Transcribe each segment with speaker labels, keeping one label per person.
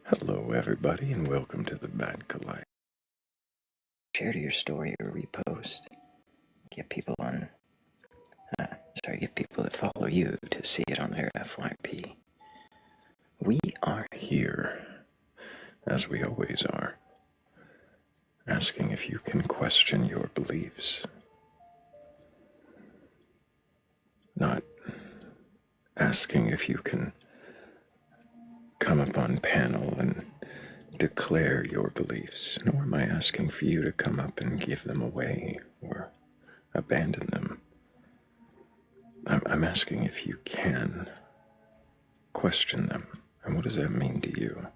Speaker 1: Hello, everybody, and welcome to the Batcolyte.
Speaker 2: Share to your story or repost. Get people get people that follow you to see it on their FYP.
Speaker 1: We are here, as we always are, asking if you can question your beliefs. Not asking if you can come up on panel and declare your beliefs, nor am I asking for you to come up and give them away or abandon them. I'm asking if you can question them. And what does that mean to you?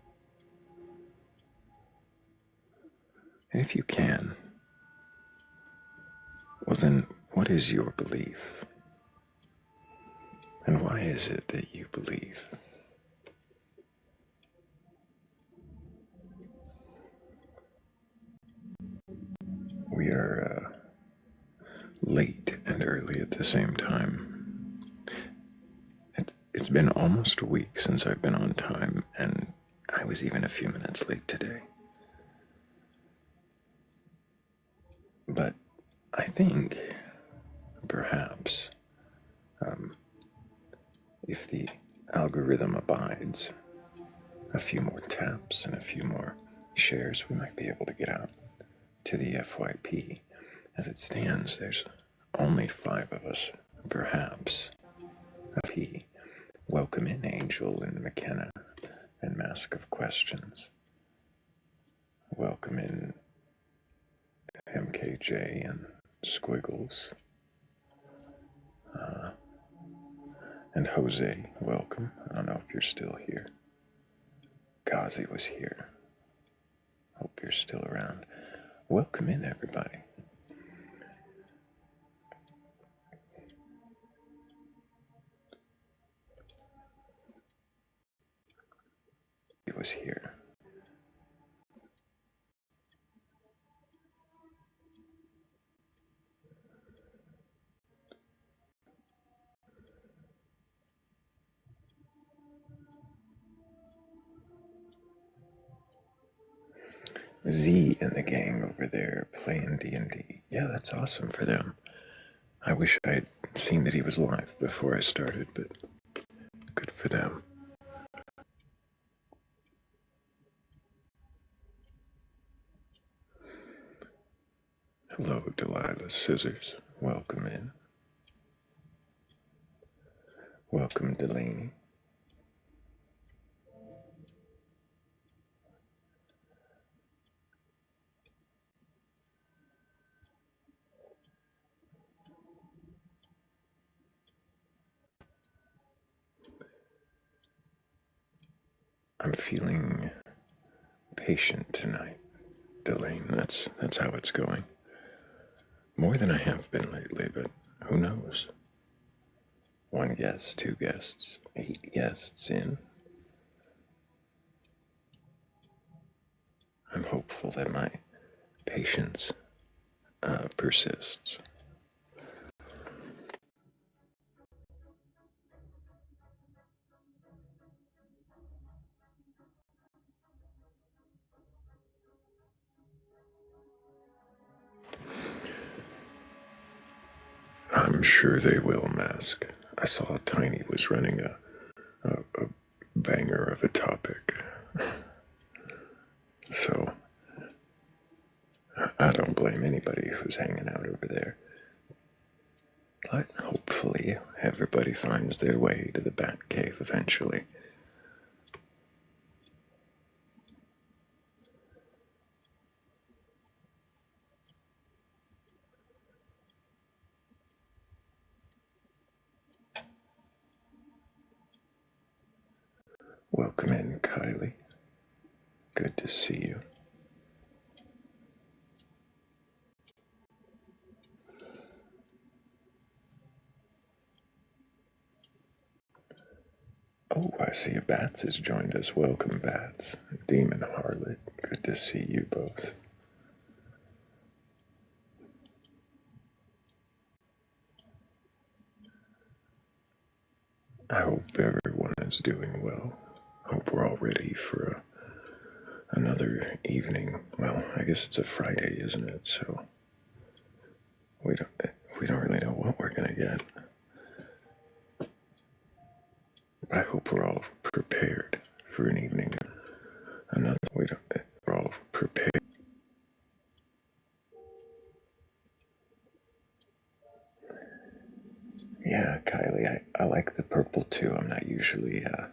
Speaker 1: And if you can, well then, what is your belief? And why is it that you believe? We are late and early at the same time. It's been almost a week since I've been on time, and I was even a few minutes late today. But I think, perhaps, if the algorithm abides, a few more taps and a few more shares, we might be able to get out to the FYP. As it stands, there's only 5 of us, perhaps. FYP. Welcome in Angel and McKenna and Mask of Questions. Welcome in MKJ and Squiggles. And Jose, welcome. I don't know if you're still here. Ghazi was here. Hope you're still around. Welcome in, everybody. He was here. Z and the gang over there playing D&D. Yeah, that's awesome for them. I wish I'd seen that he was live before I started, but good for them. Hello, Delilah Scissors. Welcome in. Welcome, Delaney. I'm feeling patient tonight, Delane. That's how it's going. More than I have been lately, but who knows? 1 guest, 2 guests, 8 guests in. I'm hopeful that my patience persists. I'm sure they will, Mask. I saw Tiny was running a banger of a topic. So, I don't blame anybody who's hanging out over there. But hopefully, everybody finds their way to the Bat Cave eventually. Welcome in, Kylie. Good to see you. Oh, I see Bats has joined us. Welcome, Bats. Demon Harlot, good to see you both. I hope everyone is doing well. Hope we're all ready for another evening. Well, I guess it's a Friday, isn't it? So we don't really know what we're gonna get. But I hope we're all prepared for an evening. We're all prepared. Yeah, Kylie, I like the purple too. I'm not usually a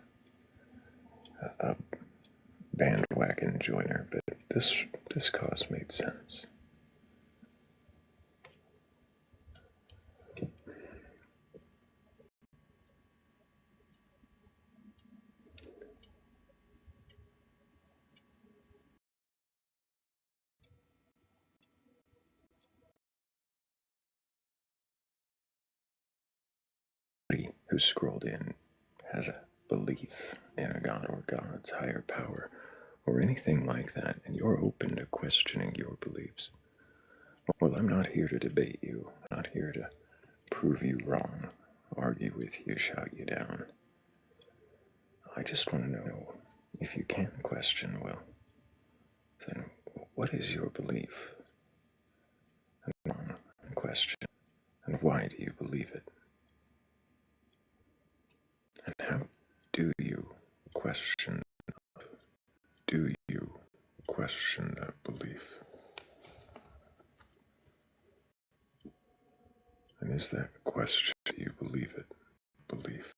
Speaker 1: bandwagon joiner, but this cause made sense. Who scrolled in has a belief in a god or gods, higher power, or anything like that, and you're open to questioning your beliefs. Well, I'm not here to debate you. I'm not here to prove you wrong, argue with you, shout you down. I just want to know if you can question, well, then what is your belief? And question, and why do you believe it? And how do you question? Do you question that belief? And is that question, do you believe it? Belief?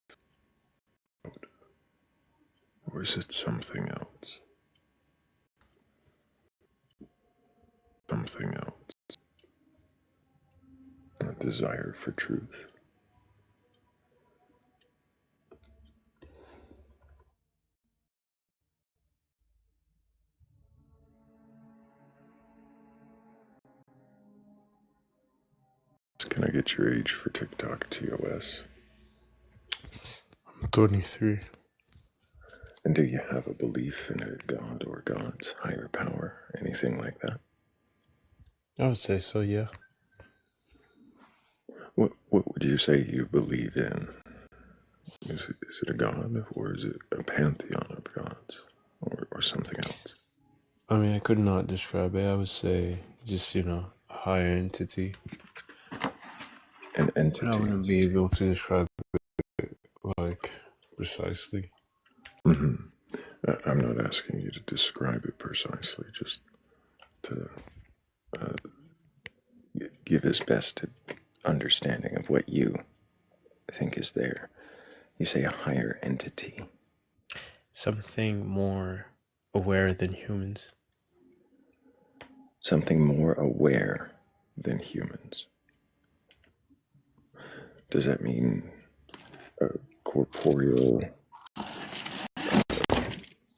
Speaker 1: Or is it something else? Something else? A desire for truth? Can I get your age for TikTok TOS?
Speaker 3: I'm 23.
Speaker 1: And do you have a belief in a god or gods, higher power, anything like that?
Speaker 3: I would say so, yeah.
Speaker 1: What would you say you believe in? Is it a god, or is it a pantheon of gods, or something else?
Speaker 3: I mean, I could not describe it. I would say just, a higher entity.
Speaker 1: An entity.
Speaker 3: But I wouldn't be able to describe it, like, precisely.
Speaker 1: Mm-hmm. I'm not asking you to describe it precisely, just to give his best understanding of what you think is there. You say a higher entity.
Speaker 3: Something more aware than humans.
Speaker 1: Something more aware than humans. Does that mean corporeal?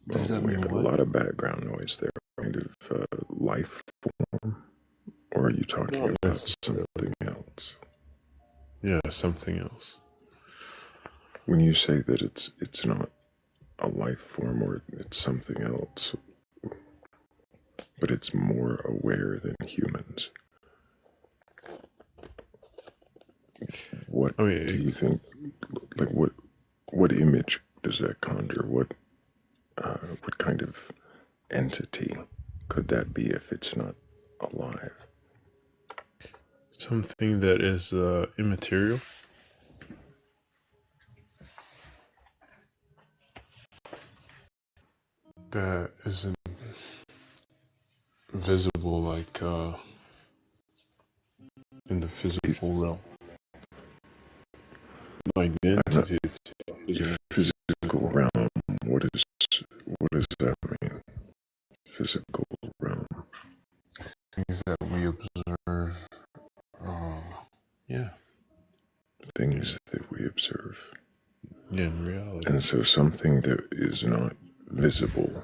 Speaker 3: Does that
Speaker 1: we
Speaker 3: mean
Speaker 1: have
Speaker 3: what?
Speaker 1: a lot of background noise there. Kind of life form, or are you talking about something else?
Speaker 3: Yeah, something else.
Speaker 1: When you say that it's not a life form or it's something else, but it's more aware than humans, what do you think? Like what image does that conjure? What kind of entity could that be if it's not alive?
Speaker 3: Something that is immaterial. That isn't visible, like in the physical realm. Like the entity itself.
Speaker 1: Physical realm. What does that mean? Physical realm.
Speaker 3: Things that we observe. Yeah.
Speaker 1: Things that we observe.
Speaker 3: Yeah, in reality.
Speaker 1: And so something that is not visible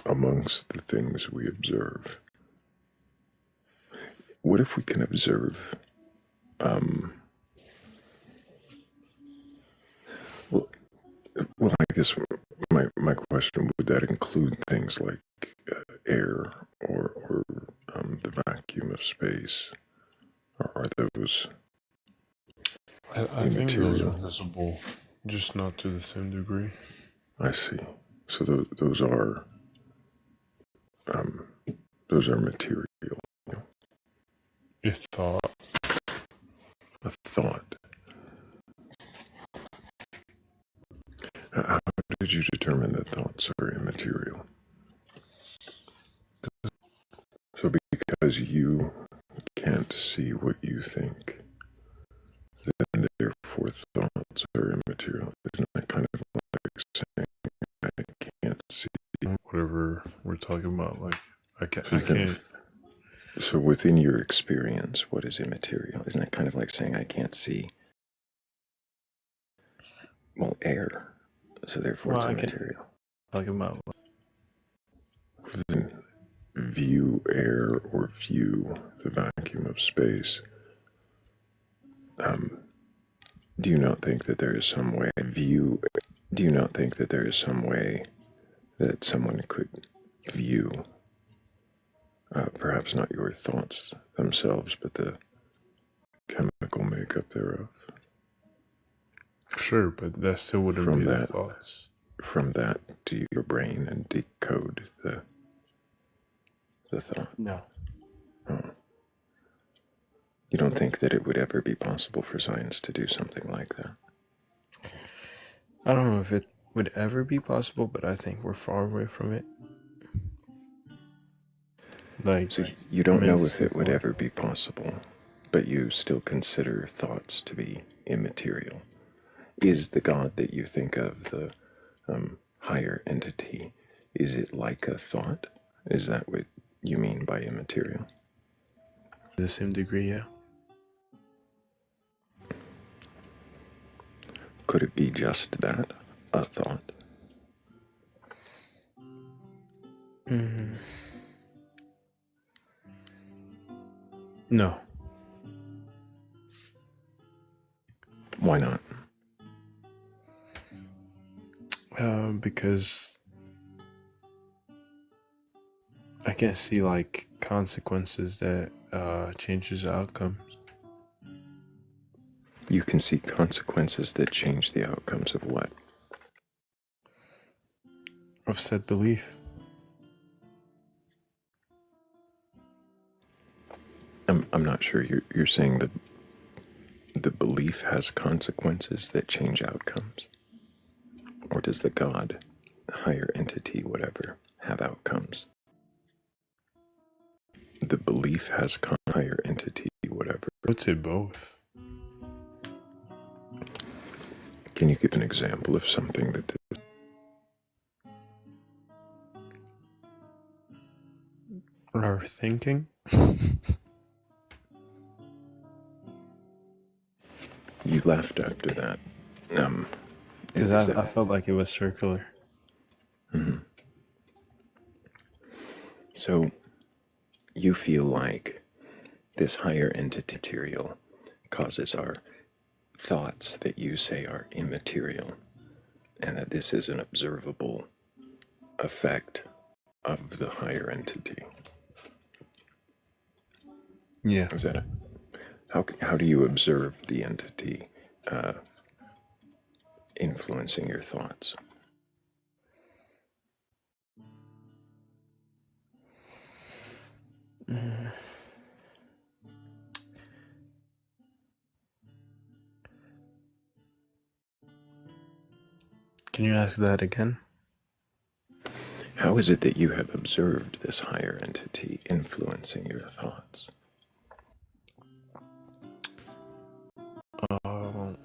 Speaker 1: amongst the things we observe. What if we can observe well, I guess my question, would that include things like air or the vacuum of space? Or are those
Speaker 3: I think those are visible, just not to the same degree.
Speaker 1: I see. So those are Um, those are material.
Speaker 3: You thought.
Speaker 1: A thought. How did you determine that thoughts are immaterial? So because you can't see what you think, then therefore thoughts are immaterial. Isn't that kind of like saying I can't see?
Speaker 3: Whatever we're talking about, like I
Speaker 1: So
Speaker 3: can't.
Speaker 1: So within your experience, what is immaterial? Isn't that kind of like saying I can't see, well, air, so therefore it's
Speaker 3: Well, I can
Speaker 1: immaterial.
Speaker 3: talk about.
Speaker 1: Then view air or view the vacuum of space. Do you not think that there is some way do you not think that there is some way that someone could view, perhaps not your thoughts themselves, but the chemical makeup thereof?
Speaker 3: Sure, but that still wouldn't
Speaker 1: From
Speaker 3: be the
Speaker 1: that,
Speaker 3: thoughts.
Speaker 1: from that to your brain and decode the thought.
Speaker 3: No.
Speaker 1: Oh. You don't think that it would ever be possible for science to do something like that?
Speaker 3: I don't know if it would ever be possible, but I think we're far away from it. Like,
Speaker 1: So you don't know if
Speaker 3: tremendously
Speaker 1: it would
Speaker 3: far.
Speaker 1: ever be possible, but you still consider thoughts to be immaterial. Is the God that you think of, the higher entity, is it like a thought? Is that what you mean by immaterial?
Speaker 3: To the same degree, yeah.
Speaker 1: Could it be just that, a thought?
Speaker 3: Mm. No.
Speaker 1: Why not?
Speaker 3: Because I can't see like consequences that changes the outcomes
Speaker 1: You can see consequences that change the outcomes of what?
Speaker 3: of said belief.
Speaker 1: I'm not sure. You're saying that the belief has consequences that change outcomes? Or does the God, higher entity, whatever, have outcomes? The belief has higher entity, whatever.
Speaker 3: I would say both.
Speaker 1: Can you give an example of something that this?
Speaker 3: Our thinking.
Speaker 1: You laughed after that.
Speaker 3: Because
Speaker 1: Is that?
Speaker 3: I felt like it was circular.
Speaker 1: Mm-hmm. So you feel like this higher entity material causes our thoughts that you say are immaterial, and that this is an observable effect of the higher entity.
Speaker 3: Yeah.
Speaker 1: Is that it? How do you observe the entity influencing your thoughts?
Speaker 3: Mm. Can you ask that again?
Speaker 1: How is it that you have observed this higher entity influencing your thoughts?
Speaker 3: Um,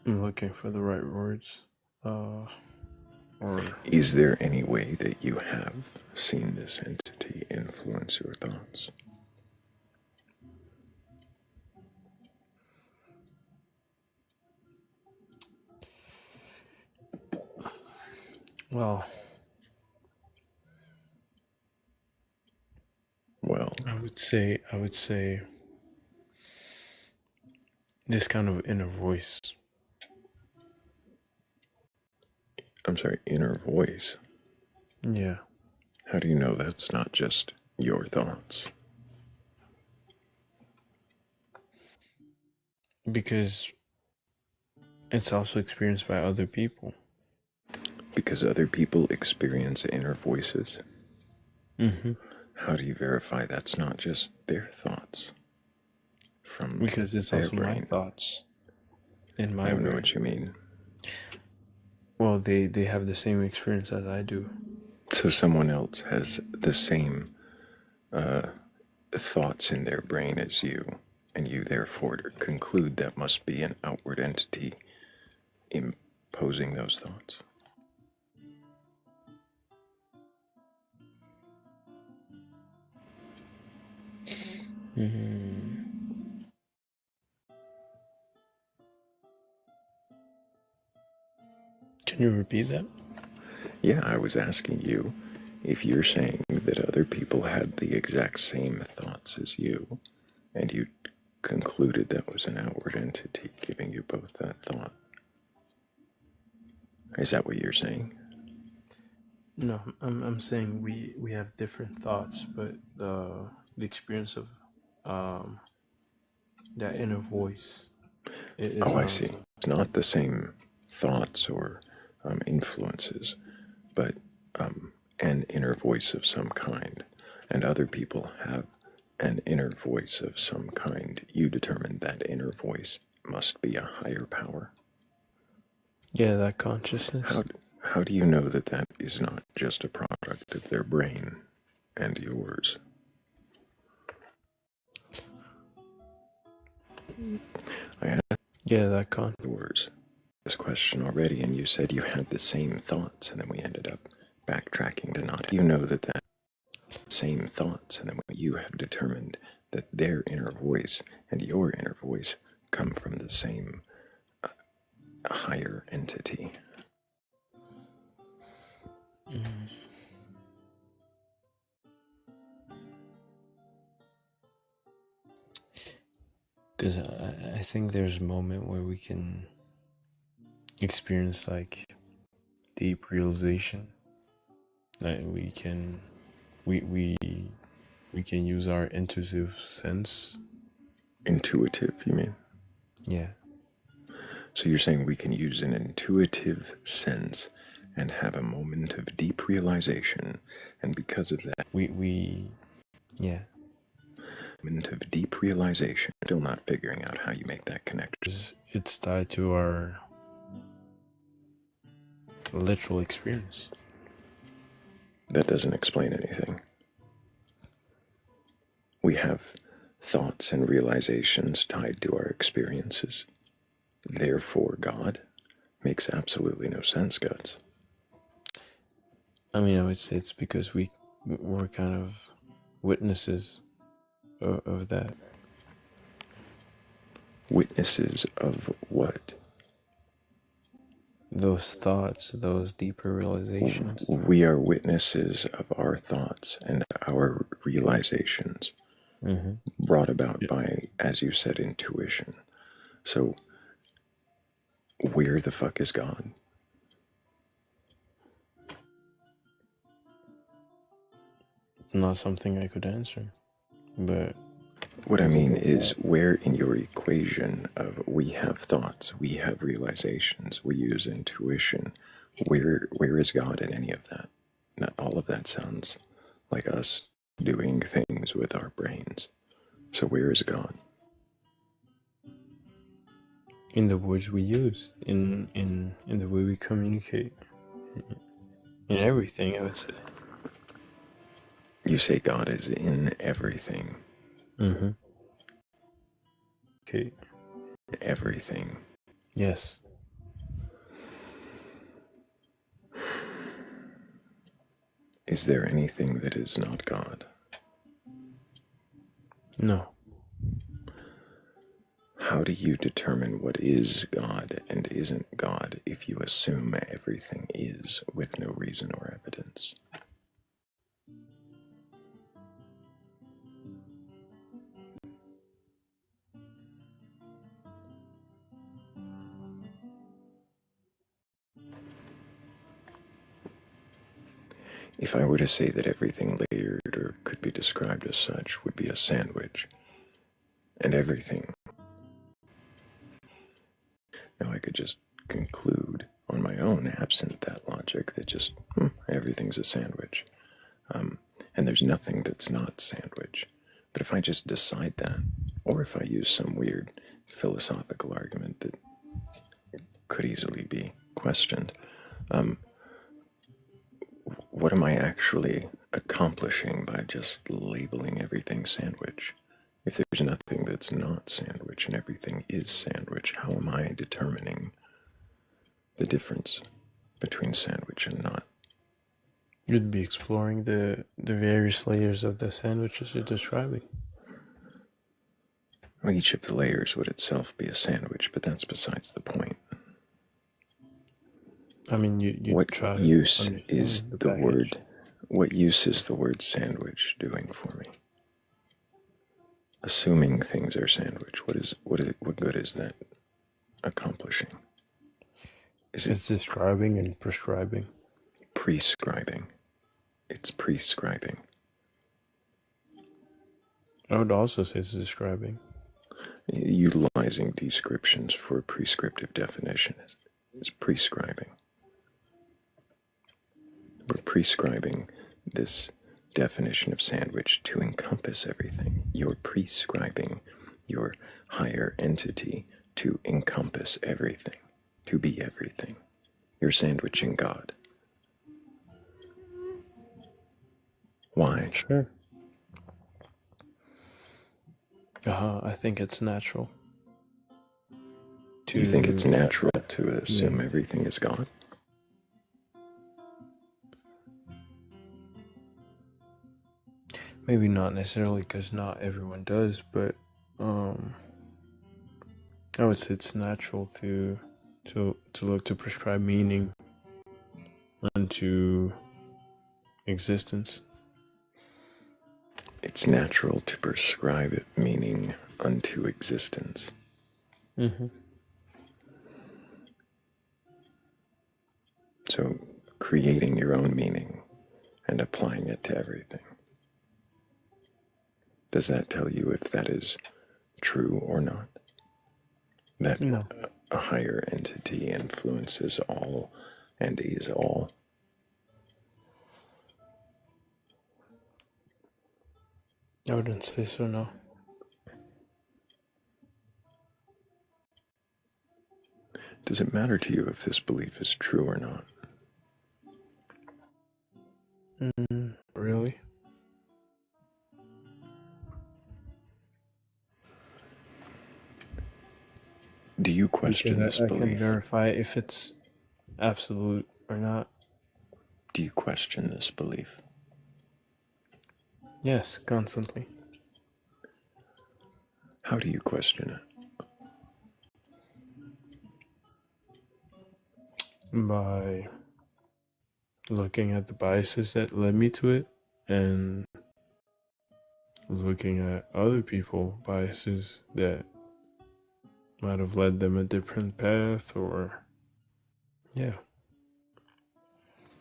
Speaker 3: I'm looking for the right words. Or
Speaker 1: Is there any way that you have seen this entity influence your thoughts?
Speaker 3: well,
Speaker 1: Well,
Speaker 3: I would say this kind of inner voice.
Speaker 1: I'm sorry, inner voice.
Speaker 3: Yeah.
Speaker 1: How do you know that's not just your thoughts?
Speaker 3: Because it's also experienced by other people.
Speaker 1: Because other people experience inner voices?
Speaker 3: Mm-hmm.
Speaker 1: How do you verify that's not just their thoughts from
Speaker 3: Because it's
Speaker 1: their
Speaker 3: also my
Speaker 1: brain?
Speaker 3: thoughts in my
Speaker 1: I don't know
Speaker 3: brain.
Speaker 1: what you mean.
Speaker 3: Well, they have the same experience as I do.
Speaker 1: So someone else has the same thoughts in their brain as you, and you therefore conclude that must be an outward entity imposing those thoughts.
Speaker 3: Mm-hmm. Can you repeat that?
Speaker 1: Yeah, I was asking you if you're saying that other people had the exact same thoughts as you, and you concluded that was an outward entity giving you both that thought. Is that what you're saying?
Speaker 3: No, I'm saying we have different thoughts, but the experience of um that inner voice is
Speaker 1: Oh, I
Speaker 3: around the
Speaker 1: see.
Speaker 3: same.
Speaker 1: It's not the same thoughts or influences, but an inner voice of some kind. And other people have an inner voice of some kind. You determine that inner voice must be a higher power.
Speaker 3: Yeah, that consciousness.
Speaker 1: How, how do you know that that is not just a product of their brain and yours? I asked
Speaker 3: Yeah, that con.
Speaker 1: yours this question already, and you said you had the same thoughts, and then we ended up backtracking to not. You know that that same thoughts, and then you have determined that their inner voice and your inner voice come from the same higher entity.
Speaker 3: Because I think there's a moment where we can experience like deep realization. Like we can use our intuitive sense.
Speaker 1: Intuitive, you mean?
Speaker 3: Yeah.
Speaker 1: So you're saying we can use an intuitive sense and have a moment of deep realization, and because of that
Speaker 3: Yeah.
Speaker 1: moment of deep realization, still not figuring out how you make that connection.
Speaker 3: It's tied to our literal experience.
Speaker 1: That doesn't explain anything. We have thoughts and realizations tied to our experiences. Therefore, God makes absolutely no sense, Guts.
Speaker 3: I mean, I would say it's because we're kind of witnesses of that.
Speaker 1: Witnesses of what?
Speaker 3: Those thoughts, those deeper realizations.
Speaker 1: We are witnesses of our thoughts and our realizations brought about by, as you said, intuition. So, where the fuck is God?
Speaker 3: Not something I could answer, but
Speaker 1: What I mean is, where in your equation of we have thoughts, we have realizations, we use intuition, where is God in any of that? Not all of that sounds like us doing things with our brains. So where is God?
Speaker 3: in the words we use, in the way we communicate, in everything, I would say.
Speaker 1: You say God is in everything.
Speaker 3: Okay.
Speaker 1: Everything.
Speaker 3: Yes.
Speaker 1: Is there anything that is not God?
Speaker 3: No.
Speaker 1: How do you determine what is God and isn't God if you assume everything is with no reason or evidence? If I were to say that everything layered or could be described as such would be a sandwich, and everything, now I could just conclude on my own, absent that logic, that just everything's a sandwich. And there's nothing that's not sandwich. But if I just decide that, or if I use some weird philosophical argument that could easily be questioned, what am I actually accomplishing by just labeling everything sandwich? If there's nothing that's not sandwich and everything is sandwich, how am I determining the difference between sandwich and not?
Speaker 3: You'd be exploring the various layers of the sandwiches you're describing.
Speaker 1: Well, each of the layers would itself be a sandwich, but that's besides the point.
Speaker 3: I mean, you
Speaker 1: What
Speaker 3: try to
Speaker 1: use
Speaker 3: understand
Speaker 1: is
Speaker 3: the
Speaker 1: the
Speaker 3: package.
Speaker 1: word? What use is the word sandwich doing for me? Assuming things are sandwich, what good is that accomplishing? Is it
Speaker 3: It's describing and prescribing.
Speaker 1: prescribing? It's prescribing.
Speaker 3: I would also say it's describing.
Speaker 1: Utilizing descriptions for a prescriptive definition is prescribing. We're prescribing this definition of sandwich to encompass everything. You're prescribing your higher entity to encompass everything, to be everything. You're sandwiching God. Why?
Speaker 3: Sure. I think it's natural.
Speaker 1: Do you think it's natural to assume everything is God?
Speaker 3: Maybe not necessarily, because not everyone does, but I would say it's natural to look to prescribe meaning unto existence.
Speaker 1: It's natural to prescribe meaning unto existence.
Speaker 3: Mm-hmm.
Speaker 1: So creating your own meaning and applying it to everything. Does that tell you if that is true or not? That
Speaker 3: No.
Speaker 1: a higher entity influences all and is all?
Speaker 3: I wouldn't say so, no.
Speaker 1: Does it matter to you if this belief is true or not?
Speaker 3: Really?
Speaker 1: Do you question
Speaker 3: Because
Speaker 1: this
Speaker 3: I can
Speaker 1: belief?
Speaker 3: verify if it's absolute or not.
Speaker 1: Do you question this belief?
Speaker 3: Yes, constantly.
Speaker 1: How do you question it?
Speaker 3: By looking at the biases that led me to it, and looking at other people's biases that might have led them a different path, or yeah.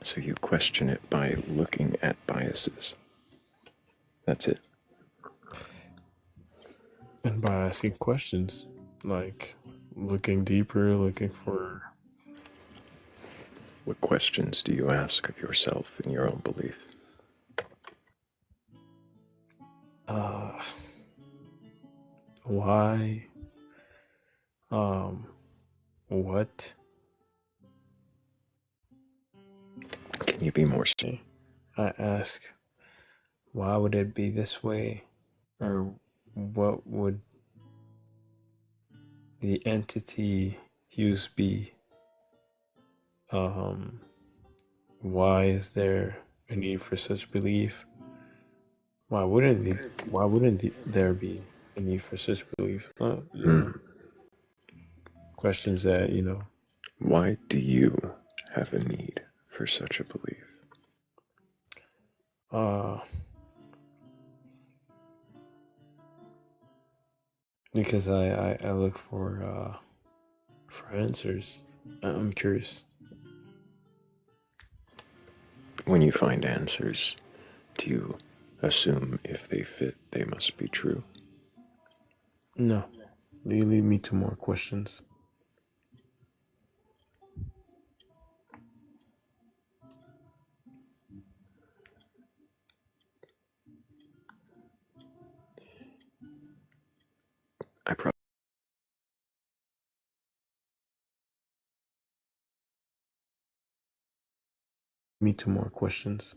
Speaker 1: So you question it by looking at biases. That's it.
Speaker 3: And by asking questions, like looking deeper, looking for...
Speaker 1: What questions do you ask of yourself in your own belief?
Speaker 3: Why? What?
Speaker 1: Can you be more specific?
Speaker 3: I ask, why would it be this way? Or what would the entity use be? Why is there a need for such belief? Why wouldn't there be a need for such belief? Questions that,
Speaker 1: Why do you have a need for such a belief?
Speaker 3: Because I look for answers. I'm curious.
Speaker 1: When you find answers, do you assume if they fit, they must be true?
Speaker 3: No, they lead me to more questions.
Speaker 1: I probably
Speaker 3: Me to more questions.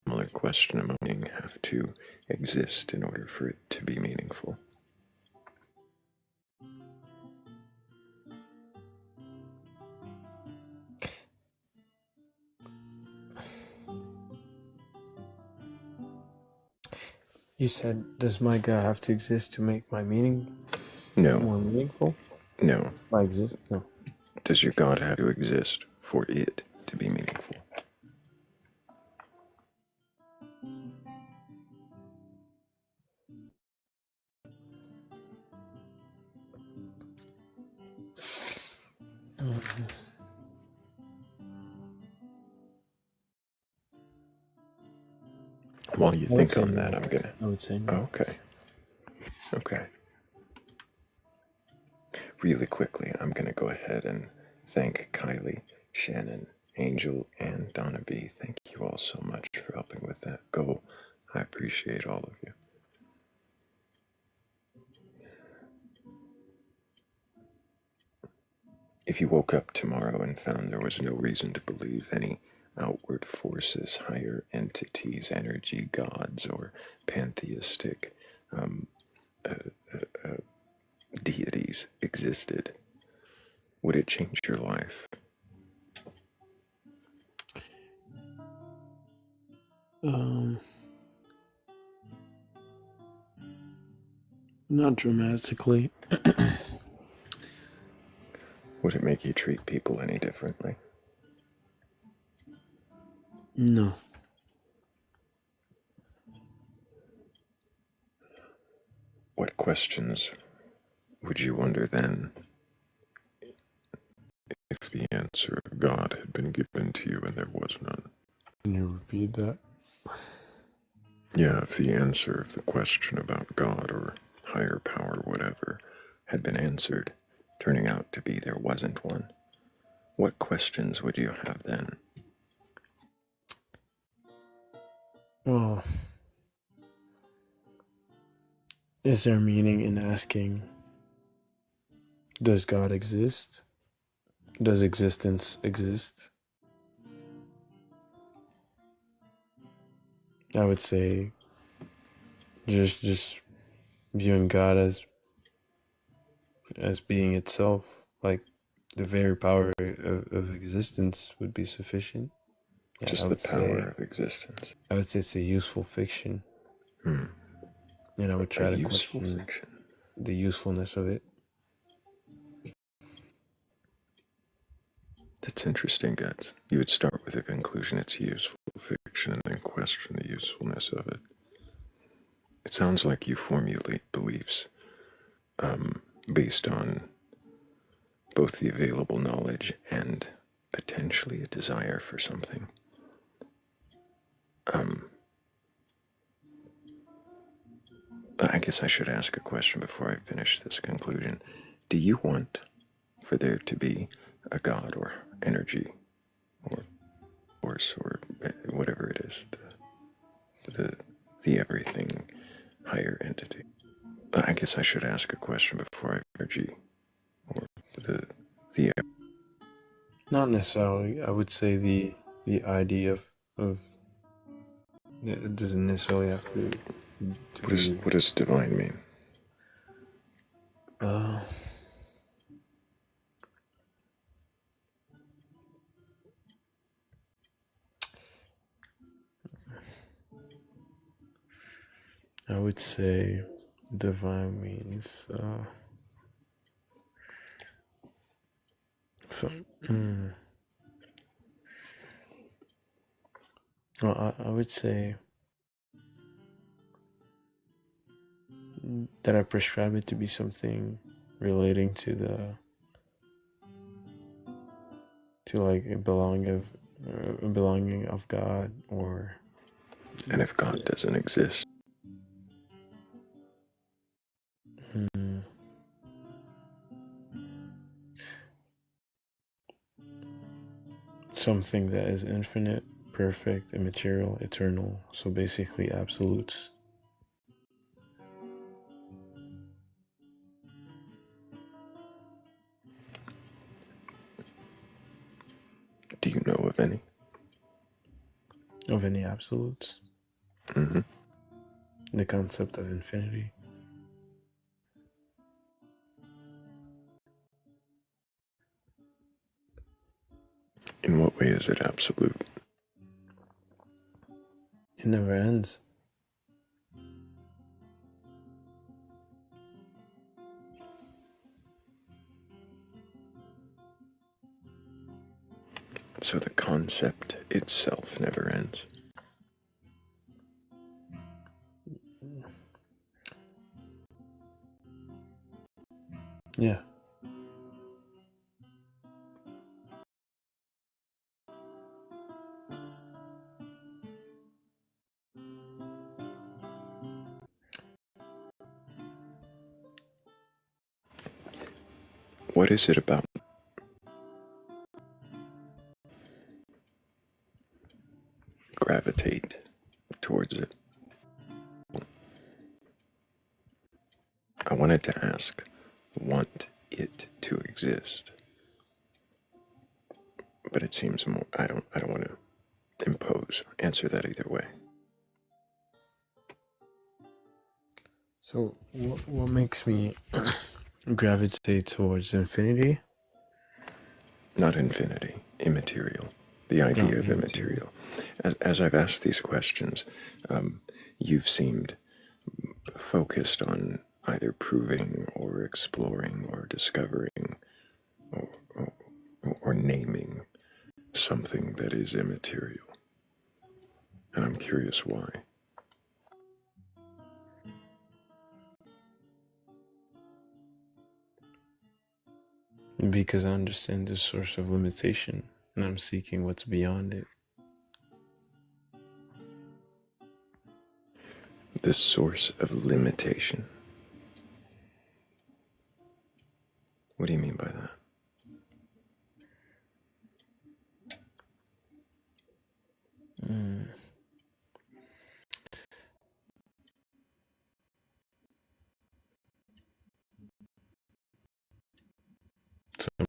Speaker 1: similar question of meaning have to exist in order for it to be meaningful.
Speaker 3: You said, does my God have to exist to make my meaning
Speaker 1: No,
Speaker 3: more meaningful?
Speaker 1: no.
Speaker 3: My exist? No.
Speaker 1: Does your God have to exist for it to be meaningful? While you think on that, I'm gonna.
Speaker 3: I would say no.
Speaker 1: Okay. Okay. Really quickly, I'm gonna go ahead and thank Kylie, Shannon, Angel, and Donna B. Thank you all so much for helping with that goal. I appreciate all of you. If you woke up tomorrow and found there was no reason to believe any outward forces, higher entities, energy, gods, or pantheistic um, uh, deities existed, would it change your life?
Speaker 3: Not dramatically.
Speaker 1: Would it make you treat people any differently?
Speaker 3: No.
Speaker 1: What questions would you wonder then if the answer of God had been given to you and there was none?
Speaker 3: Can you repeat that?
Speaker 1: Yeah, if the answer of the question about God or higher power, whatever, had been answered, turning out to be there wasn't one, what questions would you have then?
Speaker 3: Well, is there meaning in asking, does God exist? Does existence exist? I would say just viewing God as being itself, like the very power of existence would be sufficient. Yeah,
Speaker 1: Just the power of existence.
Speaker 3: I would say it's a useful fiction.
Speaker 1: Hmm.
Speaker 3: And I would try
Speaker 1: A
Speaker 3: to
Speaker 1: useful
Speaker 3: question
Speaker 1: fiction.
Speaker 3: the usefulness of it.
Speaker 1: That's interesting, guys. You would start with a conclusion it's a useful fiction and then question the usefulness of it. It sounds like you formulate beliefs based on both the available knowledge and potentially a desire for something. I guess I should ask a question before I finish this conclusion. Do you want for there to be a God or energy or force or whatever it is, the everything higher entity? I guess I should ask a question before I energy or the
Speaker 3: Not necessarily. I would say the idea of it doesn't necessarily have to be.
Speaker 1: what does divine mean?
Speaker 3: Uh, I would say divine means some. Well, I would say that I prescribe it to be something relating to like a belonging of belonging of God, or
Speaker 1: And if God doesn't exist,
Speaker 3: hmm, something that is infinite, perfect, immaterial, eternal. So basically, absolutes.
Speaker 1: do you know of any?
Speaker 3: Of any absolutes.
Speaker 1: Mm-hmm.
Speaker 3: The concept of infinity.
Speaker 1: In what way is it absolute?
Speaker 3: It never ends.
Speaker 1: So the concept itself never ends.
Speaker 3: Yeah.
Speaker 1: What is it about gravitate towards it? I wanted to ask, want it to exist, but it seems more. I don't want to impose. Answer that either way.
Speaker 3: So what makes me gravitate towards infinity?
Speaker 1: Not infinity, immaterial. The idea of immaterial. As I've asked these questions, you've seemed focused on either proving or exploring or discovering or, or, or naming something that is immaterial. And I'm curious why.
Speaker 3: Because I understand the source of limitation, and I'm seeking what's beyond it.
Speaker 1: The source of limitation. What do you mean by that?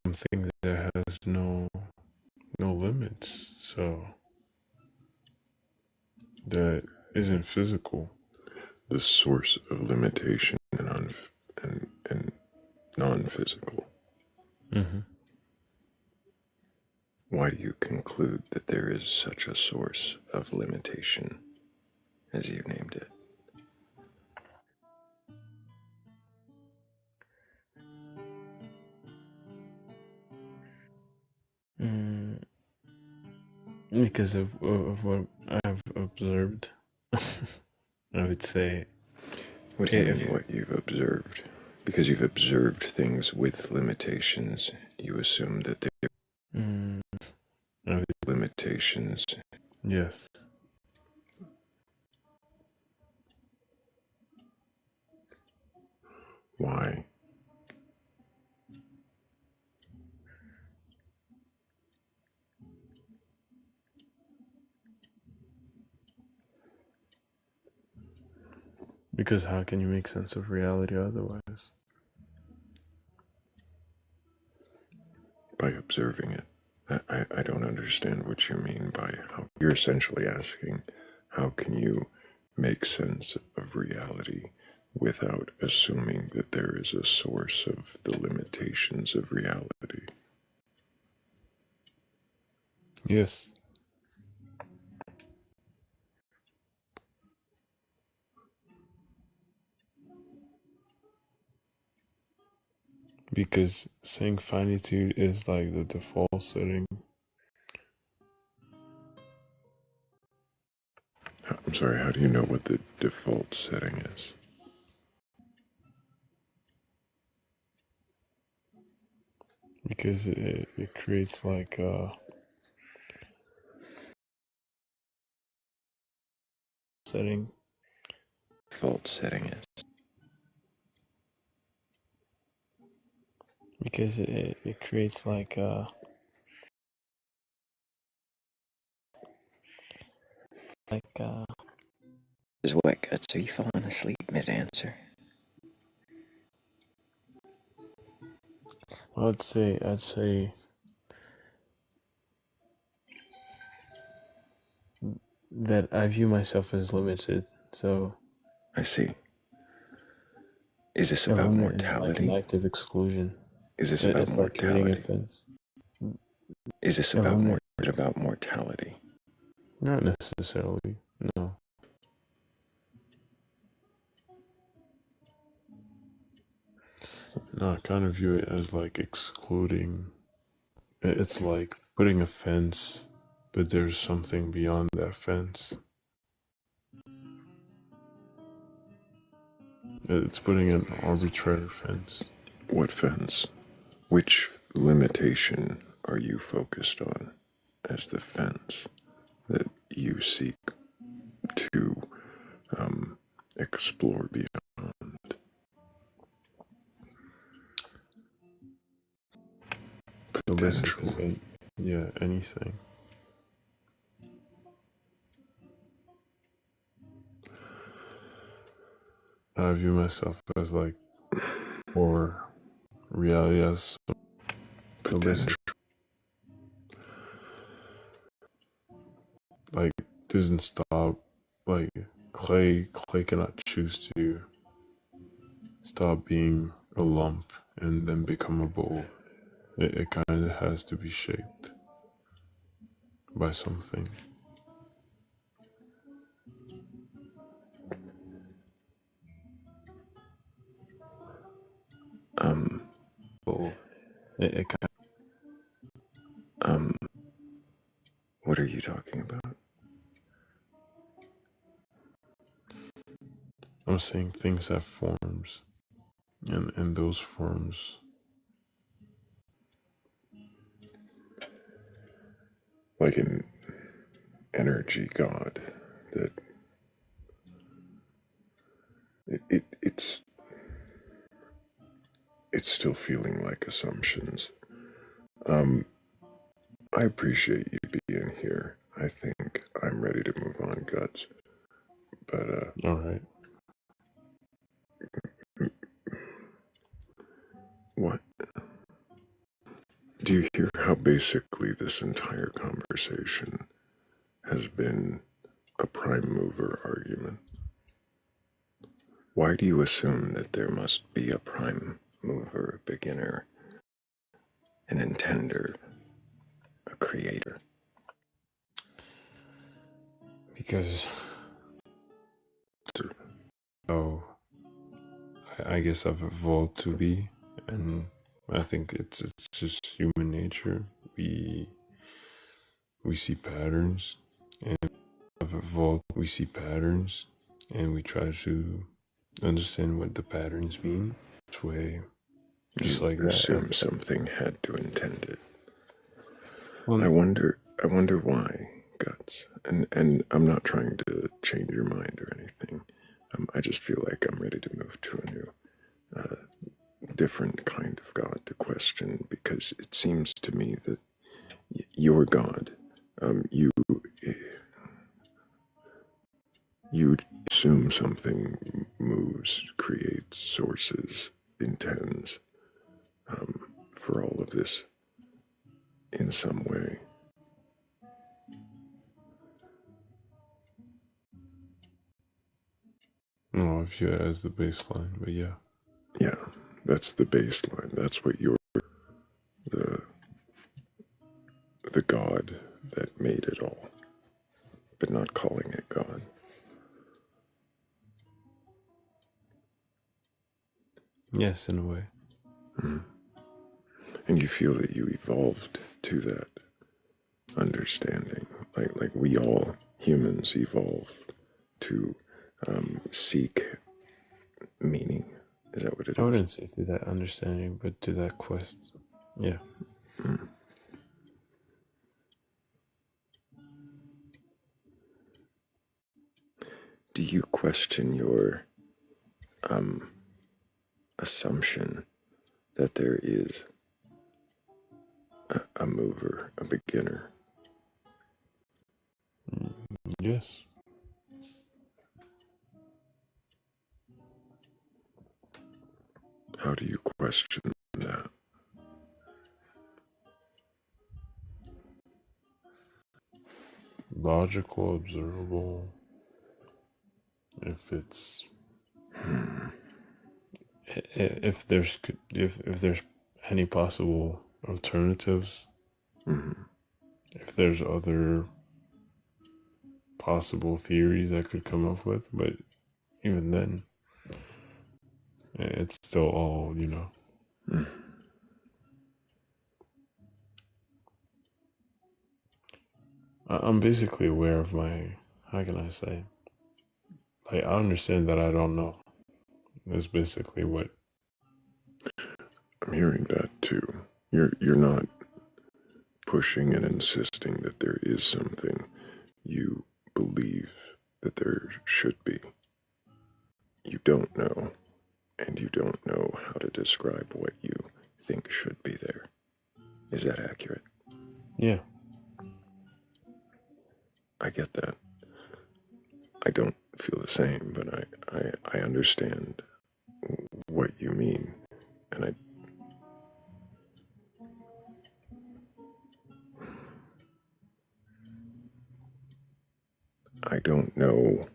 Speaker 3: Something that has no limits, so that isn't physical.
Speaker 1: The source of limitation and non-physical.
Speaker 3: Mm-hmm.
Speaker 1: Why do you conclude that there is such a source of limitation as you named it?
Speaker 3: Because of what I've observed, I would say.
Speaker 1: What do you mean what you've observed? Because you've observed things with limitations, you assume that there are limitations.
Speaker 3: Yes.
Speaker 1: Why?
Speaker 3: Because how can you make sense of reality otherwise?
Speaker 1: By observing it. I don't understand what you mean by how. You're essentially asking, how can you make sense of reality without assuming that there is a source of the limitations of reality?
Speaker 3: Yes. Because saying finitude is like the default setting.
Speaker 1: I'm sorry, how do you know what the default setting is?
Speaker 3: Because it creates like setting?
Speaker 1: Default setting is.
Speaker 3: Because it creates like
Speaker 2: Is what, Guts? Are you falling asleep mid-answer?
Speaker 3: I'd say that I view myself as limited. So
Speaker 1: I see. Is this
Speaker 3: a
Speaker 1: about
Speaker 3: limit is like an
Speaker 1: mortality?
Speaker 3: active exclusion.
Speaker 1: Is this about
Speaker 3: It's like creating a
Speaker 1: mortality?
Speaker 3: fence.
Speaker 1: Is this
Speaker 3: A limit,
Speaker 1: about mortality?
Speaker 3: not necessarily. No. No, I kind of view it as like excluding. It's like putting a fence, but there's something beyond that fence. It's putting an arbitrary fence.
Speaker 1: What fence? Which limitation are you focused on as the fence that you seek to explore beyond?
Speaker 3: So
Speaker 1: Potential.
Speaker 3: basically, yeah, anything. I view myself as like, or reality as so basically, like doesn't stop. Like clay cannot choose to stop being a lump and then become a bowl. It kind of has to be shaped by something. Bowl. It kind
Speaker 1: What are you talking about?
Speaker 3: I'm saying things have forms, and those forms.
Speaker 1: Like an energy god that it's still feeling like assumptions. I appreciate you being here. I think I'm ready to move on, Guts. But
Speaker 3: All right.
Speaker 1: what? Do you hear how basically this entire conversation has been a prime mover argument? Why do you assume that there must be a prime mover, a beginner, an intender, a creator?
Speaker 3: Because oh, I guess I've evolved to be, and I think it's just human nature. We see patterns, and I've evolved. We see patterns, and we try to understand what the patterns mean. This way, just
Speaker 1: You
Speaker 3: like that.
Speaker 1: assume something had to intend it.
Speaker 3: Well,
Speaker 1: I wonder why, Guts. And I'm not trying to change your mind or anything. I just feel like I'm ready to move to a new, different kind of God to question, because it seems to me that your God, you assume something moves, creates, sources, intends, for all of this in some way.
Speaker 3: no, I view it as the baseline, but yeah.
Speaker 1: Yeah, that's the baseline. That's what you're, the the God that made it all, but not calling it God.
Speaker 3: Yes, in a way.
Speaker 1: And you feel that you evolved to that understanding, like we all humans evolve to seek meaning. Is that what it
Speaker 3: I
Speaker 1: is?
Speaker 3: wouldn't say to that understanding, but to that quest. Yeah.
Speaker 1: you question your assumption that there is a mover, a beginner?
Speaker 3: Yes.
Speaker 1: How do you question that?
Speaker 3: Logical, observable. If it's if there's any possible alternatives, if there's other possible theories I could come up with, but even then, it's still all, I'm basically aware of my, how can I say, like, I understand that I don't know. That's basically what.
Speaker 1: I'm hearing that too. You're not pushing and insisting that there is something you believe that there should be. You don't know, and you don't know how to describe what you think should be there. Is that accurate?
Speaker 3: Yeah.
Speaker 1: I get that. I don't feel the same, but I understand what you mean, and I don't know.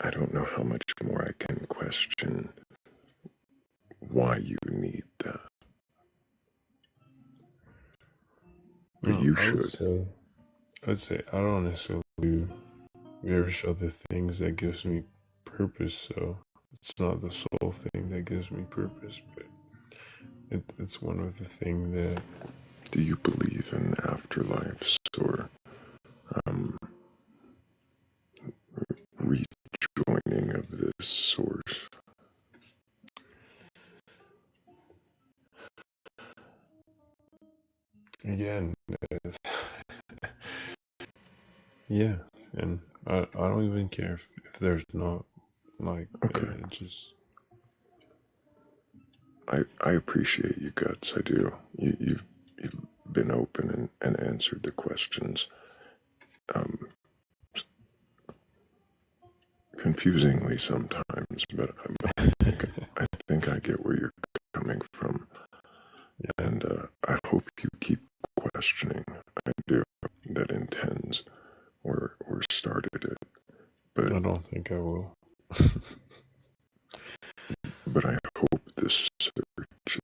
Speaker 1: I don't know how much more I can question why you need that. But
Speaker 3: No,
Speaker 1: you
Speaker 3: I would
Speaker 1: should.
Speaker 3: say, I don't necessarily do various other things that gives me purpose. So it's not the sole thing that gives me purpose, but it's one of the things that.
Speaker 1: Do you believe in afterlives or rejoining of this source?
Speaker 3: Again, yeah, and I don't even care if there's not, like,
Speaker 1: Okay.
Speaker 3: it just.
Speaker 1: I appreciate you, Guts. I do. You've been open and answered the questions. Confusingly sometimes, but I think I get where you're coming from. And I hope you keep questioning. I do. That intends or started it. But
Speaker 3: I don't think I will.
Speaker 1: I hope this search.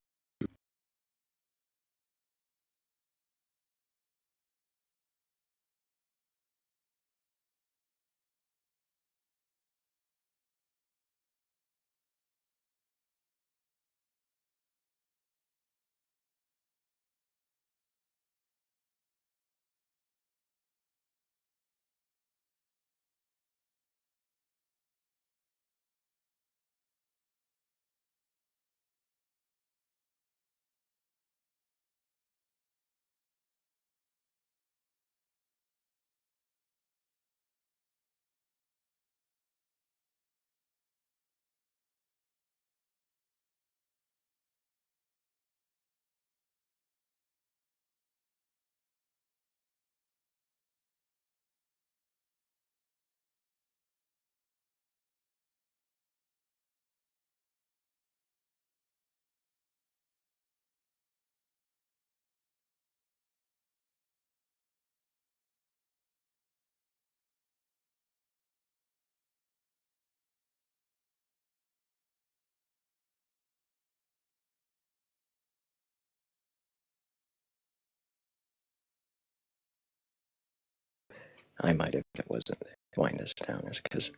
Speaker 2: I might have, it wasn't wind us down, is because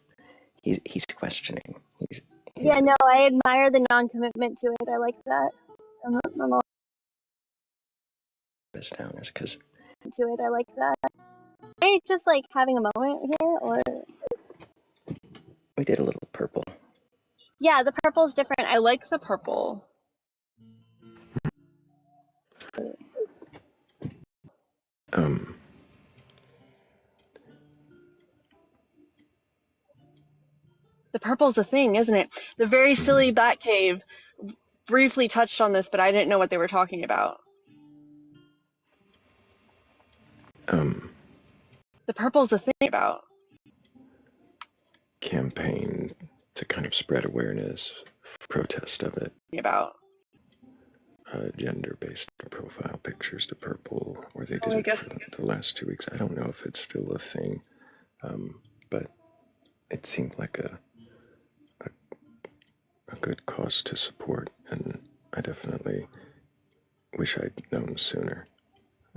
Speaker 2: he's questioning.
Speaker 4: Yeah, no, I admire the non-commitment to it. I like that.
Speaker 2: Us down is because
Speaker 4: to it. I like that. Are you just like having a moment here, or?
Speaker 2: we did a little purple.
Speaker 4: Yeah, the purple's different. I like the purple. The purple's a thing, isn't it? The very silly Batcave briefly touched on this, but I didn't know what they were talking about. The purple's a thing about.
Speaker 1: Campaign to kind of spread awareness, protest of it.
Speaker 4: About.
Speaker 1: Gender-based profile pictures to purple, or they
Speaker 4: Oh,
Speaker 1: did it for the last 2 weeks. I don't know if it's still a thing, but it seemed like a good cause to support, and I definitely wish I'd known sooner.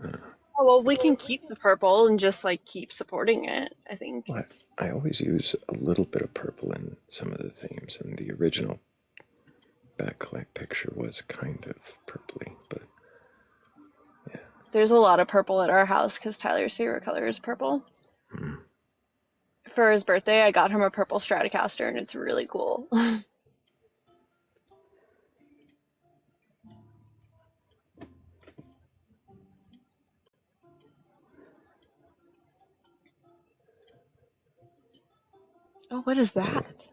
Speaker 4: Oh, well, we can keep the purple and just like keep supporting it, I think.
Speaker 1: Well, I always use a little bit of purple in some of the themes, and the original Batcolyte picture was kind of purpley, but yeah.
Speaker 4: There's a lot of purple at our house because Tyler's favorite color is purple. For his birthday, I got him a purple Stratocaster, and it's really cool. Oh, what is that?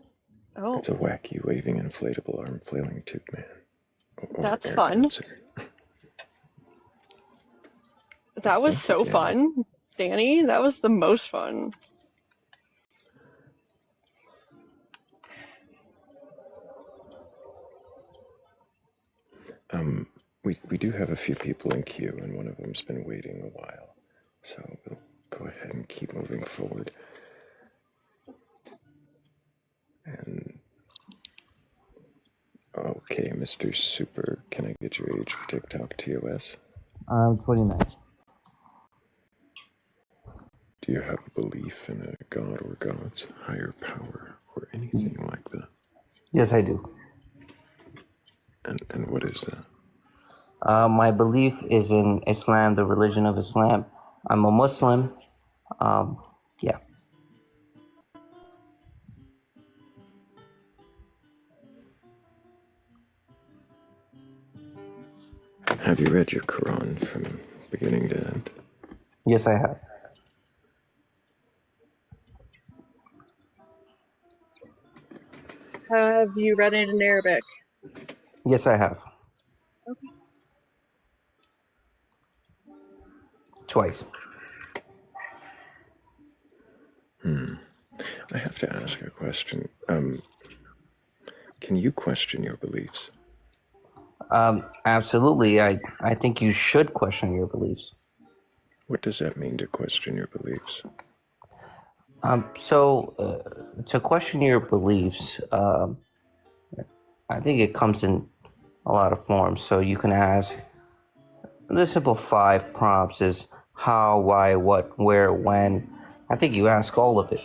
Speaker 4: Oh,
Speaker 1: It's a wacky waving inflatable arm flailing tube man. Or
Speaker 4: that's
Speaker 1: air
Speaker 4: fun.
Speaker 1: dancer.
Speaker 4: That was so
Speaker 1: Yeah.
Speaker 4: fun, Danny. That was the most fun.
Speaker 1: We do have a few people in queue, and one of them's been waiting a while, so we'll go ahead and keep moving forward. And okay, Mr. Super, can I get your age for TikTok TOS?
Speaker 5: I'm 29.
Speaker 1: Do you have a belief in a god or gods, higher power, or anything like that?
Speaker 5: Yes, I do.
Speaker 1: And what is that?
Speaker 5: My belief is in Islam, the religion of Islam. I'm a Muslim. Yeah.
Speaker 1: Have you read your Quran from beginning to end?
Speaker 5: Yes, I have.
Speaker 4: Have you read it in Arabic?
Speaker 5: Yes, I have.
Speaker 4: Okay.
Speaker 5: Twice.
Speaker 1: I have to ask a question. Can you question your beliefs?
Speaker 5: Absolutely. I think you should question your beliefs.
Speaker 1: What does that mean, to question your beliefs?
Speaker 5: To question your beliefs, I think it comes in a lot of forms. So you can ask, the simple 5 prompts is how, why, what, where, when. I think you ask all of it.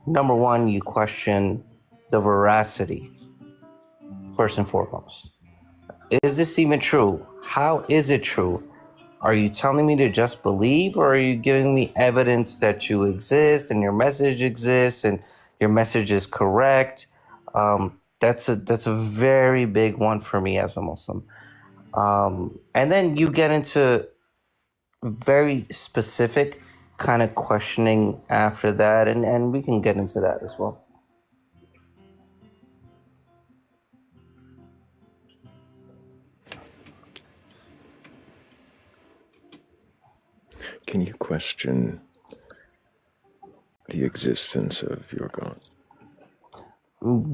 Speaker 5: Number 1, you question the veracity, first and foremost. Is this even true? How is it true? Are you telling me to just believe, or are you giving me evidence that you exist and your message exists and your message is correct? That's a very big one for me as a Muslim. And then you get into very specific kind of questioning after that, and we can get into that as well.
Speaker 1: Can you question the existence of your God?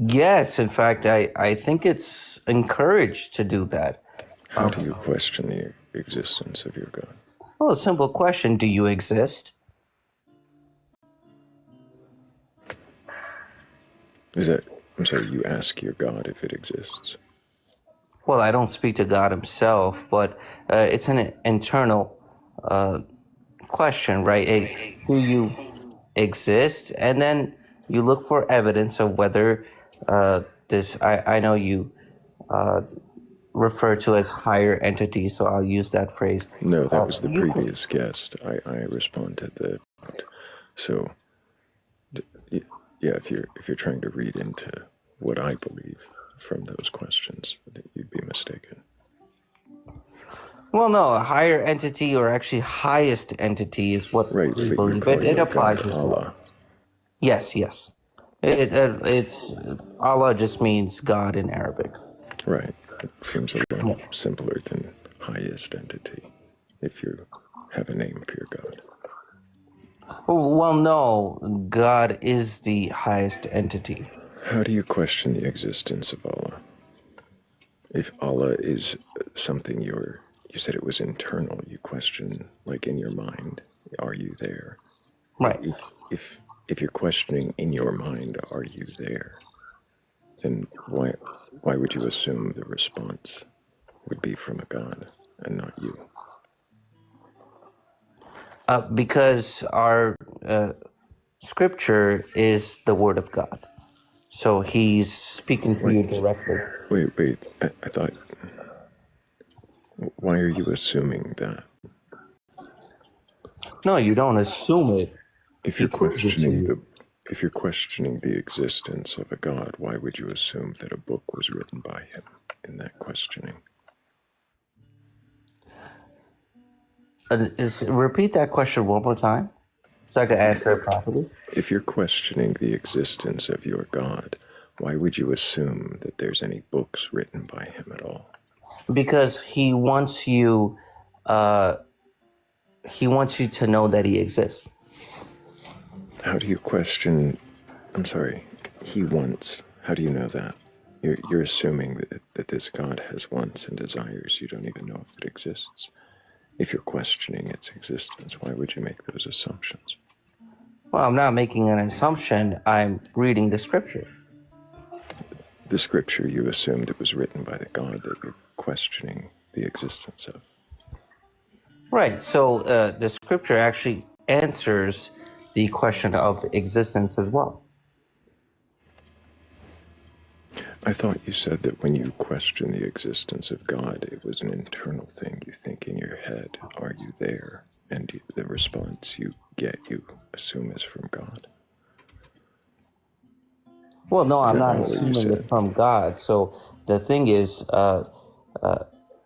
Speaker 5: Yes, in fact, I think it's encouraged to do that.
Speaker 1: How do you question the existence of your God?
Speaker 5: Well, a simple question: do you exist?
Speaker 1: I'm sorry, you ask your God if it exists.
Speaker 5: Well, I don't speak to God himself, but it's an internal question, right? Do you exist? And then you look for evidence of whether this, I know you refer to as higher entities, so I'll use that phrase.
Speaker 1: No, that was the previous guest. I respond to the... So, yeah, if you're trying to read into what I believe from those questions, you'd be mistaken.
Speaker 5: Well, no, a higher entity, or actually highest entity, is what
Speaker 1: Right,
Speaker 5: we
Speaker 1: but
Speaker 5: believe.
Speaker 1: you're calling
Speaker 5: It
Speaker 1: your
Speaker 5: applies
Speaker 1: God
Speaker 5: as well.
Speaker 1: Allah.
Speaker 5: Yes. It's Allah just means God in Arabic.
Speaker 1: Right. It seems a lot
Speaker 5: Yeah.
Speaker 1: simpler than highest entity if you have a name for your God.
Speaker 5: Well, no, God is the highest entity.
Speaker 1: How do you question the existence of Allah? If Allah is something you said it was internal, you question, like in your mind, are you there?
Speaker 5: Right.
Speaker 1: If you're questioning in your mind, are you there? Then why would you assume the response would be from a God and not you?
Speaker 5: Because our scripture is the word of God. So he's speaking to you directly.
Speaker 1: Wait. I thought. Why are you assuming that?
Speaker 5: No, you don't assume it.
Speaker 1: If
Speaker 5: He
Speaker 1: you're
Speaker 5: proves it to
Speaker 1: questioning
Speaker 5: you.
Speaker 1: the existence of a God, why would you assume that a book was written by him in that questioning?
Speaker 5: Repeat that question one more time so I can answer it properly.
Speaker 1: If you're questioning the existence of your God, why would you assume that there's any books written by him at all?
Speaker 5: Because he wants you to know that he exists.
Speaker 1: How do you question? I'm sorry. He wants. How do you know that? You're assuming that this God has wants and desires. You don't even know if it exists. If you're questioning its existence, why would you make those assumptions?
Speaker 5: Well, I'm not making an assumption. I'm reading the scripture.
Speaker 1: The scripture you assumed it was written by the God that you're questioning the existence of.
Speaker 5: Right. So the scripture actually answers the question of existence as well.
Speaker 1: I thought you said that when you question the existence of God, it was an internal thing. You think in your head, are you there? And the response you get, you assume is from God.
Speaker 5: Well, no,
Speaker 1: Is
Speaker 5: I'm
Speaker 1: that
Speaker 5: not
Speaker 1: not what you
Speaker 5: assuming
Speaker 1: said?
Speaker 5: it's from God. So the thing is, I'm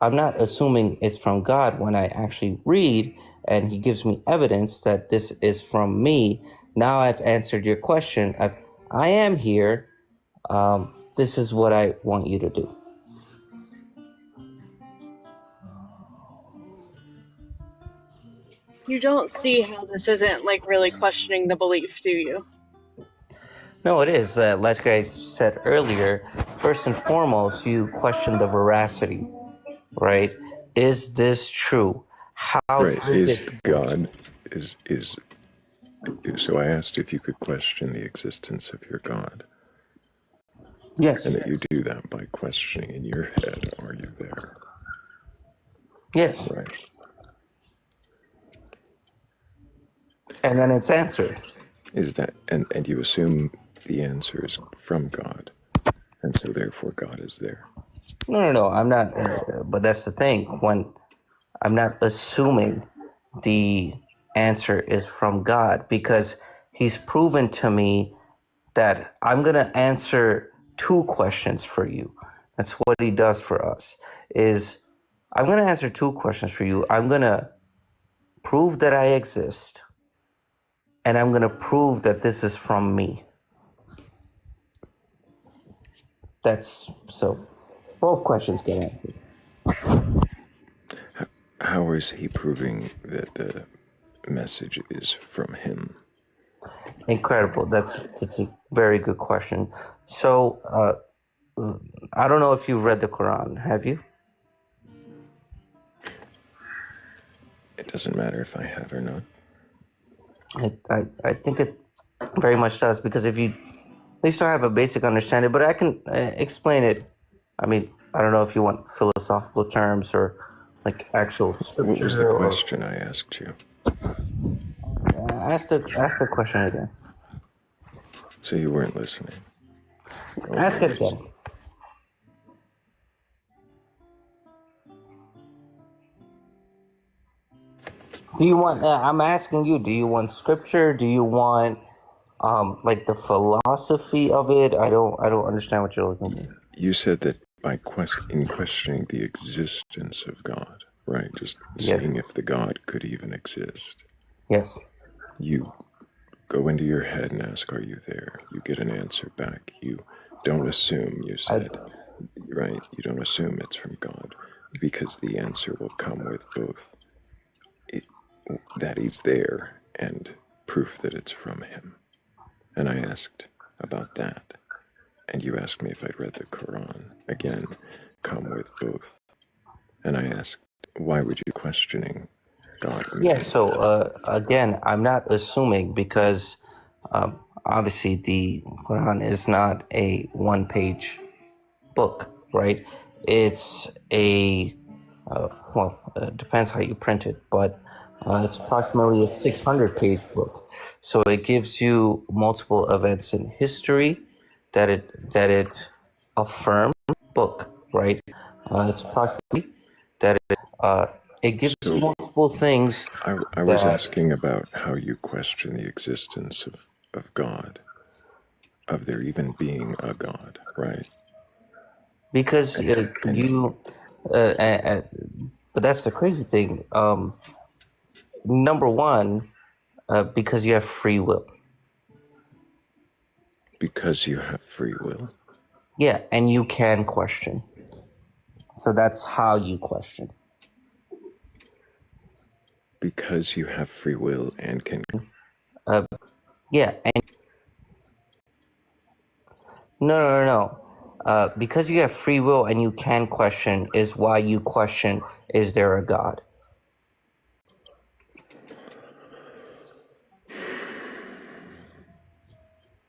Speaker 5: not assuming it's from God when I actually read and he gives me evidence that this is from me. Now I've answered your question. I am here. This is what I want you to do.
Speaker 4: You don't see how this isn't like really questioning the belief, do you?
Speaker 5: No, it is. Like I said earlier, first and foremost, you question the veracity, right? Is this true? How
Speaker 1: Right.
Speaker 5: does
Speaker 1: Is
Speaker 5: it fit?
Speaker 1: God is so I asked if you could question the existence of your God.
Speaker 5: Yes.
Speaker 1: And that you do that by questioning in your head, are you there?
Speaker 5: Yes.
Speaker 1: Right.
Speaker 5: And then it's answered.
Speaker 1: Is that and you assume the answer is from God, and so therefore God is there.
Speaker 5: No. I'm not. But that's the thing. When I'm not assuming the answer is from God, because he's proven to me that I'm going to answer two questions for you. That's what he does for us. Is I'm going to answer two questions for you. I'm going to prove that I exist, and I'm going to prove that this is from me. That's so both questions get answered.
Speaker 1: How is he proving that the message is from him?
Speaker 5: Incredible. That's a very good question. So I don't know if you've read the Quran. Have you?
Speaker 1: It doesn't matter if I have or not.
Speaker 5: I think it very much does, because if you at least don't have a basic understanding, but I can explain it. I mean, I don't know if you want philosophical terms or like actual
Speaker 1: What was the
Speaker 5: scripture, or
Speaker 1: question I asked you?
Speaker 5: ask the question again.
Speaker 1: So you weren't listening.
Speaker 5: Ask it again. Do you want? I'm asking you. Do you want scripture? Do you want like the philosophy of it? I don't understand what you're looking for.
Speaker 1: You said that by questioning the existence of God, right? Just
Speaker 5: Yes.
Speaker 1: seeing if the God could even exist.
Speaker 5: Yes.
Speaker 1: You go into your head and ask, are you there? You get an answer back. You don't assume, you
Speaker 5: I,
Speaker 1: said, right? You don't assume it's from God, because the answer will come with both it, that he's there and proof that it's from him. And I asked about that, and you asked me if I'd read the Quran. Again, come with both. And I asked, why would you questioning God
Speaker 5: yeah.
Speaker 1: mean?
Speaker 5: So again, I'm not assuming because obviously the Quran is not a one-page book, right? It's a depends how you print it, but it's approximately a 600-page book. So it gives you multiple events in history that it affirms book, right? It's approximately that it gives you
Speaker 1: So
Speaker 5: multiple things
Speaker 1: I was
Speaker 5: that
Speaker 1: asking about how you question the existence of God, of there even being a God, right?
Speaker 5: because
Speaker 1: And
Speaker 5: you, but that's the crazy thing. Number one, because you have free will.
Speaker 1: because you have free will,
Speaker 5: Yeah, and you can question. So that's how you question.
Speaker 1: because you have free will and can,
Speaker 5: Uh, yeah, and no. Because you have free will and you can question is why you question, is there a God?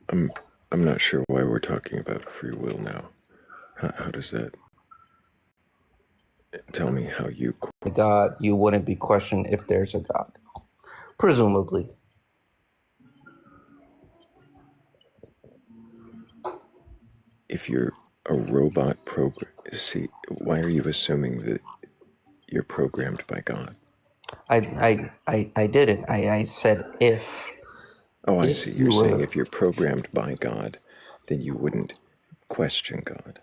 Speaker 1: I'm not sure why we're talking about free will now. How does that, tell me how you,
Speaker 5: God, you wouldn't be questioned if there's a God. Presumably.
Speaker 1: if you're a robot program, see, why are you assuming that you're programmed by God?
Speaker 5: I didn't. I said if.
Speaker 1: Oh, I see.
Speaker 5: If
Speaker 1: You're
Speaker 5: you
Speaker 1: saying
Speaker 5: were.
Speaker 1: if you're programmed by God, then you wouldn't question God.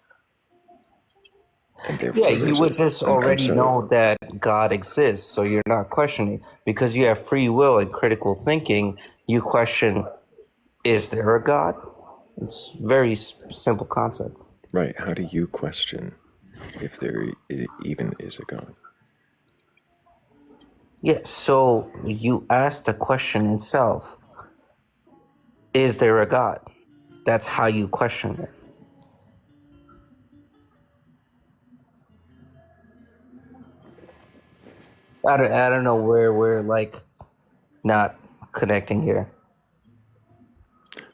Speaker 1: And
Speaker 5: Yeah,
Speaker 1: therefore
Speaker 5: you
Speaker 1: there's a,
Speaker 5: would just
Speaker 1: I'm
Speaker 5: already
Speaker 1: sorry,
Speaker 5: know that God exists, so you're not questioning. Because you have free will and critical thinking, you question, is there a God? It's very simple concept.
Speaker 1: right, how do you question if there even is a God?
Speaker 5: Yeah, so you ask the question itself, is there a God? That's how you question it. I don't know where we're like not connecting here.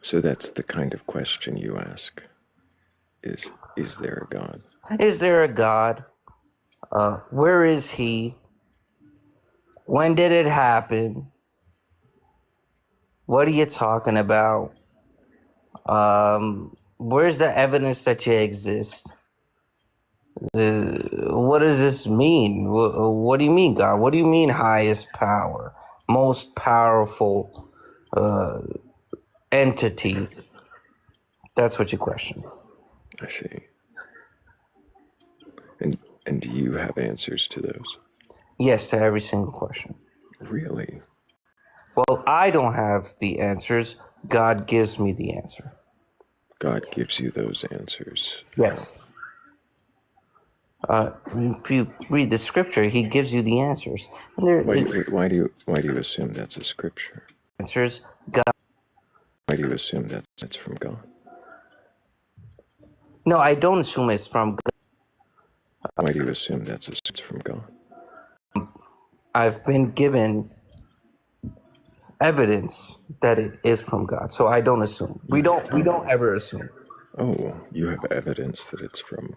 Speaker 1: So that's the kind of question you ask, is there a God?
Speaker 5: Is there a God? Where is he? When did it happen? What are you talking about? Where's the evidence that you exist? What does this mean? What do you mean, God? What do you mean highest power? Most powerful entity? That's what you question.
Speaker 1: I see. And and do you have answers to those?
Speaker 5: Yes to every single question.
Speaker 1: Really?
Speaker 5: Well, I don't have the answers. God gives me the answer.
Speaker 1: God gives you those answers. How?
Speaker 5: Yes. If you read the scripture, he gives you the answers. And there it's
Speaker 1: Why do you assume that's a scripture?
Speaker 5: answers. God.
Speaker 1: Why do you assume that's from God?
Speaker 5: No, I don't assume it's from God.
Speaker 1: Why do you assume it's from God?
Speaker 5: I've been given evidence that it is from God. So I don't assume. We don't ever assume.
Speaker 1: Oh, you have evidence that it's from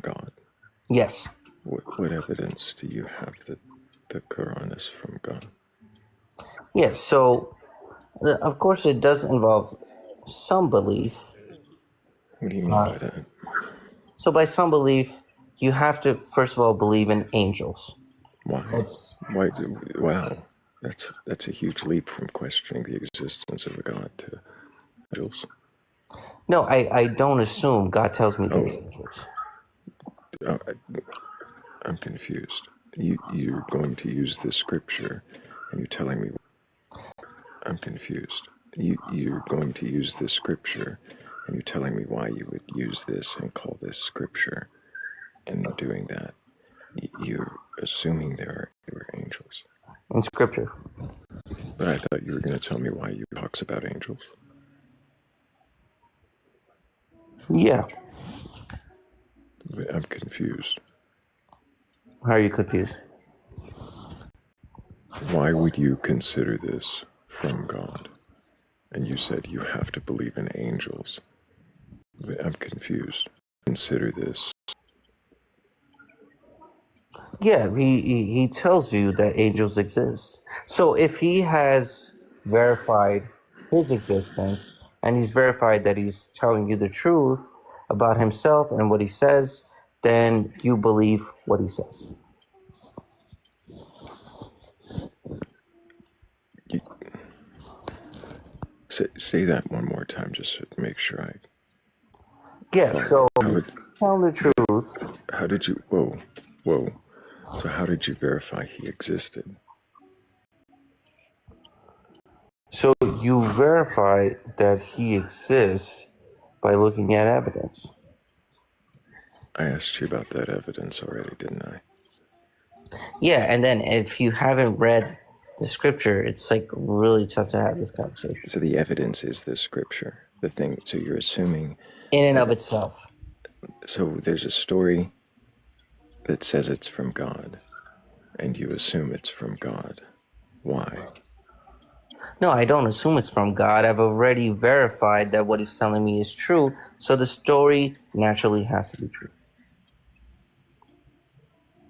Speaker 1: God.
Speaker 5: Yes.
Speaker 1: What evidence do you have that the Quran is from God?
Speaker 5: Yes. So of course it does involve some belief.
Speaker 1: What do you mean by that?
Speaker 5: So by some belief, you have to first of all believe in angels.
Speaker 1: Why?
Speaker 5: That's
Speaker 1: Wow, that's a huge leap from questioning the existence of a God to angels.
Speaker 5: no, I don't assume. God tells me there's
Speaker 1: Oh,
Speaker 5: angels.
Speaker 1: uh, I'm confused. You're going to use this scripture, and you're telling me I'm confused. you're going to use this scripture, and you're telling me why you would use this and call this scripture. And in doing that, you're assuming there were angels.
Speaker 5: In scripture.
Speaker 1: But I thought you were going to tell me why you talks about angels.
Speaker 5: Yeah.
Speaker 1: I'm confused.
Speaker 5: How are you confused?
Speaker 1: Why would you consider this from God? And you said you have to believe in angels. But I'm confused. Consider this.
Speaker 5: Yeah, he tells you that angels exist. So if he has verified his existence and he's verified that he's telling you the truth about himself and what he says, then you believe what he says.
Speaker 1: You, say that one more time just to make sure I...
Speaker 5: Yeah, so tell the truth.
Speaker 1: How did you... Whoa. So how did you verify he existed?
Speaker 5: So you verify that he exists by looking at evidence.
Speaker 1: I asked you about that evidence already, didn't I?
Speaker 5: Yeah, and then if you haven't read the scripture, it's like really tough to have this conversation.
Speaker 1: So the evidence is the scripture. The thing, so you're assuming...
Speaker 5: In and of itself.
Speaker 1: So there's a story that says it's from God, and you assume it's from God. Why?
Speaker 5: No, I don't assume it's from God. I've already verified that what he's telling me is true, so the story naturally has to be true.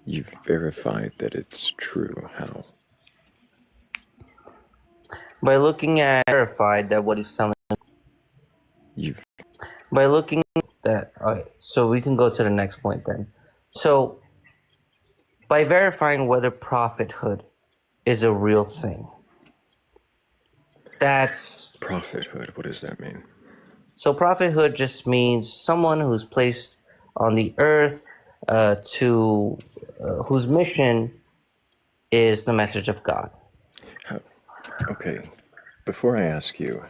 Speaker 1: You've verified that it's true. How?
Speaker 5: By looking at verified that what he's telling me. By looking at that, okay, so we can go to the next point then. So by verifying whether prophethood is a real thing. That's...
Speaker 1: Prophethood, what does that mean?
Speaker 5: So prophethood just means someone who's placed on the earth whose mission is the message of God.
Speaker 1: Okay, before I ask you,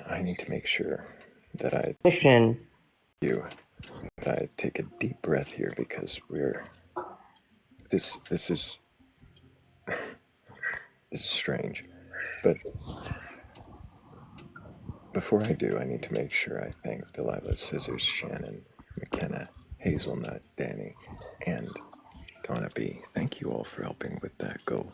Speaker 1: I need to make sure that I take a deep breath here, because this is strange. But before I do, I need to make sure I thank Delilah, Scissors, Shannon, McKenna, Hazelnut, Danny, and Donna B. Thank you all for helping with that goal.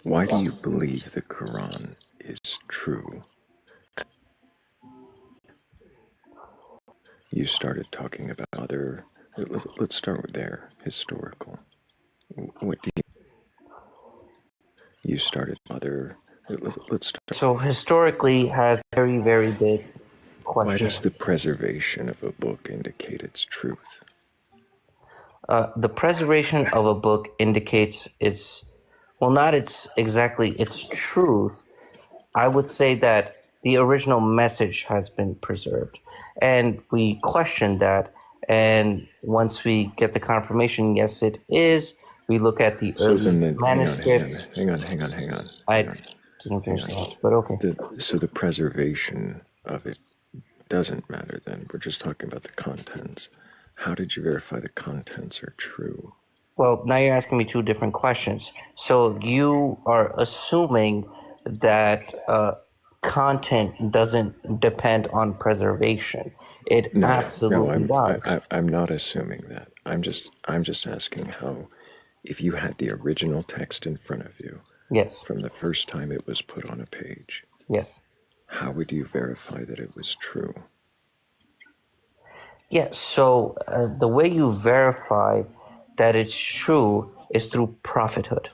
Speaker 1: Why do you believe the Quran is true? You started talking about other... Let's start with there, historical. What do you started other... Let's start...
Speaker 5: So historically has very, very big question.
Speaker 1: Why does the preservation of a book indicate its truth?
Speaker 5: The preservation of a book indicates its... Well, not exactly its truth. I would say that the original message has been preserved. And we question that. And once we get the confirmation, yes, it is, we look at the early manuscripts.
Speaker 1: Hang on.
Speaker 5: I didn't finish that, but okay.
Speaker 1: So the preservation of it doesn't matter then. We're just talking about the contents. How did you verify the contents are true?
Speaker 5: Well, now you're asking me two different questions. So you are assuming that content doesn't depend on preservation. It absolutely does.
Speaker 1: I'm not assuming that. I'm just asking how, if you had the original text in front of you,
Speaker 5: yes,
Speaker 1: from the first time it was put on a page,
Speaker 5: yes,
Speaker 1: how would you verify that it was true?
Speaker 5: Yes, so the way you verify that it's true is through prophethood.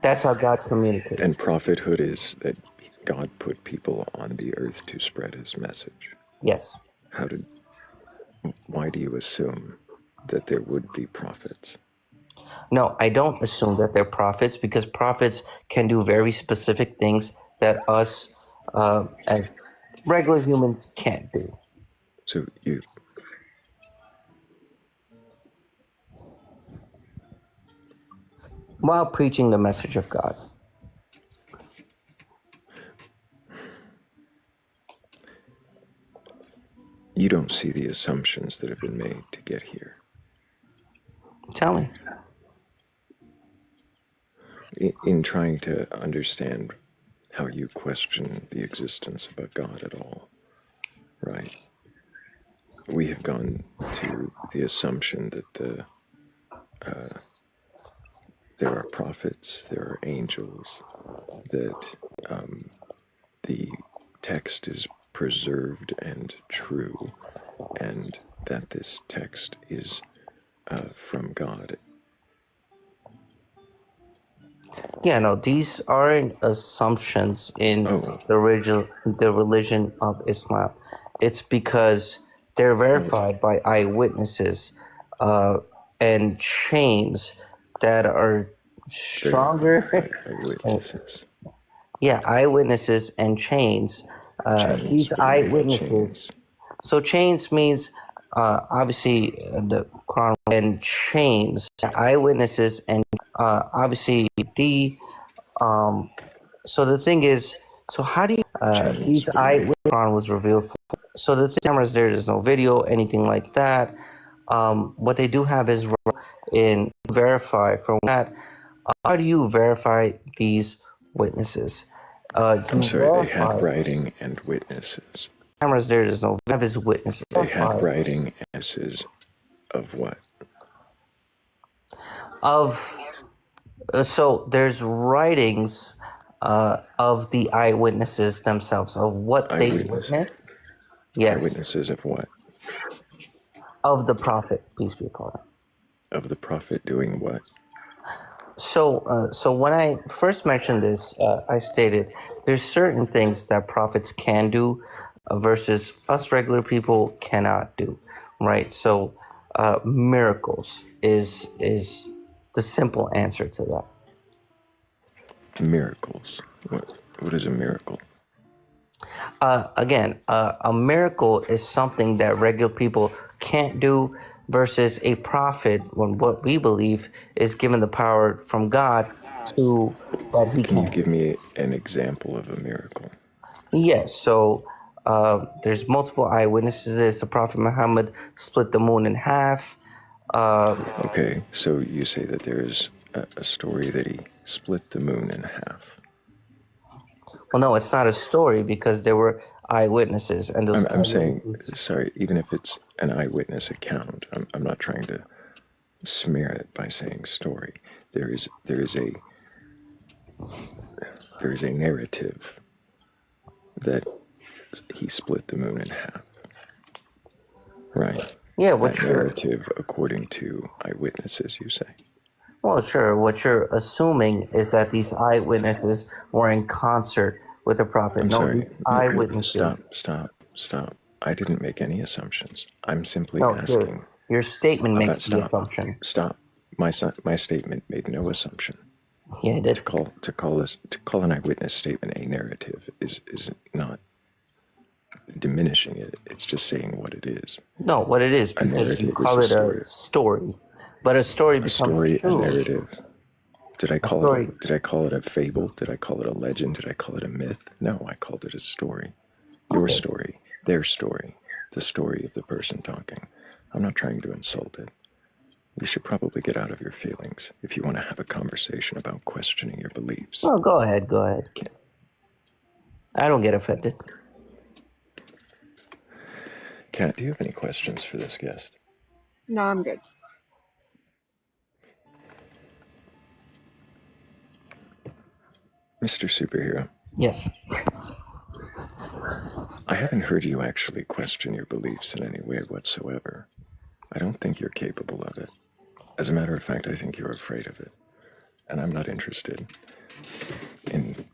Speaker 5: That's how God communicates.
Speaker 1: And prophethood is that God put people on the earth to spread his message.
Speaker 5: Yes.
Speaker 1: Why do you assume that there would be prophets?
Speaker 5: No, I don't assume that they're prophets because prophets can do very specific things that us as regular humans can't do.
Speaker 1: So
Speaker 5: While preaching the message of God.
Speaker 1: you don't see the assumptions that have been made to get here.
Speaker 5: Tell me.
Speaker 1: In trying to understand how you question the existence of a God at all, right? We have gone to the assumption that there are prophets, there are angels, that the text is preserved and true, and that this text is from God.
Speaker 5: Yeah, no, these aren't assumptions in
Speaker 1: Oh,
Speaker 5: the religion of Islam. It's because they're verified by eyewitnesses and chains that are stronger.
Speaker 1: eyewitnesses.
Speaker 5: Yeah, eyewitnesses and chains.
Speaker 1: Chains.
Speaker 5: These
Speaker 1: What do you mean by
Speaker 5: eyewitnesses.
Speaker 1: chains?
Speaker 5: So chains means obviously the Quran and chains. Eyewitnesses and obviously the so the thing is, so how do you
Speaker 1: Chains.
Speaker 5: these
Speaker 1: What do you mean?
Speaker 5: eyewitness Quran was revealed? So the cameras there's no video, anything like that. What they do have is in verify from that. How do you verify these witnesses?
Speaker 1: I'm sorry, they had writing and witnesses.
Speaker 5: Cameras there's no have his witnesses.
Speaker 1: They had writing and witnesses of what?
Speaker 5: Of so there's writings of the eyewitnesses themselves of what they witnessed. Yes.
Speaker 1: Eyewitnesses of what?
Speaker 5: Of the prophet, peace be upon him.
Speaker 1: Of the prophet doing what?
Speaker 5: So when I first mentioned this, I stated there's certain things that prophets can do versus us regular people cannot do, right? So miracles is the simple answer to that.
Speaker 1: Miracles. What is a miracle?
Speaker 5: Again, a miracle is something that regular people can't do versus a prophet, when what we believe is given the power from God to that he
Speaker 1: Can you give me an example of a miracle?
Speaker 5: Yes, so there's multiple eyewitnesses. The Prophet Muhammad split the moon in half.
Speaker 1: Okay, so you say that there's a story that he split the moon in half.
Speaker 5: Well, no, it's not a story because there were eyewitnesses, and those.
Speaker 1: I'm saying, sorry, even if it's an eyewitness account, I'm not trying to smear it by saying story. There is a narrative that he split the moon in half, right?
Speaker 5: Yeah,
Speaker 1: that narrative according to eyewitnesses, you say?
Speaker 5: Well, sure. What you're assuming is that these eyewitnesses were in concert with the prophet.
Speaker 1: I'm sorry.
Speaker 5: Eyewitnesses.
Speaker 1: Stop. I didn't make any assumptions. I'm simply
Speaker 5: No,
Speaker 1: asking.
Speaker 5: your statement makes the assumption.
Speaker 1: Stop. My statement made no assumption.
Speaker 5: Yeah, it did.
Speaker 1: To call an eyewitness statement a narrative is not diminishing it. It's just saying what it is.
Speaker 5: No, what it is, because you call it a story. But a story becomes true.
Speaker 1: A narrative. Did I call it a fable? Did I call it a legend? Did I call it a myth? No, I called it a story. Your story, their story, the story of the person talking. I'm not trying to insult it. You should probably get out of your feelings if you want to have a conversation about questioning your beliefs.
Speaker 5: Oh, go ahead. Okay. I don't get offended.
Speaker 1: Kat, do you have any questions for this guest?
Speaker 4: No, I'm good.
Speaker 1: Mr. Superhero.
Speaker 5: Yes.
Speaker 1: I haven't heard you actually question your beliefs in any way whatsoever. I don't think you're capable of it. As a matter of fact, I think you're afraid of it. And I'm not interested in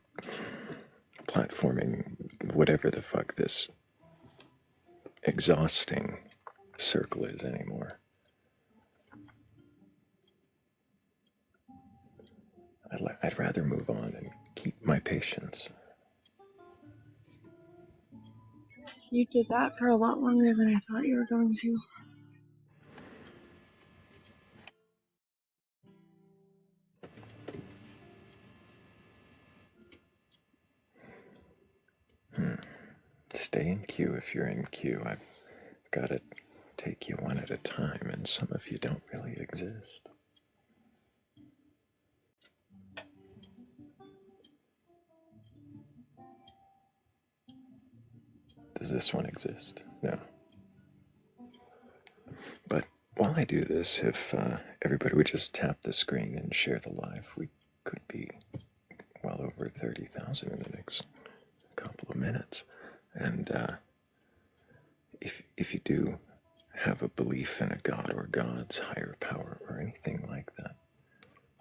Speaker 1: platforming whatever the fuck this exhausting circle is anymore. I'd rather move on and keep my patience.
Speaker 4: You did that for a lot longer than I thought you were going to.
Speaker 1: Stay in queue if you're in queue. I've got to take you one at a time, and some of you don't really exist. Does this one exist? No. But while I do this, if everybody would just tap the screen and share the live, we could be well over 30,000 in the next couple of minutes. And if you do have a belief in a god or gods, higher power, or anything like that,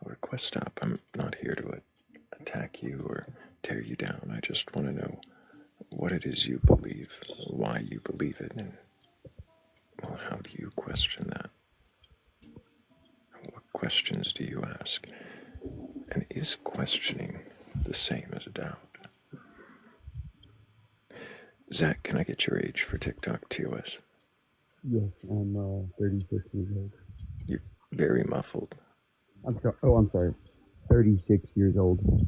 Speaker 1: a request stop. I'm not here to attack you or tear you down. I just want to know what it is you believe, why you believe it, and, well, how do you question that? What questions do you ask? And is questioning the same as a doubt? Zach, can I get your age for TikTok TOS?
Speaker 6: Yes, I'm 36 years old.
Speaker 1: You're very muffled.
Speaker 6: I'm sorry. Oh, I'm sorry. 36 years old.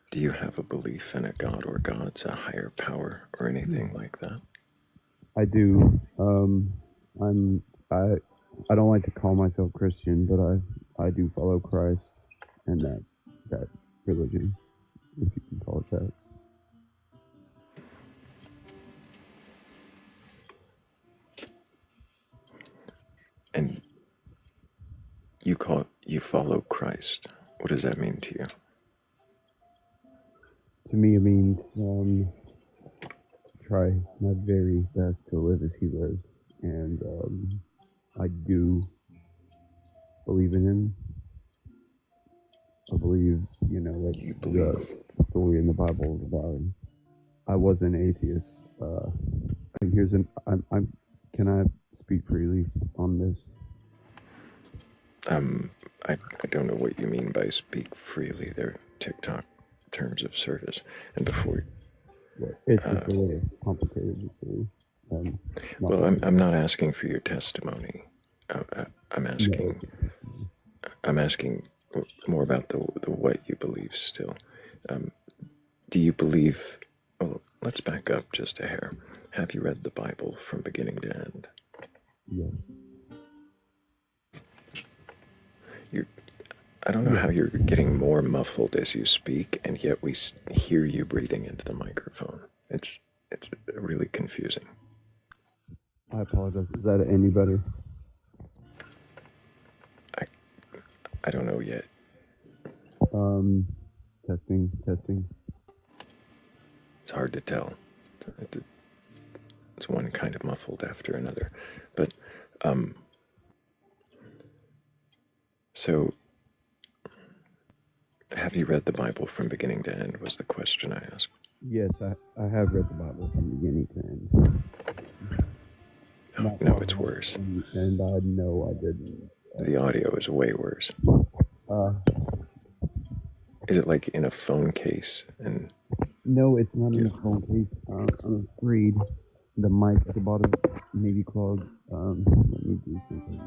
Speaker 1: Do you have a belief in a god or gods, a higher power, or anything like that?
Speaker 6: I do. I don't like to call myself Christian, but I do follow Christ and that religion, if you can call it that.
Speaker 1: And you follow Christ. What does that mean to you?
Speaker 6: To me, it means try my very best to live as he lived, and I do believe in him. I believe, what
Speaker 1: You believe.
Speaker 6: the story in the Bible is about him. I was an atheist. And can I speak freely on this?
Speaker 1: I don't know what you mean by speak freely. They're TikTok terms of service. And before,
Speaker 6: It's just a little complicated.
Speaker 1: well, I'm not asking for your testimony. I'm asking more about the what you believe still. Do you believe? Well, let's back up just a hair. Have you read the Bible from beginning to end?
Speaker 6: Yes.
Speaker 1: I don't know how you're getting more muffled as you speak, and yet we hear you breathing into the microphone. It's really confusing.
Speaker 6: I apologize. Is that any better?
Speaker 1: I don't know yet.
Speaker 6: Testing.
Speaker 1: It's hard to tell. It's one kind of muffled after another. But, so, have you read the Bible from beginning to end, was the question I asked.
Speaker 6: Yes, I have read the Bible from beginning to end.
Speaker 1: Oh, no, it's worse.
Speaker 6: And I know I didn't.
Speaker 1: The audio is way worse.
Speaker 6: Uh,
Speaker 1: Is it like in a phone case? And
Speaker 6: no, it's not in the phone case. I'm afraid the mic at the bottom may be clogged. Let me do something.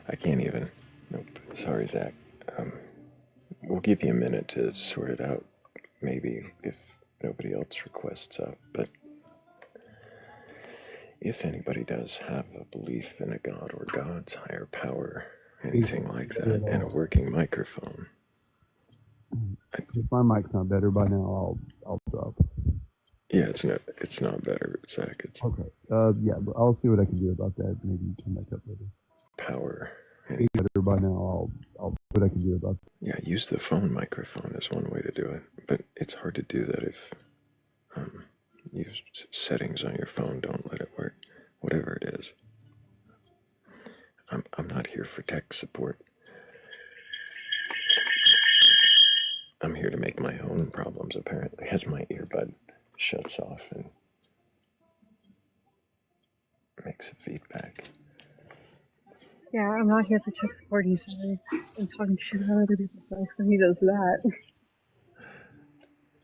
Speaker 1: I can't even. Nope. Sorry, Zach. We'll give you a minute to sort it out, maybe, if nobody else requests up. But if anybody does have a belief in a god or gods, higher power, anything like that, and a working microphone.
Speaker 6: If my mic's not better by now, I'll drop.
Speaker 1: Yeah, it's not better, Zach. It's
Speaker 6: Okay. Yeah, but I'll see what I can do about that. Maybe you can back up later.
Speaker 1: power.
Speaker 6: Better by now. I'll see what I can do about that.
Speaker 1: Yeah, use the phone microphone is one way to do it, but it's hard to do that if use settings on your phone don't let it work. Whatever it is, I'm not here for tech support. I'm here to make my own problems. Apparently, as my earbud shuts off and makes a feedback.
Speaker 4: Yeah, I'm not here for Tech 47 and talking shit about other people's folks, and he does that.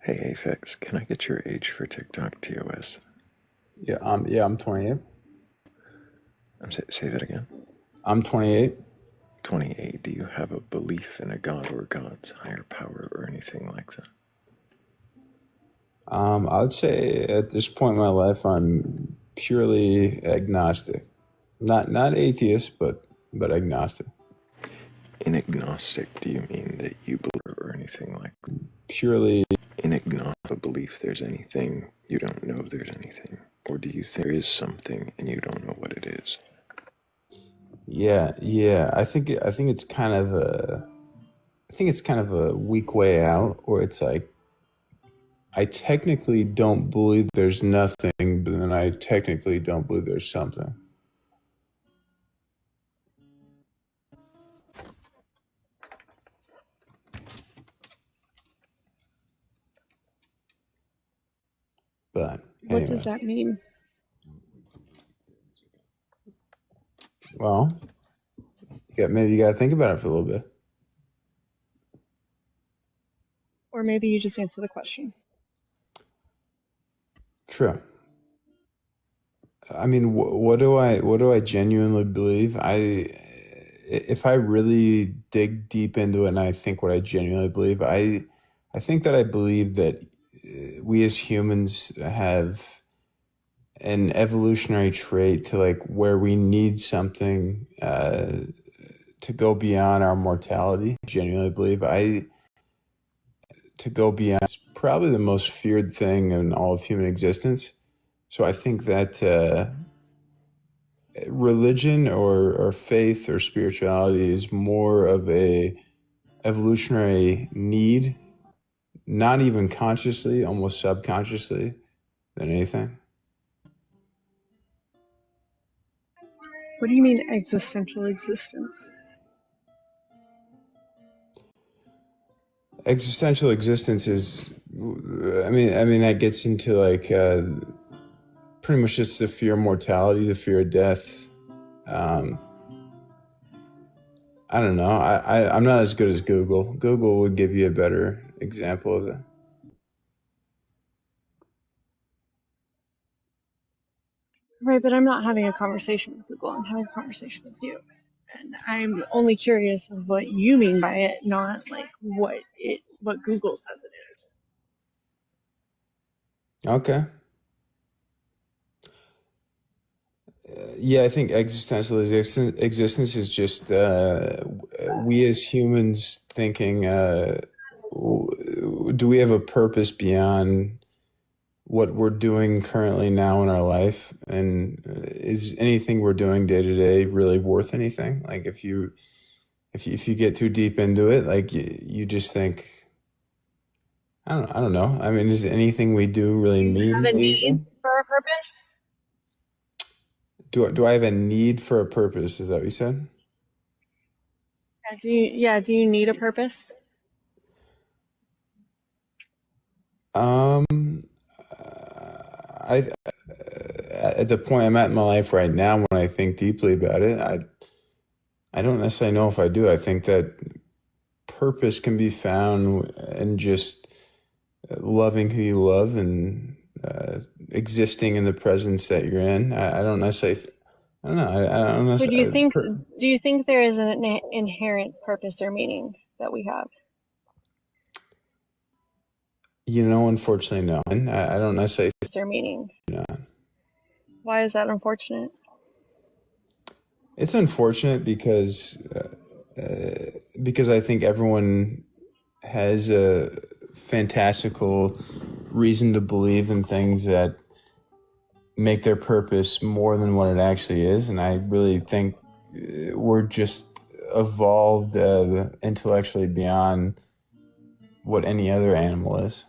Speaker 1: Hey, Aphex, can I get your age for TikTok TOS?
Speaker 6: I'm 28.
Speaker 1: Say that again.
Speaker 6: I'm 28.
Speaker 1: 28. Do you have a belief in a god or gods, higher power, or anything like that?
Speaker 6: I would say at this point in my life, I'm purely agnostic. Not atheist, but agnostic.
Speaker 1: In agnostic, do you mean that you believe or anything like that?
Speaker 6: Purely
Speaker 1: In agnostic belief there's anything, you don't know there's anything? Or do you think there is something and you don't know what it is?
Speaker 6: yeah. I think it's kind of a weak way out, or it's like I technically don't believe there's nothing, but then I technically don't believe there's something. But
Speaker 4: What does
Speaker 6: anyways,
Speaker 4: that mean?
Speaker 6: well, maybe you got to think about it for a little bit.
Speaker 4: Or maybe you just answer the question.
Speaker 6: True. I mean, what do I genuinely believe? If I really dig deep into it and I think what I genuinely believe, I think that I believe that we as humans have an evolutionary trait to like where we need something to go beyond our mortality. I genuinely believe to go beyond is probably the most feared thing in all of human existence. So I think that religion or faith or spirituality is more of a evolutionary need, not even consciously, almost subconsciously, than anything.
Speaker 4: What do you mean existential existence?
Speaker 6: Existential existence is, I mean that gets into like pretty much just the fear of mortality, the fear of death. I don't know. I'm not as good as Google. Google would give you a better example of it.
Speaker 4: Right, but I'm not having a conversation with Google. I'm having a conversation with you. And I'm only curious of what you mean by it, not like what Google says it is.
Speaker 6: Okay. Yeah, I think existential existence is just we as humans thinking, do we have a purpose beyond what we're doing currently now in our life? And is anything we're doing day to day really worth anything? Like if you get too deep into it, like you just think, I don't know. I mean, is anything we do really
Speaker 4: Do you have
Speaker 6: mean
Speaker 4: a need
Speaker 6: anything?
Speaker 4: for a purpose?
Speaker 6: Do I have a need for a purpose? Is that what you said?
Speaker 4: Do you need a purpose?
Speaker 6: I at the point I'm at in my life right now, when I think deeply about it, I don't necessarily know if I do. I think that purpose can be found in just loving who you love and existing in the presence that you're in. I don't necessarily. I don't know. I don't
Speaker 4: So
Speaker 6: necessarily.
Speaker 4: do you think there is an inherent purpose or meaning that we have?
Speaker 6: Unfortunately, no. I don't necessarily.
Speaker 4: Or meaning?
Speaker 6: No.
Speaker 4: Why is that unfortunate?
Speaker 6: It's unfortunate because I think everyone has a fantastical reason to believe in things that make their purpose more than what it actually is. And I really think we're just evolved intellectually beyond what any other animal is.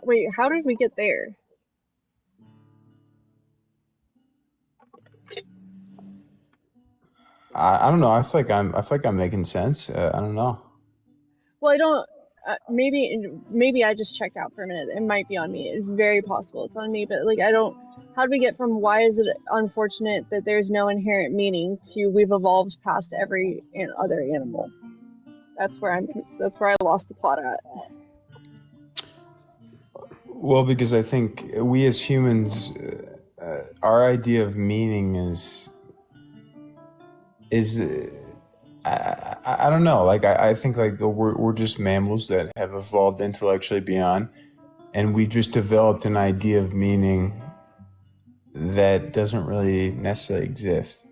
Speaker 4: Wait, how did we get there?
Speaker 6: I don't know. I feel like I'm making sense. I don't know.
Speaker 4: Well, I don't. Maybe I just checked out for a minute. It might be on me. It's very possible it's on me, but like I don't How do we get from why is it unfortunate that there's no inherent meaning to we've evolved past every other animal? That's where I lost the plot at.
Speaker 6: Well, because I think we as humans, our idea of meaning is I don't know. Like I think like we're just mammals that have evolved intellectually beyond, and we just developed an idea of meaning that doesn't really necessarily exist.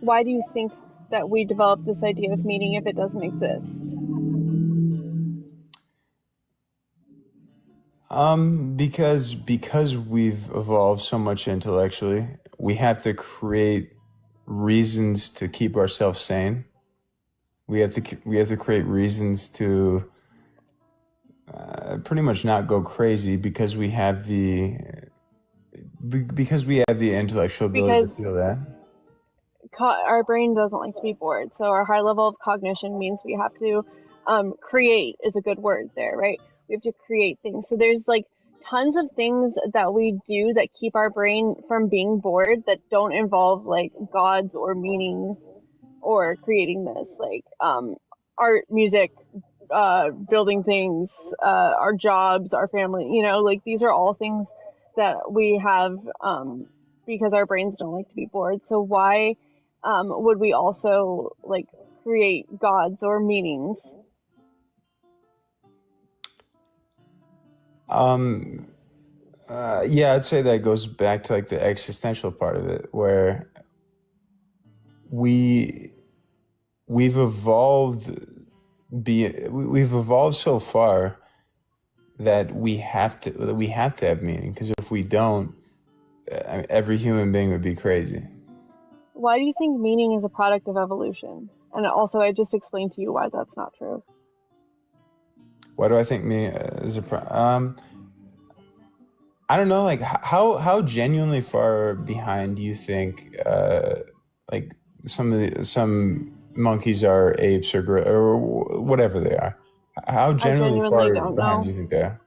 Speaker 4: Why do you think that we developed this idea of meaning if it doesn't exist?
Speaker 6: Because we've evolved so much intellectually, we have to create reasons to keep ourselves sane. We have to create reasons to pretty much not go crazy because we have the intellectual ability to feel that.
Speaker 4: Our brain doesn't like to be bored, so our high level of cognition means we have to create is a good word there, right? We have to create things. So there's like tons of things that we do that keep our brain from being bored that don't involve like gods or meanings or creating this, like art, music, building things, our jobs, our family, like these are all things that we have because our brains don't like to be bored. So why would we also like create gods or meanings?
Speaker 6: Yeah, I'd say that goes back to like the existential part of it, where we've evolved so far that we have to have meaning, because if we don't, every human being would be crazy.
Speaker 4: Why do you think meaning is a product of evolution? And also, I just explained to you why that's not true.
Speaker 6: Why do I think meaning is I don't know, like how genuinely far behind do you think like some monkeys are apes or whatever they are? How genuinely far behind do you think they are?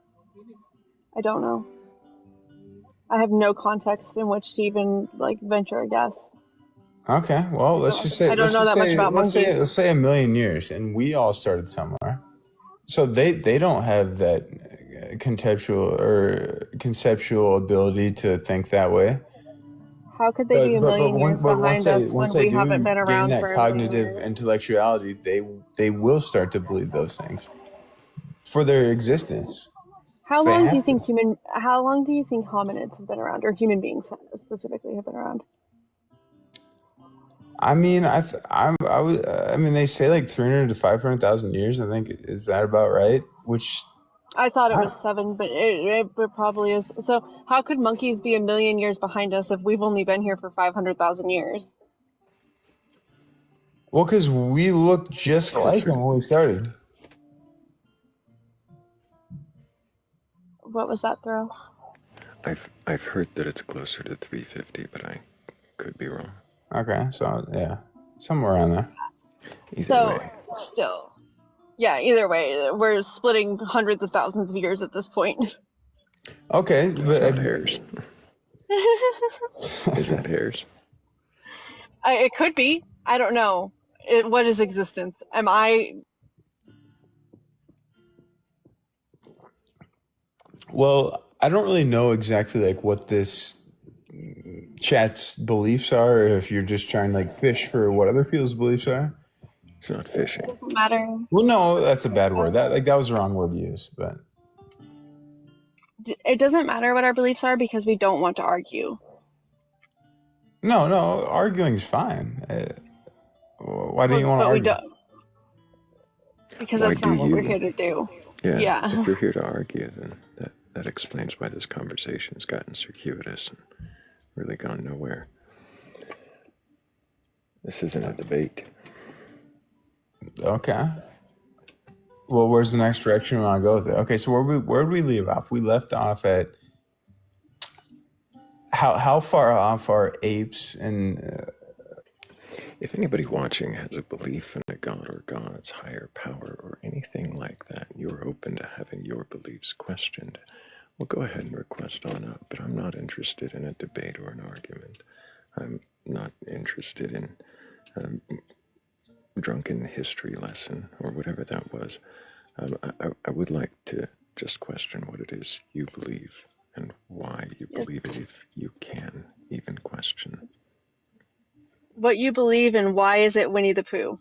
Speaker 4: I don't know. I have no context in which to even like venture a guess.
Speaker 6: Okay, well, let's just say
Speaker 4: I don't know that much about monkeys.
Speaker 6: Let's say 1,000,000 years, and we all started somewhere. So they don't have that conceptual ability to think that way.
Speaker 4: How could they be 1,000,000 years behind us when we haven't been around for
Speaker 6: that cognitive intellectuality? They will start to believe those things for their existence.
Speaker 4: How long do you think hominids have been around, or human beings specifically have been around?
Speaker 6: I mean, they say like 300 to 500,000 years. I think, is that about right? Which
Speaker 4: I thought it was 7, but it probably is. So how could monkeys be 1,000,000 years behind us if we've only been here for 500,000 years?
Speaker 6: Well, because we look just like them when we started.
Speaker 4: What was that, Thrayle?
Speaker 1: I've heard that it's closer to 350, but I could be wrong.
Speaker 6: Okay, so yeah, somewhere around there.
Speaker 4: Either way, we're splitting hundreds of thousands of years at this point.
Speaker 6: Okay,
Speaker 1: that's not hairs. Is that hairs?
Speaker 4: It could be. I don't know. What is existence? Am I?
Speaker 6: Well, I don't really know exactly like what this chat's beliefs are, or if you're just trying to like fish for what other people's beliefs are.
Speaker 1: It's not fishing.
Speaker 4: It doesn't matter.
Speaker 6: Well, no, that's a bad word. That was the wrong word to use, but
Speaker 4: it doesn't matter what our beliefs are because we don't want to argue.
Speaker 6: No, arguing's fine. Why do you want to argue?
Speaker 4: We don't. Because that's not what we're here to do.
Speaker 1: Yeah. If you're here to argue, then that explains why this conversation has gotten circuitous and really gone nowhere. This isn't a debate.
Speaker 6: Okay. Well, where's the next direction we want to go with it? Okay, so where did we leave off? We left off at how far off are apes and
Speaker 1: If anybody watching has a belief in a god or gods, higher power, or anything like that, you're open to having your beliefs questioned, well, go ahead and request on up. But I'm not interested in a debate or an argument. I'm not interested in a drunken history lesson or whatever that was. I would like to just question what it is you believe and why you believe it, if you can even question.
Speaker 4: What you believe and why is it Winnie the Pooh?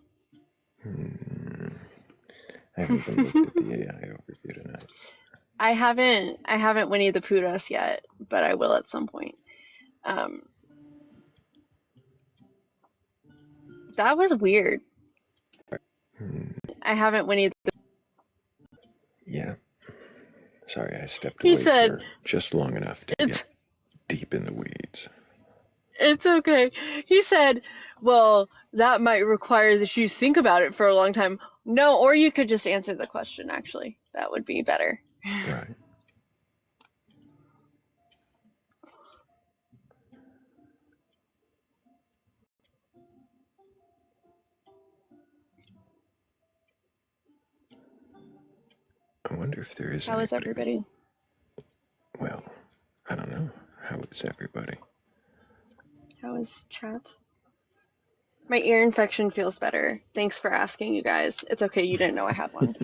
Speaker 1: I haven't even looked at the AI overview tonight.
Speaker 4: I haven't Winnie the Pooh'd us yet, but I will at some point. That was weird. I haven't Winnie the
Speaker 1: Yeah. Sorry, I stepped
Speaker 4: He
Speaker 1: away
Speaker 4: said,
Speaker 1: for just long enough to get deep in the weeds.
Speaker 4: It's okay. He said, well, that might require that you think about it for a long time. No, or you could just answer the question, actually. That would be better.
Speaker 1: Right. I wonder if there is
Speaker 4: How is
Speaker 1: anybody.
Speaker 4: everybody?
Speaker 1: Well, I don't know. How is everybody?
Speaker 4: How is chat? My ear infection feels better. Thanks for asking, you guys. It's okay, you didn't know I had one.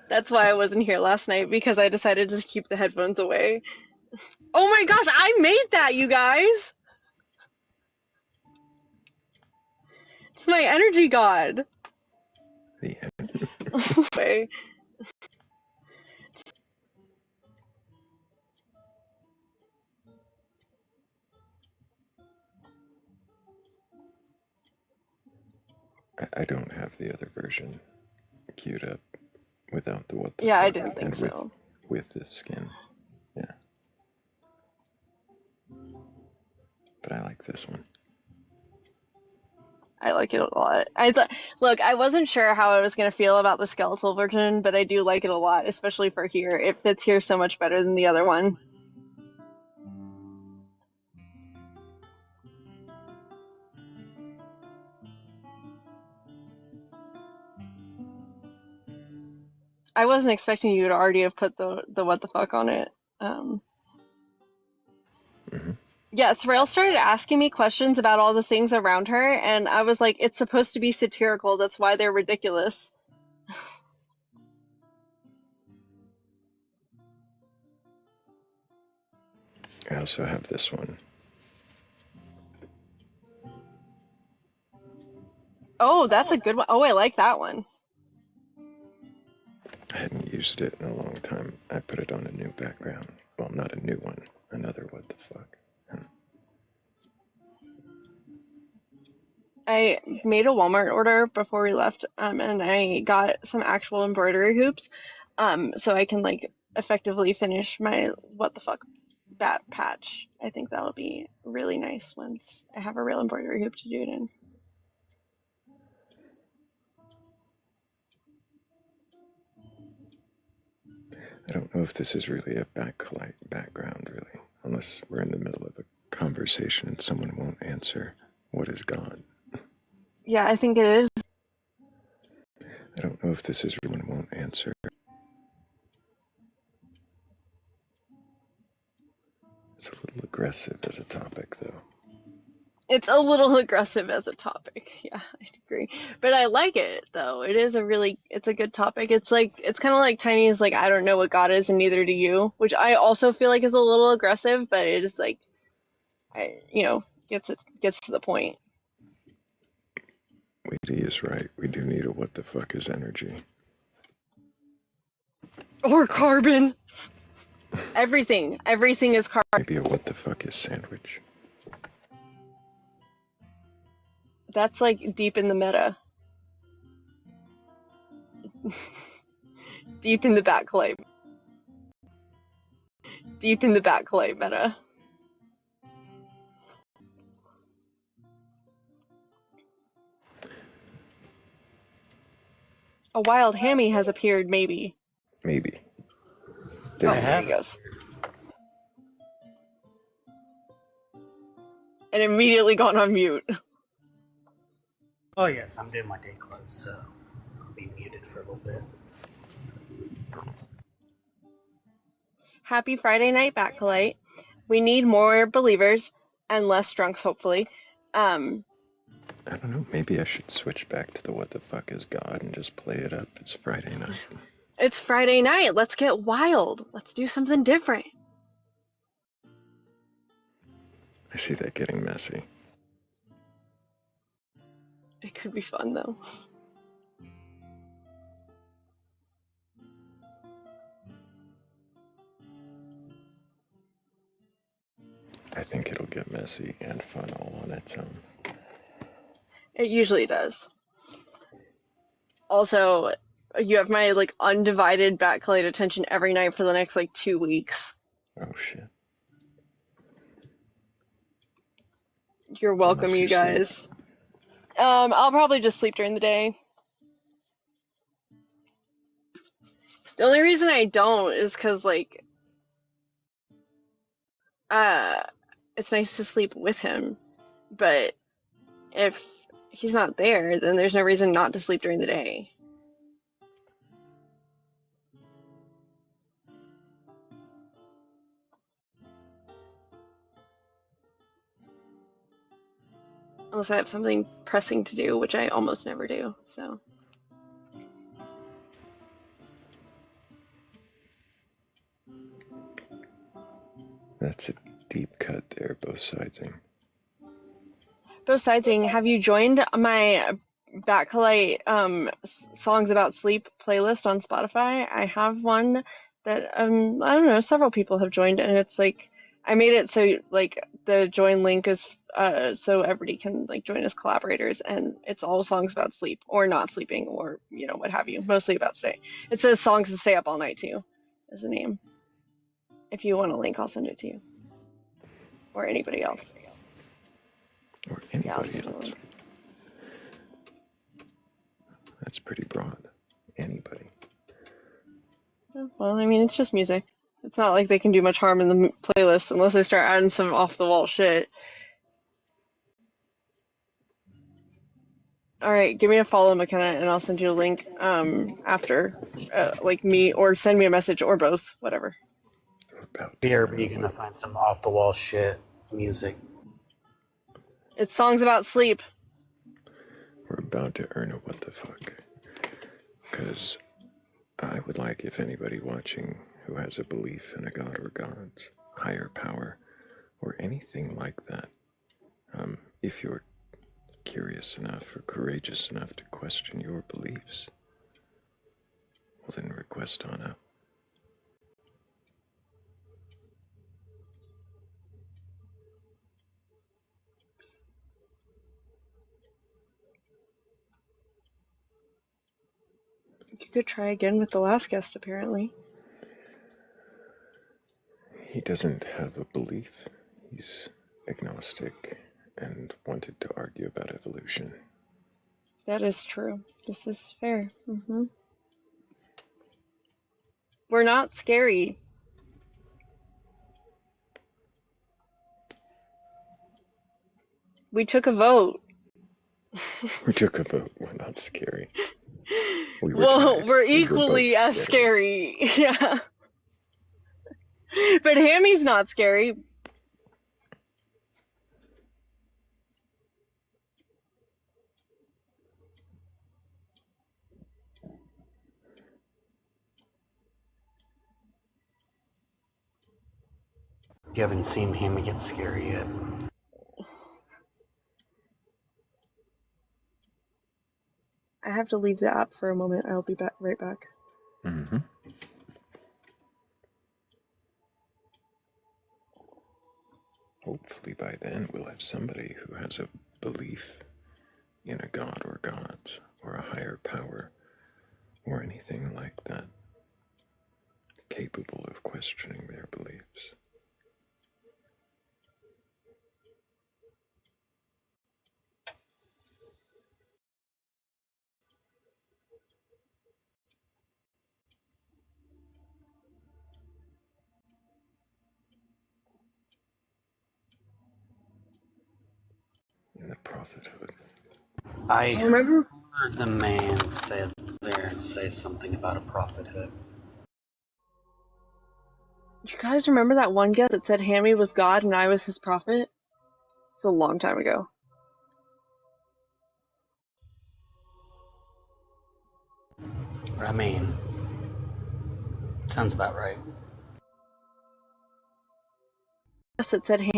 Speaker 4: That's why I wasn't here last night, because I decided to keep the headphones away. Oh my gosh, I made that, you guys! It's my energy god.
Speaker 1: The end.
Speaker 4: Way.
Speaker 1: I don't have the other version queued up without the what the
Speaker 4: Yeah,
Speaker 1: fuck
Speaker 4: I didn't think
Speaker 1: and
Speaker 4: so.
Speaker 1: with this skin. Yeah. But I like this one.
Speaker 4: I like it a lot. Look, I wasn't sure how I was going to feel about the skeletal version, but I do like it a lot, especially for here. It fits here so much better than the other one. I wasn't expecting you to already have put the what the fuck on it. Yeah, Thrayle started asking me questions about all the things around her, and I was like, it's supposed to be satirical. That's why they're ridiculous.
Speaker 1: I also have this one.
Speaker 4: Oh, that's a good one. Oh, I like that one.
Speaker 1: I hadn't used it in a long time. I put it on a new background. Well, not a new one. Another what the fuck.
Speaker 4: I made a Walmart order before we left, and I got some actual embroidery hoops, so I can like effectively finish my what the fuck bat patch. I think that'll be really nice once I have a real embroidery hoop to do it in.
Speaker 1: I don't know if this is really a Batcolyte background, really, unless we're in the middle of a conversation and someone won't answer what is God.
Speaker 4: Yeah, I think it is.
Speaker 1: I don't know if this is someone won't answer. It's a little aggressive as a topic, though.
Speaker 4: It's a little aggressive as a topic. Yeah, I agree. But I like it though. It's a good topic. It's kind of like Tiny's like, I don't know what God is and neither do you, which I also feel like is a little aggressive, but it is like, gets to the point.
Speaker 1: Weedy is right. We do need a what the fuck is energy.
Speaker 4: Or carbon. Everything is carbon.
Speaker 1: Maybe a what the fuck is sandwich.
Speaker 4: That's like deep in the meta. Deep in the Batcolyte. Deep in the Batcolyte meta. A wild hammy has appeared, maybe.
Speaker 1: Maybe.
Speaker 4: There he goes. and immediately gone on mute.
Speaker 7: Oh yes, I'm doing my day clothes, so I'll be muted for a little bit.
Speaker 4: Happy Friday night, Batcolyte. We need more believers and less drunks, hopefully.
Speaker 1: I don't know, maybe I should switch back to the what the fuck is God and just play it up. It's Friday night.
Speaker 4: It's Friday night. Let's get wild. Let's do something different.
Speaker 1: I see that getting messy.
Speaker 4: It could be fun, though.
Speaker 1: I think it'll get messy and fun all on its own.
Speaker 4: It usually does. Also, you have my like undivided Batcolyte attention every night for the next like 2 weeks.
Speaker 1: Oh shit.
Speaker 4: You're welcome,
Speaker 1: Unless
Speaker 4: you
Speaker 1: sleep.
Speaker 4: guys. I'll probably just sleep during the day. The only reason I don't is because like it's nice to sleep with him, but if he's not there, then there's no reason not to sleep during the day. Unless I have something pressing to do, which I almost never do, so.
Speaker 1: That's a deep cut there, both sidesing.
Speaker 4: Both sidesing, have you joined my Batcolyte songs about sleep playlist on Spotify? I have one that I don't know, several people have joined, and it's like I made it so like the join link is so everybody can like join as collaborators, and it's all songs about sleep or not sleeping or you know what have you, mostly about stay. It says songs to stay up all night too, is the name. If you want a link, I'll send it to you or anybody else.
Speaker 1: Or
Speaker 4: Yeah, I'll
Speaker 1: anybody
Speaker 4: send you a
Speaker 1: else.
Speaker 4: link.
Speaker 1: That's pretty broad. Anybody.
Speaker 4: Well, I mean, it's just music. It's not like they can do much harm in the playlist unless they start adding some off-the-wall shit. All right, give me a follow, McKenna, and I'll send you a link after, like me, or send me a message, or both, whatever.
Speaker 7: BRB, you're gonna find some off the wall shit music.
Speaker 4: It's songs about sleep.
Speaker 1: We're about to earn a what the fuck. Because I would like if anybody watching who has a belief in a god or gods, higher power, or anything like that, if you're curious enough or courageous enough to question your beliefs, well then request on up.
Speaker 4: You could try again with the last guest, apparently.
Speaker 1: He doesn't have a belief. He's agnostic and wanted to argue about evolution.
Speaker 4: That is true. This is fair. We're not scary. We took a vote.
Speaker 1: We took a vote. We're not scary. We were
Speaker 4: Well,
Speaker 1: tied.
Speaker 4: we're
Speaker 1: We were
Speaker 4: equally
Speaker 1: both
Speaker 4: as scary. Yeah. But Hammy's not scary.
Speaker 7: You haven't seen him get scary yet.
Speaker 4: I have to leave the app for a moment. I'll be back right back.
Speaker 1: Mm-hmm. Hopefully by then we'll have somebody who has a belief in a god or gods or a higher power or anything like that, capable of questioning their beliefs. prophethood.
Speaker 7: I
Speaker 4: Remember,
Speaker 7: heard the man said there and say something about a prophethood.
Speaker 4: do you guys remember that one guest that said Hammy was God and I was his prophet? It's a long time ago.
Speaker 7: I mean, sounds about right.
Speaker 4: Guest that said Hammy.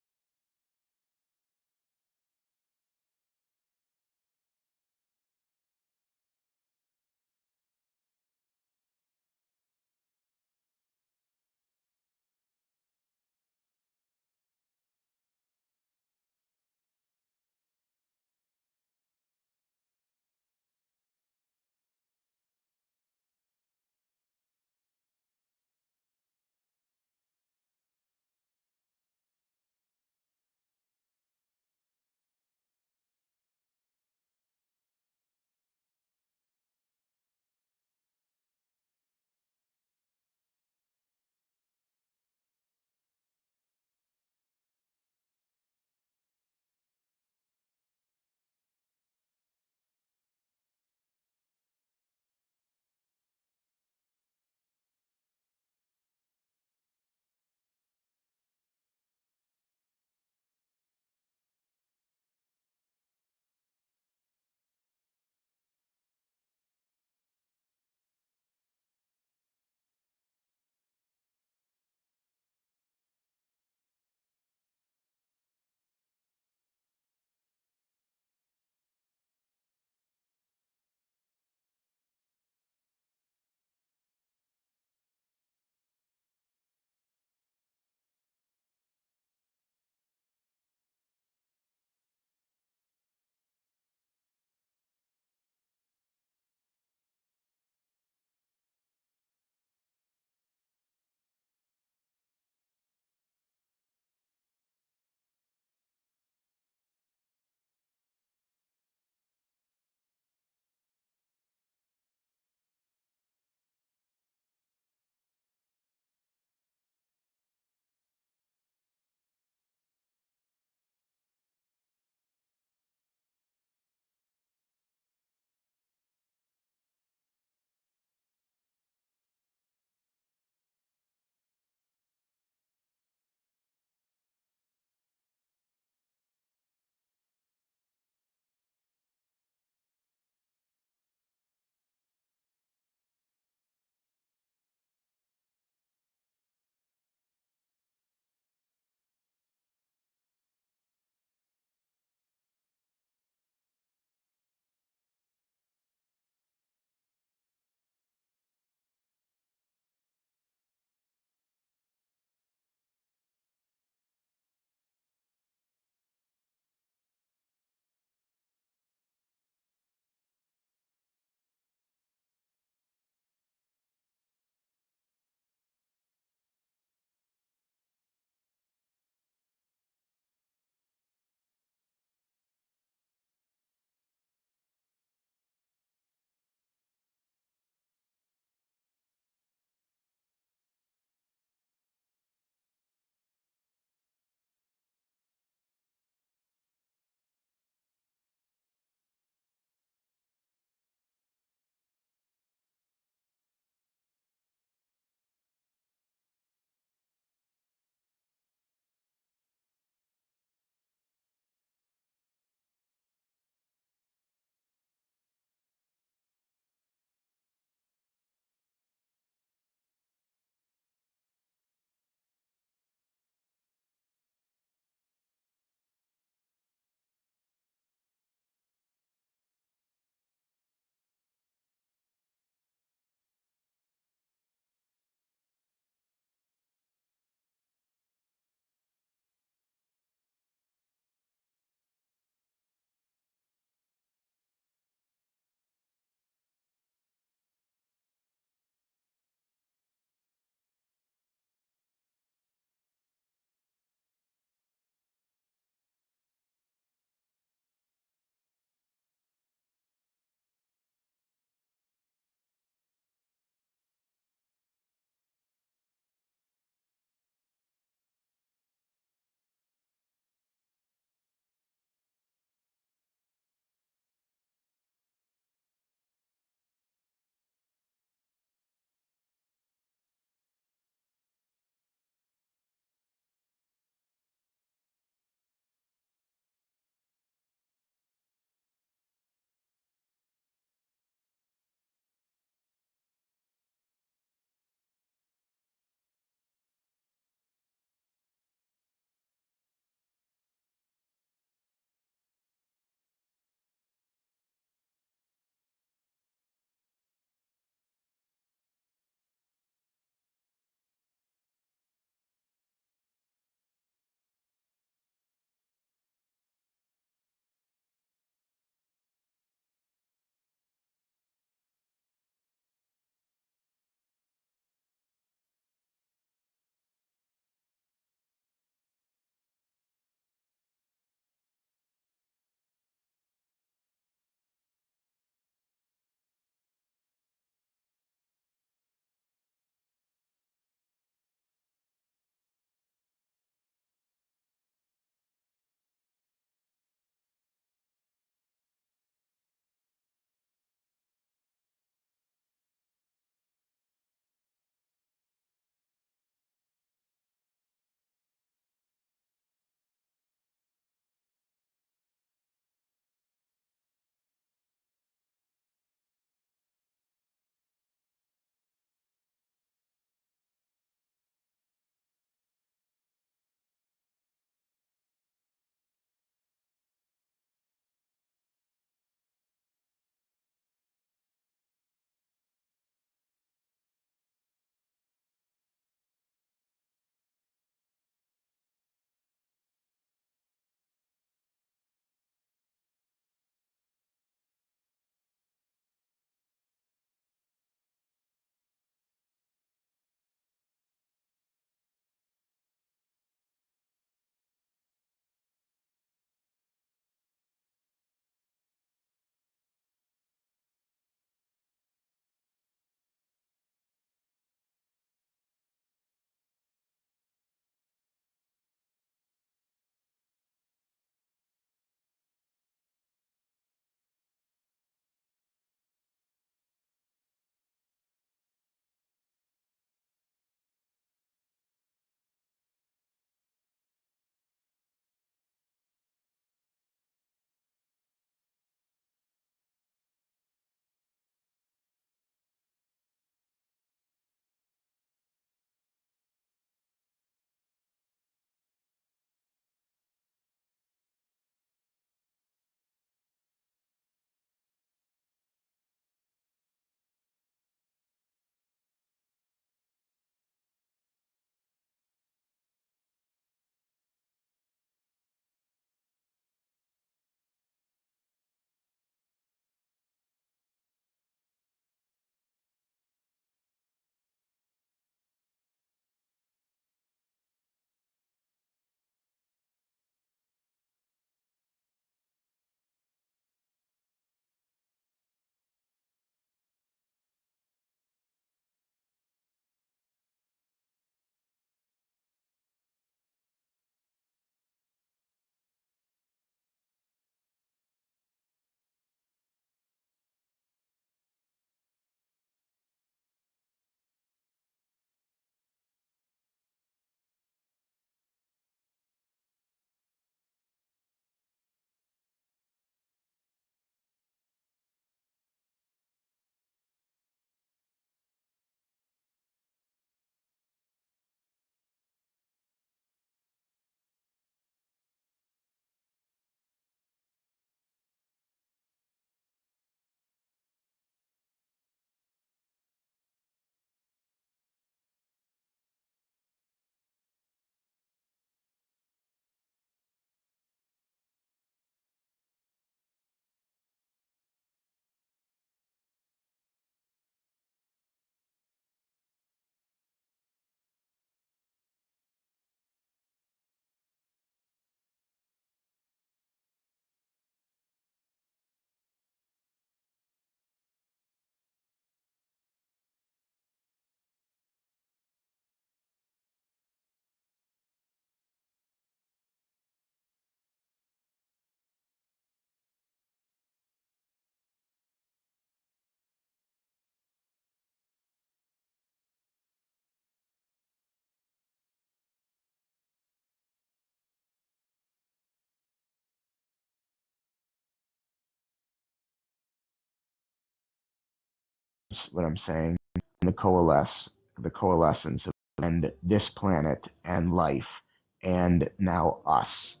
Speaker 8: what I'm saying, the coalescence of and this planet and life and now us.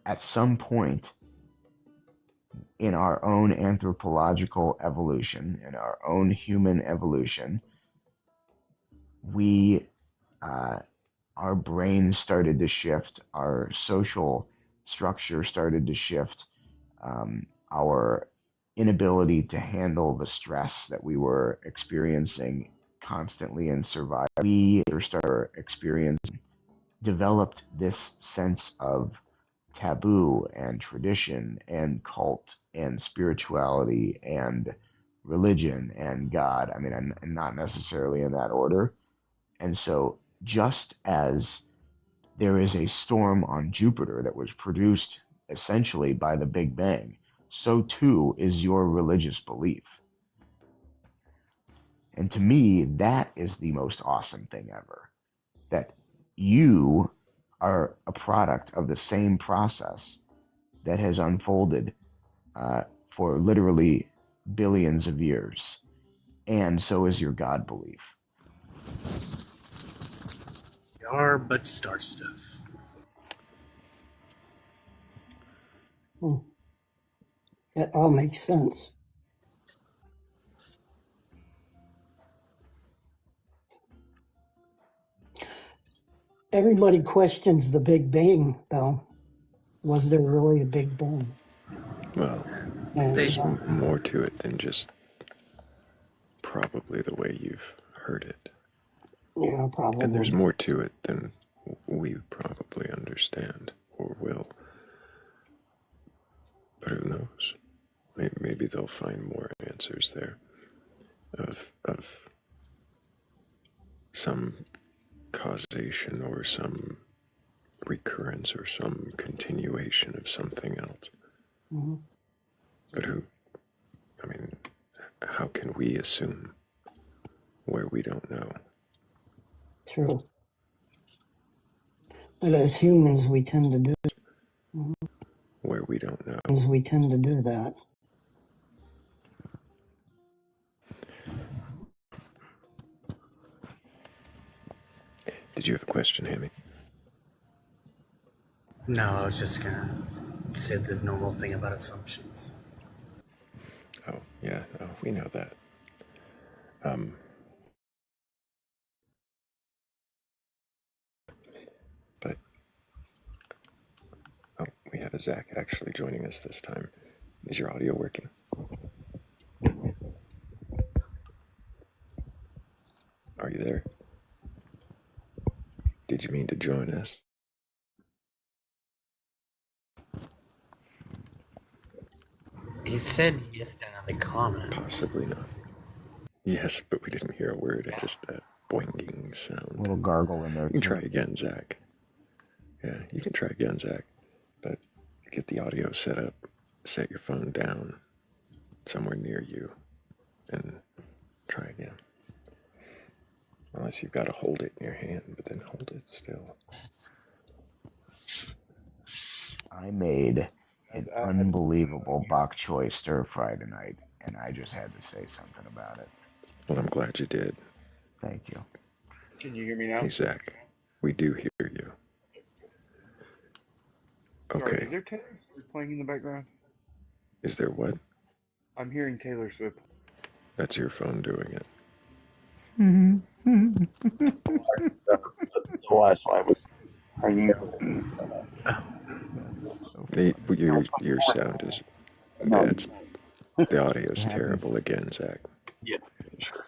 Speaker 8: At some point in our own anthropological evolution, in our own human evolution, we our brains started to shift, our social structure started to shift, our inability to handle the stress that we were experiencing constantly in survival. We started experiencing, developed this sense of taboo and tradition and cult and spirituality and religion and God. I mean, and not necessarily in that order. And so, just as there is a storm on Jupiter that was produced essentially by the Big Bang, so too is your religious belief. And to me, that is the most awesome thing ever. That you are a product of the same process that has unfolded for literally billions of years. And so is your God belief.
Speaker 7: We are but star stuff.
Speaker 9: That all makes sense. Everybody questions the Big Bang, though. Was there really a Big Bang?
Speaker 1: Well,
Speaker 9: And,
Speaker 1: there's more to it than just probably the way you've heard it.
Speaker 9: yeah, probably.
Speaker 1: And there's more to it than we probably understand or will. But who knows? Maybe they'll find more answers there of some causation or some recurrence or some continuation of something else.
Speaker 9: Mm-hmm.
Speaker 1: But how can we assume where we don't know?
Speaker 9: True. But as humans, we tend to do
Speaker 1: Where we don't know.
Speaker 9: We tend to do that.
Speaker 1: Did you have a question, Hammy?
Speaker 7: No, I was just gonna say the normal thing about assumptions.
Speaker 1: Oh, yeah, no, we know that. But we have a Zach actually joining us this time. Is your audio working? Are you there? Did you mean to join us?
Speaker 7: He said yes in the comments.
Speaker 1: Possibly not. Yes, but we didn't hear a word. It just a boinging sound.
Speaker 8: A little gargle in there.
Speaker 1: You can try again, Zach. Yeah, you can try again, Zach. But get the audio set up. Set your phone down somewhere near you and try again. Unless you've got to hold it in your hand, but then hold it still.
Speaker 8: I made an unbelievable bok choy stir fry tonight, and I just had to say something about it.
Speaker 1: Well, I'm glad you did.
Speaker 8: Thank you.
Speaker 10: Can you hear me now?
Speaker 1: Hey, Zach, we do hear you. Okay.
Speaker 10: Sorry, is there Taylor Swift playing in the background?
Speaker 1: Is there what?
Speaker 10: I'm hearing Taylor Swift.
Speaker 1: That's your phone doing it.
Speaker 10: The last I was hanging out.
Speaker 1: Your sound is... It's, the audio is terrible again, Zach.
Speaker 10: Yeah, sure.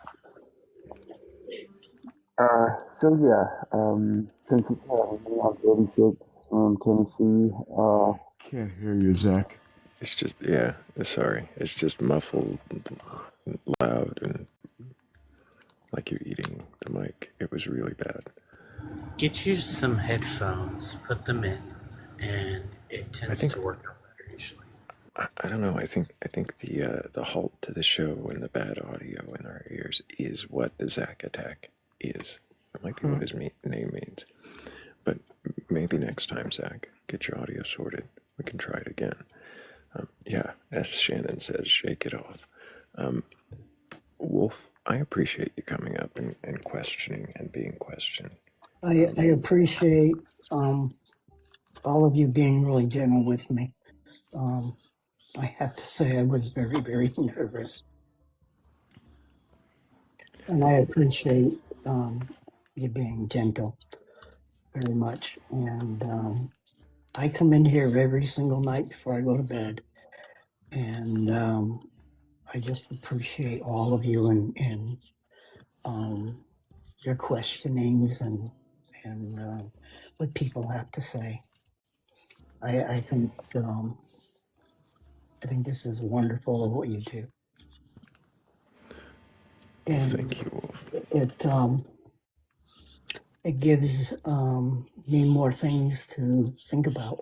Speaker 11: Since it's I'm 36 from Tennessee.
Speaker 8: Can't hear you, Zach.
Speaker 1: It's just, yeah, sorry. It's just muffled, loud, and like you're eating the mic. It was really bad.
Speaker 7: Get you some headphones, put them in, and it tends to work out better usually.
Speaker 1: I don't know. I think the halt to the show and the bad audio in our ears is what the Zach attack is. It might be what his name means. But maybe next time, Zach, get your audio sorted. We can try it again. Yeah, as Shannon says, shake it off. Wolf, I appreciate you coming up and questioning and being questioned.
Speaker 9: I appreciate all of you being really gentle with me. I have to say I was very, very nervous. And I appreciate you being gentle very much. And I come in here every single night before I go to bed. And I just appreciate all of you and your questionings and what people have to say. I think this is wonderful what you do. And
Speaker 1: Thank you, Wolf.
Speaker 9: It gives me more things to think about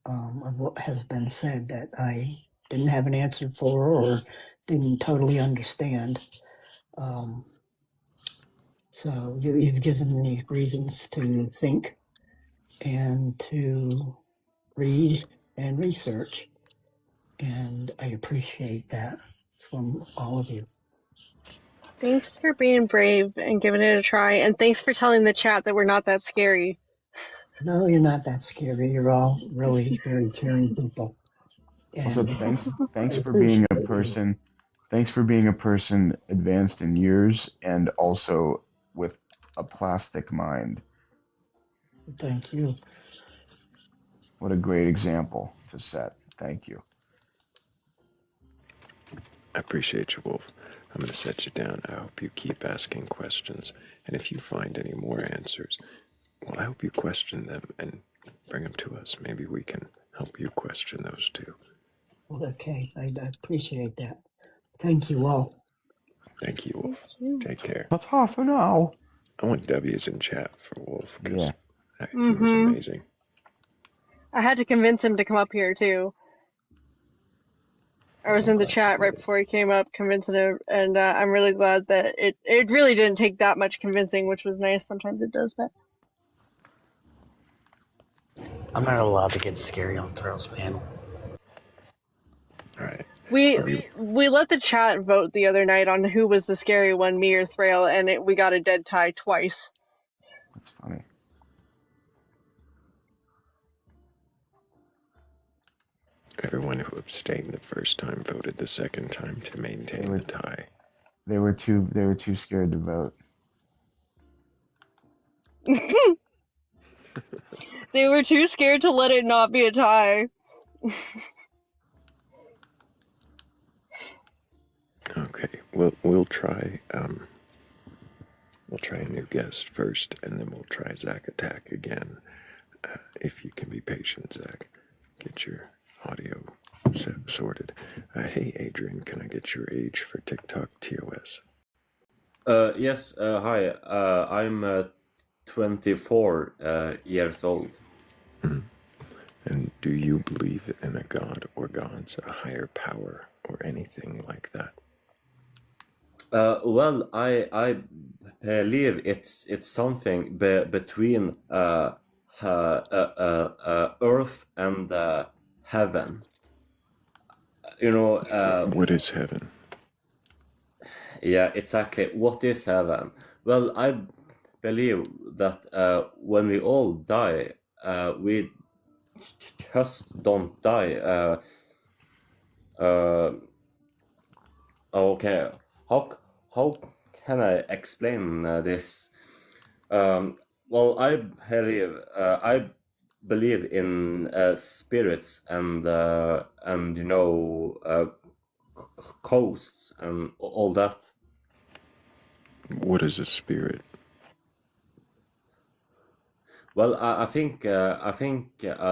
Speaker 9: of what has been said that I didn't have an answer for or didn't totally understand. So you've given me reasons to think and to read and research, and I appreciate that from all of you.
Speaker 4: Thanks for being brave and giving it a try, and thanks for telling the chat that we're not that scary.
Speaker 9: No, you're not that scary. You're all really very caring people.
Speaker 8: Also,
Speaker 9: And
Speaker 8: thanks
Speaker 9: I
Speaker 8: for being a
Speaker 9: appreciate you.
Speaker 8: person. Thanks for being a person advanced in years and also with a plastic mind.
Speaker 9: Thank you.
Speaker 8: What a great example to set. Thank you.
Speaker 1: I appreciate you, Wolf. I'm going to set you down. I hope you keep asking questions. And if you find any more answers, well, I hope you question them and bring them to us. Maybe we can help you question those too.
Speaker 9: Okay, I appreciate that. Thank you all.
Speaker 1: Thank you, Wolf.
Speaker 4: Thank you.
Speaker 1: Take care.
Speaker 8: That's half for now.
Speaker 1: I want W's in chat for Wolf because
Speaker 8: Yeah.
Speaker 1: he was amazing.
Speaker 4: I had to convince him to come up here too. I was in the chat right before he came up, convincing him, and I'm really glad that it really didn't take that much convincing, which was nice. Sometimes it does, but
Speaker 7: I'm not allowed to get scary on Thrayle's panel.
Speaker 1: All right.
Speaker 4: we let the chat vote the other night on who was the scary one, me or Thrayle, and we got a dead tie twice.
Speaker 8: That's funny.
Speaker 1: Everyone who abstained the first time voted the second time to maintain the tie.
Speaker 8: They were too scared to vote.
Speaker 4: They were too scared to let it not be a tie.
Speaker 1: Okay, we'll try a new guest first, and then we'll try Zach Attack again. If you can be patient, Zach, get your audio sorted. Hey, Adrian, can I get your age for TikTok TOS?
Speaker 12: Yes. Hi. I'm 24 years old.
Speaker 1: And do you believe in a god or gods, a higher power, or anything like that?
Speaker 12: Well, I believe it's something between Earth and heaven. You know.
Speaker 1: What is heaven?
Speaker 12: Yeah, exactly. What is heaven? Well, I believe that when we all die, we just don't die. Okay. How can I explain this? Well, I believe in spirits and coasts and all that.
Speaker 1: What is a spirit?
Speaker 12: Well, I think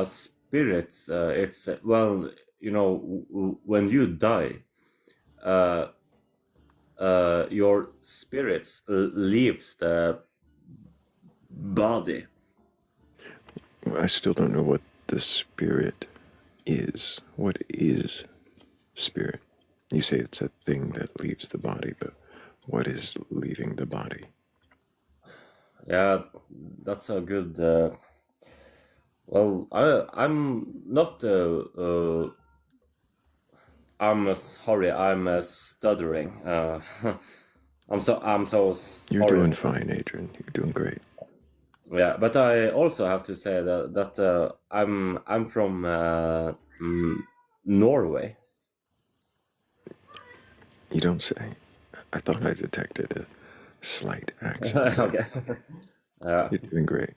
Speaker 12: spirits. It's well, when you die, your spirits leaves the body.
Speaker 1: I still don't know what the spirit is. What is spirit? You say it's a thing that leaves the body, but what is leaving the body?
Speaker 12: Yeah, that's a good. Well, I'm not I'm sorry, I'm stuttering. I'm so
Speaker 1: You're
Speaker 12: sorry
Speaker 1: doing
Speaker 12: for that.
Speaker 1: fine, Adrian. You're doing great.
Speaker 12: Yeah, but I also have to say that I'm from Norway.
Speaker 1: You don't say. I thought I detected a slight accent there.
Speaker 12: Okay. Yeah.
Speaker 1: You're doing great.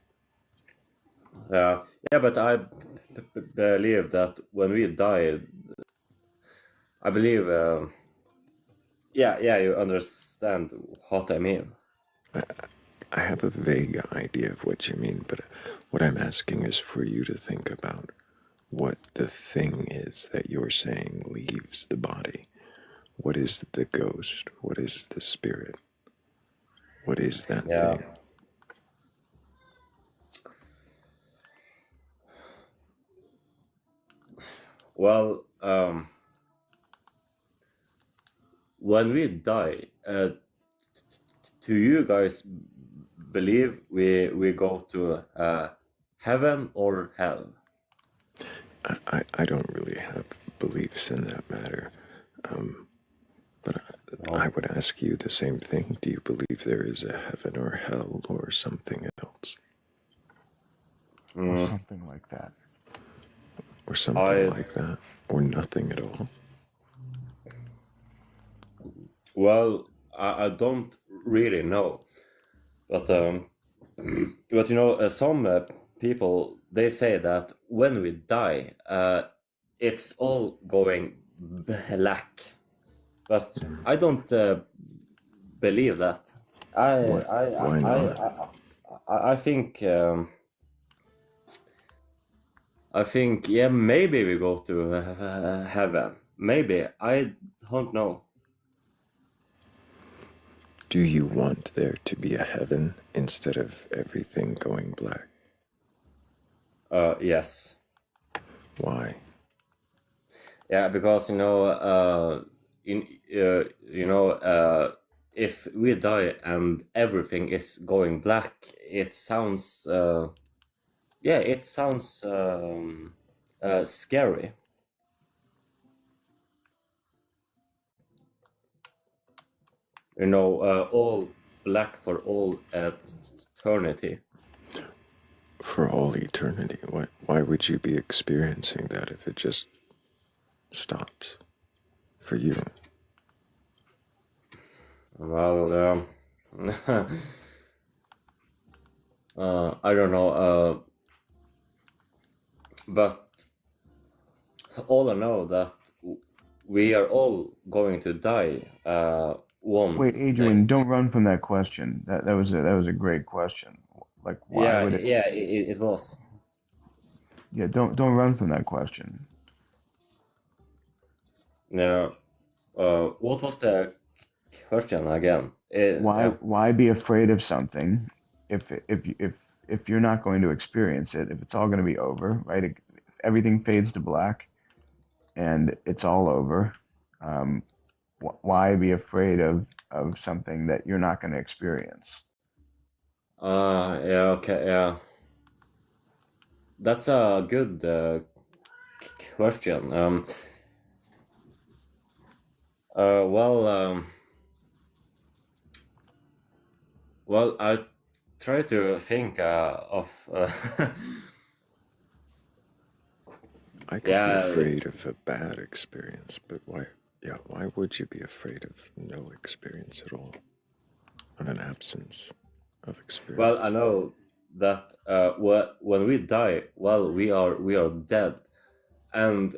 Speaker 12: Yeah, but I believe that when we die, I believe, you understand what I mean.
Speaker 1: I have a vague idea of what you mean, but what I'm asking is for you to think about what the thing is that you're saying leaves the body. What is the ghost? What is the spirit? What is that
Speaker 12: Yeah.
Speaker 1: thing?
Speaker 12: Well, when we die, do you guys believe we go to heaven or hell?
Speaker 1: I don't really have beliefs in that matter. But I would ask you the same thing. Do you believe there is a heaven or hell or something else?
Speaker 8: Or something like that.
Speaker 1: Or something like that? Or nothing at all?
Speaker 12: Well, I don't really know, but but some people, they say that when we die, it's all going black, but I don't believe that.
Speaker 1: Why not?
Speaker 12: I think yeah, maybe we go to heaven. Maybe, I don't know.
Speaker 1: Do you want there to be a heaven instead of everything going black?
Speaker 12: Yes.
Speaker 1: Why?
Speaker 12: Yeah, because if we die and everything is going black, it sounds scary. All black for all eternity.
Speaker 1: For all eternity? Why would you be experiencing that if it just stops for you?
Speaker 12: Well, I don't know, but all I know that we are all going to die one
Speaker 8: Wait,
Speaker 12: day.
Speaker 8: Adrian, don't run from that question. That was a great question. Like, why
Speaker 12: Yeah,
Speaker 8: would it?
Speaker 12: yeah, it was.
Speaker 8: Yeah, don't run from that question.
Speaker 12: Yeah. What was the question again?
Speaker 8: Why be afraid of something if you're not going to experience it? If it's all going to be over, right? If everything fades to black and it's all over. Why be afraid of something that you're not going to experience?
Speaker 12: Yeah, okay, yeah. That's a good question. Well, I try to think of.
Speaker 1: I could be afraid of a bad experience, but why? Yeah, why would you be afraid of no experience at all? Of an absence of experience?
Speaker 12: Well, I know that when we die, well, we are dead, and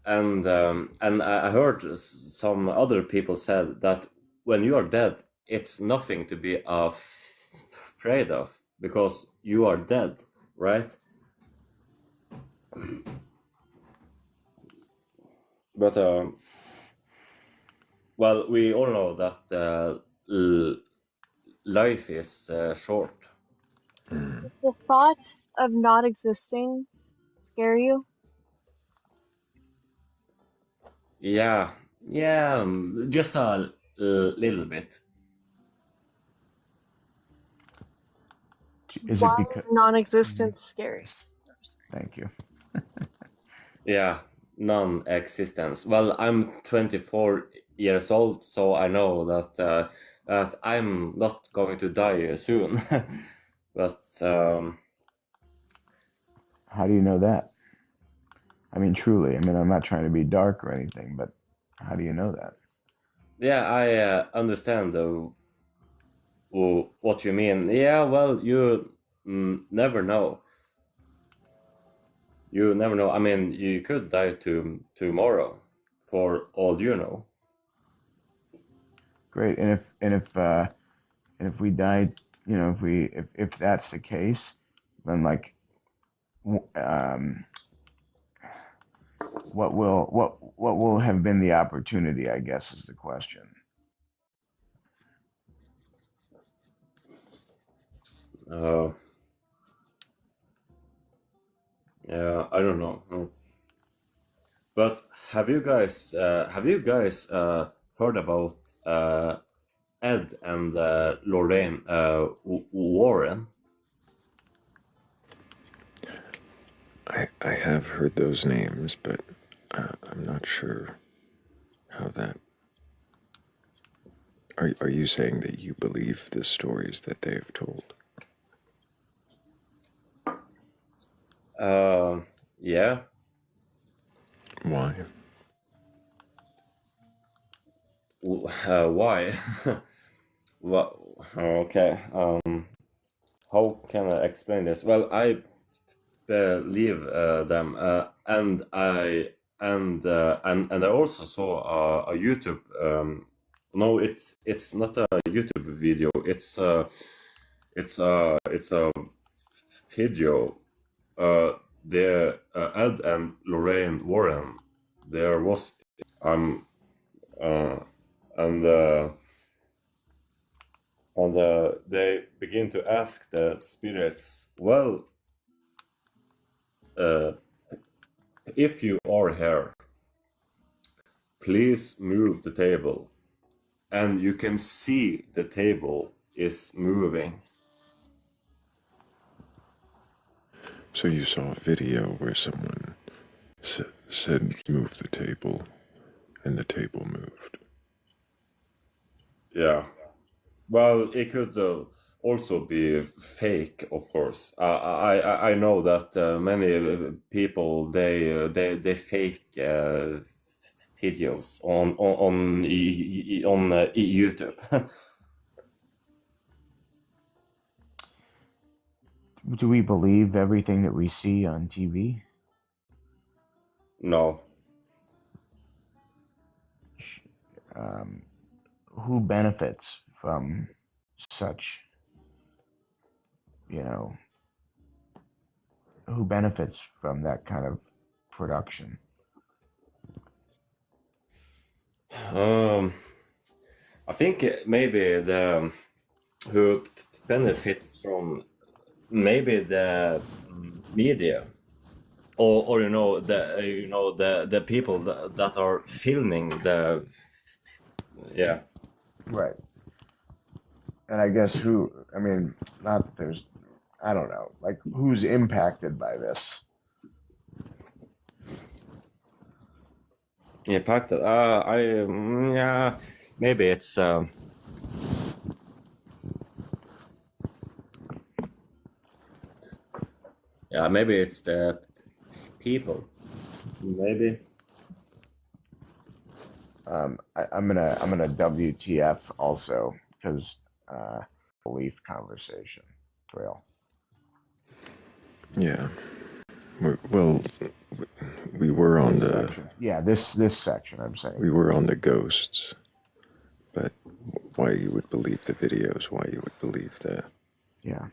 Speaker 12: I heard some other people said that when you are dead, it's nothing to be afraid of because you are dead, right? But well, we all know that life is short.
Speaker 4: Does the thought of not existing scare you?
Speaker 12: Yeah, just a little bit.
Speaker 8: Is it
Speaker 4: Why
Speaker 8: because?
Speaker 4: is non-existence scary?
Speaker 8: Thank you.
Speaker 12: Yeah, non-existence. Well, I'm 24 years old, so I know that that I'm not going to die soon. But
Speaker 8: How do you know that? I mean, truly. I mean, I'm not trying to be dark or anything, but how do you know that?
Speaker 12: yeah, I understand what you mean. Yeah, well, you never know. You never know. I mean, you could die tomorrow, for all you know.
Speaker 8: Great. And if we died, you know, if that's the case, then like, what will have been the opportunity? I guess is the question.
Speaker 12: Yeah, I don't know. No. But have you guys heard about Ed and Lorraine Warren?
Speaker 1: I have heard those names, but I'm not sure how that. Are you saying that you believe the stories that they've told?
Speaker 12: Yeah.
Speaker 1: Why?
Speaker 12: Why? Well, okay. How can I explain this? Well, I believe them, and I also saw a YouTube. No, it's not a YouTube video. It's a video. The Ed and Lorraine Warren. There was uh, and they begin to ask the spirits, well, if you are here, please move the table. And you can see the table is moving.
Speaker 1: So you saw a video where someone said, move the table, and the table moved.
Speaker 12: Yeah. Well, it could also be fake, of course. I know that many people they fake videos on YouTube.
Speaker 8: Do we believe everything that we see on TV?
Speaker 12: No.
Speaker 8: Who benefits from such, you know, who benefits from that kind of production?
Speaker 12: I think maybe the who benefits from maybe the media, or the people that are filming the yeah.
Speaker 8: Right. And I guess not that there's, I don't know, like who's impacted by this?
Speaker 12: Impacted. Yeah, maybe it's yeah, maybe it's the people. Maybe.
Speaker 8: I'm gonna WTF also because belief conversation, Thrayle.
Speaker 1: Yeah. Well, we were on
Speaker 8: This
Speaker 1: the
Speaker 8: section. Yeah, this section. I'm saying
Speaker 1: we were on the ghosts, but why you would believe the videos? Why you would believe the?
Speaker 8: Yeah.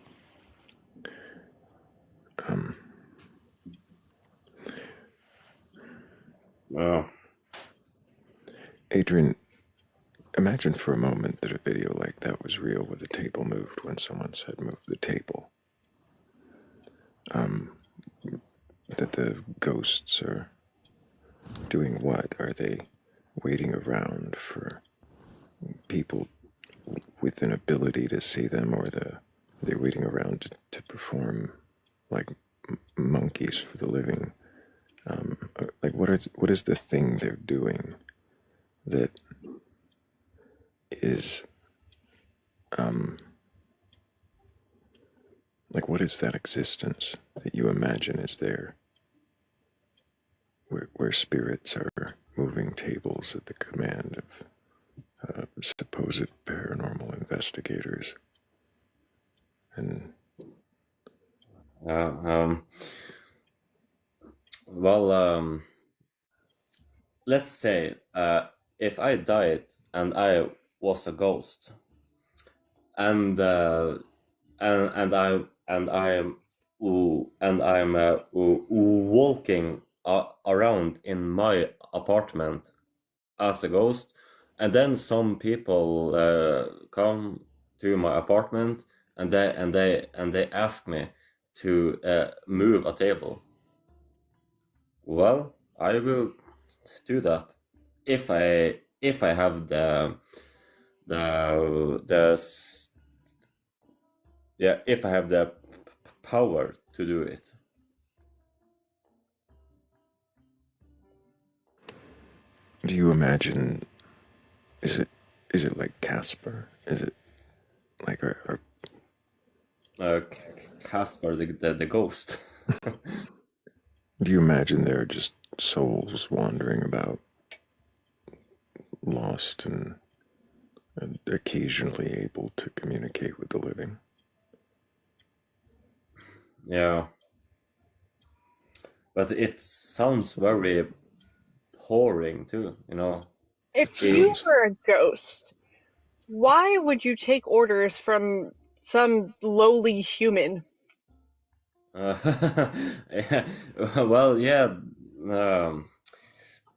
Speaker 1: Adrian, imagine for a moment that a video like that was real, where the table moved when someone said move the table. That the ghosts are doing what? Are they waiting around for people with an ability to see them, or they're waiting around to perform like monkeys for the living? Like, what is the thing they're doing that is, like, what is that existence that you imagine is there, where spirits are moving tables at the command of supposed paranormal investigators? And
Speaker 12: well, let's say if I died and I was a ghost, and I'm walking around in my apartment as a ghost, and then some people come to my apartment and they ask me to move a table. Well, I will do that if I have if I have the power to do it.
Speaker 1: do you imagine? Is it like Casper? Is it like
Speaker 12: Casper the ghost?
Speaker 1: do you imagine there are just souls wandering about, lost and occasionally able to communicate with the living?
Speaker 12: Yeah, but it sounds very boring too, you know.
Speaker 4: If you were a ghost, why would you take orders from some lowly human?
Speaker 12: Yeah, well, yeah,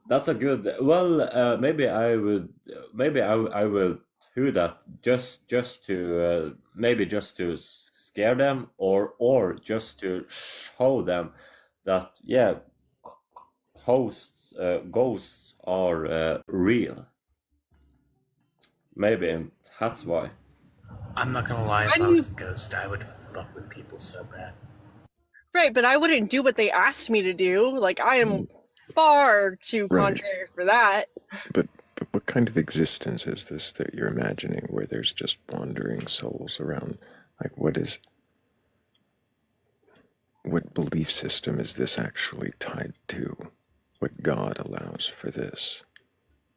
Speaker 12: that's a good. Well, maybe I would. Maybe I will do that just to maybe just to scare them, or just to show them that yeah, ghosts are real. Maybe that's why.
Speaker 7: I'm not gonna lie, if I was a ghost, I would fuck with people so bad.
Speaker 4: Right, but I wouldn't do what they asked me to do. Like, I am far too contrary for that.
Speaker 1: But what kind of existence is this that you're imagining, where there's just wandering souls around? Like, what belief system is this actually tied to? What God allows for this?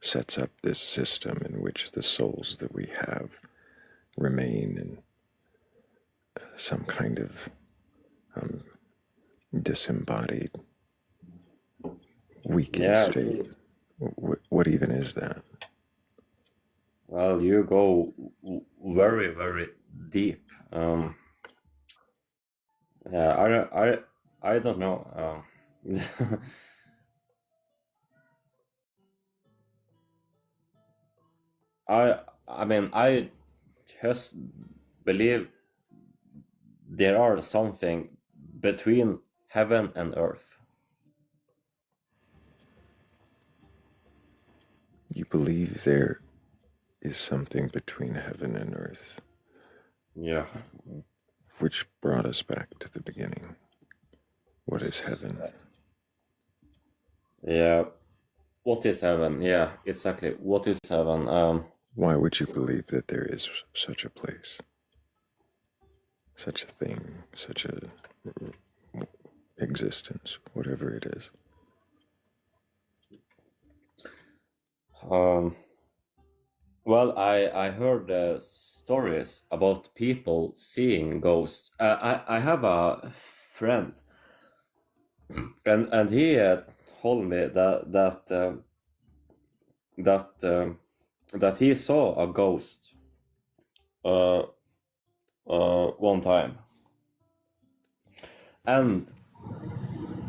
Speaker 1: Sets up this system in which the souls that we have remain in some kind of disembodied, weakened state. What even is that?
Speaker 12: Well, you go very, very deep. Yeah, I don't know. I mean, I just believe there are something between heaven and earth.
Speaker 1: You believe there is something between heaven and earth.
Speaker 12: Yeah.
Speaker 1: Which brought us back to the beginning. What is heaven?
Speaker 12: Yeah. What is heaven? Yeah, exactly. What is heaven?
Speaker 1: Why would you believe that there is such a place? Such a thing, such a existence, whatever it is.
Speaker 12: Well, I heard stories about people seeing ghosts. I have a friend, and he told me that he saw a ghost one time, and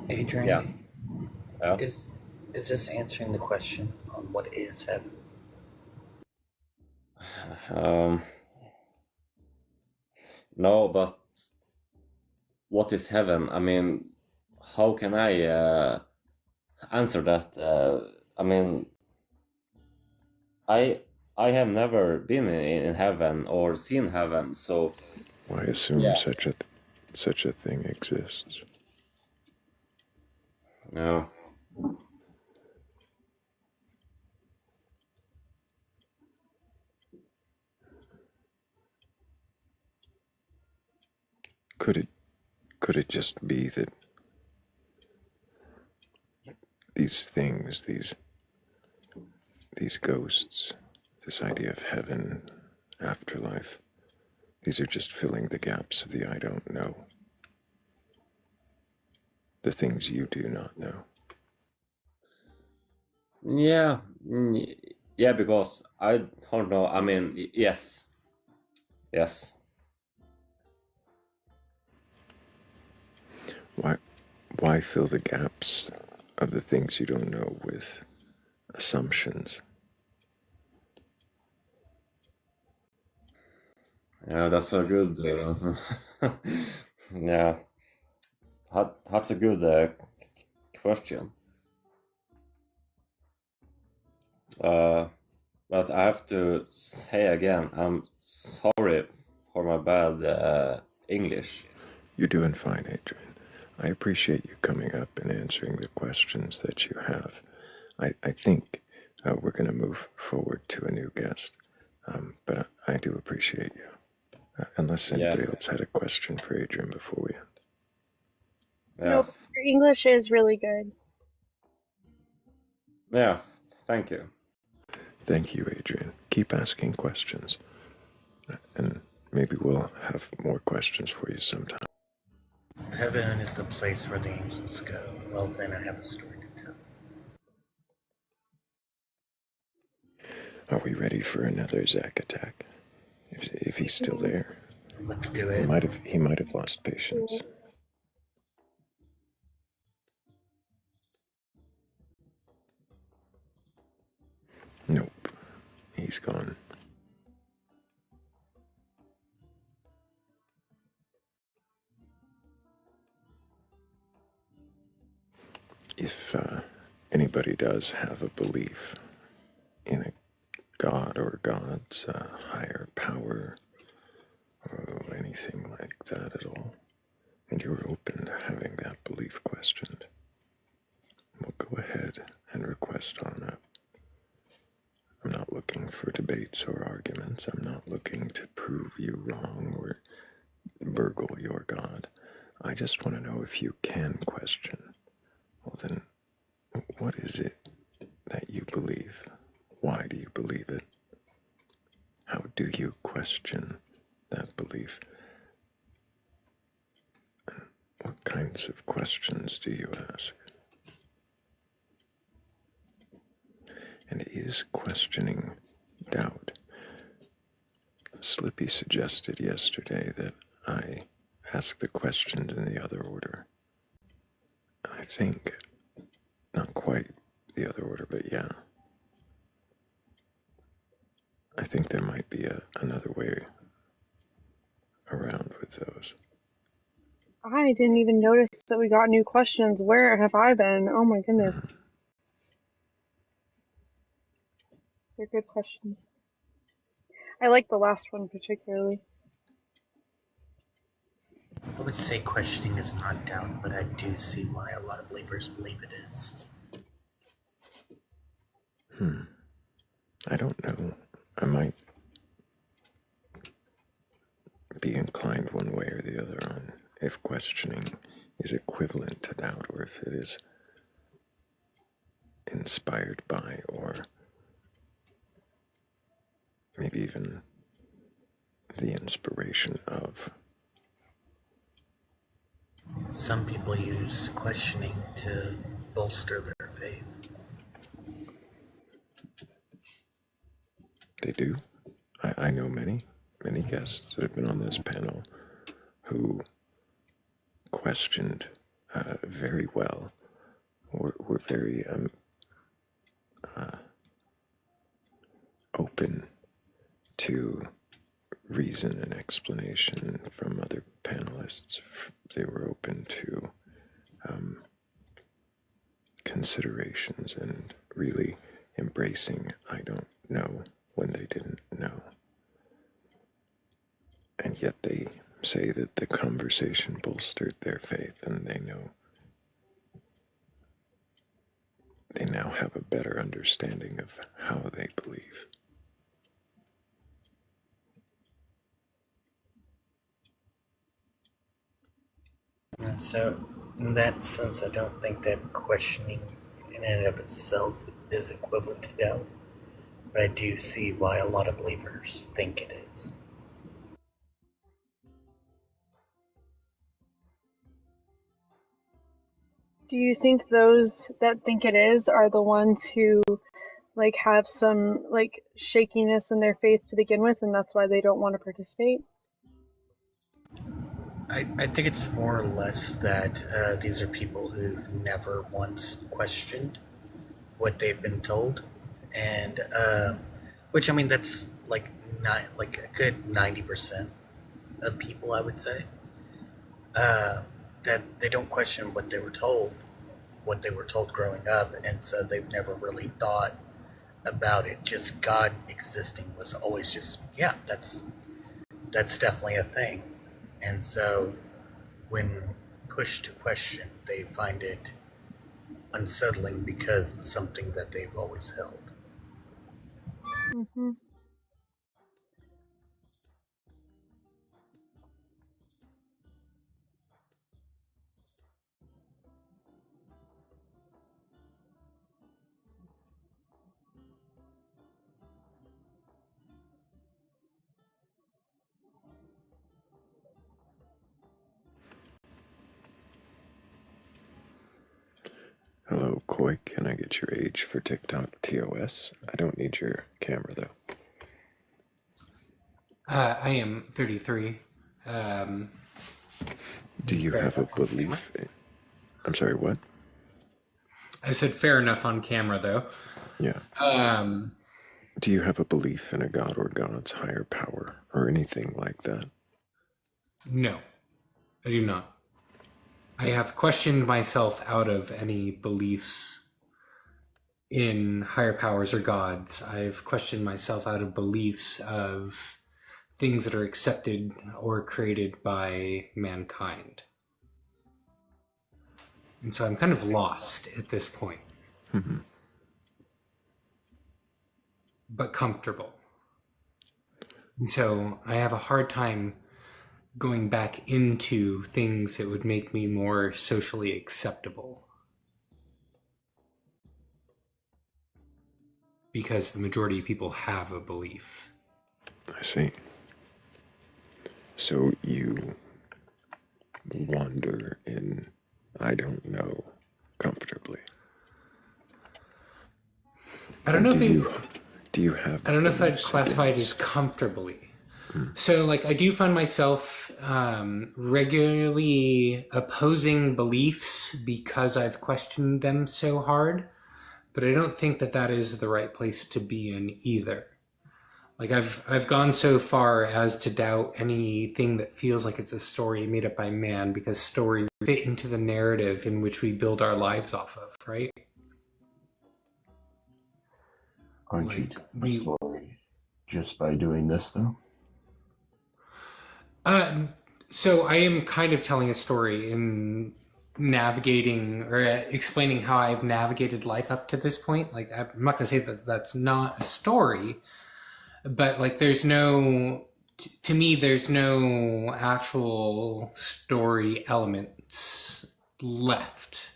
Speaker 7: Adrian,
Speaker 12: yeah.
Speaker 7: Is this answering the question on what is heaven?
Speaker 12: No, but what is heaven? I mean, how can I answer that? I mean, I have never been in heaven or seen heaven, so
Speaker 1: why assume such a thing exists?
Speaker 12: No.
Speaker 1: Could it just be that these things, these ghosts, this idea of heaven, afterlife, these are just filling the gaps of the I don't know, the things you do not know?
Speaker 12: Yeah, yeah, because I don't know. I mean, yes, yes.
Speaker 1: Why fill the gaps of the things you don't know with assumptions?
Speaker 12: Yeah, that's a good. Yeah, that's a good question. But I have to say again, I'm sorry for my bad English.
Speaker 1: You're doing fine, Adrian. I appreciate you coming up and answering the questions that you have. I think we're going to move forward to a new guest, but I do appreciate you. Unless anybody
Speaker 12: Yes.
Speaker 1: else had a question for Adrian before we end.
Speaker 12: Yeah.
Speaker 4: Nope, your English is really good.
Speaker 12: Yeah. Thank you.
Speaker 1: Thank you, Adrian. Keep asking questions, and maybe we'll have more questions for you sometime.
Speaker 7: If heaven is the place where the angels go, well, then I have a story to tell.
Speaker 1: Are we ready for another Zack attack? If he's still there.
Speaker 7: Let's do it.
Speaker 1: He might have lost patience. Nope. He's gone. If anybody does have a belief in a god or gods, higher power, or anything like that at all, and you're open to having that belief questioned, we'll go ahead and request on up. I'm not looking for debates or arguments. I'm not looking to prove you wrong or burgle your God. I just want to know if you can question. Well, then, what is it that you believe? Why do you believe it? How do you question that belief? What kinds of questions do you ask? And is questioning doubt? Slippy suggested yesterday that I ask the questions in the other order. I think, not quite the other order, but yeah. I think there might be another way around with those.
Speaker 4: I didn't even notice that we got new questions. Where have I been? Oh my goodness. They're good questions. I like the last one particularly.
Speaker 7: I would say questioning is not doubt, but I do see why a lot of believers believe it is.
Speaker 1: I don't know. I might be inclined one way or the other on if questioning is equivalent to doubt or if it is inspired by or maybe even the inspiration of.
Speaker 7: Some people use questioning to bolster their faith.
Speaker 1: They do. I know many guests that have been on this panel who questioned very well, were very open to reason and explanation from other panelists. They were open to considerations and really embracing I don't know when they didn't know. And yet they say that the conversation bolstered their faith, and they now have a better understanding of how they believe.
Speaker 7: Yeah, so in that sense, I don't think that questioning in and of itself is equivalent to doubt, but I do see why a lot of believers think it is.
Speaker 4: Do you think those that think it is are the ones who like have some like shakiness in their faith to begin with, and that's why they don't want to participate?
Speaker 7: I think it's more or less that these are people who've never once questioned what they've been told, and which I mean that's like not like a good 90% of people, I would say, that they don't question what they were told growing up, and so they've never really thought about it. Just God existing was always just that's definitely a thing, and so when pushed to question, they find it unsettling because it's something that they've always held.
Speaker 4: Mm-hmm.
Speaker 1: Hello, Koi. Can I get your age for TikTok TOS? I don't need your camera, though.
Speaker 13: I am 33.
Speaker 1: Do you have a belief? I'm sorry, what?
Speaker 13: I said fair enough on camera, though.
Speaker 1: Yeah. Do you have a belief in a god or gods, higher power, or anything like that?
Speaker 13: No, I do not. I have questioned myself out of any beliefs in higher powers or gods. I've questioned myself out of beliefs of things that are accepted or created by mankind. And so I'm kind of lost at this point.
Speaker 1: Mm-hmm.
Speaker 13: But comfortable. And so I have a hard time going back into things that would make me more socially acceptable. Because the majority of people have a belief.
Speaker 1: I see. So you wander in, I don't know, comfortably.
Speaker 13: I don't know if
Speaker 1: do you have?
Speaker 13: I don't know if I'd classify it as comfortably. So, like, I do find myself regularly opposing beliefs because I've questioned them so hard, but I don't think that that is the right place to be in either. Like, I've gone so far as to doubt anything that feels like it's a story made up by man, because stories fit into the narrative in which we build our lives off of, right?
Speaker 8: Aren't you telling a story just by doing this, though?
Speaker 13: So I am kind of telling a story in navigating or explaining how I've navigated life up to this point. Like, I'm not going to say that that's not a story, but like, there's no actual story elements left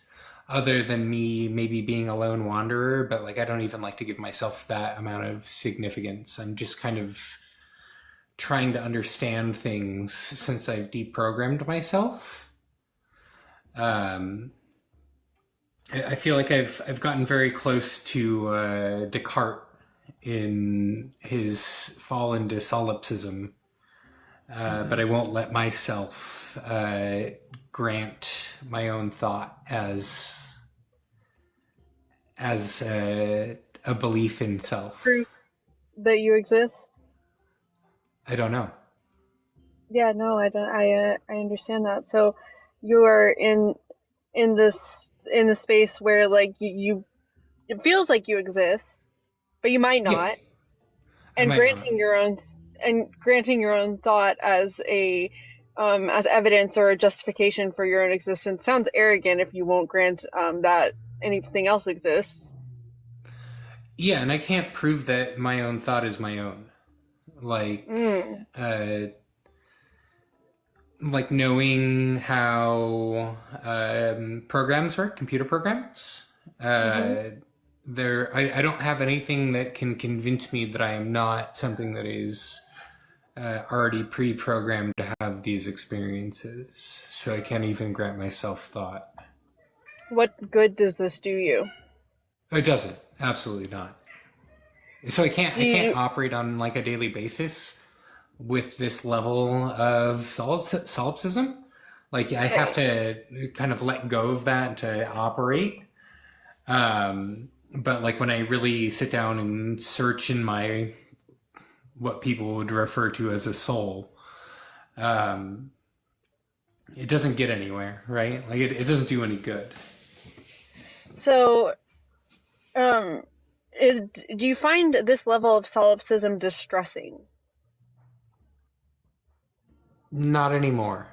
Speaker 13: other than me maybe being a lone wanderer. But like, I don't even like to give myself that amount of significance. I'm just kind of trying to understand things since I've deprogrammed myself. I feel like I've gotten very close to Descartes in his fall into solipsism, but I won't let myself grant my own thought as a belief in self.
Speaker 4: Proof that you exist?
Speaker 13: I don't know.
Speaker 4: Yeah, no, I don't. I understand that. So you are in the space where like you it feels like you exist, but you might not.
Speaker 13: Yeah,
Speaker 4: and granting your own thought as a as evidence or a justification for your own existence sounds arrogant if you won't grant that anything else exists.
Speaker 13: Yeah, and I can't prove that my own thought is my own. Like, like knowing how programs work, computer programs. I don't have anything that can convince me that I am not something that is already pre-programmed to have these experiences. So I can't even grant myself thought.
Speaker 4: What good does this do you?
Speaker 13: It doesn't. Absolutely not. So I
Speaker 4: Do you
Speaker 13: can't operate on like a daily basis with this level of solipsism. Like I have to kind of let go of that to operate. But like when I really sit down and search in my what people would refer to as a soul, it doesn't get anywhere, right? Like it doesn't do any good.
Speaker 4: so do you find this level of solipsism distressing?
Speaker 13: Not anymore.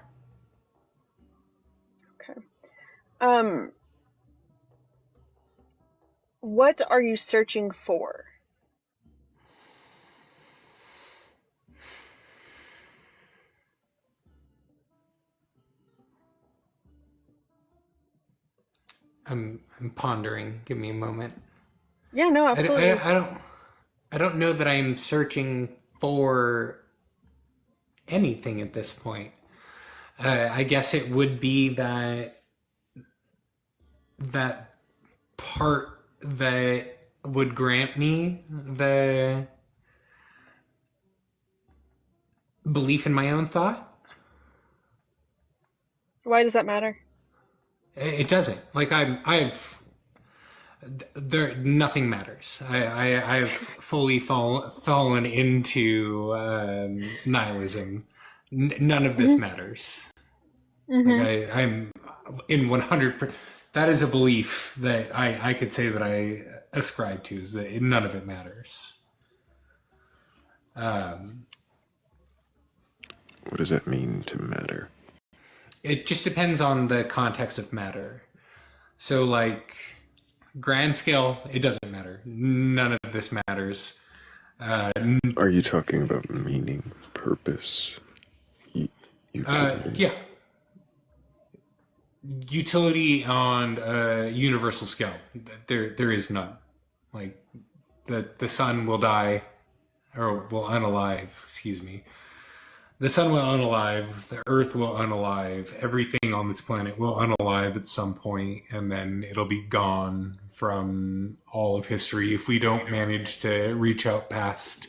Speaker 4: Okay. What are you searching for?
Speaker 13: I'm pondering. Give me a moment.
Speaker 4: Yeah, no, absolutely.
Speaker 13: I don't know that I'm searching for anything at this point. I guess it would be that part that would grant me the belief in my own thought.
Speaker 4: Why does that matter?
Speaker 13: It doesn't. Like nothing matters. I've fully fallen into nihilism. None of this matters. Like I'm in 100%. That is a belief that I could say that I ascribe to, is that none of it matters.
Speaker 1: What does that mean to matter?
Speaker 13: It just depends on the context of matter. So like grand scale, it doesn't matter. None of this matters.
Speaker 1: Are you talking about meaning, purpose, utility?
Speaker 13: Yeah. Utility on a universal scale. There is none. Like the sun will die, or will unalive, excuse me. The sun will unalive, the earth will unalive, everything on this planet will unalive at some point, and then it'll be gone from all of history. If we don't manage to reach out past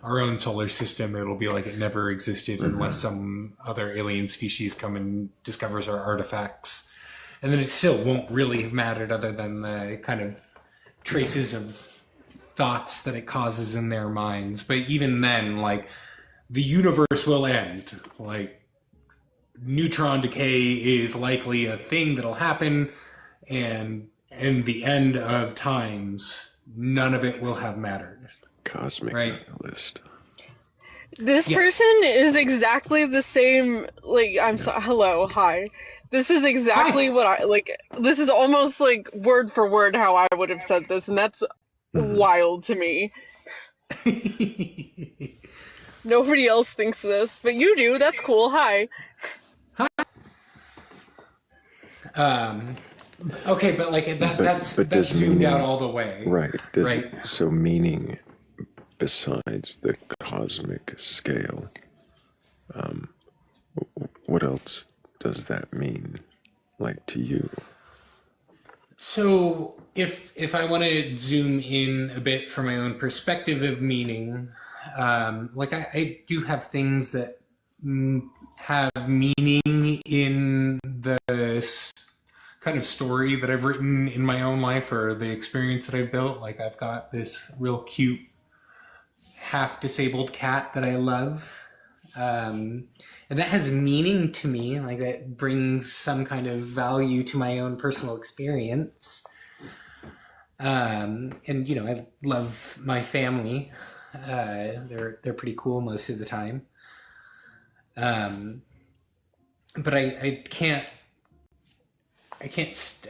Speaker 13: our own solar system, it'll be like it never existed unless some other alien species come and discovers our artifacts. And then it still won't really have mattered other than the kind of traces of thoughts that it causes in their minds. But even then, like, the universe will end. Like, neutron decay is likely a thing that'll happen, and in the end of times, none of it will have mattered.
Speaker 1: Cosmic nihilist.
Speaker 4: This person is exactly the same, like, hello, hi. This is exactly what I, like, this is almost like word for word how I would have said this, and that's wild to me. Nobody else thinks this, but you do. That's cool. Hi.
Speaker 13: Okay, but like that's zoomed
Speaker 1: meaning,
Speaker 13: out all the way.
Speaker 1: Right.
Speaker 13: Right.
Speaker 1: So meaning besides the cosmic scale, what else does that mean, like, to you?
Speaker 13: So if I want to zoom in a bit from my own perspective of meaning, like I do have things that have meaning in the kind of story that I've written in my own life, or the experience that I've built. Like I've got this real cute half disabled cat that I love. And that has meaning to me. Like that brings some kind of value to my own personal experience. And you know, I love my family. They're pretty cool most of the time. But I can't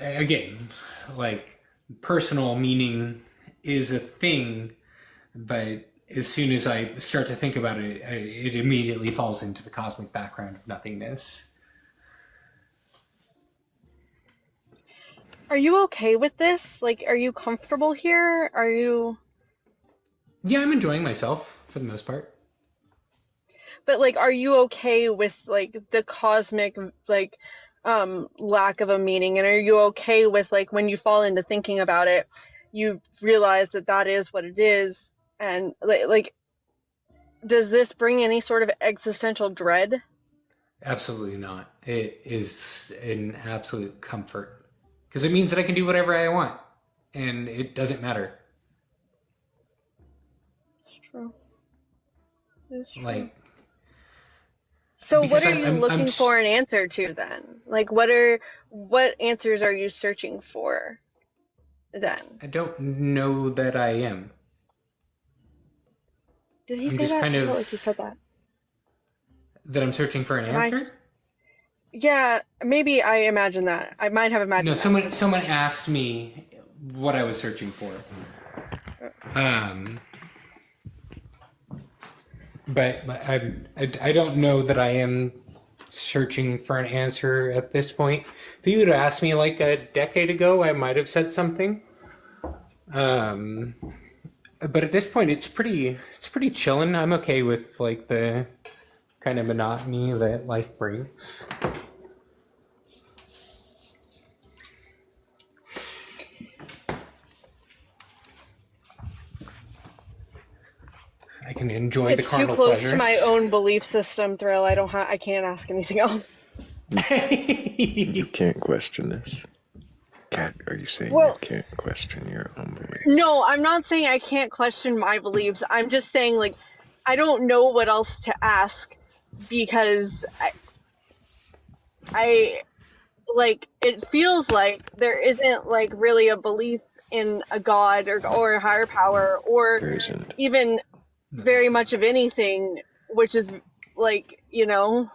Speaker 13: again, like personal meaning is a thing, but as soon as I start to think about it, it immediately falls into the cosmic background of nothingness.
Speaker 4: Are you okay with this? Like, are you comfortable here? Are you...
Speaker 13: Yeah, I'm enjoying myself for the most part.
Speaker 4: But, like, are you okay with, like, the cosmic, like, lack of a meaning? And are you okay with, like, when you fall into thinking about it, you realize that that is what it is? And, like, does this bring any sort of existential dread?
Speaker 13: Absolutely not. It is an absolute comfort. Because it means that I can do whatever I want. And it doesn't matter.
Speaker 4: It's true. It's true.
Speaker 13: Like,
Speaker 4: so
Speaker 13: because
Speaker 4: what are you looking for an answer to then? Like, what answers are you searching for then?
Speaker 13: I don't know that I am.
Speaker 4: Did he
Speaker 13: I'm
Speaker 4: say
Speaker 13: just
Speaker 4: that?
Speaker 13: kind
Speaker 4: I
Speaker 13: of
Speaker 4: felt like he said that.
Speaker 13: That I'm searching for an answer?
Speaker 4: Yeah, maybe I imagined that. I might have imagined
Speaker 13: No, someone asked me what I was searching for. But I don't know that I am searching for an answer at this point. If you would have asked me like a decade ago, I might have said something. But at this point, it's pretty chillin'. I'm okay with like the kind of monotony that life brings. I can enjoy the carnal pleasures.
Speaker 4: It's too close to my own belief system, Thrayle. I can't ask anything else.
Speaker 1: You can't question this. Kat, are you saying you can't question your own beliefs?
Speaker 4: No, I'm not saying I can't question my beliefs. I'm just saying, like, I don't know what else to ask because I like, it feels like there isn't, like, really a belief in a god or a higher power or even very much of anything, which is, like, you know...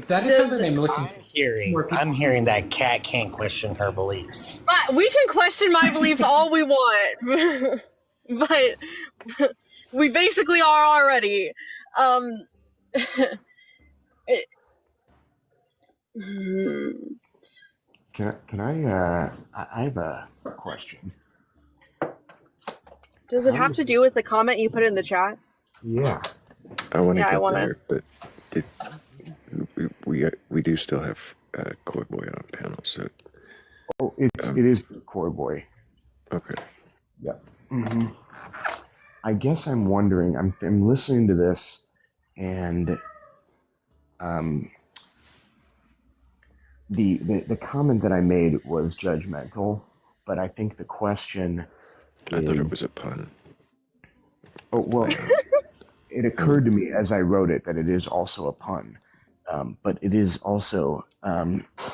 Speaker 13: That is something I'm looking for.
Speaker 7: I'm hearing that Kat can't question her beliefs.
Speaker 4: We can question my beliefs all we want, but we basically are already.
Speaker 8: Can I have a question.
Speaker 4: Does it have to do with the comment you put in the chat?
Speaker 8: Yeah.
Speaker 1: I want to get there, but we do still have Coy Boy on panel, so...
Speaker 8: Oh, it is Coy Boy.
Speaker 1: Okay.
Speaker 8: Yeah. Mm-hmm. I guess I'm wondering, I'm listening to this, and the comment that I made was judgmental, but I think the question
Speaker 1: I thought it was a pun.
Speaker 8: Oh, well, it occurred to me as I wrote it that it is also a pun. But it is also,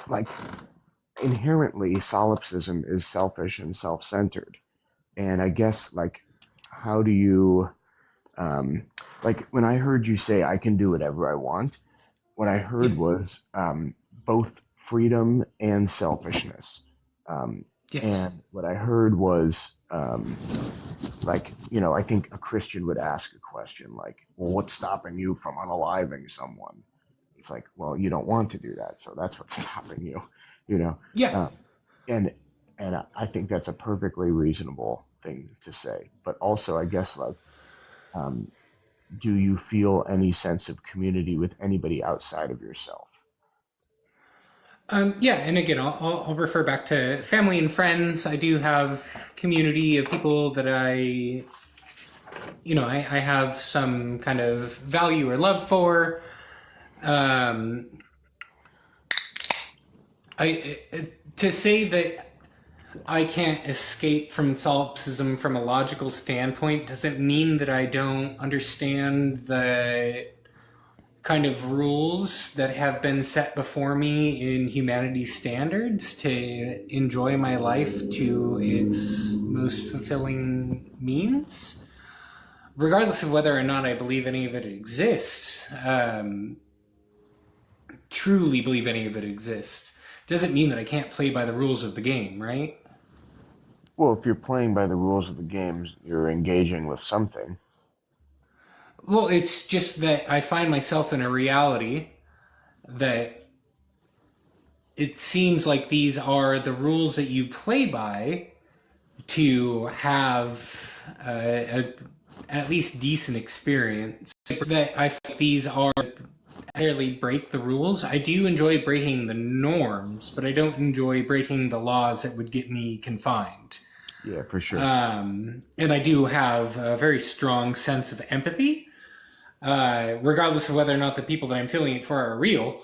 Speaker 8: like, inherently, solipsism is selfish and self-centered. And I guess, like, how do you, like, when I heard you say, I can do whatever I want, what I heard was both freedom and selfishness. And what I heard was, like, you know, I think a Christian would ask a question like, well, what's stopping you from unaliving someone? It's like, well, you don't want to do that, so that's what's stopping you, you know?
Speaker 13: Yeah.
Speaker 8: And I think that's a perfectly reasonable thing to say. But also, I guess, like, do you feel any sense of community with anybody outside of yourself?
Speaker 13: Yeah, and again, I'll refer back to family and friends. I do have community of people that I have some kind of value or love for. To say that I can't escape from solipsism from a logical standpoint doesn't mean that I don't understand the kind of rules that have been set before me in humanity's standards to enjoy my life to its most fulfilling means, regardless of whether or not I believe any of it exists. Truly believe any of it exists doesn't mean that I can't play by the rules of the game, right?
Speaker 8: Well, if you're playing by the rules of the games, you're engaging with something.
Speaker 13: Well, it's just that I find myself in a reality that it seems like these are the rules that you play by to have at least decent experience. That I think these are necessarily break the rules. I do enjoy breaking the norms, but I don't enjoy breaking the laws that would get me confined.
Speaker 8: Yeah, for sure.
Speaker 13: And I do have a very strong sense of empathy, regardless of whether or not the people that I'm feeling it for are real.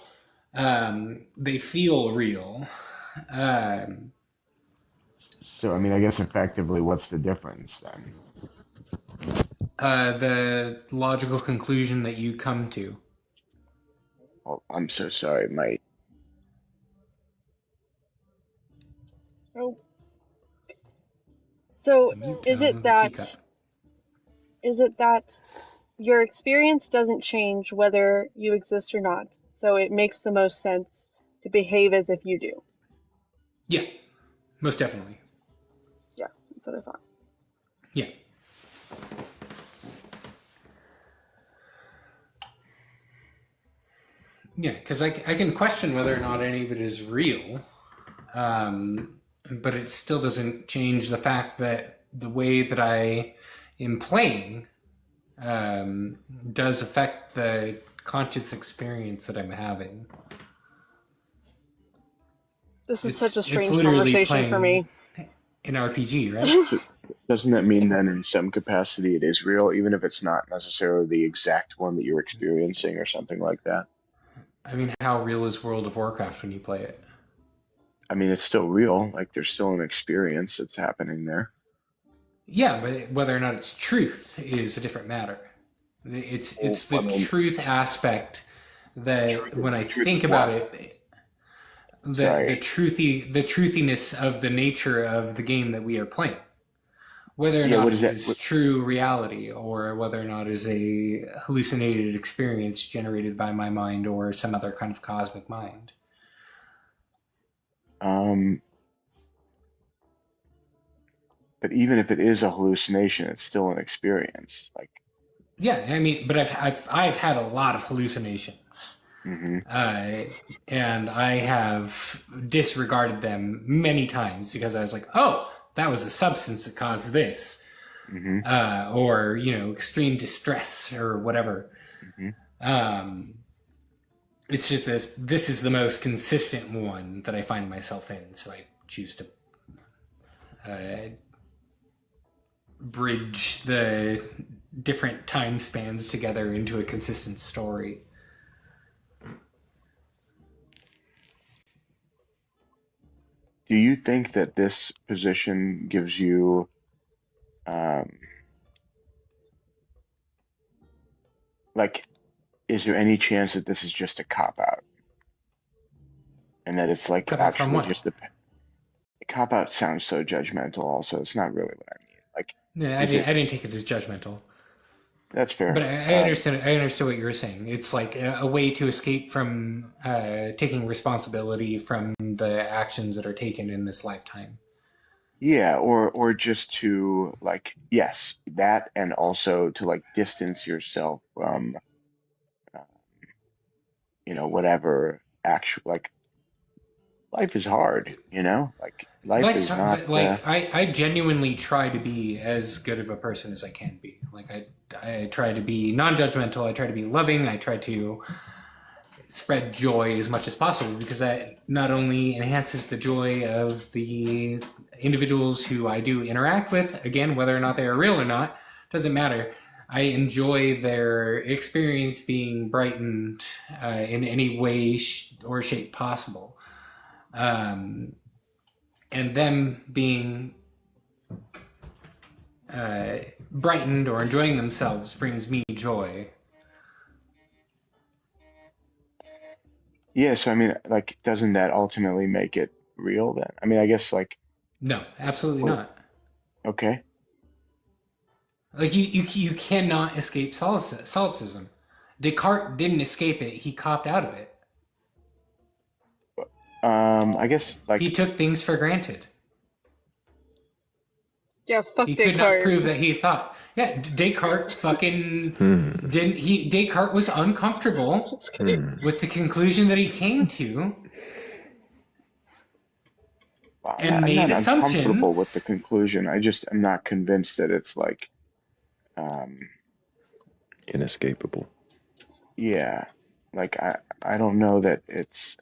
Speaker 13: They feel real.
Speaker 8: So, I mean, I guess effectively, what's the difference then?
Speaker 13: The logical conclusion that you come to.
Speaker 8: Oh, I'm so sorry.
Speaker 4: Oh. So
Speaker 13: The mute
Speaker 4: is
Speaker 13: tone
Speaker 4: it
Speaker 13: of the teacup.
Speaker 4: that your experience doesn't change whether you exist or not, so it makes the most sense to behave as if you do?
Speaker 13: Yeah, most definitely.
Speaker 4: Yeah, that's what I thought.
Speaker 13: Yeah. Yeah, because I can question whether or not any of it is real, but it still doesn't change the fact that the way that I am playing does affect the conscious experience that I'm having.
Speaker 4: This is such a strange
Speaker 13: literally
Speaker 4: conversation for me.
Speaker 13: An RPG, right?
Speaker 8: So doesn't that mean then in some capacity it is real, even if it's not necessarily the exact one that you're experiencing or something like that?
Speaker 13: I mean, how real is World of Warcraft when you play it?
Speaker 8: I mean, it's still real. Like, there's still an experience that's happening there.
Speaker 13: Yeah, but whether or not it's truth is a different matter. It's the truth aspect that when I think about it, the truthiness of the nature of the game that we are playing. Whether or not it is true reality, or whether or not it is a hallucinated experience generated by my mind or some other kind of cosmic mind.
Speaker 8: But even if it is a hallucination, it's still an experience. Like,
Speaker 13: yeah, I mean, but I've had a lot of hallucinations, and I have disregarded them many times because I was like, oh, that was a substance that caused this. Or, extreme distress or whatever. It's just this is the most consistent one that I find myself in, so I choose to bridge the different time spans together into a consistent story.
Speaker 8: Do you think that this position gives you is there any chance that this is just a cop-out? And that it's like actually just a cop-out sounds so judgmental also. It's not really what I mean. Like,
Speaker 13: yeah, I didn't take it as judgmental.
Speaker 8: That's fair.
Speaker 13: But I understand. I understand what you're saying. It's like a way to escape from taking responsibility from the actions that are taken in this lifetime.
Speaker 8: Yeah, or just to like, yes, that, and also to like distance yourself from, whatever actual, like, life is hard, like life is not.
Speaker 13: But like I genuinely try to be as good of a person as I can be. Like I try to be non-judgmental. I try to be loving. I try to spread joy as much as possible because that not only enhances the joy of the individuals who I do interact with. Again, whether or not they are real or not doesn't matter. I enjoy their experience being brightened in any way or shape possible. And them being brightened or enjoying themselves brings me joy.
Speaker 8: Yeah, so I mean, like, doesn't that ultimately make it real then? I mean, I guess like.
Speaker 13: No, absolutely not.
Speaker 8: Okay.
Speaker 13: Like you cannot escape solipsism. Descartes didn't escape it; he copped out of it.
Speaker 8: I guess like
Speaker 13: he took things for granted.
Speaker 4: Yeah, fuck
Speaker 13: He could not
Speaker 4: Descartes.
Speaker 13: prove that he thought. Yeah, Descartes fucking didn't. Descartes was uncomfortable with the conclusion that he came to, and
Speaker 8: I'm
Speaker 13: made
Speaker 8: not uncomfortable with the
Speaker 13: assumptions.
Speaker 8: conclusion. I just am not convinced that it's like,
Speaker 1: Inescapable.
Speaker 8: yeah, like I don't know that it's.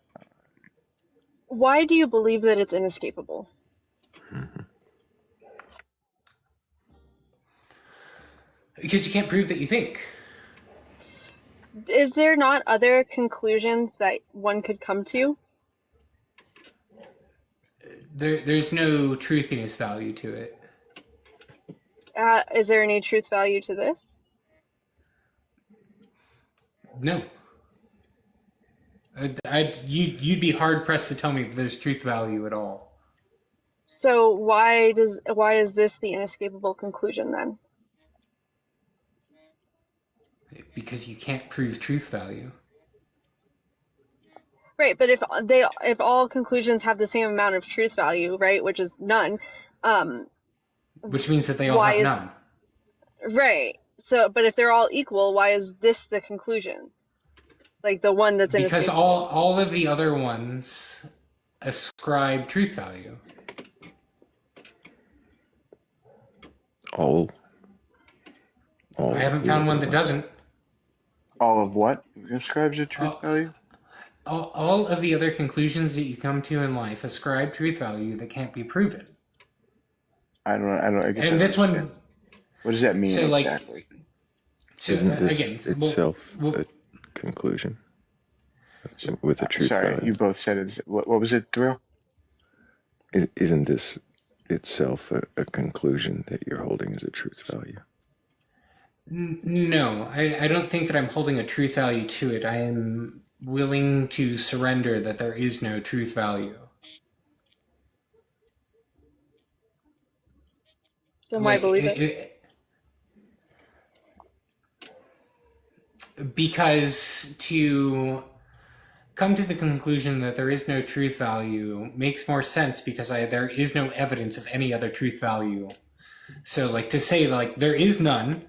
Speaker 4: Why do you believe that it's inescapable?
Speaker 13: Because you can't prove that you think.
Speaker 4: Is there not other conclusions that one could come to?
Speaker 13: There's no truthiness value to it.
Speaker 4: Is there any truth value to this?
Speaker 13: No. You'd be hard pressed to tell me that there's truth value at all.
Speaker 4: So why is this the inescapable conclusion then?
Speaker 13: Because you can't prove truth value.
Speaker 4: Right, but if all conclusions have the same amount of truth value, right, which is none,
Speaker 13: which means that they all have none.
Speaker 4: Right. So, but if they're all equal, why is this the conclusion? Like the one that's
Speaker 13: because
Speaker 4: inescapable?
Speaker 13: all of the other ones ascribe truth value.
Speaker 1: All
Speaker 13: I haven't found one that doesn't.
Speaker 8: All of what ascribes a truth value?
Speaker 13: All of the other conclusions that you come to in life ascribe truth value that can't be proven.
Speaker 8: I guess
Speaker 13: and this one,
Speaker 8: what does that mean exactly?
Speaker 1: Isn't this itself a conclusion with a truth value?
Speaker 8: You both said it. What was it, Thrayle?
Speaker 1: Isn't this itself a conclusion that you're holding as a truth value?
Speaker 13: No, I don't think that I'm holding a truth value to it. I am willing to surrender that there is no truth value.
Speaker 4: Then why believe it?
Speaker 13: Because to come to the conclusion that there is no truth value makes more sense because there is no evidence of any other truth value. So like to say like there is none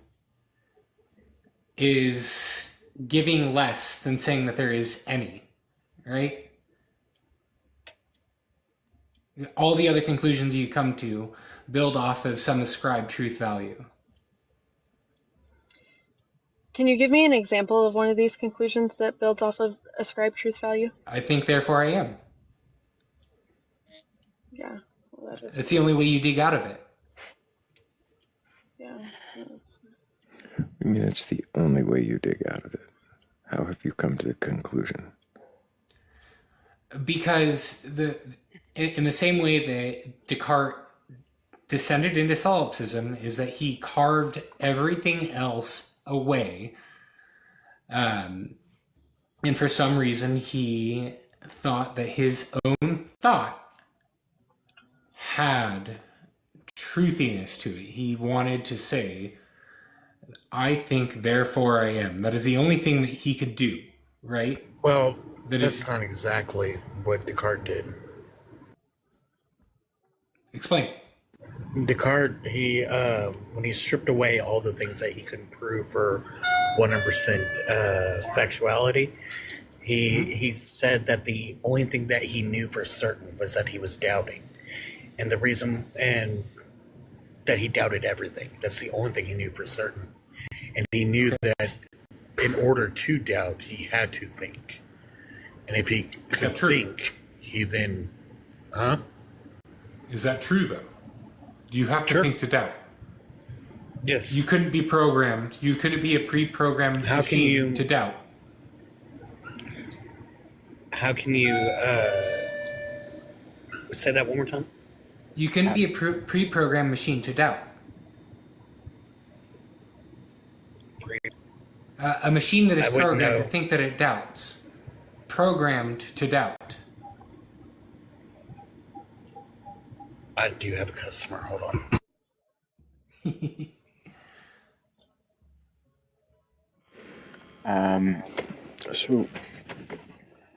Speaker 13: is giving less than saying that there is any, right? All the other conclusions you come to build off of some ascribed truth value.
Speaker 4: Can you give me an example of one of these conclusions that builds off of ascribed truth value?
Speaker 13: I think, therefore I am.
Speaker 4: Yeah. Well,
Speaker 13: it's the only way you dig out of it.
Speaker 4: Yeah.
Speaker 1: I mean, it's the only way you dig out of it. How have you come to the conclusion?
Speaker 13: Because in the same way that Descartes descended into solipsism is that he carved everything else away. And for some reason, he thought that his own thought had truthiness to it. He wanted to say, I think, therefore I am. That is the only thing that he could do, right?
Speaker 7: Well, that's not exactly what Descartes did.
Speaker 13: Explain.
Speaker 7: Descartes, when he stripped away all the things that he couldn't prove for 100% factuality, he said that the only thing that he knew for certain was that he was doubting. And the reason, and that he doubted everything. That's the only thing he knew for certain. And he knew that in order to doubt, he had to think. And if he could think, he then... Huh?
Speaker 13: Is that true, though? Do you have to think to doubt?
Speaker 7: Yes.
Speaker 13: You couldn't be programmed. You couldn't be a pre-programmed machine to doubt.
Speaker 7: How can you... say that one more time?
Speaker 13: You couldn't be a pre-programmed machine to doubt. A machine that is programmed to think that it doubts. Programmed to doubt.
Speaker 7: I do have a customer. Hold on.
Speaker 1: So,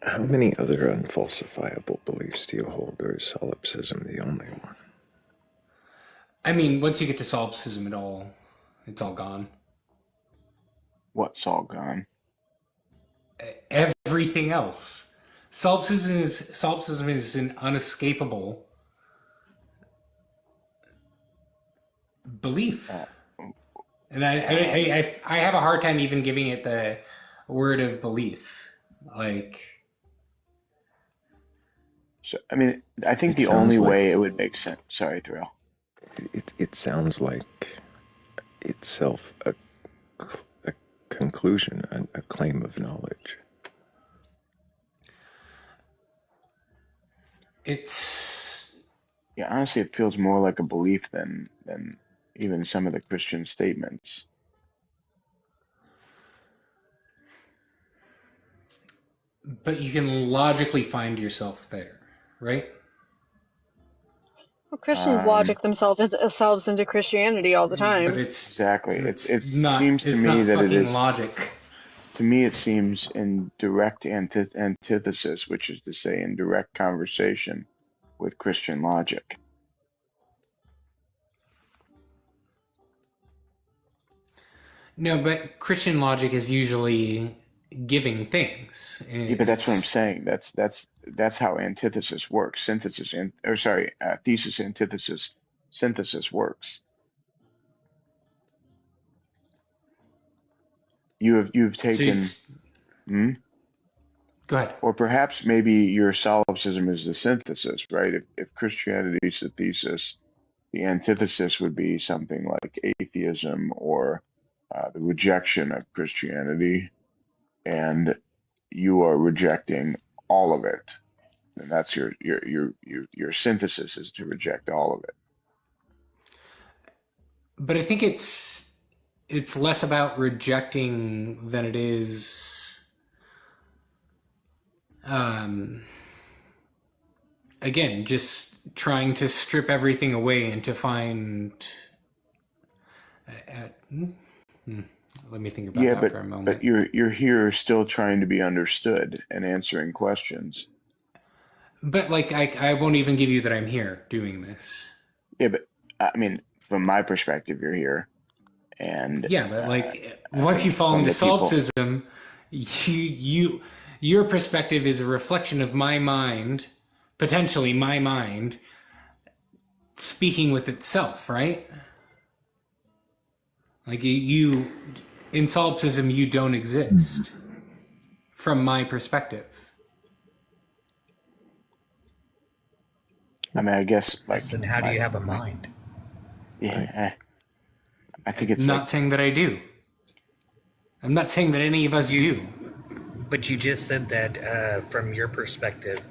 Speaker 1: how many other unfalsifiable beliefs do you hold, or is solipsism the only one?
Speaker 13: I mean, once you get to solipsism, it's all gone.
Speaker 8: What's all gone?
Speaker 13: Everything else. Solipsism is an unescapable belief,
Speaker 8: Uh,
Speaker 13: and I have a hard time even giving it the word of belief. Like,
Speaker 8: so, I mean, I think
Speaker 1: It
Speaker 8: the
Speaker 1: sounds
Speaker 8: only
Speaker 1: like-
Speaker 8: way it would make sense. Sorry, Thrayle.
Speaker 1: It sounds like itself a conclusion, a claim of knowledge.
Speaker 13: it's
Speaker 8: Yeah, honestly, it feels more like a belief than even some of the Christian statements.
Speaker 13: but you can logically find yourself there, right?
Speaker 4: Well, Christians
Speaker 8: Um,
Speaker 4: logic themselves into Christianity all the
Speaker 13: But
Speaker 4: time.
Speaker 8: Exactly. It
Speaker 13: not.
Speaker 8: seems to
Speaker 13: It's
Speaker 8: me
Speaker 13: not
Speaker 8: that it
Speaker 13: fucking
Speaker 8: is.
Speaker 13: logic.
Speaker 8: To me, it seems in direct antithesis, which is to say, in direct conversation with Christian logic.
Speaker 13: No, but Christian logic is usually giving things.
Speaker 8: Yeah, but that's what I'm saying. That's how antithesis works. Thesis, antithesis, synthesis works. You've taken.
Speaker 13: Go ahead.
Speaker 8: Or perhaps maybe your solipsism is the synthesis, right? If Christianity is the thesis, the antithesis would be something like atheism or the rejection of Christianity, and you are rejecting all of it, and that's your synthesis is to reject all of it.
Speaker 13: But I think it's less about rejecting than it is again, just trying to strip everything away and to find let me think about that for a moment.
Speaker 8: But you're here still trying to be understood and answering questions.
Speaker 13: But like I won't even give you that I'm here doing this.
Speaker 8: Yeah, but I mean, from my perspective, you're here, and
Speaker 13: yeah, but like once you fall into solipsism, your perspective is a reflection of my mind, potentially my mind, speaking with itself, right? Like you in solipsism, you don't exist from my perspective.
Speaker 8: I mean, I guess like.
Speaker 7: Then how do you have a mind?
Speaker 8: Yeah, I think it's
Speaker 13: not saying that I do. I'm not saying that any of us do.
Speaker 7: But you just said that from your perspective,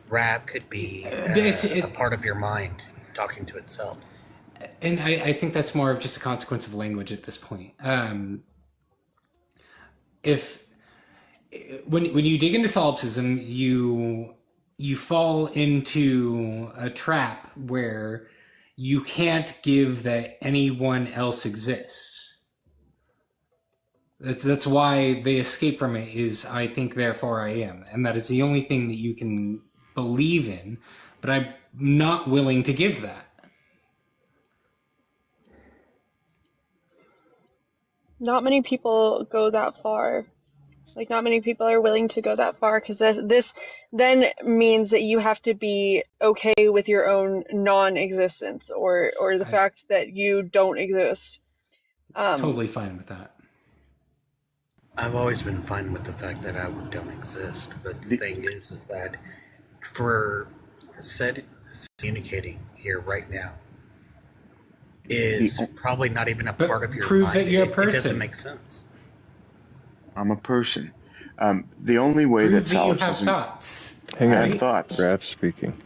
Speaker 7: Rav could be a part of your mind talking to itself.
Speaker 13: And I think that's more of just a consequence of language at this point. When you dig into solipsism, you fall into a trap where you can't give that anyone else exists. That's why they escape from it is I think therefore I am. And that is the only thing that you can believe in, but I'm not willing to give that.
Speaker 4: Not many people go that far. Like, not many people are willing to go that far because this then means that you have to be okay with your own non-existence or the fact that you don't exist.
Speaker 13: Totally fine with that.
Speaker 7: I've always been fine with the fact that I don't exist, but the thing is that for communicating here right now is probably not even a part of your
Speaker 13: prove
Speaker 7: mind.
Speaker 13: That you're a person.
Speaker 7: It doesn't make sense.
Speaker 8: I'm a person. The only way
Speaker 13: prove
Speaker 8: that
Speaker 13: solipsism. You have
Speaker 8: thoughts.
Speaker 1: Hang on.
Speaker 8: I have thoughts.
Speaker 1: Rav speaking.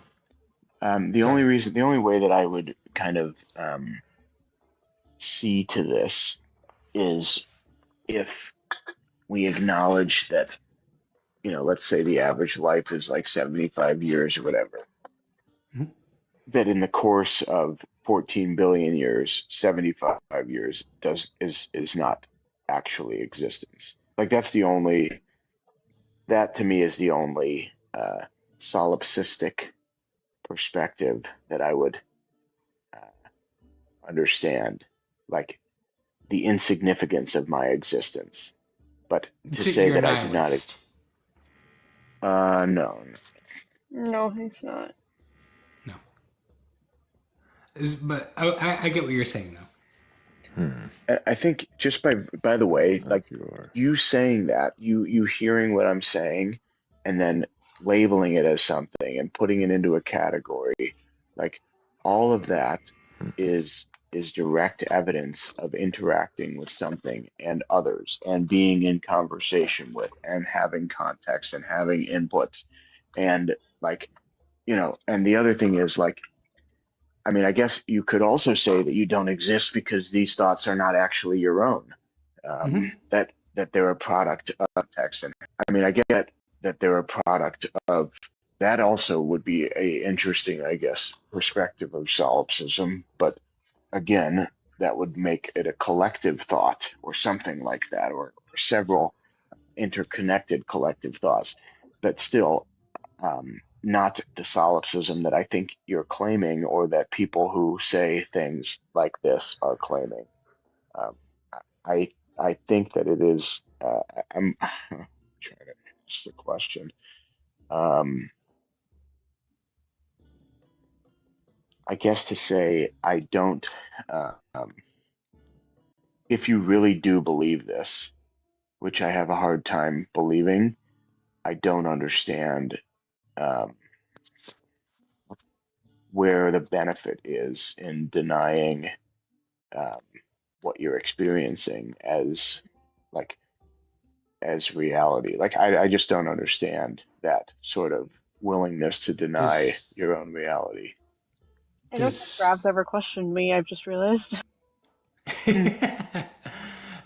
Speaker 8: The only way that I would kind of see to this is if we acknowledge that, let's say the average life is like 75 years or whatever. Mm-hmm. That in the course of 14 billion years, 75 years is not actually existence. Like that to me is the only solipsistic perspective that I would understand like the insignificance of my existence. But to
Speaker 13: So
Speaker 8: say
Speaker 13: you're a
Speaker 8: that I do not,
Speaker 13: nihilist.
Speaker 8: no.
Speaker 4: No, he's not.
Speaker 13: No. But I get what you're saying, though.
Speaker 8: I think just by the way, like
Speaker 1: You are.
Speaker 8: you saying that, you hearing what I'm saying, and then labeling it as something and putting it into a category, like all of that is direct evidence of interacting with something and others and being in conversation with and having context and having inputs and like and the other thing is like I mean, I guess you could also say that you don't exist because these thoughts are not actually your own.
Speaker 13: Mm-hmm.
Speaker 8: That they're a product of text, and I mean, I get that they're a product of that. Also, would be a interesting, I guess, perspective of solipsism. But again, that would make it a collective thought or something like that, or several interconnected collective thoughts. But still, not the solipsism that I think you're claiming or that people who say things like this are claiming. Um, I I think that it is. I'm trying to ask the question. I guess to say I don't. If you really do believe this, which I have a hard time believing, I don't understand um, where the benefit is in denying um, what you're experiencing like as reality. Like I just don't understand that sort of willingness to deny
Speaker 13: Does
Speaker 8: your own reality.
Speaker 4: I don't think
Speaker 13: does
Speaker 4: Grav's ever questioned me, I've just realized.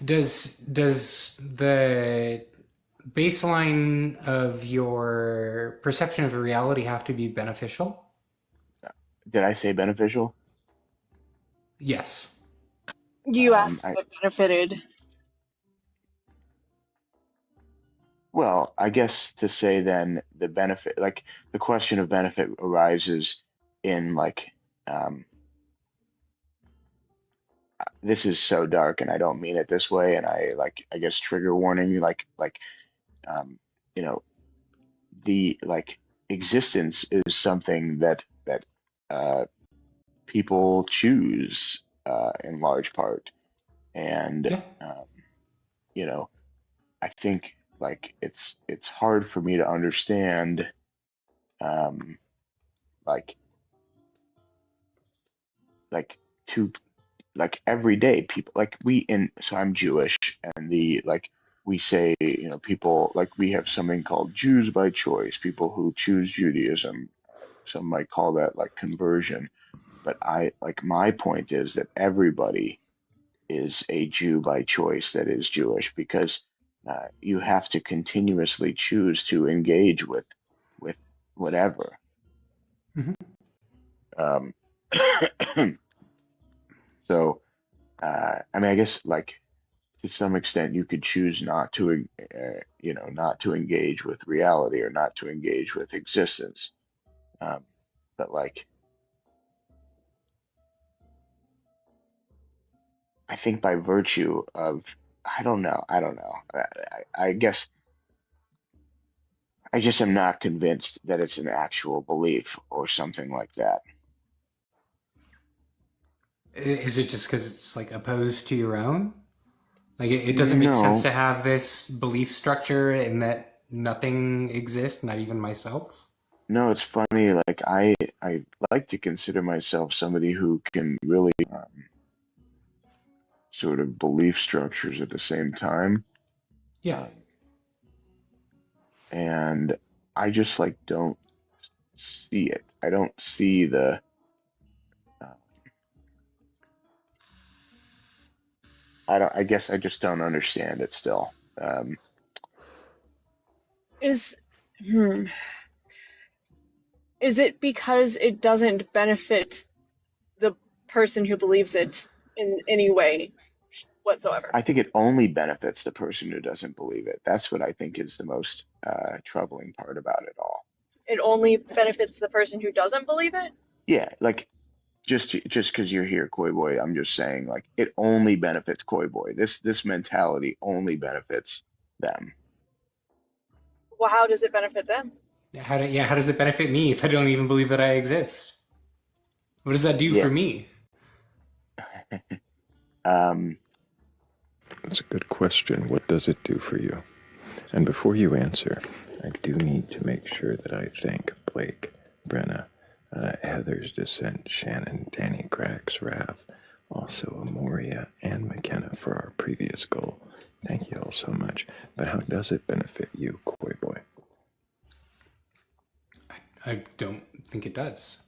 Speaker 13: does the baseline of your perception of reality have to be beneficial?
Speaker 8: Did I say beneficial?
Speaker 13: Yes.
Speaker 4: You asked
Speaker 8: I
Speaker 4: if it benefited.
Speaker 8: well, I guess to say then the benefit, like the question of benefit arises in like um, this is so dark and I don't mean it this way and I guess trigger warning like um, you know the like existence is something that uh, people choose in large part, and
Speaker 13: Yeah.
Speaker 8: you know I think like it's hard for me to understand um, like like to like every day people like we in so I'm Jewish and the like we say people like we have something called Jews by choice, people who choose Judaism. Some might call that like conversion. But I like my point is that everybody is a Jew by choice that is Jewish because you have to continuously choose to engage with whatever.
Speaker 13: Hmm.
Speaker 8: Um, so I mean, I guess like to some extent you could choose not to not to engage with reality or not to engage with existence. Um, but like I think by virtue of I don't know. I guess I just am not convinced that it's an actual belief or something like that.
Speaker 13: Is it just because it's like opposed to your own? Like it doesn't make sense
Speaker 8: No,
Speaker 13: to have this belief structure and that nothing exists, not even myself?
Speaker 8: no, it's funny. Like I like to consider myself somebody who can really sort of belief structures at the same time.
Speaker 13: Yeah.
Speaker 8: Um, and I just like don't see it. I don't see uh, I guess I just don't understand it still.
Speaker 4: Is hmm, is it because it doesn't benefit the person who believes it in any way whatsoever?
Speaker 8: I think it only benefits the person who doesn't believe it. That's what I think is the most troubling part about it all.
Speaker 4: It only benefits the person who doesn't believe it?
Speaker 8: Yeah, like just because you're here, Koi Boy, I'm just saying, like, it only benefits Koi Boy. This mentality only benefits them.
Speaker 4: Well, how does it benefit them?
Speaker 13: How does it benefit me if I don't even believe that I exist? What does that do
Speaker 8: Yeah.
Speaker 13: for me?
Speaker 1: That's a good question. What does it do for you? And before you answer, I do need to make sure that I thank Blake, Brenna, Heather's Descent, Shannon, Danny, Grax, Rav, also Amoria, and McKenna for our previous goal. Thank you all so much. But how does it benefit you, Koi Boy?
Speaker 13: I don't think it does.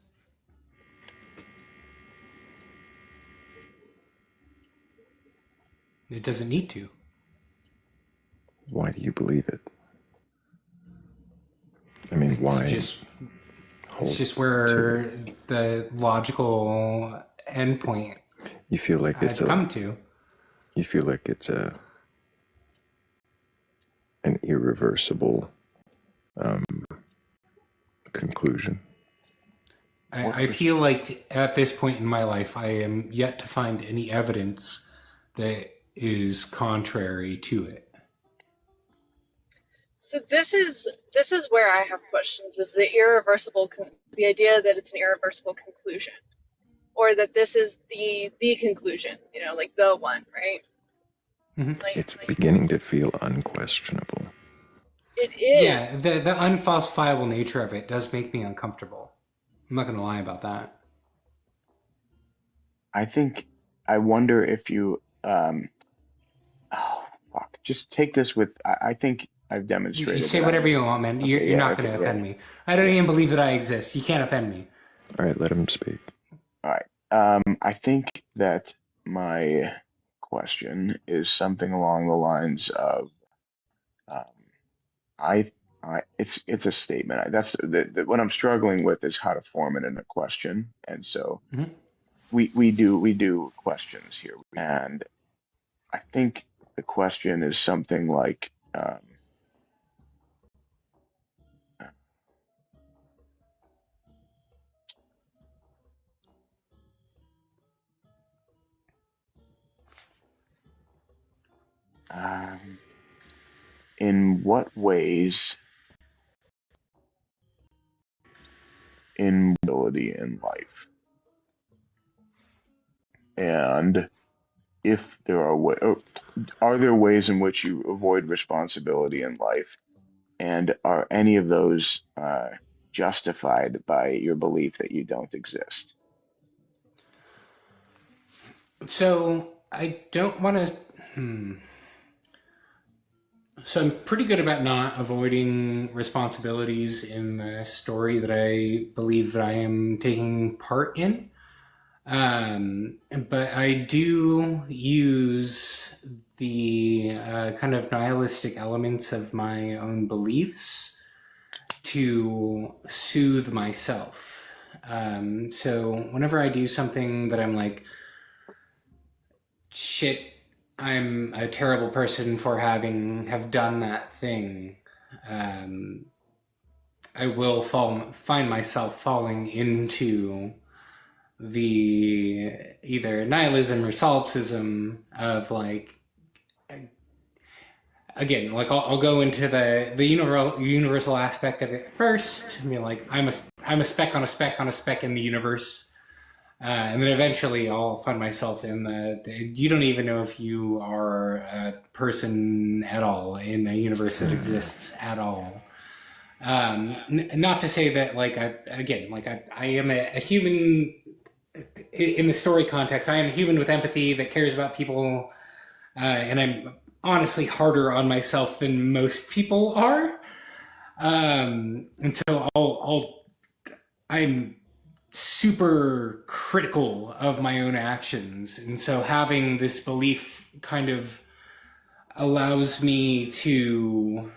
Speaker 13: It doesn't need to.
Speaker 1: Why do you believe it? I mean, why?
Speaker 13: It's just where the logical endpoint
Speaker 1: you feel like it's
Speaker 13: come to.
Speaker 1: You feel like it's an irreversible conclusion.
Speaker 13: I feel like at this point in my life, I am yet to find any evidence that is contrary to it.
Speaker 4: So this is where I have questions. Is the idea that it's an irreversible conclusion, or that this is the conclusion? You know, like the one, right?
Speaker 13: Mm-hmm.
Speaker 1: It's beginning to feel unquestionable.
Speaker 4: It is.
Speaker 13: Yeah, the unfalsifiable nature of it does make me uncomfortable. I'm not going to lie about that.
Speaker 8: I wonder if you, just take this with, I think I've demonstrated.
Speaker 13: You say whatever you want, man. You're not going to offend me. I don't even believe that I exist. You can't offend me.
Speaker 1: All right, let him speak.
Speaker 8: All right. I think that my question is something along the lines of, it's a statement. That's what I'm struggling with is how to form it in a question, and so we do questions here, and I think the question is something like, in what ways in ability in life, and if there are there ways in which you avoid responsibility in life, and are any of those justified by your belief that you don't exist?
Speaker 13: So I don't want to. So I'm pretty good about not avoiding responsibilities in the story that I believe that I am taking part in. But I do use the kind of nihilistic elements of my own beliefs to soothe myself. So whenever I do something that I'm like, shit, I'm a terrible person for have done that thing, I will find myself falling into the either nihilism or solipsism of like, again, like I'll go into the universal aspect of it first. I mean, like I'm a speck on a speck on a speck in the universe. And then eventually I'll find myself in you don't even know if you are a person at all in a universe that exists at all. Not to say that, like, I am a human in the story context. I am a human with empathy that cares about people, and I'm honestly harder on myself than most people are. And so I'm super critical of my own actions, and so having this belief kind of allows me to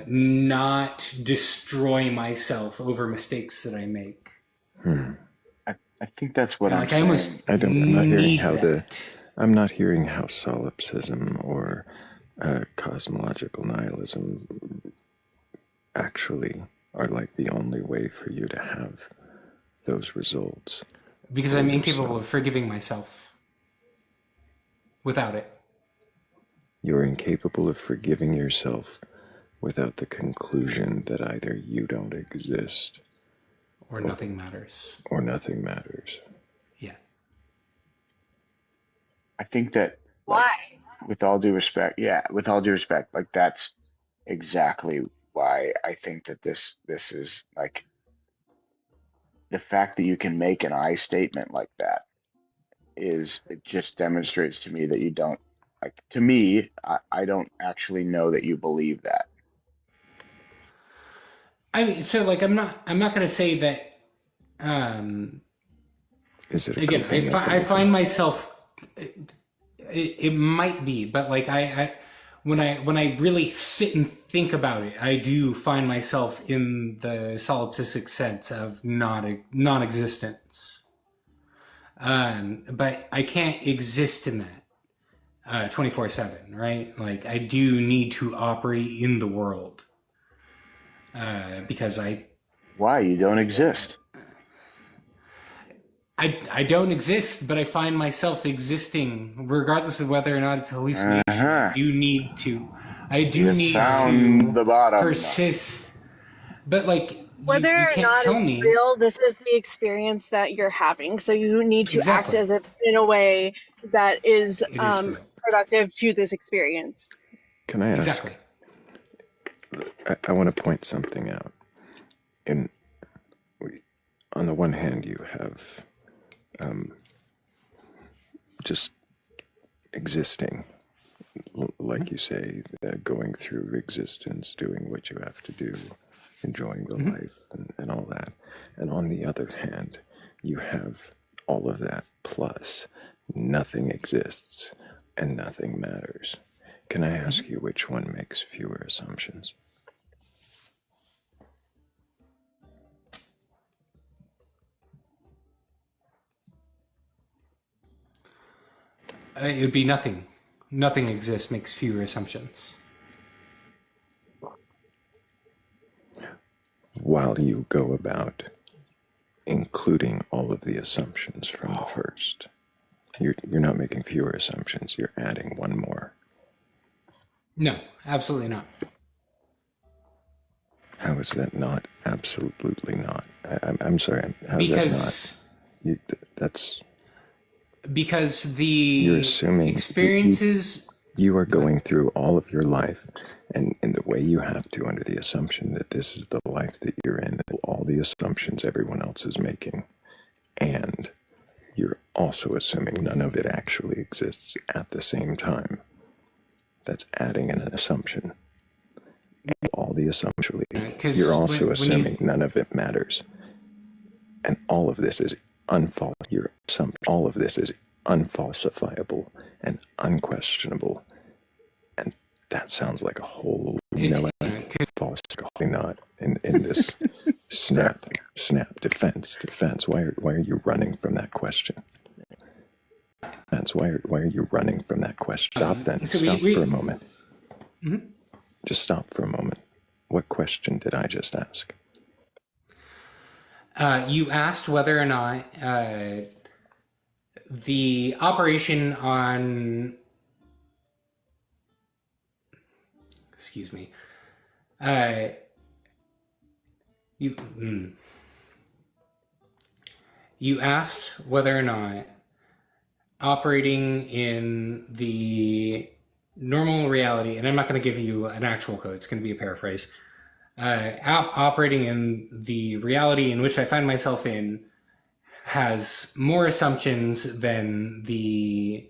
Speaker 13: not destroy myself over mistakes that I make.
Speaker 8: I think that's what I'm saying.
Speaker 1: I'm not hearing how solipsism or cosmological nihilism actually are like the only way for you to have those results.
Speaker 13: Because
Speaker 1: for
Speaker 13: I'm incapable
Speaker 1: yourself.
Speaker 13: of forgiving myself without it.
Speaker 1: You're incapable of forgiving yourself without the conclusion that either you don't exist
Speaker 13: Or nothing matters.
Speaker 1: or nothing matters.
Speaker 13: Yeah.
Speaker 8: I think that, like,
Speaker 4: Why?
Speaker 8: with all due respect, like that's exactly why I think that this is like the fact that you can make an I statement like that it just demonstrates to me that you don't like to me, I don't actually know that you believe that.
Speaker 13: I mean, so like I'm not going to say that.
Speaker 1: Is it a
Speaker 13: Again,
Speaker 1: coping
Speaker 13: I
Speaker 1: mechanism?
Speaker 13: find myself. It might be, but like when I really sit and think about it, I do find myself in the solipsistic sense of non-existence. But I can't exist in that 24/7, right? Like I do need to operate in the world because
Speaker 8: Why you don't exist?
Speaker 13: I don't exist, but I find myself existing regardless of whether or not it's a hallucination.
Speaker 8: Uh-huh.
Speaker 13: I do need to
Speaker 8: Found the bottom.
Speaker 13: persist. But like
Speaker 4: Whether
Speaker 13: you
Speaker 4: or
Speaker 13: can't
Speaker 4: not
Speaker 13: tell
Speaker 4: it's
Speaker 13: me
Speaker 4: real, this is the experience that you're having. So you need to act
Speaker 13: exactly.
Speaker 4: as if in a way that is
Speaker 13: It is real.
Speaker 4: productive to this experience.
Speaker 1: Can I ask?
Speaker 13: Exactly.
Speaker 1: I want to point something out. On the one hand, you have just existing, like you say, going through existence, doing what you have to do, enjoying the life and all that. And on the other hand, you have all of that plus nothing exists and nothing matters. Can I ask you which one makes fewer assumptions?
Speaker 13: It would be nothing. Nothing exists makes fewer assumptions.
Speaker 1: While you go about including all of the assumptions from the first. You're not making fewer assumptions, you're adding one more.
Speaker 13: No, absolutely not.
Speaker 1: How is that not? Absolutely not. I'm sorry, how
Speaker 13: Because
Speaker 1: is that not? That's...
Speaker 13: Because
Speaker 1: You're assuming
Speaker 13: experiences...
Speaker 1: You are going through all of your life, and in the way you have to, under the assumption that this is the life that you're in, all the assumptions everyone else is making, and you're also assuming none of it actually exists at the same time. That's adding an assumption. And all the assumptions, you're also assuming none of it matters. And all of this is all of this is unfalsifiable and unquestionable. And that sounds like a whole falsely not in this snap defense. Why are you running from that question? Why are you running from that question? Stop then. Stop for a moment.
Speaker 13: Mm-hmm.
Speaker 1: Just stop for a moment. What question did I just ask?
Speaker 13: You asked whether or not the operation on... Excuse me. You asked whether or not operating in the normal reality, and I'm not going to give you an actual code, it's going to be a paraphrase, operating in the reality in which I find myself in has more assumptions than the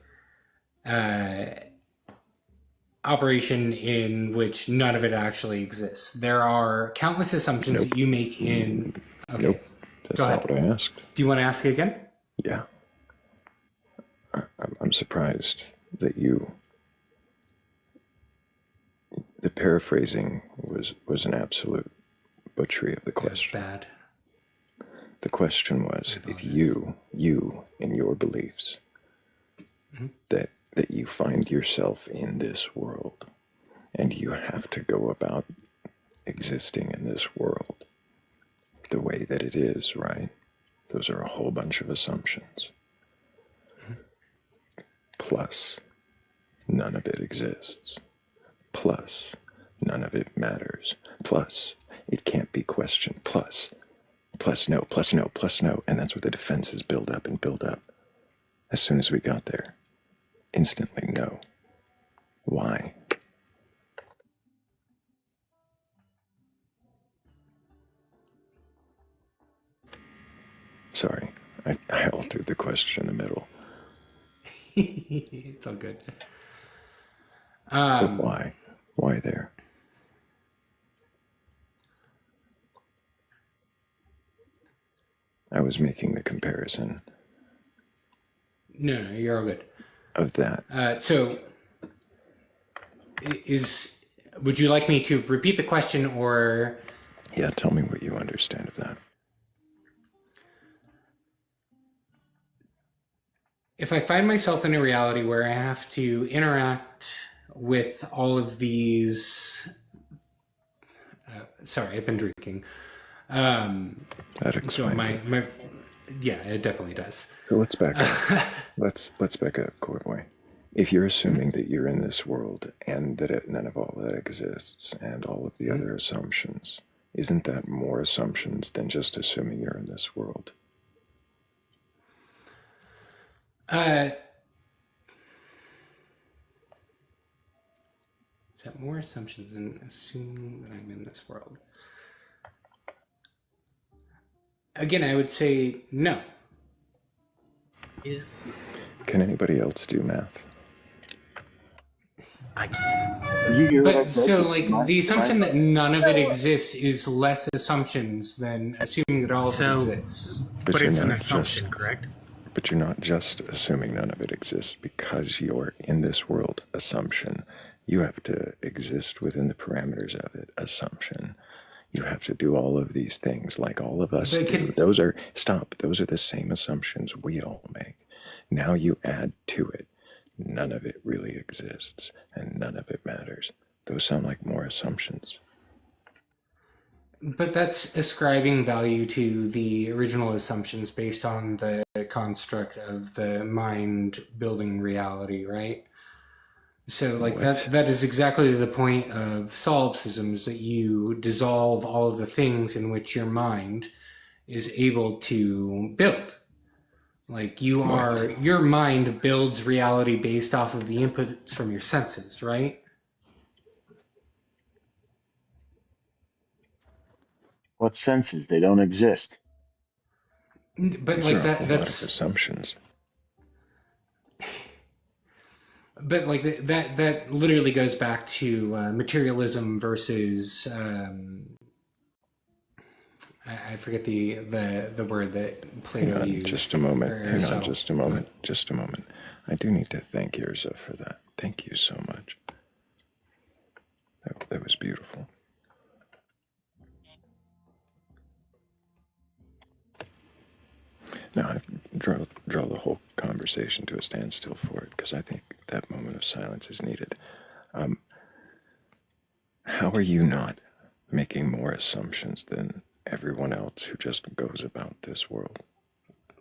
Speaker 13: operation in which none of it actually exists. There are countless assumptions that you make in... Okay.
Speaker 1: Nope. That's not what I asked.
Speaker 13: Do you want to ask again?
Speaker 1: Yeah. I'm surprised that the paraphrasing was an absolute butchery of the question.
Speaker 13: Bad.
Speaker 1: The question was, if you in your beliefs, that you find yourself in this world, and you have to go about existing in this world the way that it is, right? Those are a whole bunch of assumptions. Plus, none of it exists. Plus, none of it matters. Plus, it can't be questioned. Plus no, plus no, plus no. And that's what the defenses build up and build up. As soon as we got there, instantly no. Why? Sorry, I altered the question in the middle.
Speaker 13: It's all good.
Speaker 1: But why? Why there? I was making the comparison.
Speaker 13: No, you're all good.
Speaker 1: Of that.
Speaker 13: So, would you like me to repeat the question, or?
Speaker 1: Yeah, tell me what you understand of that.
Speaker 13: If I find myself in a reality where I have to interact with all of these, sorry, I've been drinking.
Speaker 1: That explains it.
Speaker 13: Yeah, it definitely does.
Speaker 1: So let's back up. let's back up, Corboy. If you're assuming that you're in this world and that none of all that exists and all of the other assumptions, isn't that more assumptions than just assuming you're in this world?
Speaker 13: Is that more assumptions than assuming that I'm in this world? Again, I would say no.
Speaker 1: Can anybody else do math?
Speaker 7: I can't.
Speaker 13: But so, like, the assumption that none of it exists is less assumptions than assuming that all of it exists.
Speaker 7: But it's an assumption, correct?
Speaker 1: But you're not just assuming none of it exists because you're in this world, assumption. You have to exist within the parameters of it, assumption. You have to do all of these things like all of us do. Those are the same assumptions we all make. Now you add to it, none of it really exists and none of it matters. Those sound like more assumptions.
Speaker 13: But that's ascribing value to the original assumptions based on the construct of the mind building reality, right? So, like, that is exactly the point of solipsism, that you dissolve all of the things in which your mind is able to build. Like, your mind builds reality based off of the inputs from your senses, right?
Speaker 14: What senses? They don't exist.
Speaker 13: But
Speaker 1: These
Speaker 13: like
Speaker 1: that's assumptions.
Speaker 13: But like that literally goes back to materialism versus I forget the word that Plato used.
Speaker 1: Just a moment. Hang on, just a moment. Just a moment. I do need to thank Yrza for that. Thank you so much. That was beautiful. Now, I draw the whole conversation to a standstill for it, because I think that moment of silence is needed. How are you not making more assumptions than everyone else who just goes about this world?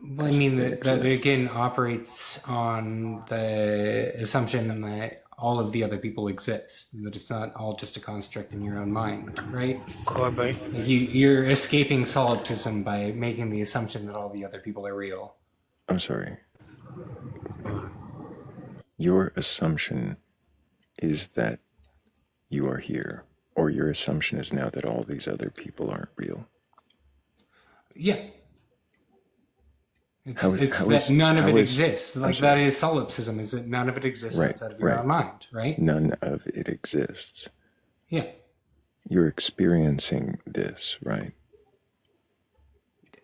Speaker 13: Well, I mean, that again operates on the assumption that all of the other people exist, that it's not all just a construct in your own mind, right? You're escaping solipsism by making the assumption that all the other people are real.
Speaker 1: I'm sorry. Your assumption is that you are here, or your assumption is now that all these other people aren't real?
Speaker 13: Yeah. It's that none of it exists. Like, that is solipsism, is that none of it exists outside of your own mind, right?
Speaker 1: None of it exists.
Speaker 13: Yeah.
Speaker 1: You're experiencing this, right?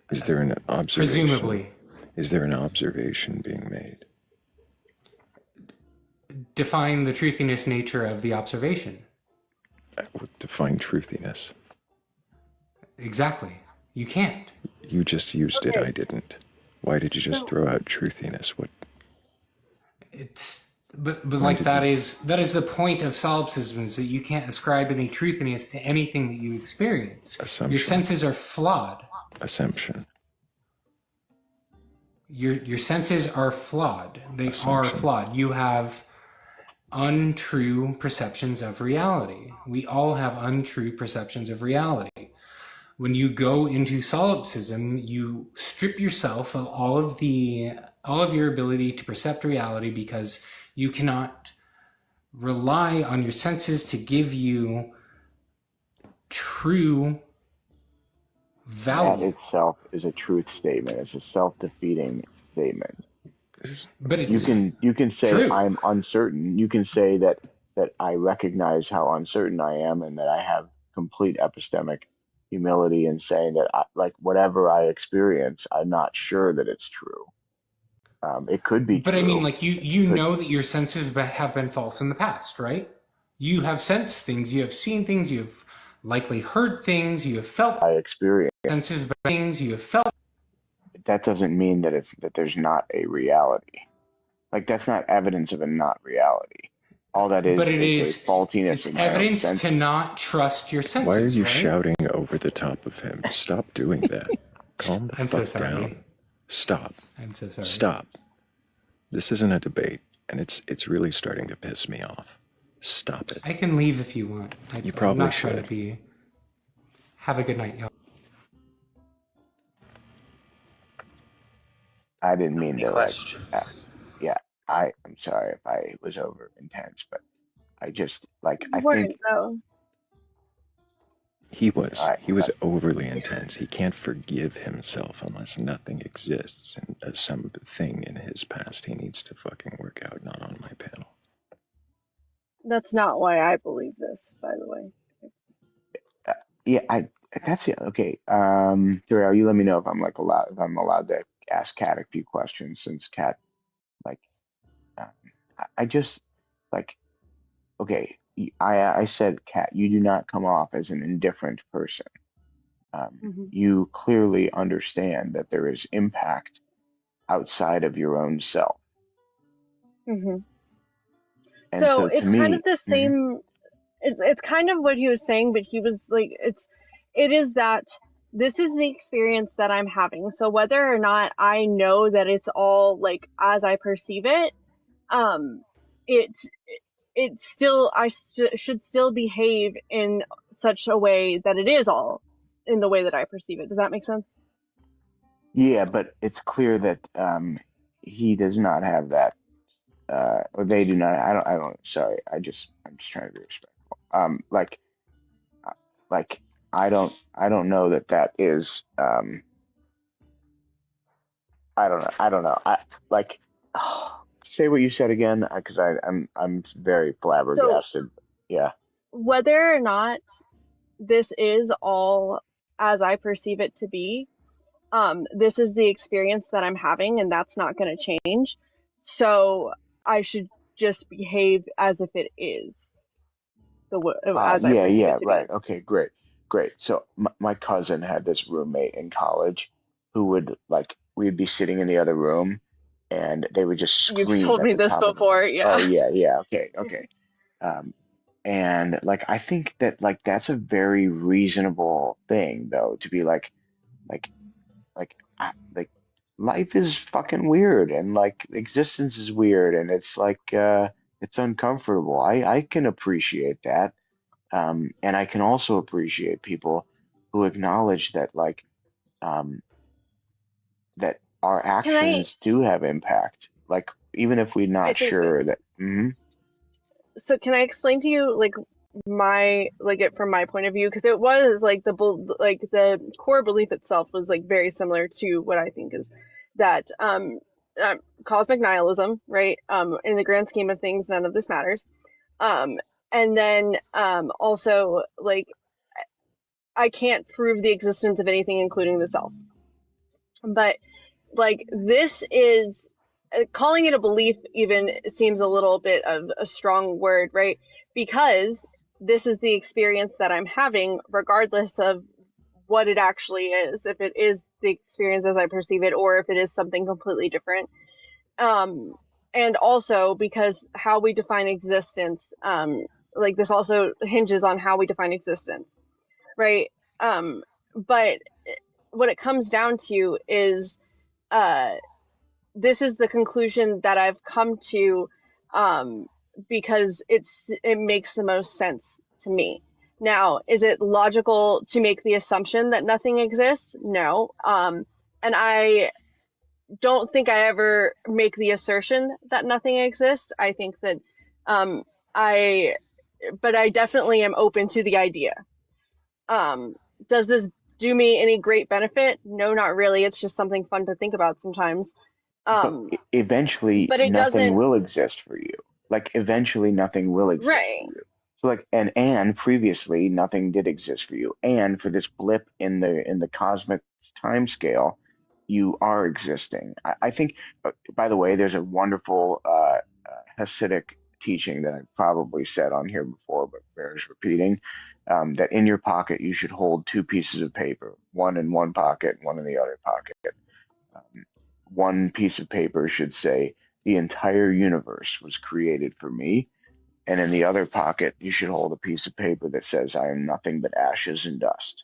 Speaker 1: Is there an observation?
Speaker 13: Presumably.
Speaker 1: Is there an observation being made?
Speaker 13: Define the truthiness nature of the observation.
Speaker 1: Define truthiness.
Speaker 13: Exactly. You can't.
Speaker 1: You just used it, I didn't. Why did you just throw out truthiness? What?
Speaker 13: But like that is the point of solipsism, is that you can't ascribe any truthiness to anything that you experience.
Speaker 1: Assumption.
Speaker 13: Your senses are flawed.
Speaker 1: Assumption.
Speaker 13: Your senses are flawed. They are
Speaker 1: Assumption.
Speaker 13: flawed. You have untrue perceptions of reality. We all have untrue perceptions of reality. When you go into solipsism, you strip yourself of all of your ability to percept reality because you cannot rely on your senses to give you true
Speaker 8: That
Speaker 13: value.
Speaker 8: itself is a truth statement. It's a self-defeating statement.
Speaker 13: But
Speaker 8: You
Speaker 13: it's
Speaker 8: can say
Speaker 13: true.
Speaker 8: I'm uncertain. You can say that I recognize how uncertain I am and that I have complete epistemic humility in saying that like whatever I experience, I'm not sure that it's true. It could be
Speaker 13: But I mean,
Speaker 8: true.
Speaker 13: like you
Speaker 8: Could
Speaker 13: know that your senses have been false in the past, right? You have sensed things, you have seen things, you have likely heard things, you have felt
Speaker 8: I experience.
Speaker 13: senses, things you have felt.
Speaker 8: That doesn't mean that there's not a reality. Like that's not evidence of a not reality. All that
Speaker 13: But
Speaker 8: is a faultiness
Speaker 13: it's
Speaker 8: of my own
Speaker 13: evidence to
Speaker 8: senses.
Speaker 13: not trust your senses.
Speaker 1: Why are you
Speaker 13: right?
Speaker 1: shouting over the top of him? Stop doing that. Calm the
Speaker 13: I'm
Speaker 1: fuck
Speaker 13: so sorry.
Speaker 1: down. Stop.
Speaker 13: I'm so sorry.
Speaker 1: Stop. This isn't a debate, and it's really starting to piss me off. Stop it.
Speaker 13: I can leave if you want.
Speaker 1: You probably
Speaker 13: I'm not
Speaker 1: should.
Speaker 13: trying to be. Have a good night, y'all.
Speaker 8: I didn't mean
Speaker 7: Any
Speaker 8: to
Speaker 7: questions?
Speaker 8: yeah. I'm sorry if I was over intense, but I just like I
Speaker 4: You weren't
Speaker 8: think
Speaker 4: though.
Speaker 1: He was.
Speaker 8: I
Speaker 1: He was overly intense. He can't forgive himself unless nothing exists and something in his past he needs to fucking work out, not on my panel.
Speaker 4: That's not why I believe this, by the way.
Speaker 8: yeah, that's it. Okay. Thrayle, you let me know if I'm allowed to ask Kat a few questions since Kat like um, I just like okay, I said Kat, you do not come off as an indifferent person.
Speaker 4: Hmm.
Speaker 8: You clearly understand that there is impact outside of your own self.
Speaker 4: Hmm.
Speaker 8: And
Speaker 4: So
Speaker 8: so to
Speaker 4: it's kind of
Speaker 8: me,
Speaker 4: the same. It's kind of what he was saying, but he was like, it is that this is the experience that I'm having. So whether or not I know that it's all like as I perceive it, um, it it's still should still behave in such a way that it is all in the way that I perceive it. Does that make sense?
Speaker 8: yeah, but it's clear that he does not have that or they do not. I don't. Sorry, I'm just trying to be respectful. Uh, like I don't know that that is. I don't know. I like. Say what you said again, because I'm very
Speaker 4: So
Speaker 8: flabbergasted. Yeah.
Speaker 4: whether or not this is all as I perceive it to be, this is the experience that I'm having, and that's not going to change. So I should just behave as if it is as I
Speaker 8: Yeah.
Speaker 4: perceive it
Speaker 8: Yeah.
Speaker 4: to be.
Speaker 8: Right. Okay. Great. Great. So my cousin had this roommate in college who would like we'd be sitting in the other room and they would just
Speaker 4: You've
Speaker 8: scream
Speaker 4: told
Speaker 8: at
Speaker 4: me
Speaker 8: the
Speaker 4: this
Speaker 8: top of their
Speaker 4: before,
Speaker 8: lungs. Oh
Speaker 4: yeah.
Speaker 8: yeah. Yeah. Okay. Okay. Um, and like I think that like that's a very reasonable thing though to be like like life is fucking weird and like existence is weird and it's like it's uncomfortable. I can appreciate that. And I can also appreciate people who acknowledge that um that our
Speaker 4: Can I?
Speaker 8: actions do have impact. Like even if we're
Speaker 4: I
Speaker 8: not
Speaker 4: think
Speaker 8: sure
Speaker 4: this.
Speaker 8: that
Speaker 4: So can I explain to you like my like it from my point of view? Because it was like like the core belief itself was like very similar to what I think is that cosmic nihilism, right? In the grand scheme of things, none of this matters. Um, and then also like I can't prove the existence of anything, including the self. But like this is calling it a belief even seems a little bit of a strong word, right? Because this is the experience that I'm having, regardless of what it actually is, if it is the experience as I perceive it, or if it is something completely different. Um, and also because how we define existence, like this also hinges on how we define existence, right? But what it comes down to is uh this is the conclusion that I've come to, because it makes the most sense to me. Now, is it logical to make the assumption that nothing exists? No. And I don't think I ever make the assertion that nothing exists. I think that but I definitely am open to the idea. Does this do me any great benefit? No, not really. It's just something fun to think about sometimes.
Speaker 8: But eventually
Speaker 4: But it
Speaker 8: nothing
Speaker 4: doesn't,
Speaker 8: will exist for you. Like eventually nothing will exist for
Speaker 4: right.
Speaker 8: you. So like and previously nothing did exist for you. And for this blip in the cosmic time scale, you are existing. I think by the way, there's a wonderful Hasidic teaching that I've probably said on here before, but bears repeating, that in your pocket you should hold two pieces of paper, one in one pocket, one in the other pocket. One piece of paper should say, the entire universe was created for me. And in the other pocket, you should hold a piece of paper that says, I am nothing but ashes and dust.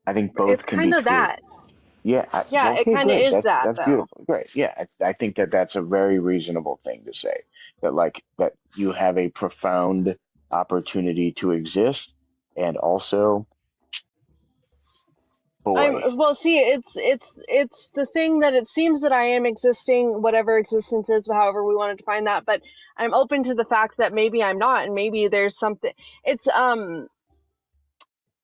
Speaker 8: I think both
Speaker 4: It's
Speaker 8: can be
Speaker 4: kind of
Speaker 8: true.
Speaker 4: that.
Speaker 8: Yeah.
Speaker 4: Yeah, it
Speaker 8: Okay,
Speaker 4: kind of
Speaker 8: great.
Speaker 4: is that
Speaker 8: That's
Speaker 4: though.
Speaker 8: beautiful. Great. Yeah. I think that's a very reasonable thing to say. That you have a profound opportunity to exist, and also, boy,
Speaker 4: Well, see, it's the thing that it seems that I am existing, whatever existence is, however we want to define that, but I'm open to the fact that maybe I'm not, and maybe there's something. It's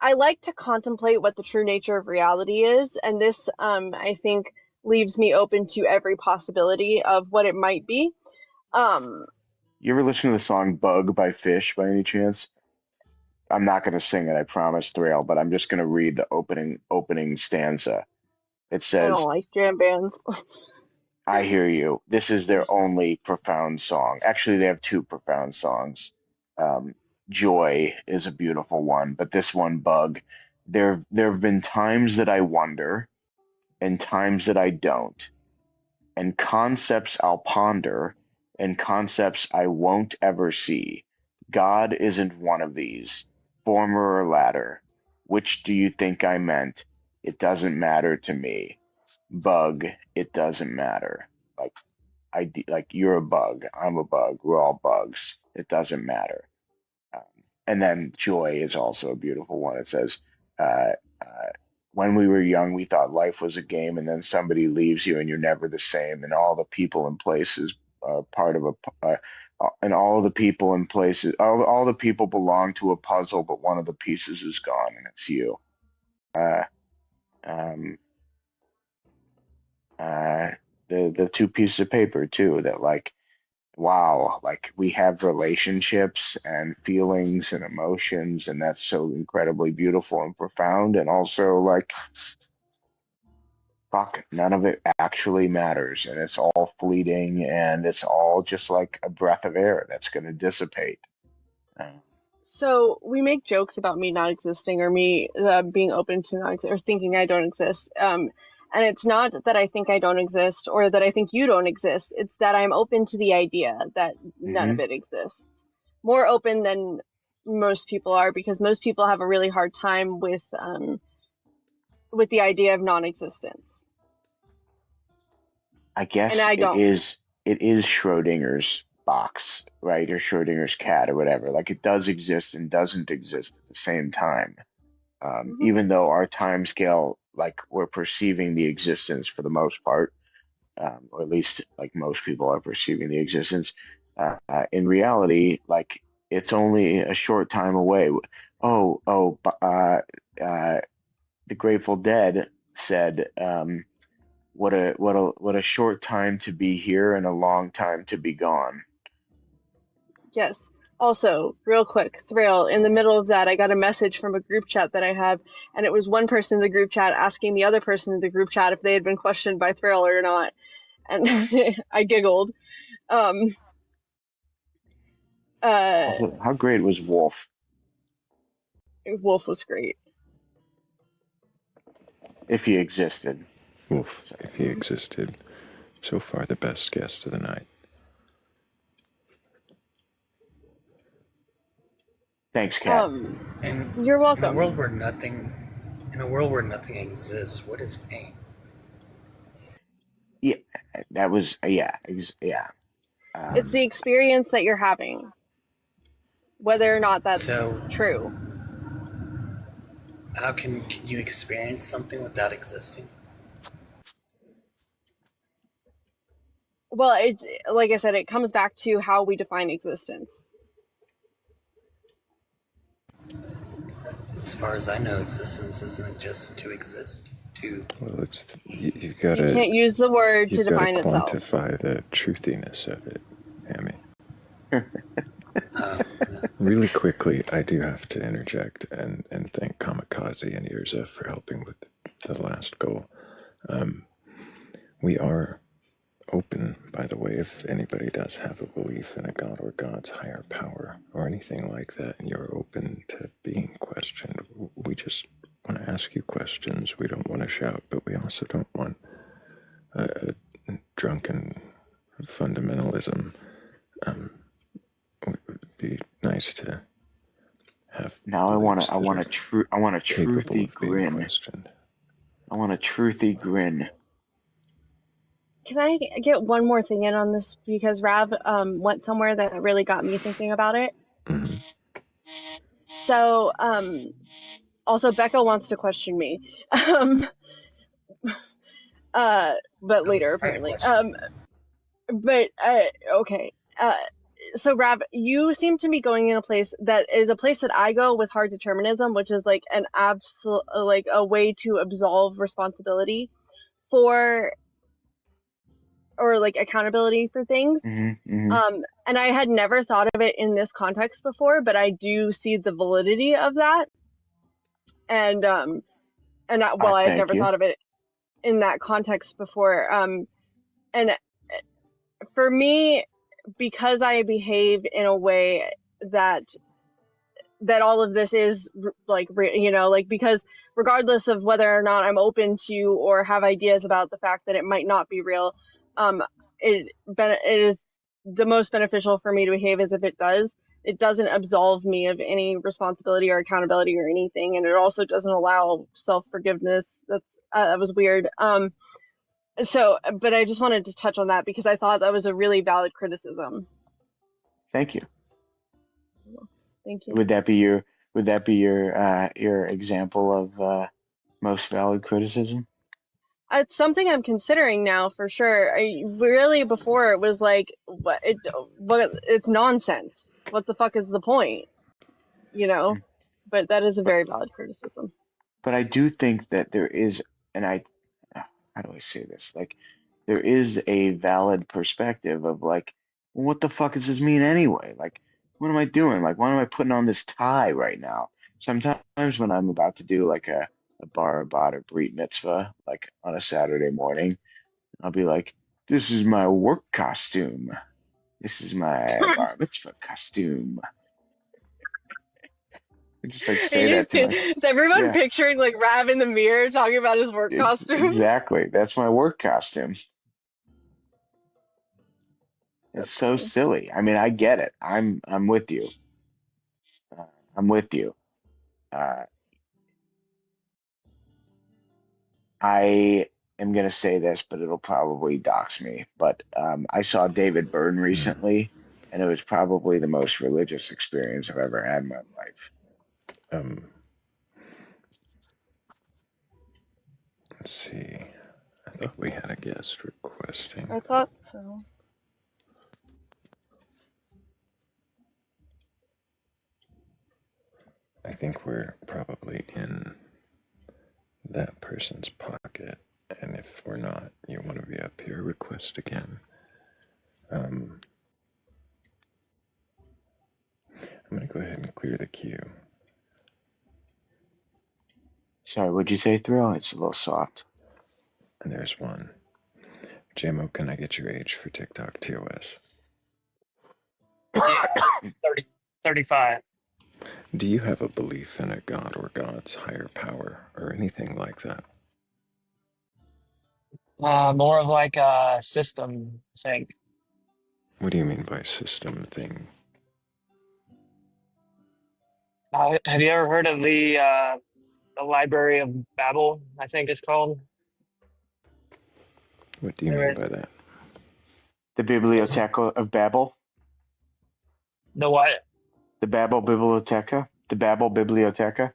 Speaker 4: I like to contemplate what the true nature of reality is, and this I think leaves me open to every possibility of what it might be. Um,
Speaker 8: you ever listen to the song Bug by Fish by any chance? I'm not going to sing it, I promise, Thrayle, but I'm just going to read the opening stanza. It
Speaker 4: I don't
Speaker 8: says,
Speaker 4: like jam bands.
Speaker 8: I hear you. This is their only profound song. Actually, they have two profound songs. Um, Joy is a beautiful one, but this one, Bug, there have been times that I wonder and times that I don't, and concepts I'll ponder and concepts I won't ever see. God isn't one of these, former or latter. Which do you think I meant? It doesn't matter to me. Bug, it doesn't matter. Like like you're a bug, I'm a bug, we're all bugs. It doesn't matter. Um, and then Joy is also a beautiful one. It says, uh, uh, when we were young, we thought life was a game, and then somebody leaves you, and you're never the same. And all the people and places are part of and all the people and places, all the people belong to a puzzle, but one of the pieces is gone, and it's you. Uh, um, uh, the two pieces of paper too, that like wow, like we have relationships and feelings and emotions, and that's so incredibly beautiful and profound. And also, like, fuck, none of it actually matters, and it's all fleeting, and it's all just like a breath of air that's going to dissipate. Uh,
Speaker 4: So we make jokes about me not existing, or me being open to not exist, or thinking I don't exist. And it's not that I think I don't exist or that I think you don't exist. It's that I'm open to the idea that none
Speaker 8: hmm
Speaker 4: of it exists. More open than most people are, because most people have a really hard time with the idea of non-existence,
Speaker 8: I
Speaker 4: and
Speaker 8: guess
Speaker 4: I don't.
Speaker 8: it is Schrodinger's box, right, or Schrodinger's cat, or whatever. Like it does exist and doesn't exist at the same time.
Speaker 4: Mhm.
Speaker 8: Even though our time scale, like we're perceiving the existence for the most part, or at least like most people are perceiving the existence, in reality, like it's only a short time away. Uh, the Grateful Dead said, what a short time to be here and a long time to be gone."
Speaker 4: Yes. Also, real quick, Thrayle, in the middle of that, I got a message from a group chat that I have, and it was one person in the group chat asking the other person in the group chat if they had been questioned by Thrayle or not. And I giggled. Um, uh,
Speaker 8: Also, how great was Wolf
Speaker 4: Wolf was great.
Speaker 8: if he existed?
Speaker 1: Wolf,
Speaker 8: Sorry.
Speaker 1: if he existed, so far the best guest of the night.
Speaker 8: Thanks, Kat.
Speaker 7: In
Speaker 4: You're
Speaker 7: in a
Speaker 4: welcome.
Speaker 7: world where nothing In a world where nothing exists, what is pain?
Speaker 8: Yeah, that was yeah, yeah.
Speaker 4: It's the experience that you're having, whether or not that's
Speaker 7: So,
Speaker 4: true.
Speaker 7: how can you experience something without existing?
Speaker 4: Well, it, like I said, it comes back to how we define existence.
Speaker 7: As far as I know, existence isn't just to exist.
Speaker 1: Well, you've
Speaker 4: You
Speaker 1: gotta
Speaker 4: can't use the word to
Speaker 1: you've gotta
Speaker 4: define itself.
Speaker 1: quantify the truthiness of it, Hammy.
Speaker 7: Yeah.
Speaker 1: Really quickly, I do have to interject and thank Kamikaze and Irza for helping with the last goal. We are open, by the way, if anybody does have a belief in a god or god's higher power or anything like that, and you're open to being questioned. We just want to ask you questions. We don't want to shout, but we also don't want a drunken fundamentalism. It would be nice to have
Speaker 8: Now I want a truthy grin.
Speaker 1: questioned.
Speaker 8: I want a truthy grin.
Speaker 4: Can I get one more thing in on this? Because Rav went somewhere that really got me thinking about it.
Speaker 1: Mm-hmm.
Speaker 4: So, also Becca wants to question me. But later apparently. But okay. So Rav, you seem to be going in a place that is a place that I go with hard determinism, which is like an absolute, like a way to absolve responsibility for, or like accountability for things. And I had never thought of it in this context before, but I do see the validity of that. And I had never thought of it in that context before. And for me, because I behave in a way that all of this is like, like, because regardless of whether or not I'm open to or have ideas about the fact that it might not be real, it is the most beneficial for me to behave as if it does. It doesn't absolve me of any responsibility or accountability or anything, and it also doesn't allow self-forgiveness. That was weird. So, but I just wanted to touch on that because I thought that was a really valid criticism.
Speaker 8: Thank you.
Speaker 4: Thank you.
Speaker 8: Would that be your example of most valid criticism?
Speaker 4: It's something I'm considering now for sure. Really before it was like, it's nonsense. What the fuck is the point? But that is a very valid criticism.
Speaker 8: But I do think that there is, and how do I say this? Like, there is a valid perspective of like, well, what the fuck does this mean anyway? Like, what am I doing? Like, why am I putting on this tie right now? Sometimes when I'm about to do like a bar bat or brit mitzvah, like on a Saturday morning, I'll be like, this is my work costume. This is my bar mitzvah costume. I just like say that to myself.
Speaker 4: Is everyone
Speaker 8: Yeah,
Speaker 4: picturing like Rav in the mirror talking about his work costume?
Speaker 8: exactly. That's my work costume. It's so silly. I mean, I get it. I'm with you. I'm with you. I am gonna say this, but it'll probably dox me. But I saw David Byrne recently, and it was probably the most religious experience I've ever had in my life.
Speaker 1: Let's see. I thought we had a guest requesting.
Speaker 4: I thought so.
Speaker 1: I think we're probably in that person's pocket, and if we're not, you want to be up here, request again. I'm going to go ahead and clear the queue.
Speaker 8: Sorry, what'd you say, Thrayle? It's a little soft.
Speaker 1: And there's one. JMO, can I get your age for TikTok TOS?
Speaker 15: 35.
Speaker 1: Do you have a belief in a god or god's higher power or anything like that?
Speaker 15: More of like a system thing.
Speaker 1: What do you mean by system thing?
Speaker 15: Have you ever heard of the Library of Babel, I think it's called.
Speaker 1: What do you mean by that?
Speaker 8: The Biblioteca of Babel.
Speaker 15: The what?
Speaker 8: The Babel Biblioteca. The Babel Biblioteca.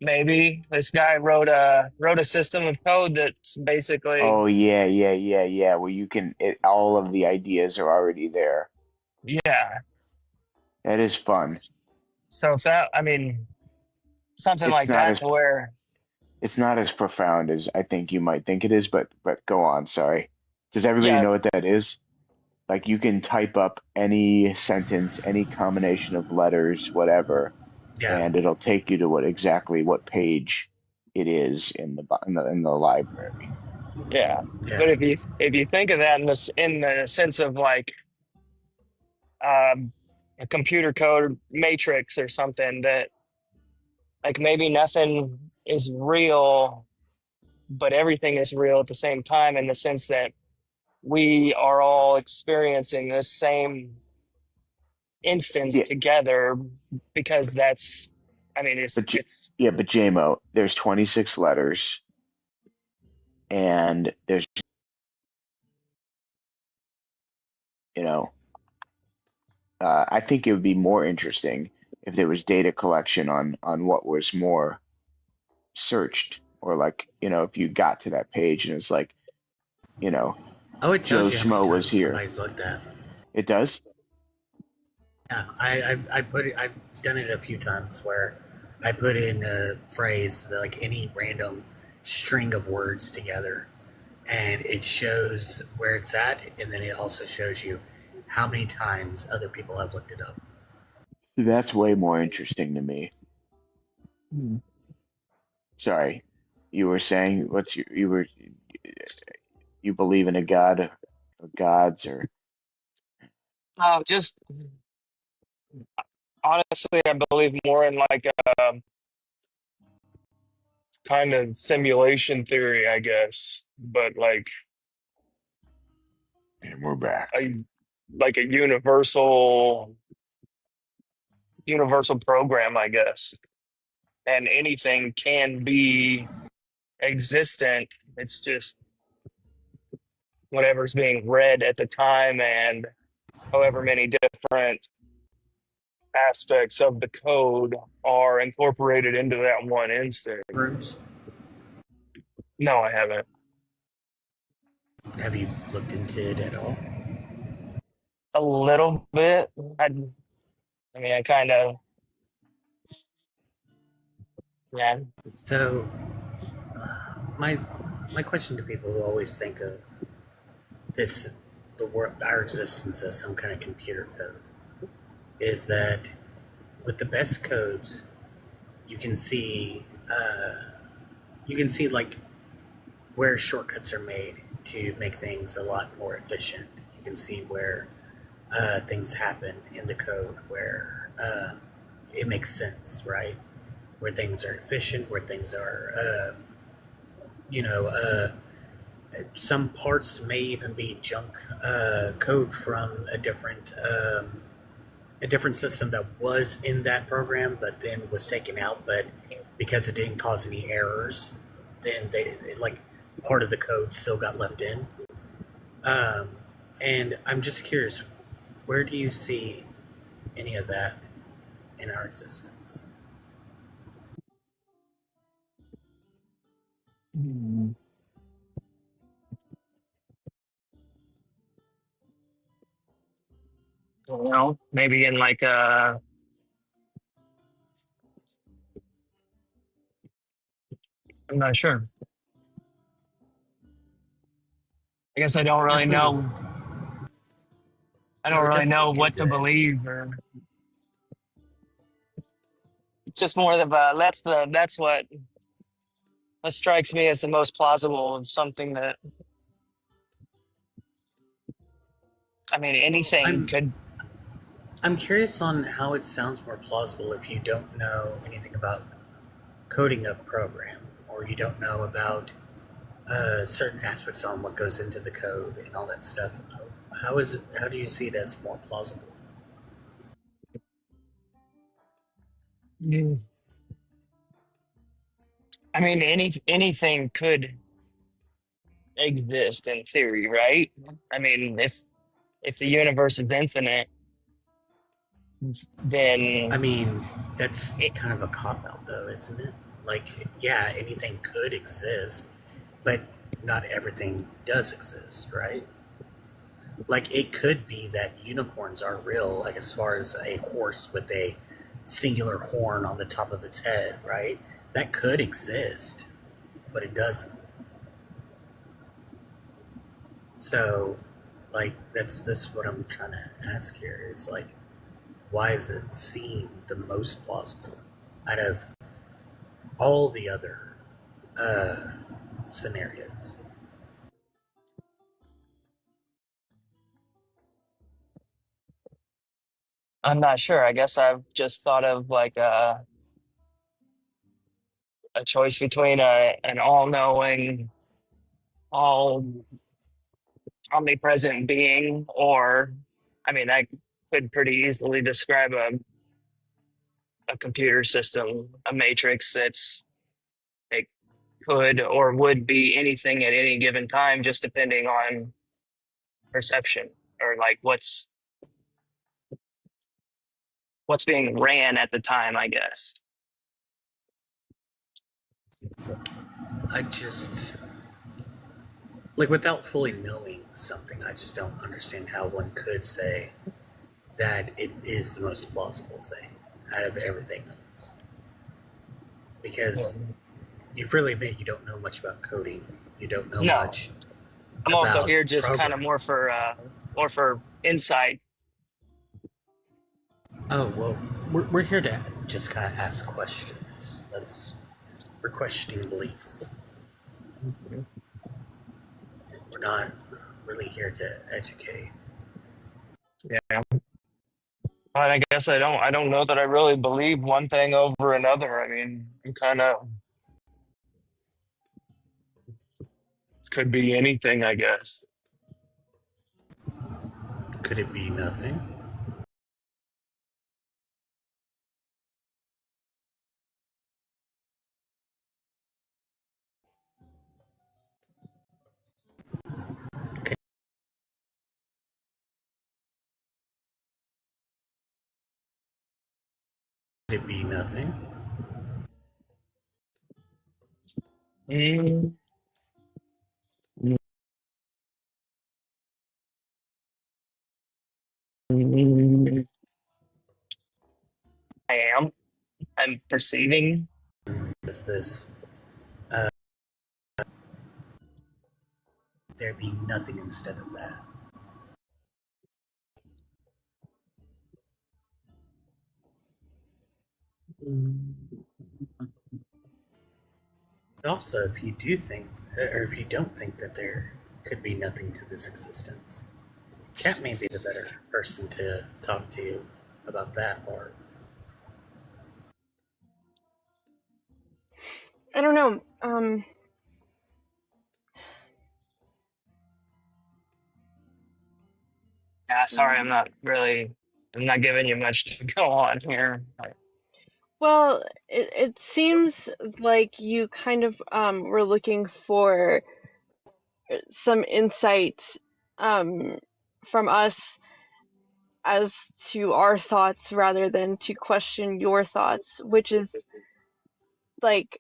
Speaker 15: Maybe this guy wrote a system of code that's basically,
Speaker 8: Oh yeah. Where you can, all of the ideas are already there.
Speaker 15: yeah.
Speaker 8: That is fun.
Speaker 15: So if that, I mean, something
Speaker 8: It's
Speaker 15: like
Speaker 8: not
Speaker 15: that
Speaker 8: as
Speaker 15: to where,
Speaker 8: it's not as profound as I think you might think it is, but go on. Sorry. Does everybody
Speaker 15: yeah,
Speaker 8: know what that is? Like you can type up any sentence, any combination of letters, whatever,
Speaker 7: Yeah,
Speaker 8: and it'll take you to what page it is in the library.
Speaker 15: yeah. But
Speaker 7: yeah.
Speaker 15: if you think of that in the sense of like um, a computer code matrix or something, that like maybe nothing is real, but everything is real at the same time, in the sense that we are all experiencing this same instance
Speaker 8: Yeah,
Speaker 15: together, because that's, I mean, it's
Speaker 8: but
Speaker 15: it's
Speaker 8: yeah, but JMO, there's 26 letters, and there's you know, I think it would be more interesting if there was data collection on what was more searched, or like if you got to that page and it's like you know
Speaker 7: Oh, it
Speaker 8: Joe
Speaker 7: tells you how many
Speaker 8: Schmo was
Speaker 7: times
Speaker 8: here.
Speaker 7: somebody's looked at.
Speaker 8: It does.
Speaker 7: Yeah, I put it. I've done it a few times where I put in a phrase like any random string of words together, and it shows where it's at, and then it also shows you how many times other people have looked it up.
Speaker 8: That's way more interesting to me. Sorry, you were saying you believe in a god or gods or
Speaker 15: just honestly, I believe more in like a kind of simulation theory, I guess, but
Speaker 14: And we're back.
Speaker 15: a like a universal program, I guess, and anything can be existent. It's just whatever's being read at the time, and however many different aspects of the code are incorporated into that one instant.
Speaker 7: Rooms.
Speaker 15: No, I haven't.
Speaker 7: Have you looked into it at all?
Speaker 15: A little bit. I mean, I kind of, yeah.
Speaker 7: So, my my question to people who always think of this the world, our existence as some kind of computer code, is that with the best codes, you can see like where shortcuts are made to make things a lot more efficient. You can see where things happen in the code where it makes sense, right? Where things are efficient, where things are, you know, some parts may even be junk code from a different system that was in that program, but then was taken out. But because it didn't cause any errors, then like part of the code still got left in. Um, and I'm just curious, where do you see any of that in our existence?
Speaker 15: Maybe in like I'm not sure. I guess I don't really
Speaker 7: Definitely.
Speaker 15: know. I
Speaker 7: I
Speaker 15: don't
Speaker 7: would
Speaker 15: really
Speaker 7: definitely
Speaker 15: know
Speaker 7: look
Speaker 15: what
Speaker 7: into
Speaker 15: to
Speaker 7: it.
Speaker 15: believe, or it's just more of that's what strikes me as the most plausible of something that, I mean, anything
Speaker 7: I'm
Speaker 15: could.
Speaker 7: I'm curious on how it sounds more plausible if you don't know anything about coding a program, or you don't know about certain aspects on what goes into the code and all that stuff. How is it? How do you see it as more plausible?
Speaker 15: Mm. I mean, anything could exist in theory, right? I mean, if the universe is infinite,
Speaker 7: I
Speaker 15: then
Speaker 7: mean, that's
Speaker 15: it,
Speaker 7: kind of a cop out, though, isn't it? Like, yeah, anything could exist, but not everything does exist, right? Like, it could be that unicorns are real, like, as far as a horse with a singular horn on the top of its head, right? That could exist, but it doesn't. So, like, that's what I'm trying to ask here is, like, why does it seem the most plausible out of all the other uh, scenarios?
Speaker 15: I'm not sure. I guess I've just thought of like a choice between an all-knowing, all omnipresent being, or I mean, I could pretty easily describe a computer system, a matrix that's it could or would be anything at any given time, just depending on perception or like what's being ran at the time, I guess.
Speaker 7: I just, like, without fully knowing something, I just don't understand how one could say that it is the most plausible thing out of everything else. Because you've really admit you don't know much about coding, you don't know
Speaker 15: No,
Speaker 7: much
Speaker 15: I'm also
Speaker 7: about
Speaker 15: here just kind of
Speaker 7: programs.
Speaker 15: more for insight.
Speaker 7: Oh, well, we're here to just kind of ask questions. We're questioning beliefs. We're not really here to educate.
Speaker 15: Yeah. But I guess I don't know that I really believe one thing over another. I mean, I'm kind of could be anything, I guess.
Speaker 7: Could it be nothing? Could it be nothing?
Speaker 15: Mm, mm, I am. I'm perceiving.
Speaker 7: Is this there be nothing instead of that? But also, if you do think, or if you don't think that there could be nothing to this existence, Cat may be the better person to talk to about that part.
Speaker 4: I don't know.
Speaker 15: Yeah, sorry, I'm not giving you much to go on here.
Speaker 4: Well, it seems like you kind of were looking for some insight um, from us as to our thoughts rather than to question your thoughts, which is like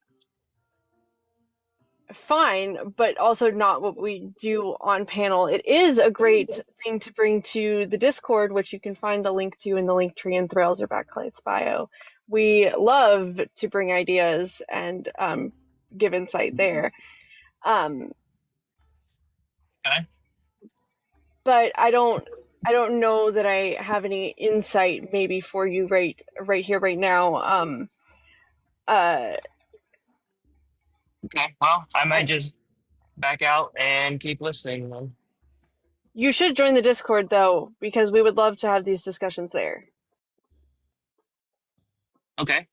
Speaker 4: fine, but also not what we do on panel. It is a great thing to bring to the Discord, which you can find a link to in the link tree in Thrales or Batcolyte's bio. We love to bring ideas and give insight there. Um,
Speaker 15: Okay.
Speaker 4: but I don't know that I have any insight maybe for you right here right now. Uh,
Speaker 15: Okay. Well, I might
Speaker 4: and
Speaker 15: just back out and keep listening then.
Speaker 4: you should join the Discord though, because we would love to have these discussions there.
Speaker 15: Okay.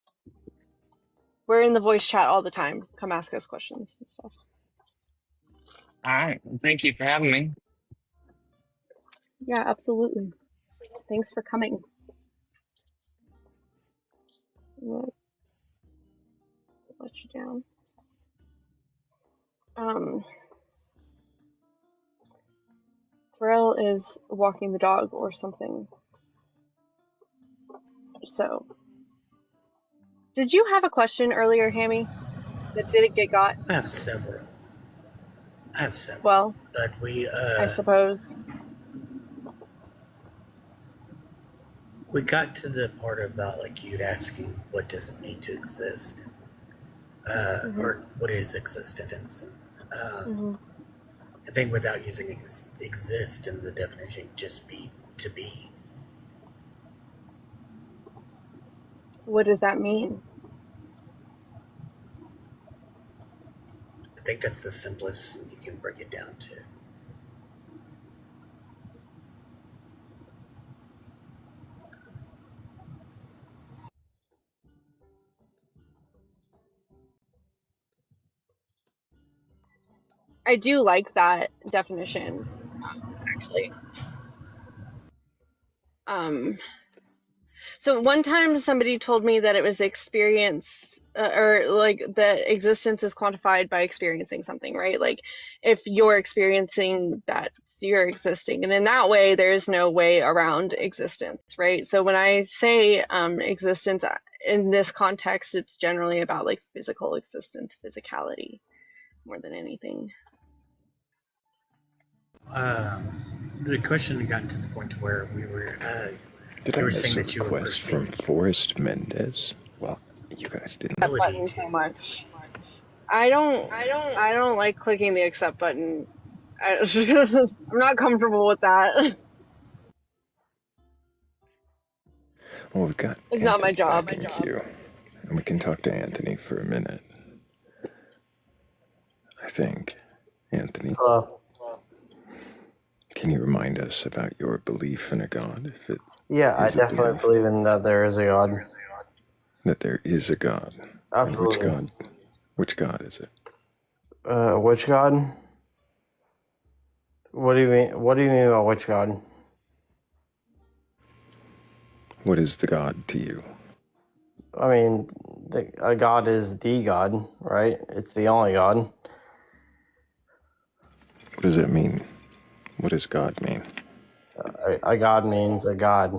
Speaker 4: We're in the voice chat all the time. Come ask us questions and stuff.
Speaker 15: All right. Well, thank you for having me.
Speaker 4: Yeah, absolutely. Thanks for coming. I'll let you down. Um, Thrayle is walking the dog or something. So, did you have a question earlier, Hammy? That didn't get got?
Speaker 7: I have several.
Speaker 4: Well,
Speaker 7: But
Speaker 4: I suppose.
Speaker 7: we got to the part about like you'd asking what does it mean to exist,
Speaker 4: Mm-hmm.
Speaker 7: or what is existence.
Speaker 4: Mm-hmm.
Speaker 7: I think without using exist in the definition, just be to be.
Speaker 4: What does that mean?
Speaker 7: I think that's the simplest you can break it down to.
Speaker 4: I do like that definition, actually. So one time somebody told me that it was experience, or like that existence is quantified by experiencing something, right? Like if you're experiencing that, you're existing, and in that way there is no way around existence, right? So when I say existence in this context, it's generally about like physical existence, physicality, more than anything.
Speaker 7: The question had gotten to the point where we were.
Speaker 1: Did
Speaker 7: you
Speaker 1: I
Speaker 7: were
Speaker 1: miss
Speaker 7: saying
Speaker 1: a
Speaker 7: that you were
Speaker 1: request from
Speaker 7: perceiving
Speaker 1: Forrest Mendez? Well, you guys didn't.
Speaker 4: That button so much. I don't like clicking the accept button. I'm not comfortable with that.
Speaker 1: Well, we've got
Speaker 4: It's not my
Speaker 1: Anthony
Speaker 4: job.
Speaker 1: back in queue, and we can talk to Anthony for a minute. I think. Anthony, can you remind us about your belief in a God? If it
Speaker 16: Yeah, I
Speaker 1: is a
Speaker 16: definitely
Speaker 1: belief
Speaker 16: believe in that there is a God.
Speaker 1: that there is a God. And
Speaker 16: Absolutely.
Speaker 1: which God is it?
Speaker 16: Which God? What do you mean? What do you mean about which God?
Speaker 1: What is the God to you?
Speaker 16: I mean, a God is the God, right? It's the only God.
Speaker 1: What does it mean? What does God mean?
Speaker 16: A God means a God.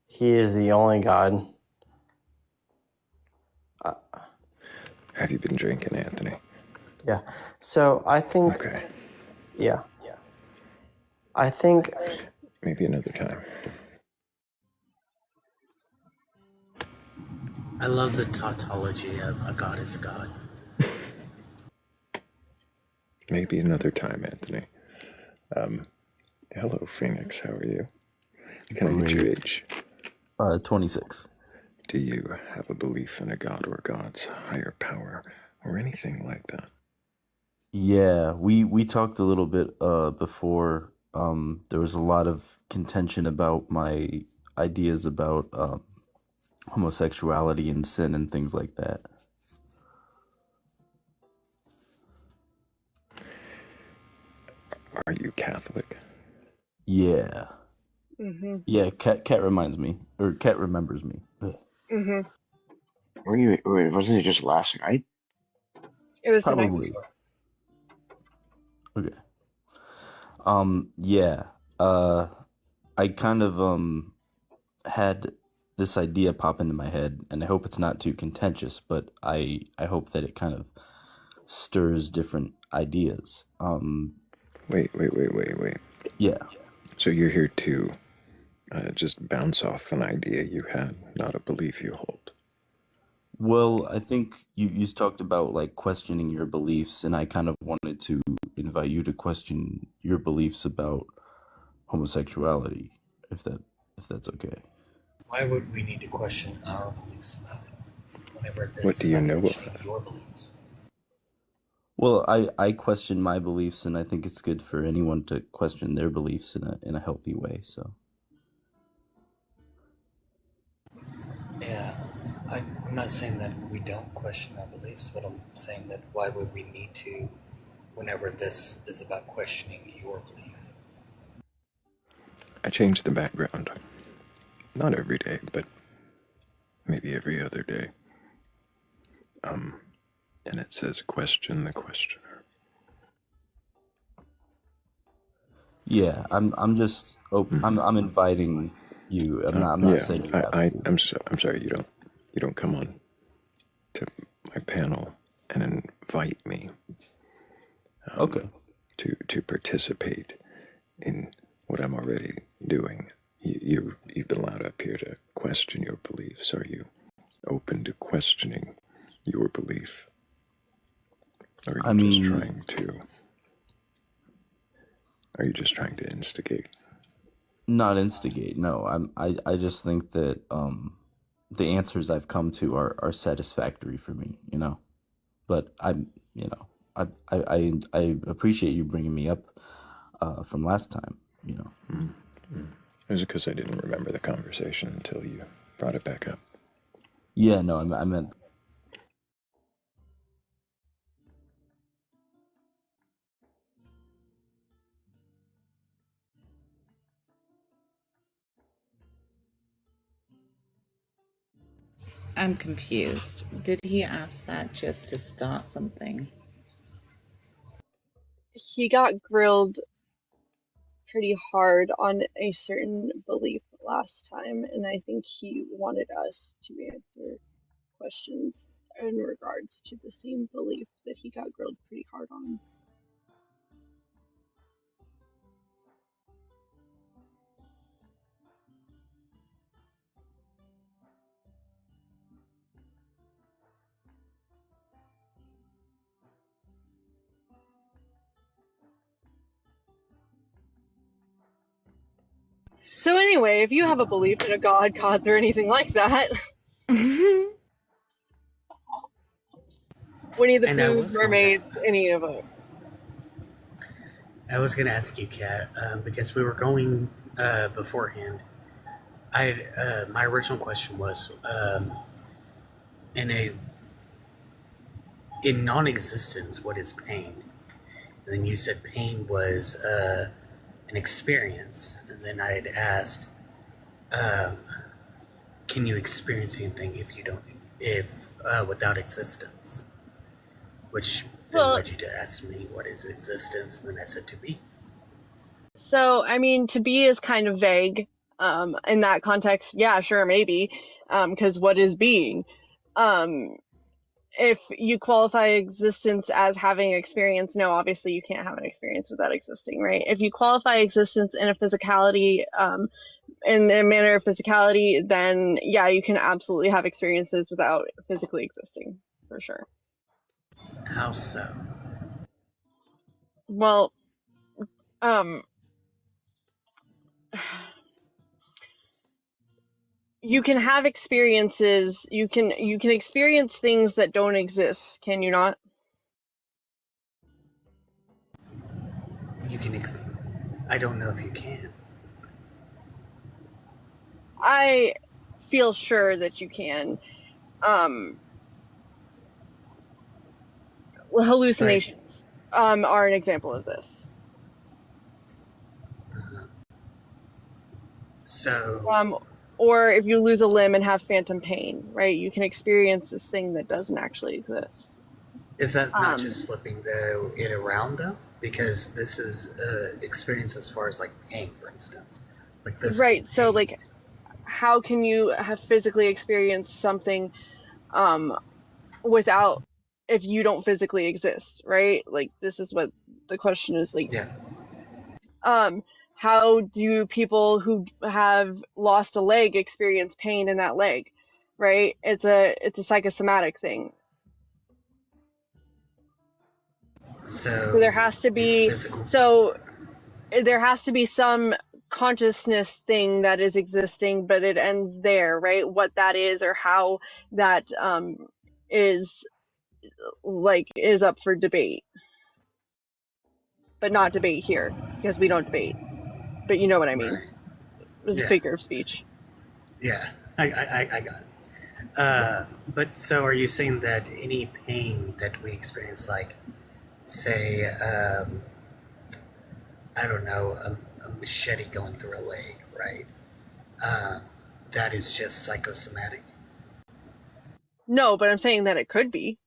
Speaker 16: He is the only God.
Speaker 1: Have you been drinking, Anthony?
Speaker 16: Yeah. So I think.
Speaker 1: Okay.
Speaker 16: Yeah. I think.
Speaker 1: Maybe another time.
Speaker 7: I love the tautology of a god is a god.
Speaker 1: Maybe another time, Anthony. Hello, Phoenix. How are you? Can I get your age?
Speaker 17: 26.
Speaker 1: Do you have a belief in a God or God's higher power or anything like that?
Speaker 17: Yeah, we talked a little bit before. There was a lot of contention about my ideas about homosexuality and sin and things like that.
Speaker 1: Are you Catholic?
Speaker 17: Yeah.
Speaker 4: Mm-hmm.
Speaker 17: Yeah, Cat reminds me, or Cat remembers me.
Speaker 4: Mm-hmm.
Speaker 8: Wasn't it just last night?
Speaker 4: It was
Speaker 17: Probably. Okay. Yeah. I kind of had this idea pop into my head, and I hope it's not too contentious, but I hope that it kind of stirs different ideas.
Speaker 1: Wait.
Speaker 17: Yeah.
Speaker 1: So you're here to just bounce off an idea you had, not a belief you hold.
Speaker 17: Well, I think you talked about like questioning your beliefs, and I kind of wanted to invite you to question your beliefs about homosexuality, if that's okay.
Speaker 7: Why would we need to question our beliefs about it whenever this
Speaker 1: What
Speaker 7: is
Speaker 1: do you
Speaker 7: about
Speaker 1: know
Speaker 7: questioning
Speaker 1: about it?
Speaker 7: your beliefs?
Speaker 17: Well, I question my beliefs, and I think it's good for anyone to question their beliefs in a healthy way. So.
Speaker 7: Yeah, I'm not saying that we don't question our beliefs, but I'm saying that why would we need to whenever this is about questioning your belief?
Speaker 1: I change the background. Not every day, but maybe every other day. And it says question the questioner.
Speaker 17: Yeah, I'm just I'm inviting you. I'm not saying you have to.
Speaker 1: I'm sorry you don't come on to my panel and invite me
Speaker 17: Okay.
Speaker 1: to participate in what I'm already doing. You've been allowed up here to question your beliefs. Are you open to questioning your belief? Or are
Speaker 17: I
Speaker 1: you just
Speaker 17: mean,
Speaker 1: trying to? Are you just trying to instigate?
Speaker 17: not instigate. No, I just think that the answers I've come to are satisfactory for me, you know. But I'm, you know, I appreciate you bringing me up from last time, you know.
Speaker 1: It was because I didn't remember the conversation until you brought it back up.
Speaker 17: Yeah, no, I meant
Speaker 18: I'm confused. Did he ask that just to start something?
Speaker 4: He got grilled pretty hard on a certain belief last time, and I think he wanted us to answer questions in regards to the same belief that he got grilled pretty hard on. So anyway, if you have a belief in a god, gods, or anything like that, Winnie the
Speaker 7: And I
Speaker 4: Pooh's,
Speaker 7: was going to,
Speaker 4: mermaids, any of it.
Speaker 7: I was going to ask you, Kat, because we were going beforehand. My original question was, in non-existence, what is pain? And then you said pain was an experience, and then I had asked, can you experience anything if without existence? Which then led you to ask me what is existence, and then I said to be.
Speaker 4: So, I mean, to be is kind of vague. In that context, yeah, sure, maybe. Because what is being? If you qualify existence as having experience, no, obviously you can't have an experience without existing, right? If you qualify existence in a physicality, in a manner of physicality, then yeah, you can absolutely have experiences without physically existing, for sure.
Speaker 7: How so?
Speaker 4: Well, you can have experiences, you can experience things that don't exist, can you not?
Speaker 7: You can. I don't know if you can.
Speaker 4: I feel sure that you can. Hallucinations are an example of this.
Speaker 7: So.
Speaker 4: Or if you lose a limb and have phantom pain, right? You can experience this thing that doesn't actually exist.
Speaker 7: Is that not just flipping it around though? Because this is experience as far as like pain, for instance, like physical
Speaker 4: right.
Speaker 7: pain.
Speaker 4: So like, how can you have physically experienced something without, if you don't physically exist, right? Like, this is what the question is, like.
Speaker 7: Yeah.
Speaker 4: How do people who have lost a leg experience pain in that leg, right? It's a psychosomatic thing.
Speaker 7: So
Speaker 4: there has to be there has to be some consciousness thing that is existing, but it ends there, right? What that is, or how that is up for debate, but not debate here because we don't debate. But you know what I mean.
Speaker 7: Right.
Speaker 4: It's a figure of speech.
Speaker 7: Yeah, I got it. But so are you saying that any pain that we experience, like, say, I don't know, a machete going through a leg, right? That is just psychosomatic?
Speaker 4: No, but I'm saying that it could be.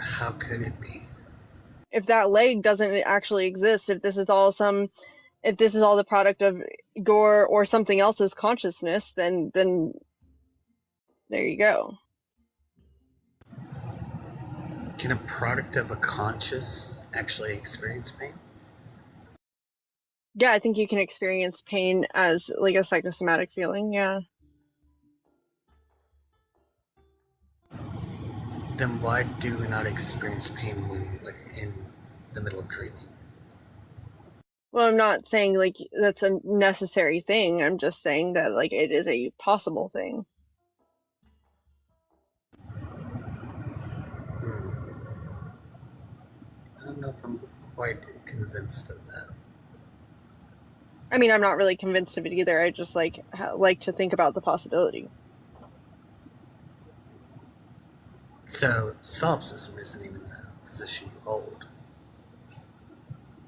Speaker 7: How could it be?
Speaker 4: If that leg doesn't actually exist, if this is all the product of your or something else's consciousness, then there you go.
Speaker 7: Can a product of a conscious actually experience pain?
Speaker 4: Yeah, I think you can experience pain as like a psychosomatic feeling, yeah.
Speaker 7: Then why do we not experience pain when, like, in the middle of dreaming?
Speaker 4: Well, I'm not saying like that's a necessary thing. I'm just saying that like it is a possible thing.
Speaker 7: I don't know if I'm quite convinced of that.
Speaker 4: I mean, I'm not really convinced of it either. I just like to think about the possibility.
Speaker 7: So solipsism isn't even a position you hold.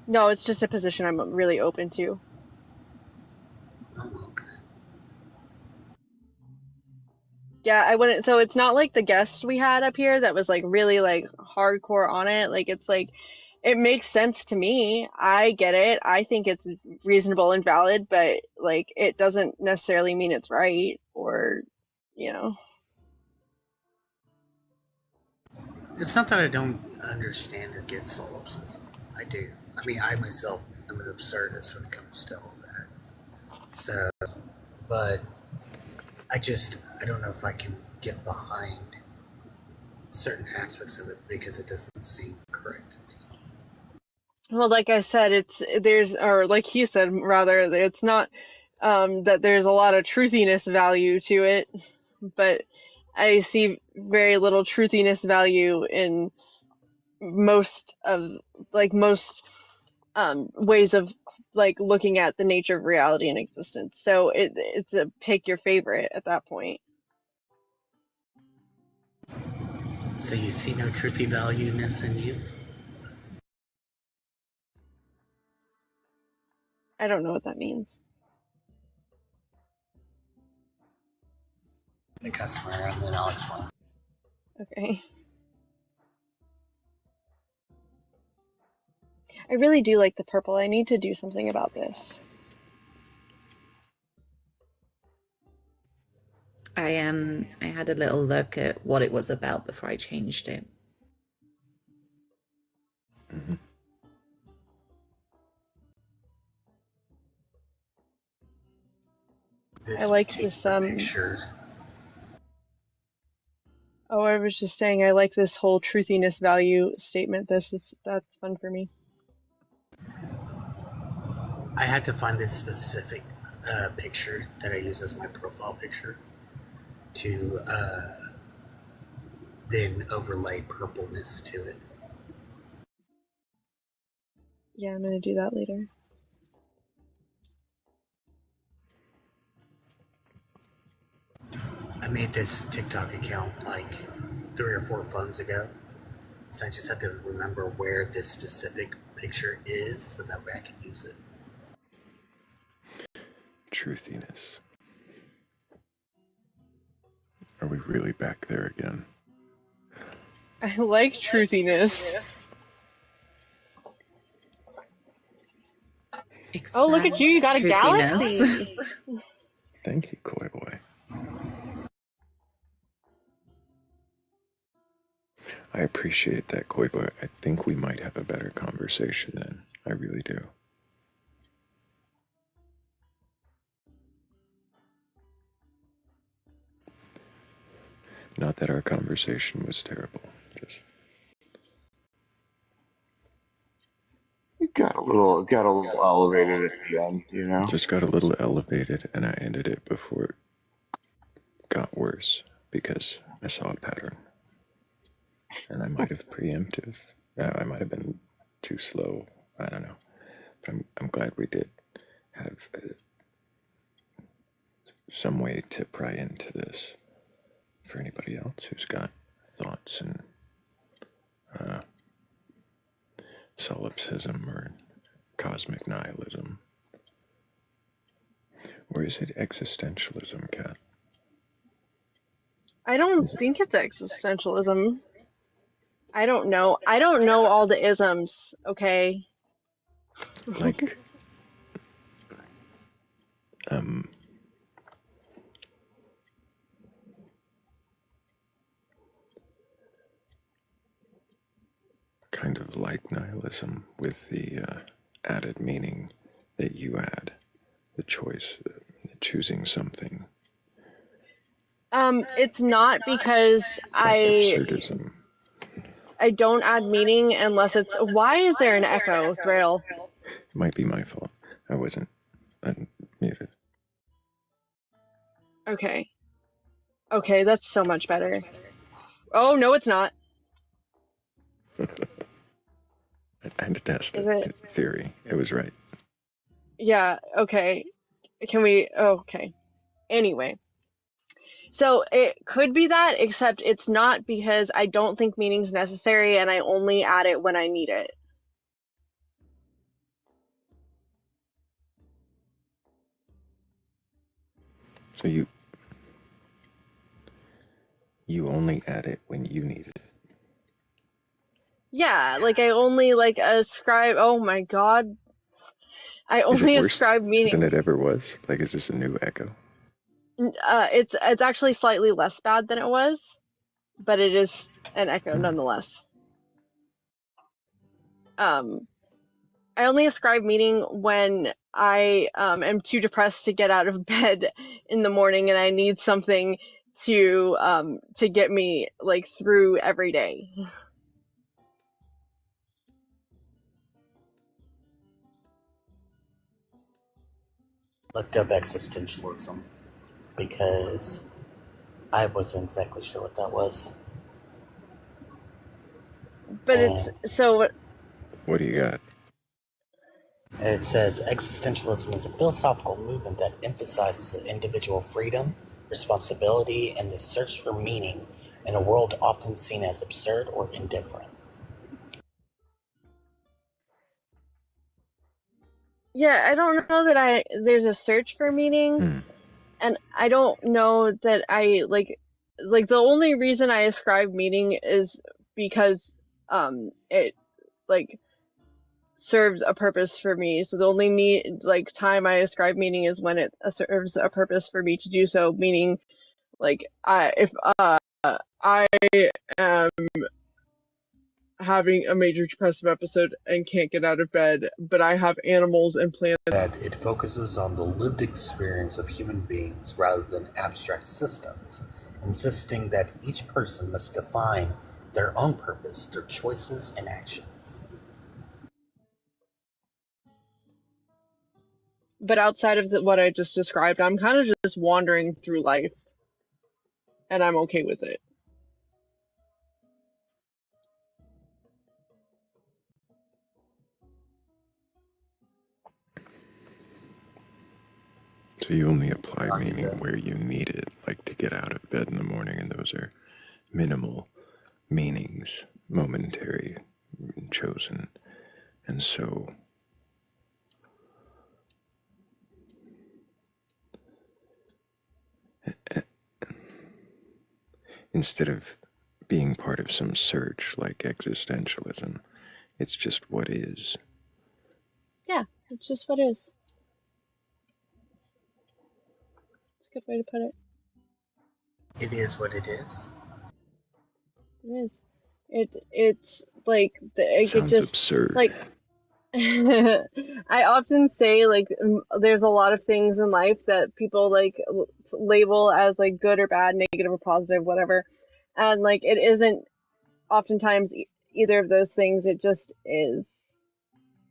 Speaker 4: No, it's just a position I'm really open to.
Speaker 7: Oh, okay.
Speaker 4: Yeah, I wouldn't. So it's not like the guest we had up here that was like really like hardcore on it. Like it's like it makes sense to me. I get it. I think it's reasonable and valid, but like it doesn't necessarily mean it's right or, you know.
Speaker 7: It's not that I don't understand or get solipsism. I do. I mean, I myself am an absurdist when it comes to all that. So, but I don't know if I can get behind certain aspects of it because it doesn't seem correct to me.
Speaker 4: Well, like I said, or like he said, rather, it's not that there's a lot of truthiness value to it, but I see very little truthiness value in most ways of like looking at the nature of reality and existence. So it's a pick your favorite at that point.
Speaker 7: So you see no truthy valueness in you?
Speaker 4: I don't know what that means.
Speaker 7: I think I swear, and then I'll explain.
Speaker 4: Okay. I really do like the purple. I need to do something about this.
Speaker 18: I had a little look at what it was about before I changed it.
Speaker 1: Mm-hmm.
Speaker 4: I like this
Speaker 7: picture.
Speaker 4: Oh, I was just saying I like this whole truthiness value statement. That's fun for me.
Speaker 7: I had to find this specific picture that I use as my profile picture to then overlay purpleness to it.
Speaker 4: Yeah, I'm gonna do that later.
Speaker 7: I made this TikTok account like 3 or 4 phones ago, so I just have to remember where this specific picture is so that way I can use it.
Speaker 1: Truthiness. Are we really back there again?
Speaker 4: I like truthiness. Oh, look at you! You got a galaxy.
Speaker 1: Thank you, Koi Boy. I appreciate that, Koi Boy. I think we might have a better conversation then. I really do. Not that our conversation was terrible. Just
Speaker 14: It got a little elevated at the end, you know.
Speaker 1: Just got a little elevated, and I ended it before it got worse because I saw a pattern, and I might have I might have been too slow. I don't know, but I'm glad we did have some way to pry into this for anybody else who's got thoughts and solipsism or cosmic nihilism. Or is it existentialism, Kat?
Speaker 4: I don't think it's existentialism. I don't know. I don't know all the isms, okay?
Speaker 1: Like, um, kind of like nihilism with the added meaning that you add, the choice, choosing something,
Speaker 4: It's not because
Speaker 1: like absurdism.
Speaker 4: I don't add meaning unless it's why is there an echo, Thrayle?
Speaker 1: It might be my fault. I wasn't unmuted.
Speaker 4: Okay. Okay, that's so much better. Oh, no, it's not.
Speaker 1: I had to test
Speaker 4: Is
Speaker 1: it.
Speaker 4: it?
Speaker 1: Theory. It was right.
Speaker 4: Yeah, okay. Can we? Okay. Anyway. So it could be that, except it's not because I don't think meaning's necessary and I only add it when I need it.
Speaker 1: So you only add it when you need it.
Speaker 4: Yeah, like I only like ascribe, oh my God. I
Speaker 1: Is it
Speaker 4: only
Speaker 1: worse
Speaker 4: ascribe
Speaker 1: than
Speaker 4: meaning.
Speaker 1: it ever was? Like, is this a new echo?
Speaker 4: It's actually slightly less bad than it was, but it is an echo nonetheless. Um, I only ascribe meaning when I am too depressed to get out of bed in the morning and I need something to get me like through every day.
Speaker 7: Looked up existentialism because I wasn't exactly sure what that was.
Speaker 4: But it's
Speaker 7: And
Speaker 4: so
Speaker 1: What do you got?
Speaker 7: it says existentialism is a philosophical movement that emphasizes individual freedom, responsibility, and the search for meaning in a world often seen as absurd or indifferent.
Speaker 4: yeah, I don't know that there's a search for meaning, and I don't know that I like the only reason I ascribe meaning is because it like serves a purpose for me. So the only time I ascribe meaning is when it serves a purpose for me to do so. Meaning, like if I am having a major depressive episode and can't get out of bed, but I have animals and plants.
Speaker 7: That it focuses on the lived experience of human beings rather than abstract systems, insisting that each person must define their own purpose through choices and actions.
Speaker 4: But outside of what I just described, I'm kind of just wandering through life, and I'm okay with it.
Speaker 1: So you only apply meaning where you need it, like to get out of bed in the morning, and those are minimal meanings, momentary, chosen. And so instead of being part of some search like existentialism, it's just what is.
Speaker 4: Yeah, it's just what is. It's a good way to put it.
Speaker 7: It is what it is.
Speaker 4: It is. It's like it could
Speaker 1: Sounds
Speaker 4: just
Speaker 1: absurd.
Speaker 4: like I often say like there's a lot of things in life that people like label as like good or bad, negative or positive, whatever. And like it isn't oftentimes either of those things, it just is.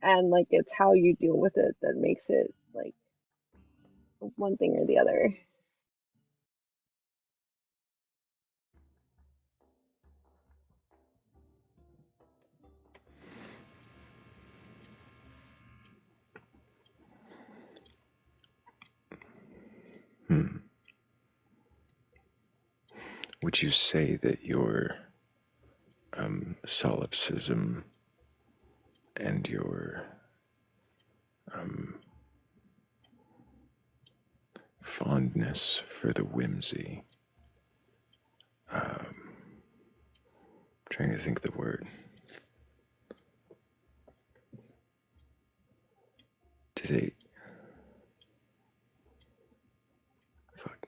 Speaker 4: And like it's how you deal with it that makes it like one thing or the other.
Speaker 1: Would you say that your solipsism and your fondness for the whimsy trying to think of the word. Do they... Fuck.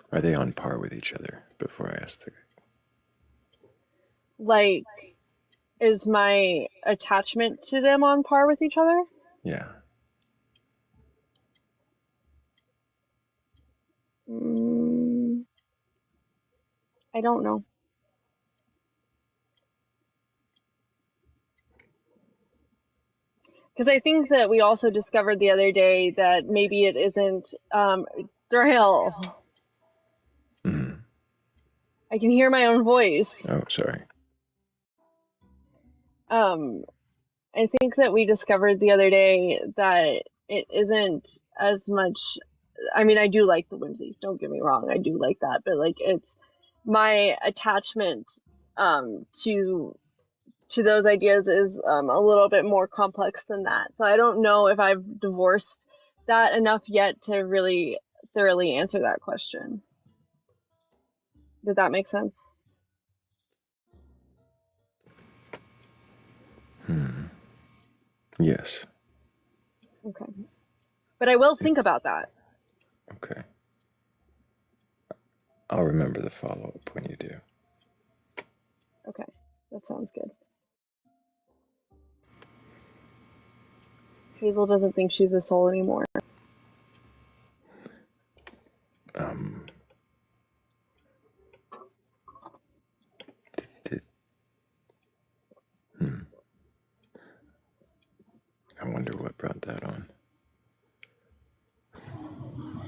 Speaker 1: Are they on par with each other before I ask the...
Speaker 4: Like, is my attachment to them on par with each other?
Speaker 1: Yeah.
Speaker 4: I don't know. Because I think that we also discovered the other day that maybe it isn't Thrayle. I can hear my own voice.
Speaker 1: Oh, sorry.
Speaker 4: I think that we discovered the other day that it isn't as much. I mean, I do like the whimsy, don't get me wrong, I do like that, but like it's my attachment to those ideas is a little bit more complex than that. So I don't know if I've divorced that enough yet to really thoroughly answer that question. Did that make sense?
Speaker 1: Yes.
Speaker 4: Okay. But I will think about that.
Speaker 1: Okay. I'll remember the follow-up when you do.
Speaker 4: Okay, that sounds good. Hazel doesn't think she's a soul anymore.
Speaker 1: I wonder what brought that on.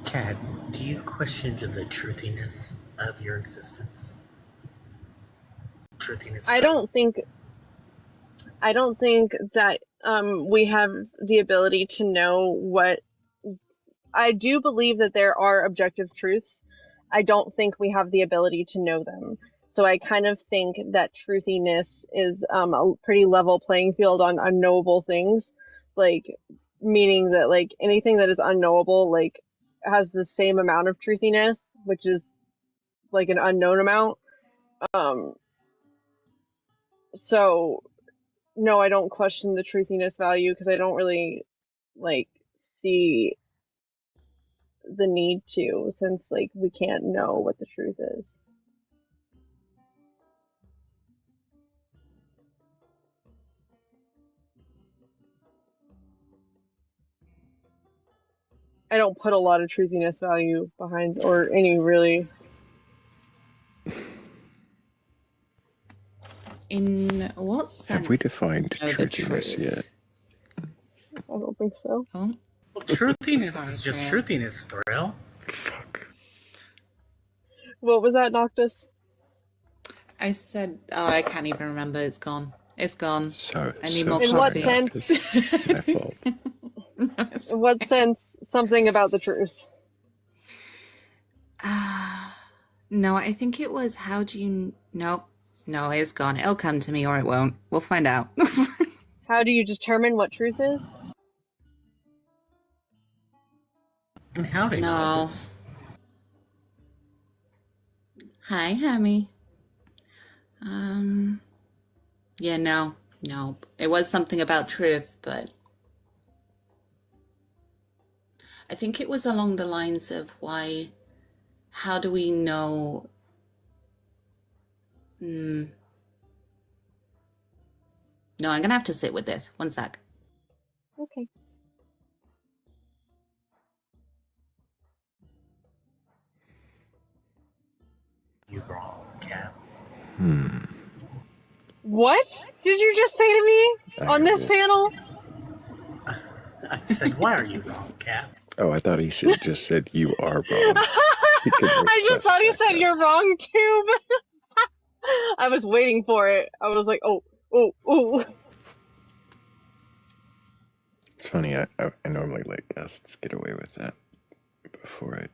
Speaker 7: Kat, do you question the truthiness of your existence? Truthiness.
Speaker 4: I don't think that we have the ability to know what. I do believe that there are objective truths. I don't think we have the ability to know them. So I kind of think that truthiness is a pretty level playing field on unknowable things, like meaning that like anything that is unknowable like has the same amount of truthiness, which is like an unknown amount. So no, I don't question the truthiness value because I don't really like see the need to, since like we can't know what the truth is. I don't put a lot of truthiness value behind or any really.
Speaker 18: In what sense?
Speaker 1: Have we defined
Speaker 18: know the
Speaker 1: truthiness
Speaker 18: truth?
Speaker 1: yet?
Speaker 4: I don't think so.
Speaker 18: Oh.
Speaker 7: Well, truthiness
Speaker 18: Sorry,
Speaker 7: is just
Speaker 18: Thrayle.
Speaker 7: truthiness, Thrayle.
Speaker 4: What was that, Noctis?
Speaker 18: I said, oh, I can't even remember. It's gone. It's gone.
Speaker 1: So,
Speaker 18: I need
Speaker 1: so
Speaker 18: more
Speaker 4: In what
Speaker 18: coffee.
Speaker 4: sense?
Speaker 1: My fault.
Speaker 4: In what sense something about the truth?
Speaker 18: No, I think it was how do you... Nope. No, it's gone. It'll come to me or it won't. We'll find out.
Speaker 4: How do you determine what truth is?
Speaker 7: And howdy,
Speaker 18: No.
Speaker 7: Noctis.
Speaker 18: Hi, Hammy. Yeah, no. It was something about truth, but I think it was along the lines of how do we know? No, I'm gonna have to sit with this. One sec.
Speaker 4: Okay.
Speaker 7: You wrong, Kat.
Speaker 4: What did you just say to me on this panel?
Speaker 7: I said, why are you wrong, Kat?
Speaker 1: Oh, I thought he just said you are wrong. He could
Speaker 4: I just
Speaker 1: request
Speaker 4: thought he
Speaker 1: that,
Speaker 4: said
Speaker 1: though.
Speaker 4: you're wrong too, but I was waiting for it. I was like, oh.
Speaker 1: It's funny, I normally let guests get away with that before I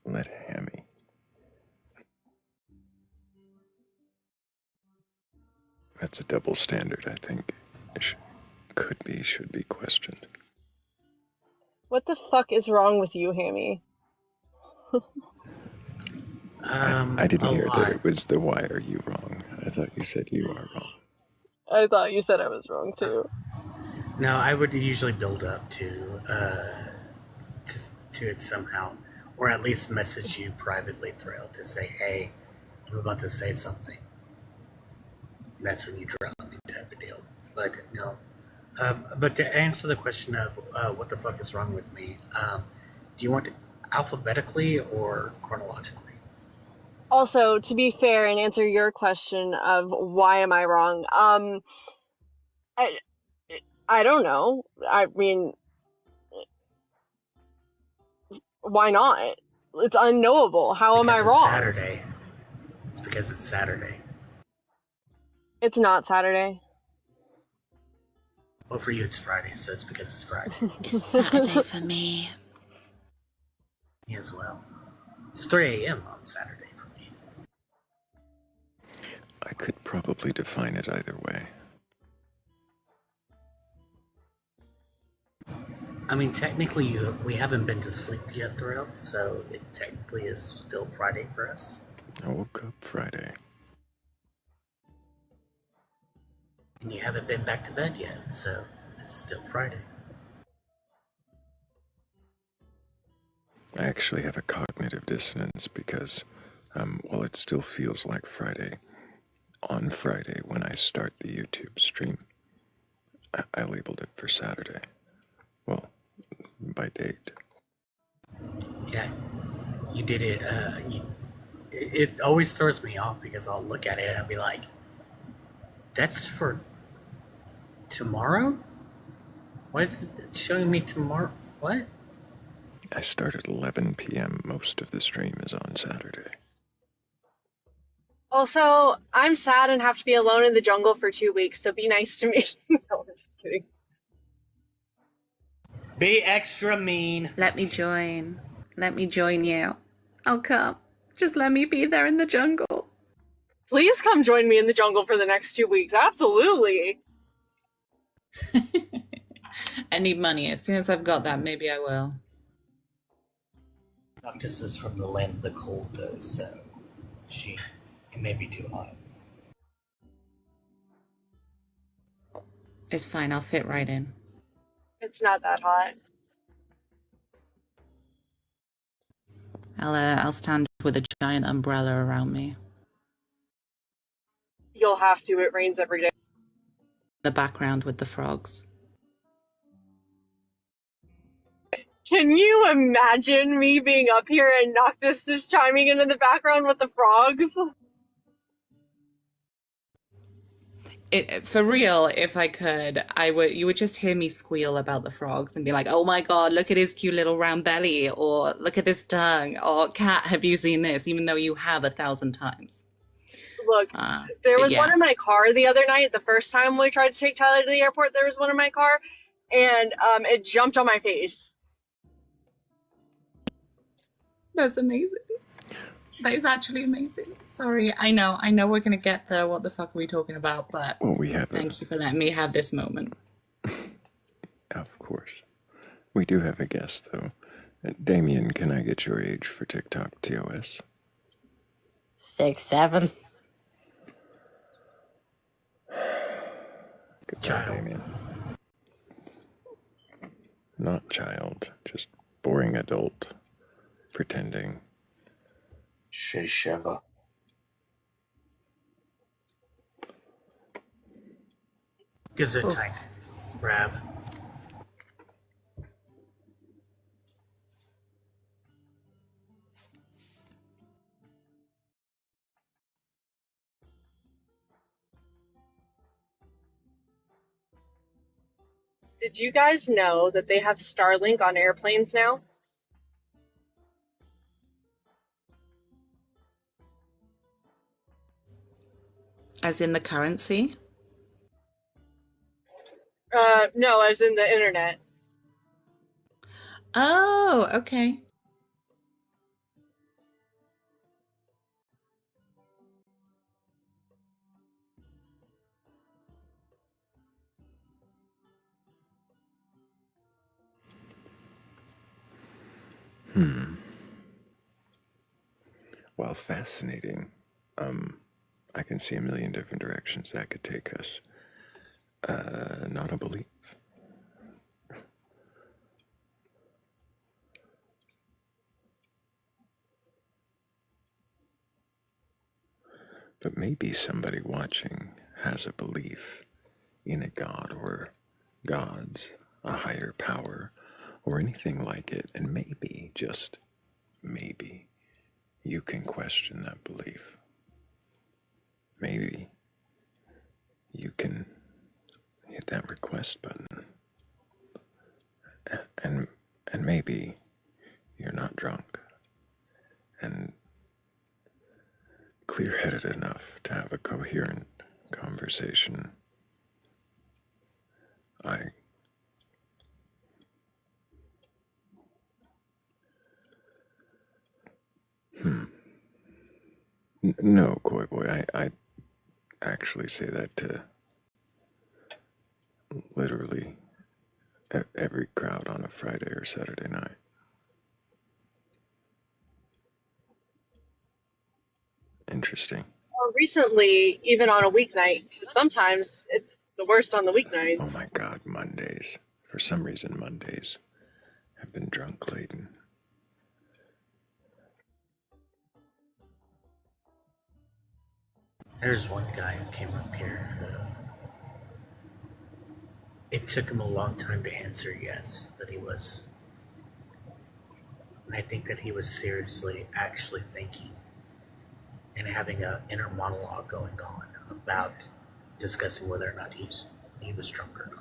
Speaker 1: let Hammy. That's a double standard, I think. Should be questioned.
Speaker 4: What the fuck is wrong with you, Hammy?
Speaker 1: I didn't
Speaker 7: A
Speaker 1: hear
Speaker 7: lot.
Speaker 1: that it was the why are you wrong. I thought you said you are wrong.
Speaker 4: I thought you said I was wrong too.
Speaker 7: No, I would usually build up to it somehow, or at least message you privately, Thrayle, to say, "Hey, I'm about to say something." That's when you drop me, type of deal. But no. But to answer the question of what the fuck is wrong with me, do you want it alphabetically or chronologically?
Speaker 4: Also, to be fair and answer your question of why am I wrong, I I don't know. I mean, why not? It's unknowable. How am I
Speaker 7: Because it's
Speaker 4: wrong?
Speaker 7: Saturday. It's because it's Saturday.
Speaker 4: It's not Saturday.
Speaker 7: Well, for you it's Friday, so it's because it's Friday.
Speaker 18: It's Saturday for me.
Speaker 7: Me as well. It's 3 a.m. on Saturday for me.
Speaker 1: I could probably define it either way.
Speaker 7: I mean, technically, we haven't been to sleep yet, Thrayle, so it technically is still Friday for us.
Speaker 1: I woke up Friday.
Speaker 7: And you haven't been back to bed yet, so it's still Friday.
Speaker 1: I actually have a cognitive dissonance because, while it still feels like Friday, on Friday when I start the YouTube stream, I labeled it for Saturday. Well, by date.
Speaker 7: Yeah, you did it. It always throws me off because I'll look at it and I'll be like, that's for tomorrow? Why is it showing me tomorrow? What?
Speaker 1: I start at 11 p.m. Most of the stream is on Saturday.
Speaker 4: Also, I'm sad and have to be alone in the jungle for 2 weeks, so be nice to me. No, I'm just kidding.
Speaker 7: Be extra mean.
Speaker 18: Let me join. Let me join you. I'll come. Just let me be there in the jungle.
Speaker 4: Please come join me in the jungle for the next 2 weeks. Absolutely.
Speaker 18: I need money. As soon as I've got that, maybe I will.
Speaker 7: Noctis is from the land of the cold, though, so it may be too hot.
Speaker 18: It's fine. I'll fit right in.
Speaker 4: It's not that hot.
Speaker 18: I'll stand with a giant umbrella around me.
Speaker 4: You'll have to. It rains every day.
Speaker 18: The background with the frogs.
Speaker 4: Can you imagine me being up here and Noctis just chiming in the background with the frogs?
Speaker 18: For real, if I could, you would just hear me squeal about the frogs and be like, oh my god, look at his cute little round belly, or look at this tongue, or cat, have you seen this? Even though you have 1,000 times.
Speaker 4: Look, there was one in my car the other night. The first time we tried to take Tyler to the airport, there was one in my car, and it jumped on my face.
Speaker 18: That's amazing. That is actually amazing. Sorry, I know we're gonna get there. What the fuck are we talking about? But thank you for letting me have this moment.
Speaker 1: Of course. We do have a guest, though. Damien, can I get your age for TikTok TOS?
Speaker 19: 6, 7.
Speaker 1: Goodbye, Damien. Not child, just boring adult. Pretending.
Speaker 14: Sheva.
Speaker 7: Gesundheit, Rav.
Speaker 4: Did you guys know that they have Starlink on airplanes now?
Speaker 18: As in the currency?
Speaker 4: No, as in the internet.
Speaker 18: Oh, okay.
Speaker 1: Hmm. Well, fascinating. I can see a million different directions that could take us. Not a belief. But maybe somebody watching has a belief in a god or gods, a higher power, or anything like it, and maybe, just maybe, you can question that belief. Maybe you can hit that request button, and and maybe you're not drunk and clear-headed enough to have a coherent conversation. I No, Coy Boy, I actually say that to literally every crowd on a Friday or Saturday night. Interesting.
Speaker 4: Or recently, even on a weeknight, 'cause sometimes it's the worst on the weeknights.
Speaker 1: Oh my God, Mondays. For some reason, Mondays have been drunk laden.
Speaker 7: There's one guy who came up here. It took him a long time to answer yes, that he was. And I think that he was seriously actually thinking and having an inner monologue going on about discussing whether or not he was drunk or not.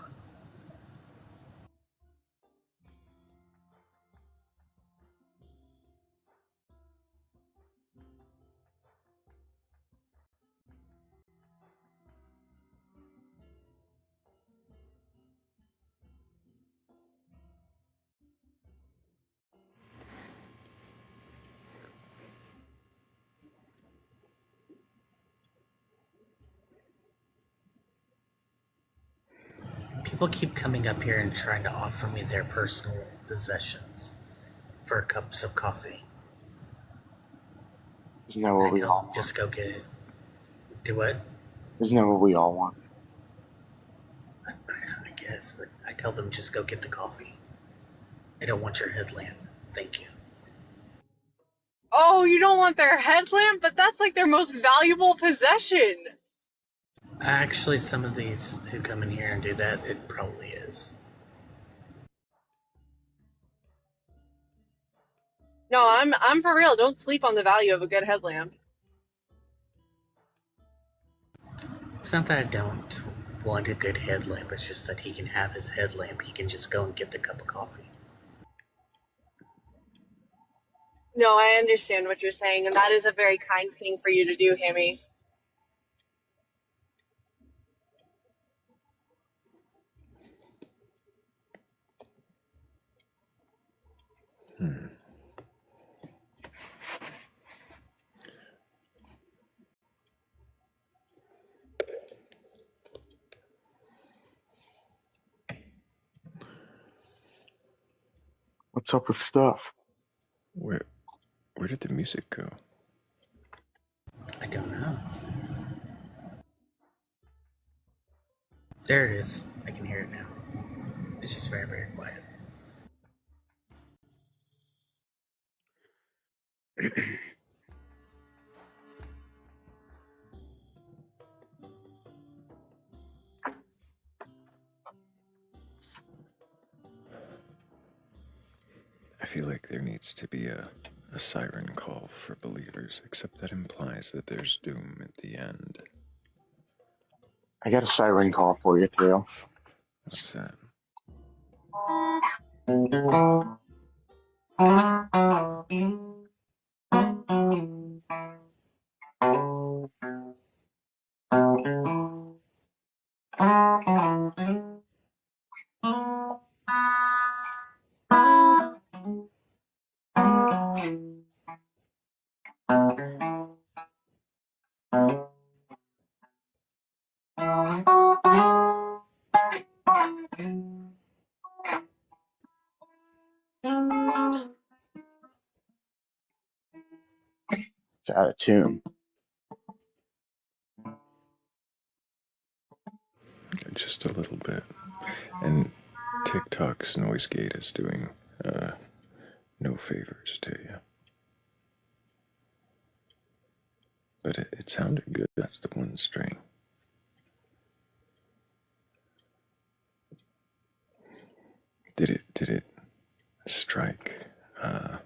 Speaker 7: People keep coming up here and trying to offer me their personal possessions for cups of coffee.
Speaker 14: Isn't that what
Speaker 7: I
Speaker 14: we
Speaker 7: tell
Speaker 14: all
Speaker 7: them,
Speaker 14: want?
Speaker 7: just go get it. Do what?
Speaker 14: Isn't that what we all want?
Speaker 7: I guess, but I tell them just go get the coffee. I don't want your headlamp. Thank you.
Speaker 4: Oh, you don't want their headlamp, but that's like their most valuable possession.
Speaker 7: Actually, some of these who come in here and do that, it probably is.
Speaker 4: No, I'm for real. Don't sleep on the value of a good headlamp.
Speaker 7: It's not that I don't want a good headlamp, it's just that he can have his headlamp. He can just go and get the cup of coffee.
Speaker 4: No, I understand what you're saying, and that is a very kind thing for you to do, Hammy.
Speaker 14: What's up with stuff?
Speaker 1: Where did the music go?
Speaker 7: I don't know. There it is. I can hear it now. It's just very, very quiet.
Speaker 1: I feel like there needs to be a siren call for believers, except that implies that there's doom at the end.
Speaker 14: I got a siren call for you, Thrayle.
Speaker 1: What's that?
Speaker 14: out of tune.
Speaker 1: Just a little bit. And TikTok's noise gate is doing no favors to you. But it sounded good. That's the one string. Did it strike a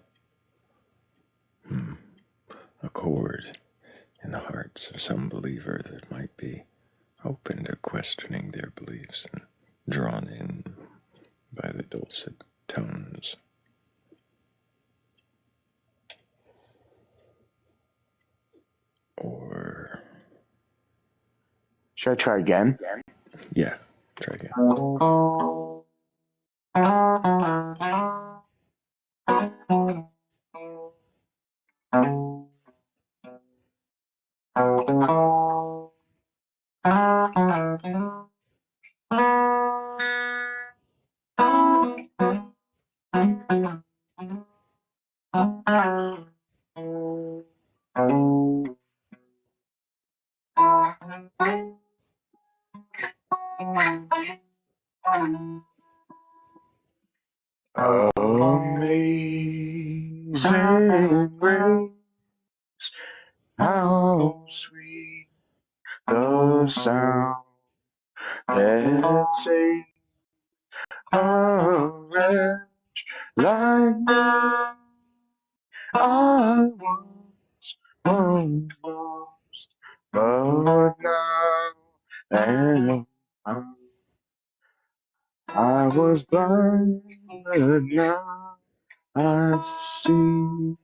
Speaker 1: chord in the hearts of some believer that might be open to questioning their beliefs and drawn in by the dulcet tones? Or
Speaker 14: should I try again?
Speaker 1: Yeah, try again.
Speaker 14: Amazing grace, how sweet the sound that saved a wretch like me. I once was lost, but now am found. I was blind, but now I see.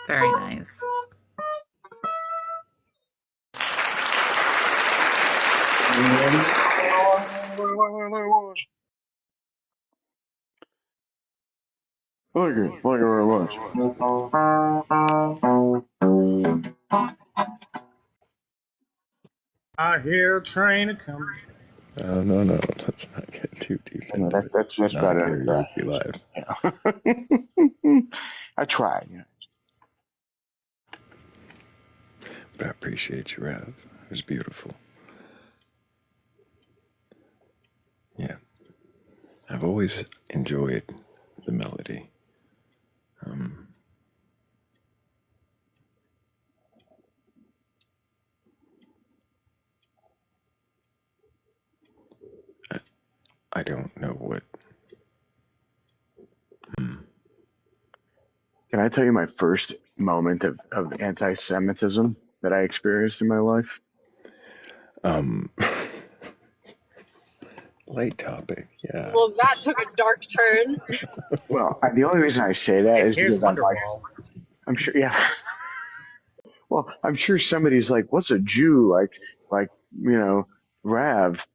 Speaker 18: Very nice.
Speaker 14: Thank you very much.
Speaker 20: I hear a train a coming.
Speaker 1: No, let's not get too deep
Speaker 14: No,
Speaker 1: into it.
Speaker 14: that's
Speaker 1: It's not
Speaker 14: better.
Speaker 1: karaoke live.
Speaker 14: Yeah. I tried. Yeah.
Speaker 1: But I appreciate you, Rav. It was beautiful. Yeah. I've always enjoyed the melody. I don't know what.
Speaker 14: Can I tell you my first moment of anti-Semitism that I experienced in my life?
Speaker 1: Light topic, yeah.
Speaker 4: Well, that took a dark turn.
Speaker 14: Well, the only reason I say that is
Speaker 20: Here's
Speaker 14: because
Speaker 20: Wonderwall.
Speaker 14: I'm sure, yeah. Well, I'm sure somebody's like, "What's a Jew like Rav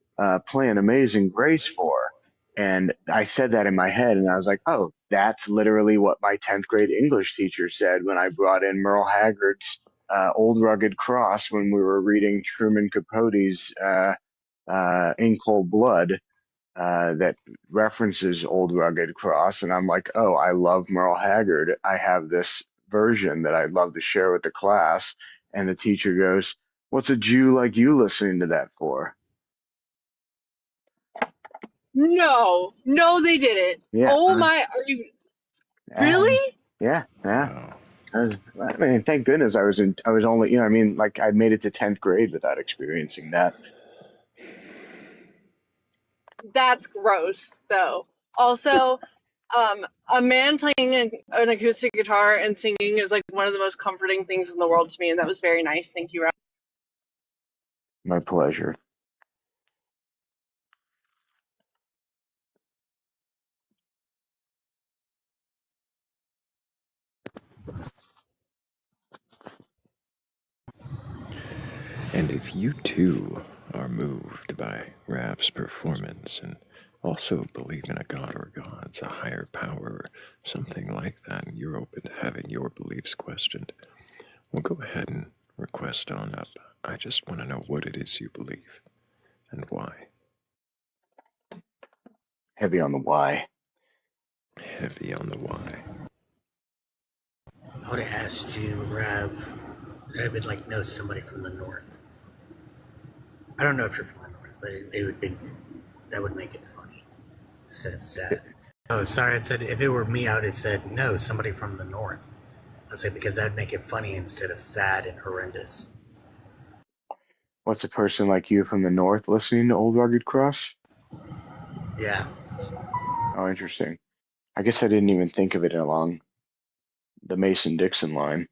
Speaker 14: playing Amazing Grace for?" And I said that in my head, and I was like, "Oh, that's literally what my 10th grade English teacher said when I brought in Merle Haggard's Old Rugged Cross when we were reading Truman Capote's In Cold Blood." That references Old Rugged Cross, and I'm like, oh, I love Merle Haggard. I have this version that I'd love to share with the class. And the teacher goes, "What's a Jew like you listening to that for?"
Speaker 4: No, they didn't.
Speaker 14: Yeah,
Speaker 4: Oh my, are you
Speaker 14: and
Speaker 4: really?
Speaker 14: yeah. I mean, thank goodness I was only, like I made it to 10th grade without experiencing that.
Speaker 4: That's gross, though. Also, a man playing an acoustic guitar and singing is like one of the most comforting things in the world to me, and that was very nice. Thank you, Rob.
Speaker 14: My pleasure.
Speaker 1: And if you too are moved by Rav's performance and also believe in a god or gods, a higher power, or something like that, and you're open to having your beliefs questioned, well, go ahead and request on up. I just want to know what it is you believe and why.
Speaker 14: Heavy on the Y.
Speaker 1: Heavy on the Y.
Speaker 7: I would have asked you, Rav. I'd been like, no, somebody from the north. I don't know if you're from the north, but it would be that would make it funny instead of sad. Oh, sorry, I said if it were me, I would have said no, somebody from the north. I said because that'd make it funny instead of sad and horrendous.
Speaker 14: What's a person like you from the north listening to Old Rugged Cross?
Speaker 7: Yeah.
Speaker 14: Oh, interesting. I guess I didn't even think of it along the Mason-Dixon line.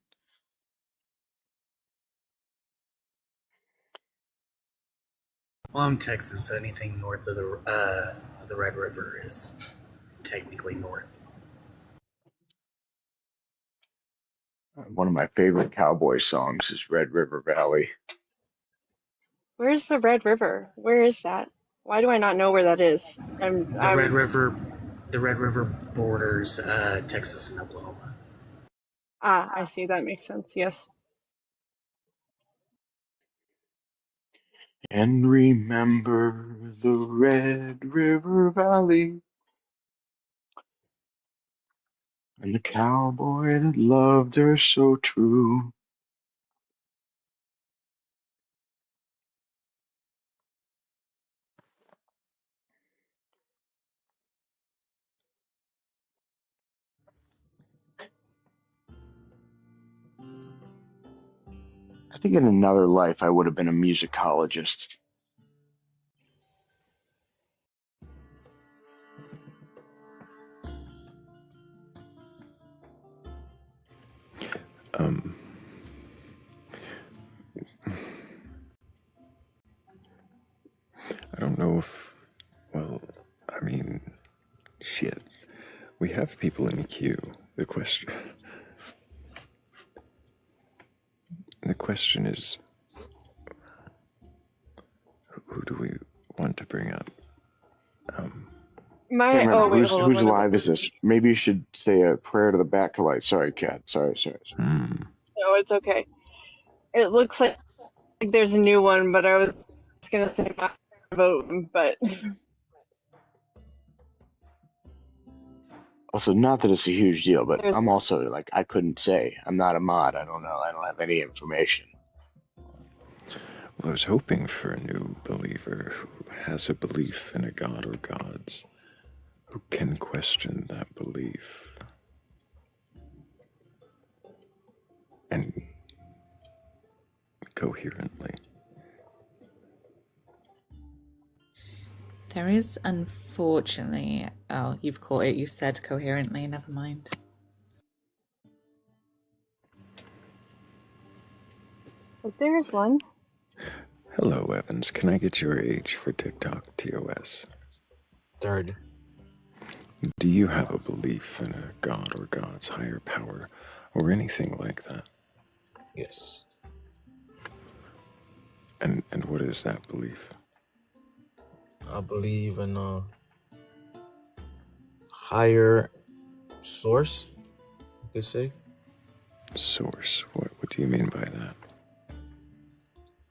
Speaker 7: Well, I'm Texan, so anything north of the Red River is technically north.
Speaker 14: One of my favorite cowboy songs is Red River Valley.
Speaker 4: Where's the Red River? Where is that? Why do I not know where that is?
Speaker 7: The Red River borders Texas and Oklahoma.
Speaker 4: I see. That makes sense. Yes.
Speaker 14: And remember the Red River Valley and the cowboy that loved her so true. I think in another life I would have been a musicologist.
Speaker 1: I don't know if, well, I mean, shit. We have people in the queue. The question is, who do we want to bring up?
Speaker 14: Can't remember
Speaker 4: Oh wait, hold on.
Speaker 14: whose live is this. Maybe you should say a prayer to the Batcolyte. Sorry, Kat. Sorry.
Speaker 4: No, it's okay. It looks like there's a new one, but I was gonna say my vote, but
Speaker 14: Also, not that it's a huge deal, but
Speaker 4: there's
Speaker 14: I'm also like I couldn't say. I'm not a mod. I don't know. I don't have any information.
Speaker 1: Well, I was hoping for a new believer who has a belief in a god or gods, who can question that belief and coherently.
Speaker 18: There is, unfortunately. Oh, you've caught it. You said coherently. Never mind.
Speaker 4: but there's one.
Speaker 1: Hello, Evans. Can I get your age for TikTok TOS?
Speaker 16: 30.
Speaker 1: Do you have a belief in a god or god's higher power or anything like that?
Speaker 16: Yes.
Speaker 1: And what is that belief?
Speaker 16: I believe in a higher source, you could say.
Speaker 1: Source? What do you mean by that?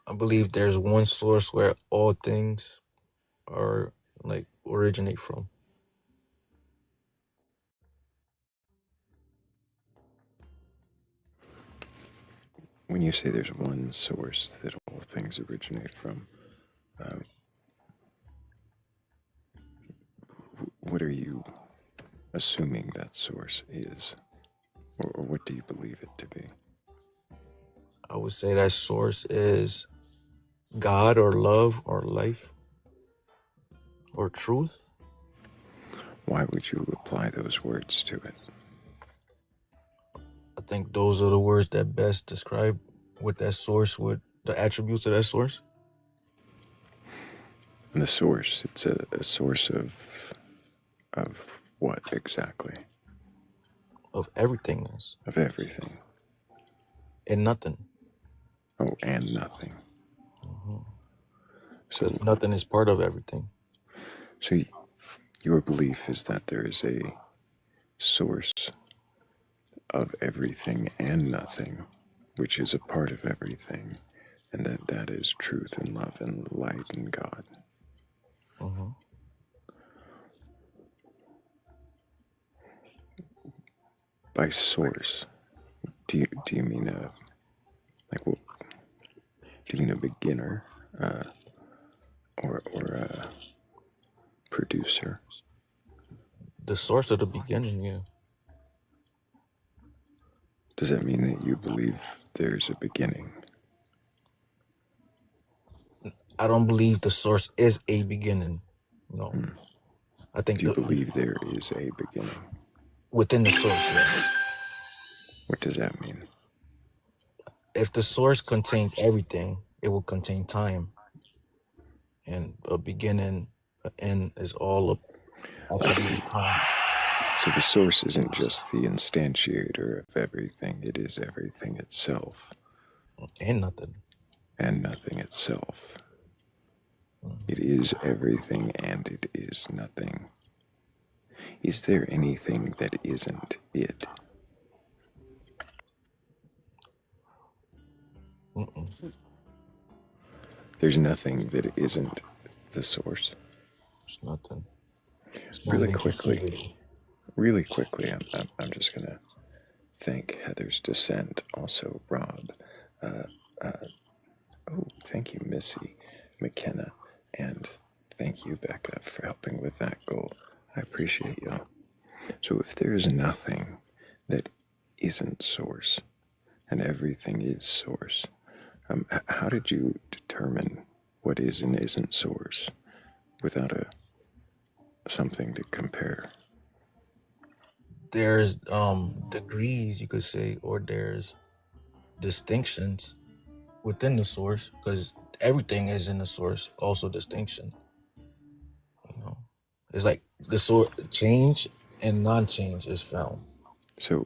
Speaker 16: I believe there's one source where all things are like originate from.
Speaker 1: When you say there's one source that all things originate from, what are you assuming that source is? Or what do you believe it to be?
Speaker 16: I would say that source is God or love or life or truth.
Speaker 1: Why would you apply those words to it?
Speaker 16: I think those are the words that best describe what that source would, the attributes of that source.
Speaker 1: And the source, it's a source of what exactly?
Speaker 16: Of everything.
Speaker 1: Of everything.
Speaker 16: And nothing.
Speaker 1: Oh, and nothing.
Speaker 16: Because
Speaker 1: So
Speaker 16: nothing is part of everything.
Speaker 1: So your belief is that there is a source of everything and nothing, which is a part of everything, and that is truth and love and light and God. by source, do you mean do you mean a beginner, or a producer?
Speaker 16: The source of the beginning, yeah.
Speaker 1: Does that mean that you believe there's a beginning?
Speaker 16: I don't believe the source is a beginning. No. I think
Speaker 1: Do you believe there is a beginning?
Speaker 16: Within the source, yes.
Speaker 1: What does that mean?
Speaker 16: If the source contains everything, it will contain time. And a beginning, an end is all of absolute time.
Speaker 1: So the source isn't just the instantiator of everything, it is everything itself.
Speaker 16: And nothing.
Speaker 1: And nothing itself. It is everything and it is nothing. Is there anything that isn't it? There's nothing that isn't the source.
Speaker 16: There's nothing. It's
Speaker 1: Really quickly, I'm just gonna thank Heather's Descent, also Rob. Thank you, Missy, McKenna, and thank you, Becca, for helping with that goal. I appreciate y'all. So if there is nothing that isn't source, and everything is source, how did you determine what is and isn't source without something to compare?
Speaker 16: There's degrees, you could say, or there's distinctions within the source, because everything is in the source, also distinction. You know, it's like the source change and non-change is found.
Speaker 1: So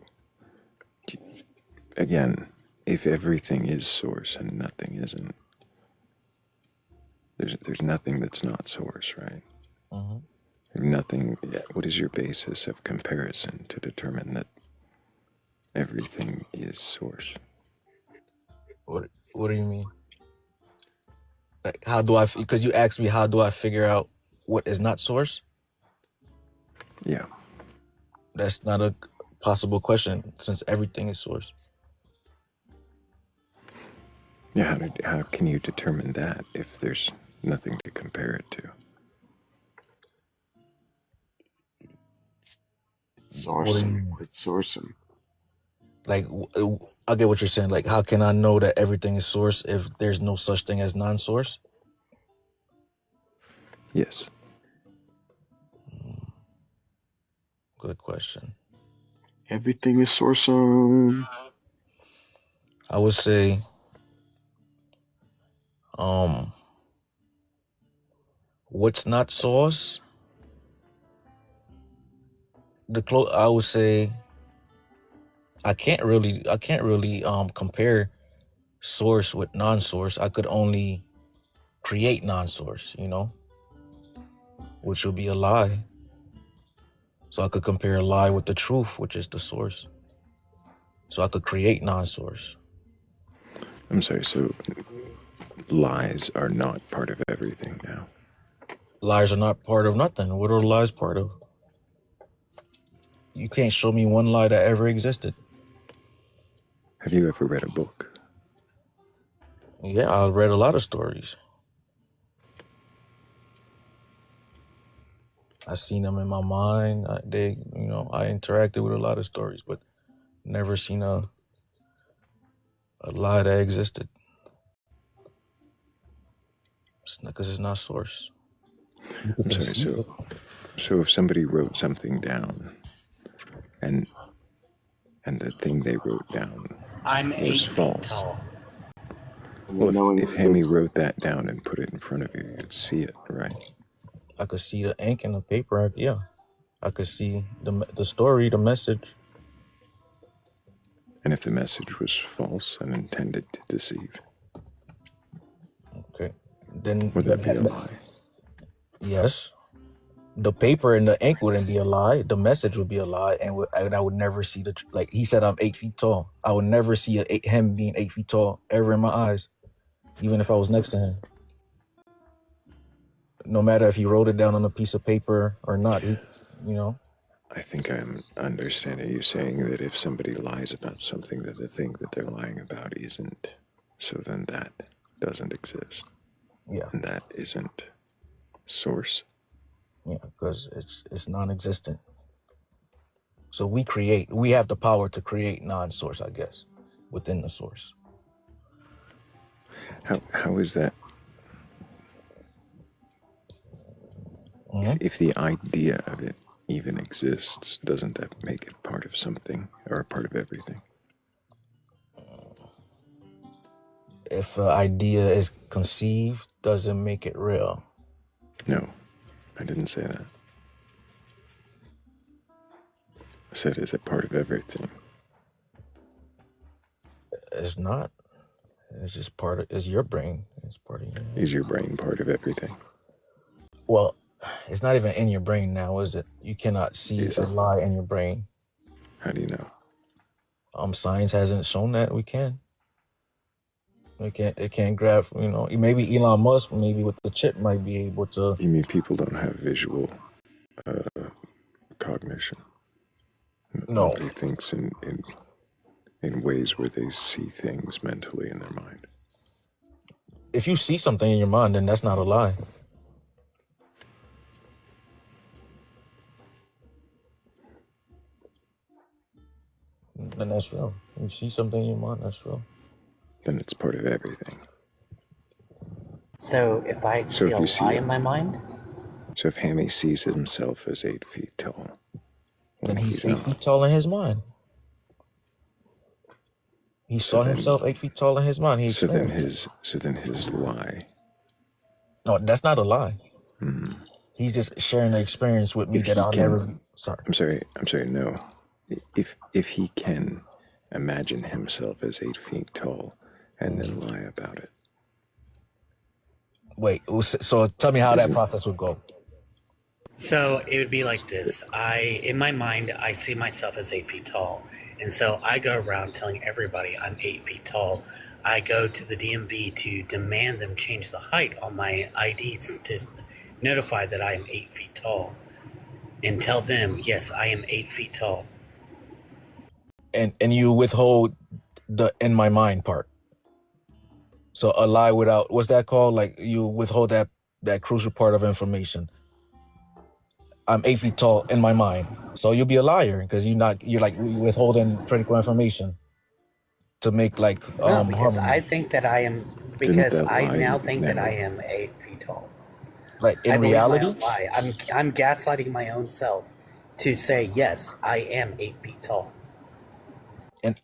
Speaker 1: again, if everything is source and nothing isn't, there's nothing that's not source, right?
Speaker 16: Mm-hmm.
Speaker 1: Nothing. What is your basis of comparison to determine that everything is source?
Speaker 16: What do you mean? Like, how do I? Because you asked me, how do I figure out what is not source?
Speaker 1: Yeah.
Speaker 16: That's not a possible question, since everything is source.
Speaker 1: Yeah. How can you determine that if there's nothing to compare it to?
Speaker 8: Source them. It's source them.
Speaker 16: Like, I get what you're saying. Like, how can I know that everything is source if there's no such thing as non-source?
Speaker 1: Yes.
Speaker 16: Good question.
Speaker 14: Everything is source.
Speaker 16: I would say, what's not source? I would say, I can't really compare source with non-source. I could only create non-source, which would be a lie. So I could compare a lie with the truth, which is the source. So I could create non-source.
Speaker 1: I'm sorry, so lies are not part of everything now?
Speaker 16: Lies are not part of nothing. What are lies part of? You can't show me one lie that ever existed.
Speaker 1: Have you ever read a book?
Speaker 16: Yeah, I read a lot of stories. I seen them in my mind. I interacted with a lot of stories, but never seen a lie that existed. Because it's not source.
Speaker 1: I'm sorry, so if somebody wrote something down and the thing they wrote down was false. Well, if Hammy wrote that down and put it in front of you, you'd see it, right?
Speaker 16: I could see the ink in the paper. Yeah, I could see the story, the message.
Speaker 1: And if the message was false and intended to deceive,
Speaker 16: okay, then
Speaker 1: would that be a lie?
Speaker 16: Yes. The paper and the ink wouldn't be a lie. The message would be a lie, and I would never see like he said, I'm 8 feet tall. I would never see him being 8 feet tall ever in my eyes, even if I was next to him. No matter if he wrote it down on a piece of paper or not,
Speaker 1: I think I'm understanding you saying that if somebody lies about something, that the thing that they're lying about isn't, so then that doesn't exist.
Speaker 16: Yeah.
Speaker 1: And that isn't source.
Speaker 16: Yeah, because it's non-existent. So we have the power to create non-source, I guess, within the source.
Speaker 1: How is that?
Speaker 16: Mm-hmm.
Speaker 1: If the idea of it even exists, doesn't that make it part of something or a part of everything?
Speaker 16: If an idea is conceived, doesn't make it real.
Speaker 1: No, I didn't say that. I said, is it part of everything?
Speaker 16: It's not. It's just it's your brain. It's part of your.
Speaker 1: Is your brain part of everything?
Speaker 16: Well, it's not even in your brain now, is it? You cannot see a lie in your brain.
Speaker 1: How do you know?
Speaker 16: Science hasn't shown that we can. It can't grab, maybe Elon Musk, maybe with the chip, might be able to.
Speaker 1: You mean people don't have visual cognition?
Speaker 16: No.
Speaker 1: Nobody thinks in ways where they see things mentally in their mind.
Speaker 16: If you see something in your mind, then that's not a lie. Then that's real. You see something in your mind, that's real.
Speaker 1: Then it's part of everything.
Speaker 7: So if I see a lie in my mind?
Speaker 1: So if Hammy sees himself as 8 feet tall,
Speaker 16: then he's 8 feet tall in his mind. He saw himself 8 feet tall in his mind.
Speaker 1: So then his lie.
Speaker 16: No, that's not a lie. Mm-hmm. He's just sharing the experience with me that I'll never. Sorry.
Speaker 1: I'm sorry. No, if he can imagine himself as 8 feet tall and then lie about it.
Speaker 16: Wait. So tell me how that process would go.
Speaker 7: So it would be like this. In my mind, I see myself as 8 feet tall. And so I go around telling everybody I'm 8 feet tall. I go to the DMV to demand them change the height on my IDs to notify that I am 8 feet tall. And tell them, yes, I am 8 feet tall.
Speaker 16: And you withhold the in my mind part. So a lie without, what's that called? Like you withhold that crucial part of information. I'm 8 feet tall in my mind. So you'll be a liar because you're withholding critical information to make
Speaker 7: No, because
Speaker 16: harmony.
Speaker 7: I think that I am, because I now think that I am 8 feet tall.
Speaker 16: Like in reality?
Speaker 7: I believe my own lie. I'm gaslighting my own self to say, yes, I am 8 feet tall.
Speaker 16: And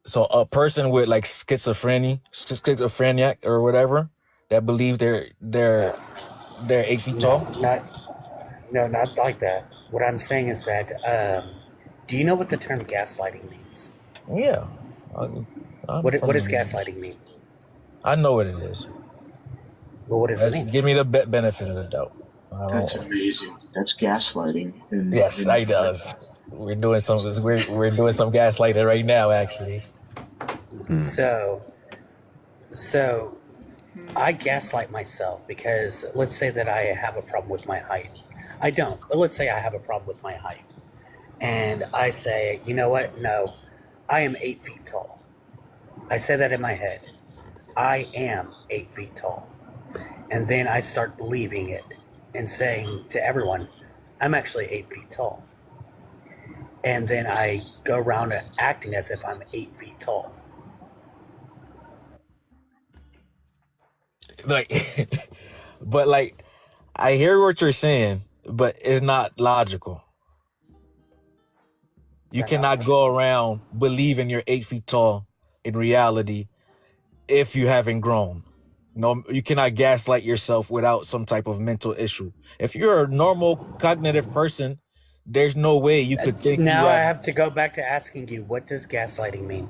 Speaker 16: so a person with like schizophrenia or whatever that believe they're 8 feet tall?
Speaker 7: Not like that. What I'm saying is that, do you know what the term gaslighting means?
Speaker 16: Yeah.
Speaker 7: What does gaslighting mean?
Speaker 16: I know what it is.
Speaker 7: Well, what does it mean?
Speaker 16: Give me the benefit of the doubt.
Speaker 8: That's amazing. That's gaslighting.
Speaker 16: Yes, it does. We're doing some gaslighting right now, actually.
Speaker 7: So I gaslight myself because let's say that I have a problem with my height. I don't, but let's say I have a problem with my height. And I say, you know what? No, I am 8 feet tall. I say that in my head. I am 8 feet tall. And then I start believing it and saying to everyone, I'm actually 8 feet tall. And then I go around acting as if I'm 8 feet tall.
Speaker 16: But I hear what you're saying, but it's not logical. You cannot go around believing you're 8 feet tall in reality if you haven't grown. No, you cannot gaslight yourself without some type of mental issue. If you're a normal cognitive person, there's no way you could think.
Speaker 7: Now I have to go back to asking you, what does gaslighting mean?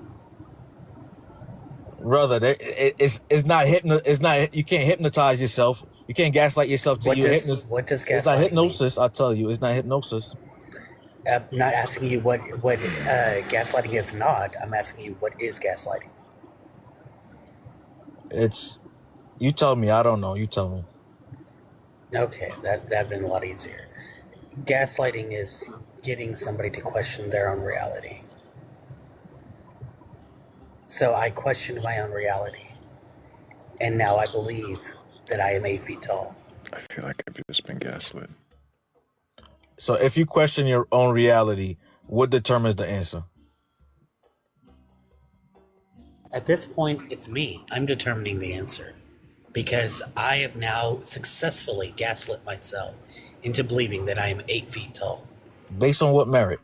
Speaker 16: Brother, it's not It's not. You can't hypnotize yourself. You can't gaslight yourself to you.
Speaker 7: What does gaslighting
Speaker 16: It's not hypnosis. I'll tell you, it's not hypnosis.
Speaker 7: I'm not asking you what gaslighting is not. I'm asking you what is gaslighting.
Speaker 16: You tell me. I don't know. You tell me.
Speaker 7: Okay, that'd been a lot easier. Gaslighting is getting somebody to question their own reality. So I questioned my own reality, and now I believe that I am 8 feet tall.
Speaker 1: I feel like I've just been gaslit.
Speaker 16: So if you question your own reality, what determines the answer?
Speaker 7: At this point, it's me. I'm determining the answer. Because I have now successfully gaslit myself into believing that I am 8 feet tall.
Speaker 16: Based on what merit?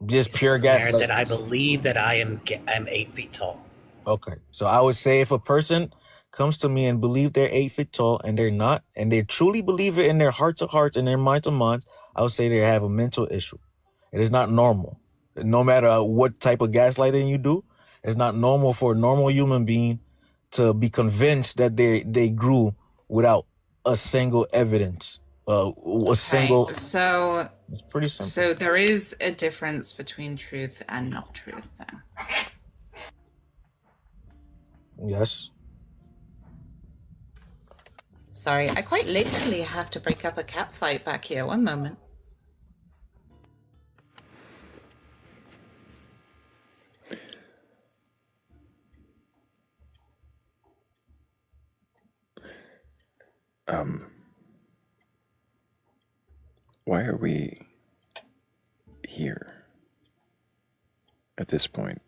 Speaker 16: Just pure gas.
Speaker 7: That I believe that I'm 8 feet tall.
Speaker 16: Okay, so I would say if a person comes to me and believe they're 8 feet tall and they're not, and they truly believe it in their hearts of hearts and their minds of minds, I would say they have a mental issue. It is not normal. No matter what type of gaslighting you do, it's not normal for a normal human being to be convinced that they grew without a single evidence.
Speaker 18: So
Speaker 16: It's pretty simple.
Speaker 18: So there is a difference between truth and not truth, then.
Speaker 16: Yes.
Speaker 18: Sorry, I quite literally have to break up a cat fight back here. One moment.
Speaker 1: Why are we here at this point?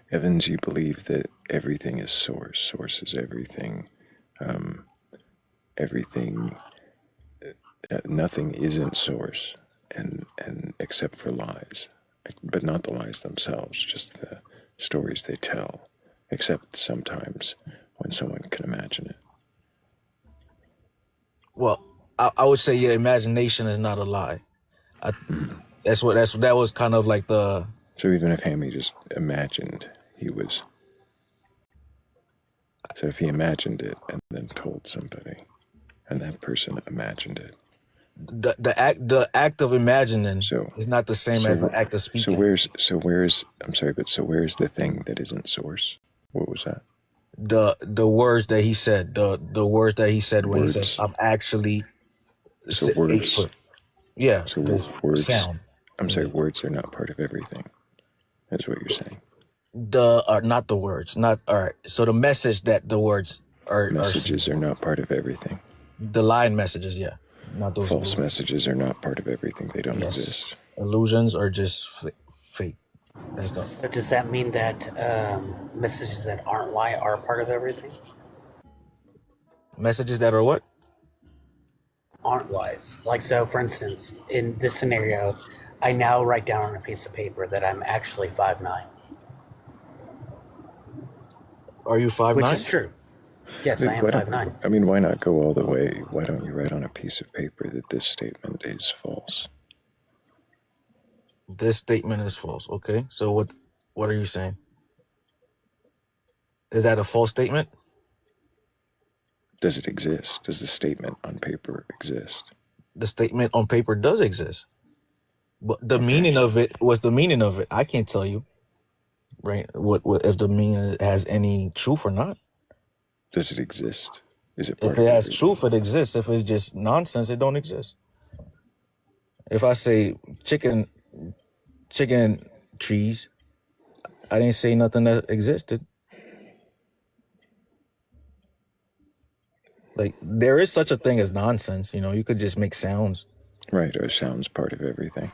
Speaker 1: Evans, you believe that everything is source. Source is everything. Everything, nothing isn't source, and except for lies, but not the lies themselves, just the stories they tell. Except sometimes when someone can imagine it.
Speaker 16: Well, I would say your imagination is not a lie. That was kind of like the.
Speaker 1: So even if Hammy just imagined he was, so if he imagined it and then told somebody, and that person imagined it,
Speaker 16: the act of imagining is not the same as the act of speaking.
Speaker 1: So where's where's the thing that isn't source? What was that?
Speaker 16: The words that he said, the words that he said when he said, "I'm actually."
Speaker 1: So words.
Speaker 16: 8 foot. Yeah.
Speaker 1: So words.
Speaker 16: Sound.
Speaker 1: I'm sorry. Words are not part of everything. That's what you're saying.
Speaker 16: Not the words. Not all right. So the message that the words are.
Speaker 1: Messages are not part of everything.
Speaker 16: The line messages, yeah. Not those.
Speaker 1: False messages are not part of everything. They don't exist.
Speaker 16: Illusions are just fake.
Speaker 7: So does that mean that messages that aren't lie are part of everything?
Speaker 16: Messages that are what?
Speaker 7: Aren't lies. Like, so for instance, in this scenario, I now write down on a piece of paper that I'm actually 5'9".
Speaker 16: Are you 5'9"?
Speaker 7: Which is true. Yes, I am 5'9".
Speaker 1: I mean, why not go all the way? Why don't you write on a piece of paper that this statement is false?
Speaker 16: This statement is false. Okay. So what are you saying? Is that a false statement?
Speaker 1: Does it exist? Does the statement on paper exist?
Speaker 16: The statement on paper does exist. But the meaning of it, what's the meaning of it? I can't tell you. Right? What if the meaning has any truth or not?
Speaker 1: Does it exist? Is it
Speaker 16: if it has truth, it exists. If it's just nonsense, it don't exist. If I say chicken trees, I didn't say nothing that existed. Like, there is such a thing as nonsense, you could just make sounds.
Speaker 1: Right, or sounds part of everything.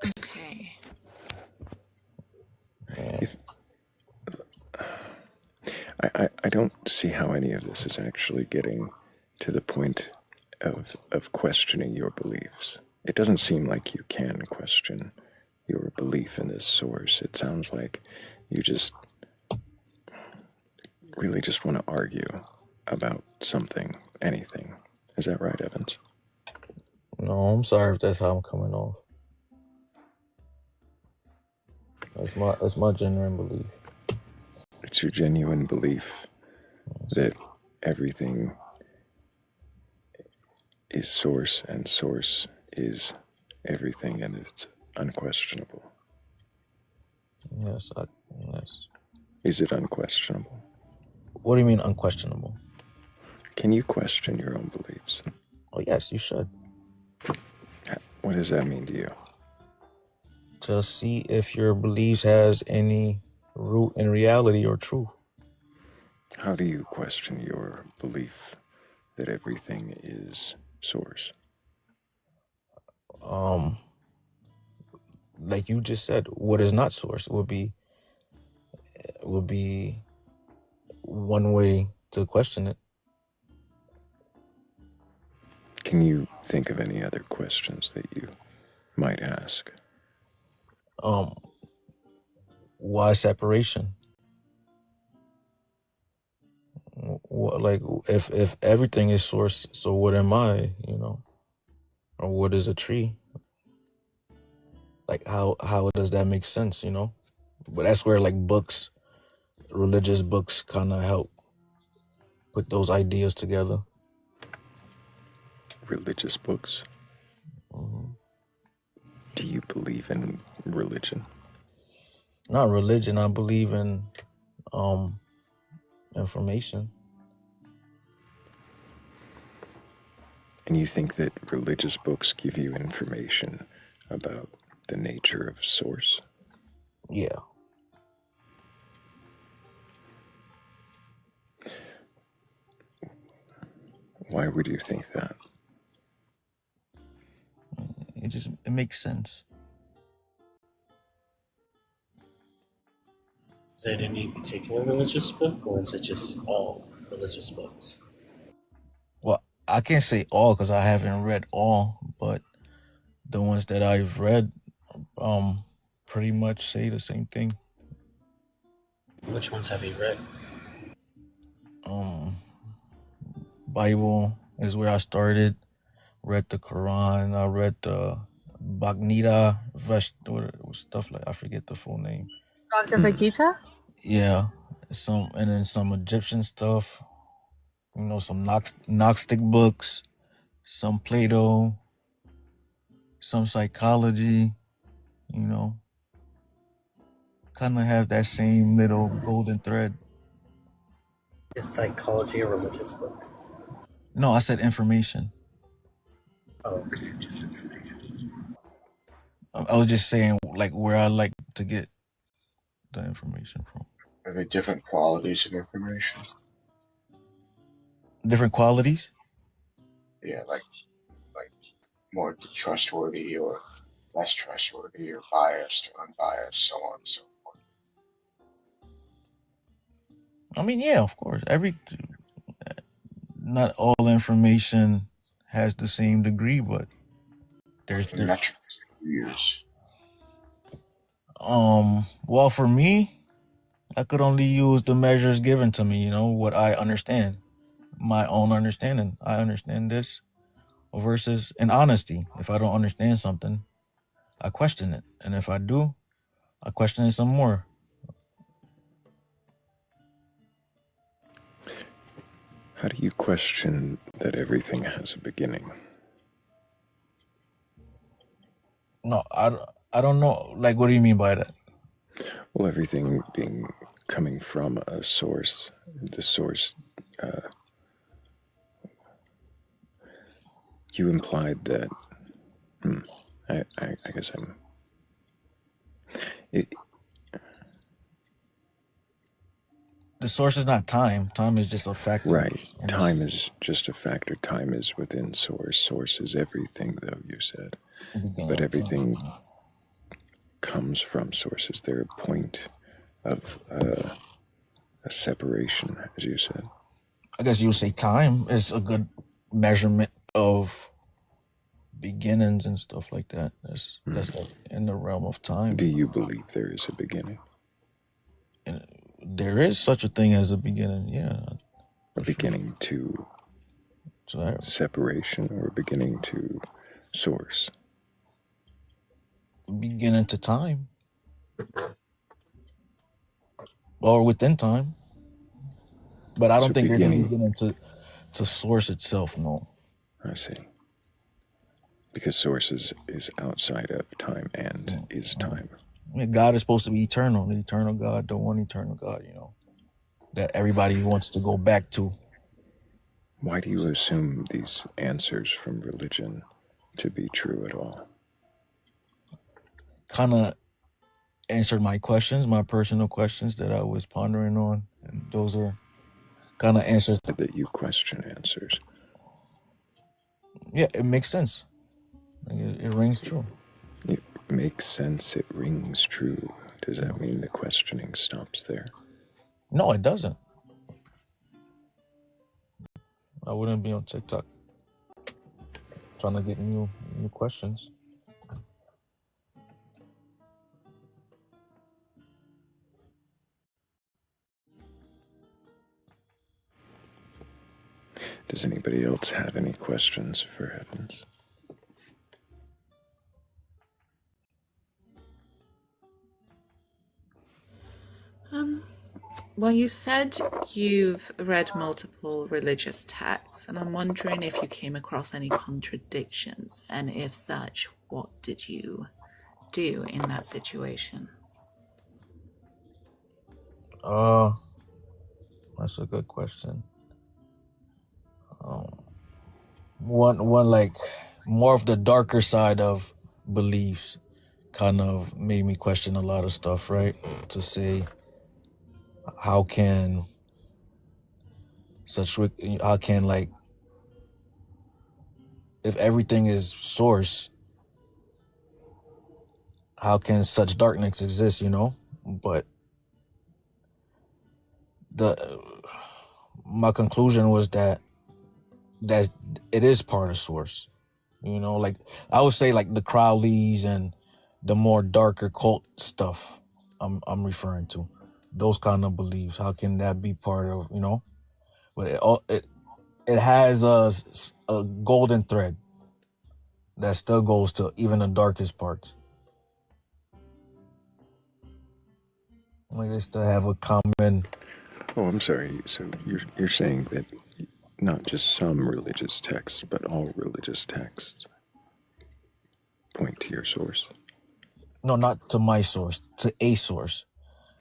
Speaker 18: Okay.
Speaker 1: I don't see how any of this is actually getting to the point of questioning your beliefs. It doesn't seem like you can question your belief in this source. It sounds like you just really just want to argue about something, anything. Is that right, Evans?
Speaker 16: No, I'm sorry if that's how I'm coming off. That's my genuine belief.
Speaker 1: It's your genuine belief that everything is source and source is everything, and it's unquestionable.
Speaker 16: Yes, yes.
Speaker 1: Is it unquestionable?
Speaker 16: What do you mean unquestionable?
Speaker 1: Can you question your own beliefs?
Speaker 16: Oh, yes, you should.
Speaker 1: What does that mean to you?
Speaker 16: To see if your beliefs has any root in reality or truth.
Speaker 1: How do you question your belief that everything is source?
Speaker 16: Like you just said, what is not source would be one way to question it.
Speaker 1: Can you think of any other questions that you might ask?
Speaker 16: Why separation? Like if everything is source, so what am I? Or what is a tree? Like how does that make sense? But that's where like books, religious books, kind of help put those ideas together.
Speaker 1: Religious books? Do you believe in religion?
Speaker 16: Not religion. I believe in information.
Speaker 1: And you think that religious books give you information about the nature of source?
Speaker 16: Yeah.
Speaker 1: Why would you think that?
Speaker 16: It makes sense.
Speaker 10: Is it any particular religious book, or is it just all religious books?
Speaker 16: Well, I can't say all because I haven't read all, but the ones that I've read pretty much say the same thing.
Speaker 10: Which ones have you read?
Speaker 16: Bible is where I started. Read the Quran. I read the Bhagavad stuff like I forget the full name.
Speaker 4: Bhagavad Gita?
Speaker 16: Yeah, and then some Egyptian stuff. Some Gnostic books, some Plato, some psychology. Kind of have that same little golden thread.
Speaker 10: Is psychology a religious book?
Speaker 16: No, I said information.
Speaker 10: Oh, okay, just information.
Speaker 16: I was just saying like where I like to get the information from.
Speaker 14: Are there different qualities of information?
Speaker 16: Different qualities?
Speaker 14: Yeah, like more trustworthy or less trustworthy or biased or unbiased, so on and so forth.
Speaker 16: I mean, yeah, of course. Not all information has the same degree, but there's
Speaker 14: metrics you use.
Speaker 16: Well, for me, I could only use the measures given to me, what I understand, my own understanding. I understand this versus an honesty. If I don't understand something, I question it. And if I do, I question it some more.
Speaker 1: How do you question that everything has a beginning?
Speaker 16: No, I don't know. Like, what do you mean by that?
Speaker 1: Well, everything coming from a source, the source, you implied that, I guess
Speaker 16: the source is not time. Time is just a factor.
Speaker 1: Right. Time is just a factor. Time is within source. Source is everything, though, you said. But everything comes from source. Is there a point of a separation, as you said?
Speaker 16: I guess you would say time is a good measurement of beginnings and stuff like that. That's like in the realm of time.
Speaker 1: Do you believe there is a beginning?
Speaker 16: There is such a thing as a beginning, yeah.
Speaker 1: A beginning to separation or a beginning to source?
Speaker 16: Beginning to time. Or within time. But I don't think there's a beginning to source itself, no.
Speaker 1: I see. Because source is outside of time and is time.
Speaker 16: God is supposed to be eternal, the eternal God, the one eternal God, that everybody wants to go back to.
Speaker 1: Why do you assume these answers from religion to be true at all?
Speaker 16: Kind of answered my questions, my personal questions that I was pondering on, and those are kind of answers
Speaker 1: that you question answers.
Speaker 16: Yeah, it makes sense. It rings true.
Speaker 1: It makes sense. It rings true. Does that mean the questioning stops there?
Speaker 16: No, it doesn't. I wouldn't be on TikTok trying to get new questions.
Speaker 1: Does anybody else have any questions for Heavens?
Speaker 18: Well, you said you've read multiple religious texts, and I'm wondering if you came across any contradictions, and if such, what did you do in that situation?
Speaker 16: That's a good question. One like more of the darker side of beliefs kind of made me question a lot of stuff, right? To say, how can like, if everything is source, how can such darkness exist, But my conclusion was that it is part of source, like I would say, like the Crowleys and the more darker cult stuff I'm referring to, those kind of beliefs. How can that be part of, but it has a golden thread that still goes to even the darkest parts. Like they still have a common.
Speaker 1: Oh, I'm sorry. So you're saying that not just some religious texts, but all religious texts point to your source?
Speaker 16: No, not to my source, to a source.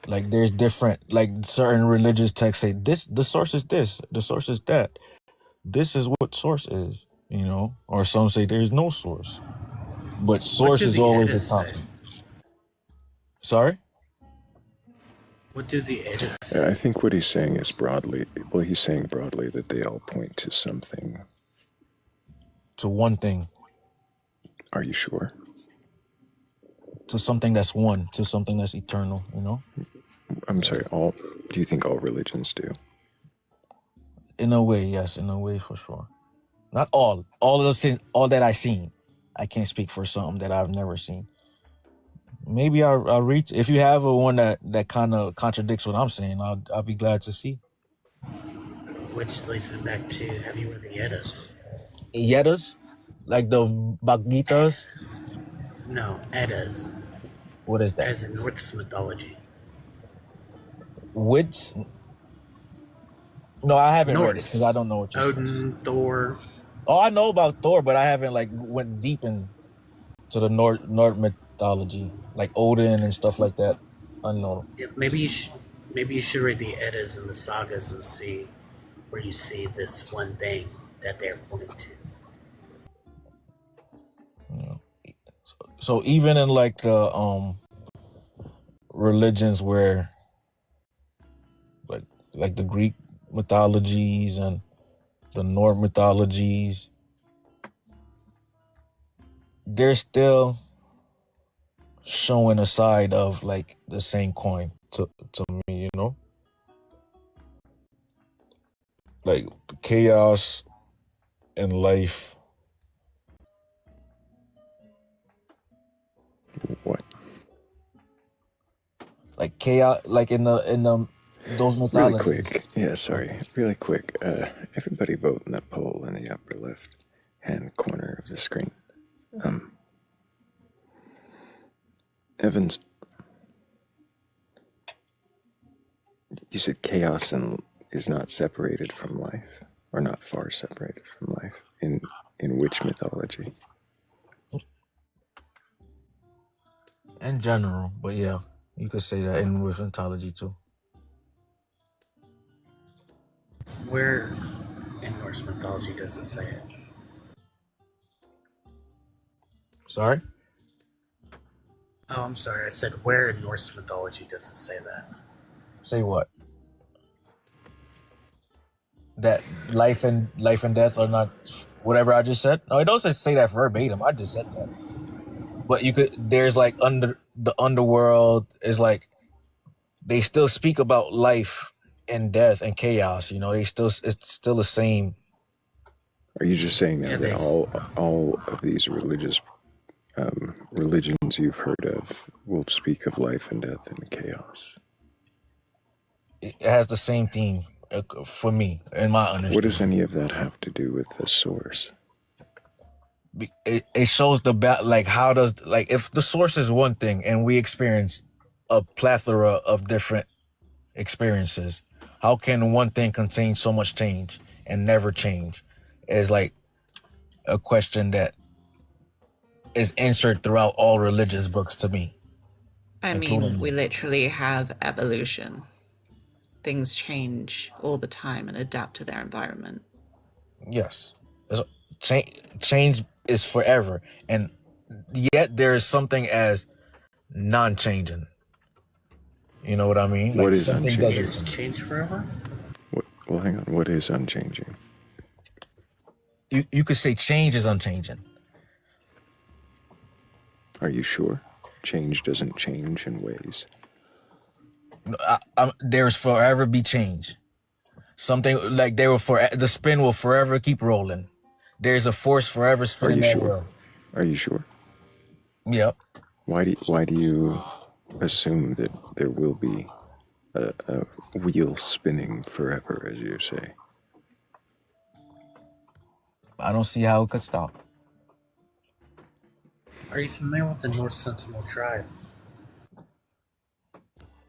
Speaker 16: Like there's different, like certain religious texts say this, the source is this, the source is that. This is what source is, or some say there's no source. But source is always the top. Sorry?
Speaker 10: What do the edits say?
Speaker 1: I think what he's saying is he's saying broadly that they all point to something.
Speaker 16: To one thing.
Speaker 1: Are you sure?
Speaker 16: To something that's one, to something that's eternal,
Speaker 1: I'm sorry, do you think all religions do?
Speaker 16: In a way, yes, in a way for sure. Not all that I've seen. I can't speak for something that I've never seen. Maybe I'll reach, if you have one that kind of contradicts what I'm saying, I'll be glad to see.
Speaker 10: Which leads me back to, have you read the Eddas?
Speaker 16: Eddas? Like the Bhagavad-gitas?
Speaker 10: No, Eddas.
Speaker 16: What is that?
Speaker 10: As in Norse mythology.
Speaker 16: Which? No, I haven't read it because I don't know what you're
Speaker 10: Odin,
Speaker 16: saying.
Speaker 10: Thor.
Speaker 16: Oh, I know about Thor, but I haven't went deep into the Norse mythology, like Odin and stuff like that. I know.
Speaker 10: Yeah, maybe you should read the Eddas and the sagas and see where you see this one thing that they're pointing to.
Speaker 16: Yeah. So even in the religions where like the Greek mythologies and the Norse mythologies, they're still showing a side of like the same coin to me, like chaos and life.
Speaker 1: What?
Speaker 16: Like chaos, like in the those mythologies.
Speaker 1: Really quick. Yeah, sorry. Really quick. Everybody vote in that poll in the upper left hand corner of the screen. Evans, you said chaos is not separated from life, or not far separated from life. In which mythology?
Speaker 16: In general, but yeah, you could say that in mythology too.
Speaker 10: Where In Norse mythology does it say it?
Speaker 16: Sorry?
Speaker 10: Oh, I'm sorry. I said, where in Norse mythology does it say that?
Speaker 16: Say what? That life and death are not whatever I just said? No, it doesn't say that verbatim. I just said that. But there's like the underworld is like, they still speak about life and death and chaos. It's still the same.
Speaker 1: Are you just saying now that all of these religions you've heard of will speak of life and death and chaos?
Speaker 16: It has the same theme for me, in my understanding.
Speaker 1: What does any of that have to do with the source?
Speaker 16: It shows how does, if the source is one thing and we experience a plethora of different experiences, how can one thing contain so much change and never change? Is like a question that is answered throughout all religious books to me.
Speaker 18: I mean, we literally have evolution. Things change all the time and adapt to their environment.
Speaker 16: Yes. Change is forever. And yet there is something as non-changing. You know what I mean?
Speaker 1: What is unchanging?
Speaker 10: Is change forever?
Speaker 1: Well, hang on. What is unchanging?
Speaker 16: You could say change is unchanging.
Speaker 1: Are you sure? Change doesn't change in ways.
Speaker 16: There's forever be change. Something like the spin will forever keep rolling. There's a force forever spinning that world.
Speaker 1: Are you sure?
Speaker 16: Yep.
Speaker 1: Why do you assume that there will be a wheel spinning forever, as you say?
Speaker 16: I don't see how it could stop.
Speaker 10: Are you familiar with the North Sentinel tribe?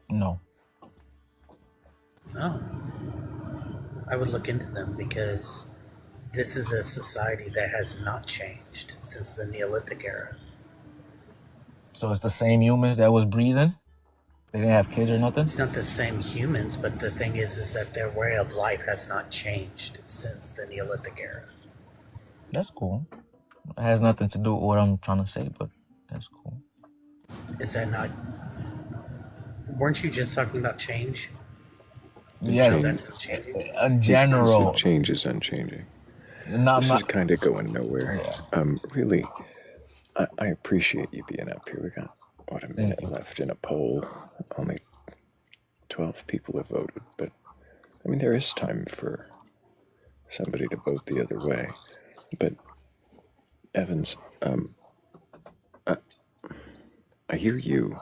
Speaker 16: No.
Speaker 10: No. I would look into them because this is a society that has not changed since the Neolithic era.
Speaker 16: So it's the same humans that was breathing? They didn't have kids or nothing?
Speaker 10: It's not the same humans, but the thing is that their way of life has not changed since the Neolithic era.
Speaker 16: That's cool. It has nothing to do with what I'm trying to say, but that's cool.
Speaker 10: Is that not... Weren't you just talking about change?
Speaker 16: Yes.
Speaker 10: That's unchanging.
Speaker 16: In general.
Speaker 1: Change is unchanging. This is kind of going nowhere.
Speaker 16: Yeah.
Speaker 1: Really, I appreciate you being up here. We got, a minute left in a poll. Only 12 people have voted, but, there is time for somebody to vote the other way. But, Evans, I hear you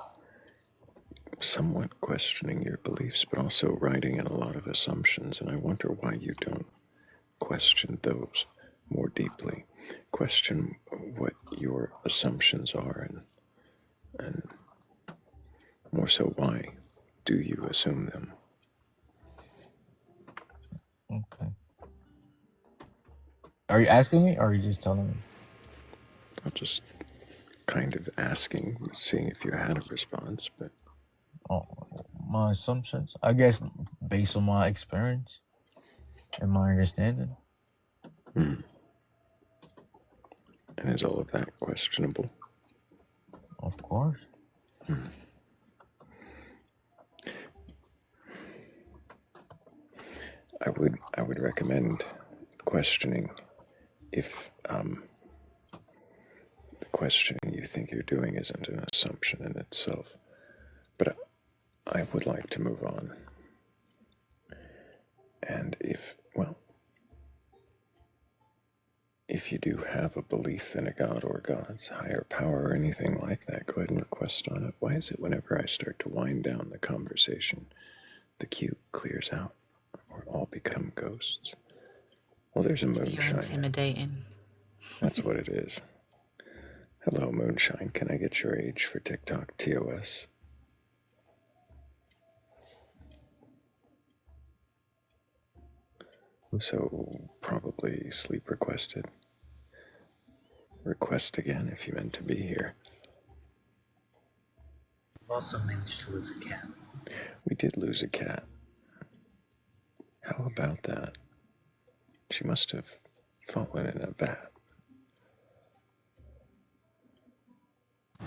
Speaker 1: somewhat questioning your beliefs, but also writing in a lot of assumptions, and I wonder why you don't question those more deeply. Question what your assumptions are, and more so, why do you assume them?
Speaker 16: Okay. Are you asking me, or are you just telling me?
Speaker 1: I'm just kind of asking, seeing if you had a response, but...
Speaker 16: My assumptions? I guess based on my experience and my understanding.
Speaker 1: And is all of that questionable?
Speaker 16: Of course.
Speaker 1: I would recommend questioning if the questioning you think you're doing isn't an assumption in itself. But I would like to move on. And if you do have a belief in a god or gods, higher power, or anything like that, go ahead and request on it. Why is it whenever I start to wind down the conversation, the queue clears out, or all become ghosts? Well, there's a moonshine.
Speaker 18: You're intimidating.
Speaker 1: That's what it is. Hello, Moonshine. Can I get your age for TikTok TOS? So, probably sleep requested. Request again if you meant to be here.
Speaker 10: I've also managed to lose a cat.
Speaker 1: We did lose a cat. How about that? She must have fallen in a vat.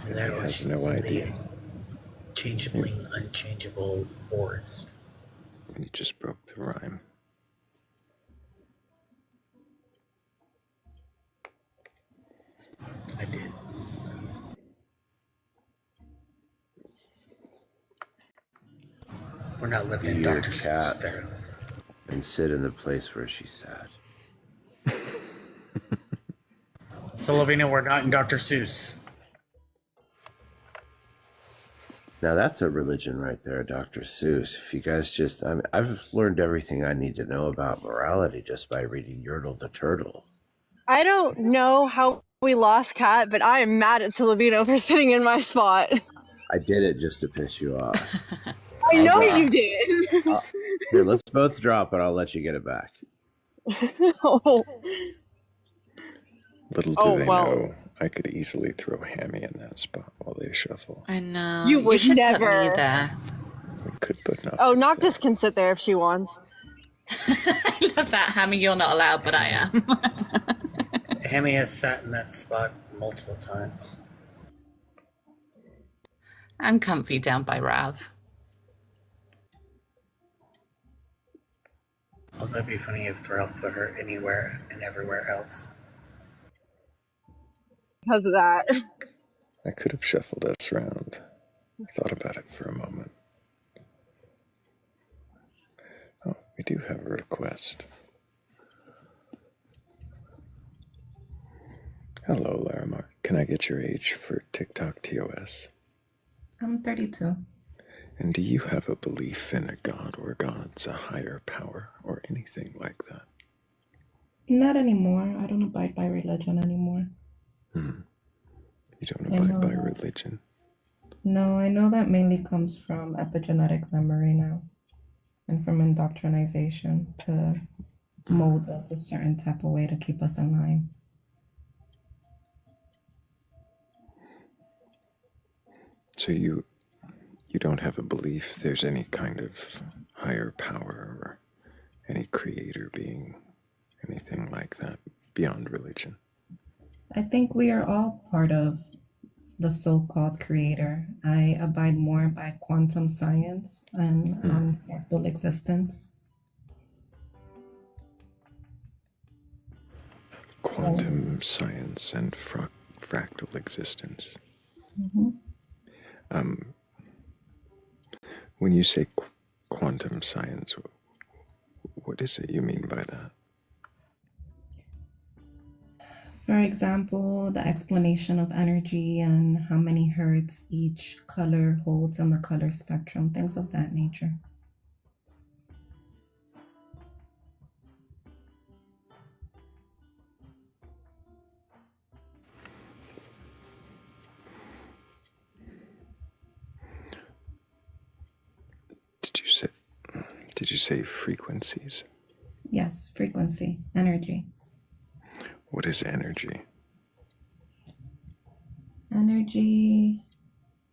Speaker 1: And
Speaker 10: There
Speaker 1: he
Speaker 10: was
Speaker 1: has no
Speaker 10: in the
Speaker 1: idea.
Speaker 10: changeably unchangeable forest.
Speaker 1: You just broke the rhyme.
Speaker 10: I did. We're not living in
Speaker 21: Your
Speaker 10: Dr.
Speaker 21: cat
Speaker 10: Seuss there.
Speaker 21: and sit in the place where she sat.
Speaker 20: Slovenia, we're not in Dr. Seuss.
Speaker 21: Now that's a religion right there, Dr. Seuss. If you guys just, I've learned everything I need to know about morality just by reading Yertle the Turtle.
Speaker 4: I don't know how we lost Kat, but I am mad at Silvino for sitting in my spot.
Speaker 21: I did it just to piss you off.
Speaker 4: I know you did.
Speaker 21: Here, let's both drop it. I'll let you get it back.
Speaker 4: Oh.
Speaker 1: Little do they know, I could easily throw Hammy in that spot while they shuffle.
Speaker 18: I know.
Speaker 4: You would
Speaker 18: should
Speaker 4: never.
Speaker 18: put me there.
Speaker 1: We could put Noctis.
Speaker 4: Oh, Noctis can sit there if she wants.
Speaker 18: I love that, Hammy. You're not allowed, but I am.
Speaker 10: Hammy has sat in that spot multiple times.
Speaker 18: I'm comfy down by Rav.
Speaker 10: Oh, that'd be funny if Thrayle put her anywhere and everywhere else.
Speaker 4: Because of that.
Speaker 1: I could have shuffled us around. I thought about it for a moment. Oh, we do have a request. Hello, Larimar. Can I get your age for TikTok TOS?
Speaker 22: I'm 32.
Speaker 1: And do you have a belief in a god or gods, a higher power, or anything like that?
Speaker 22: Not anymore. I don't abide by religion anymore.
Speaker 1: You don't abide by religion?
Speaker 22: No, I know that mainly comes from epigenetic memory now and from indoctrination to mold us a certain type of way to keep us in line.
Speaker 1: So you don't have a belief there's any kind of higher power or any creator being, anything like that beyond religion?
Speaker 22: I think we are all part of the so-called creator. I abide more by quantum science and fractal existence.
Speaker 1: Quantum science and fractal existence. When you say quantum science, what is it you mean by that?
Speaker 22: For example, the explanation of energy and how many hertz each color holds on the color spectrum, things of that nature.
Speaker 1: Did you say frequencies?
Speaker 22: Yes, frequency, energy.
Speaker 1: What is energy?
Speaker 22: Energy,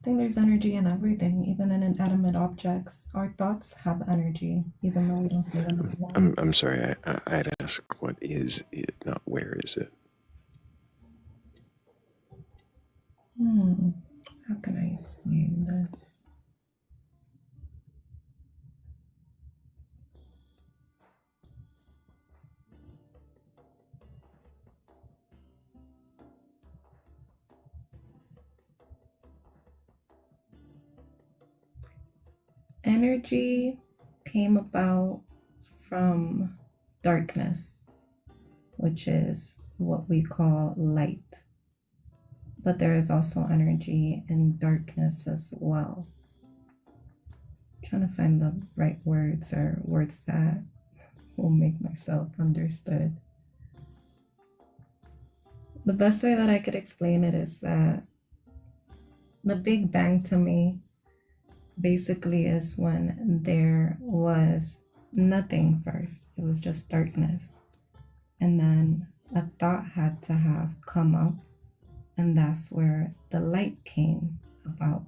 Speaker 22: I think there's energy in everything, even in inanimate objects. Our thoughts have energy, even though we don't see them.
Speaker 1: I'm sorry, I'd ask what is it, not where is it?
Speaker 22: How can I explain this? Energy came about from darkness, which is what we call light. But there is also energy in darkness as well. I'm trying to find the right words or words that will make myself understood. The best way that I could explain it is that the Big Bang to me basically is when there was nothing first. It was just darkness. And then a thought had to have come up, and that's where the light came about.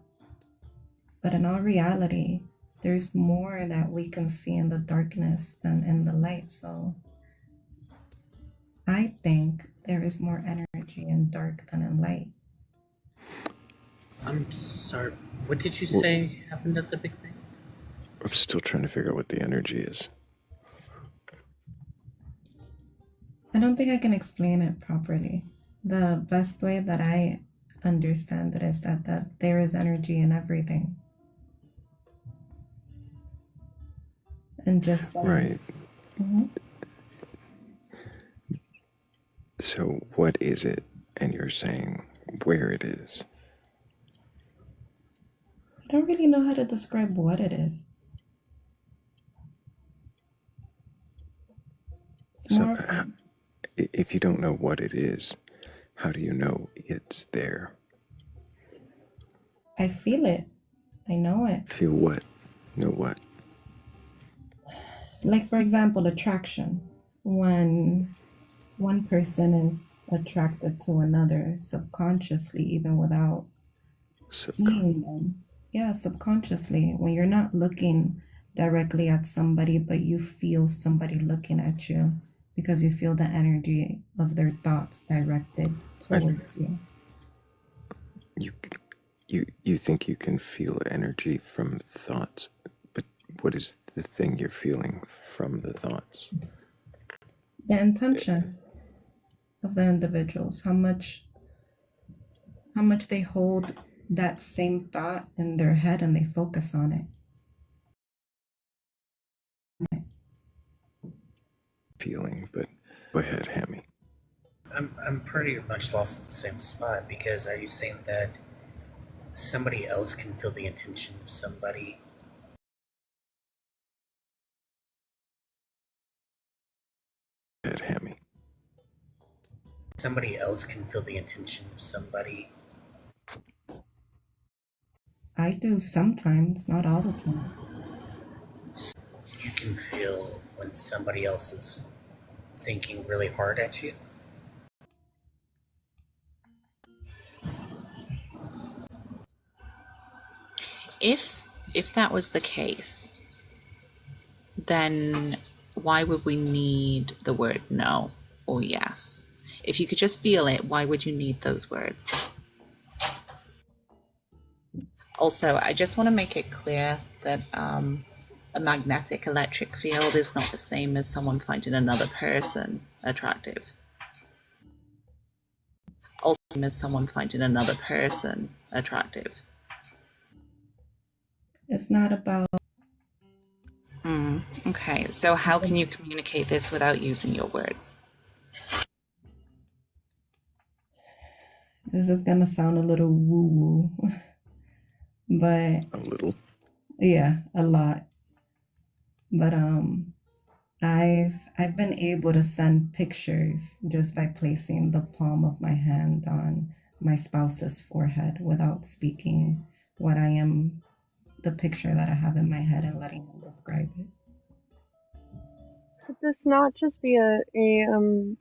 Speaker 22: But in all reality, there's more that we can see in the darkness than in the light. So I think there is more energy in dark than in light.
Speaker 10: I'm sorry. What did you say happened at the Big Bang?
Speaker 1: I'm still trying to figure out what the energy is.
Speaker 22: I don't think I can explain it properly. The best way that I understand it is that there is energy in everything. And just
Speaker 1: Right.
Speaker 22: Mhm.
Speaker 1: So what is it? And you're saying where it is.
Speaker 22: I don't really know how to describe what it is. It's
Speaker 1: So
Speaker 22: more of
Speaker 1: if you don't know what it is, how do you know it's there?
Speaker 22: I feel it. I know it.
Speaker 1: Feel what? Know what?
Speaker 22: Like, for example, attraction. When one person is attracted to another subconsciously, even without seeing them. Yeah, subconsciously. When you're not looking directly at somebody, but you feel somebody looking at you because you feel the energy of their thoughts directed towards you.
Speaker 1: You think you can feel energy from thoughts, but what is the thing you're feeling from the thoughts?
Speaker 22: The intention of the individuals, how much they hold that same thought in their head and they focus on it.
Speaker 1: Feeling, but go ahead, Hammy.
Speaker 10: I'm pretty much lost at the same spot, because are you saying that somebody else can feel the intention of somebody?
Speaker 1: Go ahead, Hammy.
Speaker 10: Somebody else can feel the intention of somebody.
Speaker 22: I do sometimes, not all the time.
Speaker 10: You can feel when somebody else is thinking really hard at you.
Speaker 18: If that was the case, then why would we need the word no or yes? If you could just feel it, why would you need those words? Also, I just want to make it clear that a magnetic electric field is not the same as someone finding another person attractive. Also, as someone finding another person attractive.
Speaker 22: It's not about.
Speaker 18: Okay, so how can you communicate this without using your words?
Speaker 22: This is gonna sound a little woo-woo, but
Speaker 1: a little.
Speaker 22: Yeah, a lot. But I've been able to send pictures just by placing the palm of my hand on my spouse's forehead without speaking what I am, the picture that I have in my head, and letting them describe it.
Speaker 4: Could this not just be a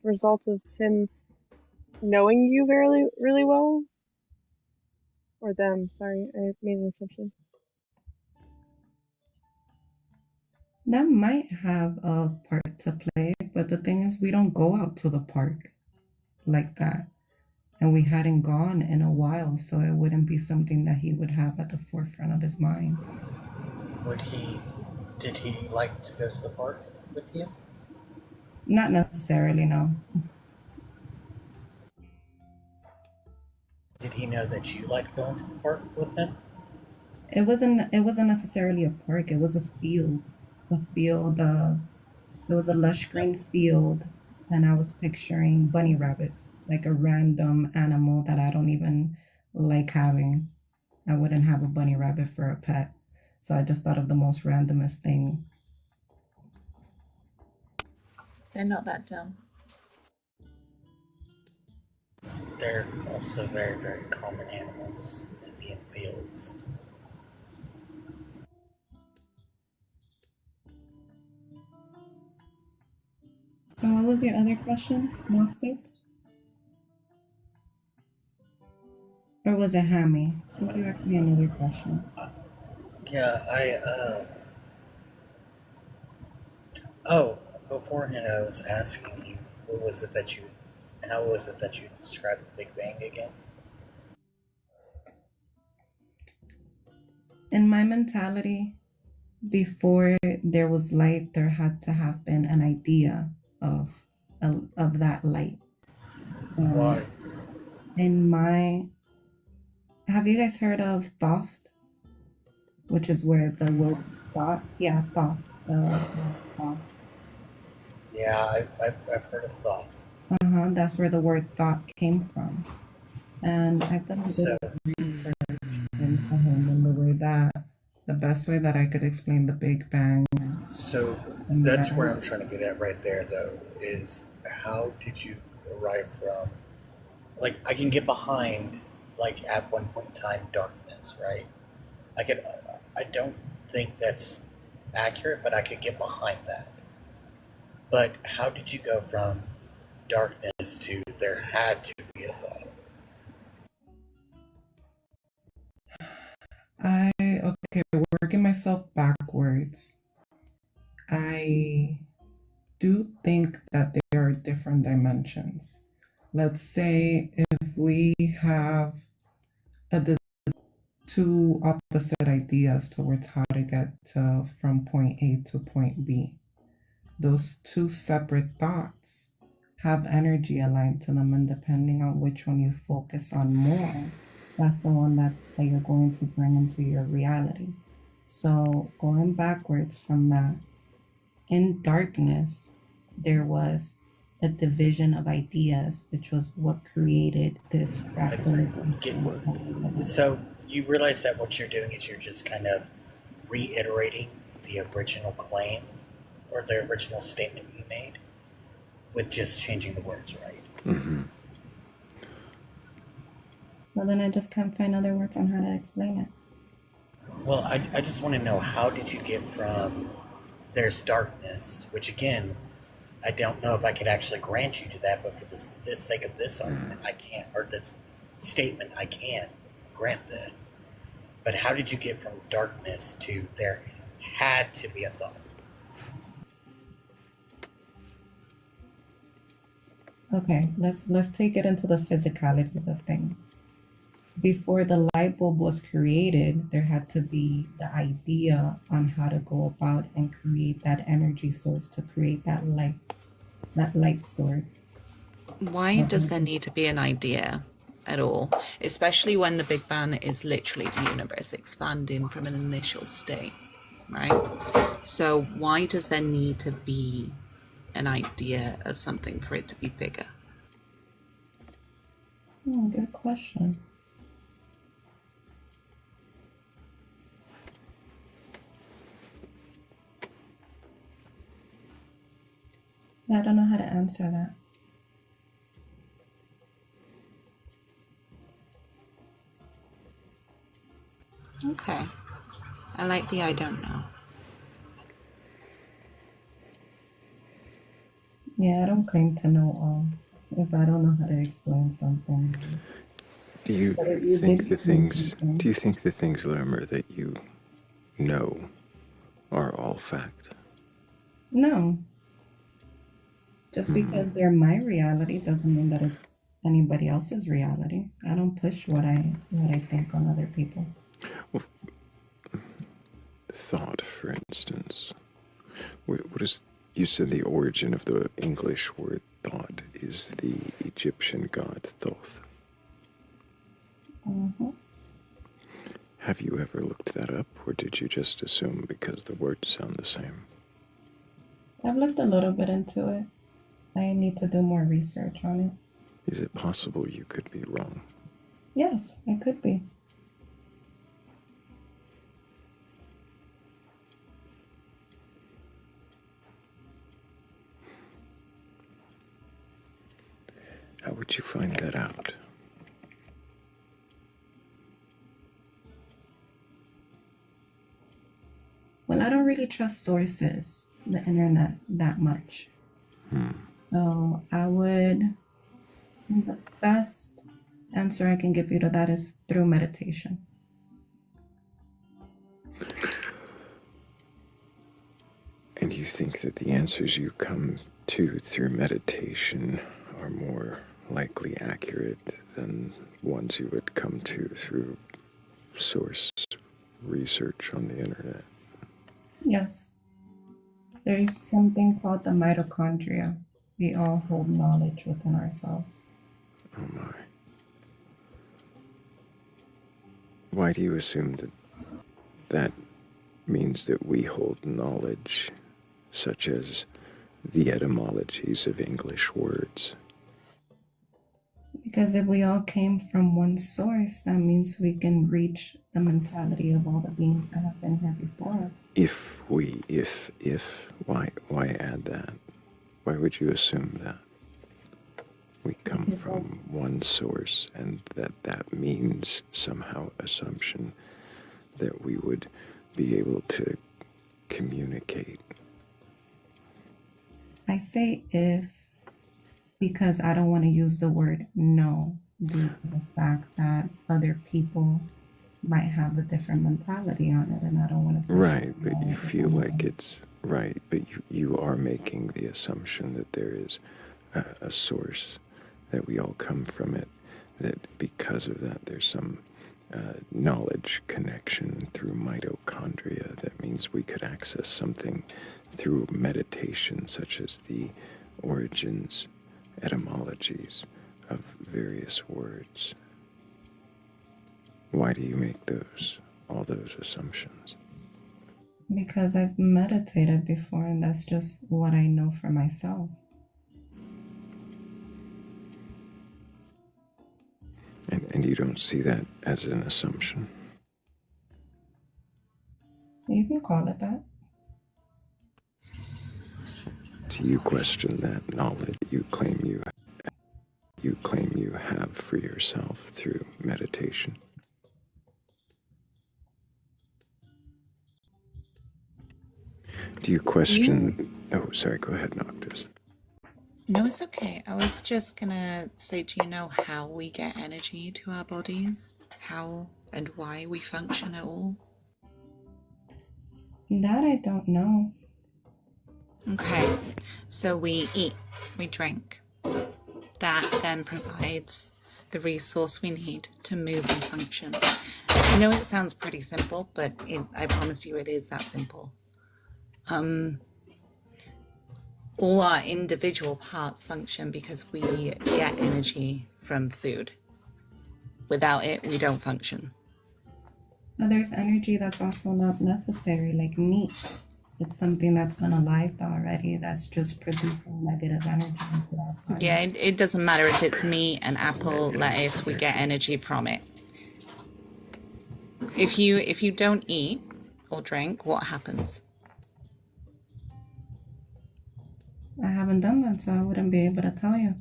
Speaker 4: result of him knowing you really really well? Or them, sorry, I made an assumption.
Speaker 22: That might have a part to play, but the thing is, we don't go out to the park like that. And we hadn't gone in a while, so it wouldn't be something that he would have at the forefront of his mind.
Speaker 10: Did he like to go to the park with you?
Speaker 22: Not necessarily, no.
Speaker 10: Did he know that you liked going to the park with him?
Speaker 22: It wasn't necessarily a park, it was a field. There was a lush green field, and I was picturing bunny rabbits, like a random animal that I don't even like having. I wouldn't have a bunny rabbit for a pet. So I just thought of the most randomest thing.
Speaker 18: They're not that dumb.
Speaker 10: They're also very, very common animals to be in fields.
Speaker 22: And what was your other question, Master? Or was it Hammy? I think you asked me another question.
Speaker 10: Yeah, beforehand I was asking you
Speaker 7: what was it that you, how was it that you described the Big Bang again?
Speaker 22: In my mentality, before there was light, there had to have been an idea of that light.
Speaker 7: Why?
Speaker 22: In my, have you guys heard of thought, which is where the word thought? Yeah, thought. Thought.
Speaker 7: Yeah, I've heard of thought.
Speaker 22: That's where the word thought came from. And I've done a bit
Speaker 7: So,
Speaker 22: of research into him in the way that the best way that I could explain the Big Bang.
Speaker 7: So that's where I'm trying to get at right there, though, is how did you arrive from, like, I can get behind, like, at one point in time, darkness, right? I don't think that's accurate, but I could get behind that. But how did you go from darkness to there had to be a thought?
Speaker 22: Okay, working myself backwards. I do think that there are different dimensions. Let's say if we have two opposite ideas towards how to get from point A to point B, those two separate thoughts have energy aligned to them, and depending on which one you focus on more, that's the one that you're going to bring into your reality. So going backwards from that, in darkness, there was a division of ideas, which was what created this fractal.
Speaker 7: So you realize that what you're doing is you're just kind of reiterating the original claim or the original statement you made with just changing the words, right?
Speaker 1: Mm-hmm.
Speaker 22: Well, then I just can't find other words on how to explain it.
Speaker 7: Well, I just want to know, how did you get from there's darkness, which again, I don't know if I could actually grant you to that, but for this sake of this argument, I can't, or this statement, I can't grant that. But how did you get from darkness to there had to be a thought?
Speaker 22: Okay, let's take it into the physicalities of things. Before the light bulb was created, there had to be the idea on how to go about and create that energy source to create that light source.
Speaker 18: Why does there need to be an idea at all? Especially when the Big Bang is literally the universe expanding from an initial state, right? So why does there need to be an idea of something for it to be bigger?
Speaker 22: Good question. I don't know how to answer that.
Speaker 18: Okay. I like the I don't know.
Speaker 22: Yeah, I don't claim to know all. If I don't know how to explain something.
Speaker 1: Do you think the things, Lermer, that you know are all fact?
Speaker 22: No. Just because they're my reality doesn't mean that it's anybody else's reality. I don't push what I think on other people.
Speaker 1: Well, thought, for instance. What is, you said the origin of the English word thought is the Egyptian god Thoth.
Speaker 22: Mm-hmm.
Speaker 1: Have you ever looked that up, or did you just assume because the words sound the same?
Speaker 22: I've looked a little bit into it. I need to do more research on it.
Speaker 1: Is it possible you could be wrong?
Speaker 22: Yes, it could be.
Speaker 1: How would you find that out?
Speaker 22: Well, I don't really trust sources, the internet, that much. So the best answer I can give you to that is through meditation.
Speaker 1: And you think that the answers you come to through meditation are more likely accurate than ones you would come to through source research on the internet.
Speaker 22: Yes. There is something called the mitochondria. We all hold knowledge within ourselves.
Speaker 1: Oh my. Why do you assume that that means that we hold knowledge, such as the etymologies of English words?
Speaker 22: Because if we all came from one source, that means we can reach the mentality of all the beings that have been here before us.
Speaker 1: If, why add that? Why would you assume that? We come from one source, and that means somehow assumption that we would be able to communicate.
Speaker 22: I say if because I don't want to use the word no due to the fact that other people might have a different mentality on it, and I don't want to.
Speaker 1: Right, but you feel like it's right, but you are making the assumption that there is a source, that we all come from it, that because of that there's some knowledge connection through mitochondria. That means we could access something through meditation, such as the origins, etymologies of various words. Why do you make all those assumptions?
Speaker 22: Because I've meditated before, and that's just what I know for myself.
Speaker 1: And you don't see that as an assumption?
Speaker 22: You can call it that.
Speaker 1: Do you question that knowledge you claim you have for yourself through meditation? Do you question... Oh, sorry, go ahead, Noctis.
Speaker 18: No, it's okay. I was just gonna say, do you know how we get energy to our bodies? How and why we function at all?
Speaker 22: That I don't know.
Speaker 18: Okay, so we eat, we drink. That then provides the resource we need to move and function. I know it sounds pretty simple, but I promise you it is that simple. All our individual parts function because we get energy from food. Without it, we don't function.
Speaker 22: But there's energy that's also not necessary, like meat. It's something that's been alive already, that's just producing negative energy into our body.
Speaker 18: Yeah, it doesn't matter if it's meat, an apple, lettuce, we get energy from it. If you don't eat or drink, what happens?
Speaker 22: I haven't done that, so I wouldn't be able to tell you.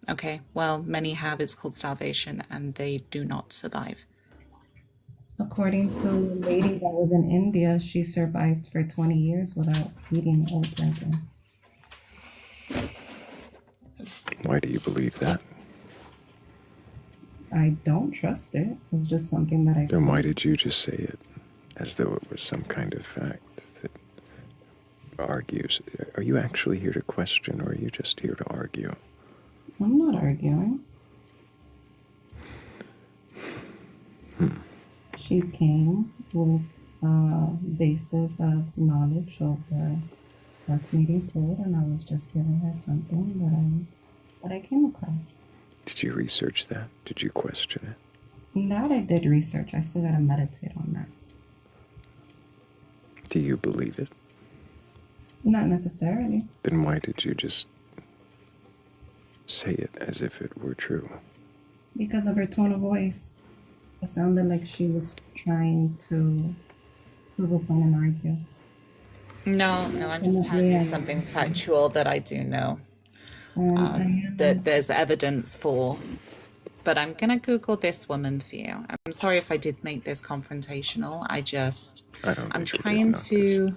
Speaker 18: Okay, well, many have. It's called starvation, and they do not survive.
Speaker 22: According to a lady that was in India, she survived for 20 years without eating or drinking.
Speaker 1: Why do you believe that?
Speaker 22: I don't trust it. It's just something that I've
Speaker 1: Then
Speaker 22: seen.
Speaker 1: why did you just say it as though it was some kind of fact that argues? Are you actually here to question, or are you just here to argue?
Speaker 22: I'm not arguing. She came with a basis of knowledge over us needing food, and I was just giving her something that I came across.
Speaker 1: Did you research that? Did you question it?
Speaker 22: That I did research. I still gotta meditate on that.
Speaker 1: Do you believe it?
Speaker 22: Not necessarily.
Speaker 1: Then why did you just say it as if it were true?
Speaker 22: Because of her tone of voice. It sounded like she was trying to prove a point and argue.
Speaker 18: No, I'm just telling you something factual that I do know. That there's evidence for. But I'm going to Google this woman for you. I'm sorry if I did make this confrontational. I'm trying to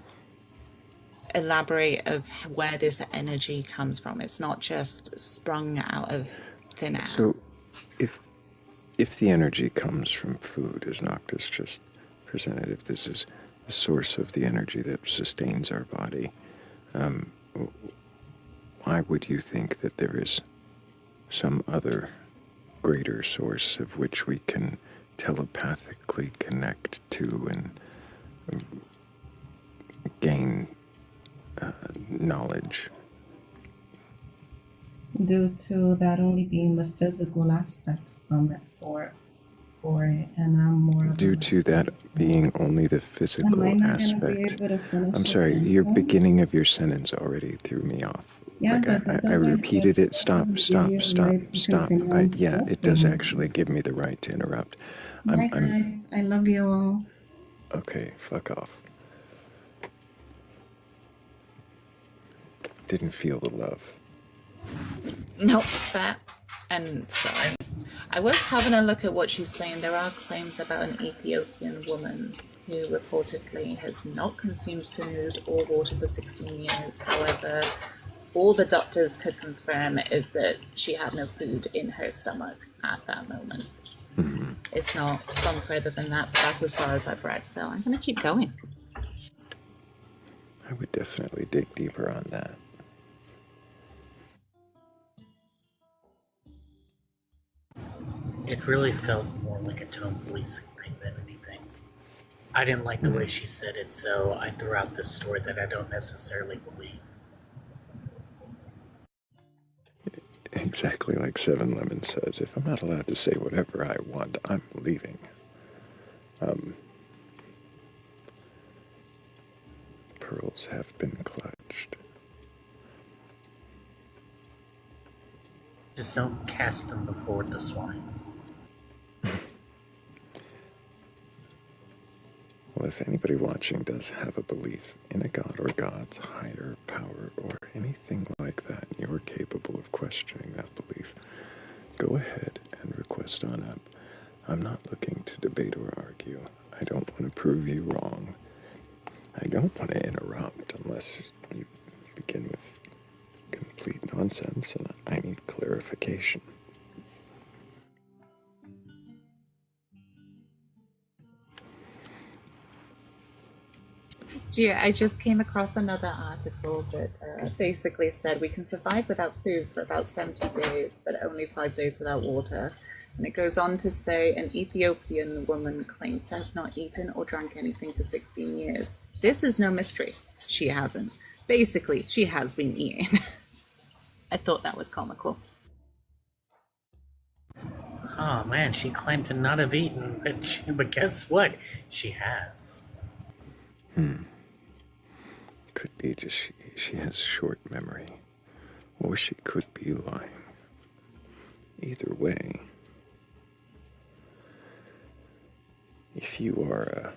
Speaker 18: elaborate of where this energy comes from. It's not just sprung out of thin air.
Speaker 1: So, if the energy comes from food, as Noctis just presented, if this is the source of the energy that sustains our body, Why would you think that there is some other greater source of which we can telepathically connect to and gain knowledge?
Speaker 22: Due to that only being the physical aspect from it for it, and I'm more of
Speaker 1: Due to that being only the
Speaker 22: Am
Speaker 1: physical
Speaker 22: I not gonna be
Speaker 1: aspect.
Speaker 22: able to finish
Speaker 1: I'm
Speaker 22: the
Speaker 1: sorry, your
Speaker 22: sentence?
Speaker 1: beginning of your sentence already threw me off.
Speaker 22: Yeah,
Speaker 1: Like
Speaker 22: but that
Speaker 1: I
Speaker 22: doesn't
Speaker 1: repeated it. Stop,
Speaker 22: give
Speaker 1: stop,
Speaker 22: you a
Speaker 1: stop,
Speaker 22: right to
Speaker 1: stop.
Speaker 22: pronounce
Speaker 1: Yeah, it does
Speaker 22: nothing.
Speaker 1: actually give me the right to interrupt.
Speaker 22: Bye
Speaker 1: I'm
Speaker 22: guys, I love you all.
Speaker 1: okay, fuck off. Didn't feel the love.
Speaker 18: Nope, fair. And so I was having a look at what she's saying. There are claims about an Ethiopian woman who reportedly has not consumed food or water for 16 years. However, all the doctors could confirm is that she had no food in her stomach at that moment.
Speaker 1: Mm-hmm.
Speaker 18: It's not gone further than that, but that's as far as I've read, so I'm going to keep going.
Speaker 1: I would definitely dig deeper on that.
Speaker 10: It really felt more like a tone policing thing than anything. I didn't like the way she said it, so I threw out this story that I don't necessarily believe.
Speaker 1: Exactly like 7-Lemon says, if I'm not allowed to say whatever I want, I'm leaving. Pearls have been clutched.
Speaker 10: Just don't cast them before the swine.
Speaker 1: Well, if anybody watching does have a belief in a god or gods, higher power, or anything like that, and you're capable of questioning that belief, go ahead and request on up. I'm not looking to debate or argue. I don't want to prove you wrong. I don't want to interrupt unless you begin with complete nonsense, and I need clarification.
Speaker 18: Yeah, I just came across another article that basically said we can survive without food for about 70 days, but only 5 days without water. And it goes on to say an Ethiopian woman claims to have not eaten or drunk anything for 16 years. This is no mystery. She hasn't. Basically, she has been eating. I thought that was comical.
Speaker 10: Oh man, she claimed to not have eaten, but guess what? She has.
Speaker 1: Could be just she has short memory, or she could be lying. Either way, if you are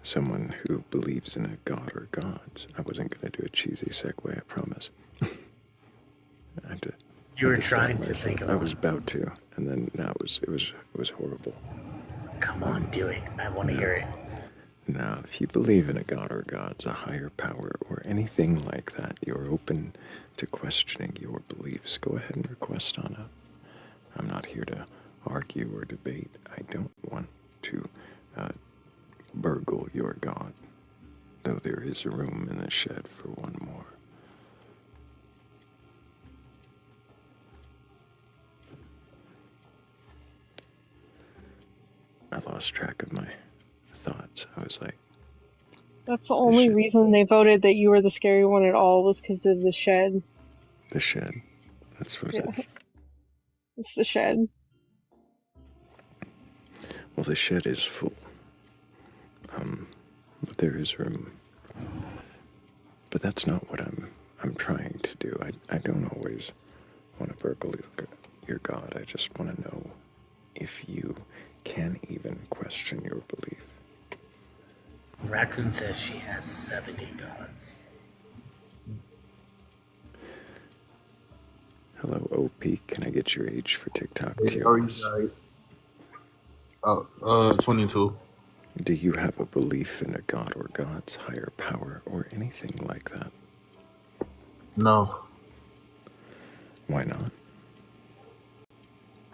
Speaker 1: someone who believes in a god or gods, I wasn't going to do a cheesy segue, I promise. I had to,
Speaker 10: You were
Speaker 1: had to stop
Speaker 10: trying to
Speaker 1: myself.
Speaker 10: think of
Speaker 1: I
Speaker 10: one.
Speaker 1: was about to, and then now it was horrible.
Speaker 10: Come on, do it. I want to hear it.
Speaker 1: Now, if you believe in a god or gods, a higher power, or anything like that, you're open to questioning your beliefs. Go ahead and request on up. I'm not here to argue or debate. I don't want to burgle your god, though there is room in the shed for one more. I lost track of my thoughts. I was like,
Speaker 4: That's the only reason they voted that you were the scary one at all was because of the shed.
Speaker 1: the shed. That's what it is.
Speaker 4: It's the shed.
Speaker 1: Well, the shed is full. But there is room. But that's not what I'm trying to do. I don't always want to burgle your god. I just want to know if you can even question your belief.
Speaker 10: Raccoon says she has 70 gods.
Speaker 1: Hello, OP. Can I get your age for TikTok?
Speaker 16: Hey, how are you guys? 22.
Speaker 1: Do you have a belief in a god or gods, higher power, or anything like that?
Speaker 16: No.
Speaker 1: Why not?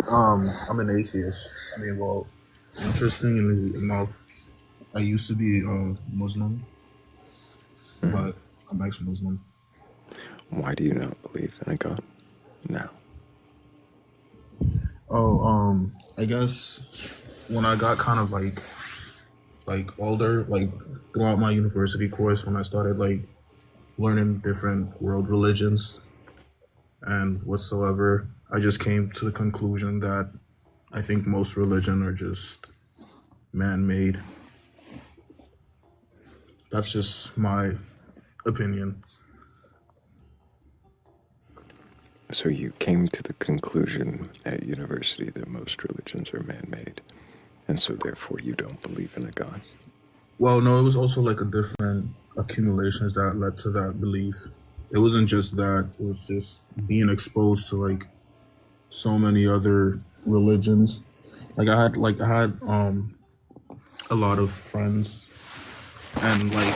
Speaker 16: I'm an atheist. I mean, well, interesting enough.
Speaker 2: I used to be Muslim, but I'm ex-Muslim.
Speaker 1: Why do you not believe in a God now?
Speaker 2: Oh, I guess when I got kind of like older, like throughout my university course, when I started like learning different world religions and whatsoever, I just came to the conclusion that I think most religion are just man-made. That's just my opinion.
Speaker 1: So you came to the conclusion at university that most religions are man-made, and so therefore you don't believe in a God?
Speaker 2: Well, no, it was also like a different accumulations that led to that belief. It wasn't just that, it was just being exposed to like so many other religions. I had a lot of friends, and like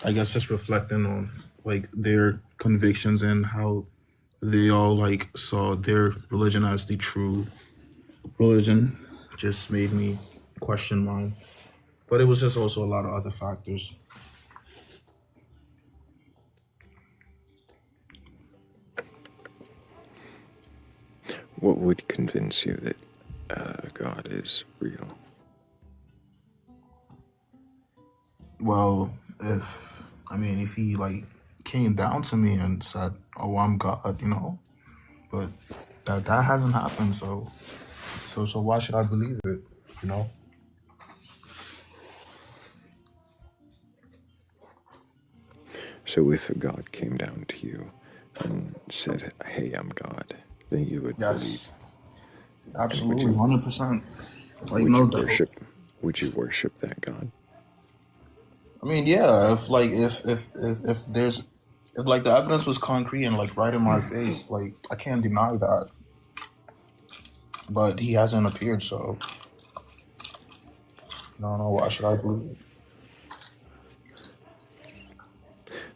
Speaker 2: I guess just reflecting on like their convictions and how they all like saw their religion as the true religion just made me question mine. But it was just also a lot of other factors.
Speaker 1: What would convince you that God is real?
Speaker 2: Well, if he like came down to me and said, "Oh, I'm God," but that hasn't happened. So why should I believe it? You know?
Speaker 1: So if a God came down to you and said, "Hey, I'm God," then you would believe.
Speaker 2: Yes,
Speaker 1: And would
Speaker 2: absolutely,
Speaker 1: you
Speaker 2: 100%. Like
Speaker 1: would
Speaker 2: no
Speaker 1: you
Speaker 2: doubt.
Speaker 1: worship? Would you worship that God?
Speaker 2: I mean, yeah. If there's if like the evidence was concrete and like right in my face, like I can't deny that. But he hasn't appeared, so no, no. Why should I believe it?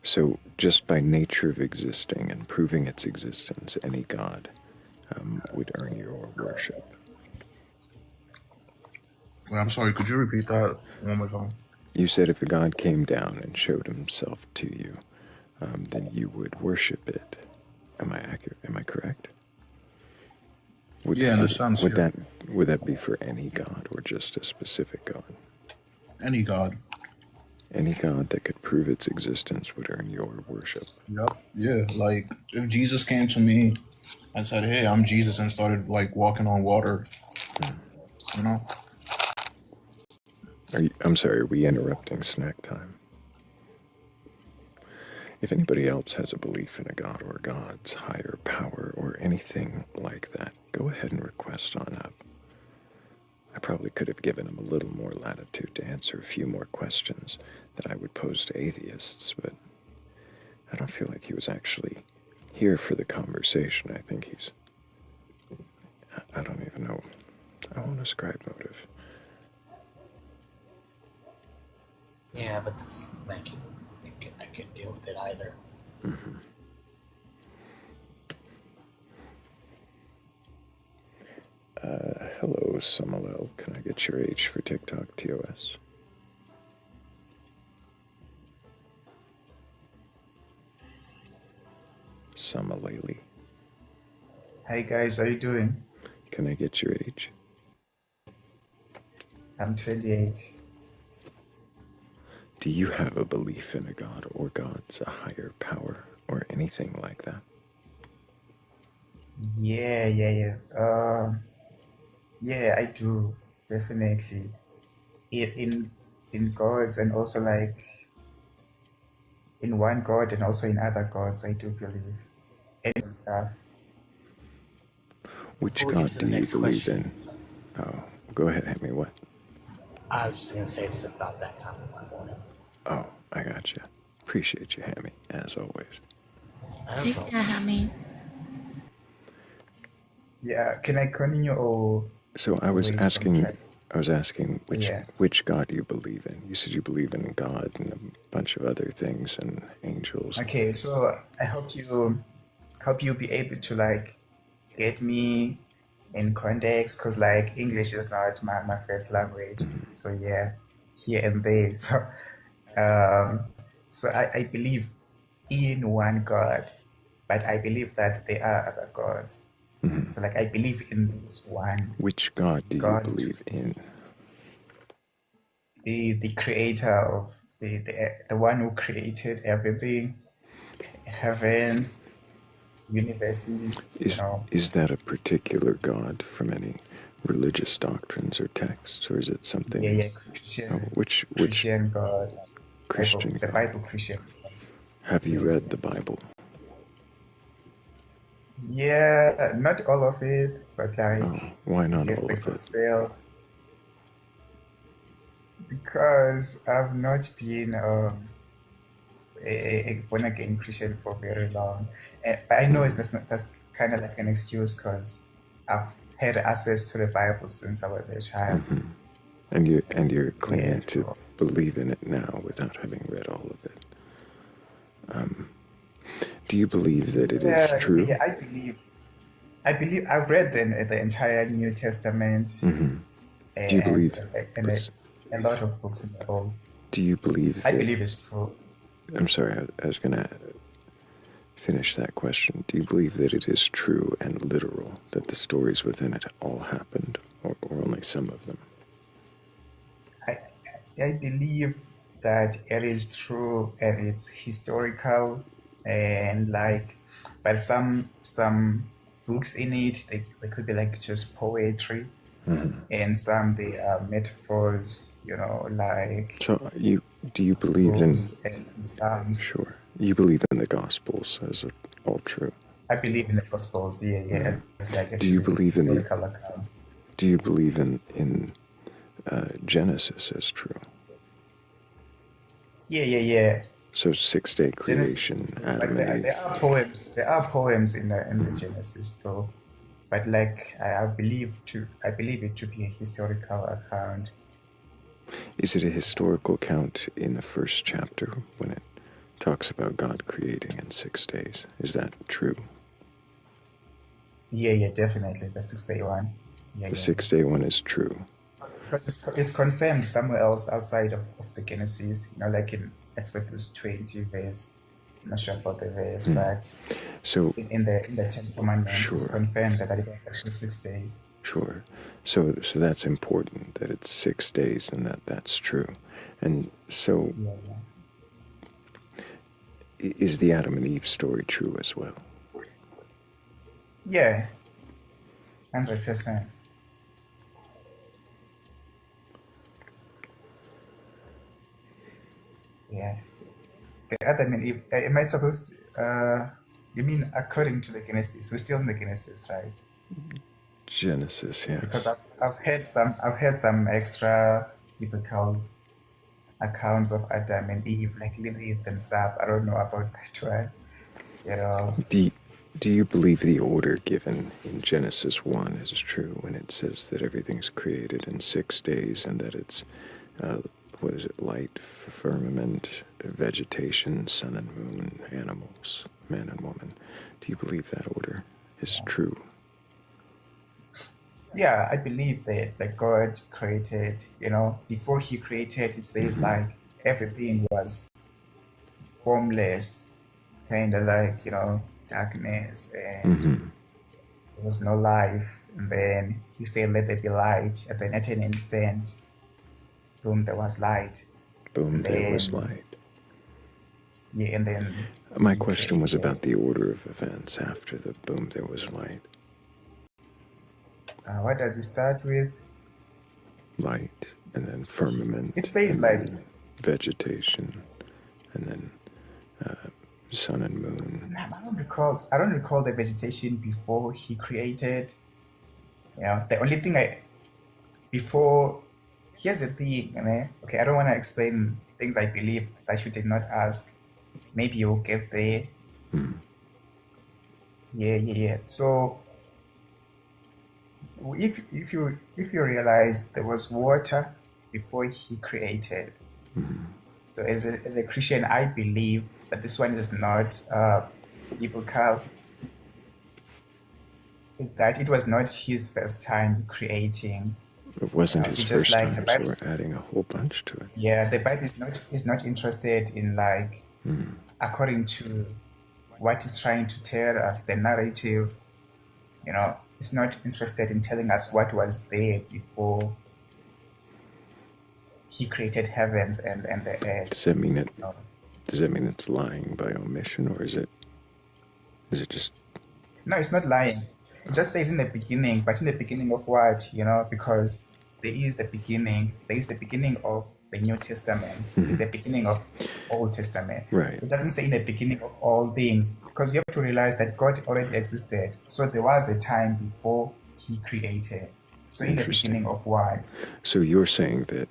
Speaker 1: So just by nature of existing and proving its existence, any God would earn your worship.
Speaker 2: Wait, I'm sorry. Could you repeat that one more time?
Speaker 1: You said if a God came down and showed himself to you, then you would worship it. Am I accurate? Am I correct?
Speaker 2: Yeah, in a sense,
Speaker 1: Would
Speaker 2: yeah.
Speaker 1: that be for any God or just a specific God?
Speaker 2: Any God.
Speaker 1: Any God that could prove its existence would earn your worship.
Speaker 2: Yep. Yeah. Like if Jesus came to me and said, "Hey, I'm Jesus," and started like walking on water, you know.
Speaker 1: I'm sorry, are we interrupting snack time? If anybody else has a belief in a God or God's higher power or anything like that, go ahead and request on up. I probably could have given him a little more latitude to answer a few more questions that I would pose to atheists, but I don't feel like he was actually here for the conversation. I think I don't even know. I won't ascribe motive.
Speaker 10: Yeah, but this, thank you. I couldn't deal with it either.
Speaker 1: Mm-hmm. Hello, Samalel. Can I get your age for TikTok TOS? Samaleli.
Speaker 3: Hi guys, how you doing?
Speaker 1: Can I get your age?
Speaker 3: I'm 28.
Speaker 1: Do you have a belief in a God or gods, a higher power, or anything like that?
Speaker 3: Yeah. Yeah, I do definitely. In gods and also like in one god and also in other gods, I do believe and stuff.
Speaker 1: Which
Speaker 10: Before we get
Speaker 1: God
Speaker 10: to
Speaker 1: do
Speaker 10: the
Speaker 1: you
Speaker 10: next
Speaker 1: believe in?
Speaker 10: question,
Speaker 1: Oh, go ahead, Hemi. What?
Speaker 10: I was just gonna say it's about that time of my morning.
Speaker 1: Oh, I gotcha. Appreciate you, Hammy, as always.
Speaker 18: Take care, Hammy.
Speaker 3: Yeah, can I continue or
Speaker 1: So I was
Speaker 3: wait from
Speaker 1: asking,
Speaker 3: track? Yeah.
Speaker 1: which God you believe in. You said you believe in God and a bunch of other things and angels.
Speaker 3: Okay, so I hope you be able to like get me in context because like English is not my first language. So yeah. here and there. So I believe in one God, but I believe that there are other gods. So like I believe in this one
Speaker 1: Which God do you
Speaker 3: God,
Speaker 1: believe in?
Speaker 3: the creator of the one who created everything, heavens, universes,
Speaker 1: Is that a particular God from any religious doctrines or texts, or is it something?
Speaker 3: Yeah,
Speaker 1: Which
Speaker 3: Christian God,
Speaker 1: Christian
Speaker 3: the
Speaker 1: God?
Speaker 3: Bible Christian.
Speaker 1: Have you read the Bible?
Speaker 3: Yeah, not all of it, but like
Speaker 1: Why
Speaker 3: I
Speaker 1: not
Speaker 3: guess
Speaker 1: all
Speaker 3: the
Speaker 1: of it?
Speaker 3: Gospels, because I've not been a born again Christian for very long. But I know that's kind of like an excuse because I've had access to the Bible since I was a child.
Speaker 1: And you're claiming
Speaker 3: Yeah,
Speaker 1: to believe in it now without having read all of it. Do you believe that it is true?
Speaker 3: Yeah, I believe I've read the entire New Testament
Speaker 1: Do you believe?
Speaker 3: and a lot of books in the Old.
Speaker 1: Do you believe
Speaker 3: I
Speaker 1: that?
Speaker 3: believe it's true.
Speaker 1: I'm sorry, I was going to finish that question. Do you believe that it is true and literal, that the stories within it all happened, or only some of them?
Speaker 3: I believe that it is true and it's historical, and like, but some books in it they could be like just poetry, and some they are metaphors, like.
Speaker 1: So do you believe in
Speaker 3: and Psalms?
Speaker 1: Sure. You believe in the Gospels as all true.
Speaker 3: I believe in the Gospels. Yeah. It's like
Speaker 1: Do you believe in
Speaker 3: historical account.
Speaker 1: Do you believe in Genesis as true?
Speaker 3: Yeah.
Speaker 1: So 6-day creation, Adam and Eve.
Speaker 3: There are poems. There are poems in the Genesis, though. But like I believe it to be a historical account.
Speaker 1: Is it a historical account in the first chapter when it talks about God creating in 6 days? Is that true?
Speaker 3: Yeah, definitely. The 6-day one.
Speaker 1: The 6-day one is true.
Speaker 3: But it's confirmed somewhere else outside of the Genesis, like in Exodus 20 verse. I'm not sure about the verse, but
Speaker 1: so
Speaker 3: in the Ten Commandments, it's confirmed that it was actually 6 days.
Speaker 1: Sure. So that's important, that it's 6 days and that's true. And so is the Adam and Eve story true as well?
Speaker 3: Yeah, 100%. Yeah. The Adam and Eve, am I supposed to, you mean according to the Genesis? We're still in the Genesis, right?
Speaker 1: Genesis, yes.
Speaker 3: Because I've heard some extra biblical accounts of Adam and Eve, like Lilith and stuff. I don't know about that one.
Speaker 1: Do you believe the order given in Genesis 1 is true when it says that everything's created in 6 days and that it's, light, firmament, vegetation, sun and moon, animals, man and woman? Do you believe that order is true?
Speaker 3: Yeah, I believe that like God created, before he created, it says like everything was formless, kind of like, darkness, and there was no life. And then he said, let there be light. And then at an instant, boom, there was light.
Speaker 1: Boom, there was light.
Speaker 3: Yeah, and then...
Speaker 1: My question was about the order of events after the boom, there was light.
Speaker 3: What does it start with?
Speaker 1: Light, and then firmament.
Speaker 3: It says like...
Speaker 1: vegetation, and then sun and moon.
Speaker 3: I don't recall the vegetation before he created. The only thing here's the thing, okay, I don't want to explain things I believe that you did not ask. Maybe you'll get there. Yeah. So if you realize there was water before he created. So as a Christian, I believe that this one is not biblical. That it was not his first time creating.
Speaker 1: It wasn't his
Speaker 3: It's just
Speaker 1: first
Speaker 3: like the
Speaker 1: time, so
Speaker 3: Bible.
Speaker 1: we're adding a whole bunch to it.
Speaker 3: Yeah, the Bible is not interested in like according to what it's trying to tell us, the narrative. It's not interested in telling us what was there before he created heavens and the earth.
Speaker 1: Does that mean it?
Speaker 3: You know?
Speaker 1: Does that mean it's lying by omission, or is it just?
Speaker 3: No, it's not lying. It just says in the beginning, but in the beginning of what? Because there is the beginning. There is the beginning of the New Testament. It's the beginning of Old Testament.
Speaker 1: Right.
Speaker 3: It doesn't say in the beginning of all things, because you have to realize that God already existed. So there was a time before he created. So in the beginning of what?
Speaker 1: So you're saying that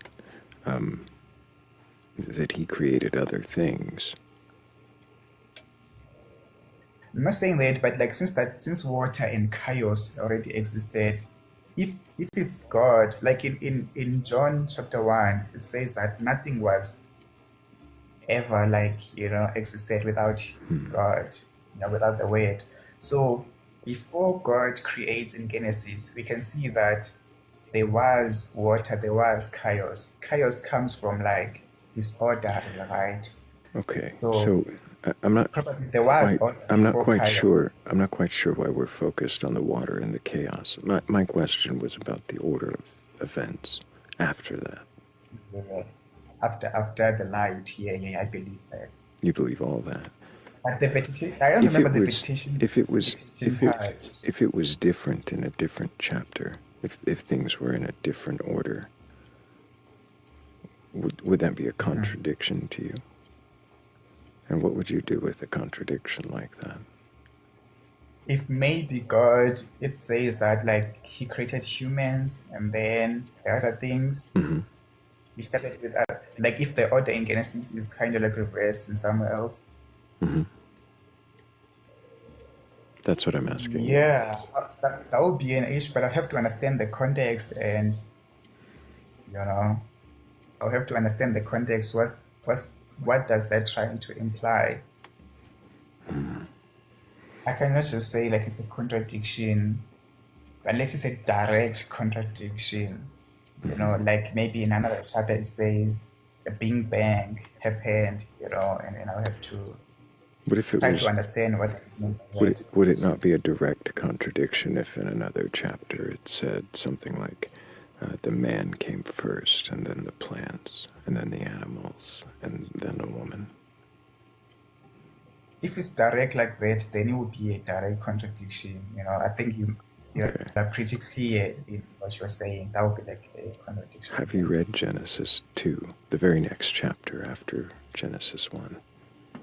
Speaker 1: that he created other things.
Speaker 3: I'm not saying that, but like since water and chaos already existed, if it's God, like in John chapter 1, it says that nothing was ever existed without God, without the word. So before God creates in Genesis, we can see that there was water, there was chaos. Chaos comes from like disorder, right?
Speaker 1: Okay. So I'm not.
Speaker 3: There was
Speaker 1: I'm not quite
Speaker 3: chaos.
Speaker 1: sure. I'm not quite sure why we're focused on the water and the chaos. My question was about the order of events after that.
Speaker 3: Yeah. After the light, I believe that.
Speaker 1: You believe all that.
Speaker 3: But the vegetation, I don't remember the vegetation.
Speaker 1: If it was different in a different chapter, if things were in a different order, would that be a contradiction to you? And what would you do with a contradiction like that?
Speaker 3: If maybe God, it says that like he created humans and then the other things. He started with like if the order in Genesis is kind of like reversed in somewhere else.
Speaker 1: That's what I'm asking.
Speaker 3: Yeah, that would be an issue, but I have to understand the context, and I'll have to understand the context. What does that trying to imply? I cannot just say like it's a contradiction, unless it's a direct contradiction. Like maybe in another chapter it says a Big Bang happened, and I'll have to try to understand what it means.
Speaker 1: Would it not be a direct contradiction if in another chapter it said something like the man came first, and then the plants, and then the animals, and then a woman?
Speaker 3: If it's direct like that, then it would be a direct contradiction. I think you're pretty clear in what you're saying. That would be like a contradiction.
Speaker 1: Have you read Genesis 2, the very next chapter after Genesis 1?
Speaker 3: I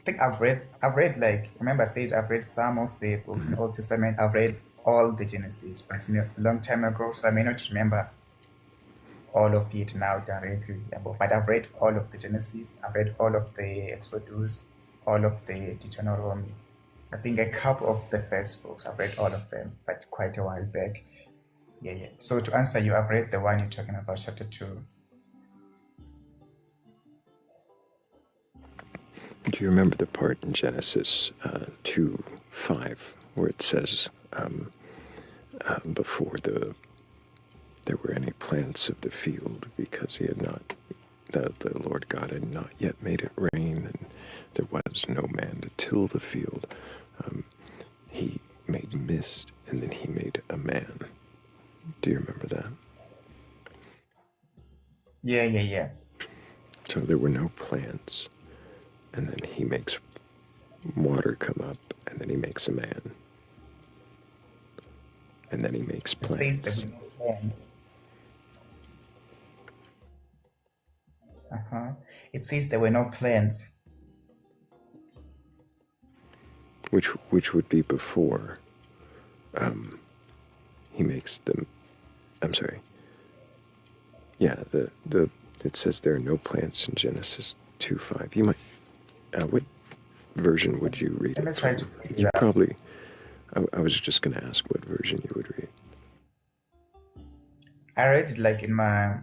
Speaker 3: think I've read like, remember I said I've read some of the books in the Old Testament. I've read all the Genesis, but a long time ago, so I may not remember all of it now directly. But I've read all of the Genesis. I've read all of the Exodus, all of the Deuteronomy. I think a couple of the first books, I've read all of them, but quite a while back. Yeah. So to answer you, I've read the one you're talking about, chapter 2.
Speaker 1: Do you remember the part in Genesis 2:5 where it says, before there were any plants of the field, because he had not, the Lord God had not yet made it rain, and there was no man to till the field. He made mist, and then he made a man. Do you remember that?
Speaker 3: Yeah.
Speaker 1: So there were no plants, and then he makes water come up, and then he makes a man, and then he makes plants.
Speaker 3: It says there were no plants. It says there were no plants.
Speaker 1: Which would be before he makes them. I'm sorry. Yeah, it says there are no plants in Genesis 2:5. You might. What version would you read it from? You probably. I was just going to ask what version you would read.
Speaker 3: I read it like in my.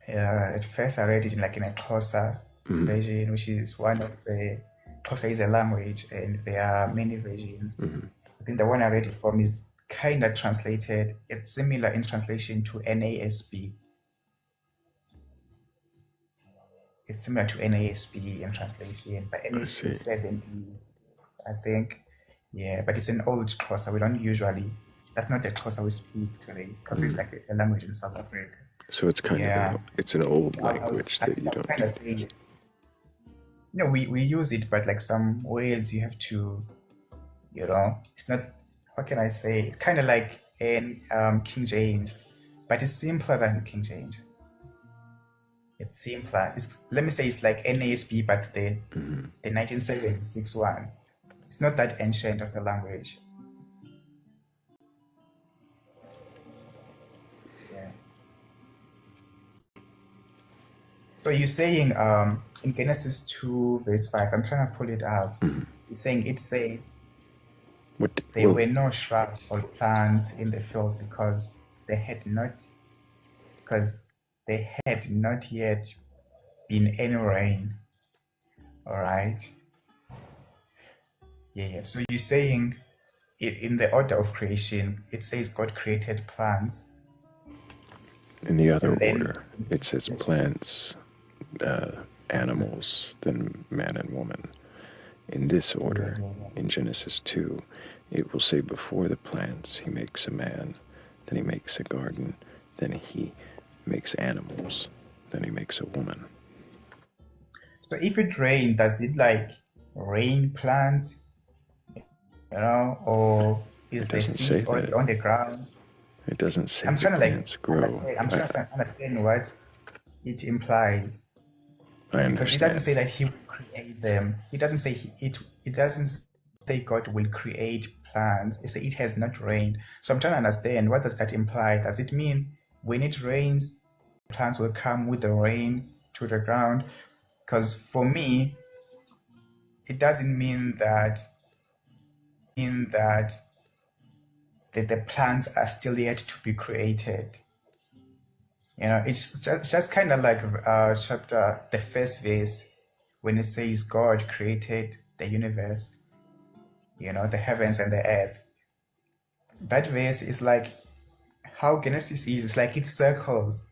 Speaker 3: At first, I read it in a Xhosa version, which is one of the. Xhosa is a language, and there are many versions. I think the one I read it from is kind of translated. It's similar in translation to NASB. It's similar to NASB in translation, but NASB is 70s, I think. Yeah, but it's an old Xhosa. We don't usually. That's not the Xhosa we speak today. Xhosa is like a language in South Africa.
Speaker 1: So it's kind of it's an old
Speaker 3: I
Speaker 1: language that you don't.
Speaker 3: kind of saying. No, we use it, but like some words you have to, it's not. What can I say? It's kind of like in King James, but it's simpler than King James. It's simpler. Let me say it's like NASB, but the 1976 one. It's not that ancient of a language. Yeah. So you're saying in Genesis 2 verse 5, I'm trying to pull it up. It says there were no shrubs or plants in the field because they had not yet been any rain. All right. Yeah. So you're saying in the order of creation, it says God created plants.
Speaker 1: In the other order, it says plants, animals, then man and woman. In this order, in Genesis 2, it will say before the plants, he makes a man, then he makes a garden, then he makes animals, then he makes a woman.
Speaker 3: So if it rains, does it like rain plants, or is the seed on the ground?
Speaker 1: It doesn't say
Speaker 3: I'm trying to
Speaker 1: plants grow.
Speaker 3: I'm trying to understand what it implies.
Speaker 1: I understand.
Speaker 3: Because it doesn't say that he will create them. It doesn't say it doesn't say God will create plants. It says it has not rained. So I'm trying to understand, what does that imply? Does it mean when it rains, plants will come with the rain to the ground? Because for me, it doesn't mean that the plants are still yet to be created. It's just kind of like the first verse, when it says God created the universe, the heavens and the earth. That verse is like how Genesis is. It's like it circles,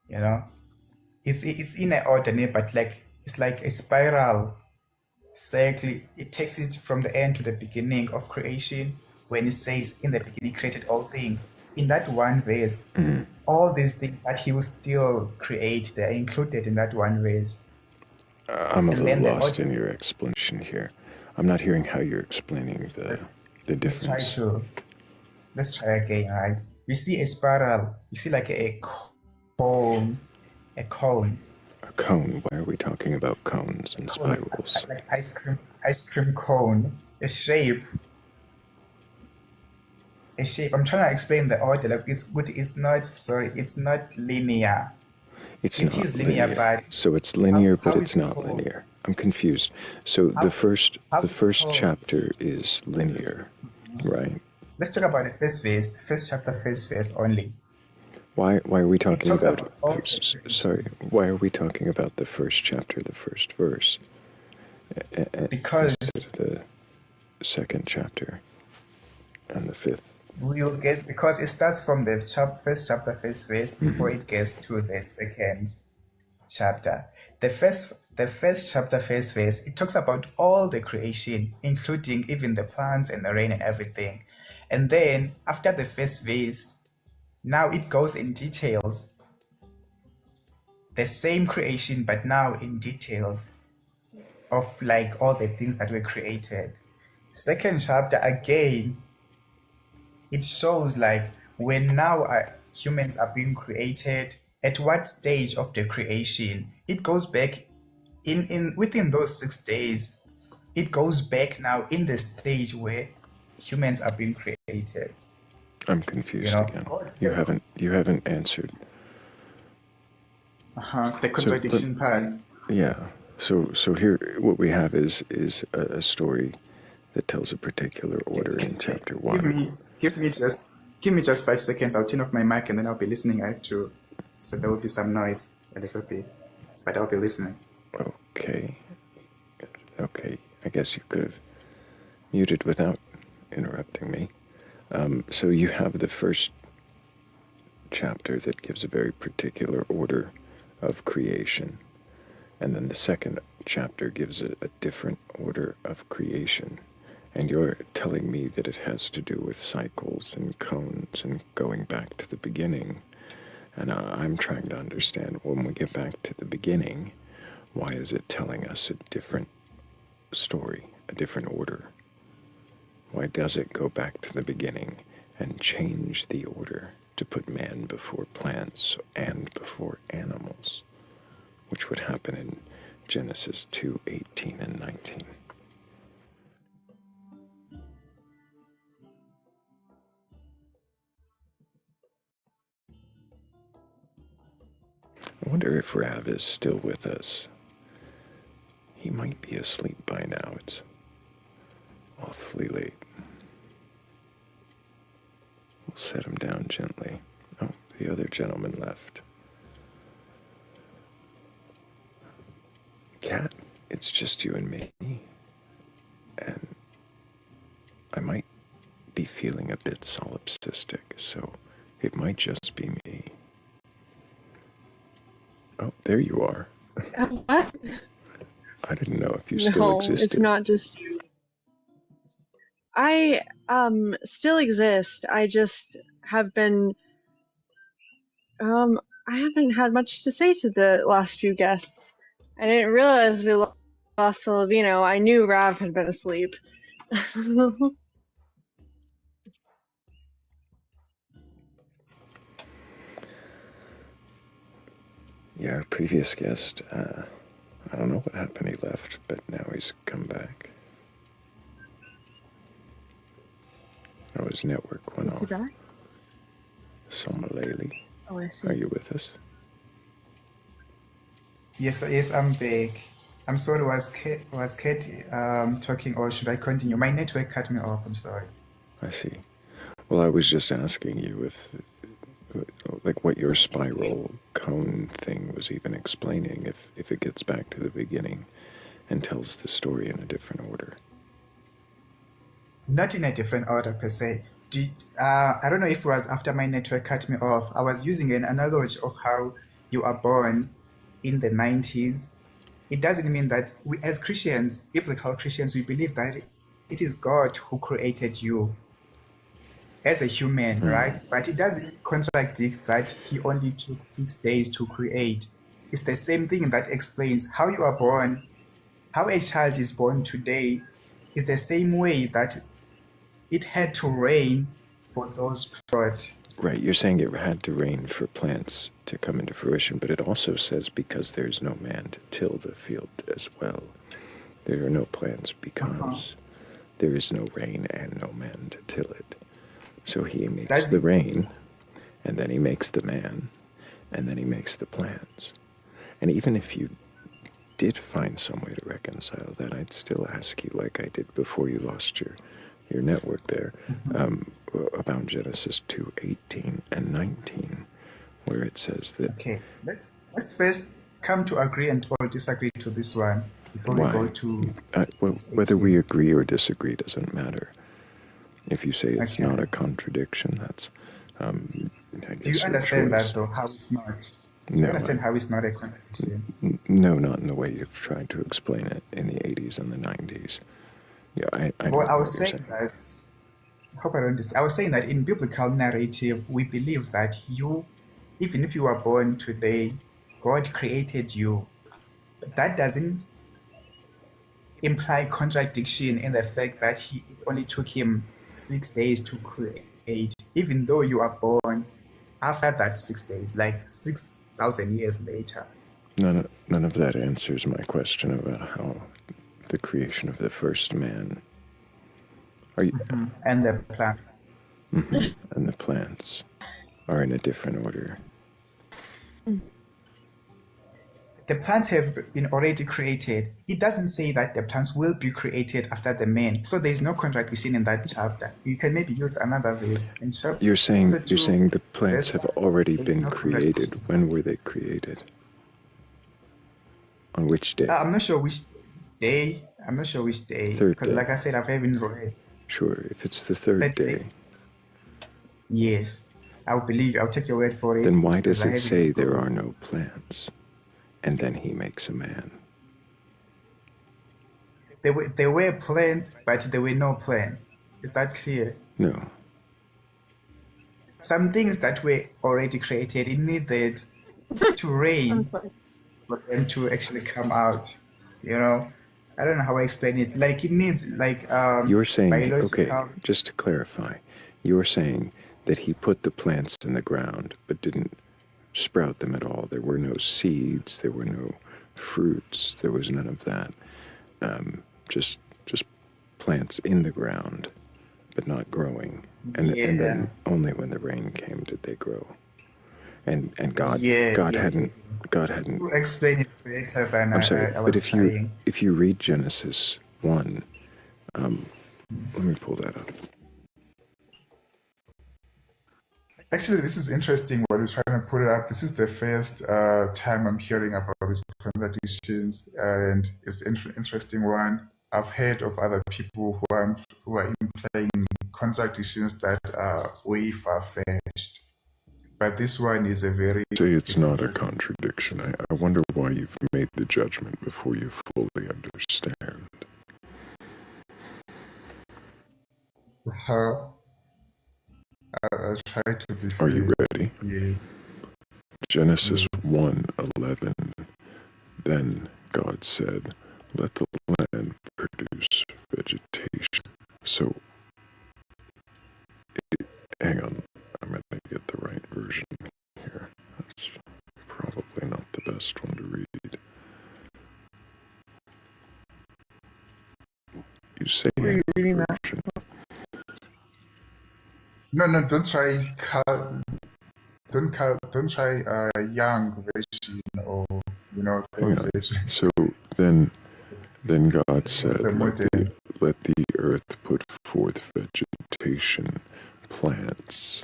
Speaker 3: It's in an order, but it's like a spiral circle. It takes it from the end to the beginning of creation, when it says in the beginning created all things. In that one verse, all these things that he will still create, they're included in that one verse.
Speaker 1: I'm a little lost in your explanation here. I'm not hearing how you're explaining the difference.
Speaker 3: Let's try again, right? We see a spiral. We see like a cone. A cone.
Speaker 1: A cone? Why are we talking about cones and spirals?
Speaker 3: Like ice cream cone. A shape. I'm trying to explain the order. Like it's not linear.
Speaker 1: It is linear, but so it's linear, but it's not linear. I'm confused. So the first chapter is linear, right?
Speaker 3: Let's talk about the first verse only.
Speaker 1: Why are we talking about? Sorry, why are we talking about the first chapter, the first verse?
Speaker 3: Because
Speaker 1: the second chapter and the fifth.
Speaker 3: We'll get, because it starts from the first chapter, first verse, before it gets to the second chapter. The first chapter, first verse, it talks about all the creation, including even the plants and the rain and everything. And then after the first verse, now it goes in details. The same creation, but now in details of like all the things that were created. Second chapter, again, it shows like when now humans are being created, at what stage of the creation. It goes back within those 6 days. It goes back now in the stage where humans are being created.
Speaker 1: I'm confused again. You haven't answered.
Speaker 3: The contradiction part.
Speaker 1: Yeah. So here what we have is a story that tells a particular order in chapter 1.
Speaker 3: Give me just 5 seconds. I'll turn off my mic and then I'll be listening. So there will be some noise a little bit, but I'll be listening.
Speaker 1: Okay. I guess you could have muted without interrupting me. So you have the first chapter that gives a very particular order of creation, and then the second chapter gives a different order of creation. And you're telling me that it has to do with cycles and cones and going back to the beginning. And I'm trying to understand, when we get back to the beginning, why is it telling us a different story, a different order? Why does it go back to the beginning and change the order to put man before plants and before animals, which would happen in Genesis 2:18 and 19? I wonder if Rav is still with us. He might be asleep by now. It's awfully late. We'll set him down gently. Oh, the other gentleman left. Cat, it's just you and me. And I might be feeling a bit solipsistic, so it might just be me. Oh, there you are.
Speaker 4: What?
Speaker 1: I didn't know if you still
Speaker 4: No,
Speaker 1: existed.
Speaker 4: it's not just you. I still exist. I just have been I haven't had much to say to the last few guests. I didn't realize we lost Silvino. I knew Rav had been asleep.
Speaker 1: Yeah, our previous guest, I don't know what happened. He left, but now he's come back. Oh, his network went
Speaker 4: Is he
Speaker 1: off.
Speaker 4: back?
Speaker 1: Somaleli,
Speaker 4: Oh, I see.
Speaker 1: are you with us?
Speaker 3: Yes, I'm back. I'm sorry, was Kate talking, or should I continue? My network cut me off. I'm sorry.
Speaker 1: I see. Well, I was just asking you if, like, what your spiral cone thing was even explaining, if it gets back to the beginning and tells the story in a different order.
Speaker 3: Not in a different order per se. I don't know if it was after my network cut me off. I was using an analogy of how you are born in the 90s. It doesn't mean that we, as Christians, biblical Christians, we believe that it is God who created you as a human, right? But it doesn't contradict that he only took 6 days to create. It's the same thing that explains how you are born, how a child is born today is the same way that it had to rain for those brought.
Speaker 1: Right, you're saying it had to rain for plants to come into fruition, but it also says because there's no man to till the field as well. There are no plants because there is no rain and no man to till it. So he makes the rain, and then he makes the man, and then he makes the plants. And even if you did find some way to reconcile that, I'd still ask you, like I did before you lost your network there, about Genesis 2:18 and 19, where it says that...
Speaker 3: Okay, let's first come to agree and or disagree to this one before we go to...
Speaker 1: whether we agree or disagree doesn't matter. If you say it's not a contradiction, that's... I guess
Speaker 3: do you understand that, though, how it's not? Do you understand how it's not a contradiction?
Speaker 1: No, not in the way you've tried to explain it in the 80s and the 90s. Yeah, I
Speaker 3: Well, I was saying that, I hope I don't understand. I was saying that in biblical narrative, we believe that you, even if you were born today, God created you. But that doesn't imply contradiction in the fact that it only took him 6 days to create, even though you are born after that 6 days, like 6,000 years later.
Speaker 1: None of that answers my question about how the creation of the first man... Are you...
Speaker 3: And the plants.
Speaker 1: And the plants are in a different order.
Speaker 3: The plants have been already created. It doesn't say that the plants will be created after the man. So there's no contradiction in that chapter. You can maybe use another verse and show.
Speaker 1: You're saying the plants have already been created. When were they created? On which day?
Speaker 3: I'm not sure which day.
Speaker 1: Third
Speaker 3: because
Speaker 1: day.
Speaker 3: like I said, I've even read.
Speaker 1: Sure, if it's the third day,
Speaker 3: Yes, I'll take your word for it.
Speaker 1: Then why does
Speaker 3: because I
Speaker 1: it
Speaker 3: haven't
Speaker 1: say there
Speaker 3: Googled.
Speaker 1: are no plants? And then he makes a man.
Speaker 3: There were plants, but there were no plants. Is that clear?
Speaker 1: No.
Speaker 3: Some things that were already created, it needed to
Speaker 4: I'm
Speaker 3: rain
Speaker 4: sorry.
Speaker 3: for them to actually come out. You know, I don't know how I explain it. Like it needs like
Speaker 1: You're saying, okay,
Speaker 3: biological.
Speaker 1: just to clarify, you're saying that he put the plants in the ground but didn't sprout them at all. There were no seeds, there were no fruits, there was none of that. Just plants in the ground, but not growing. And
Speaker 3: Yeah,
Speaker 1: then only when the rain came did they grow. And God
Speaker 3: yeah,
Speaker 1: God
Speaker 3: yeah.
Speaker 1: hadn't
Speaker 3: You explain it better than
Speaker 1: I'm sorry,
Speaker 3: I
Speaker 1: but
Speaker 3: was trying.
Speaker 1: if you read Genesis 1, let me pull that up.
Speaker 5: Actually, this is interesting what you're trying to put it up. This is the first time I'm hearing about these contradictions, and it's an interesting one. I've heard of other people who are implying contradictions that are way far-fetched, but this one is a very
Speaker 6: Say it's not a contradiction. I wonder why you've made the judgment before you fully understand.
Speaker 5: I'll try to be
Speaker 6: Are you
Speaker 5: fair.
Speaker 6: ready?
Speaker 5: Yes.
Speaker 6: Genesis
Speaker 5: Yes.
Speaker 6: 1:11. Then God said, "Let the land produce vegetation." So, hang on, I'm going to get the right version here. That's probably not the best one to read. You say
Speaker 3: Were you reading that?
Speaker 6: version.
Speaker 5: No, don't try don't try young version or those versions.
Speaker 6: So then God said,
Speaker 5: The modern.
Speaker 6: let the earth put forth vegetation, plants,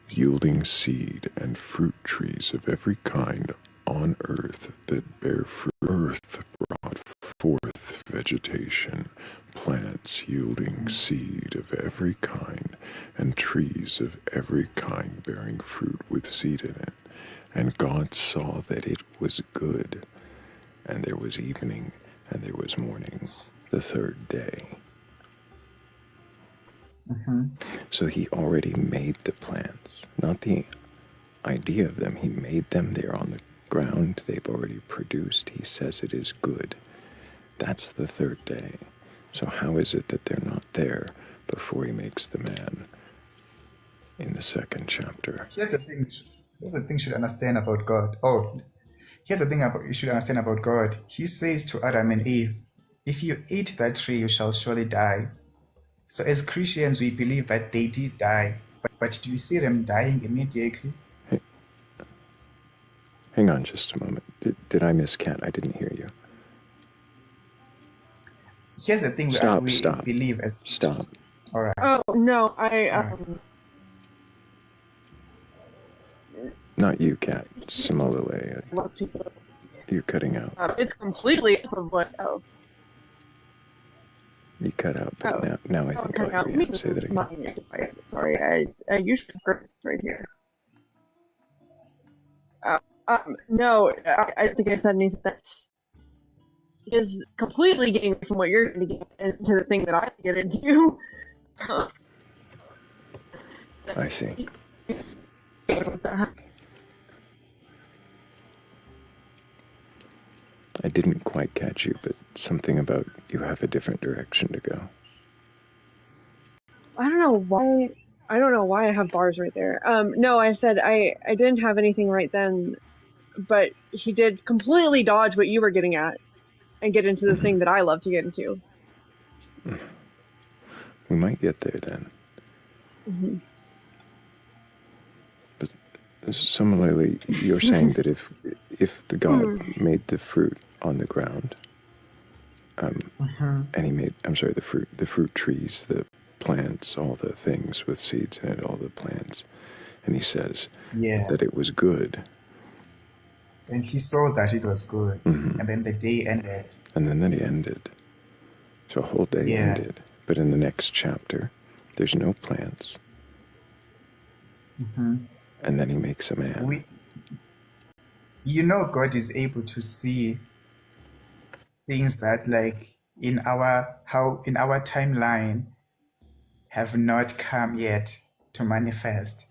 Speaker 6: yielding seed, and fruit trees of every kind on earth that bear fruit. Earth brought forth vegetation, plants yielding seed of every kind, and trees of every kind bearing fruit with seed in it. And God saw that it was good. And there was evening, and there was morning, the third day. So he already made the plants, not the idea of them. He made them. They're on the ground. They've already produced. He says it is good. That's the third day. So how is it that they're not there before he makes the man in the second chapter?
Speaker 3: Here's the thing. Here's the thing you should understand about God. Oh, here's the thing you should understand about God. He says to Adam and Eve, "If you eat that tree, you shall surely die." So as Christians, we believe that they did die, but do you see them dying immediately?
Speaker 1: Hang on just a moment. Did I miss Cat? I didn't hear you.
Speaker 3: Here's the thing we
Speaker 1: Stop.
Speaker 3: believe as
Speaker 1: Stop.
Speaker 3: All right.
Speaker 4: Oh no,
Speaker 1: Not you, Cat. Similarly, you're cutting out.
Speaker 4: it's completely equivalent of.
Speaker 1: You cut out, but now I think I'll hear you. Say that again.
Speaker 4: Sorry, I usually prefer this right here. No, I don't think I said anything that is completely getting from what you're going to get into the thing that I get into.
Speaker 1: I see. I didn't quite catch you, but something about you have a different direction to go.
Speaker 4: I don't know why I have bars right there. No, I said I didn't have anything right then, but he did completely dodge what you were getting at and get into the thing that I love to get into.
Speaker 1: We might get there then.
Speaker 4: Mm-hmm.
Speaker 1: But similarly, you're saying that if the God made the fruit on the ground, and he made, the fruit trees, the plants, all the things with seeds in it, all the plants, and he says that it was good.
Speaker 3: And he saw that it was good, and then the day ended.
Speaker 1: And then he ended. So a whole day ended. But in the next chapter, there's no plants.
Speaker 3: Mhm.
Speaker 1: and then he makes a man.
Speaker 3: We, God is able to see things that, like, in our timeline have not come yet to manifest.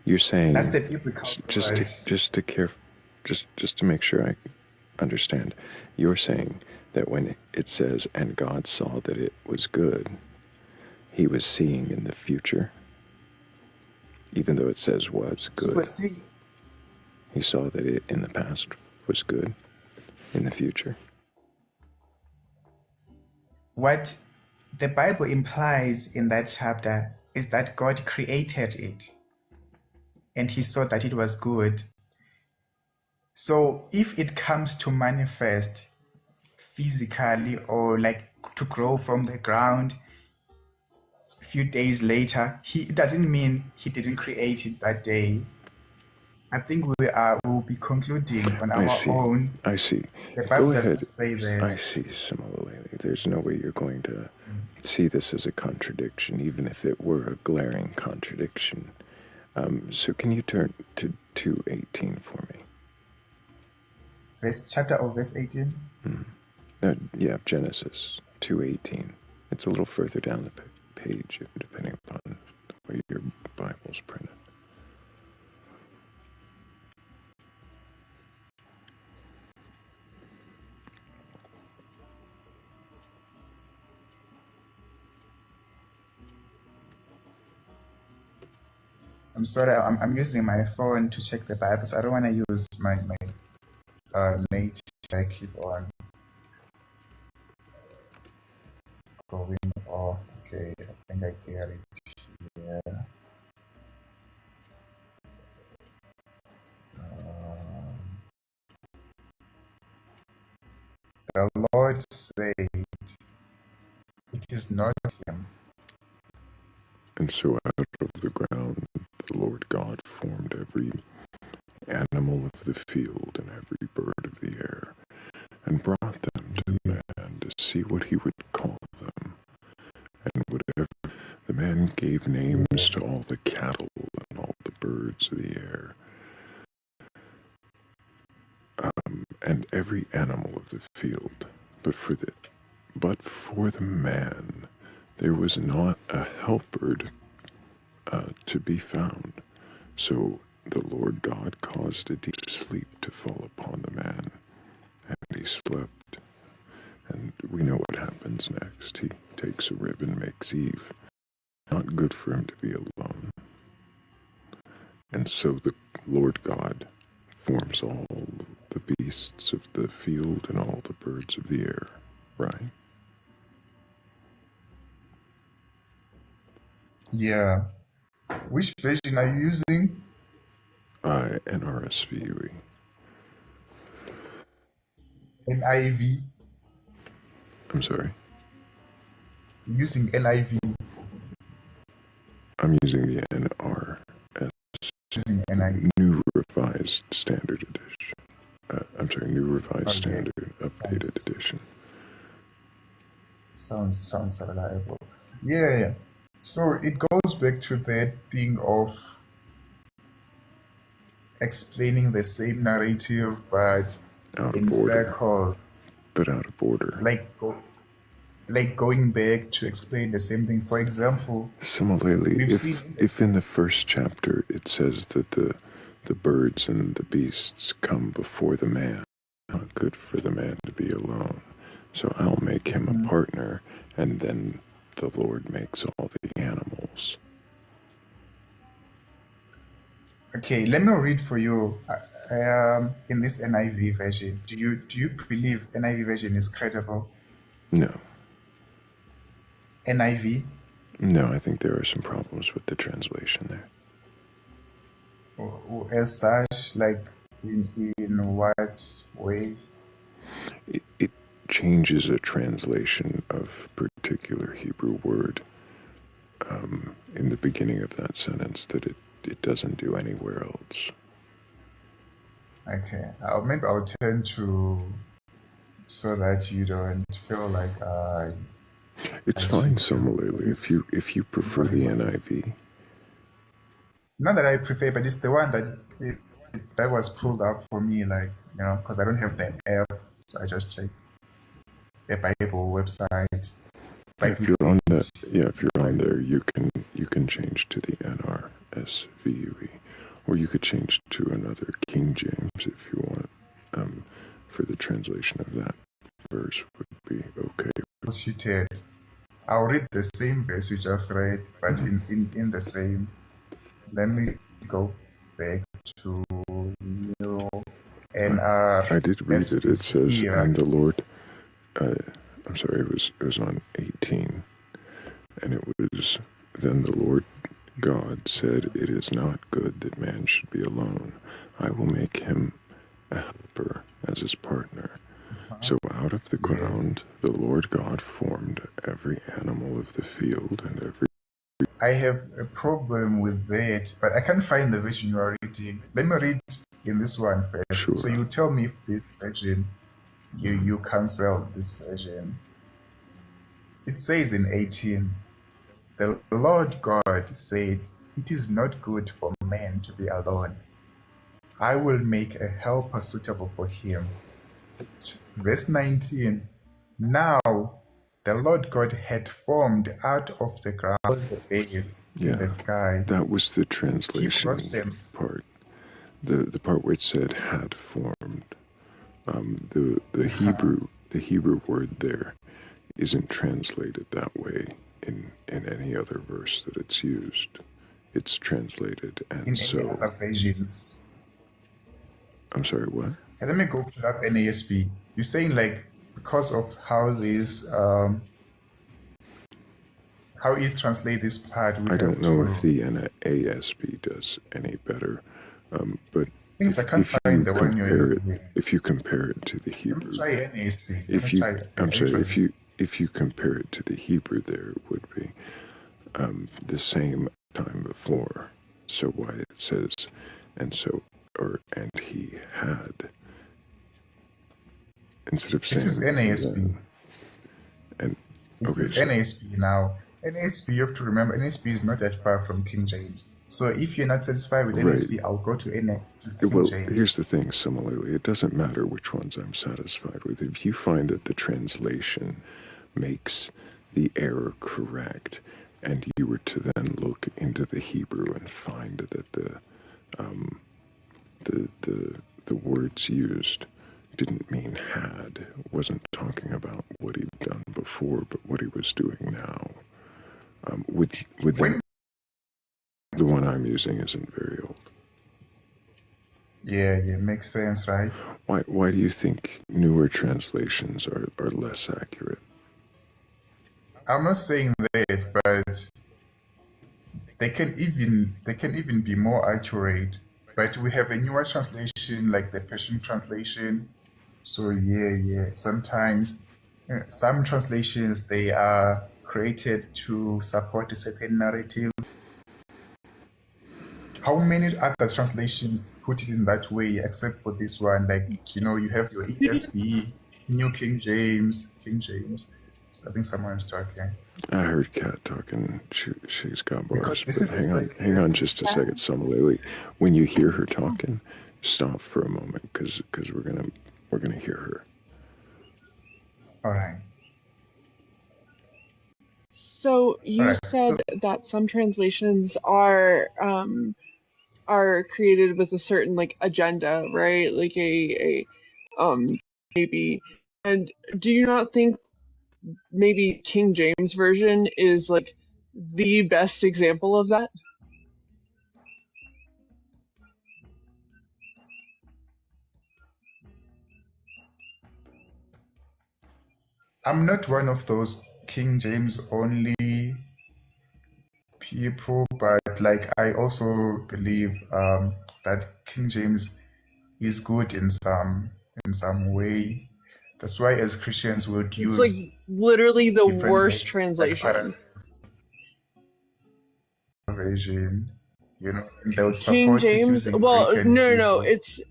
Speaker 1: You're saying
Speaker 3: That's the biblical
Speaker 1: just
Speaker 3: word.
Speaker 1: to make sure I understand. You're saying that when it says, "And God saw that it was good," he was seeing in the future, even though it says was
Speaker 3: He
Speaker 1: good.
Speaker 3: was seeing
Speaker 1: He saw that it in the past was good, in the future.
Speaker 3: what the Bible implies in that chapter is that God created it and he saw that it was good. So if it comes to manifest physically, or like to grow from the ground a few days later, it doesn't mean he didn't create it that day. I think we'll be concluding on
Speaker 1: I
Speaker 3: our
Speaker 1: see.
Speaker 3: own.
Speaker 1: I see.
Speaker 3: The Bible
Speaker 1: Go
Speaker 3: does
Speaker 1: ahead.
Speaker 3: not say
Speaker 1: I
Speaker 3: that.
Speaker 1: see. Similarly, there's no way you're going to see this as a contradiction, even if it were a glaring contradiction. So can you turn to 2:18 for me?
Speaker 3: Chapter of verse 18.
Speaker 1: Yeah, Genesis 2:18. It's a little further down the page, depending upon the way your Bible's printed.
Speaker 3: I'm sorry, I'm using my phone to check the Bible, so I don't want to use my native. I keep on going off. Okay, I think I get it here. The Lord said, "It is not him."
Speaker 6: And so out of the ground the Lord God formed every animal of the field and every bird of the air, and brought them to the man to see what he would call them. And whatever the man gave names to all the cattle and all the birds of the air, and every animal of the field. But for the man there was not a helper to be found. So the Lord God caused a deep sleep to fall upon the man, and he slept. And we know what happens next. He takes a rib and makes Eve. Not good for him to be alone. And so the Lord God forms all the beasts of the field and all the birds of the air, right?
Speaker 5: Yeah. Which version are you using?
Speaker 6: NRSV.
Speaker 5: NIV?
Speaker 6: I'm sorry?
Speaker 5: Using NIV.
Speaker 6: I'm using the NRS.
Speaker 5: Using NIV.
Speaker 6: New Revised Standard Edition. I'm sorry, New Revised Standard Updated Edition.
Speaker 5: Sounds reliable. Yeah. So it goes back to that thing of explaining the same narrative, but
Speaker 6: out
Speaker 5: in
Speaker 6: of order.
Speaker 5: circles.
Speaker 6: But out of order.
Speaker 5: Like going back to explain the same thing. For example,
Speaker 6: similarly, if in the first chapter it says that the birds and the beasts come before the man, not good for the man to be alone. So I'll make him a partner, and then the Lord makes all the animals.
Speaker 3: Okay, let me read for you. In this NIV version, do you believe NIV version is credible?
Speaker 6: No.
Speaker 3: NIV?
Speaker 6: No, I think there are some problems with the translation there.
Speaker 3: As such, like in what way?
Speaker 6: It changes a translation of a particular Hebrew word in the beginning of that sentence that it doesn't do anywhere else.
Speaker 3: Okay, maybe I'll turn to, so that you don't feel like
Speaker 6: it's fine similarly if you prefer the NIV.
Speaker 5: not that I prefer, but it's the one that was pulled up for me, like, because I don't have the app, so I just check a Bible website.
Speaker 6: If you're on that, if you're on there, you can change to the NRSVUE, or you could change to another King James if you want. For the translation of that verse would be okay.
Speaker 5: Bullshitted. I'll read the same verse you just read, but in the same. Let me go back to NR.
Speaker 6: I did read it. It says, "And the Lord." I'm sorry. It was on 18, and it was, "Then the Lord God said, it is not good that man should be alone. I will make him a helper as his partner." So out of the ground the Lord God formed every animal of the field and every...
Speaker 5: I have a problem with that, but I can't find the version you are reading. Let me read in this one first.
Speaker 6: Sure.
Speaker 5: So you tell me if this version, you cancel this version. It says in 18, "The Lord God said, it is not good for man to be alone. I will make a helper suitable for him." Verse 19, "Now the Lord God had formed out of the ground the birds in the sky."
Speaker 6: That was the translation part. The part where it said "had formed." The Hebrew word there isn't translated that way in any other verse that it's used. It's translated, and
Speaker 5: in
Speaker 6: so...
Speaker 5: any other versions.
Speaker 6: I'm sorry, what?
Speaker 5: Let me go pull up NASB. You're saying, like, because of how it translates this part,
Speaker 6: I don't know if the NASB does any better, but
Speaker 5: I can't find the one you're
Speaker 6: if you compare it to the Hebrew,
Speaker 5: Let me try NASB.
Speaker 6: if you compare it to the Hebrew, there it would be the same time before. So why it says, and he had, instead of saying...
Speaker 5: This is NASB. This is NASB now. NASB, you have to remember, NASB is not that far from King James. So if you're not satisfied with NASB, I'll go to King James.
Speaker 6: Here's the thing, similarly, it doesn't matter which ones I'm satisfied with. If you find that the translation makes the error correct, and you were to then look into the Hebrew and find that the words used didn't mean had, wasn't talking about what he'd done before, but what he was doing now. The one I'm using isn't very old.
Speaker 5: Yeah, makes sense, right?
Speaker 6: Why do you think newer translations are less accurate?
Speaker 5: I'm not saying that, but they can even be more accurate. But we have a newer translation, like the Persian translation. So sometimes some translations, they are created to support a certain narrative. How many other translations put it in that way, except for this one? Like, you have your ESV, New King James. So I think someone's talking.
Speaker 6: I heard Kat talking. She's got bars.
Speaker 5: This
Speaker 6: but hang on just a second, Samaleli. When you hear her talking, stop for a moment, because we're gonna hear her.
Speaker 5: All right.
Speaker 4: So you said that some translations are created with a certain agenda, right? Like a maybe. And do you not think maybe King James version is the best example of that?
Speaker 5: I'm not one of those King James only people, but I also believe that King James is good in some way. That's why as Christians we would use
Speaker 4: literally the worst translation.
Speaker 5: Version, and they would
Speaker 4: King
Speaker 5: support
Speaker 4: James.
Speaker 5: it using
Speaker 4: Well,
Speaker 5: Greek and
Speaker 4: no.
Speaker 5: Hebrew.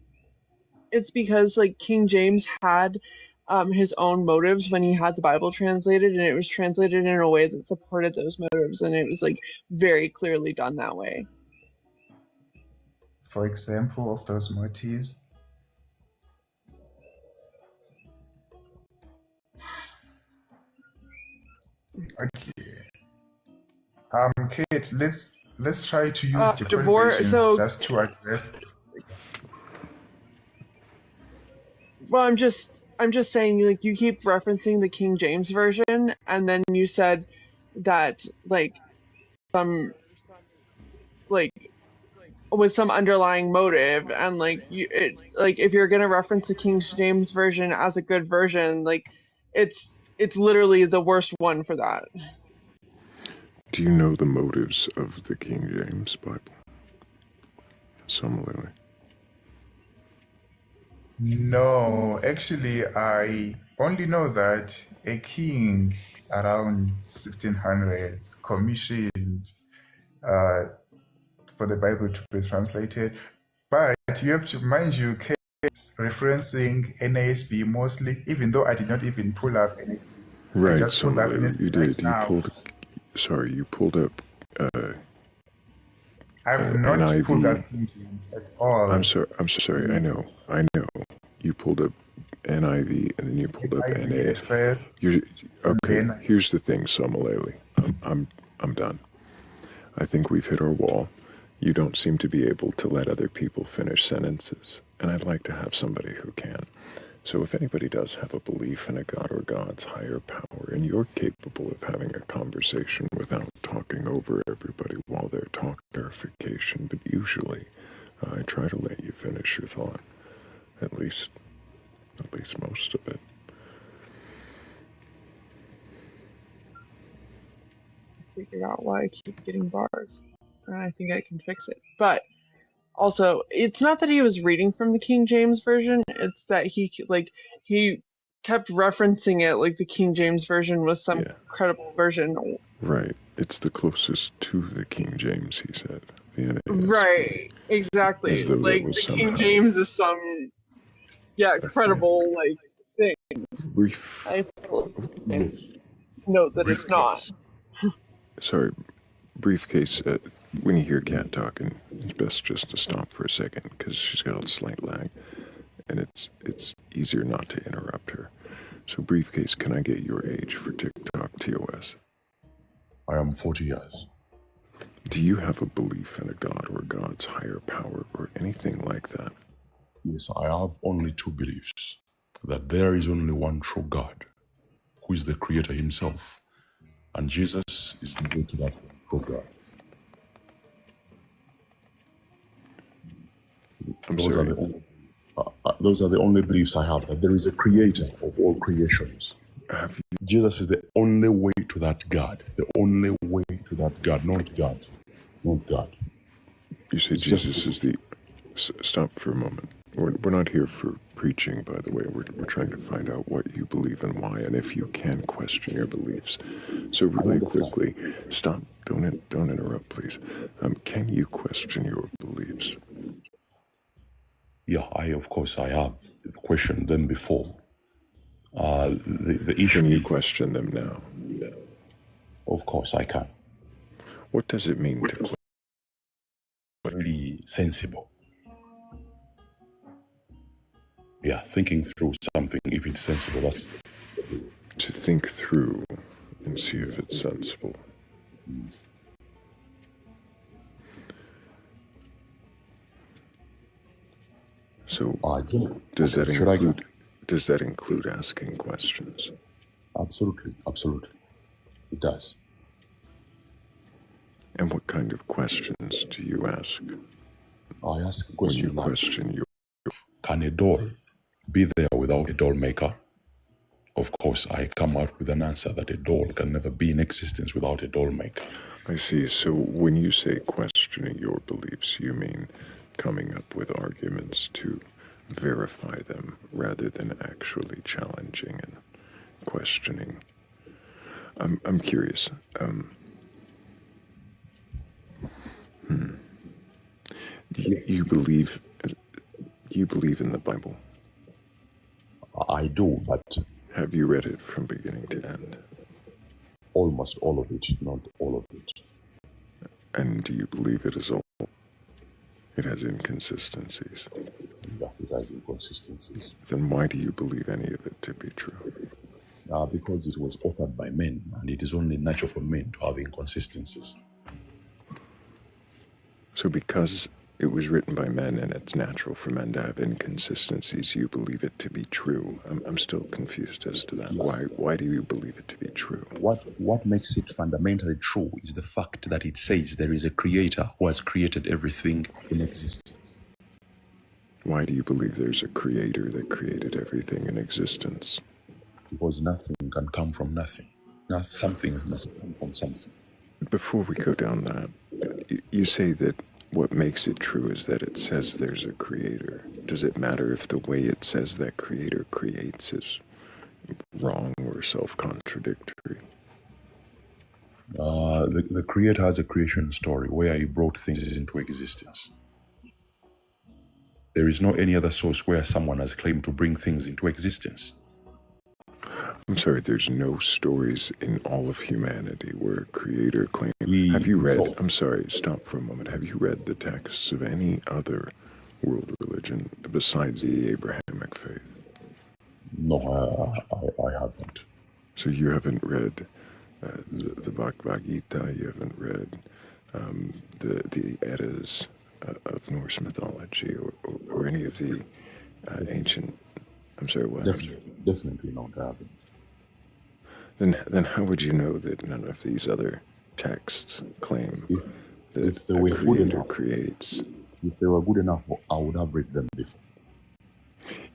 Speaker 4: It's because King James had his own motives when he had the Bible translated, and it was translated in a way that supported those motives, and it was very clearly done that way.
Speaker 5: for example, of those motives? Okay. Kate, let's try to use different
Speaker 4: Divorce.
Speaker 5: versions
Speaker 4: So,
Speaker 5: just to address.
Speaker 4: well, I'm just saying, like, you keep referencing the King James version, and then you said that, like, some, like, with some underlying motive, and like, if you're gonna reference the King James version as a good version, like, it's literally the worst one for that.
Speaker 6: Do you know the motives of the King James Bible? Similarly.
Speaker 5: No, actually, I only know that a king around 1600s commissioned for the Bible to be translated. But you have to mind you, Kate's referencing NASB mostly, even though I did not even pull up NASB. I
Speaker 6: Right,
Speaker 5: just pulled up
Speaker 6: similarly.
Speaker 5: NASB
Speaker 6: You
Speaker 5: right
Speaker 6: did.
Speaker 5: now.
Speaker 6: You pulled up
Speaker 5: I've not
Speaker 6: NIV.
Speaker 5: pulled up King James at all.
Speaker 6: I'm sorry. I know. You pulled up NIV and then you pulled up
Speaker 5: NIV
Speaker 6: NA.
Speaker 5: at first,
Speaker 6: You're,
Speaker 5: and
Speaker 6: okay,
Speaker 5: then
Speaker 6: here's the thing, Somalele. I'm done. I think we've hit our wall. You don't seem to be able to let other people finish sentences, and I'd like to have somebody who can. So if anybody does have a belief in a god or God's higher power, and you're capable of having a conversation without talking over everybody while they're talking clarification, but usually I try to let you finish your thought, at least most of it.
Speaker 4: Figure out why I keep getting bars, and I think I can fix it. But also, it's not that he was reading from the King James version; it's that he kept referencing it like the King James version was some credible version.
Speaker 6: Right. It's the closest to the King James, he said. The NASB.
Speaker 4: Right, exactly.
Speaker 6: As though that
Speaker 4: Like
Speaker 6: was
Speaker 4: the King
Speaker 6: somehow
Speaker 4: James is some credible thing.
Speaker 6: brief.
Speaker 4: I note that it's not.
Speaker 6: Sorry, briefcase. When you hear Kat talking, it's best just to stop for a second because she's got a slight lag, and it's easier not to interrupt her. So, briefcase, can I get your age for TikTok TOS?
Speaker 9: I am 40 years.
Speaker 6: Do you have a belief in a god or God's higher power or anything like that?
Speaker 9: Yes, I have only two beliefs. That there is only one true God, who is the Creator himself, and Jesus is the way to that true God. Those are the only beliefs I have, that there is a creator of all creations. Jesus is the only way to that God. The only way to that God, not God. Not God.
Speaker 6: You say Jesus is the... Stop for a moment. We're not here for preaching, by the way. We're trying to find out what you believe and why, and if you can question your beliefs. So really quickly, stop. Don't interrupt, please. Can you question your beliefs?
Speaker 9: Yeah, of course I have questioned them before. The issue
Speaker 6: Can you
Speaker 9: is,
Speaker 6: question them now?
Speaker 9: Of course I can.
Speaker 6: What does it mean to question?
Speaker 9: Really sensible. Yeah, thinking through something, if it's sensible, that's...
Speaker 6: To think through and see if it's sensible. So, does that include asking questions?
Speaker 9: Absolutely, it does.
Speaker 6: And what kind of questions do you ask?
Speaker 9: I ask a question
Speaker 6: when you question your...
Speaker 9: Can a doll be there without a doll maker? Of course, I come out with an answer that a doll can never be in existence without a doll maker.
Speaker 6: I see. So when you say questioning your beliefs, you mean coming up with arguments to verify them rather than actually challenging and questioning. I'm curious. You believe in the Bible?
Speaker 9: I do, but...
Speaker 6: Have you read it from beginning to end?
Speaker 9: Almost all of it, not all of it.
Speaker 6: And do you believe it is all It has inconsistencies.
Speaker 9: Yeah, it has inconsistencies.
Speaker 6: Then why do you believe any of it to be true?
Speaker 9: Because it was authored by men, and it is only natural for men to have inconsistencies.
Speaker 6: So because it was written by men and it's natural for men to have inconsistencies, you believe it to be true. I'm still confused as to that.
Speaker 9: Yeah.
Speaker 6: Why do you believe it to be true?
Speaker 9: What makes it fundamentally true is the fact that it says there is a creator who has created everything in existence.
Speaker 6: Why do you believe there's a creator that created everything in existence?
Speaker 9: Because nothing can come from nothing. Something must come from something.
Speaker 6: Before we go down that, you say that what makes it true is that it says there's a creator. Does it matter if the way it says that creator creates is wrong or self-contradictory?
Speaker 9: The creator has a creation story where he brought things into existence. There is no any other source where someone has claimed to bring things into existence.
Speaker 6: I'm sorry, there's no stories in all of humanity where a creator claimed... Have you read... I'm sorry, stop for a moment. Have you read the texts of any other world religion besides the Abrahamic faith?
Speaker 9: No, I haven't.
Speaker 6: So you haven't read the Bhagavad Gita, you haven't read the Eddas of Norse mythology or any of the ancient... I'm sorry, what?
Speaker 9: Definitely not, I haven't.
Speaker 6: Then how would you know that none of these other texts claim that
Speaker 9: if they were
Speaker 6: a
Speaker 9: good
Speaker 6: creator
Speaker 9: enough,
Speaker 6: creates?
Speaker 9: If they were good enough, I would have read them before.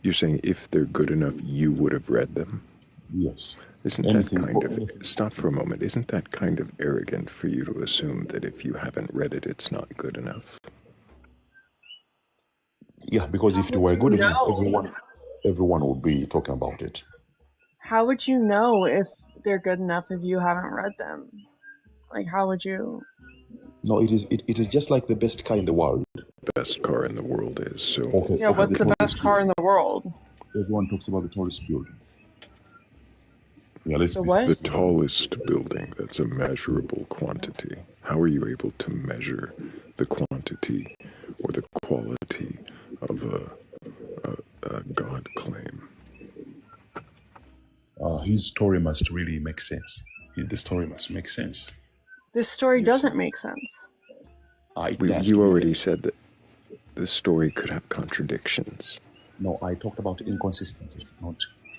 Speaker 6: You're saying if they're good enough, you would have read them?
Speaker 9: Yes.
Speaker 6: Isn't that kind of... Stop for a moment. Isn't that kind of arrogant for you to assume that if you haven't read it, it's not good enough?
Speaker 9: Yeah, because if it were good enough, everyone would be talking about it.
Speaker 4: How would you know if they're good enough if you haven't read them? Like, how would you?
Speaker 9: No, it is just like the best car in the world.
Speaker 6: Best car in the world is, so...
Speaker 9: Okay,
Speaker 4: Yeah, what's the best car in the world?
Speaker 9: Everyone talks about the tallest building. Yeah, let's
Speaker 6: The tallest building, that's a measurable quantity. How are you able to measure the quantity or the quality of a God claim?
Speaker 9: His story must really make sense. The story must make sense.
Speaker 4: This story doesn't make sense.
Speaker 6: You already said that the story could have contradictions.
Speaker 9: No, I talked about inconsistencies, not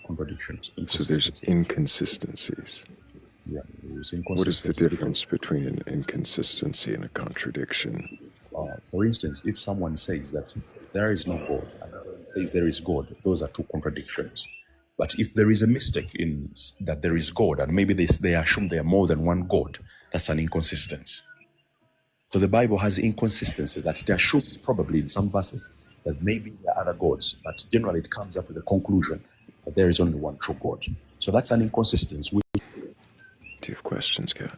Speaker 9: contradictions.
Speaker 6: So there's inconsistencies.
Speaker 9: Yeah, there's inconsistencies.
Speaker 6: What is the difference between an inconsistency and a contradiction?
Speaker 9: For instance, if someone says that there is no God, and another says there is God, those are two contradictions. But if there is a mistake in that there is God, and maybe they assume there are more than one God, that's an inconsistency. So the Bible has inconsistencies that it assumes probably in some verses that maybe there are other gods, but generally it comes up with a conclusion that there is only one true God. So that's an inconsistency.
Speaker 6: Do you have questions, Kat?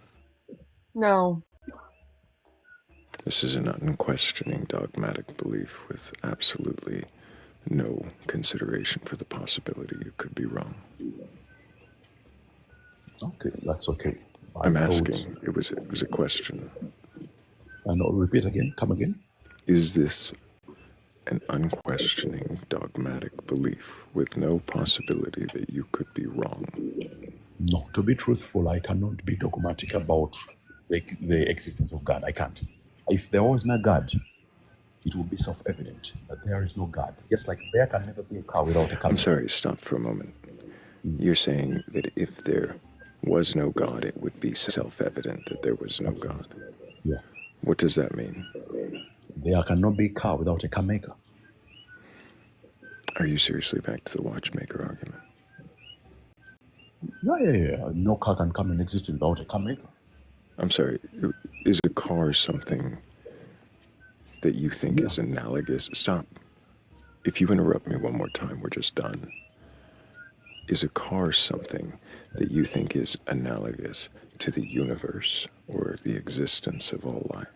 Speaker 4: No.
Speaker 6: This is an unquestioning dogmatic belief with absolutely no consideration for the possibility you could be wrong.
Speaker 9: Okay, that's okay.
Speaker 6: I'm asking. It was a question.
Speaker 9: And I'll repeat again. Come again.
Speaker 6: Is this an unquestioning dogmatic belief with no possibility that you could be wrong?
Speaker 9: No, to be truthful, I cannot be dogmatic about the existence of God. I can't. If there was no God, it would be self-evident that there is no God. Just like there can never be a car without a car.
Speaker 6: I'm sorry, stop for a moment. You're saying that if there was no God, it would be self-evident that there was no God.
Speaker 9: Yeah.
Speaker 6: What does that mean?
Speaker 9: There cannot be a car without a car maker.
Speaker 6: Are you seriously back to the watchmaker argument?
Speaker 9: Yeah. No car can come in existence without a car maker.
Speaker 6: I'm sorry, is a car something that you think is analogous? Stop. If you interrupt me one more time, we're just done. Is a car something that you think is analogous to the universe or the existence of all life?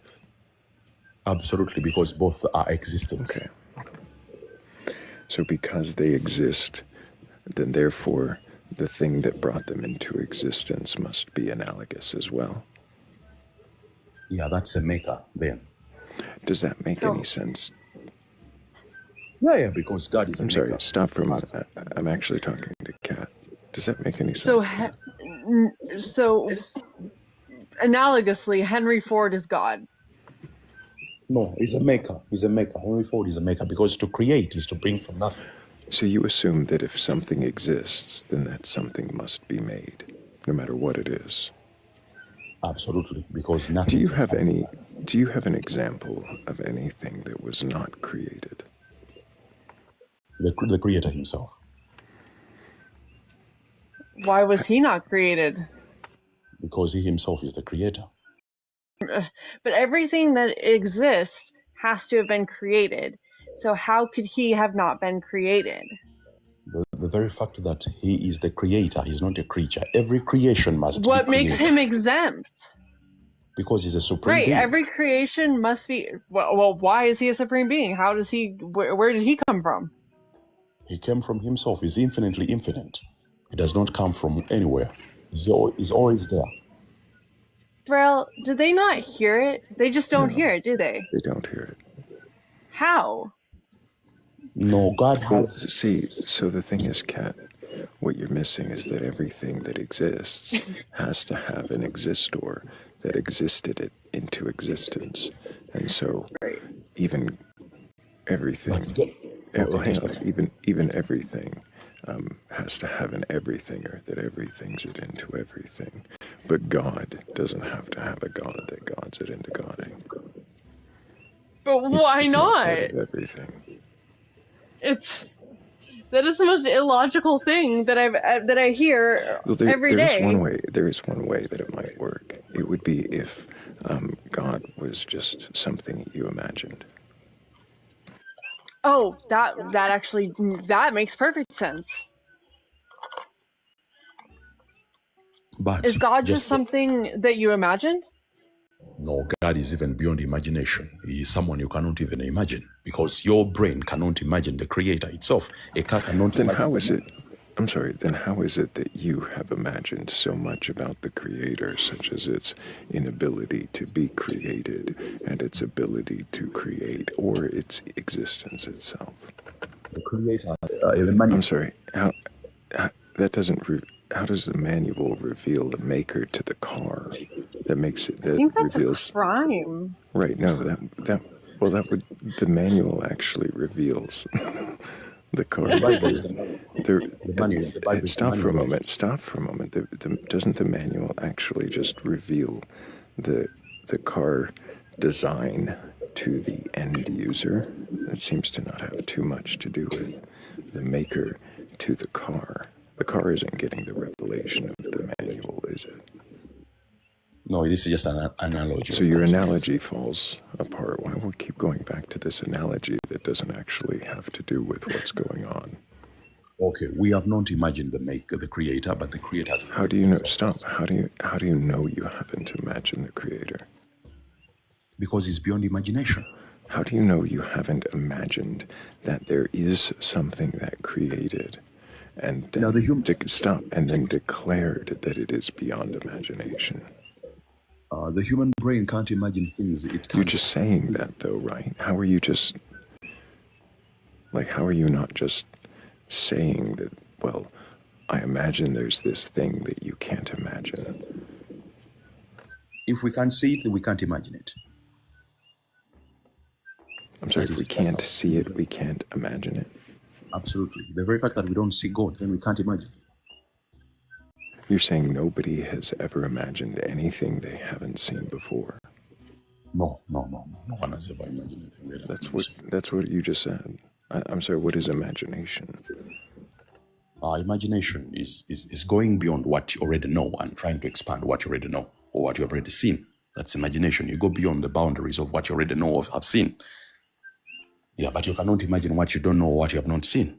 Speaker 9: Absolutely, because both are existence.
Speaker 6: Okay. So because they exist, then therefore the thing that brought them into existence must be analogous as well.
Speaker 9: Yeah, that's a maker then.
Speaker 1: Does that make
Speaker 4: So
Speaker 1: any sense?
Speaker 9: Yeah, because God is a
Speaker 1: I'm sorry,
Speaker 9: maker.
Speaker 1: stop for a moment. I'm actually talking to Kat. Does that make any
Speaker 4: so
Speaker 1: sense, Kat?
Speaker 4: so analogously, Henry Ford is God.
Speaker 9: No, he's a maker. He's a maker. Henry Ford is a maker because to create is to bring from nothing.
Speaker 1: So you assume that if something exists, then that something must be made, no matter what it is.
Speaker 9: Absolutely, because nothing.
Speaker 1: Do you have an example of anything that was not created?
Speaker 9: The creator himself.
Speaker 4: Why was he not created?
Speaker 9: Because he himself is the creator.
Speaker 4: But everything that exists has to have been created. So how could he have not been created?
Speaker 9: The very fact that he is the creator, he's not a creature. Every creation must
Speaker 4: What
Speaker 9: be
Speaker 4: makes
Speaker 9: created.
Speaker 4: him exempt?
Speaker 9: Because he's a supreme
Speaker 4: Right,
Speaker 9: being.
Speaker 4: every creation must be. Well, why is he a supreme being? How does he? Where did he come from?
Speaker 9: He came from himself. He's infinitely infinite. He does not come from anywhere. He's always there.
Speaker 4: Thrayle, do they not hear it? They just don't hear it, do they?
Speaker 1: They don't hear it.
Speaker 4: How?
Speaker 9: No, God has.
Speaker 1: Well, see, so the thing is, Kat, what you're missing is that everything that exists has to have an existor that existed it into existence. And so even everything, well, hang on, even everything has to have an everythinger that everything's it into everything. But God doesn't have to have a God that God's it into Godding.
Speaker 4: But why
Speaker 1: It's all
Speaker 4: not?
Speaker 1: part of everything.
Speaker 4: That is the most illogical thing that I hear every day.
Speaker 1: There is one way that it might work. It would be if God was just something you imagined.
Speaker 4: Oh, that makes perfect sense.
Speaker 9: But
Speaker 4: is God just something that you imagined?
Speaker 9: No, God is even beyond imagination. He is someone you cannot even imagine because your brain cannot imagine the creator itself. A car cannot
Speaker 1: Then how is it that you have imagined so much about the creator, such as its inability to be created and its ability to create, or its existence itself?
Speaker 9: The creator.
Speaker 1: I'm sorry. How does the manual reveal the maker to the car? That makes it. That
Speaker 4: I think that's
Speaker 1: reveals
Speaker 4: a crime.
Speaker 1: Right. No. The manual actually reveals the car. Stop for a moment. Doesn't the manual actually just reveal the car design to the end user? That seems to not have too much to do with the maker to the car. The car isn't getting the revelation of the manual, is it?
Speaker 9: No, this is just an analogy.
Speaker 1: So your analogy falls apart. Why we keep going back to this analogy that doesn't actually have to do with what's going on?
Speaker 9: Okay, we have not imagined the creator, but the creator has.
Speaker 1: How do you know? Stop. How do you know you haven't imagined the creator?
Speaker 9: Because it's beyond imagination.
Speaker 1: How do you know you haven't imagined that there is something that created, and then stop and then declared that it is beyond imagination?
Speaker 9: The human brain can't imagine things.
Speaker 1: You're just saying that, though, right? How are you not just saying that, well, I imagine there's this thing that you can't imagine?
Speaker 9: If we can't see it, we can't imagine it.
Speaker 1: I'm sorry, if we can't see it, we can't imagine it?
Speaker 9: Absolutely. The very fact that we don't see God, then we can't imagine.
Speaker 1: You're saying nobody has ever imagined anything they haven't seen before?
Speaker 9: No one has ever imagined anything they haven't seen.
Speaker 1: That's what you just said. I'm sorry, what is imagination?
Speaker 9: Imagination is going beyond what you already know and trying to expand what you already know or what you have already seen. That's imagination. You go beyond the boundaries of what you already know or have seen. Yeah, but you cannot imagine what you don't know or what you have not seen.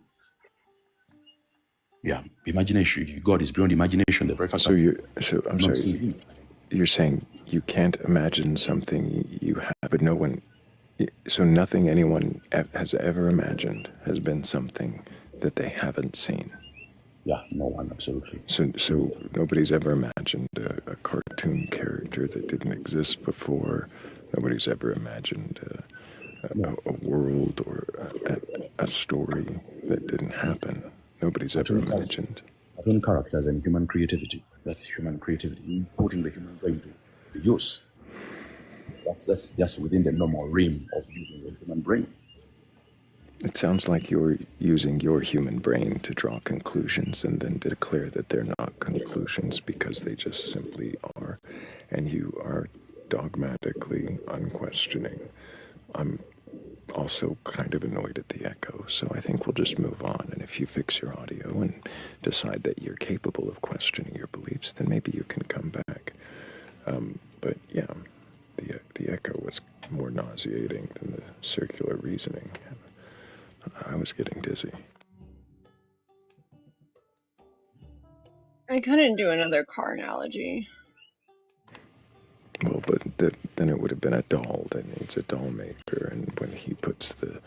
Speaker 9: Yeah, imagination. God is beyond imagination. The very fact
Speaker 1: I'm sorry. You're saying you can't imagine something you have, but no one. So nothing anyone has ever imagined has been something that they haven't seen.
Speaker 9: Yeah, no one, absolutely.
Speaker 1: So nobody's ever imagined a cartoon character that didn't exist before.
Speaker 6: Nobody's ever imagined a world or a story that didn't happen. Nobody's ever imagined.
Speaker 9: Cartoon characters and human creativity. That's human creativity. Putting the human brain to use. That's just within the normal realm of using the human brain.
Speaker 6: It sounds like you're using your human brain to draw conclusions and then declare that they're not conclusions because they just simply are, and you are dogmatically unquestioning. I'm also kind of annoyed at the echo, so I think we'll just move on, and if you fix your audio and decide that you're capable of questioning your beliefs, then maybe you can come back. But yeah, the echo was more nauseating than the circular reasoning. I was getting dizzy.
Speaker 4: I couldn't do another car analogy.
Speaker 6: Well, but then it would have been a doll that needs a doll maker, and when he puts the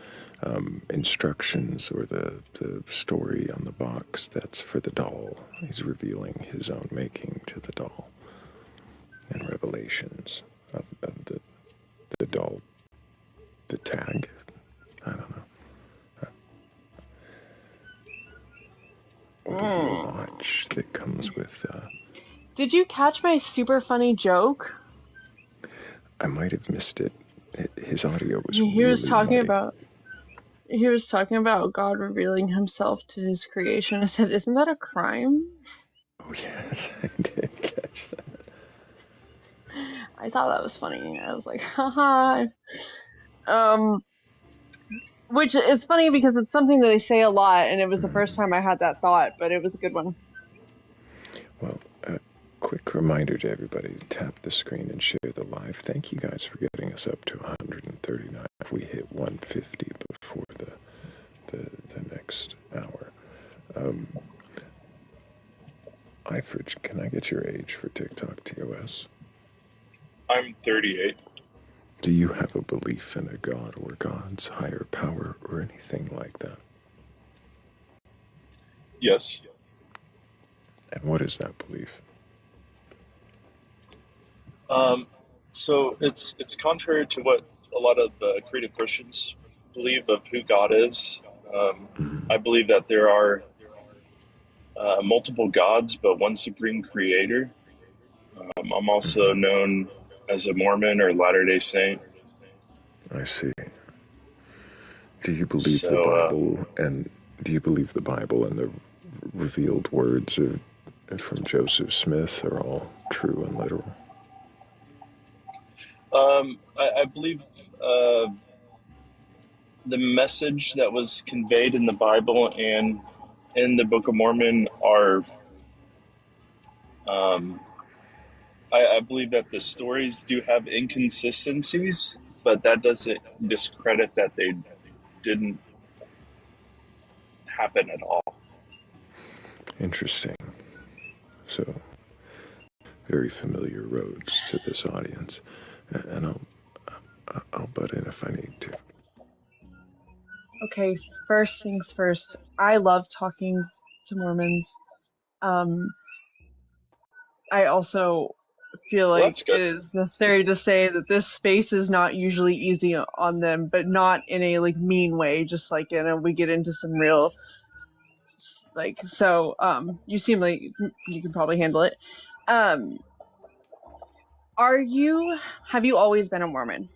Speaker 6: instructions or the story on the box, that's for the doll. He's revealing his own making to the doll, and revelations of the doll, the tag. I don't know. Or the watch that comes with.
Speaker 4: Did you catch my super funny joke?
Speaker 6: I might have missed it. His audio was
Speaker 4: He
Speaker 6: really
Speaker 4: was talking
Speaker 6: muddy.
Speaker 4: about he was talking about God revealing himself to his creation. I said, "Isn't that a crime?"
Speaker 6: Oh yes, I did catch that.
Speaker 4: I thought that was funny. I was like, haha. Which is funny because it's something that they say a lot, and it was the first time I had that thought, but it was a good one.
Speaker 6: Well, a quick reminder to everybody to tap the screen and share the live. Thank you guys for getting us up to 139. If we hit 150 before the next hour. Ifridge, can I get your age for TikTok TOS?
Speaker 11: I'm 38.
Speaker 6: Do you have a belief in a god or gods, higher power, or anything like that?
Speaker 11: Yes.
Speaker 6: And what is that belief?
Speaker 11: So it's contrary to what a lot of creative Christians believe of who God is. I believe that there are multiple gods, but one supreme creator. I'm also known as a Mormon or Latter-day Saint.
Speaker 6: I see. Do you believe the
Speaker 11: So,
Speaker 6: Bible and the revealed words from Joseph Smith are all true and literal?
Speaker 11: I believe the message that was conveyed in the Bible and in the Book of Mormon are. I believe that the stories do have inconsistencies, but that doesn't discredit that they didn't happen at all.
Speaker 6: Interesting. So, very familiar roads to this audience, and I'll butt in if I need to.
Speaker 4: Okay, first things first. I love talking to Mormons. I also feel
Speaker 11: Well,
Speaker 4: like
Speaker 11: that's
Speaker 4: it
Speaker 11: good.
Speaker 4: is necessary to say that this space is not usually easy on them, but not in a like mean way. Just like we get into some real so. You seem like you can probably handle it. Um, have you always been a Mormon?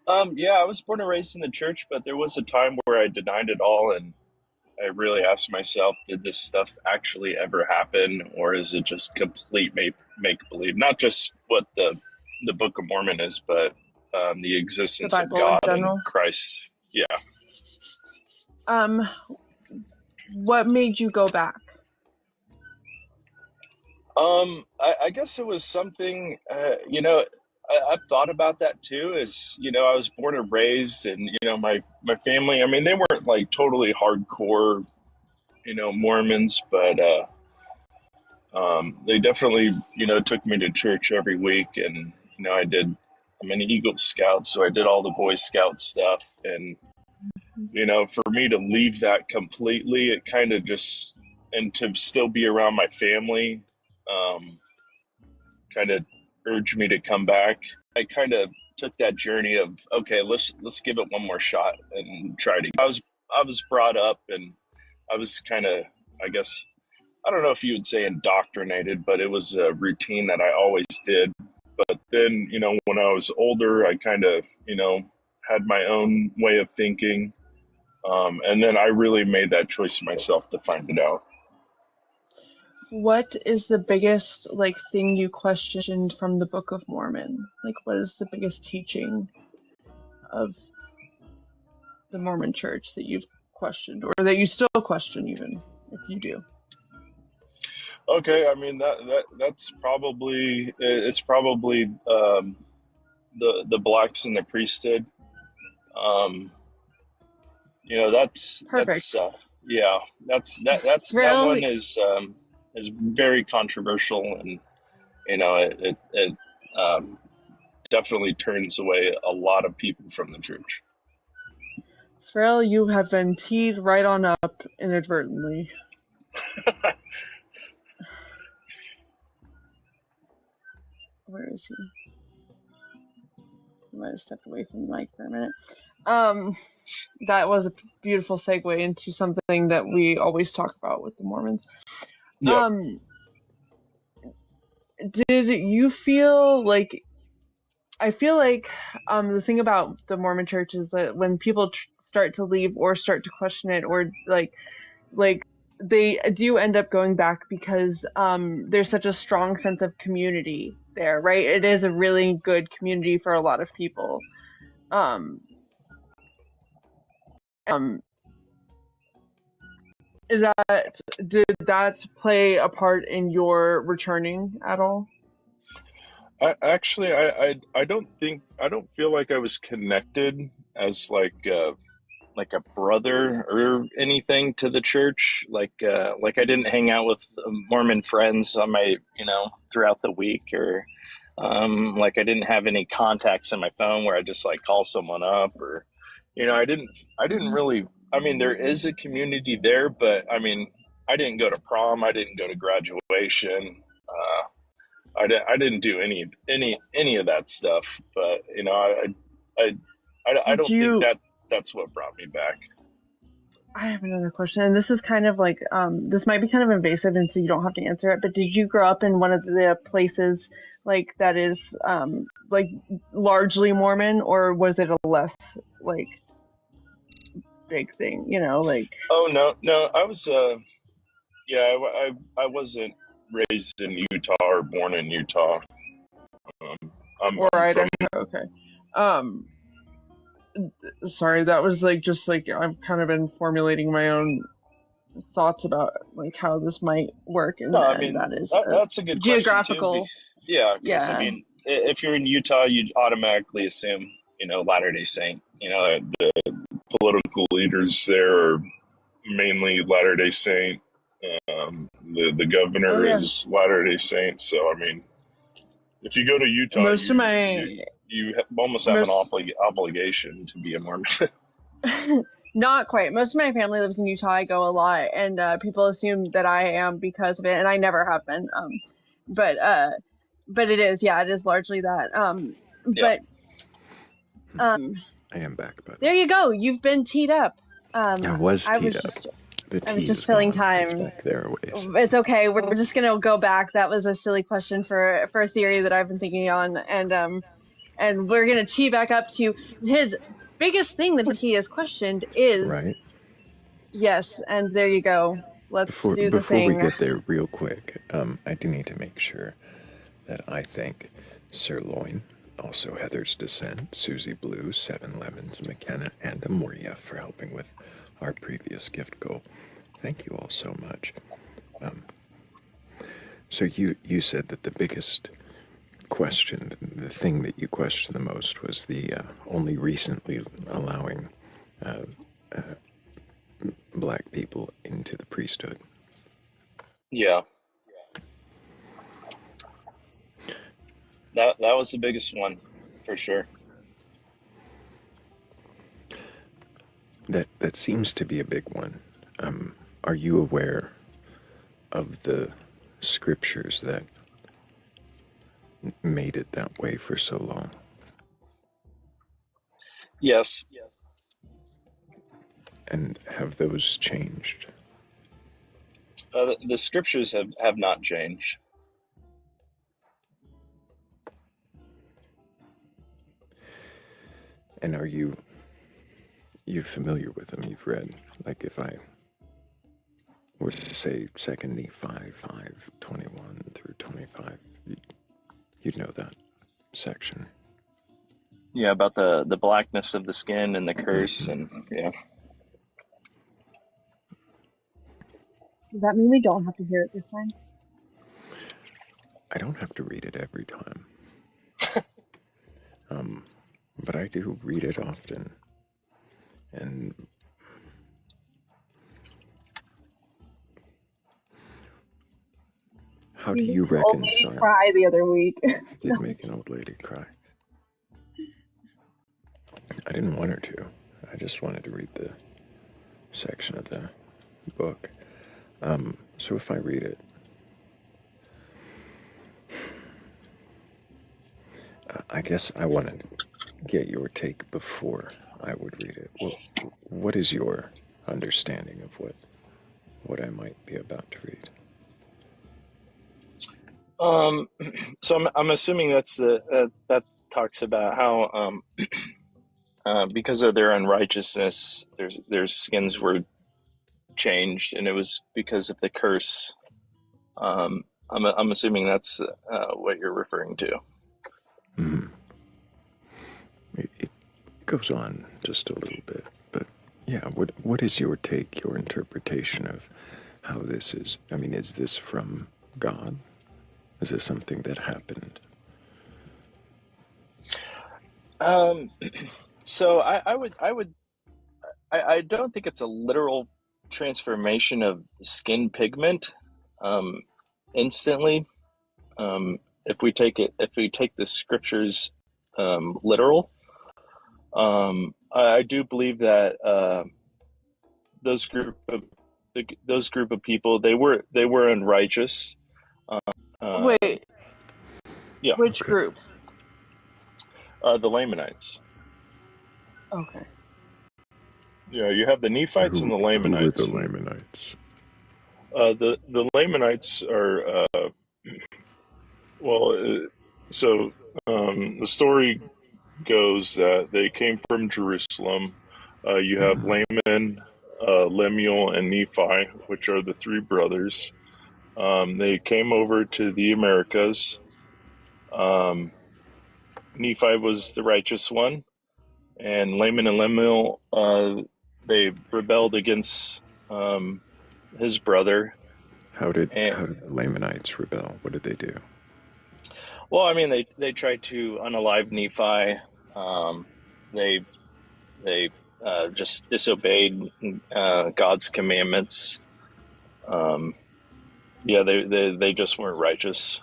Speaker 11: Yeah, I was born and raised in the church, but there was a time where I denied it all, and I really asked myself, did this stuff actually ever happen, or is it just complete make believe? Not just what the Book of Mormon is, but the
Speaker 4: The
Speaker 11: existence of
Speaker 4: Bible in
Speaker 11: God and
Speaker 4: general?
Speaker 11: Christ. Yeah.
Speaker 4: What made you go back?
Speaker 11: I guess it was something, I've thought about that too. I was born and raised, and my family. I mean, they weren't like totally hardcore, Mormons, but they definitely, took me to church every week, and I'm an Eagle Scout, so I did all the Boy Scout stuff, and for me to leave that completely, it kind of and to still be around my family, kind of urge me to come back. I kind of took that journey of, okay, let's give it one more shot and try to. I was brought up, and I was kind of, I guess, I don't know if you would say indoctrinated, but it was a routine that I always did. But then, when I was older, I kind of, had my own way of thinking. And then I really made that choice myself to find it out.
Speaker 4: What is the biggest thing you questioned from the Book of Mormon? What is the biggest teaching of the Mormon Church that you've questioned, or that you still question, even if you do?
Speaker 11: Okay, I mean that's probably the blacks in the priesthood.
Speaker 4: Perfect.
Speaker 11: That one is very controversial, and it definitely turns away a lot of people from the church.
Speaker 4: Thrayle, you have been teed right on up inadvertently. Where is he? I might have stepped away from the mic for a minute. That was a beautiful segue into something that we always talk about with the Mormons.
Speaker 11: Yep.
Speaker 4: Did you feel like? I feel like the thing about the Mormon Church is that when people start to leave or start to question it, or like they do end up going back because there's such a strong sense of community there, right? It is a really good community for a lot of people. Did that play a part in your returning at all?
Speaker 11: I don't feel like I was connected as like a brother or anything to the church. Like I didn't hang out with Mormon friends on my throughout the week, or like I didn't have any contacts in my phone where I just like call someone up, or I didn't really. I mean, there is a community there, but I mean, I didn't go to prom. I didn't go to graduation. I didn't do any of that stuff, but I don't think that's what brought me back.
Speaker 4: I have another question, and this is kind of like this might be kind of invasive, and so you don't have to answer it. But did you grow up in one of the places that is largely Mormon, or was it a less big thing?
Speaker 11: Oh no, I was I wasn't raised in Utah or born in Utah. I'm from.
Speaker 4: Okay. Sorry, that was just I've kind of been formulating my own thoughts about how this might work, and,
Speaker 11: No, I mean
Speaker 4: that is
Speaker 11: that's a good
Speaker 4: geographical.
Speaker 11: Question too. Because I mean, if you're in Utah, you'd automatically assume Latter-day Saint. The political leaders there are mainly Latter-day Saint. The governor is Latter-day Saint. So I mean, if you go to Utah, you almost have an obligation to be a Mormon.
Speaker 4: Not quite. Most of my family lives in Utah. I go a lot, and people assume that I am because of it, and I never have been. But it is, it is largely that. But
Speaker 1: I am back, but
Speaker 4: there you go. You've been teed up.
Speaker 1: I was teed up.
Speaker 4: I was just filling time.
Speaker 1: It's back there a ways.
Speaker 4: It's okay. We're just gonna go back. That was a silly question for a theory that I've been thinking on, and we're gonna tee back up to his biggest thing that he has questioned is
Speaker 1: right.
Speaker 4: Yes, and there you go. Let's do the thing.
Speaker 1: Before we get there, real quick, I do need to make sure that I thank Sirloin, also Heather's Descent, Susie Blue, Seven Lemons, McKenna, and Amoria for helping with our previous gift goal. Thank you all so much. So you said that the biggest question, the thing that you questioned the most, was the only recently allowing black people into the priesthood.
Speaker 11: Yeah. That was the biggest one, for sure.
Speaker 1: That seems to be a big one. Are you aware of the scriptures that made it that way for so long?
Speaker 11: Yes.
Speaker 1: And have those changed?
Speaker 11: The scriptures have not changed.
Speaker 1: And are you familiar with them? You've read, like if I were to say 2 Nephi 5:21 through 25, you'd know that section.
Speaker 11: Yeah, about the blackness of the skin and the curse, and yeah.
Speaker 4: Does that mean we don't have to hear it this time?
Speaker 1: I don't have to read it every time. But I do read it often. And how do you reconcile?
Speaker 4: Cry the other week.
Speaker 1: Did make an old lady cry. I didn't want her to. I just wanted to read the section of the book. So if I read it, I guess I want to get your take before I would read it. What is your understanding of what I might be about to read?
Speaker 11: So I'm assuming that's that talks about how because of their unrighteousness, their skins were changed, and it was because of the curse. I'm assuming that's what you're referring to.
Speaker 1: Mm-hmm. It goes on just a little bit, but yeah, what is your take, your interpretation of how this is? I mean, is this from God? Is this something that happened?
Speaker 11: So I don't think it's a literal transformation of skin pigment instantly. If we take the scriptures literal, I do believe that those group of people, they were unrighteous.
Speaker 4: Wait.
Speaker 11: Yeah.
Speaker 4: Which group?
Speaker 11: The Lamanites.
Speaker 4: Okay.
Speaker 11: Yeah, you have the Nephites and the Lamanites.
Speaker 6: Who were the Lamanites?
Speaker 11: The Lamanites are so the story goes that they came from Jerusalem. You have Laman, Lemuel, and Nephi, which are the three brothers. They came over to the Americas. Nephi was the righteous one, and Laman and Lemuel, they rebelled against his brother.
Speaker 1: How did the Lamanites rebel? What did they do?
Speaker 11: Well, I mean, they tried to unalive Nephi. They just disobeyed God's commandments. Yeah, they just weren't righteous.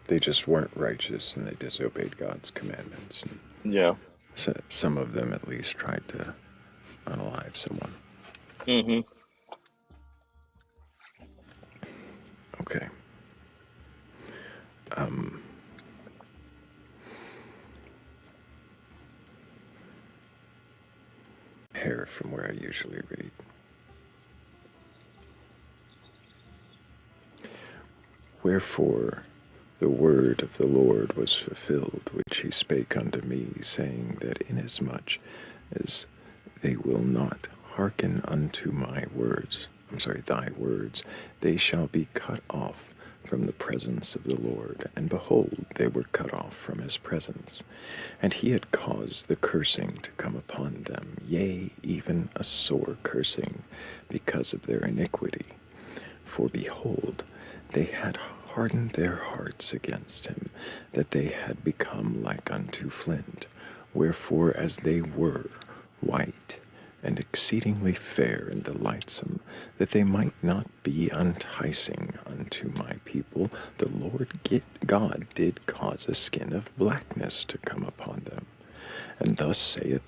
Speaker 1: They just weren't righteous, and they disobeyed God's commandments. And
Speaker 11: yeah.
Speaker 1: So some of them at least tried to unalive someone.
Speaker 11: Mm-hmm.
Speaker 1: Okay. Hair from where I usually read. Wherefore the word of the Lord was fulfilled, which he spake unto me, saying that inasmuch as they will not hearken unto my words, thy words, they shall be cut off from the presence of the Lord. And behold, they were cut off from his presence. And he had caused the cursing to come upon them, yea, even a sore cursing, because of their iniquity. For behold, they had hardened their hearts against him, that they had become like unto flint. Wherefore, as they were white and exceedingly fair and delightsome, that they might not be enticing unto my people, the Lord God did cause a skin of blackness to come upon them. And thus saith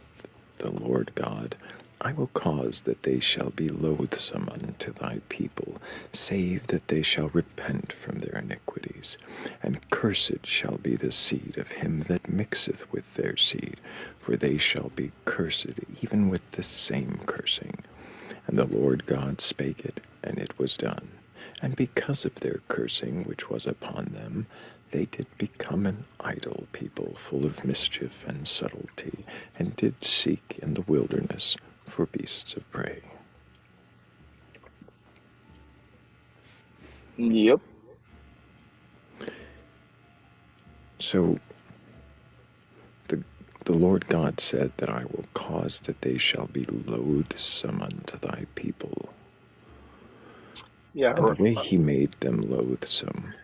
Speaker 1: the Lord God, I will cause that they shall be loathsome unto thy people, save that they shall repent from their iniquities. And cursed shall be the seed of him that mixeth with their seed, for they shall be cursed even with the same cursing. And the Lord God spake it, and it was done. And because of their cursing which was upon them, they did become an idle people, full of mischief and subtlety, and did seek in the wilderness for beasts of prey.
Speaker 11: Yep.
Speaker 1: So the Lord God said that I will cause that they shall be loathsome unto thy people.
Speaker 11: Yeah.
Speaker 1: And the way he made them loathsome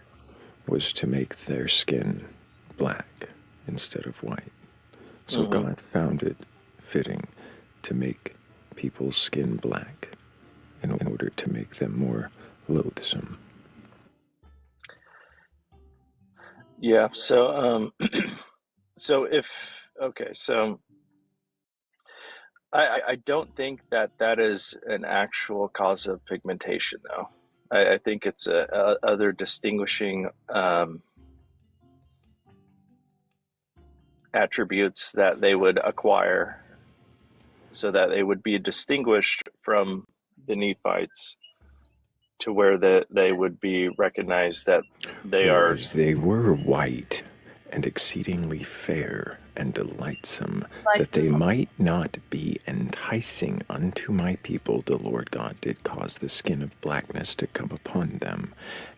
Speaker 1: was to make their skin black instead of white. So God found it fitting to make people's skin black in order to make them more loathsome.
Speaker 11: Yeah. So, so I don't think that that is an actual cause of pigmentation, though. I think it's other distinguishing attributes that they would acquire so that they would be distinguished from the Nephites to where they would be recognized that they are.
Speaker 1: Whereas they were white and exceedingly fair and delightsome, that they might not be enticing unto my people, the Lord God did cause the skin of blackness to come upon them.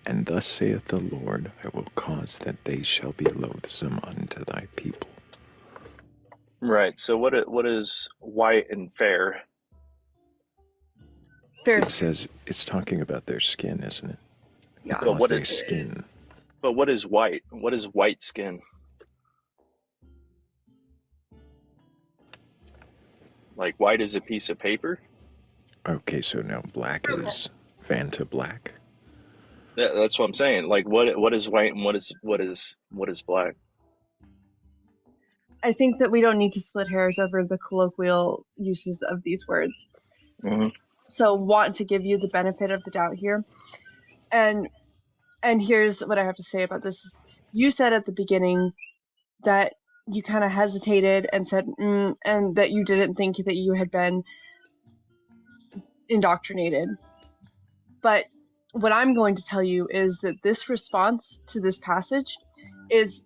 Speaker 1: And thus saith the Lord, I will cause that they shall be loathsome unto thy people.
Speaker 11: Right. So what is white and fair?
Speaker 4: Fair.
Speaker 1: It says it's talking about their skin, isn't it?
Speaker 4: Yeah.
Speaker 11: But what
Speaker 1: Their
Speaker 11: is
Speaker 1: skin?
Speaker 11: But what is white? What is white skin? Like white is a piece of paper?
Speaker 1: Okay, so now black is Vanta black.
Speaker 11: That's what I'm saying. Like what is white and what is black?
Speaker 4: I think that we don't need to split hairs over the colloquial uses of these words.
Speaker 11: Mm-hmm.
Speaker 4: So want to give you the benefit of the doubt here. And here's what I have to say about this. You said at the beginning that you kind of hesitated and said, and that you didn't think that you had been indoctrinated. But what I'm going to tell you is that this response to this passage is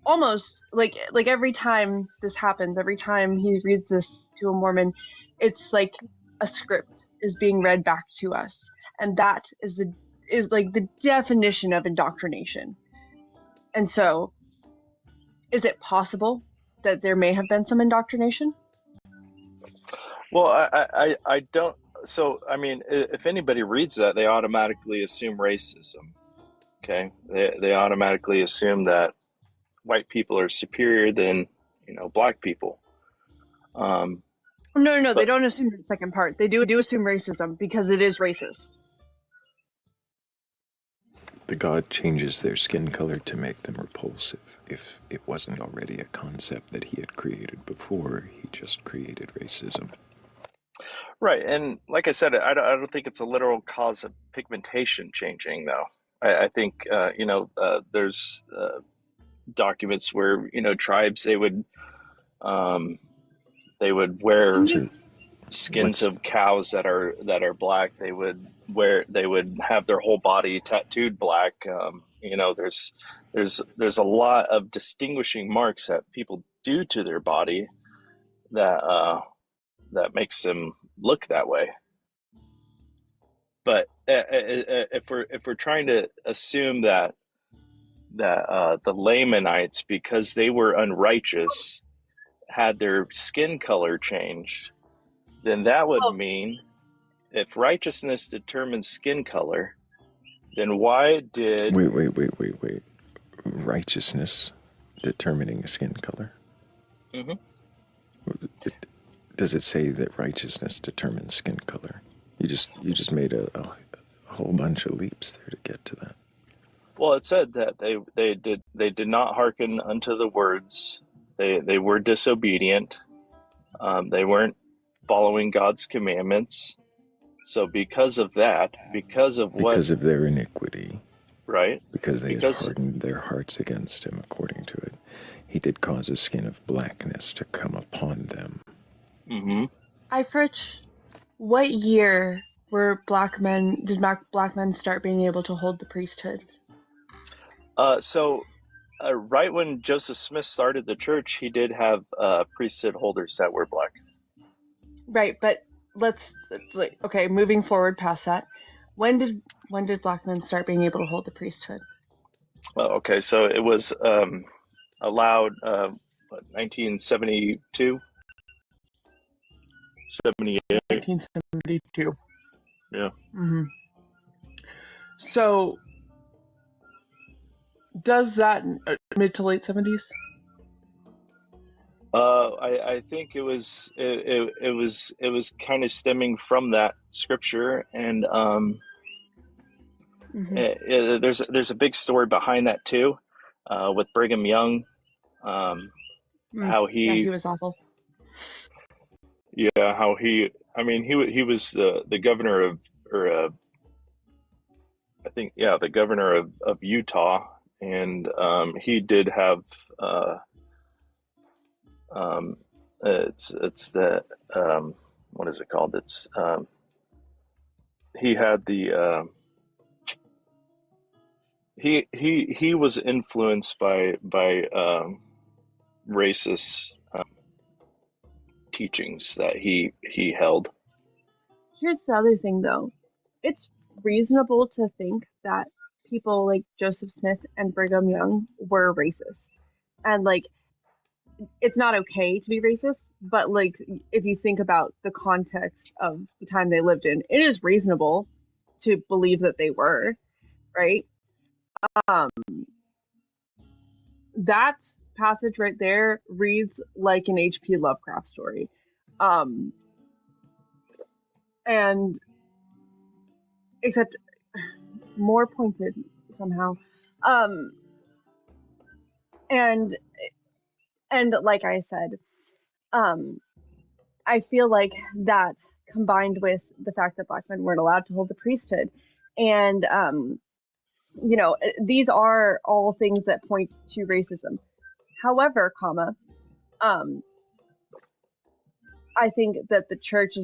Speaker 4: almost like every time this happens, every time he reads this to a Mormon, it's like a script is being read back to us. And that is like the definition of indoctrination. And so, is it possible that there may have been some indoctrination?
Speaker 11: Well, I don't. So I mean, if anybody reads that, they automatically assume racism. Okay, they automatically assume that white people are superior than black people.
Speaker 4: No, they don't assume the second part. They do assume racism because it is racist.
Speaker 1: The God changes their skin color to make them repulsive. If it wasn't already a concept that he had created before, he just created racism.
Speaker 11: Right, and like I said, I don't think it's a literal cause of pigmentation changing, though. I think there's documents where tribes they would wear skins of cows that are black. They would have their whole body tattooed black. There's a lot of distinguishing marks that people do to their body that makes them look that way. But if we're trying to assume that the Lamanites, because they were unrighteous, had their skin color changed, then that would mean if righteousness determines skin color, then why did...
Speaker 1: Wait. Righteousness determining skin color?
Speaker 11: Mm-hmm.
Speaker 1: Does it say that righteousness determines skin color? You just made a whole bunch of leaps there to get to that.
Speaker 11: Well, it said that they did not hearken unto the words. They were disobedient. They weren't following God's commandments. So because of that, because of
Speaker 1: their iniquity,
Speaker 11: right?
Speaker 1: because they had hardened their hearts against him, according to it, he did cause a skin of blackness to come upon them.
Speaker 11: Mm-hmm.
Speaker 4: Ifrich, what year did black men start being able to hold the priesthood?
Speaker 11: Right when Joseph Smith started the church, he did have priesthood holders that were black.
Speaker 4: Right, but okay, moving forward past that, when did black men start being able to hold the priesthood?
Speaker 11: Okay, so it was allowed 1972, 78.
Speaker 4: 1972.
Speaker 11: Yeah.
Speaker 4: Mm-hmm. So does that mid to late 70s?
Speaker 11: I think it was kind of stemming from that scripture, and there's a big story behind that too, with Brigham Young, how
Speaker 4: he was awful.
Speaker 11: Yeah, how he was the governor of, or the governor of Utah, and he did have it's the what is it called? It's he had the he was influenced by racist teachings that he held.
Speaker 4: Here's the other thing, though. It's reasonable to think that people like Joseph Smith and Brigham Young were racist, and like it's not okay to be racist, but like if you think about the context of the time they lived in, it is reasonable to believe that they were, right? That passage right there reads like an H.P. Lovecraft story, and except more pointed somehow, and like I said, I feel like that combined with the fact that black men weren't allowed to hold the priesthood, and these are all things that point to racism. However, I think that the church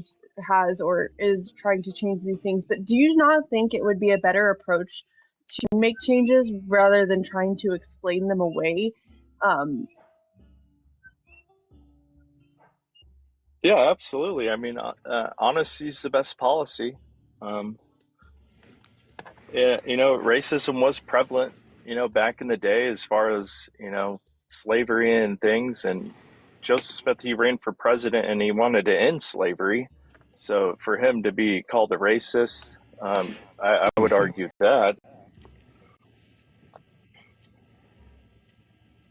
Speaker 4: has or is trying to change these things, but do you not think it would be a better approach to make changes rather than trying to explain them away?
Speaker 11: Yeah, absolutely. I mean, honesty is the best policy. Yeah, racism was prevalent, back in the day, as far as, slavery and things. And Joseph Smith, he ran for president and he wanted to end slavery. So for him to be called a racist, I would argue that.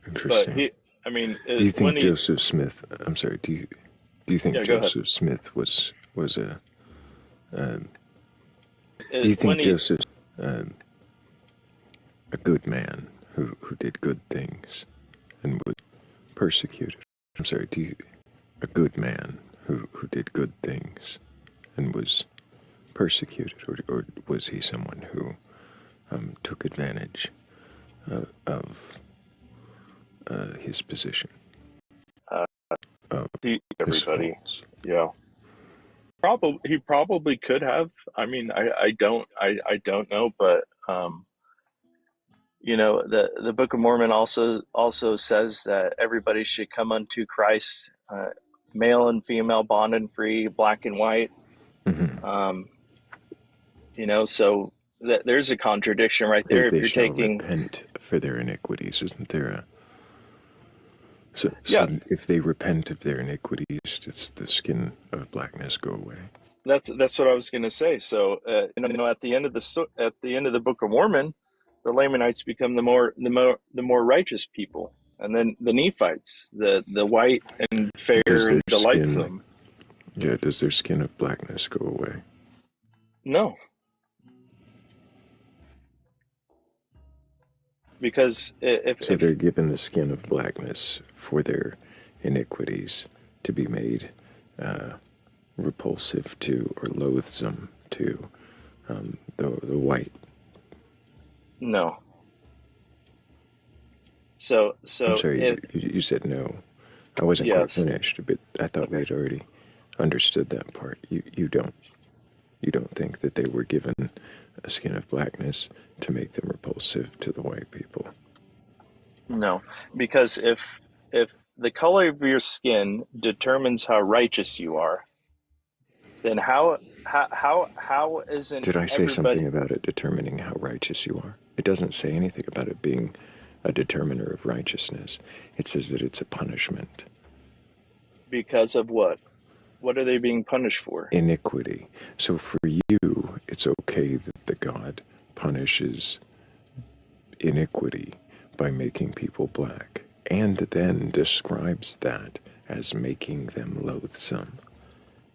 Speaker 1: Interesting.
Speaker 11: But
Speaker 1: do you think Joseph Smith? I'm sorry. Do you think Joseph Smith was a? Do you think Joseph a good man who did good things and was persecuted? I'm sorry. A good man who did good things and was persecuted, or was he someone who took advantage of his position?
Speaker 11: Everybody, yeah. He probably could have. I mean, I don't know, but the Book of Mormon also says that everybody should come unto Christ, male and female, bond and free, black and white.
Speaker 1: Mm-hmm.
Speaker 11: So there's a contradiction right there.
Speaker 1: They shall repent for their iniquities, isn't there a? So if they repent of their iniquities, does the skin of blackness go away?
Speaker 11: That's what I was going to say. So at the end of the Book of Mormon, the Lamanites become the more righteous people, and then the Nephites, the white and fair and delightsome.
Speaker 1: Yeah, does their skin of blackness go away?
Speaker 11: No, because if
Speaker 1: they're given the skin of blackness for their iniquities to be made repulsive to or loathsome to the white.
Speaker 11: No. So
Speaker 1: I'm sorry,
Speaker 11: if
Speaker 1: you said no. I wasn't quite
Speaker 11: yes,
Speaker 1: finished, but I thought we had already understood that part. You don't think that they were given a skin of blackness to make them repulsive to the white people.
Speaker 11: no, because if the color of your skin determines how righteous you are, then how isn't
Speaker 1: Did I say
Speaker 11: everybody
Speaker 1: something about it determining how righteous you are? It doesn't say anything about it being a determiner of righteousness. It says that it's a punishment.
Speaker 11: because of what? What are they being punished for?
Speaker 1: Iniquity. So for you, it's okay that the God punishes iniquity by making people black, and then describes that as making them loathsome.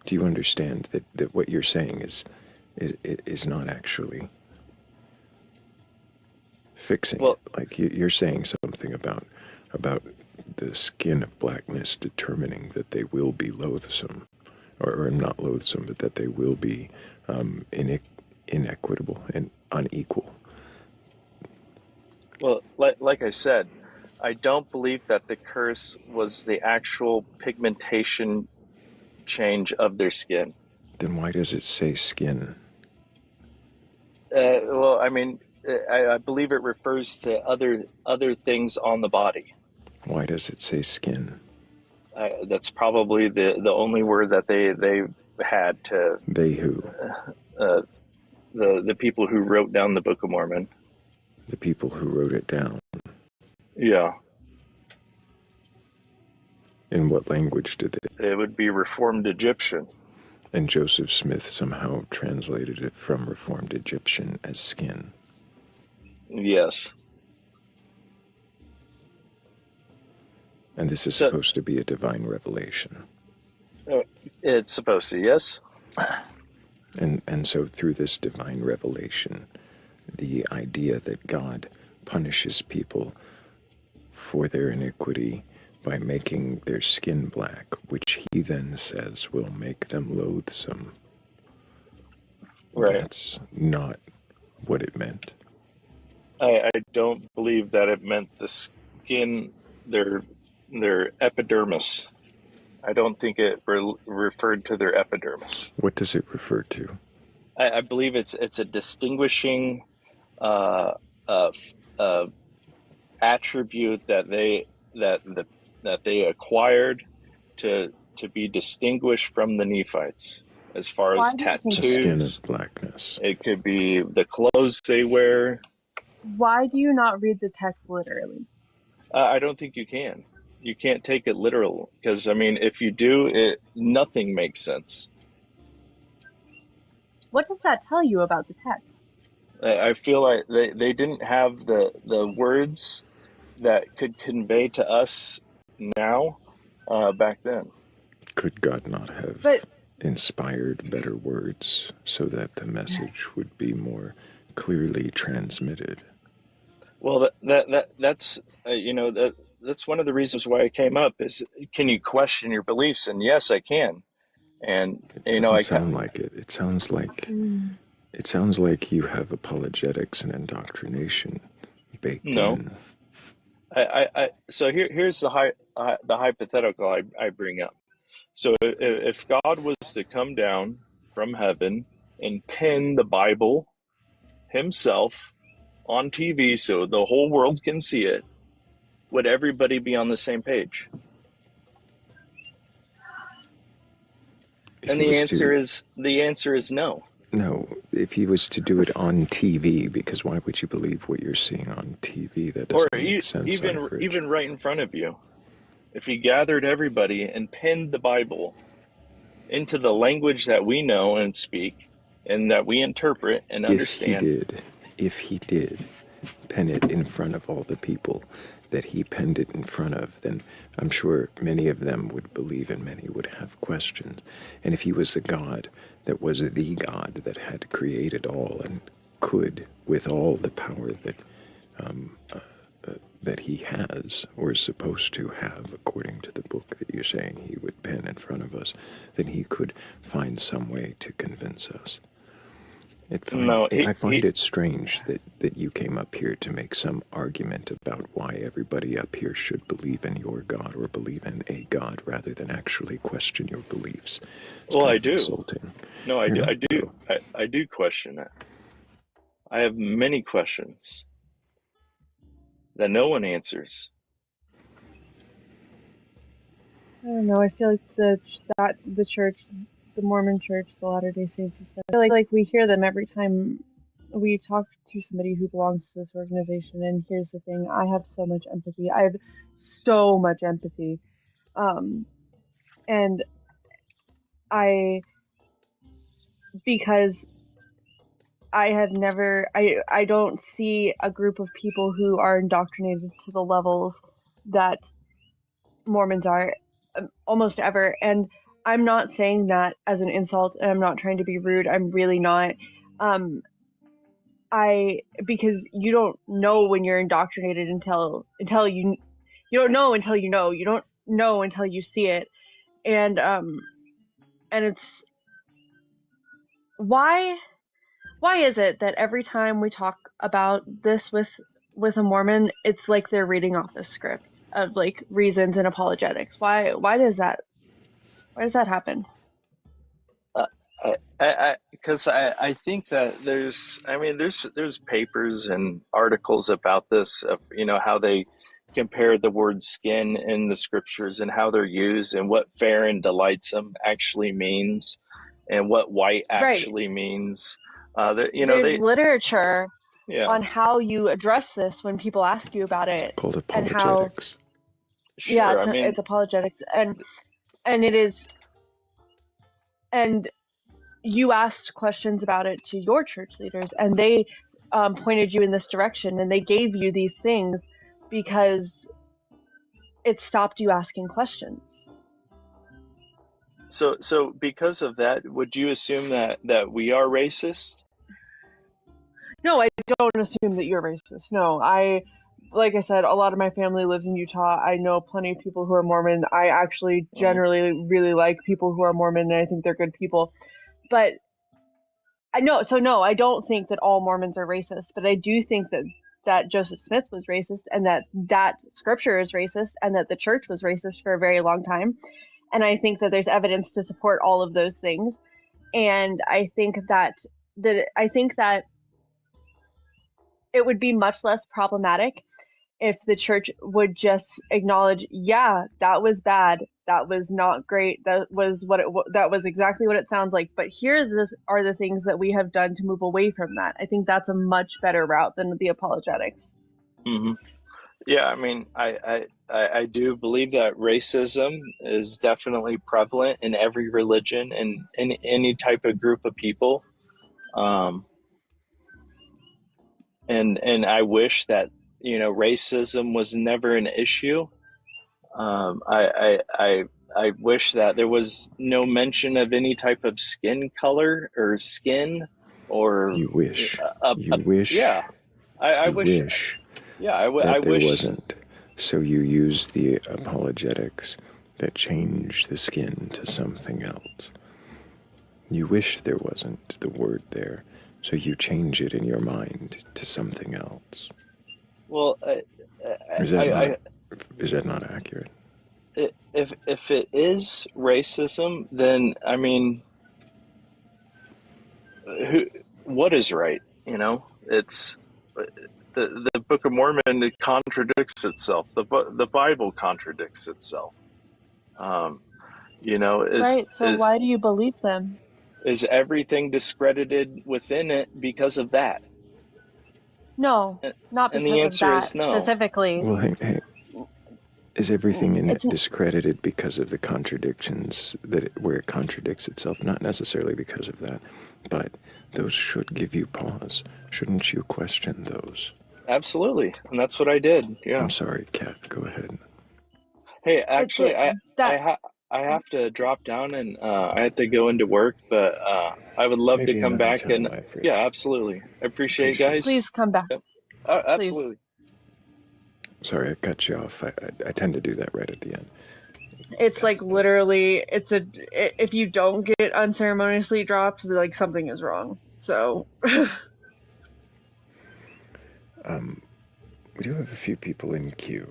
Speaker 1: Do you understand that what you're saying is not actually fixing
Speaker 11: Well,
Speaker 1: it? Like you're saying something about the skin of blackness determining that they will be loathsome, or not loathsome, but that they will be inequitable and unequal.
Speaker 11: well, like I said, I don't believe that the curse was the actual pigmentation change of their skin.
Speaker 1: Then why does it say skin?
Speaker 11: Well, I mean, I believe it refers to other things on the body.
Speaker 1: Why does it say skin?
Speaker 11: That's probably the only word that they had to
Speaker 1: They who?
Speaker 11: uh, the people who wrote down the Book of Mormon.
Speaker 1: The people who wrote it down.
Speaker 11: Yeah,
Speaker 1: In what language did they?
Speaker 11: it would be Reformed Egyptian.
Speaker 1: And Joseph Smith somehow translated it from Reformed Egyptian as skin.
Speaker 11: Yes.
Speaker 1: And this is
Speaker 11: So
Speaker 1: supposed to be a divine revelation.
Speaker 11: it's supposed to, yes.
Speaker 1: And so through this divine revelation, the idea that God punishes people for their iniquity by making their skin black, which he then says will make them loathsome.
Speaker 11: Right.
Speaker 1: That's not what it meant.
Speaker 11: I don't believe that it meant the skin, their epidermis. I don't think it referred to their epidermis.
Speaker 1: What does it refer to?
Speaker 11: I believe it's a distinguishing uh, uh, uh, attribute that they acquired to be distinguished from the Nephites, as far
Speaker 4: Why
Speaker 11: as
Speaker 4: do you think
Speaker 1: The skin
Speaker 11: tattoos.
Speaker 1: of blackness.
Speaker 11: It could be the clothes they wear.
Speaker 4: Why do you not read the text literally?
Speaker 11: I don't think you can. You can't take it literal, because I mean, if you do, nothing makes sense.
Speaker 4: What does that tell you about the text?
Speaker 11: I feel like they didn't have the words that could convey to us now back then.
Speaker 1: Could God not have
Speaker 4: But
Speaker 1: inspired better words so that the message would be more clearly transmitted?
Speaker 11: Well, that's that's one of the reasons why I came up is, can you question your beliefs? And yes, I can. And
Speaker 1: It doesn't sound like it. It sounds like you have apologetics and indoctrination baked
Speaker 11: no.
Speaker 1: in.
Speaker 11: So here's the hypothetical I bring up. So if God was to come down from heaven and pen the Bible himself on TV so the whole world can see it, would everybody be on the same page? And the answer is no.
Speaker 1: No, if he was to do it on TV, because why would you believe what you're seeing on TV? That
Speaker 11: Or
Speaker 1: doesn't make sense.
Speaker 11: even right in front of you. If he gathered everybody and penned the Bible into the language that we know and speak and that we interpret and understand.
Speaker 1: If he did pen it in front of all the people that he penned it in front of, then I'm sure many of them would believe and many would have questions. And if he was the God that was the God that had created all and could, with all the power that that he has, or is supposed to have, according to the book that you're saying he would pen in front of us, then he could find some way to convince us.
Speaker 11: No,
Speaker 1: I find it strange that you came up here to make some argument about why everybody up here should believe in your God or believe in a God rather than actually question your beliefs. It's
Speaker 11: well,
Speaker 1: kind
Speaker 11: I
Speaker 1: of
Speaker 11: do.
Speaker 1: insulting.
Speaker 11: No, I
Speaker 1: You're
Speaker 11: do.
Speaker 1: not,
Speaker 11: I do. I do question it. I have many questions that no one answers.
Speaker 4: I don't know. I feel like the church, the Mormon Church, the Latter Day Saints, and stuff. I feel like we hear them every time we talk to somebody who belongs to this organization. And here's the thing: I have so much empathy. I have so much empathy, and I because I have never. I don't see a group of people who are indoctrinated to the levels that Mormons are almost ever. And I'm not saying that as an insult, and I'm not trying to be rude. I'm really not. Because you don't know when you're indoctrinated until you don't know until you know. You don't know until you see it. And it's why is it that every time we talk about this with a Mormon, it's like they're reading off a script of like reasons and apologetics? Why does that happen?
Speaker 11: Because I think that there's papers and articles about this of how they compare the word skin in the scriptures and how they're used and what fair and delightsome actually means and what white actually means.
Speaker 4: There's literature
Speaker 11: Yeah.
Speaker 4: on how you address this when people ask you about it.
Speaker 1: Called
Speaker 4: apologetics.
Speaker 11: Sure,
Speaker 4: Yeah, it's apologetics, and it is, and you asked questions about it to your church leaders, and they pointed you in this direction, and they gave you these things because it stopped you asking questions.
Speaker 11: So because of that, would you assume that we are racist?
Speaker 4: No, I don't assume that you're racist. No, like I said, a lot of my family lives in Utah. I know plenty of people who are Mormon. I actually generally really like people who are Mormon, and I think they're good people. But I don't think that all Mormons are racist, but I do think that Joseph Smith was racist, and that scripture is racist, and that the church was racist for a very long time. And I think that there's evidence to support all of those things. And I think that it would be much less problematic if the church would just acknowledge, yeah, that was bad, that was not great, that was exactly what it sounds like, but are the things that we have done to move away from that. I think that's a much better route than the apologetics.
Speaker 11: Mm-hmm. Yeah, I do believe that racism is definitely prevalent in every religion and in any type of group of people. And I wish that racism was never an issue. I wish that there was no mention of any type of skin color or skin or
Speaker 1: you wish.
Speaker 11: Yeah, I wish. Yeah, I
Speaker 1: there
Speaker 11: wish
Speaker 1: wasn't. So you use the apologetics that change the skin to something else. You wish there wasn't the word there, so you change it in your mind to something else.
Speaker 11: Well,
Speaker 1: Is that not accurate?
Speaker 11: If it is racism, then what is right? It's the Book of Mormon. It contradicts itself. The Bible contradicts itself.
Speaker 4: Right. So why do you believe them?
Speaker 11: Is everything discredited within it because of that?
Speaker 4: No, not because
Speaker 11: and the answer
Speaker 4: of that
Speaker 11: is no.
Speaker 4: specifically.
Speaker 1: Well, hey, is everything in it discredited because of the contradictions where it contradicts itself? Not necessarily because of that, but those should give you pause. Shouldn't you question those?
Speaker 11: Absolutely, and that's what I did. Yeah.
Speaker 1: I'm sorry, Kat. Go ahead.
Speaker 11: Hey, actually, I have to drop down and I have to go into work, but I would love to come back and yeah, absolutely. I appreciate it, guys.
Speaker 4: Please come back.
Speaker 11: Yep. Absolutely.
Speaker 1: Sorry, I cut you off. I tend to do that right at the end.
Speaker 4: It's like literally, if you don't get unceremoniously dropped, like something is wrong. So,
Speaker 1: We do have a few people in queue,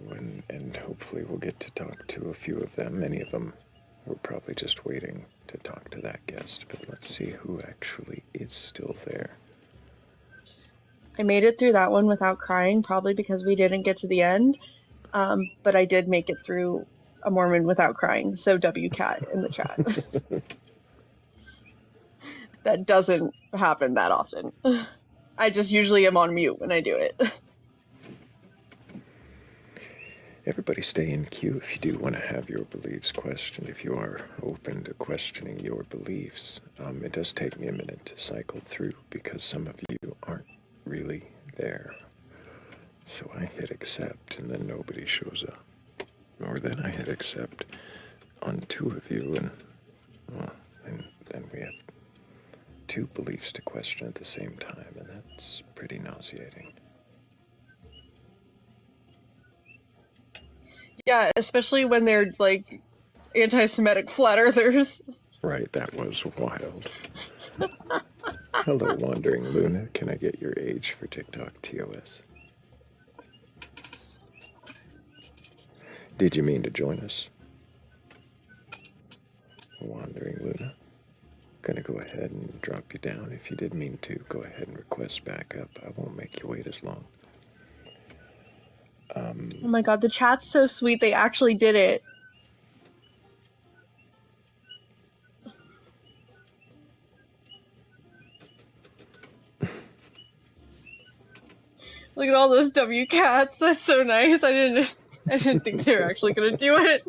Speaker 1: and hopefully we'll get to talk to a few of them. Many of them were probably just waiting to talk to that guest, but let's see who actually is still there.
Speaker 4: I made it through that one without crying, probably because we didn't get to the end. But I did make it through a Mormon without crying. So WCAT in the chat. That doesn't happen that often. I just usually am on mute when I do it.
Speaker 1: Everybody stay in queue if you do want to have your beliefs questioned, if you are open to questioning your beliefs. It does take me a minute to cycle through because some of you aren't really there. So I hit accept and then nobody shows up. Or then I hit accept on 2 of you and then we have 2 beliefs to question at the same time, and that's pretty nauseating.
Speaker 4: Yeah, especially when they're like anti-Semitic flat earthers.
Speaker 1: Right, that was wild. Hello, Wandering Luna. Can I get your age for TikTok TOS? Did you mean to join us? Wandering Luna. Gonna go ahead and drop you down. If you did mean to, go ahead and request backup. I won't make you wait as long.
Speaker 4: Oh my god, the chat's so sweet. They actually did it. Look at all those WCATs. That's so nice. I didn't think they were actually gonna do it.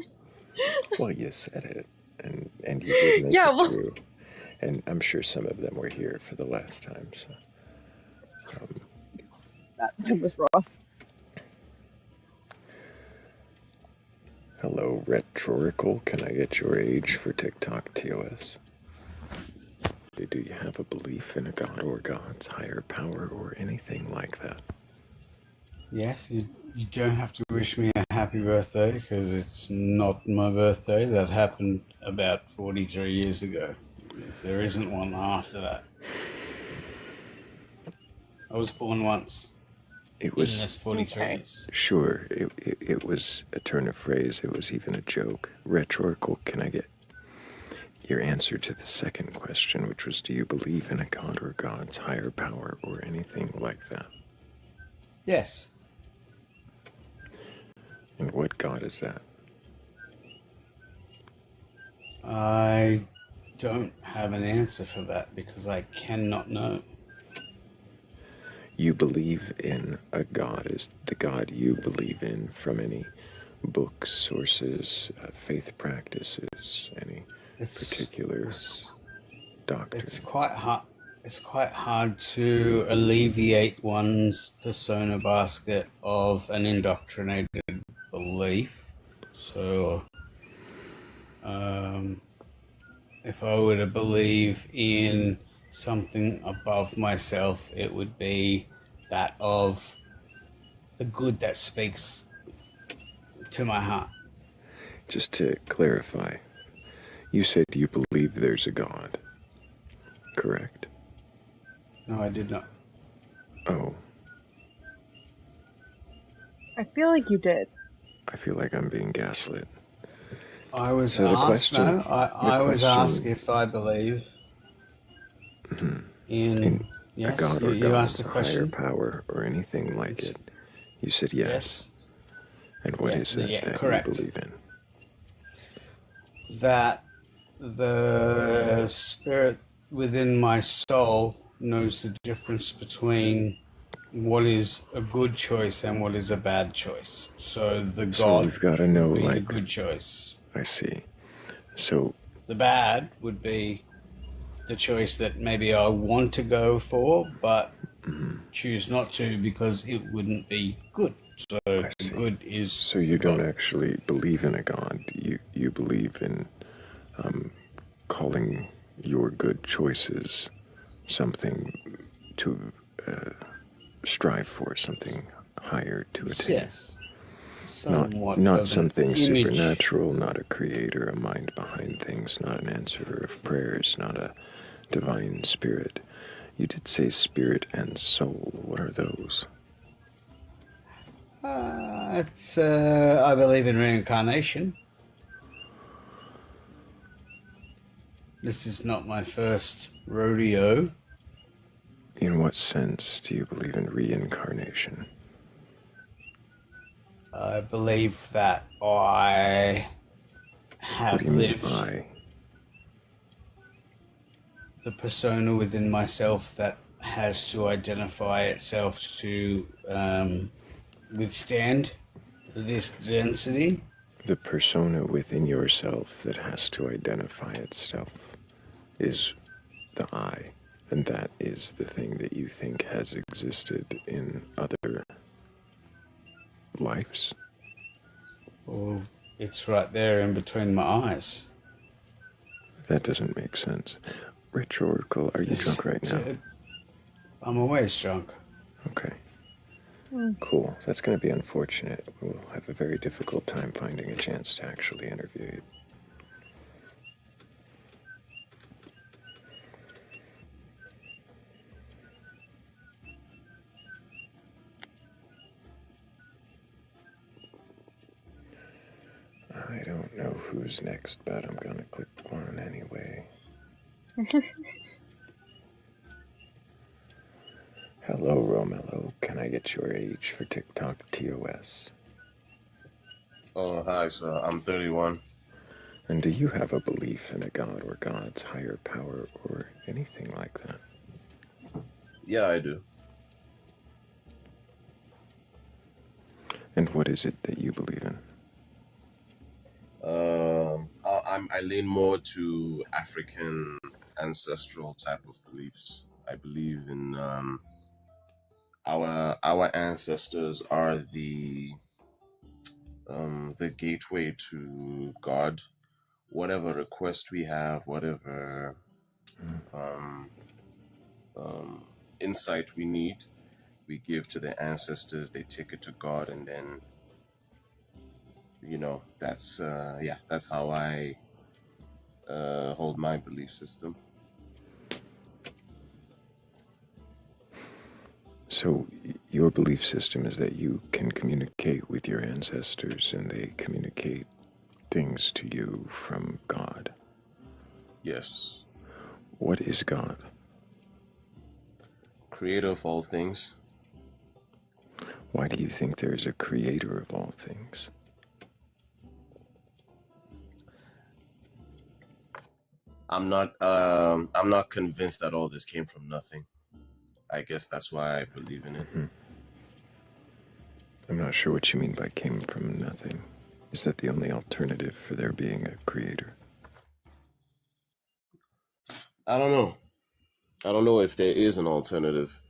Speaker 1: Well, you said it, and you did make
Speaker 4: Yeah,
Speaker 1: it
Speaker 4: well,
Speaker 1: through. And I'm sure some of them were here for the last time, so...
Speaker 4: that was rough.
Speaker 1: Hello, Rhetorical. Can I get your age for TikTok TOS? Do you have a belief in a god or gods, higher power, or anything like that?
Speaker 12: Yes, you don't have to wish me a happy birthday because it's not my birthday. That happened about 43 years ago. There isn't one after that. I was born once.
Speaker 1: It was...
Speaker 12: in this 43 years.
Speaker 1: Sure, it was a turn of phrase. It was even a joke. Rhetorical, can I get your answer to the second question, which was, do you believe in a god or gods, higher power, or anything like that?
Speaker 12: Yes.
Speaker 1: And what god is that?
Speaker 12: I don't have an answer for that because I cannot know.
Speaker 1: You believe in a god. Is the god you believe in from any books, sources, faith practices, any particular doctrine?
Speaker 12: It's quite hard. It's quite hard to alleviate one's persona basket of an indoctrinated belief. So, if I were to believe in something above myself, it would be that of the good that speaks to my heart.
Speaker 1: Just to clarify, you said you believe there's a God, correct?
Speaker 12: No, I did not.
Speaker 1: Oh.
Speaker 4: I feel like you did.
Speaker 1: I feel like I'm being gaslit.
Speaker 12: I was
Speaker 1: So
Speaker 12: asked, I was asked if I believe in yes,
Speaker 1: a god or
Speaker 12: you asked
Speaker 1: gods,
Speaker 12: the
Speaker 1: higher
Speaker 12: question.
Speaker 1: power, or anything like it. You said yes. And what is it that
Speaker 12: correct.
Speaker 1: you believe in?
Speaker 12: That the spirit within my soul knows the difference between what is a good choice and what is a bad choice. So the God
Speaker 1: we've got to know,
Speaker 12: would be the
Speaker 1: like,
Speaker 12: good choice.
Speaker 1: I see. So
Speaker 12: the bad would be the choice that maybe I want to go for, but choose not to because it wouldn't be good. So the good is...
Speaker 1: So you don't actually believe in a God. You believe in calling your good choices something to strive for, something higher to attain.
Speaker 12: Yes. somewhat
Speaker 1: Not
Speaker 12: of an
Speaker 1: something
Speaker 12: image.
Speaker 1: supernatural, not a creator, a mind behind things, not an answerer of prayers, not a divine spirit. You did say spirit and soul. What are those?
Speaker 12: I believe in reincarnation. This is not my first rodeo.
Speaker 1: In what sense do you believe in reincarnation?
Speaker 12: I believe that I have
Speaker 1: What do you mean,
Speaker 12: lived
Speaker 1: I?
Speaker 12: the persona within myself that has to identify itself to withstand this density.
Speaker 1: The persona within yourself that has to identify itself is the I, and that is the thing that you think has existed in other lives?
Speaker 12: Well, it's right there in between my eyes.
Speaker 1: That doesn't make sense. Rich Oracle, are you drunk right now?
Speaker 12: I'm always drunk.
Speaker 1: Okay. Cool. That's going to be unfortunate. We'll have a very difficult time finding a chance to actually interview you. I don't know who's next, but I'm going to click one anyway. Hello, Romello. Can I get your age for TikTok TOS?
Speaker 13: Oh, hi, sir. I'm 31.
Speaker 1: And do you have a belief in a god or gods, higher power, or anything like that?
Speaker 13: Yeah, I do.
Speaker 1: And what is it that you believe in?
Speaker 13: I lean more to African ancestral type of beliefs. I believe in our ancestors are the gateway to God. Whatever request we have, whatever insight we need, we give to the ancestors. They take it to God, and then that's how I hold my belief system.
Speaker 1: So your belief system is that you can communicate with your ancestors and they communicate things to you from God.
Speaker 13: Yes.
Speaker 1: What is God?
Speaker 13: Creator of all things.
Speaker 1: Why do you think there is a creator of all things?
Speaker 13: I'm not convinced that all this came from nothing. I guess that's why I believe in it.
Speaker 1: I'm not sure what you mean by came from nothing. Is that the only alternative for there being a creator?
Speaker 13: I don't know. I don't know if there is an alternative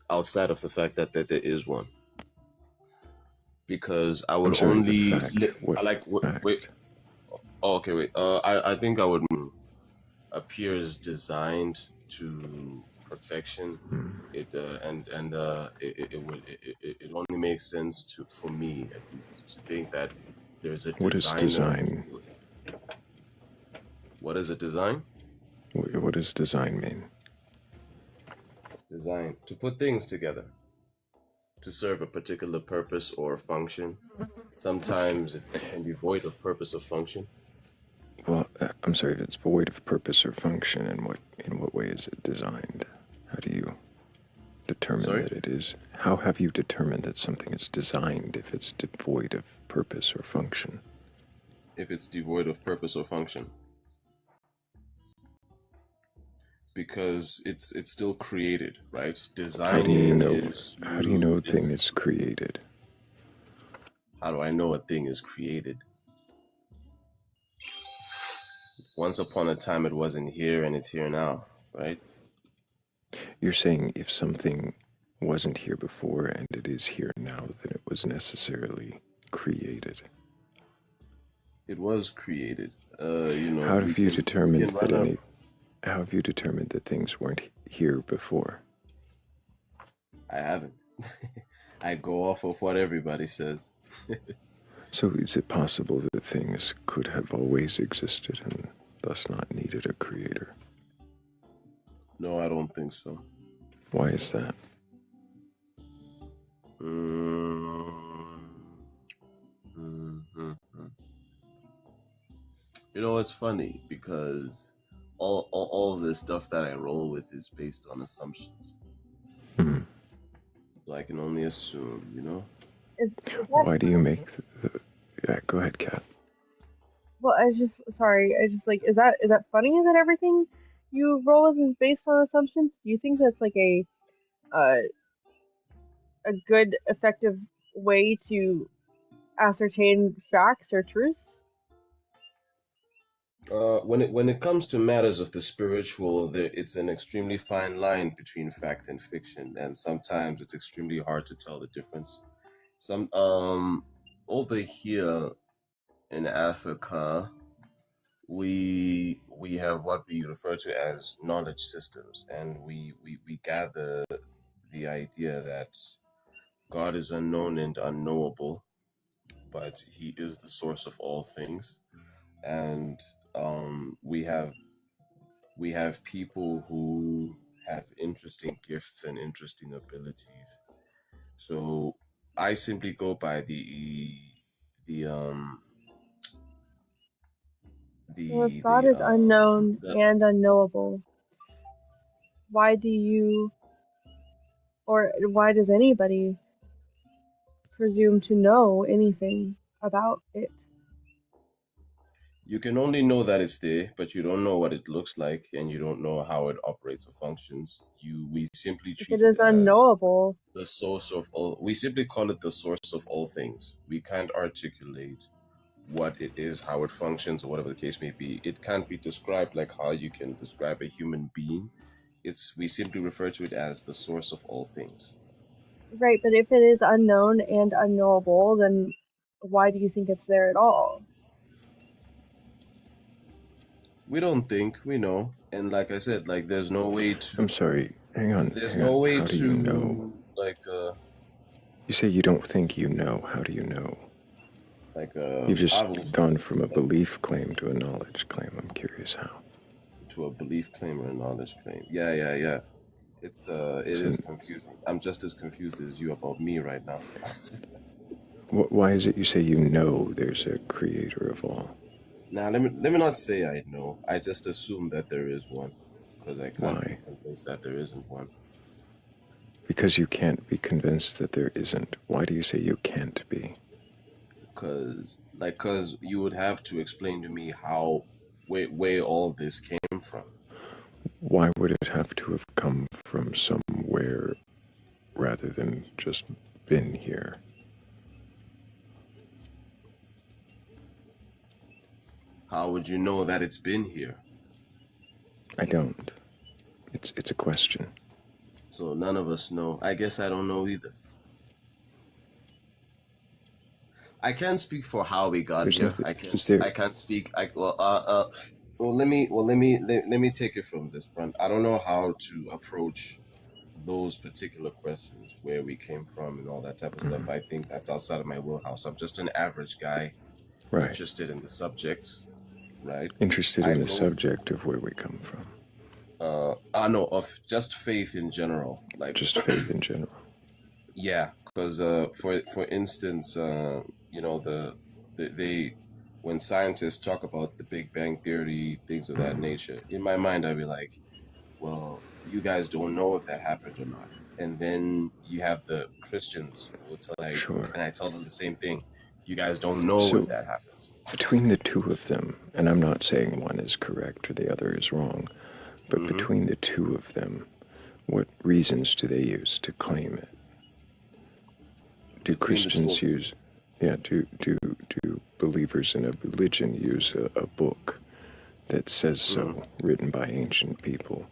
Speaker 13: outside of the fact that there is one. Because I would only wait. Oh, okay, wait. I think I would appears designed to perfection. It only makes sense for me at least to think that there's a designer.
Speaker 1: What is design?
Speaker 13: What is a design?
Speaker 1: What does design mean?
Speaker 13: Design to put things together to serve a particular purpose or function. Sometimes it can be void of purpose or function.
Speaker 1: Well, I'm sorry, if it's void of purpose or function, in what way is it designed? How do you determine that it is? How have you determined that something is designed if it's devoid of purpose or function?
Speaker 13: If it's devoid of purpose or function. Because it's still created, right? Design.
Speaker 1: How do you know a thing is created?
Speaker 13: How do I know a thing is created? Once upon a time it wasn't here and it's here now, right?
Speaker 1: You're saying if something wasn't here before and it is here now, then it was necessarily created.
Speaker 13: It was created.
Speaker 1: How have you determined that things weren't here before?
Speaker 13: I haven't. I go off of what everybody says.
Speaker 1: So is it possible that things could have always existed and thus not needed a creator?
Speaker 13: No, I don't think so.
Speaker 1: Why is that?
Speaker 13: You know, it's funny because all of this stuff that I roll with is based on assumptions. So I can only assume, you know?
Speaker 4: Is
Speaker 1: Why do you make the yeah, go ahead, Kat.
Speaker 4: Well, I just sorry. I just like is that funny that everything you roll with is based on assumptions? Do you think that's like uh, a good, effective way to ascertain facts or truths?
Speaker 13: When it comes to matters of the spiritual, it's an extremely fine line between fact and fiction, and sometimes it's extremely hard to tell the difference. Some over here in Africa, we have what we refer to as knowledge systems, and we gather the idea that God is unknown and unknowable, but He is the source of all things, and we have people who have interesting gifts and interesting abilities. So I simply go by the um
Speaker 4: So if
Speaker 13: the
Speaker 4: God
Speaker 13: the
Speaker 4: is unknown
Speaker 13: the
Speaker 4: and unknowable, why do you or why does anybody presume to know anything about it?
Speaker 13: you can only know that it's there, but you don't know what it looks like, and you don't know how it operates or functions. We simply
Speaker 4: If it
Speaker 13: treat it
Speaker 4: is
Speaker 13: as
Speaker 4: unknowable,
Speaker 13: the source of all. We simply call it the source of all things. We can't articulate what it is, how it functions, or whatever the case may be. It can't be described like how you can describe a human being. We simply refer to it as the source of all things.
Speaker 4: right, but if it is unknown and unknowable, then why do you think it's there at all?
Speaker 13: We don't think, we know. And like I said, like there's no way to
Speaker 1: I'm sorry. Hang on.
Speaker 13: there's
Speaker 1: Hang
Speaker 13: no
Speaker 1: on.
Speaker 13: way
Speaker 1: How do you know?
Speaker 13: to like
Speaker 1: You say you don't think you know. How do you know?
Speaker 13: like
Speaker 1: You've just
Speaker 13: I will
Speaker 1: gone from a belief claim to a knowledge claim. I'm curious how.
Speaker 13: to a belief claim or a knowledge claim. Yeah. It is confusing. I'm just as confused as you about me right now.
Speaker 1: Why is it you say you know there's a creator of all?
Speaker 13: Now let me not say I know. I just assume that there is one, because I can't be
Speaker 1: Why?
Speaker 13: convinced that there isn't one.
Speaker 1: Because you can't be convinced that there isn't. Why do you say you can't be?
Speaker 13: Because you would have to explain to me how where all this came from.
Speaker 1: Why would it have to have come from somewhere rather than just been here?
Speaker 13: How would you know that it's been here?
Speaker 1: I don't. It's a question.
Speaker 13: So none of us know. I guess I don't know either. I can't speak for how we got
Speaker 1: There's
Speaker 13: here.
Speaker 1: nothing.
Speaker 13: I can't.
Speaker 1: Is there?
Speaker 13: I can't speak. Let me take it from this front. I don't know how to approach those particular questions, where we came from and all that type of stuff. I think that's outside of my wheelhouse. I'm just an average guy,
Speaker 1: Right.
Speaker 13: interested in the subject, right?
Speaker 1: Interested
Speaker 13: I
Speaker 1: in the
Speaker 13: go,
Speaker 1: subject of where we come from.
Speaker 13: no, of just faith in general, like
Speaker 1: Just faith in general.
Speaker 13: yeah, because for instance, you know they when scientists talk about the Big Bang Theory, things of that nature, in my mind I'd be like, well, you guys don't know if that happened or not. And then you have the Christians who will tell
Speaker 1: Sure.
Speaker 13: and I tell them the same thing. You guys don't know if
Speaker 1: So
Speaker 13: that happened.
Speaker 1: between the two of them, and I'm not saying one is correct or the other is wrong, but between the two of them, what reasons do they use to claim it? Do Christians use, do believers in a religion use a book that says so, written by ancient people,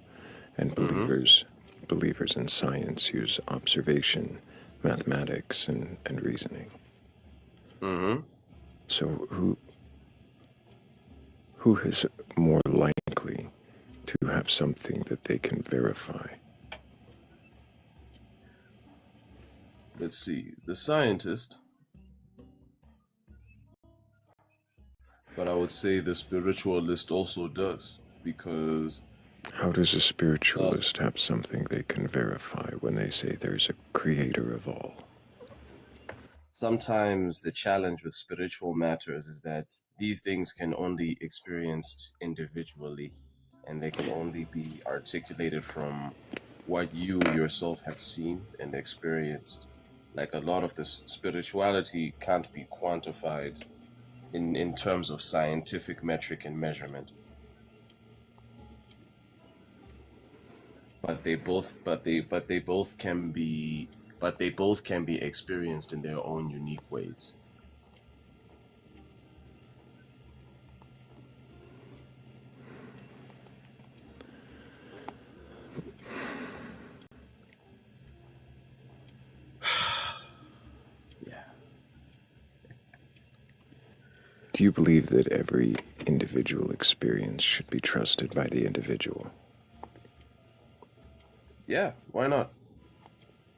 Speaker 1: and believers in science use observation, mathematics, and reasoning? So who is more likely to have something that they can verify?
Speaker 13: Let's see. The scientist But I would say the spiritualist also does, because
Speaker 6: How does a spiritualist have something they can verify when they say there's a creator of all?
Speaker 13: sometimes the challenge with spiritual matters is that these things can only be experienced individually, and they can only be articulated from what you yourself have seen and experienced. Like a lot of this spirituality can't be quantified in terms of scientific metric and measurement. But they both can be experienced in their own unique ways.
Speaker 6: Do you believe that every individual experience should be trusted by the individual?
Speaker 13: Yeah, why not?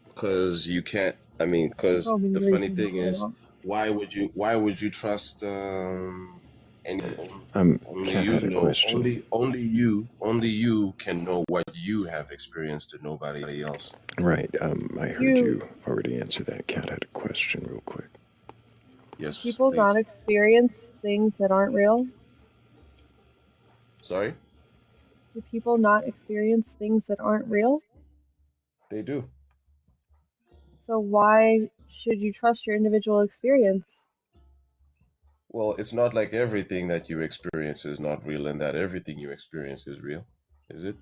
Speaker 13: Because you can't. I mean, because the funny thing is, why would you trust anyone? Only
Speaker 6: Kat
Speaker 13: you
Speaker 6: had a
Speaker 13: know.
Speaker 6: question.
Speaker 13: Only you can know what you have experienced, and nobody else.
Speaker 6: Right. I heard you already answer that. Kat had a question real quick.
Speaker 13: Yes,
Speaker 4: People
Speaker 13: please.
Speaker 4: not experience things that aren't real?
Speaker 13: Sorry?
Speaker 4: Do people not experience things that aren't real?
Speaker 13: They do.
Speaker 4: So why should you trust your individual experience?
Speaker 13: Well, it's not like everything that you experience is not real, and that everything you experience is real, is it?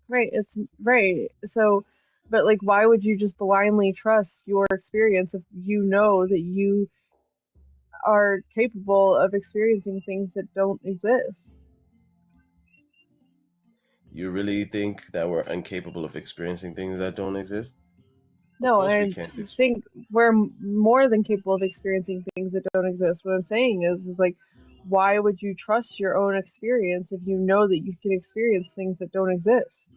Speaker 4: Right, it's right. So, but like, why would you just blindly trust your experience if you know that you are capable of experiencing things that don't exist?
Speaker 13: You really think that we're incapable of experiencing things that don't exist? Of
Speaker 4: No,
Speaker 13: course we
Speaker 4: I
Speaker 13: can't.
Speaker 4: think we're more than capable of experiencing things that don't exist. What I'm saying is like, why would you trust your own experience if you know that you can experience things that don't exist?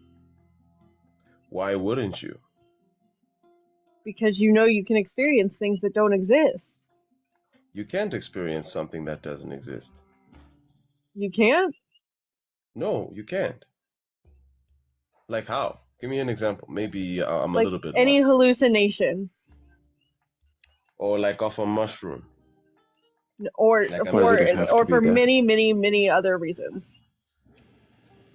Speaker 13: Why wouldn't you?
Speaker 4: Because you know you can experience things that don't exist.
Speaker 13: You can't experience something that doesn't exist.
Speaker 4: You can't?
Speaker 13: No, you can't. Like how? Give me an example. Maybe I'm a
Speaker 4: Like
Speaker 13: little bit
Speaker 4: any
Speaker 13: lost.
Speaker 4: hallucination.
Speaker 13: Or like off a mushroom.
Speaker 4: Or
Speaker 13: Like
Speaker 6: Why would it have to be
Speaker 4: for
Speaker 6: that?
Speaker 4: many other reasons.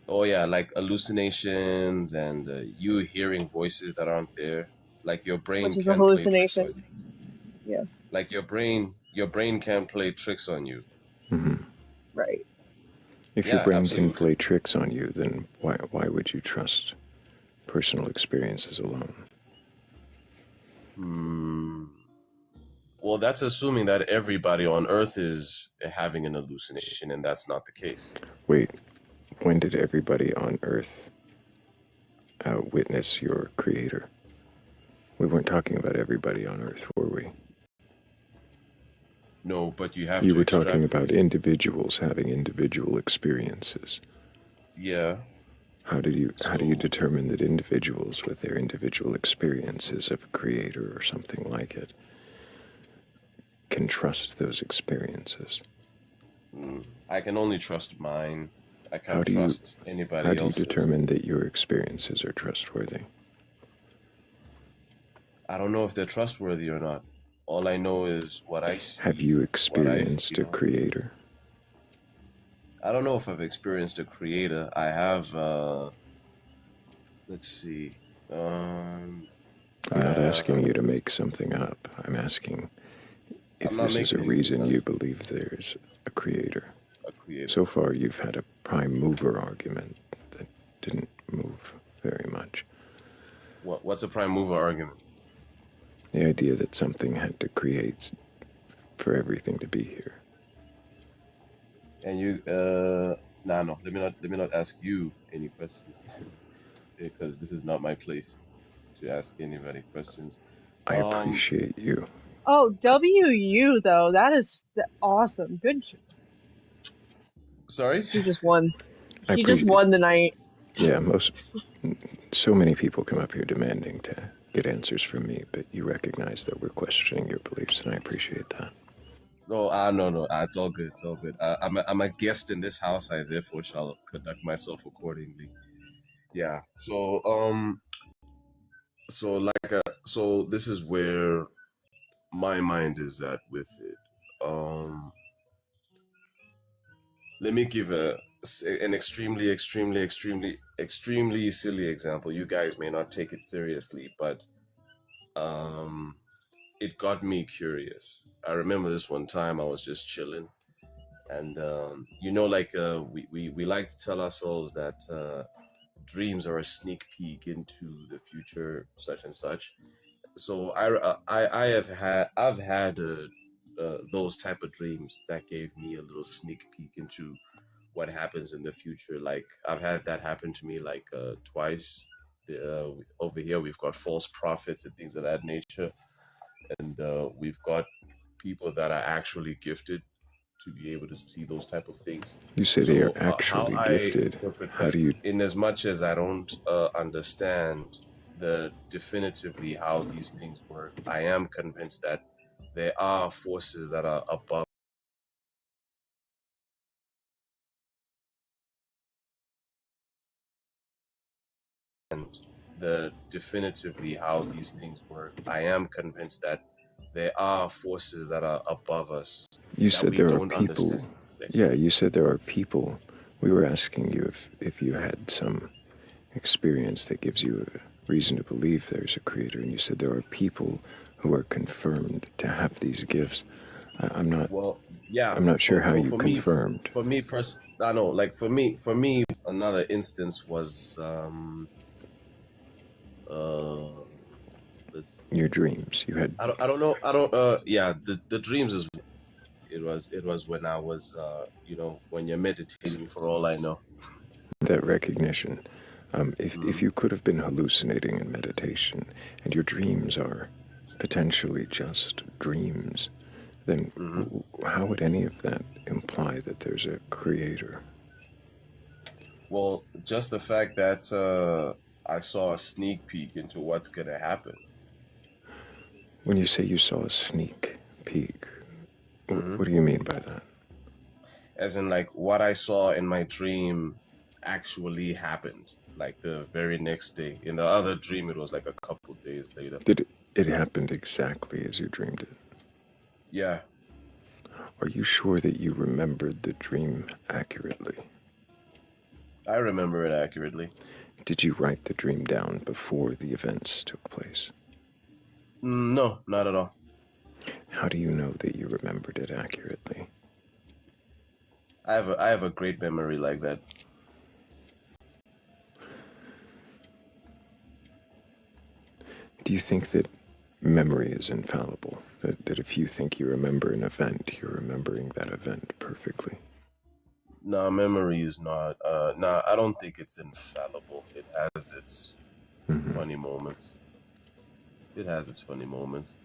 Speaker 13: Oh yeah, like hallucinations and you hearing voices that aren't there. Like your brain
Speaker 4: Which is a
Speaker 13: can play tricks on
Speaker 4: hallucination.
Speaker 13: you.
Speaker 4: Yes.
Speaker 13: Like your brain can play tricks on you.
Speaker 6: Mm-hmm.
Speaker 4: Right.
Speaker 6: If your
Speaker 13: Yeah,
Speaker 6: brain
Speaker 13: absolutely.
Speaker 6: can play tricks on you, then why would you trust personal experiences alone?
Speaker 13: Well, that's assuming that everybody on Earth is having an hallucination, and that's not the case.
Speaker 6: Wait, when did everybody on Earth witness your creator? We weren't talking about everybody on Earth, were we?
Speaker 13: No, but you have
Speaker 6: You
Speaker 13: to
Speaker 6: were talking
Speaker 13: extract.
Speaker 6: about individuals having individual experiences.
Speaker 13: Yeah.
Speaker 6: How do you determine that individuals with their individual experiences of a creator or something like it can trust those experiences?
Speaker 13: I can only trust mine. I
Speaker 6: How
Speaker 13: can't trust anybody
Speaker 6: How do you
Speaker 13: else's.
Speaker 6: determine that your experiences are trustworthy?
Speaker 13: I don't know if they're trustworthy or not. All I know is what I see.
Speaker 6: Have you
Speaker 13: what I
Speaker 6: experienced a
Speaker 13: feel.
Speaker 6: creator?
Speaker 13: I don't know if I've experienced a creator. I have. Let's see.
Speaker 6: I'm not asking you to make something up. I'm asking if
Speaker 13: I'm not
Speaker 6: this is a
Speaker 13: making anything
Speaker 6: reason
Speaker 13: up.
Speaker 6: you believe there's a creator.
Speaker 13: A creator.
Speaker 6: So far, you've had a prime mover argument that didn't move very much.
Speaker 13: What's a prime mover argument?
Speaker 6: The idea that something had to create for everything to be here.
Speaker 13: And you, no. Let me not ask you any questions because this is not my place to ask anybody questions.
Speaker 6: I appreciate you.
Speaker 4: Oh, WU though, that is awesome. Good.
Speaker 13: Sorry?
Speaker 4: She just won.
Speaker 6: I
Speaker 4: She just won the night.
Speaker 6: Yeah, so many people come up here demanding to get answers from me, but you recognize that we're questioning your beliefs, and I appreciate that.
Speaker 13: No, no. It's all good. It's all good. I'm a guest in this house. I therefore shall conduct myself accordingly. Yeah. So this is where my mind is at with it. Let me give an extremely silly example. You guys may not take it seriously, but um, it got me curious. I remember this one time I was just chilling, and we like to tell ourselves that dreams are a sneak peek into the future, such and such. So I've had those type of dreams that gave me a little sneak peek into what happens in the future. Like I've had that happen to me like twice. Over here we've got false prophets and things of that nature, and we've got people that are actually gifted to be able to see those type of things.
Speaker 1: You say they are
Speaker 13: So how
Speaker 1: actually
Speaker 13: I
Speaker 1: gifted.
Speaker 13: interpret
Speaker 1: How
Speaker 13: that,
Speaker 1: do you?
Speaker 13: in as much as I don't understand the definitively how these things work, I am convinced that there are forces that are above the definitively how these things work. I am convinced that there are forces that are above us
Speaker 1: You
Speaker 13: that
Speaker 1: said
Speaker 13: we
Speaker 1: there are
Speaker 13: don't
Speaker 1: people.
Speaker 13: understand.
Speaker 1: Yeah, you said there are people. We were asking you if you had some experience that gives you a reason to believe there's a creator, and you said there are people who are confirmed to have these gifts. I'm not.
Speaker 13: Well, yeah.
Speaker 1: I'm not sure how you
Speaker 13: For me,
Speaker 1: confirmed.
Speaker 13: I know. Like for me, another instance was let's see.
Speaker 1: Your dreams. You had
Speaker 13: I don't know. I don't. Yeah. The dreams is. It was when I was when you're meditating. For all I know.
Speaker 1: that recognition. If you could have been hallucinating in meditation, and your dreams are potentially just dreams, then how would any of that imply that there's a creator?
Speaker 13: Well, just the fact that I saw a sneak peek into what's gonna happen.
Speaker 1: When you say you saw a sneak peek, what do you mean by that?
Speaker 13: As in, like, what I saw in my dream actually happened, like the very next day. In the other dream, it was like a couple days later.
Speaker 1: Did it happened exactly as you dreamed it?
Speaker 13: Yeah.
Speaker 1: Are you sure that you remembered the dream accurately?
Speaker 13: I remember it accurately.
Speaker 1: Did you write the dream down before the events took place?
Speaker 13: No, not at all.
Speaker 1: How do you know that you remembered it accurately?
Speaker 13: I have a great memory like that.
Speaker 1: Do you think that memory is infallible? That if you think you remember an event, you're remembering that event perfectly?
Speaker 13: No, memory is not. No, I don't think it's infallible. It has its funny moments. It has its funny moments,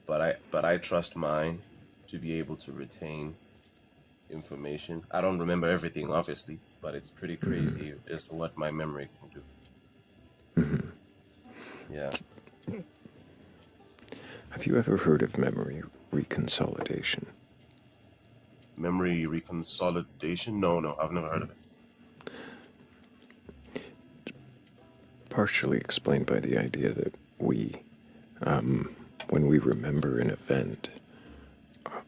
Speaker 13: but I trust mine to be able to retain information. I don't remember everything, obviously, but it's pretty crazy as to what my memory can do. Yeah.
Speaker 1: Have you ever heard of memory reconsolidation?
Speaker 13: Memory reconsolidation? No, I've never heard of it.
Speaker 1: Partially explained by the idea that we, when we remember an event,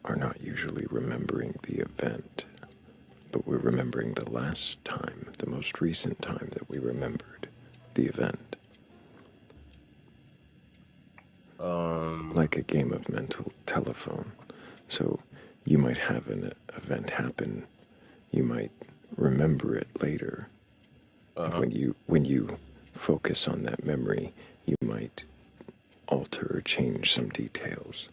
Speaker 1: are not usually remembering the event, but we're remembering the last time, the most recent time that we remembered the event. Like a game of mental telephone. So you might have an event happen, you might remember it later. And when you focus on that memory, you might alter or change some details.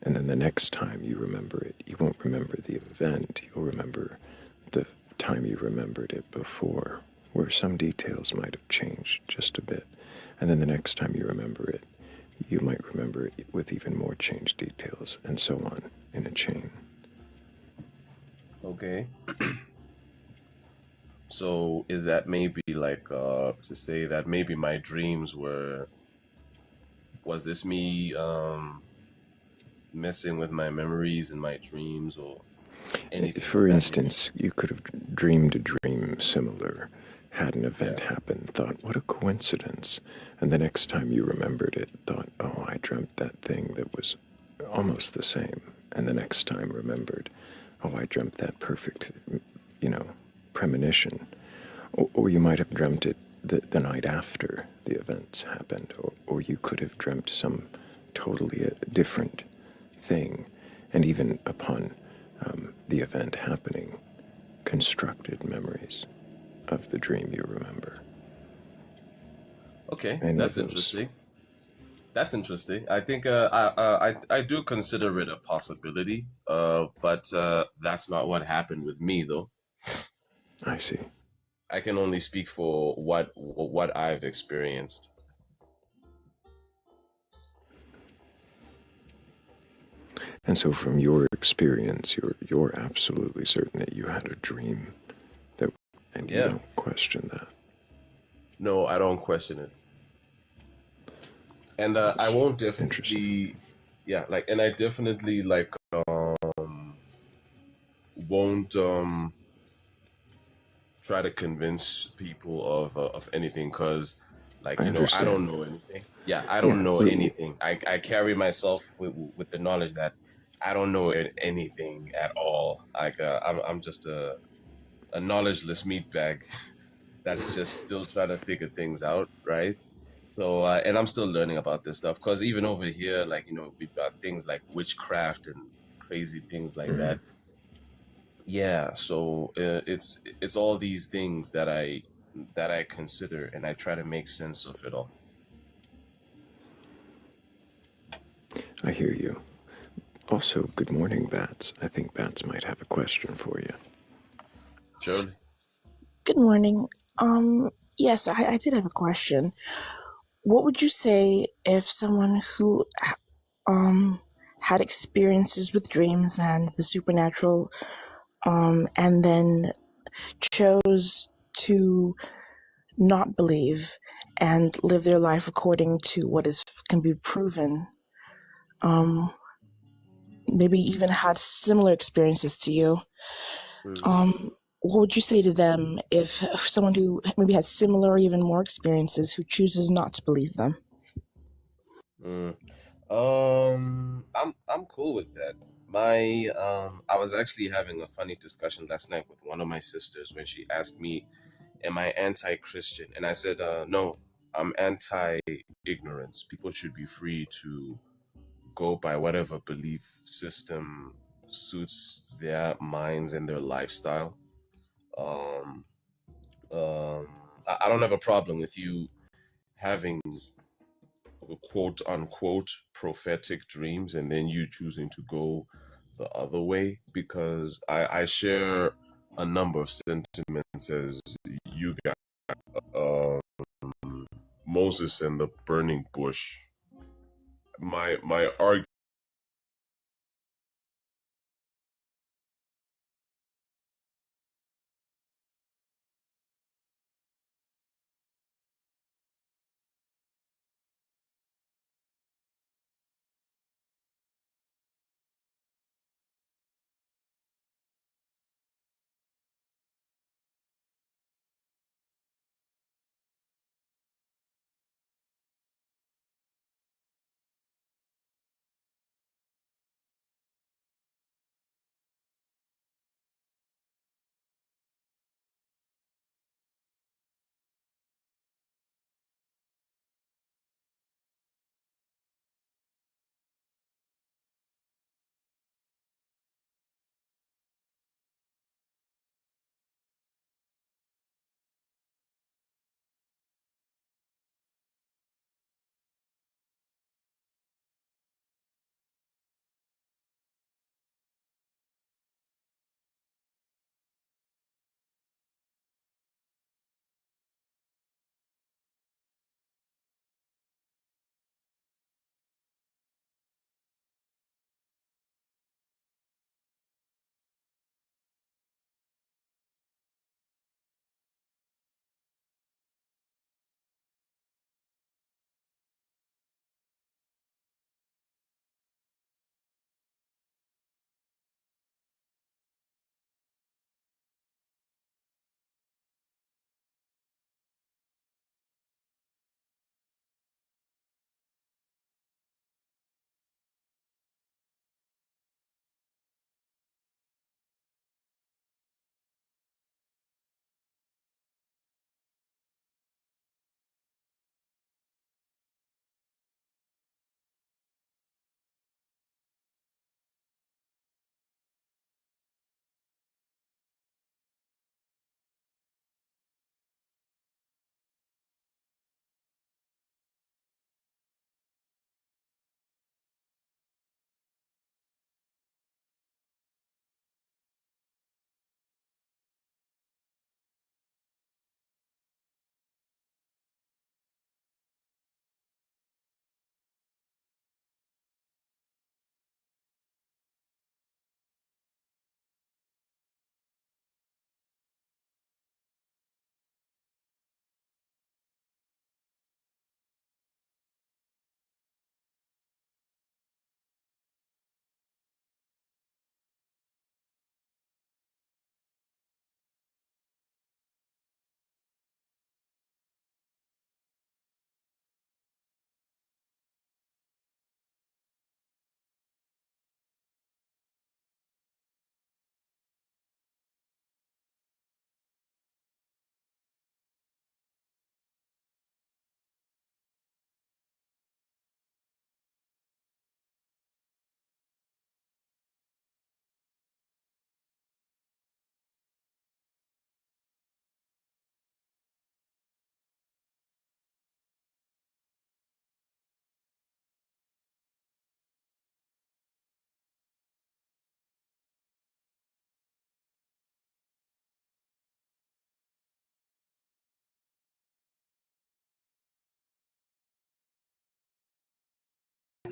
Speaker 1: And then the next time you remember it, you won't remember the event, you'll remember the time you remembered it before, where some details might have changed just a bit. And then the next time you remember it, you might remember it with even more changed details, and so on, in a chain.
Speaker 13: Okay. So is that maybe like to say that maybe my dreams was this me messing with my memories and my dreams or anything
Speaker 1: For
Speaker 13: of that
Speaker 1: instance, you could have dreamed a dream similar, had an event happen, thought, what a coincidence. And the next time you remembered it, thought, oh, I dreamt that thing that was almost the same. And the next time remembered, oh, I dreamt that perfect, premonition. Or you might have dreamt it the night after the events happened, or you could have dreamt some totally different thing, and even upon the event happening, constructed memories of the dream you remember.
Speaker 13: Okay,
Speaker 1: Any
Speaker 13: that's
Speaker 1: of those.
Speaker 13: interesting. That's interesting. I think I do consider it a possibility. But that's not what happened with me though.
Speaker 1: I see.
Speaker 13: I can only speak for what I've experienced.
Speaker 1: And so, from your experience, you're absolutely certain that you had a dream that, and you
Speaker 13: Yeah.
Speaker 1: don't question that.
Speaker 13: No, I don't question it. And I won't definitely, yeah, like, and I definitely like won't try to convince people of anything because, like,
Speaker 1: I
Speaker 13: I
Speaker 1: understand.
Speaker 13: don't know anything. Yeah, I don't know anything. I carry myself with the knowledge that I don't know anything at all. Like, I'm just a knowledgeless meatbag that's just still trying to figure things out, right? So, and I'm still learning about this stuff because even over here, like, we've got things like witchcraft and crazy things like that. Yeah, so it's all these things that I consider and I try to make sense of it all.
Speaker 1: I hear you. Also, good morning, Bats. I think Bats might have a question for you.
Speaker 13: Surely.
Speaker 15: Good morning. Yes, I did have a question. What would you say if someone who had experiences with dreams and the supernatural, and then chose to not believe and live their life according to what can be proven, maybe even had similar experiences to you? What would you say to them if someone who maybe had similar or even more experiences who chooses not to believe them?
Speaker 13: I'm cool with that. I was actually having a funny discussion last night with one of my sisters when she asked me, "Am I anti-Christian?" And I said, "No, I'm anti-ignorance. People should be free to go by whatever belief system suits their minds and their lifestyle. Um, I don't have a problem with you having quote unquote prophetic dreams and then you choosing to go the other way because I share a number of sentiments as you got. Moses and the burning bush. My argument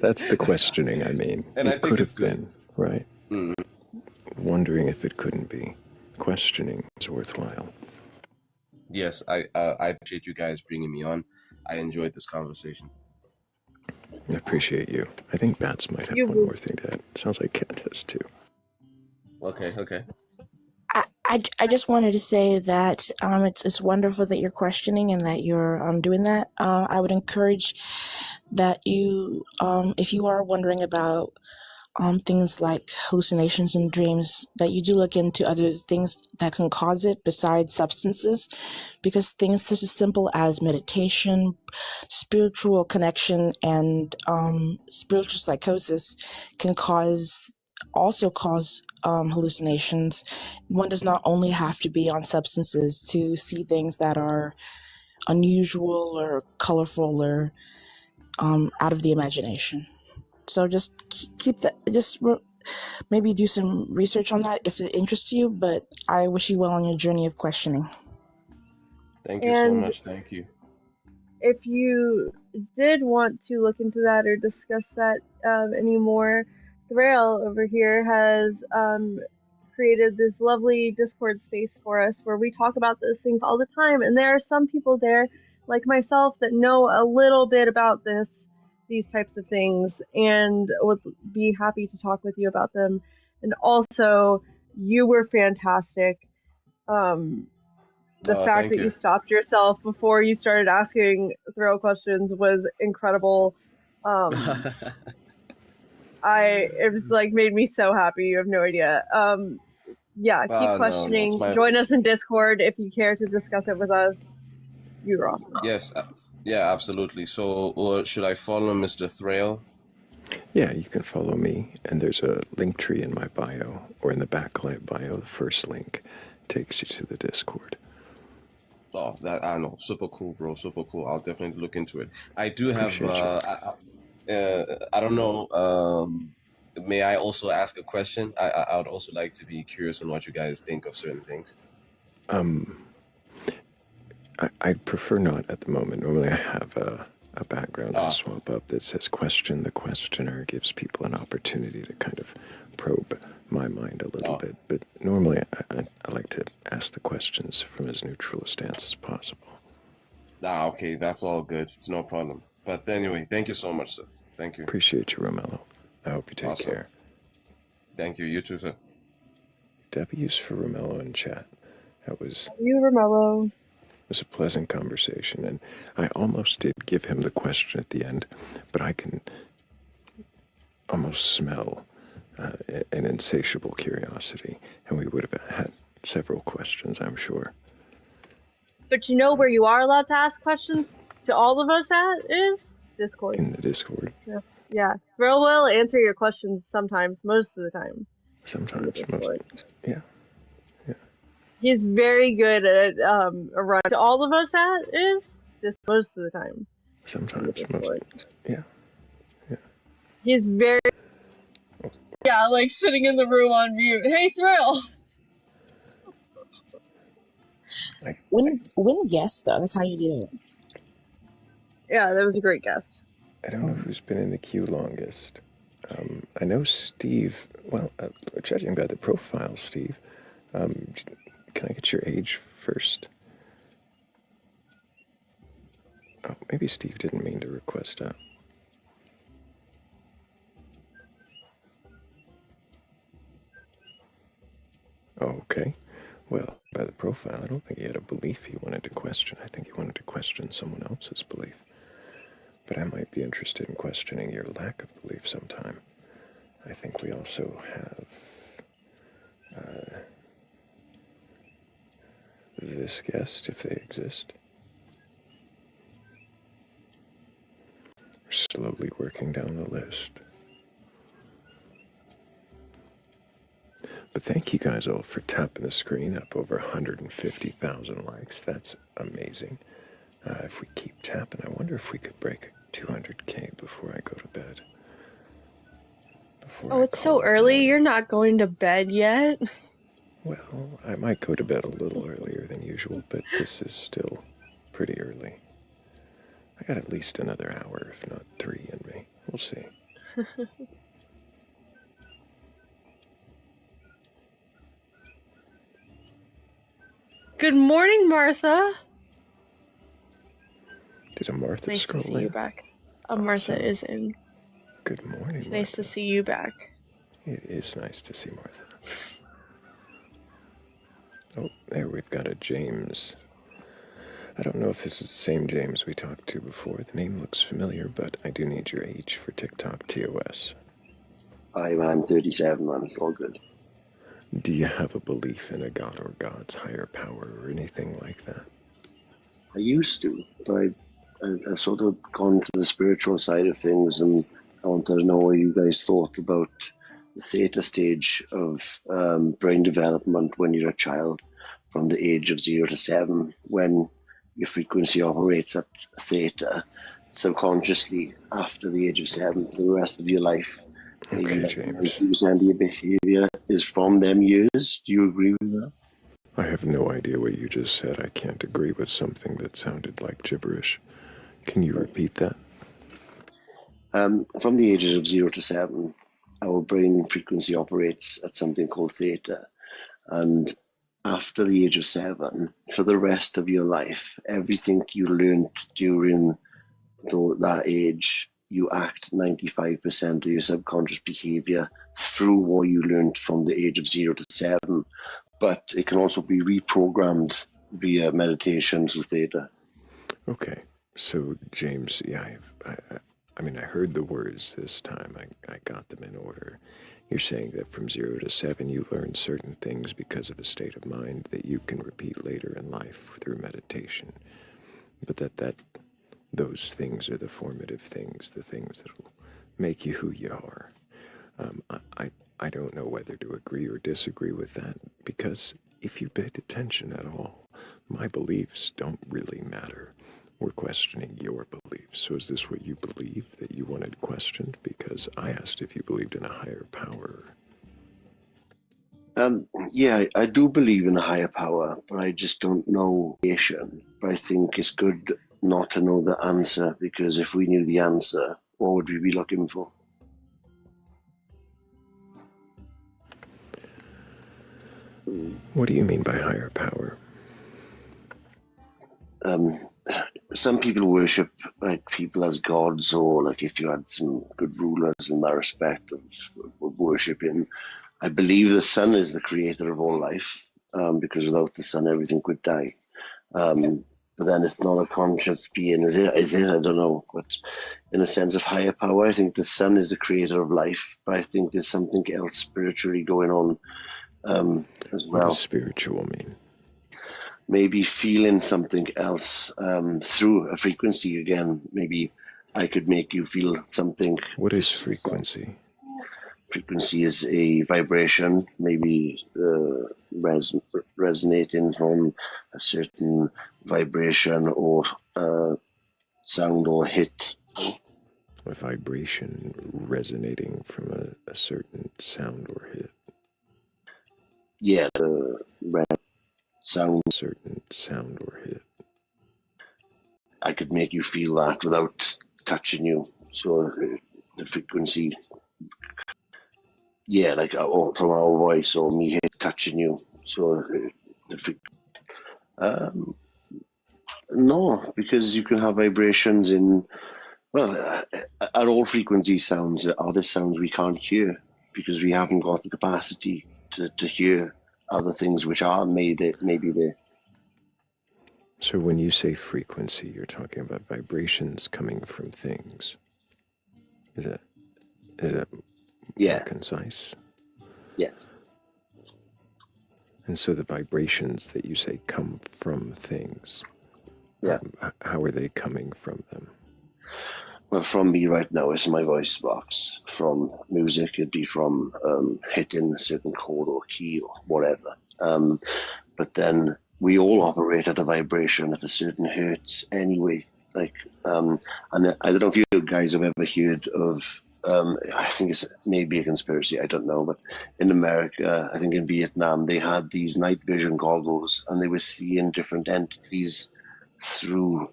Speaker 1: That's the questioning, I mean.
Speaker 13: And I
Speaker 1: It
Speaker 13: think
Speaker 1: could
Speaker 13: it's
Speaker 1: have
Speaker 13: good.
Speaker 1: been, right?
Speaker 13: Mm.
Speaker 1: Wondering if it couldn't be. Questioning is worthwhile.
Speaker 13: Yes, I appreciate you guys bringing me on. I enjoyed this conversation.
Speaker 1: I appreciate you. I think Bats might have one more thing to add. Sounds like Cat has too.
Speaker 13: Okay, okay.
Speaker 15: I just wanted to say that it's wonderful that you're questioning and that you're doing that. I would encourage that you if you are wondering about things like hallucinations and dreams, that you do look into other things that can cause it besides substances, because things such as simple as meditation, spiritual connection, and spiritual psychosis can also cause hallucinations. One does not only have to be on substances to see things that are unusual or colorful or out of the imagination. So just keep that, maybe do some research on that if it interests you, but I wish you well on your journey of questioning.
Speaker 13: Thank you so much. Thank you.
Speaker 4: If you did want to look into that or discuss that anymore, Thrayle over here has created this lovely Discord space for us where we talk about those things all the time. And there are some people there, like myself, that know a little bit about these types of things and would be happy to talk with you about them. And also, you were fantastic. The fact
Speaker 13: Thank
Speaker 4: that you
Speaker 13: you.
Speaker 4: stopped yourself before you started asking Thrayle questions was incredible. It was like made me so happy. You have no idea. Yeah, keep
Speaker 13: No, it's
Speaker 4: questioning.
Speaker 13: my
Speaker 4: Join us in Discord if you care to discuss it with us. You're awesome.
Speaker 13: yes, yeah, absolutely. So, should I follow Mr. Thrayle?
Speaker 1: Yeah, you can follow me, and there's a link tree in my bio, or in the Batcolyte bio. The first link takes you to the Discord.
Speaker 13: Oh, that I know, super cool, bro, super cool. I'll definitely look into it. I do have, I don't know. May I also ask a question? I would also like to be curious on what you guys think of certain things.
Speaker 1: I'd prefer not at the moment. Normally I have a background I swap up that says question the questioner, gives people an opportunity to kind of probe my mind a little bit. But normally I like to ask the questions from as neutral a stance as possible.
Speaker 13: Okay, that's all good. It's no problem. But anyway, thank you so much, sir. Thank you.
Speaker 1: Appreciate you, Romello. I hope you take care.
Speaker 13: Thank you. You too, sir.
Speaker 1: W's for Romello in chat. That was
Speaker 4: you, Romello.
Speaker 1: It was a pleasant conversation, and I almost did give him the question at the end, but I can almost smell an insatiable curiosity, and we would have had several questions, I'm sure.
Speaker 4: But you know where you are allowed to ask questions to all of us at is Discord.
Speaker 1: In the Discord.
Speaker 4: Yeah. Thrayle will answer your questions sometimes, most of the time.
Speaker 1: Sometimes. Yeah.
Speaker 4: He's very good at run to all of us at is this most of the time.
Speaker 1: Sometimes. Yeah.
Speaker 4: He's very like sitting in the room on mute. Hey, Thrayle.
Speaker 15: Win guest though. That's how you do it.
Speaker 4: Yeah, that was a great guest.
Speaker 1: I don't know who's been in the queue longest. I know Steve. Well, judging by the profile, Steve. Can I get your age first? Oh, maybe Steve didn't mean to request that. Okay. Well, by the profile, I don't think he had a belief he wanted to question. I think he wanted to question someone else's belief. But I might be interested in questioning your lack of belief sometime. I think we also have this guest, if they exist. We're slowly working down the list. But thank you guys all for tapping the screen up over 150,000 likes. That's amazing. If we keep tapping, I wonder if we could break 200K before I go to bed.
Speaker 4: It's so early. You're not going to bed yet.
Speaker 1: Well, I might go to bed a little earlier than usual, but this is still pretty early. I got at least another hour, if not 3 in me. We'll see.
Speaker 4: Good morning, Martha.
Speaker 1: Did a Martha
Speaker 4: Nice to
Speaker 1: scroll
Speaker 4: see you
Speaker 1: in?
Speaker 4: back. Martha
Speaker 1: Awesome.
Speaker 4: is in.
Speaker 1: Good morning,
Speaker 4: It's nice to
Speaker 1: Martha.
Speaker 4: see you back.
Speaker 1: It is nice to see Martha. Oh, there we've got a James. I don't know if this is the same James we talked to before. The name looks familiar, but I do need your age for TikTok TOS.
Speaker 17: I'm 37, man. It's all good.
Speaker 1: Do you have a belief in a god or god's higher power or anything like that?
Speaker 17: I used to, but I've sort of gone to the spiritual side of things, and I wanted to know what you guys thought about the theta stage of brain development when you're a child, from the age of 0 to 7, when your frequency operates at theta subconsciously after the age of 7 for the rest of your life. Maybe
Speaker 1: Okay,
Speaker 17: like
Speaker 1: James.
Speaker 17: 90% of your behavior is from them years. Do you agree with that?
Speaker 1: I have no idea what you just said. I can't agree with something that sounded like gibberish. Can you repeat that?
Speaker 17: From the ages of 0 to 7, our brain frequency operates at something called theta. And after the age of 7, for the rest of your life, everything you learned during that age, you act 95% of your subconscious behavior through what you learned from the age of 0 to 7. But it can also be reprogrammed via meditations with theta.
Speaker 1: Okay, so James, yeah, I mean, I heard the words this time. I got them in order. You're saying that from 0 to 7, you learn certain things because of a state of mind that you can repeat later in life through meditation. But that those things are the formative things, the things that will make you who you are. I don't know whether to agree or disagree with that, because if you paid attention at all, my beliefs don't really matter. We're questioning your beliefs. So is this what you believe that you wanted questioned? Because I asked if you believed in a higher power.
Speaker 17: Yeah, I do believe in a higher power, but I just don't know creation. But I think it's good not to know the answer, because if we knew the answer, what would we be looking for?
Speaker 1: What do you mean by higher power?
Speaker 17: Some people worship like people as gods, or like if you had some good rulers in that respect of worshipping. I believe the sun is the creator of all life, because without the sun, everything would die. But then it's not a conscious being, is it? I don't know. But in a sense of higher power, I think the sun is the creator of life, but I think there's something else spiritually going on as well.
Speaker 1: What does spiritual mean?
Speaker 17: Maybe feeling something else through a frequency again. Maybe I could make you feel something.
Speaker 1: What is frequency?
Speaker 17: Frequency is a vibration, maybe resonating from a certain vibration or sound or hit.
Speaker 1: A vibration resonating from a certain sound or hit.
Speaker 17: Yeah, sound.
Speaker 1: Certain sound or hit.
Speaker 17: I could make you feel that without touching you. So the frequency, yeah, like from our voice or me touching you. So no, because you can have vibrations in, well, at all frequency sounds. Other sounds we can't hear because we haven't got the capacity to hear other things which are maybe there.
Speaker 1: So when you say frequency, you're talking about vibrations coming from things. Is that more concise?
Speaker 17: Yes.
Speaker 1: And so the vibrations that you say come from things, how are they coming from them?
Speaker 17: Well, from me right now is my voice box. From music, it'd be from hitting a certain chord or key or whatever. But then we all operate at a vibration at a certain hertz anyway. Like, and I don't know if you guys have ever heard of, I think it's maybe a conspiracy, I don't know, but in America, I think in Vietnam, they had these night vision goggles and they were seeing different entities through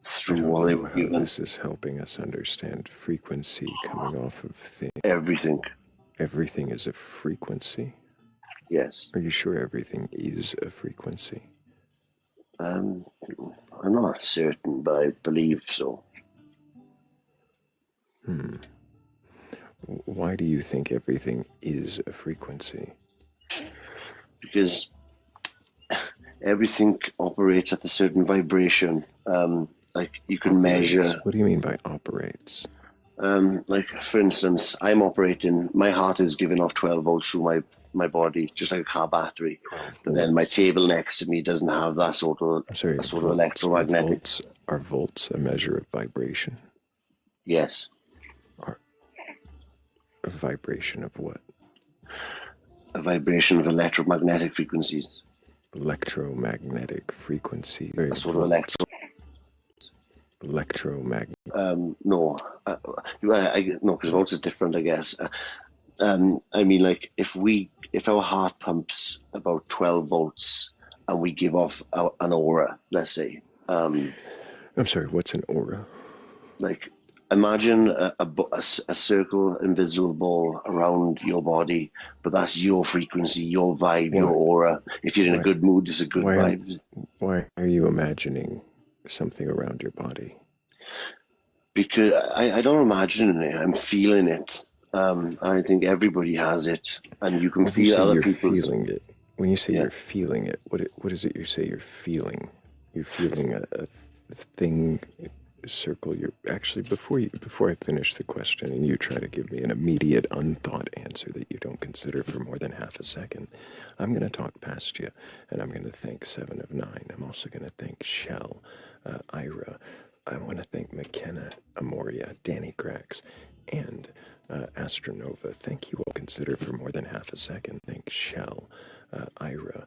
Speaker 1: I
Speaker 17: through
Speaker 1: don't
Speaker 17: what they
Speaker 1: know
Speaker 17: were
Speaker 1: how
Speaker 17: given.
Speaker 1: this is helping us understand frequency coming off of things.
Speaker 17: Everything.
Speaker 1: Everything is a frequency?
Speaker 17: Yes.
Speaker 1: Are you sure everything is a frequency?
Speaker 17: I'm not certain, but I believe so.
Speaker 1: Why do you think everything is a frequency?
Speaker 17: Because everything operates at a certain vibration. Like you can measure.
Speaker 1: What do you mean by operates?
Speaker 17: Like for instance, I'm operating. My heart is giving off 12 volts through my body, just like a car battery. But then my table next to me doesn't have that sort of electromagnetic.
Speaker 1: Are volts a measure of vibration?
Speaker 17: Yes.
Speaker 1: A vibration of what?
Speaker 17: A vibration of electromagnetic frequencies.
Speaker 1: Electromagnetic frequency.
Speaker 17: A sort of
Speaker 1: electromagnetic.
Speaker 17: No, no, because volts is different, I guess. I mean, like if our heart pumps about 12 volts and we give off an aura, let's say.
Speaker 1: I'm sorry, what's an aura?
Speaker 17: Like, imagine a circle, invisible ball around your body, but that's your frequency, your vibe, your aura. If you're in a good mood, it's a good vibe.
Speaker 1: Why are you imagining something around your body?
Speaker 17: Because I don't imagine it, I'm feeling it. I think everybody has it, and you can feel other people
Speaker 1: feeling it. When you say you're feeling it, what is it you say you're feeling? You're feeling a thing circle. You're actually before I finish the question and you try to give me an immediate unthought answer that you don't consider for more than half a second, I'm going to talk past you, and I'm going to thank 7 of 9. I'm also going to thank Shell, Ira. I want to thank McKenna, Amoria, Danny Grax, and Astronova. Thank you all. Consider for more than half a second. Thank Shell, Ira.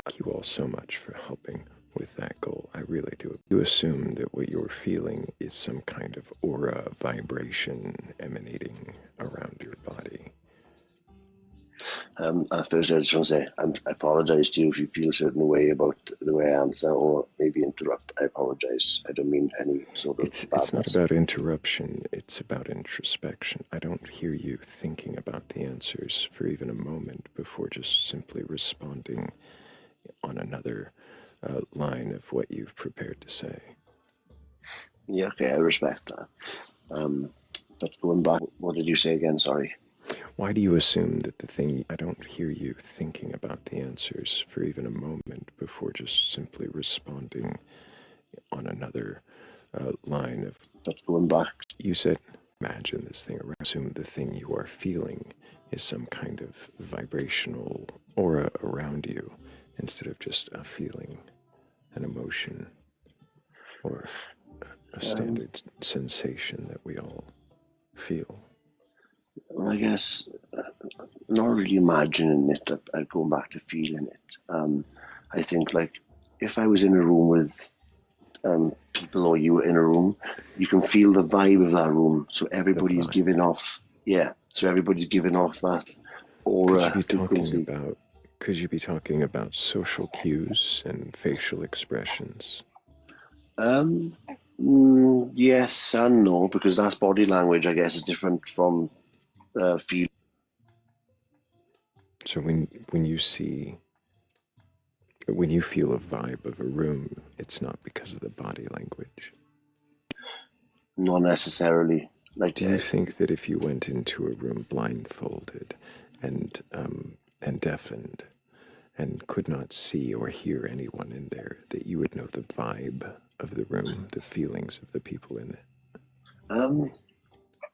Speaker 1: Thank you all so much for helping with that goal. I really do. You assume that what you're feeling is some kind of aura vibration emanating around your body.
Speaker 17: First, I just want to say I apologize to you if you feel a certain way about the way I answer or maybe interrupt. I apologize. I don't mean any sort of
Speaker 1: It's not about interruption. It's about introspection. I don't hear you thinking about the answers for even a moment before just simply responding on another line of what you've prepared to say.
Speaker 17: Yeah, okay, I respect that. But going back, what did you say again? Sorry.
Speaker 1: Why do you assume that the thing... I don't hear you thinking about the answers for even a moment before just simply responding on another line of...
Speaker 17: But going back...
Speaker 1: You said, imagine this thing around. Assume the thing you are feeling is some kind of vibrational aura around you instead of just a feeling, an emotion, or a standard sensation that we all feel.
Speaker 17: Well, I guess not really imagining it, I'm going back to feeling it. I think, like, if I was in a room with people or you were in a room, you can feel the vibe of that room. So everybody's giving off, so everybody's giving off that aura frequency.
Speaker 1: Could you be talking about social cues and facial expressions?
Speaker 17: Yes and no, because that's body language, I guess, is different from feel.
Speaker 1: So when you feel a vibe of a room, it's not because of the body language?
Speaker 17: Not necessarily. Like,
Speaker 1: do you think that if you went into a room blindfolded and deafened and could not see or hear anyone in there, that you would know the vibe of the room, the feelings of the people in it?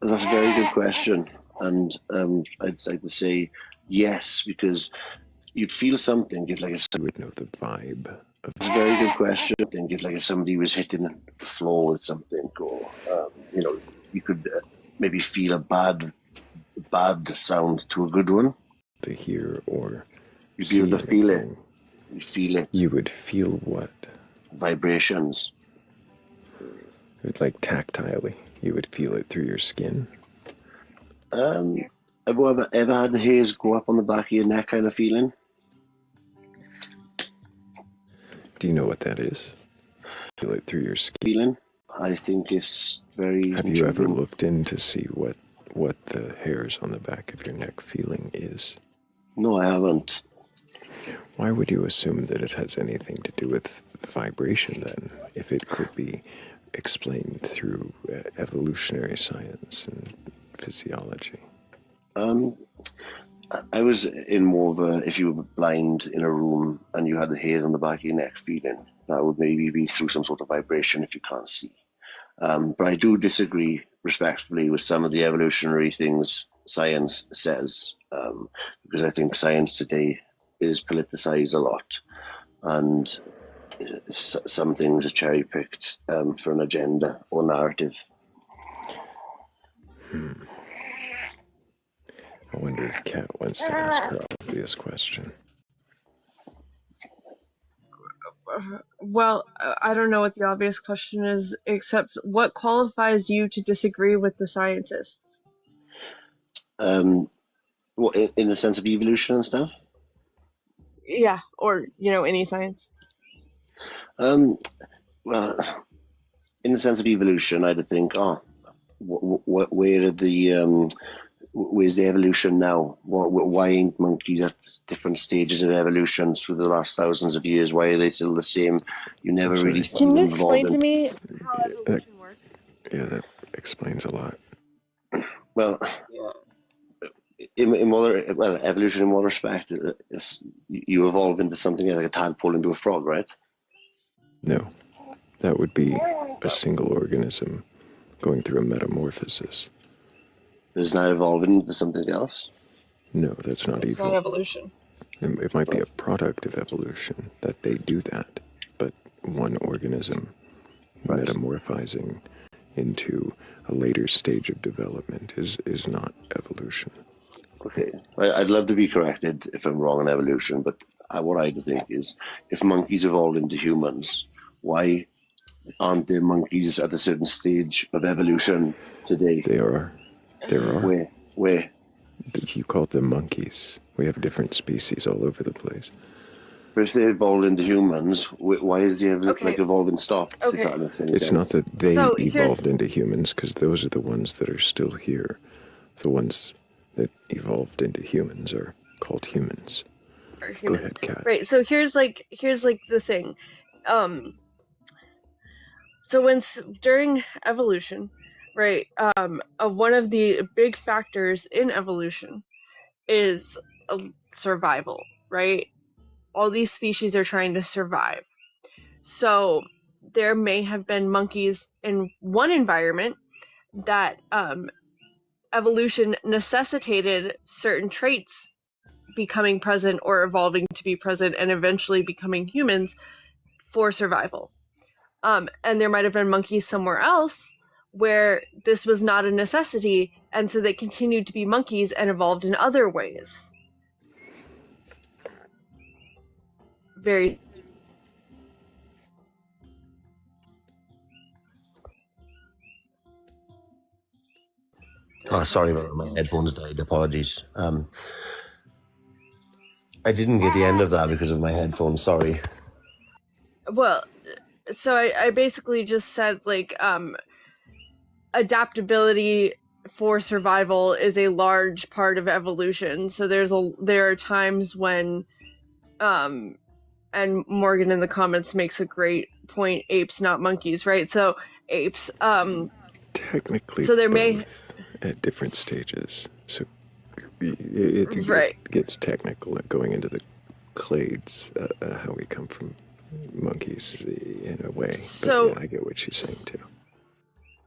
Speaker 17: That's a very good question, and I'd like to say yes, because you'd feel something. If like if
Speaker 1: you would know the vibe.
Speaker 17: It's a very good question. Think if like if somebody was hitting the floor with something, or you could maybe feel a bad sound to a good one.
Speaker 1: To hear or
Speaker 17: you'd be able to feel it. You feel it.
Speaker 1: You would feel what?
Speaker 17: Vibrations.
Speaker 1: Like tactilely, you would feel it through your skin.
Speaker 17: Have you ever had the hairs go up on the back of your neck kind of feeling?
Speaker 1: Do you know what that is? Feel it through your skin.
Speaker 17: Feeling? I think it's very
Speaker 1: Have you ever
Speaker 17: intriguing.
Speaker 1: looked in to see what the hairs on the back of your neck feeling is?
Speaker 17: No, I haven't.
Speaker 1: Why would you assume that it has anything to do with vibration then, if it could be explained through evolutionary science and physiology?
Speaker 17: I was in more of a, if you were blind in a room and you had the hairs on the back of your neck feeling, that would maybe be through some sort of vibration if you can't see. But I do disagree respectfully with some of the evolutionary things science says, because I think science today is politicized a lot, and some things are cherry picked for an agenda or narrative.
Speaker 1: I wonder if Kat wants to ask her obvious question.
Speaker 4: Well, I don't know what the obvious question is, except what qualifies you to disagree with the scientists?
Speaker 17: What, in the sense of evolution and stuff?
Speaker 4: Yeah, or, any science.
Speaker 17: Well, in the sense of evolution, I'd think, where's the evolution now? Why ain't monkeys at different stages of evolution through the last thousands of years? Why are they still the same? You never really see
Speaker 4: Can you
Speaker 17: them
Speaker 4: explain
Speaker 17: evolving.
Speaker 4: to me how evolution works?
Speaker 1: Yeah, that explains a lot.
Speaker 17: Well, evolution in what respect? You evolve into something like a tadpole into a frog, right?
Speaker 1: No, that would be a single organism going through a metamorphosis.
Speaker 17: Is that evolving into something else?
Speaker 1: No, that's not
Speaker 4: It's
Speaker 1: evil.
Speaker 4: not evolution.
Speaker 1: It might be a product of evolution that they do that, but one organism metamorphizing into a later stage of development is not evolution.
Speaker 17: Okay, I'd love to be corrected if I'm wrong on evolution, but what I think is, if monkeys evolved into humans, why aren't there monkeys at a certain stage of evolution today?
Speaker 1: There are.
Speaker 17: Where?
Speaker 1: But you called them monkeys. We have different species all over the place.
Speaker 17: But if they evolved into humans, why is the evolving stopped?
Speaker 4: Okay.
Speaker 17: If that makes any
Speaker 1: It's
Speaker 17: sense.
Speaker 1: not that they
Speaker 4: So
Speaker 1: evolved into humans, because those are the ones that are still here. The ones that evolved into humans are called humans. Go ahead, Kat.
Speaker 4: Right. So here's the thing. So during evolution, right? One of the big factors in evolution is survival, right? All these species are trying to survive. So there may have been monkeys in one environment that evolution necessitated certain traits becoming present or evolving to be present and eventually becoming humans for survival. And there might have been monkeys somewhere else where this was not a necessity, and so they continued to be monkeys and evolved in other ways. Very.
Speaker 17: Oh, sorry, my headphones died. Apologies. I didn't get the end of that because of my headphones. Sorry.
Speaker 4: Well, so I basically just said adaptability for survival is a large part of evolution. So there are times when and Morgan in the comments makes a great point, apes not monkeys, right? So apes
Speaker 1: Technically
Speaker 4: so there
Speaker 1: both at different stages. So it gets technical going into the clades, how we come from monkeys in a way.
Speaker 4: So-
Speaker 1: but yeah, I get what she's saying too.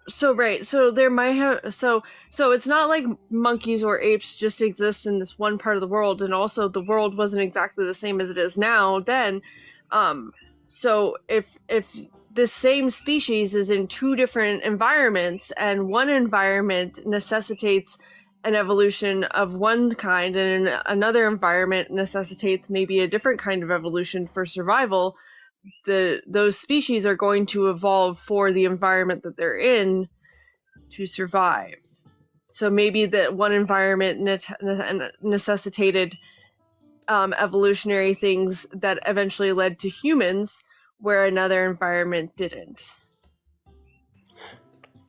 Speaker 4: So there might have so it's not like monkeys or apes just exist in this one part of the world, and also the world wasn't exactly the same as it is now then. So if the same species is in two different environments, and one environment necessitates an evolution of one kind, and another environment necessitates maybe a different kind of evolution for survival, those species are going to evolve for the environment that they're in to survive. So maybe that one environment necessitated evolutionary things that eventually led to humans, where another environment didn't.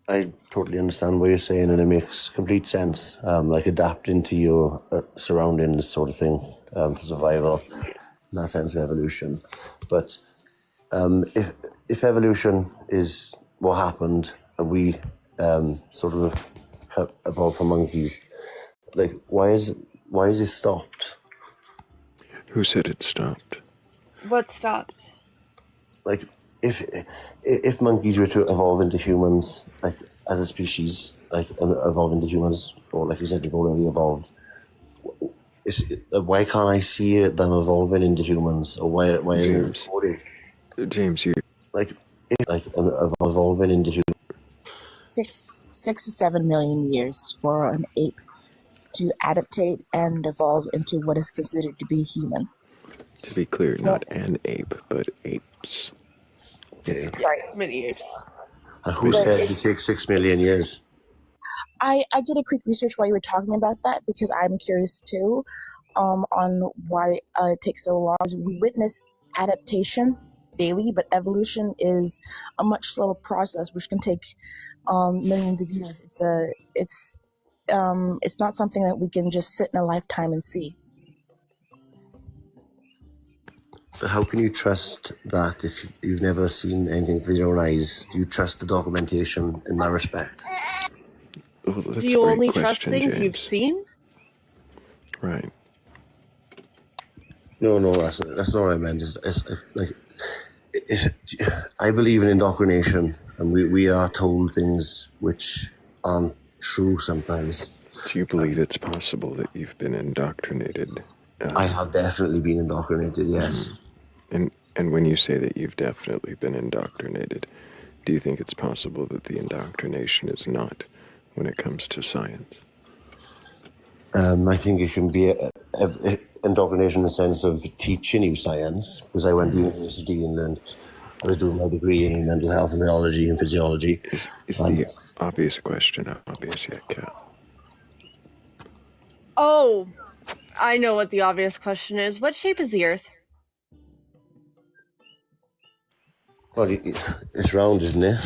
Speaker 17: I totally understand what you're saying, and it makes complete sense. Like adapting to your surroundings, sort of thing, for survival. In that sense of evolution. But if evolution is what happened, and we sort of evolved from monkeys, like why is it stopped?
Speaker 6: Who said it stopped?
Speaker 4: What stopped?
Speaker 17: Like if monkeys were to evolve into humans, like as a species, like evolve into humans, or like you said, they've already evolved. Why can't I see them evolving into humans, or why
Speaker 6: James, James, you
Speaker 17: like evolving into humans?
Speaker 15: 6 to 7 million years for an ape to adaptate and evolve into what is considered to be human.
Speaker 6: To be clear, not an ape, but apes.
Speaker 17: Okay.
Speaker 15: Sorry, many years.
Speaker 17: Who
Speaker 15: But
Speaker 17: said it takes 6 million years?
Speaker 15: I did a quick research while you were talking about that because I'm curious too on why it takes so long. We witness adaptation daily, but evolution is a much slower process, which can take millions of years. It's not something that we can just sit in a lifetime and see.
Speaker 17: But how can you trust that if you've never seen anything with your own eyes? Do you trust the documentation in that respect?
Speaker 6: Well, that's
Speaker 4: Do you
Speaker 6: a great
Speaker 4: only
Speaker 6: question,
Speaker 4: trust things
Speaker 6: James.
Speaker 4: you've seen?
Speaker 6: Right.
Speaker 17: No, that's not what I meant. I believe in indoctrination, and we are told things which aren't true sometimes.
Speaker 6: Do you believe it's possible that you've been indoctrinated?
Speaker 17: I have definitely been indoctrinated, yes.
Speaker 6: And when you say that you've definitely been indoctrinated, do you think it's possible that the indoctrination is not when it comes to science?
Speaker 17: I think it can be indoctrination in the sense of teaching you science, because I went to university and learned. I was doing my degree in mental health and biology and physiology.
Speaker 6: Is the obvious question obvious yet, Kat?
Speaker 4: Oh, I know what the obvious question is. What shape is the Earth?
Speaker 17: Well, it's round, isn't it?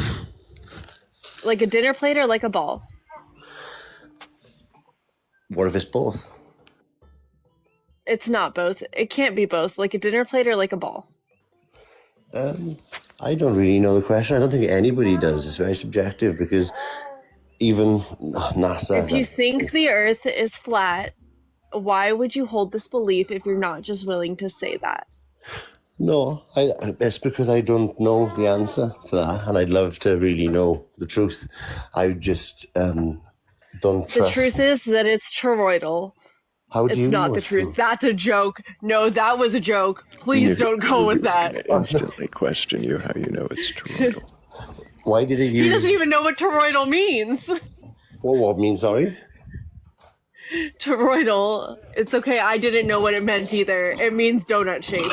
Speaker 4: Like a dinner plate or like a ball?
Speaker 17: What if it's both?
Speaker 4: It's not both. It can't be both. Like a dinner plate or like a ball?
Speaker 17: I don't really know the question. I don't think anybody does. It's very subjective because even NASA.
Speaker 4: If you think the Earth is flat, why would you hold this belief if you're not just willing to say that?
Speaker 17: No, it's because I don't know the answer to that, and I'd love to really know the truth. I just don't trust.
Speaker 4: The truth is that it's toroidal.
Speaker 17: How do
Speaker 4: it's
Speaker 17: you
Speaker 4: not
Speaker 17: know
Speaker 4: the
Speaker 17: it's
Speaker 4: truth.
Speaker 17: true?
Speaker 4: That's a joke. No, that was a joke. Please don't go with that.
Speaker 6: Instantly question you how you know it's toroidal.
Speaker 17: Why did they use?
Speaker 4: He doesn't even know what toroidal means.
Speaker 17: What means? Sorry.
Speaker 4: Toroidal. It's okay. I didn't know what it meant either. It means donut shape.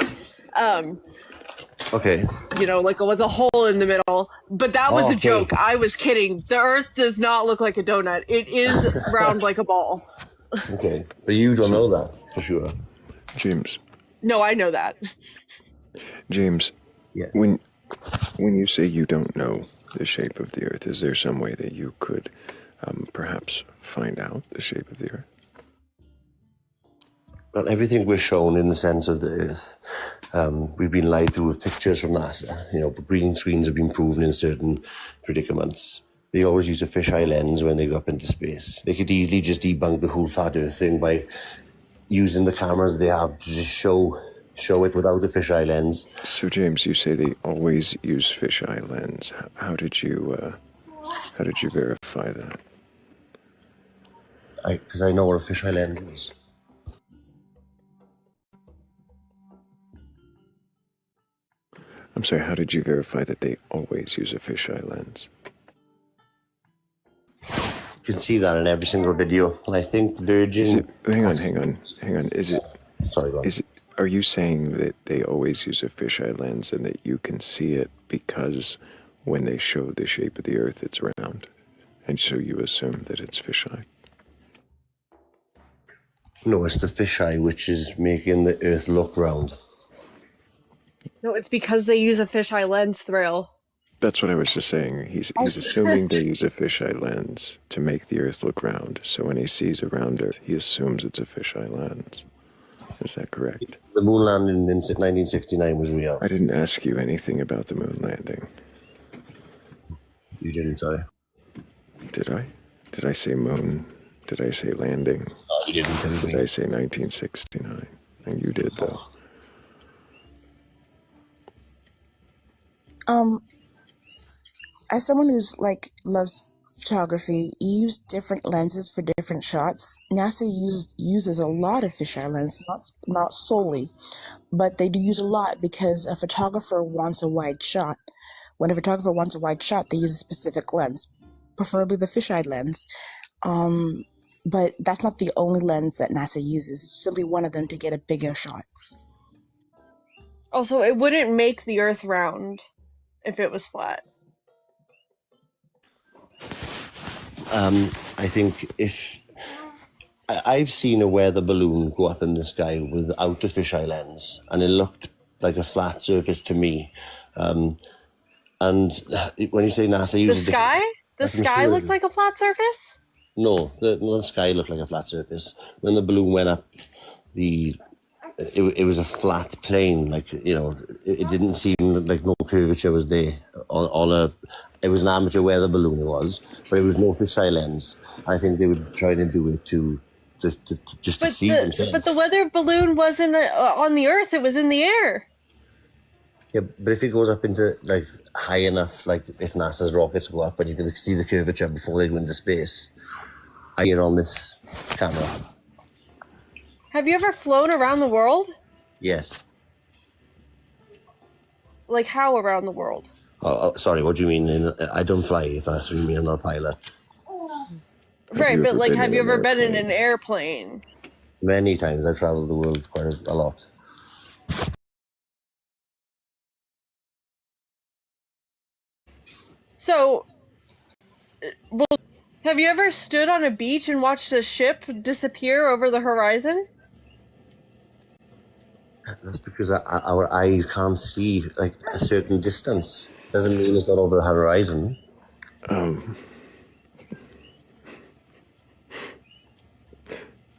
Speaker 17: Okay.
Speaker 4: You know, like it was a hole in the middle. But that was a
Speaker 17: okay.
Speaker 4: joke. I was kidding. The Earth does not look like a donut. It is round like a ball.
Speaker 17: Okay, but you don't know that for sure.
Speaker 6: James.
Speaker 4: No, I know that.
Speaker 6: James.
Speaker 17: Yeah.
Speaker 6: When you say you don't know the shape of the Earth, is there some way that you could perhaps find out the shape of the Earth?
Speaker 17: Well, everything we're shown in the sense of the Earth, we've been lied to with pictures from NASA. You know, green screens have been proven in certain predicaments. They always use a fisheye lens when they go up into space. They could easily just debunk the whole flat Earth thing by using the cameras they have to just show it without a fisheye lens.
Speaker 6: So, James, you say they always use fisheye lens. How did you verify that?
Speaker 17: Because I know what a fisheye lens is.
Speaker 6: I'm sorry, how did you verify that they always use a fisheye lens?
Speaker 17: You can see that in every single video. And I think Virgin...
Speaker 6: Hang on. Is it...
Speaker 17: Sorry, go on.
Speaker 6: Are you saying that they always use a fisheye lens and that you can see it because when they show the shape of the Earth, it's round? And so you assume that it's fisheye?
Speaker 17: No, it's the fisheye which is making the Earth look round.
Speaker 4: No, it's because they use a fisheye lens, Thrayle.
Speaker 1: That's what I was just saying. He's assuming they use a fisheye lens to make the Earth look round. So when he sees a round Earth, he assumes it's a fisheye lens. Is that correct?
Speaker 17: The moon landing in 1969 was real.
Speaker 1: I didn't ask you anything about the moon landing.
Speaker 17: You didn't, sorry.
Speaker 1: Did I? Did I say moon? Did I say landing?
Speaker 17: You didn't tell me.
Speaker 1: Did I say 1969? And you did, though.
Speaker 15: As someone who's like loves photography, you use different lenses for different shots. NASA uses a lot of fisheye lenses, not solely, but they do use a lot because a photographer wants a wide shot. When a photographer wants a wide shot, they use a specific lens, preferably the fisheye lens. But that's not the only lens that NASA uses. It's simply one of them to get a bigger shot.
Speaker 4: Also, it wouldn't make the Earth round if it was flat.
Speaker 17: I think if I've seen a weather balloon go up in the sky without a fisheye lens, and it looked like a flat surface to me. And when you say NASA uses
Speaker 4: the sky looked like a flat surface?
Speaker 17: No, the sky looked like a flat surface. When the balloon went up, it was a flat plane. Like, you know, it didn't seem like no curvature was there. It was an amateur weather balloon, it was, but it was no fisheye lens. I think they would try to do it to see themselves.
Speaker 4: But the weather balloon wasn't on the Earth; it was in the air.
Speaker 17: Yeah, but if it goes up into like high enough, like if NASA's rockets go up and you can see the curvature before they go into space, I hear on this camera.
Speaker 4: Have you ever flown around the world?
Speaker 17: Yes.
Speaker 4: Like how around the world?
Speaker 17: Oh, sorry, what do you mean? I don't fly, if that's what you mean. I'm not a pilot.
Speaker 4: Right, but like, have you ever been in an airplane?
Speaker 17: Many times. I've traveled the world quite a lot.
Speaker 4: So, well, have you ever stood on a beach and watched a ship disappear over the horizon?
Speaker 17: That's because our eyes can't see like a certain distance. It doesn't mean it's not over the horizon.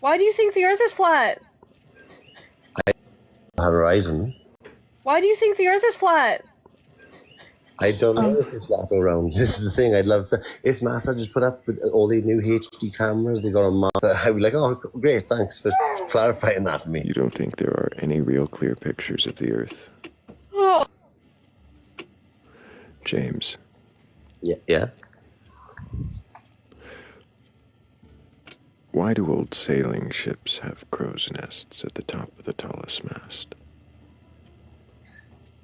Speaker 4: Why do you think the Earth is flat?
Speaker 17: Horizon.
Speaker 4: Why do you think the Earth is flat?
Speaker 17: I don't know if it's flat or round. This is the thing. I'd love to. If NASA just put up with all the new HD cameras they got on Mars, I'd be like, oh, great, thanks for clarifying that for me.
Speaker 1: You don't think there are any real clear pictures of the Earth?
Speaker 4: Oh.
Speaker 1: James.
Speaker 17: Yeah.
Speaker 1: Why do old sailing ships have crow's nests at the top of the tallest mast?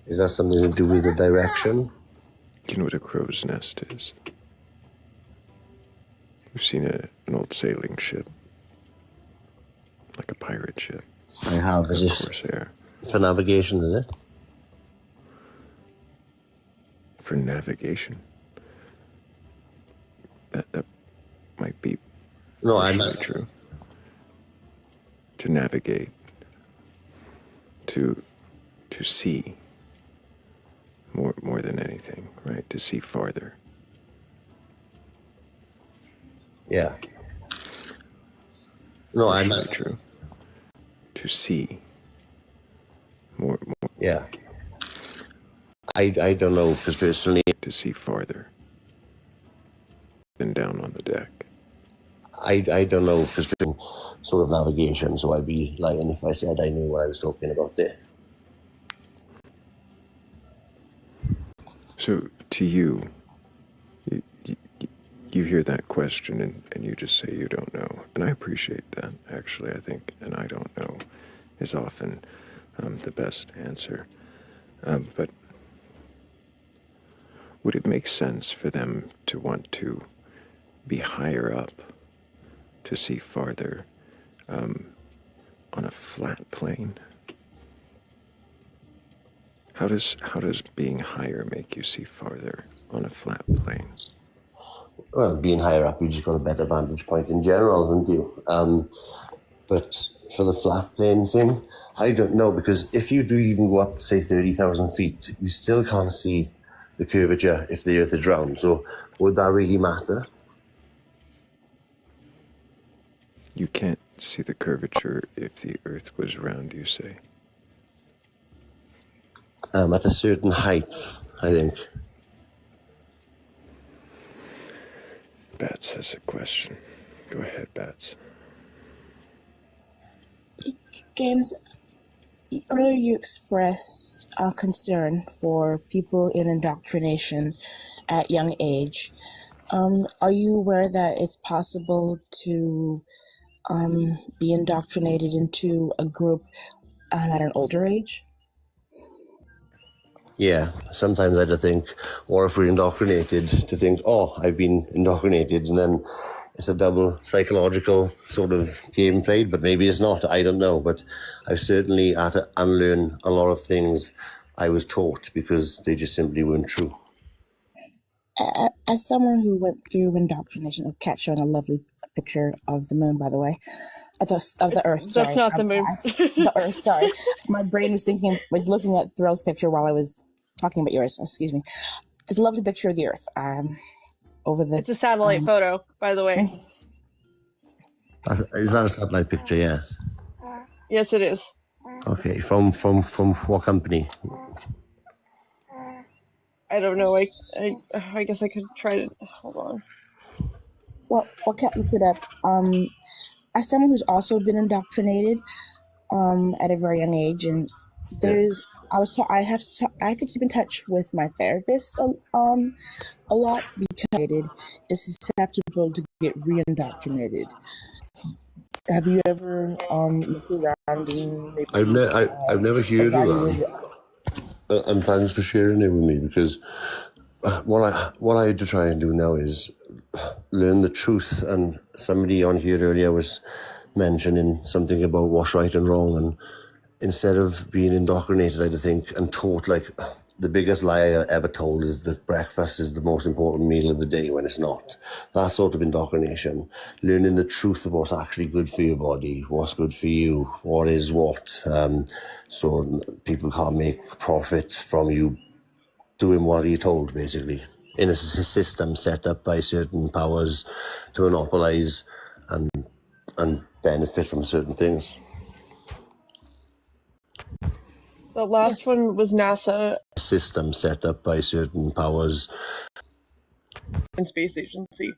Speaker 17: Is that something to do with the direction?
Speaker 1: Do you know what a crow's nest is? You've seen an old sailing ship, like a pirate ship.
Speaker 17: I have. Is it
Speaker 1: Corsair.
Speaker 17: For navigation, is it?
Speaker 1: For navigation. That might be
Speaker 17: I'm not
Speaker 1: true. To navigate, to see. More than anything, right? To see farther.
Speaker 17: Yeah. No, I'm not
Speaker 1: true. To see. More.
Speaker 17: Yeah. I don't know, because personally,
Speaker 1: to see farther than down on the deck.
Speaker 17: I don't know, because sort of navigation, so I'd be lying if I said I knew what I was talking about there.
Speaker 1: So, to you hear that question and you just say you don't know. And I appreciate that, actually. I think, and I don't know, is often the best answer. But would it make sense for them to want to be higher up, to see farther, on a flat plane? How does being higher make you see farther on a flat plane?
Speaker 17: Well, being higher up, you just got a better vantage point in general, don't you? But for the flat plane thing, I don't know, because if you do even go up, say, 30,000 feet, you still can't see the curvature if the Earth is round. So would that really matter?
Speaker 1: You can't see the curvature if the Earth was round, you say?
Speaker 17: At a certain height, I think.
Speaker 1: Bats has a question. Go ahead, Bats.
Speaker 15: James, earlier you expressed a concern for people in indoctrination at young age. Are you aware that it's possible to be indoctrinated into a group at an older age?
Speaker 17: Yeah, sometimes I just think, or if we're indoctrinated, to think, oh, I've been indoctrinated, and then it's a double psychological sort of game played, but maybe it's not, I don't know. But I've certainly had to unlearn a lot of things I was taught because they just simply weren't true.
Speaker 15: As someone who went through indoctrination, a cat showing a lovely picture of the moon, by the way, of the Earth. Sorry,
Speaker 4: That's not the moon.
Speaker 15: The Earth. Sorry, my brain was looking at Thrayle's picture while I was talking about yours. Excuse me. It's a lovely picture of the Earth. Over the.
Speaker 4: It's a satellite photo, by the way.
Speaker 17: Is that a satellite picture? Yes.
Speaker 4: Yes, it is.
Speaker 17: Okay, from what company?
Speaker 4: I don't know. I guess I could try to hold on.
Speaker 15: Well, Kat looked it up. As someone who's also been indoctrinated, at a very young age, and I have to keep in touch with my therapist a lot because it's susceptible to get re-indoctrinated. Have you ever looked around and maybe
Speaker 17: I've never heard of that. And thanks for sharing it with me, because what I had to try and do now is learn the truth. And somebody on here earlier was mentioning something about what's right and wrong, and instead of being indoctrinated, I think, and taught, like, the biggest lie I ever told is that breakfast is the most important meal of the day when it's not. That sort of indoctrination, learning the truth of what's actually good for your body, what's good for you, what is what, so people can't make profit from you doing what you're told, basically, in a system set up by certain powers to monopolize and benefit from certain things.
Speaker 4: The last one was NASA.
Speaker 17: System set up by certain powers
Speaker 4: and Space Agency.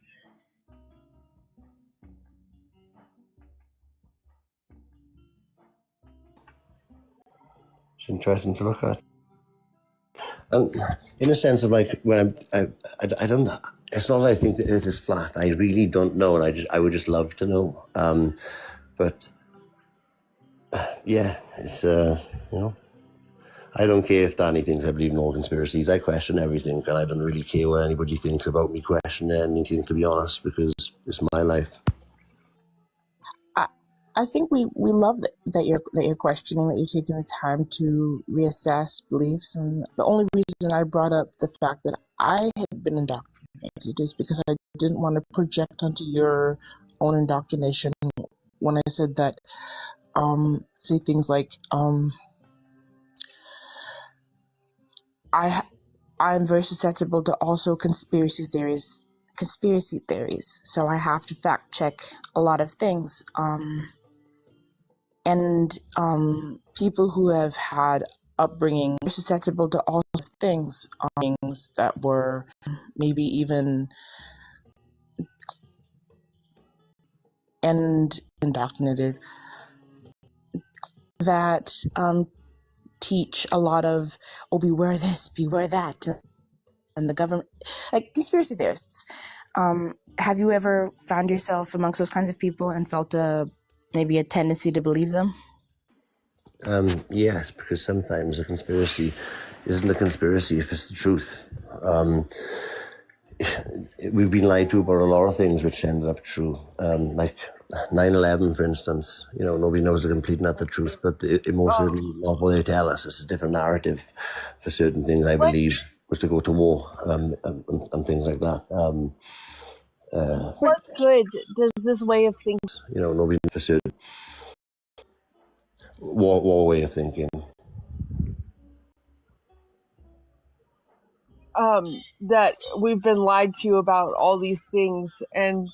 Speaker 17: It's interesting to look at. And in a sense of, like, when I don't know, it's not that I think the Earth is flat. I really don't know, and I would just love to know. But yeah, it's I don't care if Danny thinks I believe in all conspiracies. I question everything, and I don't really care what anybody thinks about me questioning anything, to be honest, because it's my life.
Speaker 15: I think we love that you're questioning, that you're taking the time to reassess beliefs. And the only reason I brought up the fact that I had been indoctrinated is because I didn't want to project onto your own indoctrination when I said that, say things like, I'm very susceptible to also conspiracy theories. So I have to fact check a lot of things. And people who have had upbringing are susceptible to all things, things that were maybe even and indoctrinated, that teach a lot of, oh, beware this, beware that, and the government, like conspiracy theorists. Have you ever found yourself amongst those kinds of people and felt maybe a tendency to believe them?
Speaker 17: Yes, because sometimes a conspiracy isn't a conspiracy if it's the truth. We've been lied to about a lot of things which ended up true, like 9/11, for instance. Nobody knows the complete and utter truth, but it most certainly not what they tell us. It's a different narrative for certain things. I believe was to go to war and things like that.
Speaker 4: What good does this way of thinking?
Speaker 17: Nobody for certain war way of thinking.
Speaker 4: that we've been lied to about all these things, and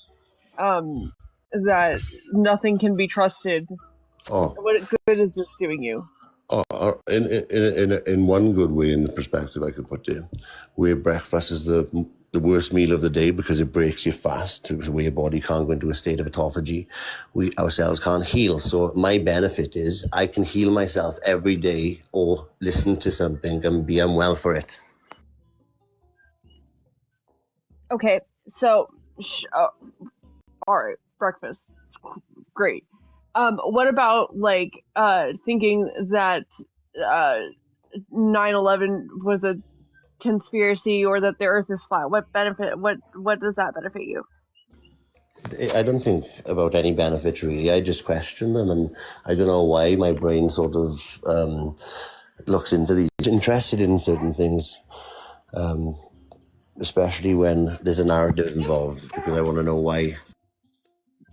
Speaker 4: that nothing can be trusted.
Speaker 17: Oh,
Speaker 4: What good is this doing you?
Speaker 17: in one good way, in the perspective I could put to you, where breakfast is the worst meal of the day because it breaks you fast, where your body can't go into a state of autophagy. Our cells can't heal. So my benefit is I can heal myself every day or listen to something and be unwell for it.
Speaker 4: Okay, so all right, breakfast, great. What about like thinking that 9/11 was a conspiracy or that the Earth is flat? What benefit? What does that benefit you?
Speaker 17: I don't think about any benefits really. I just question them, and I don't know why my brain sort of looks into these, interested in certain things, especially when there's a narrative involved, because I want to know why.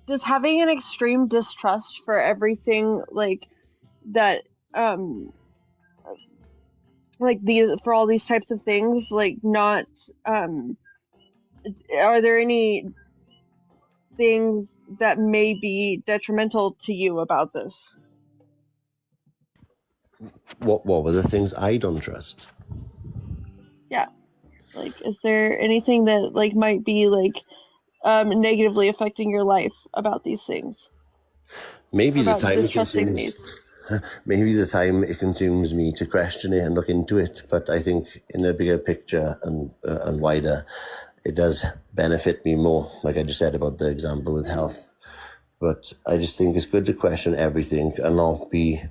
Speaker 4: Does having an extreme distrust for everything like that, like these, for all these types of things, like not, are there any things that may be detrimental to you about this?
Speaker 17: What were the things I don't trust?
Speaker 4: Yeah, like is there anything that like might be like negatively affecting your life about these things,
Speaker 17: Maybe the
Speaker 4: about
Speaker 17: time it
Speaker 4: distrusting
Speaker 17: consumes,
Speaker 4: these?
Speaker 17: maybe the time it consumes me to question it and look into it. But I think in a bigger picture and wider, it does benefit me more. Like I just said about the example with health. But I just think it's good to question everything and not be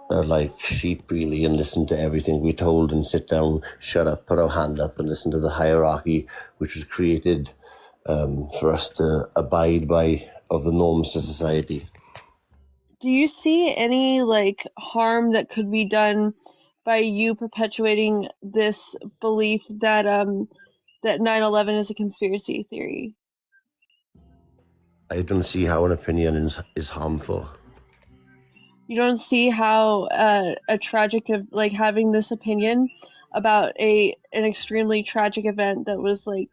Speaker 17: like sheep really and listen to everything we're told and sit down, shut up, put our hand up and listen to the hierarchy which was created for us to abide by, of the norms of society.
Speaker 4: Do you see any like harm that could be done by you perpetuating this belief that that 9/11 is a conspiracy theory?
Speaker 17: I don't see how an opinion is harmful.
Speaker 4: You don't see how a tragic like having this opinion about an extremely tragic event that was like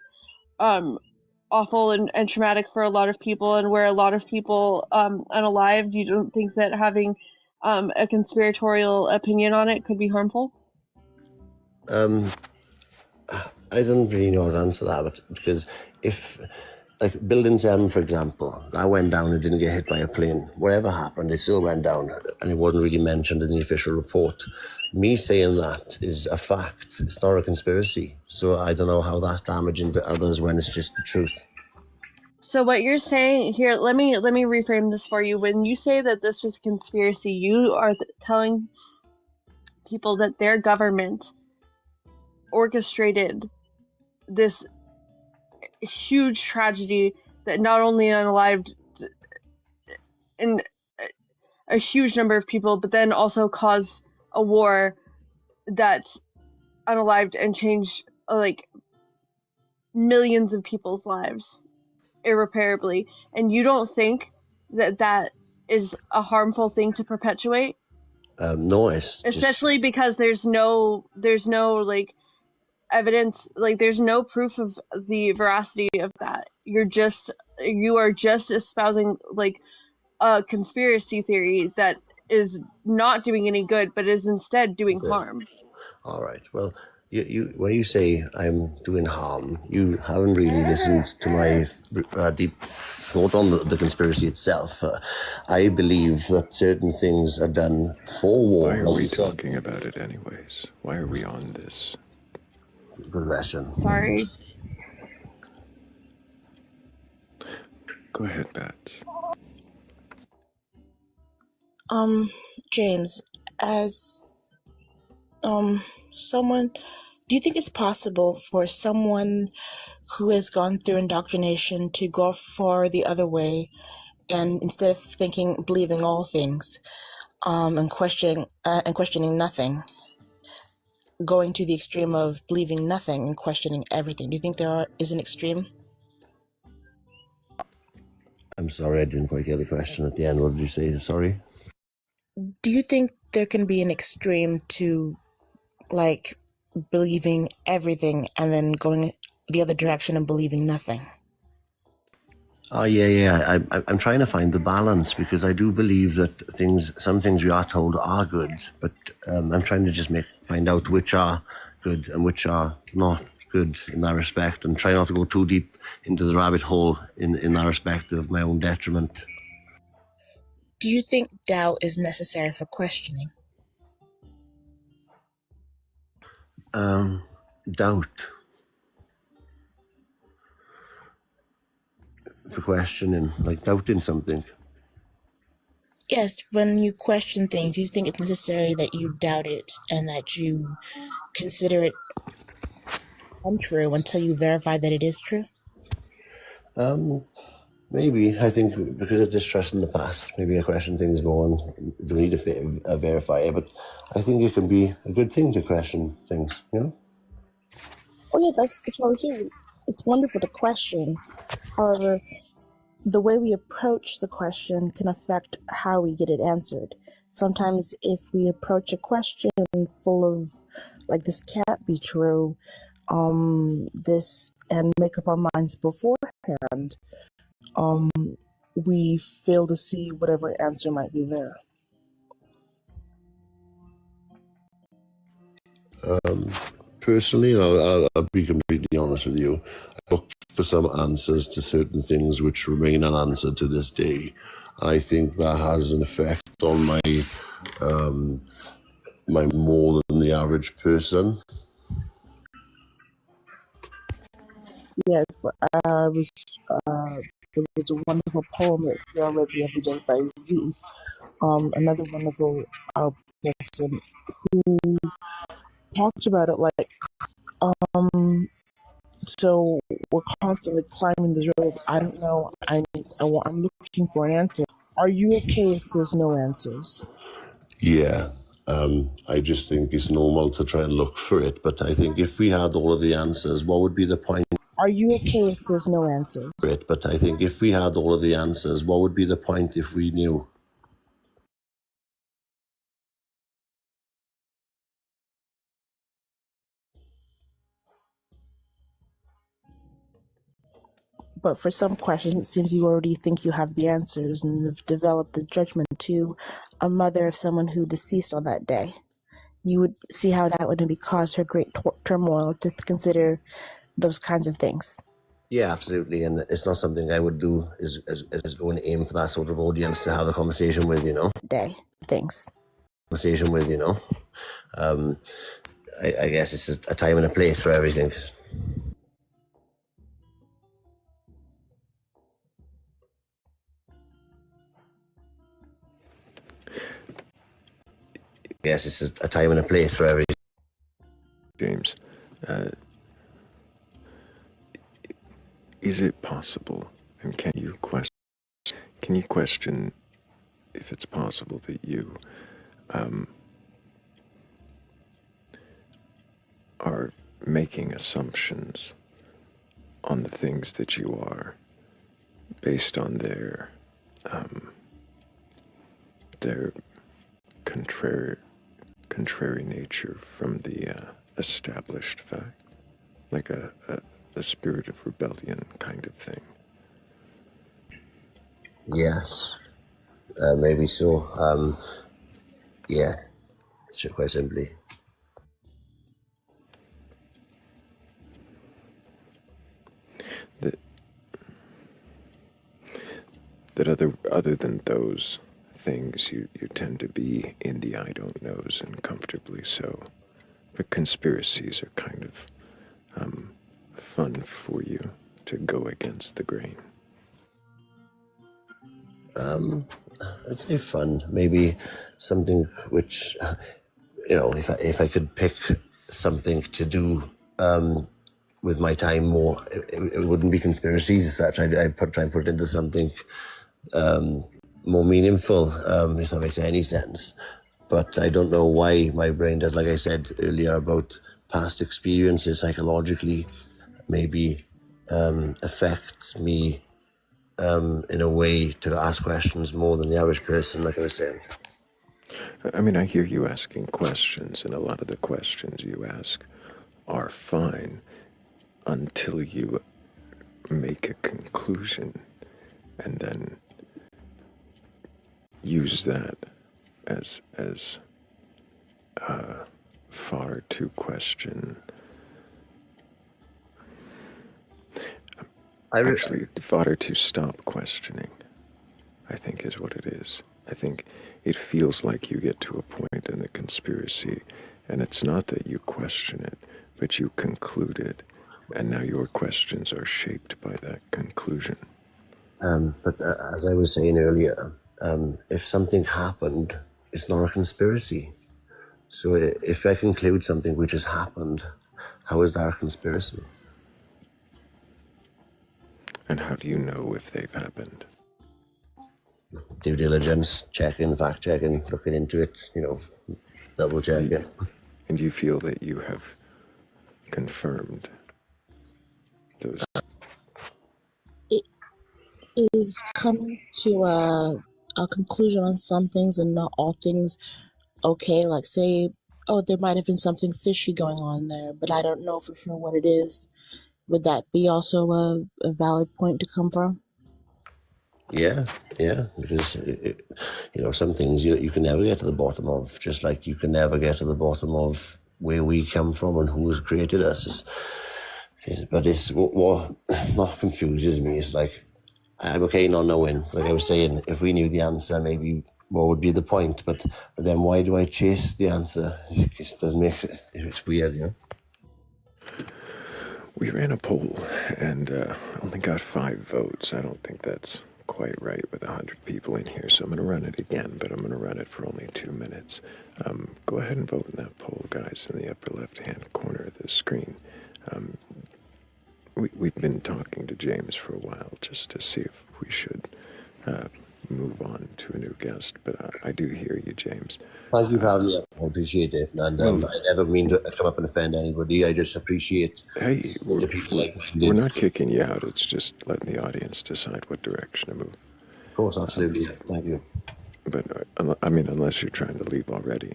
Speaker 4: awful and traumatic for a lot of people, and where a lot of people unalived. You don't think that having a conspiratorial opinion on it could be harmful?
Speaker 17: I don't really know how to answer that, but because if, like Building 7, for example, that went down and didn't get hit by a plane. Whatever happened, it still went down, and it wasn't really mentioned in the official report. Me saying that is a fact. It's not a conspiracy. So I don't know how that's damaging to others when it's just the truth.
Speaker 4: So what you're saying here, let me reframe this for you. When you say that this was a conspiracy, you are telling people that their government orchestrated this huge tragedy that not only unalived in a huge number of people, but then also caused a war that unalived and changed like millions of people's lives irreparably. And you don't think that that is a harmful thing to perpetuate?
Speaker 17: No, it's just
Speaker 4: Especially because there's no like evidence, like there's no proof of the veracity of that. You are just espousing like a conspiracy theory that is not doing any good, but is instead doing harm.
Speaker 17: all right. Well, you when you say I'm doing harm, you haven't really listened to my deep thought on the conspiracy itself. I believe that certain things are done for war.
Speaker 6: Why are we talking about it anyways? Why are we on this?
Speaker 17: Good question.
Speaker 4: Sorry.
Speaker 6: Go ahead, Bat.
Speaker 15: James, as someone, do you think it's possible for someone who has gone through indoctrination to go far the other way, and instead of believing all things, and questioning nothing, going to the extreme of believing nothing and questioning everything? Do you think there is an extreme?
Speaker 17: I'm sorry, I didn't quite get the question at the end. What did you say? Sorry.
Speaker 15: Do you think there can be an extreme to, like, believing everything and then going the other direction and believing nothing?
Speaker 17: Oh yeah. I'm trying to find the balance because I do believe that some things we are told are good, but I'm trying to just find out which are good and which are not good in that respect, and try not to go too deep into the rabbit hole in that respect of my own detriment.
Speaker 15: Do you think doubt is necessary for questioning?
Speaker 17: Doubt for questioning, like doubting something.
Speaker 15: Yes, when you question things, do you think it's necessary that you doubt it and that you consider it untrue until you verify that it is true?
Speaker 17: Maybe. I think because of distrust in the past, maybe I question things more and don't need to verify it. But I think it can be a good thing to question things, you know?
Speaker 15: Oh yeah, that's what we hear. It's wonderful to question. However, the way we approach the question can affect how we get it answered. Sometimes if we approach a question full of, like, this can't be true, this, and make up our minds beforehand, we fail to see whatever answer might be there.
Speaker 17: Personally, I'll be completely honest with you. I look for some answers to certain things which remain unanswered to this day. I think that has an effect on my more than the average person.
Speaker 15: Yes, there was a wonderful poem that I read the other day by Z, another wonderful person who talked about it like, so we're constantly climbing this road. I don't know. I'm looking for an answer. Are you okay if there's no answers?
Speaker 17: Yeah. I just think it's normal to try and look for it. But I think if we had all of the answers, what would be the point?
Speaker 15: Are you okay if there's no answers?
Speaker 17: But I think if we had all of the answers, what would be the point if we knew?
Speaker 15: But for some questions, it seems you already think you have the answers and have developed a judgment to a mother of someone who deceased on that day. You would see how that would maybe cause her great turmoil to consider those kinds of things.
Speaker 17: Yeah, absolutely. And it's not something I would do is go and aim for that sort of audience to have a conversation with, you know?
Speaker 15: Day. Thanks.
Speaker 17: Conversation with, you know? I guess it's a time and a place for everything. Yes, it's a time and a place for everything.
Speaker 1: James, is it possible, and can you question if it's possible that you are making assumptions on the things that you are based on their contrary nature from the established fact, like a spirit of rebellion kind of thing?
Speaker 17: Yes, maybe so. Yeah, quite simply.
Speaker 1: That other than those things, you tend to be in the I don't knows, and comfortably so. But conspiracies are kind of fun for you to go against the grain.
Speaker 17: I'd say fun. Maybe something which, you know, if I could pick something to do with my time more, it wouldn't be conspiracies as such. I'd try and put it into something more meaningful, if that makes any sense. But I don't know why my brain does, like I said earlier about past experiences psychologically, maybe affects me in a way to ask questions more than the average person, like I was saying.
Speaker 1: I mean, I hear you asking questions, and a lot of the questions you ask are fine until you make a conclusion and then use that as fodder to question. Actually, fodder to stop questioning, I think is what it is. I think it feels like you get to a point in the conspiracy, and it's not that you question it, but you conclude it, and now your questions are shaped by that conclusion.
Speaker 21: But as I was saying earlier, if something happened, it's not a conspiracy. So if I conclude something which has happened, how is that a conspiracy?
Speaker 1: And how do you know if they've happened?
Speaker 21: Due diligence, checking, fact checking, looking into it, double checking.
Speaker 1: And you feel that you have confirmed those?
Speaker 15: It is coming to a conclusion on some things and not all things okay. Like say, oh, there might have been something fishy going on there, but I don't know for sure what it is. Would that be also a valid point to come from?
Speaker 21: Yeah, because some things you can never get to the bottom of, just like you can never get to the bottom of where we come from and who has created us. But it's what confuses me is like, I'm okay not knowing. Like I was saying, if we knew the answer, maybe what would be the point? But then why do I chase the answer? It just doesn't make it. It's weird,
Speaker 1: We ran a poll and only got 5 votes. I don't think that's quite right with 100 people in here, so I'm going to run it again, but I'm going to run it for only 2 minutes. Go ahead and vote in that poll, guys, in the upper left-hand corner of the screen. We've been talking to James for a while just to see if we should move on to a new guest, but I do hear you, James.
Speaker 21: Thank you for having me up. I appreciate it. And I never mean to come up and offend anybody. I just appreciate the people like-minded.
Speaker 1: We're not kicking you out. It's just letting the audience decide what direction to move.
Speaker 21: Of course, absolutely. Thank you.
Speaker 1: But, unless you're trying to leave already,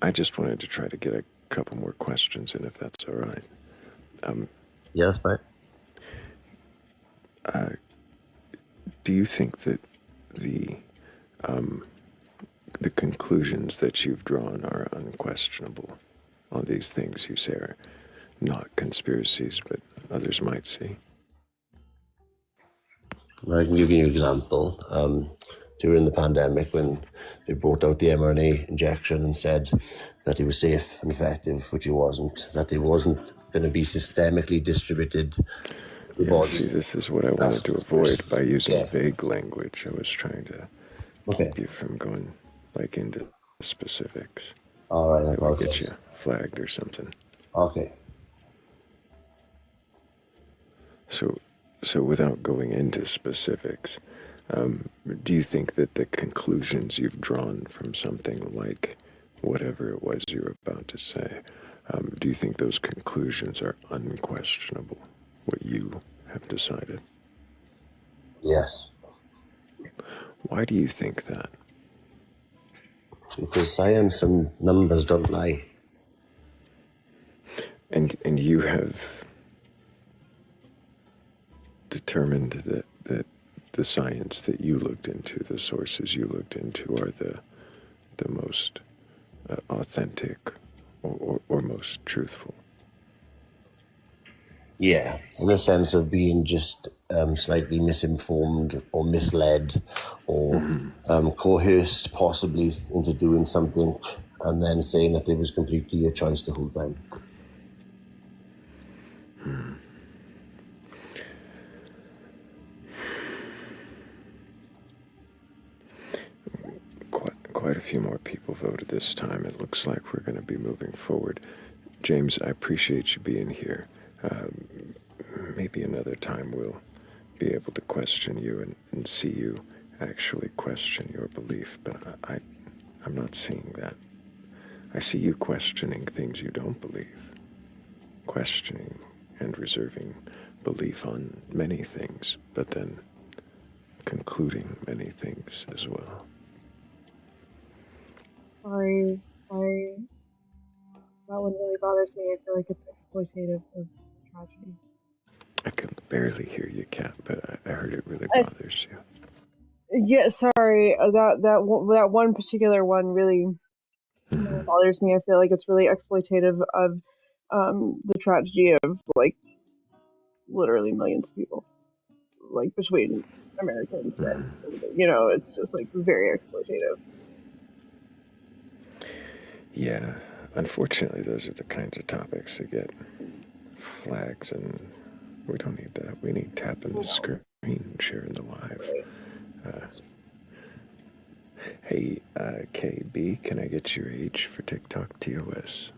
Speaker 1: I just wanted to try to get a couple more questions in, if that's all right.
Speaker 21: Yeah, that's fine.
Speaker 1: Do you think that the conclusions that you've drawn are unquestionable on these things you say are not conspiracies, but others might see?
Speaker 21: I can give you an example. During the pandemic, when they brought out the mRNA injection and said that it was safe and effective, which it wasn't, that it wasn't going to be systemically distributed to the body.
Speaker 1: See, this is what I wanted to avoid by using vague language. I was trying to keep you from going into specifics.
Speaker 21: All right, I
Speaker 1: that would get
Speaker 21: apologize.
Speaker 1: you flagged or something.
Speaker 21: Okay.
Speaker 1: So without going into specifics, do you think that the conclusions you've drawn from something like whatever it was you were about to say, do you think those conclusions are unquestionable, what you have decided?
Speaker 21: Yes.
Speaker 1: Why do you think that?
Speaker 21: Because science and numbers don't lie.
Speaker 1: And you have determined that the science that you looked into, the sources you looked into, are the most authentic or most truthful.
Speaker 21: Yeah, in a sense of being just slightly misinformed or misled or coerced possibly into doing something and then saying that it was completely your choice the whole time.
Speaker 1: Quite a few more people voted this time. It looks like we're going to be moving forward. James, I appreciate you being here. Maybe another time we'll be able to question you and see you actually question your belief, but I'm not seeing that. I see you questioning things you don't believe, questioning and reserving belief on many things, but then concluding many things as well.
Speaker 4: Sorry. That one really bothers me. I feel like it's exploitative of tragedy.
Speaker 1: I can barely hear you, Kat, but I heard it really
Speaker 4: I,
Speaker 1: bothers you.
Speaker 4: yeah, sorry. That one particular one really bothers me. I feel like it's really exploitative of the tragedy of like literally millions of people, like between Americans and it's just like very exploitative.
Speaker 1: Yeah, unfortunately, those are the kinds of topics that get flags, and we don't need that. We need tapping the screen, sharing the live. Hey, KB, can I get your age for TikTok TOS?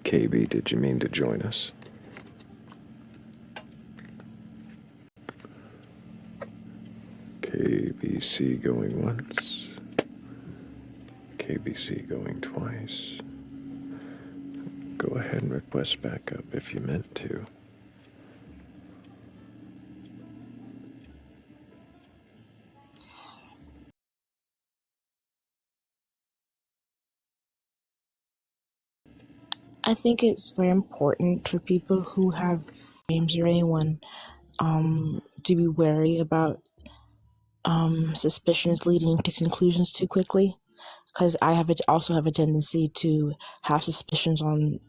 Speaker 1: KB, did you mean to join us? KBC going once. KBC going twice. Go ahead and request backup if you meant to.
Speaker 15: I think it's very important for people who have dreams or anyone to be wary about suspicions leading to conclusions too quickly, because I also have a tendency to have suspicions on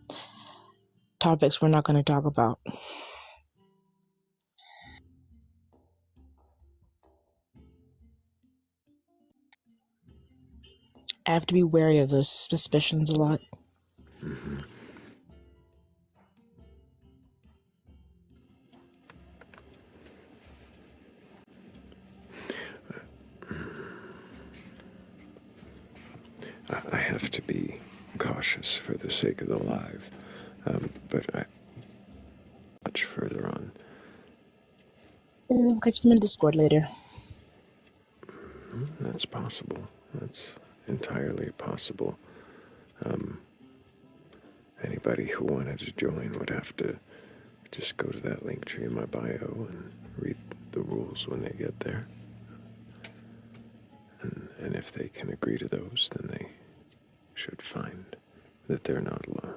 Speaker 15: topics we're not going to talk about. I have to be wary of those suspicions a lot.
Speaker 1: I have to be cautious for the sake of the live, but I much further on.
Speaker 15: We'll catch them in Discord later.
Speaker 1: That's possible. That's entirely possible. Anybody who wanted to join would have to just go to that link tree in my bio and read the rules when they get there. And if they can agree to those, then they should find that they're not alone.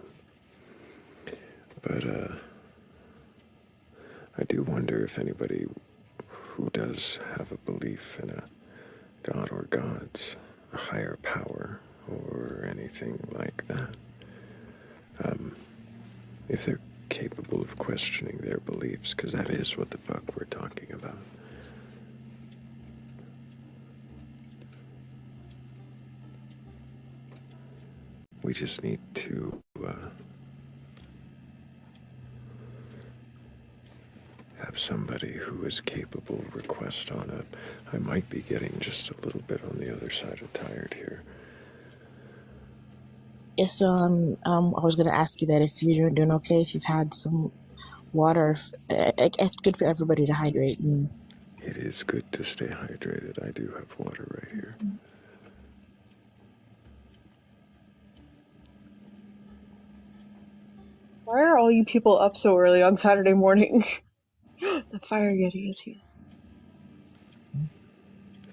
Speaker 1: But I do wonder if anybody who does have a belief in a god or gods, a higher power, or anything like that, if they're capable of questioning their beliefs, because that is what the fuck we're talking about. We just need to have somebody who is capable request on it. I might be getting just a little bit on the other side of tired here.
Speaker 15: Yes, so I was going to ask you that if you're doing okay, if you've had some water. It's good for everybody to hydrate. And
Speaker 1: it is good to stay hydrated. I do have water right here.
Speaker 4: Why are all you people up so early on Saturday morning? The fire yeti is here.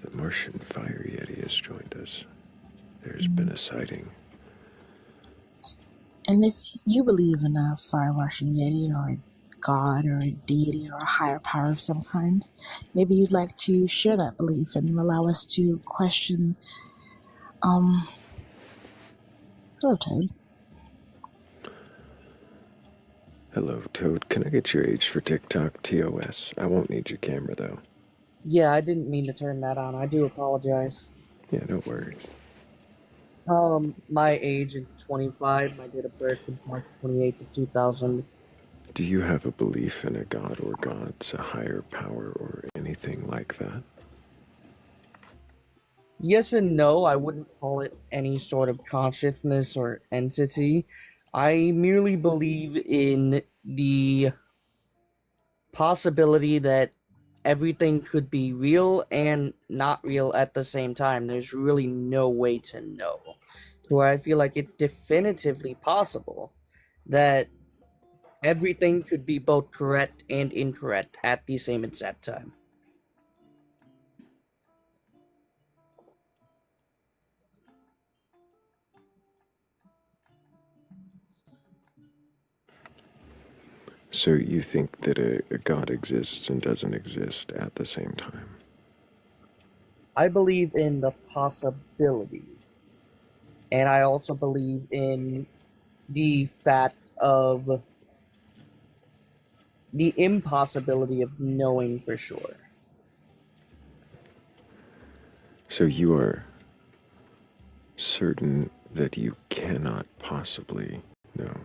Speaker 1: The Martian fire yeti has joined us. There's been a sighting.
Speaker 15: And if you believe in a fire Martian yeti or a god or a deity or a higher power of some kind, maybe you'd like to share that belief and allow us to question. Hello, Toad.
Speaker 1: Hello, Toad. Can I get your age for TikTok TOS? I won't need your camera, though.
Speaker 8: Yeah, I didn't mean to turn that on. I do apologize.
Speaker 1: Yeah, no worries.
Speaker 8: My age is 25. My date of birth is March 28th of 2000.
Speaker 1: Do you have a belief in a god or gods, a higher power, or anything like that?
Speaker 8: Yes and no. I wouldn't call it any sort of consciousness or entity. I merely believe in the possibility that everything could be real and not real at the same time. There's really no way to know. To where I feel like it's definitively possible that everything could be both correct and incorrect at the same exact time.
Speaker 6: So you think that a God exists and doesn't exist at the same time?
Speaker 8: I believe in the possibility, and I also believe in the fact of the impossibility of knowing for sure.
Speaker 6: So you are certain that you cannot possibly know.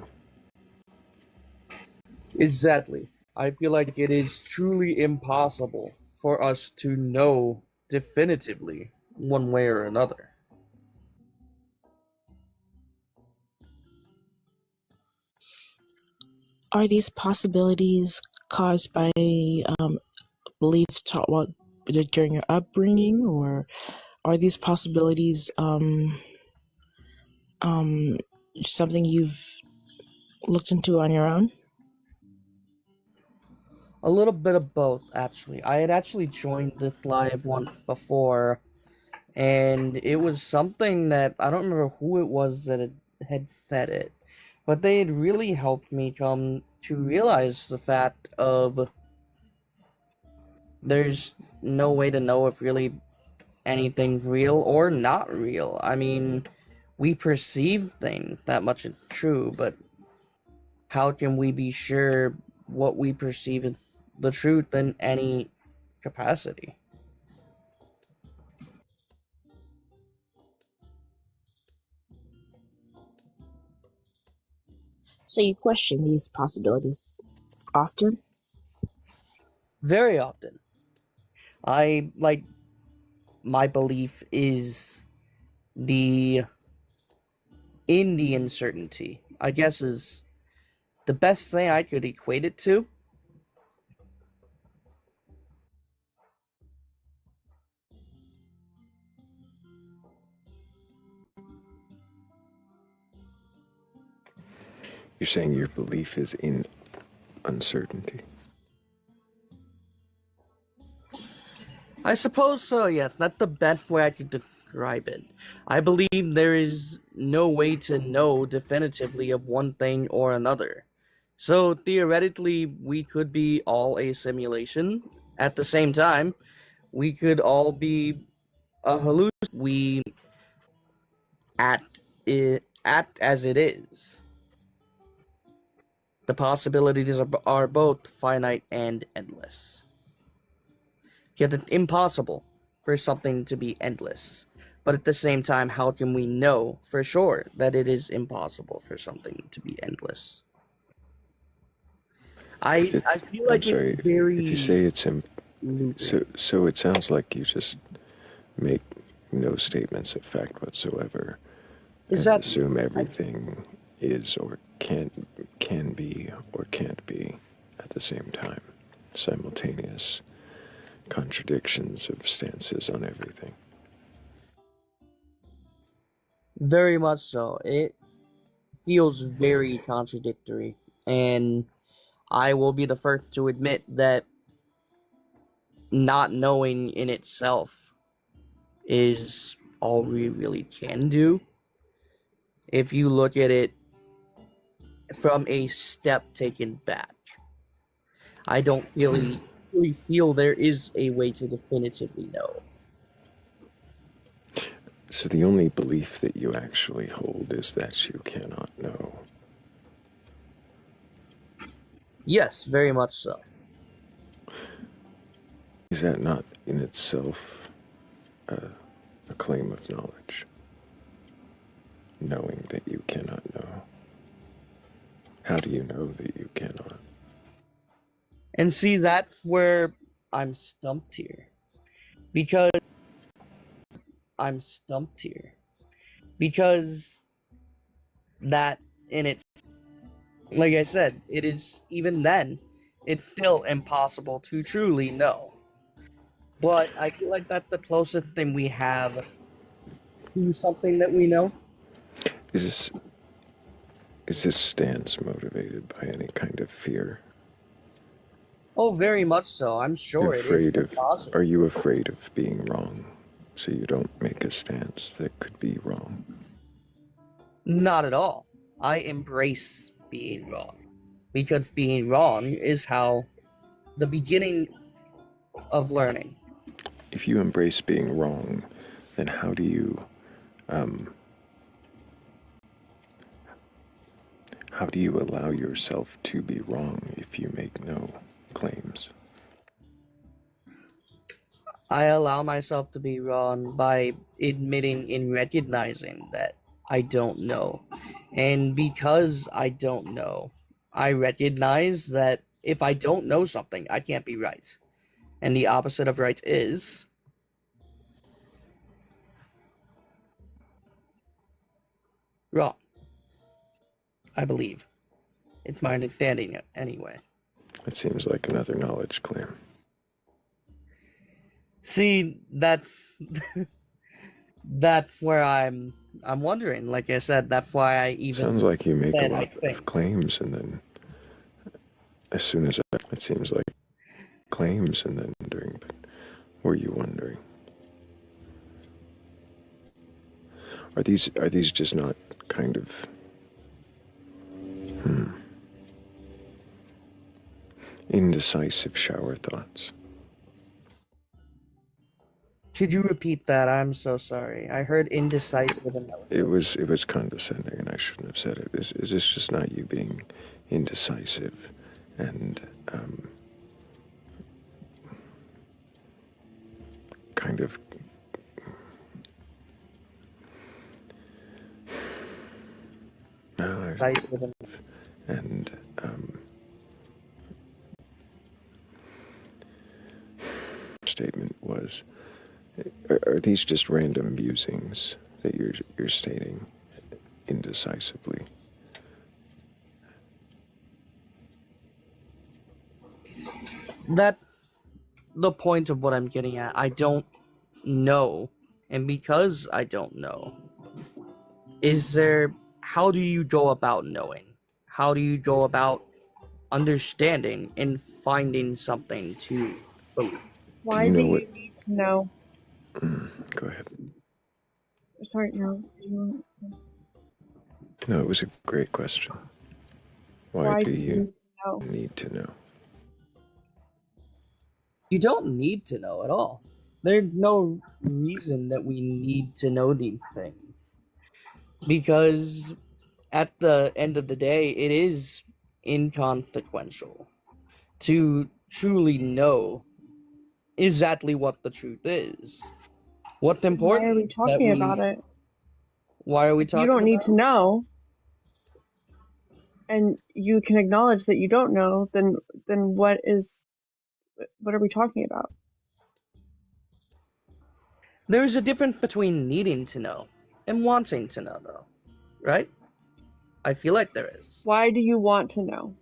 Speaker 8: Exactly. I feel like it is truly impossible for us to know definitively one way or another.
Speaker 15: Are these possibilities caused by beliefs taught about during your upbringing, or are these possibilities something you've looked into on your own?
Speaker 8: A little bit of both, actually. I had actually joined this live once before, and it was something that I don't remember who it was that had said it, but they had really helped me come to realize the fact of there's no way to know if really anything's real or not real. I mean, we perceive things, that much is true, but how can we be sure what we perceive is the truth in any capacity?
Speaker 15: So you question these possibilities often?
Speaker 8: Very often. I like my belief is the in the uncertainty. I guess is the best thing I could equate it to.
Speaker 6: You're saying your belief is in uncertainty?
Speaker 8: I suppose so, yes. That's the best way I could describe it. I believe there is no way to know definitively of one thing or another. So theoretically, we could be all a simulation. At the same time, we could all be a hallucination. We act as it is. The possibilities are both finite and endless. Yet it's impossible for something to be endless. But at the same time, how can we know for sure that it is impossible for something to be endless? I feel
Speaker 6: I'm
Speaker 8: like it's
Speaker 6: sorry, if you say
Speaker 8: very
Speaker 6: it's so it sounds like you just make no statements of fact whatsoever and
Speaker 8: exactly.
Speaker 6: assume everything is or can be or can't be at the same time. Simultaneous contradictions of stances on everything.
Speaker 8: Very much so. It feels very contradictory, and I will be the first to admit that not knowing in itself is all we really can do. If you look at it from a step taken back, I don't really feel there is a way to definitively know.
Speaker 6: So the only belief that you actually hold is that you cannot know.
Speaker 8: Yes, very much so.
Speaker 6: Is that not in itself a claim of knowledge? Knowing that you cannot know. How do you know that you cannot?
Speaker 8: And see, that's where I'm stumped here. Because that in its, like I said, it is, even then, it's still impossible to truly know. But I feel like that's the closest thing we have to something that we know.
Speaker 6: Is this stance motivated by any kind of fear?
Speaker 8: Oh, very much so. I'm
Speaker 6: You're
Speaker 8: sure it is
Speaker 6: afraid of,
Speaker 8: impossible.
Speaker 6: are you afraid of being wrong? So you don't make a stance that could be wrong?
Speaker 8: Not at all. I embrace being wrong. because being wrong is how the beginning of learning.
Speaker 1: If you embrace being wrong, then how do you allow yourself to be wrong if you make no claims?
Speaker 8: I allow myself to be wrong by admitting and recognizing that I don't know. And because I don't know, I recognize that if I don't know something, I can't be right. And the opposite of right is wrong, I believe. It's my understanding anyway.
Speaker 1: It seems like another knowledge claim.
Speaker 8: See, that's where I'm wondering. Like I said, that's why I even
Speaker 1: Sounds like you make a
Speaker 8: said
Speaker 1: lot of claims, and then as soon as it seems like claims, and then wondering, but were you wondering? Are these just not kind of indecisive shower thoughts?
Speaker 8: Could you repeat that? I'm so sorry. I heard indecisive and
Speaker 1: It was condescending, and I shouldn't have said it. Is this just not you being indecisive and kind of
Speaker 8: indecisive
Speaker 1: and statement was, are these just random musings that you're stating indecisively?
Speaker 8: That's the point of what I'm getting at. I don't know, and because I don't know, how do you go about knowing? How do you go about understanding and finding something to believe?
Speaker 4: Why do you need to know?
Speaker 1: Go ahead.
Speaker 4: Sorry, no.
Speaker 1: No, it was a great question. Why do you need to know?
Speaker 8: You don't need to know at all. There's no reason that we need to know these things. Because at the end of the day, it is inconsequential to truly know exactly what the truth is. What's important?
Speaker 4: Why are we talking about it?
Speaker 8: Why are we talking
Speaker 4: You don't need
Speaker 8: about
Speaker 4: to know, and you can acknowledge that you don't know. Then what are we talking about?
Speaker 8: There's a difference between needing to know and wanting to know, though, right? I feel like there is.
Speaker 4: Why do you want to know?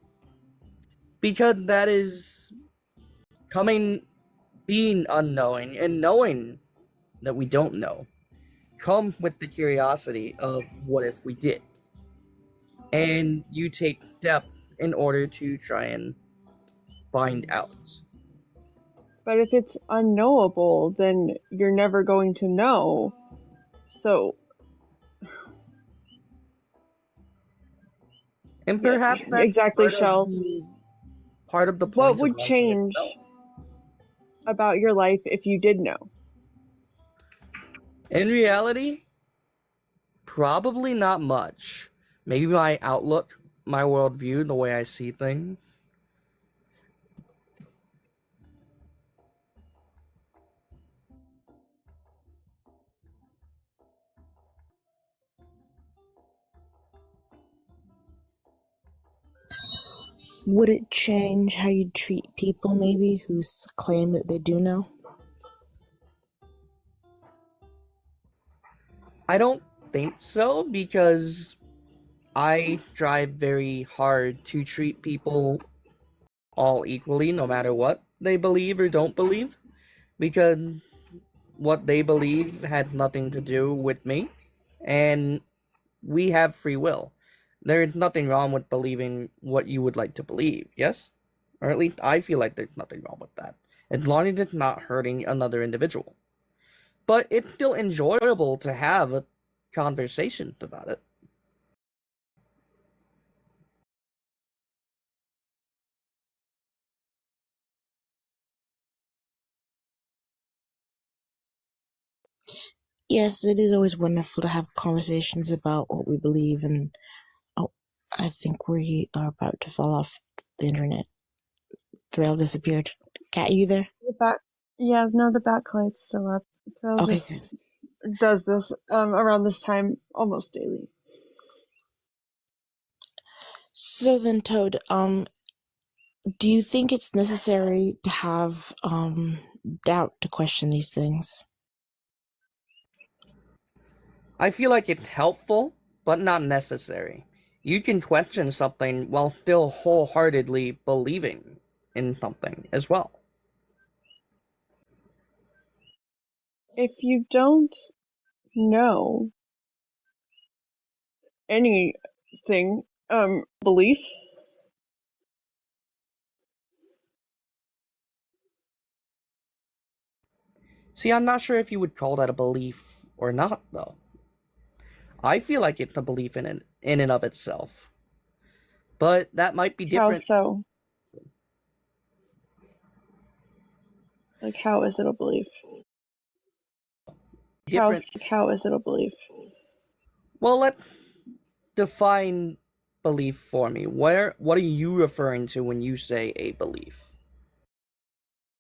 Speaker 8: Because that is being unknowing and knowing that we don't know comes with the curiosity of what if we did. And you take steps in order to try and find out.
Speaker 4: But if it's unknowable, then you're never going to know. So.
Speaker 8: And perhaps that's
Speaker 4: exactly, Shell.
Speaker 8: Part of the point.
Speaker 4: What would change about your life if you did know?
Speaker 8: In reality, probably not much. Maybe my outlook, my worldview, the way I see things.
Speaker 15: Would it change how you treat people, maybe, who claim that they do know?
Speaker 8: I don't think so, because I try very hard to treat people all equally, no matter what they believe or don't believe, because what they believe had nothing to do with me, and we have free will. There's nothing wrong with believing what you would like to believe, yes? Or at least I feel like there's nothing wrong with that, as long as it's not hurting another individual. But it's still enjoyable to have a conversation about it.
Speaker 15: Yes, it is always wonderful to have conversations about what we believe, and oh, I think we are about to fall off the internet. Thrayle disappeared. Cat, you there?
Speaker 4: Yeah, no, the Batcolyte's still up. Thrayle
Speaker 15: Okay,
Speaker 4: just
Speaker 15: good.
Speaker 4: does this around this time almost daily.
Speaker 15: So then, Toad, do you think it's necessary to have doubt to question these things?
Speaker 8: I feel like it's helpful, but not necessary. You can question something while still wholeheartedly believing in something as well.
Speaker 4: If you don't know anything, belief.
Speaker 8: See, I'm not sure if you would call that a belief or not, though. I feel like it's a belief in and of itself. But that might be
Speaker 4: How
Speaker 8: different.
Speaker 4: so? Like, how is it a belief?
Speaker 8: Different.
Speaker 4: How is it a belief?
Speaker 8: Well, let's define belief for me. What are you referring to when you say a belief?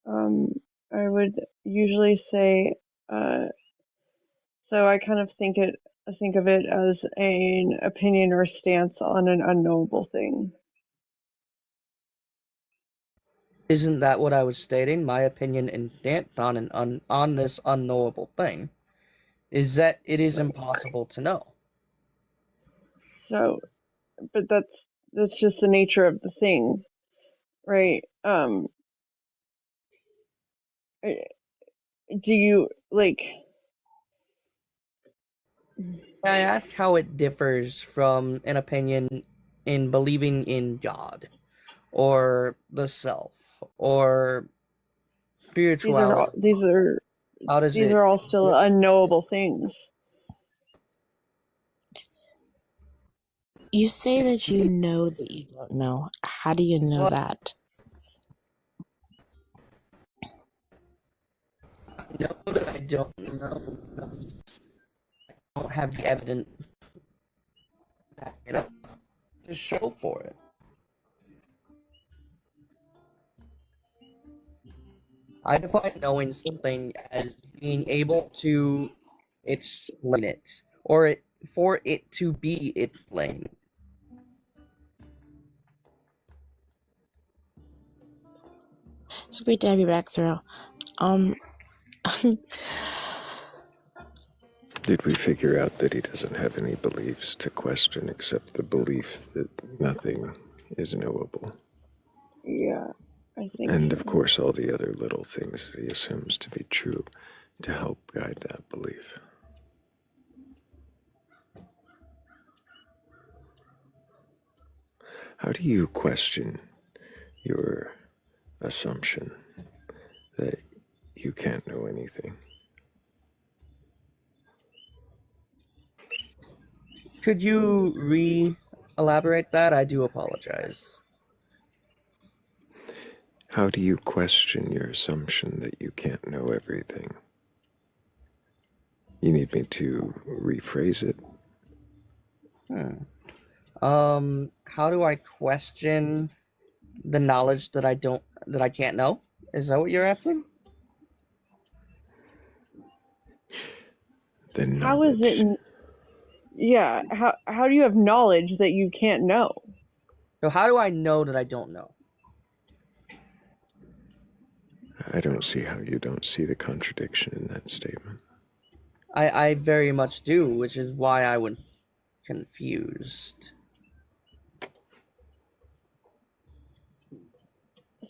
Speaker 4: I would usually say, so I kind of think of it as an opinion or stance on an unknowable thing.
Speaker 8: Isn't that what I was stating? My opinion and stance on this unknowable thing is that it is impossible to know.
Speaker 4: So, but that's just the nature of the thing, right? Do you like?
Speaker 8: I asked how it differs from an opinion in believing in God, or the self, or spirituality. How does
Speaker 4: These
Speaker 8: it?
Speaker 4: are all still unknowable things.
Speaker 15: You say that you know that you don't know. How do you know that?
Speaker 8: I know that I don't know. I don't have the evidence, to show for it. I define knowing something as being able to explain it, or for it to be explained.
Speaker 15: It's great to have you back, Thrayle.
Speaker 1: Did we figure out that he doesn't have any beliefs to question except the belief that nothing is knowable?
Speaker 4: Yeah, I think
Speaker 1: And
Speaker 4: so.
Speaker 1: of course, all the other little things that he assumes to be true to help guide that belief. How do you question your assumption that you can't know anything?
Speaker 8: Could you elaborate that? I do apologize.
Speaker 1: How do you question your assumption that you can't know everything? You need me to rephrase it?
Speaker 8: How do I question the knowledge that I can't know? Is that what you're asking?
Speaker 1: The knowledge.
Speaker 4: How is it? Yeah, how do you have knowledge that you can't know?
Speaker 8: So how do I know that I don't know?
Speaker 1: I don't see how you don't see the contradiction in that statement.
Speaker 8: I very much do, which is why I was confused.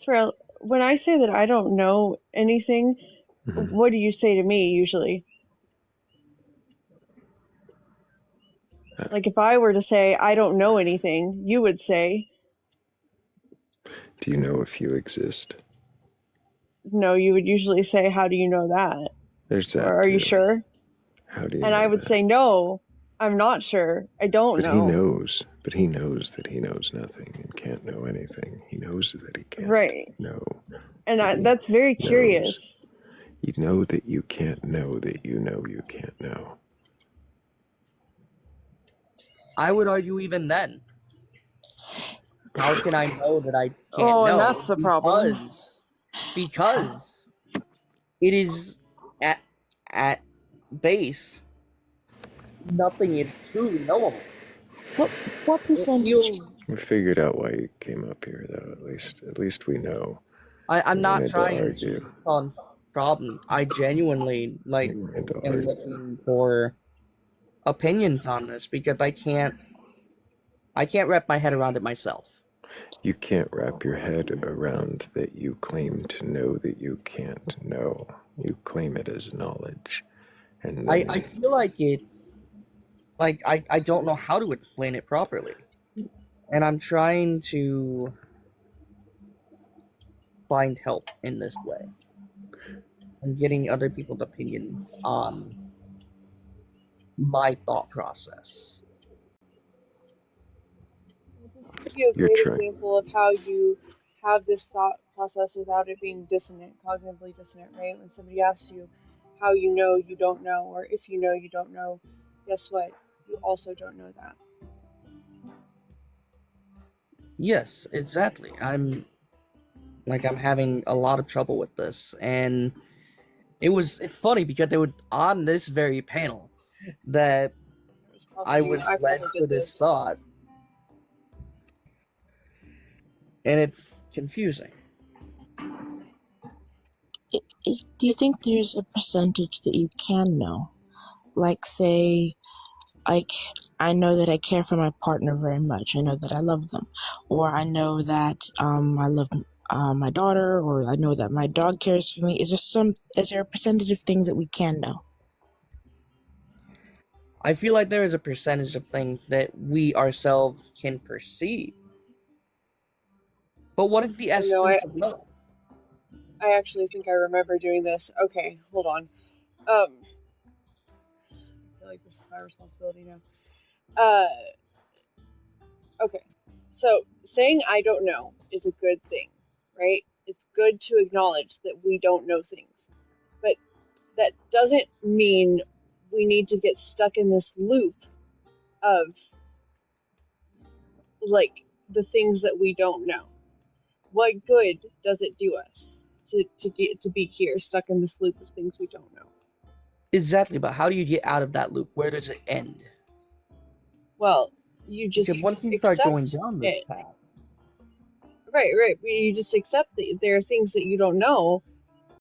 Speaker 4: Thrayle, when I say that I don't know anything, what do you say to me usually? Like if I were to say I don't know anything, you would say,
Speaker 1: do you know if you exist?
Speaker 4: No, you would usually say, how do you know that?
Speaker 1: There's that
Speaker 4: Or are you sure?
Speaker 1: How do you
Speaker 4: And
Speaker 1: know
Speaker 4: I would
Speaker 1: that?
Speaker 4: say, no, I'm not sure. I don't
Speaker 1: But
Speaker 4: know.
Speaker 1: he knows that he knows nothing and can't know anything. He knows that he can't
Speaker 4: Right.
Speaker 1: know.
Speaker 4: And that's very curious.
Speaker 6: You know that you can't know that you know you can't know.
Speaker 8: I would argue even then. How can I know that I can't
Speaker 4: Oh, and
Speaker 8: know?
Speaker 4: that's the problem.
Speaker 8: Because it is at base nothing is truly knowable.
Speaker 15: What percentage?
Speaker 1: We figured out why you came up here, though. At least we know.
Speaker 8: I'm
Speaker 1: You
Speaker 8: not
Speaker 1: wanted to
Speaker 8: trying
Speaker 1: argue.
Speaker 8: to cause problem. I genuinely
Speaker 1: You wanted to
Speaker 8: am
Speaker 1: argue.
Speaker 8: looking for opinions on this because I can't wrap my head around it myself.
Speaker 1: You can't wrap your head around that you claim to know that you can't know. You claim it as knowledge. And then
Speaker 8: I feel like it like I don't know how to explain it properly. And I'm trying to find help in this way. And getting other people's opinions on my thought process.
Speaker 4: Give you a
Speaker 1: You're
Speaker 4: great
Speaker 1: trying.
Speaker 4: example of how you have this thought process without it being dissonant, cognitively dissonant, right? When somebody asks you how you don't know, or if you know you don't know, guess what? You also don't know that.
Speaker 8: Yes, exactly. I'm having a lot of trouble with this, and it's funny because they were on this very panel that I was
Speaker 4: I
Speaker 8: led
Speaker 4: probably
Speaker 8: to
Speaker 4: did
Speaker 8: this
Speaker 4: this.
Speaker 8: thought, and it's confusing.
Speaker 15: Do you think there's a percentage that you can know? Like, say, like, I know that I care for my partner very much. I know that I love them. Or I know that I love my daughter, or I know that my dog cares for me. Is there a percentage of things that we can know?
Speaker 8: I feel like there is a percentage of things that we ourselves can perceive. But what is the
Speaker 4: Oh no,
Speaker 8: essence of love?
Speaker 4: I actually think I remember doing this. Okay, hold on. I feel like this is my responsibility now. Okay. So saying I don't know is a good thing, right? It's good to acknowledge that we don't know things. But that doesn't mean we need to get stuck in this loop of like the things that we don't know. What good does it do us to be here stuck in this loop of things we don't know?
Speaker 8: Exactly, but how do you get out of that loop? Where does it end?
Speaker 4: Well, you
Speaker 8: Because
Speaker 4: just
Speaker 8: once you start going
Speaker 4: accept
Speaker 8: down this
Speaker 4: it.
Speaker 8: path,
Speaker 4: Right. You just accept that there are things that you don't know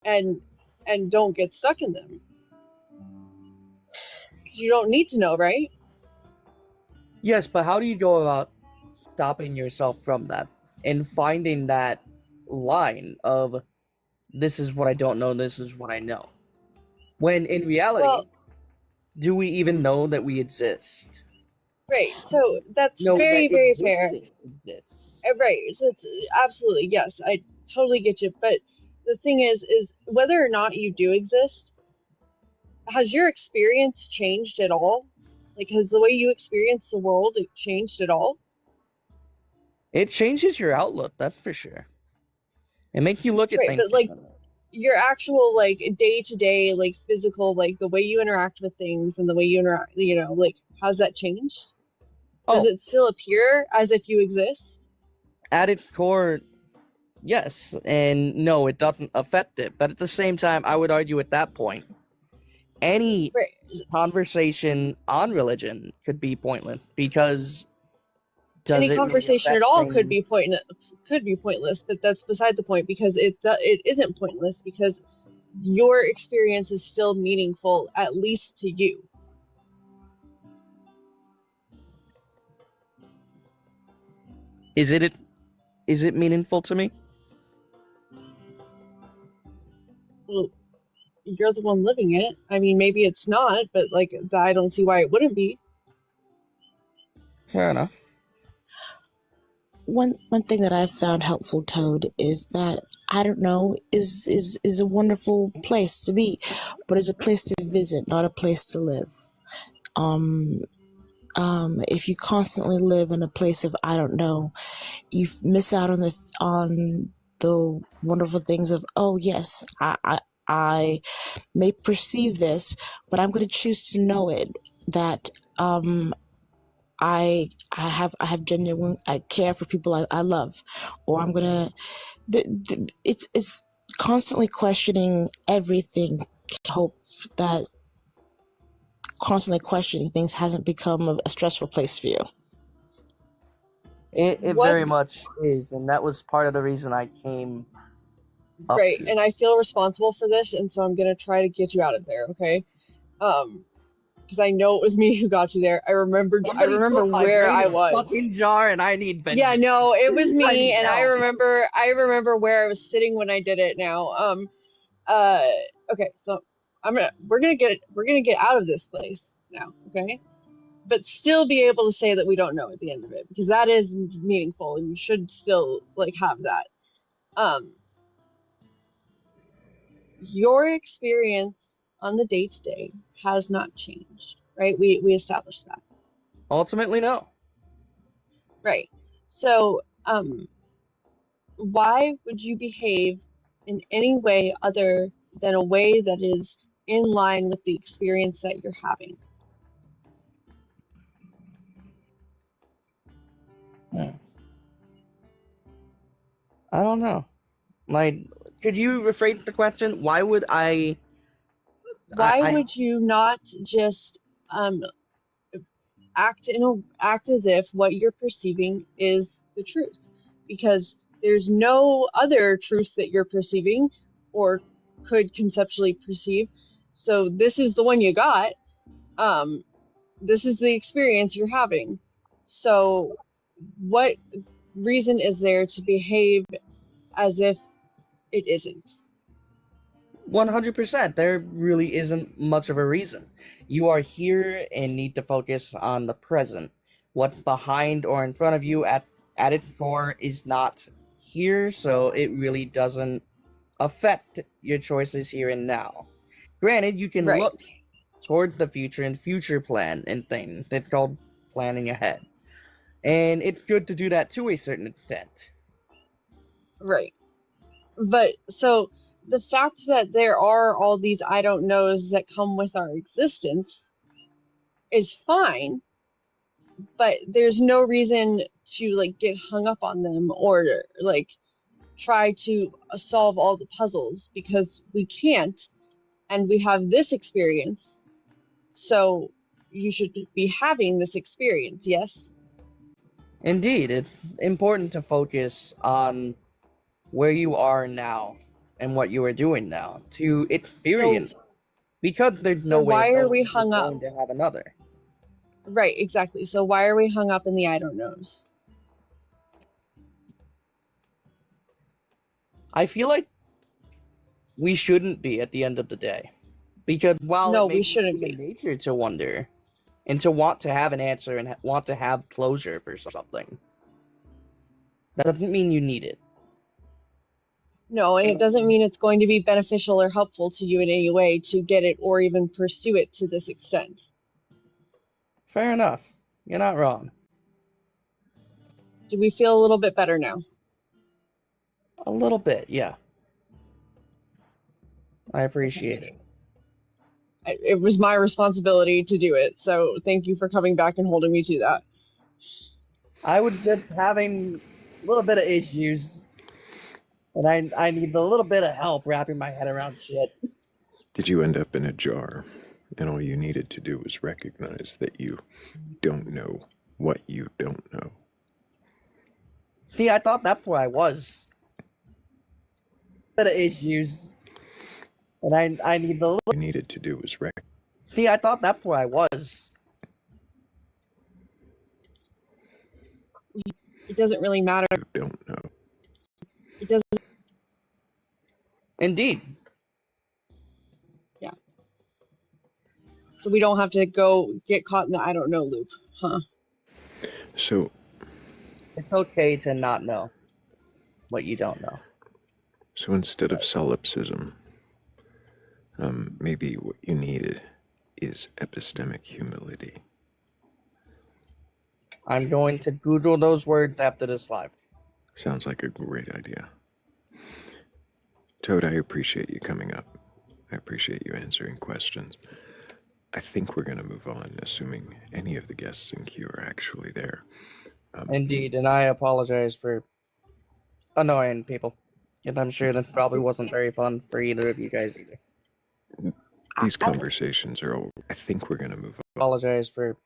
Speaker 4: and don't get stuck in them. Because you don't need to know, right?
Speaker 8: yes, but how do you go about stopping yourself from that and finding that line of this is what I don't know, this is what I know? When in reality,
Speaker 4: Well,
Speaker 8: do we even know that we exist?
Speaker 4: right. So that's
Speaker 8: Know
Speaker 4: very,
Speaker 8: that
Speaker 4: very fair.
Speaker 8: existing exists.
Speaker 4: Right. So it's absolutely, yes, I totally get you. But the thing is whether or not you do exist, has your experience changed at all? Like, has the way you experience the world changed at all?
Speaker 8: It changes your outlook, that's for sure. It makes you look at
Speaker 4: Right.
Speaker 8: things
Speaker 4: But like
Speaker 8: differently.
Speaker 4: your actual like day to day, like physical, like the way you interact with things and the way you interact, like has that changed? Does
Speaker 8: Oh,
Speaker 4: it still appear as if you exist?
Speaker 8: at its core, yes, and no, it doesn't affect it. But at the same time, I would argue at that point, any
Speaker 4: Right.
Speaker 8: conversation on religion could be pointless because does
Speaker 4: Any
Speaker 8: it really
Speaker 4: conversation at
Speaker 8: affect
Speaker 4: all
Speaker 8: things?
Speaker 4: could be pointless, but that's beside the point because it isn't pointless because your experience is still meaningful, at least to you.
Speaker 8: Is it meaningful to me?
Speaker 4: Well, you're the one living it. I mean, maybe it's not, but like I don't see why it wouldn't be.
Speaker 8: Fair enough.
Speaker 15: One thing that I've found helpful, Toad, is that I don't know is a wonderful place to be, but it's a place to visit, not a place to live. If you constantly live in a place of I don't know, you miss out on the wonderful things of, oh yes, I may perceive this, but I'm going to choose to know it that I have genuine, I care for people I love, or I'm gonna. It's constantly questioning everything. Hope that constantly questioning things hasn't become a stressful place for you.
Speaker 8: It
Speaker 4: What?
Speaker 8: very much is, and that was part of the reason I came up
Speaker 4: Right,
Speaker 8: here.
Speaker 4: and I feel responsible for this, and so I'm gonna try to get you out of there, okay? Because I know it was me who got you there. I remember
Speaker 8: Put my
Speaker 4: where
Speaker 8: brain
Speaker 4: I
Speaker 8: in a
Speaker 4: was.
Speaker 8: fucking jar, and I need vengeance.
Speaker 4: Yeah, no, it was
Speaker 8: I
Speaker 4: me,
Speaker 8: need
Speaker 4: and
Speaker 8: help.
Speaker 4: I remember where I was sitting when I did it now. Okay, so we're gonna get out of this place now, okay? But still be able to say that we don't know at the end of it, because that is meaningful, and you should still like have that. Your experience on the day-to-day has not changed, right? We established that.
Speaker 8: Ultimately, no.
Speaker 4: Right. So, why would you behave in any way other than a way that is in line with the experience that you're having?
Speaker 8: I don't know. Like, could you rephrase the question? Why would I?
Speaker 4: Why would you not just act as if what you're perceiving is the truth? Because there's no other truth that you're perceiving or could conceptually perceive. So this is the one you got. This is the experience you're having. So what reason is there to behave as if it isn't?
Speaker 8: 100%. There really isn't much of a reason. You are here and need to focus on the present. What's behind or in front of you at its core is not here, so it really doesn't affect your choices here and now. Granted, you can
Speaker 4: Right.
Speaker 8: look towards the future and future plan and things. It's called planning ahead. And it's good to do that to a certain extent.
Speaker 4: Right. But so the fact that there are all these I don't knows that come with our existence is fine, but there's no reason to like get hung up on them or like try to solve all the puzzles, because we can't, and we have this experience. So you should be having this experience, yes?
Speaker 8: Indeed, it's important to focus on where you are now and what you are doing now to experience, because there's no
Speaker 4: So
Speaker 8: way
Speaker 4: why
Speaker 8: no
Speaker 4: are we
Speaker 8: one is
Speaker 4: hung up?
Speaker 8: going to have another.
Speaker 4: Right, exactly. So why are we hung up in the I don't knows?
Speaker 8: I feel like we shouldn't be at the end of the day, because while
Speaker 4: No,
Speaker 8: it may
Speaker 4: we
Speaker 8: be
Speaker 4: shouldn't
Speaker 8: human
Speaker 4: be.
Speaker 8: nature to wonder and to want to have an answer and want to have closure for something, that doesn't mean you need it.
Speaker 4: No, and it doesn't mean it's going to be beneficial or helpful to you in any way to get it or even pursue it to this extent.
Speaker 8: Fair enough. You're not wrong.
Speaker 4: Do we feel a little bit better now?
Speaker 8: A little bit, yeah. I appreciate it.
Speaker 4: It was my responsibility to do it, so thank you for coming back and holding me to that.
Speaker 8: I was just having a little bit of issues, and I need a little bit of help wrapping my head around shit.
Speaker 1: Did you end up in a jar, and all you needed to do was recognize that you don't know what you don't know?
Speaker 8: See, I thought that's where I was. Bit of issues, and I need a little.
Speaker 1: You needed to do was recognize.
Speaker 8: See, I thought that's where I was.
Speaker 4: It doesn't really matter.
Speaker 1: You don't know.
Speaker 4: It doesn't.
Speaker 8: Indeed.
Speaker 4: Yeah. So we don't have to go get caught in the I don't know loop, huh?
Speaker 1: So
Speaker 8: it's okay to not know what you don't know.
Speaker 1: So instead of solipsism, maybe what you needed is epistemic humility.
Speaker 8: I'm going to Google those words after this live.
Speaker 1: Sounds like a great idea. Toad, I appreciate you coming up. I appreciate you answering questions. I think we're going to move on, assuming any of the guests in queue are actually there.
Speaker 8: Indeed, and I apologize for annoying people. And I'm sure that probably wasn't very fun for either of you guys either.
Speaker 1: These conversations are over. I think we're going to move on.
Speaker 8: Apologize for...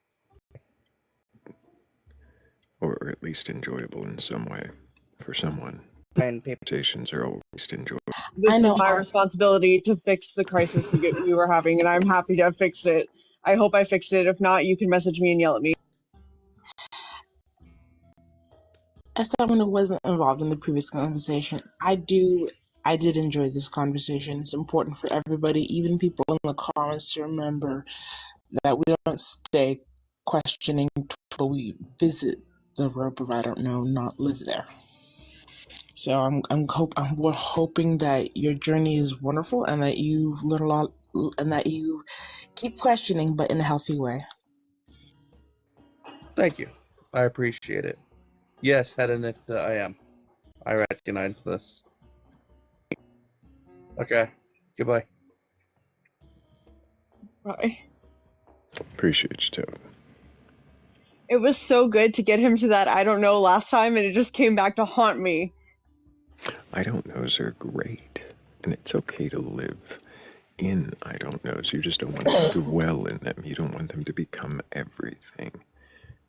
Speaker 1: Or at least enjoyable in some way for someone. Conversations are always enjoyable.
Speaker 4: This is my responsibility to fix the crisis we were having, and I'm happy to fix it. I hope I fixed it. If not, you can message me and yell at me.
Speaker 15: As someone who wasn't involved in the previous conversation, I did enjoy this conversation. It's important for everybody, even people in the comments, to remember that we don't stay questioning, but we visit the rope of I don't know, not live there. So we're hoping that your journey is wonderful and that you learn a lot and that you keep questioning, but in a healthy way.
Speaker 8: Thank you. I appreciate it. Yes, Hedonist, I am. I recognize this. Okay. Goodbye.
Speaker 4: Bye.
Speaker 1: Appreciate you, Toad.
Speaker 4: It was so good to get him to that I don't know last time, and it just came back to haunt me.
Speaker 1: I don't knows are great, and it's okay to live in I don't knows. You just don't want to dwell in them. You don't want them to become everything.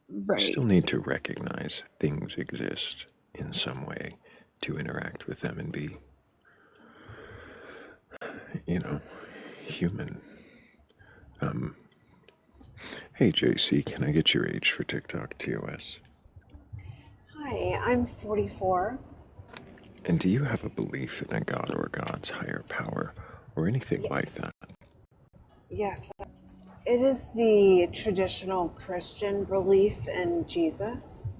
Speaker 4: Right.
Speaker 1: You still need to recognize things exist in some way to interact with them and be, human. Hey, JC, can I get your age for TikTok TOS?
Speaker 14: Hi, I'm 44.
Speaker 1: And do you have a belief in a god or God's higher power or anything like that?
Speaker 14: Yes, it is the traditional Christian belief in Jesus.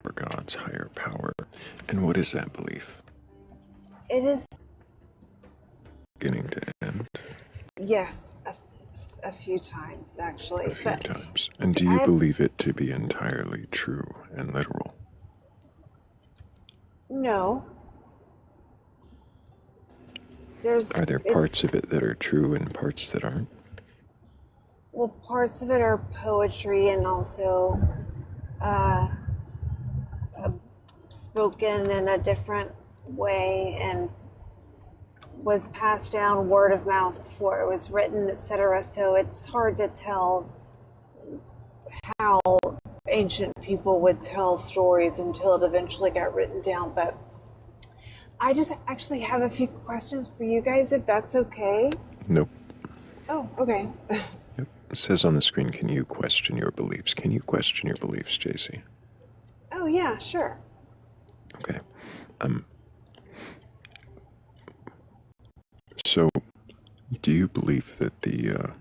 Speaker 1: Or God's higher power. And what is that belief?
Speaker 14: It is,
Speaker 1: Beginning to end?
Speaker 14: yes, a few times actually.
Speaker 1: A few times. And do you believe it to be entirely true and literal?
Speaker 14: No.
Speaker 1: Are there parts of it that are true and parts that aren't?
Speaker 14: Well, parts of it are poetry and also spoken in a different way and was passed down word of mouth before it was written, etc. So it's hard to tell how ancient people would tell stories until it eventually got written down. But I just actually have a few questions for you guys, if that's okay.
Speaker 1: Nope.
Speaker 14: Oh, okay.
Speaker 1: Yep. It says on the screen, can you question your beliefs? Can you question your beliefs, JC?
Speaker 14: Oh, yeah, sure.
Speaker 1: Okay. So, do you believe that the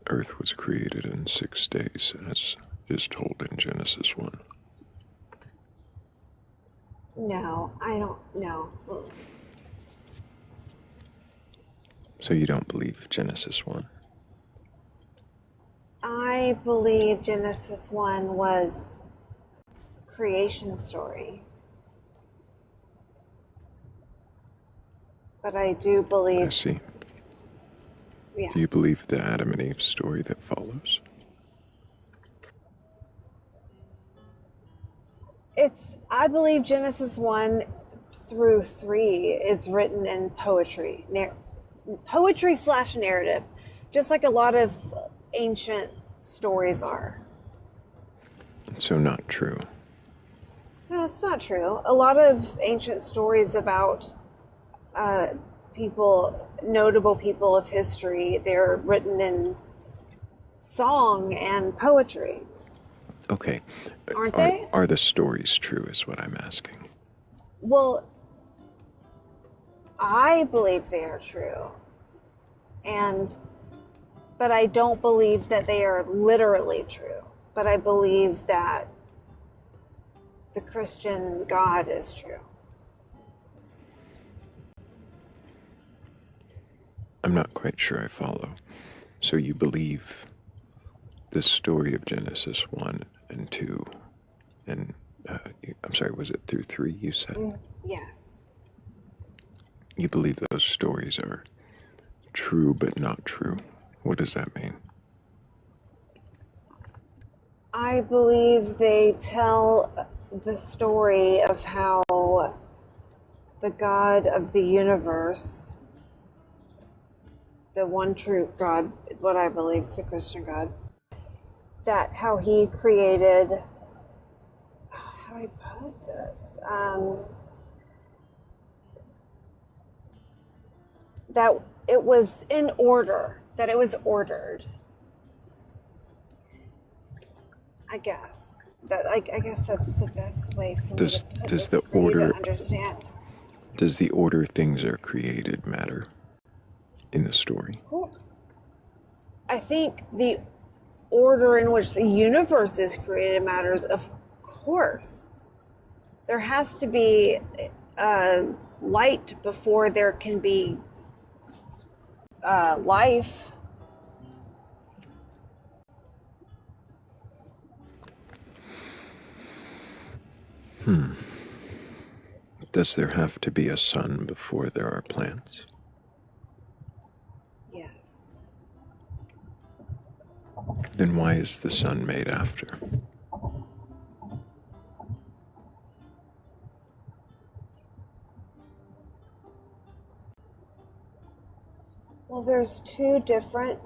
Speaker 1: Earth was created in 6 days, as is told in Genesis 1?
Speaker 14: No, I don't know.
Speaker 1: So you don't believe Genesis 1?
Speaker 14: I believe Genesis 1 was creation story. But I do believe...
Speaker 1: I see.
Speaker 14: Yeah.
Speaker 1: Do you believe the Adam and Eve story that follows?
Speaker 14: I believe Genesis 1 through 3 is written in poetry. Poetry/narrative. Just like a lot of ancient stories are.
Speaker 1: So not true.
Speaker 14: No, that's not true. A lot of ancient stories about notable people of history, they're written in song and poetry.
Speaker 1: Okay.
Speaker 14: Aren't they?
Speaker 1: Are the stories true is what I'm asking.
Speaker 14: Well, I believe they are true. But I don't believe that they are literally true. But I believe that the Christian God is true.
Speaker 1: I'm not quite sure I follow. So you believe the story of Genesis 1 and 2, and I'm sorry, was it through 3 you said?
Speaker 14: Yes.
Speaker 1: You believe those stories are
Speaker 6: true but not true. What does that mean?
Speaker 14: I believe they tell the story of how the God of the universe, the one true God, what I believe is the Christian God, that how he created, how do I put this? That it was in order, that it was ordered. I guess I guess that's the best way for me to put
Speaker 6: Does
Speaker 14: this
Speaker 6: the
Speaker 14: for you
Speaker 6: order
Speaker 14: to understand.
Speaker 6: does the order things are created matter in the story?
Speaker 14: Cool. I think the order in which the universe is created matters, of course. There has to be light before there can be life.
Speaker 6: Does there have to be a sun before there are plants?
Speaker 14: Yes.
Speaker 6: Then why is the sun made after?
Speaker 14: Well, there's two different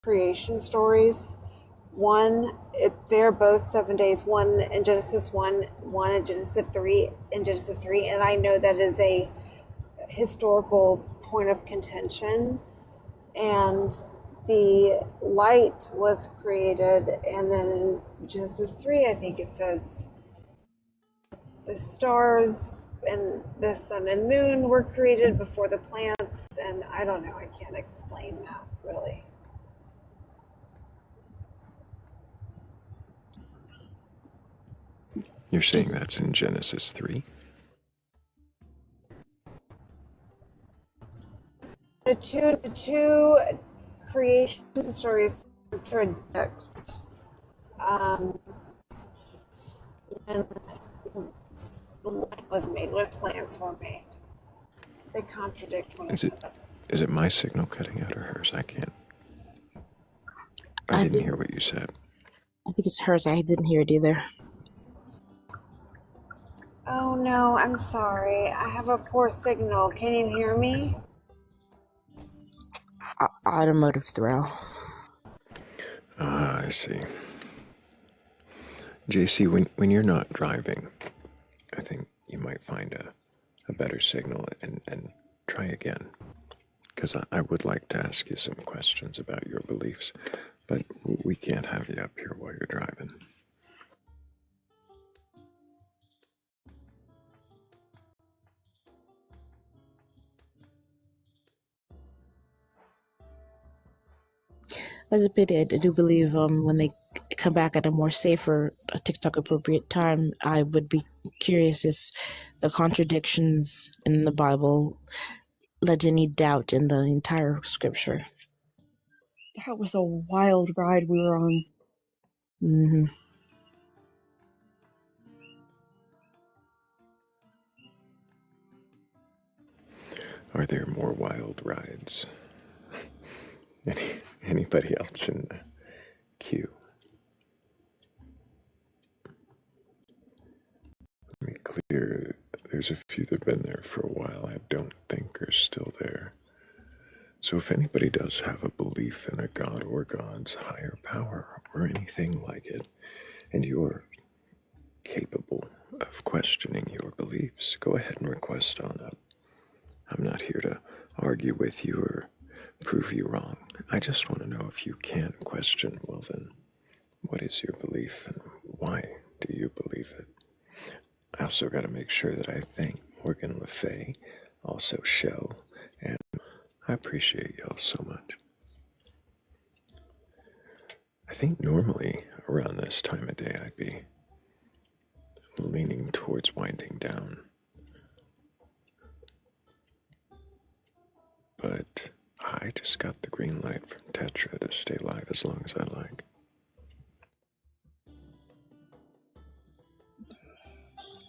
Speaker 14: creation stories. One, they're both 7 days. One in Genesis 1, one in Genesis 3, and I know that is a historical point of contention. And the light was created, and then in Genesis 3, I think it says the stars and the sun and moon were created before the plants, and I don't know, I can't explain that really.
Speaker 6: You're saying that's in Genesis 3?
Speaker 14: The two creation stories contradict. When the light was made, when plants were made, they contradict one another.
Speaker 6: Is it my signal cutting out or hers? I can't. I didn't hear what you said.
Speaker 15: I think it's hers. I didn't hear it either.
Speaker 14: Oh no, I'm sorry. I have a poor signal. Can you hear me?
Speaker 15: Automotive Thrayle.
Speaker 6: Ah, I see. JC, when you're not driving, I think you might find a better signal and try again. Because I would like to ask you some questions about your beliefs, but we can't have you up here while you're driving.
Speaker 15: That's a pity. I do believe when they come back at a more safer, TikTok appropriate time, I would be curious if the contradictions in the Bible led to any doubt in the entire scripture.
Speaker 4: That was a wild ride we were on.
Speaker 15: Mm-hmm.
Speaker 6: Are there more wild rides? Anybody else in the queue? Let me clear. There's a few that have been there for a while I don't think are still there. So if anybody does have a belief in a god or gods, higher power, or anything like it, and you're capable of questioning your beliefs, go ahead and request on up. I'm not here to argue with you or prove you wrong. I just want to know if you can question, well then, what is your belief and why do you believe it? I also got to make sure that I thank Morgan Le Fay, also Shell, and I appreciate y'all so much. I think normally around this time of day I'd be leaning towards winding down. But I just got the green light from Tetra to stay live as long as I like.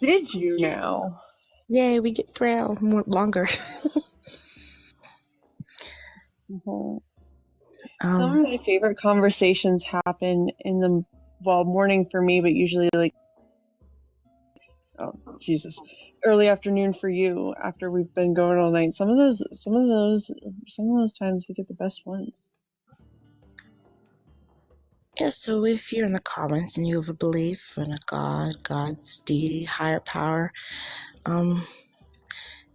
Speaker 4: Did you know
Speaker 15: Yay, we get Thrayle more longer.
Speaker 4: Mhm. Some of my favorite conversations happen in the morning for me, but usually like, oh Jesus, early afternoon for you after we've been going all night. Some of those times we get the best ones.
Speaker 15: Yeah, so if you're in the comments and you have a belief in a God, God's deity, higher power,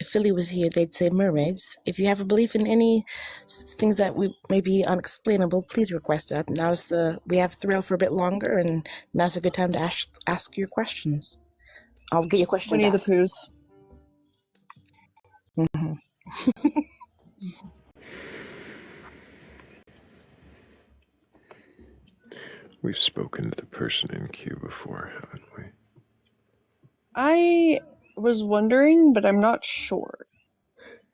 Speaker 15: if Philly was here, they'd say mermaids. If you have a belief in any things that we may be unexplainable, please request it. We have Thrayle for a bit longer, and now's a good time to ask your questions. I'll get your questions
Speaker 4: Winnie the
Speaker 15: asked.
Speaker 4: Poohs.
Speaker 15: Mm-hmm.
Speaker 6: We've spoken to the person in queue before, haven't we?
Speaker 4: I was wondering, but I'm not sure.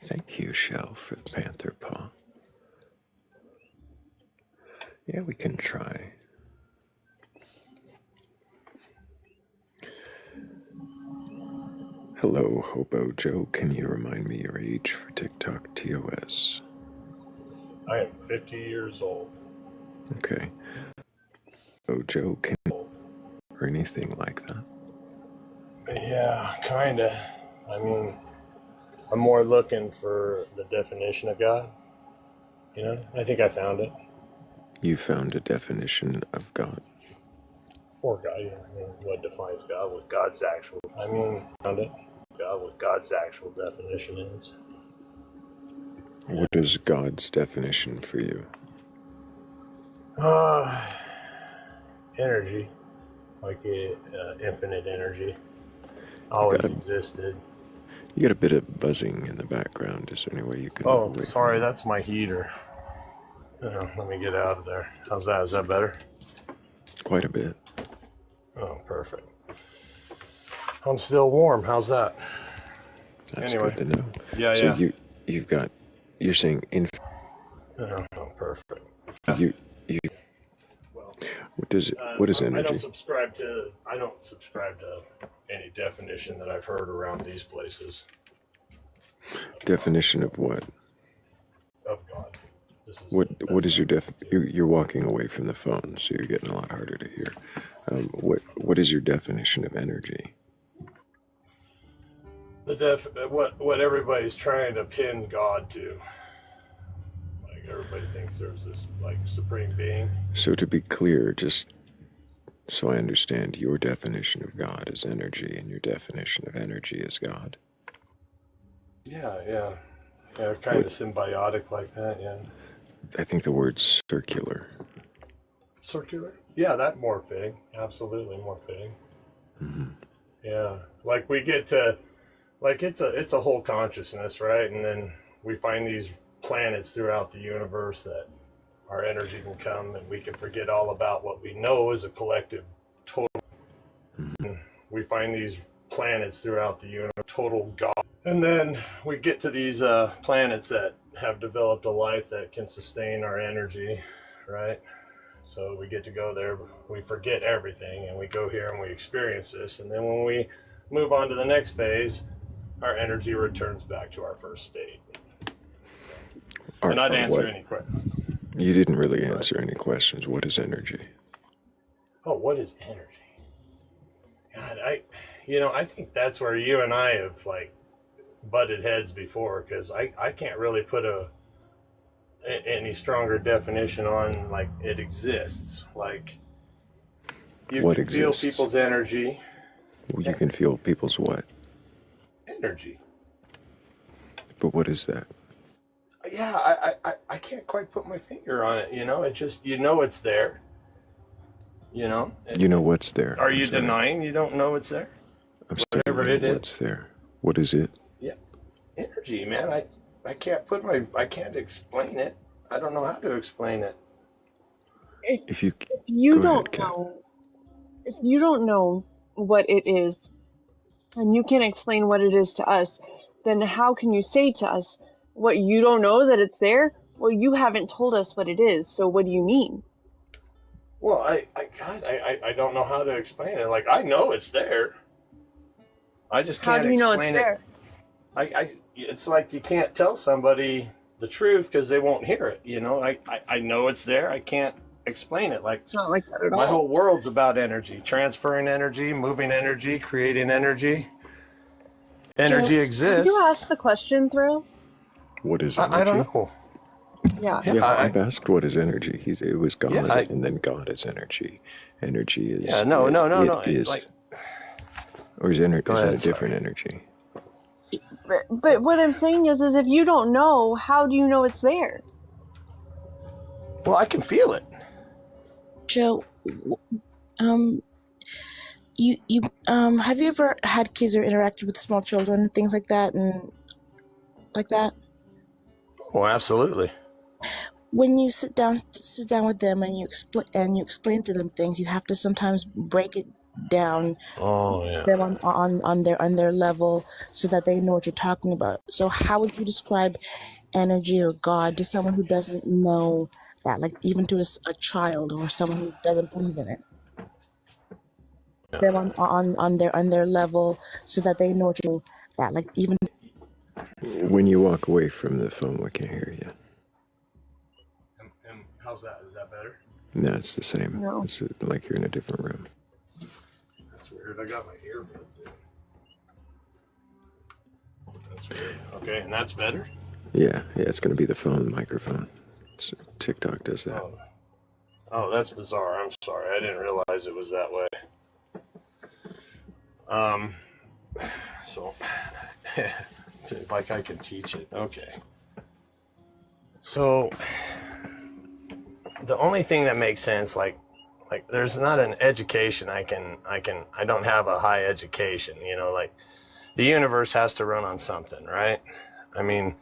Speaker 6: Thank you, Shell, for the panther paw. Yeah, we can try. Hello, Hobo Joe. Can you remind me your age for TikTok TOS?
Speaker 19: I am 50 years old.
Speaker 6: Okay. Oh, Joe, can or anything like that?
Speaker 19: Yeah, kinda. I mean, I'm more looking for the definition of God. You know, I think I found it.
Speaker 6: You found a definition of God.
Speaker 19: For God, you know, I mean, what defines God? What God's actual? I mean, found it. God, what God's actual definition is.
Speaker 6: What is God's definition for you?
Speaker 19: Energy, like infinite energy, always existed.
Speaker 6: You got a bit of buzzing in the background. Is there any way you can?
Speaker 19: Oh, sorry, that's my heater. Let me get out of there. How's that? Is that better?
Speaker 6: Quite a bit.
Speaker 19: Oh, perfect. I'm still warm. How's that?
Speaker 6: That's
Speaker 19: anyway.
Speaker 6: good to know.
Speaker 19: Yeah,
Speaker 6: so
Speaker 19: yeah.
Speaker 6: You're saying
Speaker 19: Oh, perfect.
Speaker 6: you. What is energy?
Speaker 19: I don't subscribe to any definition that I've heard around these places.
Speaker 6: Definition of what?
Speaker 19: Of God.
Speaker 6: What is your You're walking away from the phone, so you're getting a lot harder to hear. What is your definition of energy?
Speaker 19: What everybody's trying to pin God to. Like everybody thinks there's this like supreme being.
Speaker 6: So to be clear, just so I understand, your definition of God is energy, and your definition of energy is God.
Speaker 19: Yeah, kind of symbiotic like that. Yeah.
Speaker 6: I think the word's circular.
Speaker 19: Circular? Yeah, that more fitting. Absolutely more fitting.
Speaker 6: Mm-hmm.
Speaker 19: Yeah, like we get to, like it's a whole consciousness, right? And then we find these planets throughout the universe that our energy can come, and we can forget all about what we know as a collective total. Mm-hmm. We find these planets throughout the universe, total God. And then we get to these planets that have developed a life that can sustain our energy, right? So we get to go there, we forget everything, and we go here and we experience this. And then when we move on to the next phase, our energy returns back to our first state. And I'd answer any question.
Speaker 6: You didn't really answer any questions. What is energy?
Speaker 19: Oh, what is energy? God, I think that's where you and I have like butted heads before, because I can't really put any stronger definition on like it exists. Like you
Speaker 6: What
Speaker 19: can
Speaker 6: exists?
Speaker 19: feel people's energy.
Speaker 6: You can feel people's what?
Speaker 19: Energy.
Speaker 6: But what is that?
Speaker 19: Yeah, I can't quite put my finger on it. It just it's there. You know
Speaker 6: what's there.
Speaker 19: Are you denying you don't know it's there?
Speaker 6: Whatever it is. What's there? What is it?
Speaker 19: Yeah, energy, man. I can't explain it. I don't know how to explain it.
Speaker 6: If you
Speaker 4: don't know what it is, and you can't explain what it is to us, then how can you say to us what you don't know that it's there? Well, you haven't told us what it is, so what do you mean?
Speaker 19: Well, I don't know how to explain it. Like, I know it's there. I just can't explain it. it's like you can't tell somebody the truth because they won't hear it. You know, I know it's there. I can't explain it. Like
Speaker 4: It's not like that at
Speaker 19: my
Speaker 4: all.
Speaker 19: whole world's about energy, transferring energy, moving energy, creating energy. Energy
Speaker 15: Joe,
Speaker 4: Have you asked
Speaker 19: exists.
Speaker 4: the question, Thrayle?
Speaker 1: What is
Speaker 19: I don't
Speaker 1: energy?
Speaker 19: know.
Speaker 4: Yeah.
Speaker 19: Yeah,
Speaker 1: Yeah, I've asked what is energy. It was
Speaker 19: yeah,
Speaker 1: God, and then God is energy. Energy
Speaker 19: yeah.
Speaker 1: is
Speaker 19: No, no, no,
Speaker 1: it
Speaker 19: no.
Speaker 1: is,
Speaker 19: Like,
Speaker 1: or is
Speaker 19: go
Speaker 1: is that a
Speaker 19: ahead.
Speaker 1: different
Speaker 19: Sorry.
Speaker 1: energy?
Speaker 4: But what I'm saying is if you don't know, how do you know it's there?
Speaker 19: Well, I can feel it.
Speaker 15: Joe, um, you have you ever had kids or interacted with small children, things like that, and like that?
Speaker 19: Oh, absolutely.
Speaker 15: When you sit down with them and you explain to them things, you have to sometimes break it down
Speaker 19: Oh, yeah.
Speaker 15: them on their level so that they know what you're talking about. So how would you describe energy or God to someone who doesn't know that, like even to a child or someone who doesn't believe in it? Them on their level so that they know what you that, like even
Speaker 1: When you walk away from the phone, we can't hear you.
Speaker 19: And how's that? Is that better?
Speaker 1: No, it's the same.
Speaker 4: No.
Speaker 1: It's like you're in a different room.
Speaker 19: That's weird. I got my earbuds in. That's weird. Okay, and that's better?
Speaker 1: Yeah, it's going to be the phone microphone. TikTok does that.
Speaker 19: Oh, that's bizarre. I'm sorry. I didn't realize it was that way. So, like I can teach it. Okay. So, the only thing that makes sense, like there's not an education I don't have a high education, you know, like the universe has to run on something, right? I mean,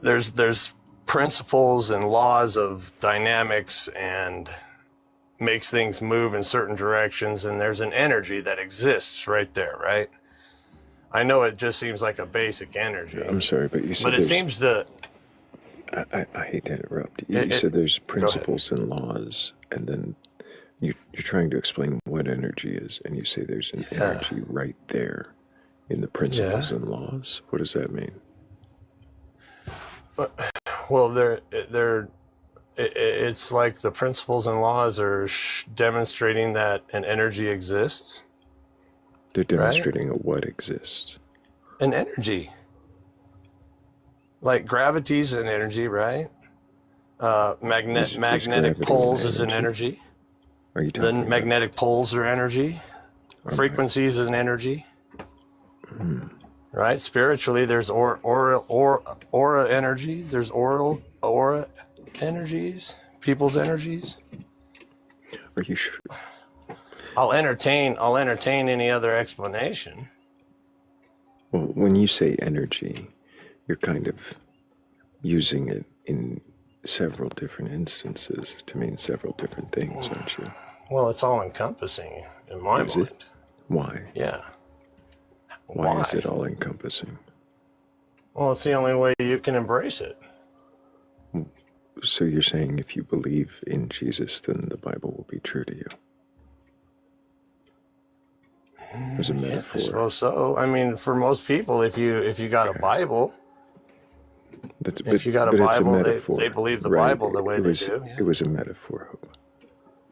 Speaker 19: there's principles and laws of dynamics and makes things move in certain directions, and there's an energy that exists right there, right? I know it just seems like a basic energy.
Speaker 1: I'm sorry, but you said
Speaker 19: But it seems to...
Speaker 1: I hate to interrupt. You said there's principles and laws, and then you're trying to explain what energy is, and you say there's an energy right there in the principles and laws. What does that mean?
Speaker 19: Well, it's like the principles and laws are demonstrating that an energy exists.
Speaker 1: They're demonstrating what exists.
Speaker 19: An energy. Like gravity's an energy, right? Magnetic poles is an energy.
Speaker 1: Are you talking
Speaker 19: The magnetic poles are energy. Frequencies is an energy. Right? Spiritually, there's aura energies. There's aura energies. People's energies.
Speaker 1: Are you sure?
Speaker 19: I'll entertain any other explanation.
Speaker 1: Well, when you say energy, you're kind of using it in several different instances to mean several different things, aren't you?
Speaker 19: Well, it's all encompassing in my mind.
Speaker 1: It? Why?
Speaker 19: Yeah.
Speaker 1: Why is it all encompassing?
Speaker 19: Well, it's the only way you can embrace it.
Speaker 1: So you're saying if you believe in Jesus, then the Bible will be true to you? There's a metaphor.
Speaker 19: I suppose so. I mean, for most people, if you got a Bible, if you got a Bible, they believe the Bible the way they do. Yeah.
Speaker 1: It was a metaphor.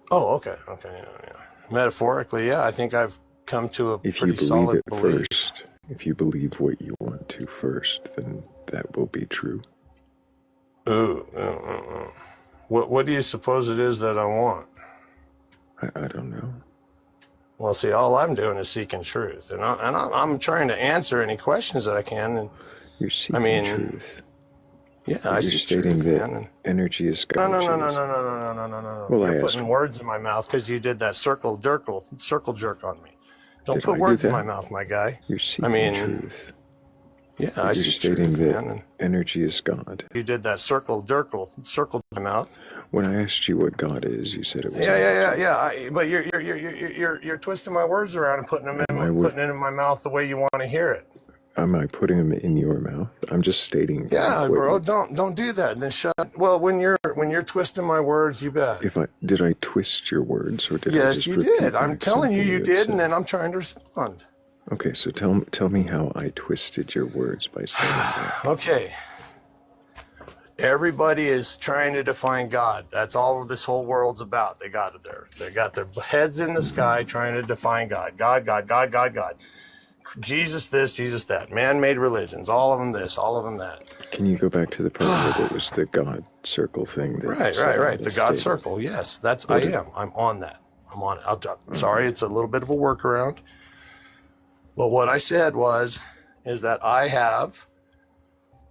Speaker 19: Oh, okay. Yeah. Metaphorically, yeah, I think I've come to a pretty solid belief.
Speaker 1: If you believe what you want to first, then that will be true.
Speaker 19: What do you suppose it is that I want?
Speaker 1: I don't know.
Speaker 19: Well, see, all I'm doing is seeking truth, and I'm trying to answer any questions that I can. And
Speaker 1: you're seeking truth.
Speaker 19: Yeah,
Speaker 1: I see stating
Speaker 19: truth,
Speaker 1: that
Speaker 19: man.
Speaker 1: Energy is God.
Speaker 19: No.
Speaker 1: Well,
Speaker 19: You're putting words in my mouth because you did that circle jerk on me. Don't put words in my mouth, my guy.
Speaker 1: You're seeking truth.
Speaker 19: Yeah,
Speaker 1: I see stating that energy is God.
Speaker 19: You did that circle in my mouth.
Speaker 1: When I asked you what God is, you said it was.
Speaker 19: Yeah. But you're twisting my words around and putting it in my mouth the way you want to hear it.
Speaker 1: Am I putting them in your mouth? I'm just stating.
Speaker 19: Yeah, bro. Don't do that. Then shut. Well, when you're twisting my words, you bet.
Speaker 1: Did I twist your words or did I
Speaker 19: Yes,
Speaker 1: just
Speaker 19: you
Speaker 1: repeat
Speaker 19: did. I'm telling you, you did, and then I'm trying to respond.
Speaker 1: Okay, so tell me how I twisted your words by saying that.
Speaker 19: Okay. Everybody is trying to define God. That's all this whole world's about. They got their heads in the sky trying to define God. God, God, God, God, God. Jesus this, Jesus that. Man-made religions. All of them this, all of them that.
Speaker 1: Can you go back to the part where there was the God circle thing that
Speaker 19: Right. The God circle. Yes, I'm on that. I'm on it. Sorry, it's a little bit of a workaround. But what I said is that I have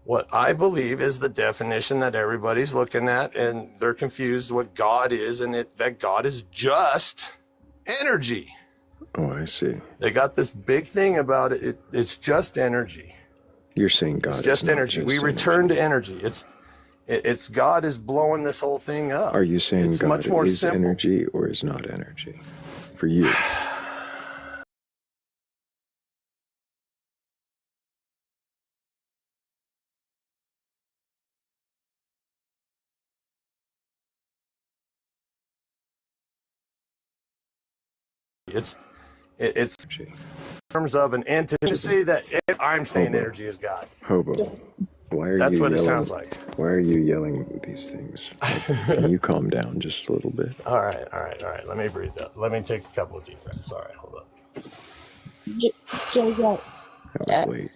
Speaker 19: what I believe is the definition that everybody's looking at, and they're confused what God is, and that God is just energy.
Speaker 1: Oh, I see.
Speaker 19: They got this big thing about it. It's just energy.
Speaker 1: You're saying God
Speaker 19: It's just
Speaker 1: is not
Speaker 19: energy.
Speaker 1: just
Speaker 19: We return to energy. It's God is blowing this whole thing up.
Speaker 1: Are you saying
Speaker 19: it's
Speaker 1: God
Speaker 19: much more
Speaker 1: is
Speaker 19: simple.
Speaker 1: energy or is not energy for you?
Speaker 19: It's in terms of an entity. To say that I'm saying energy is God.
Speaker 1: Hobo. Why are
Speaker 19: That's
Speaker 1: you
Speaker 19: what
Speaker 1: yelling?
Speaker 19: it sounds like.
Speaker 1: Why are you yelling these things? Can you calm down just a little bit?
Speaker 19: All right. Let me breathe up. Let me take a couple of deep breaths. All right, hold up.
Speaker 15: Joe,
Speaker 1: That was late.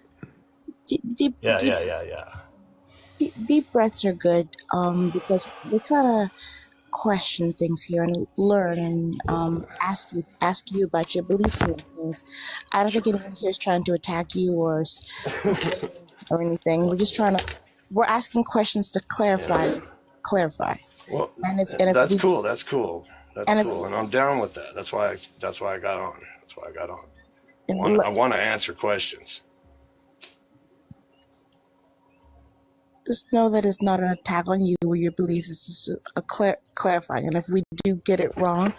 Speaker 15: Deep breaths are good because we kind of question things here and learn and ask you about your beliefs and things. I don't think anyone here is trying to attack you or anything. We're asking questions to clarify.
Speaker 19: Well,
Speaker 15: And if
Speaker 19: that's
Speaker 15: we
Speaker 19: cool. That's cool.
Speaker 15: and if
Speaker 19: And I'm down with that. That's why I got on.
Speaker 15: and
Speaker 19: I want to answer questions.
Speaker 15: just know that it's not an attack on you or your beliefs. It's just a clarifying. And if we do get it wrong,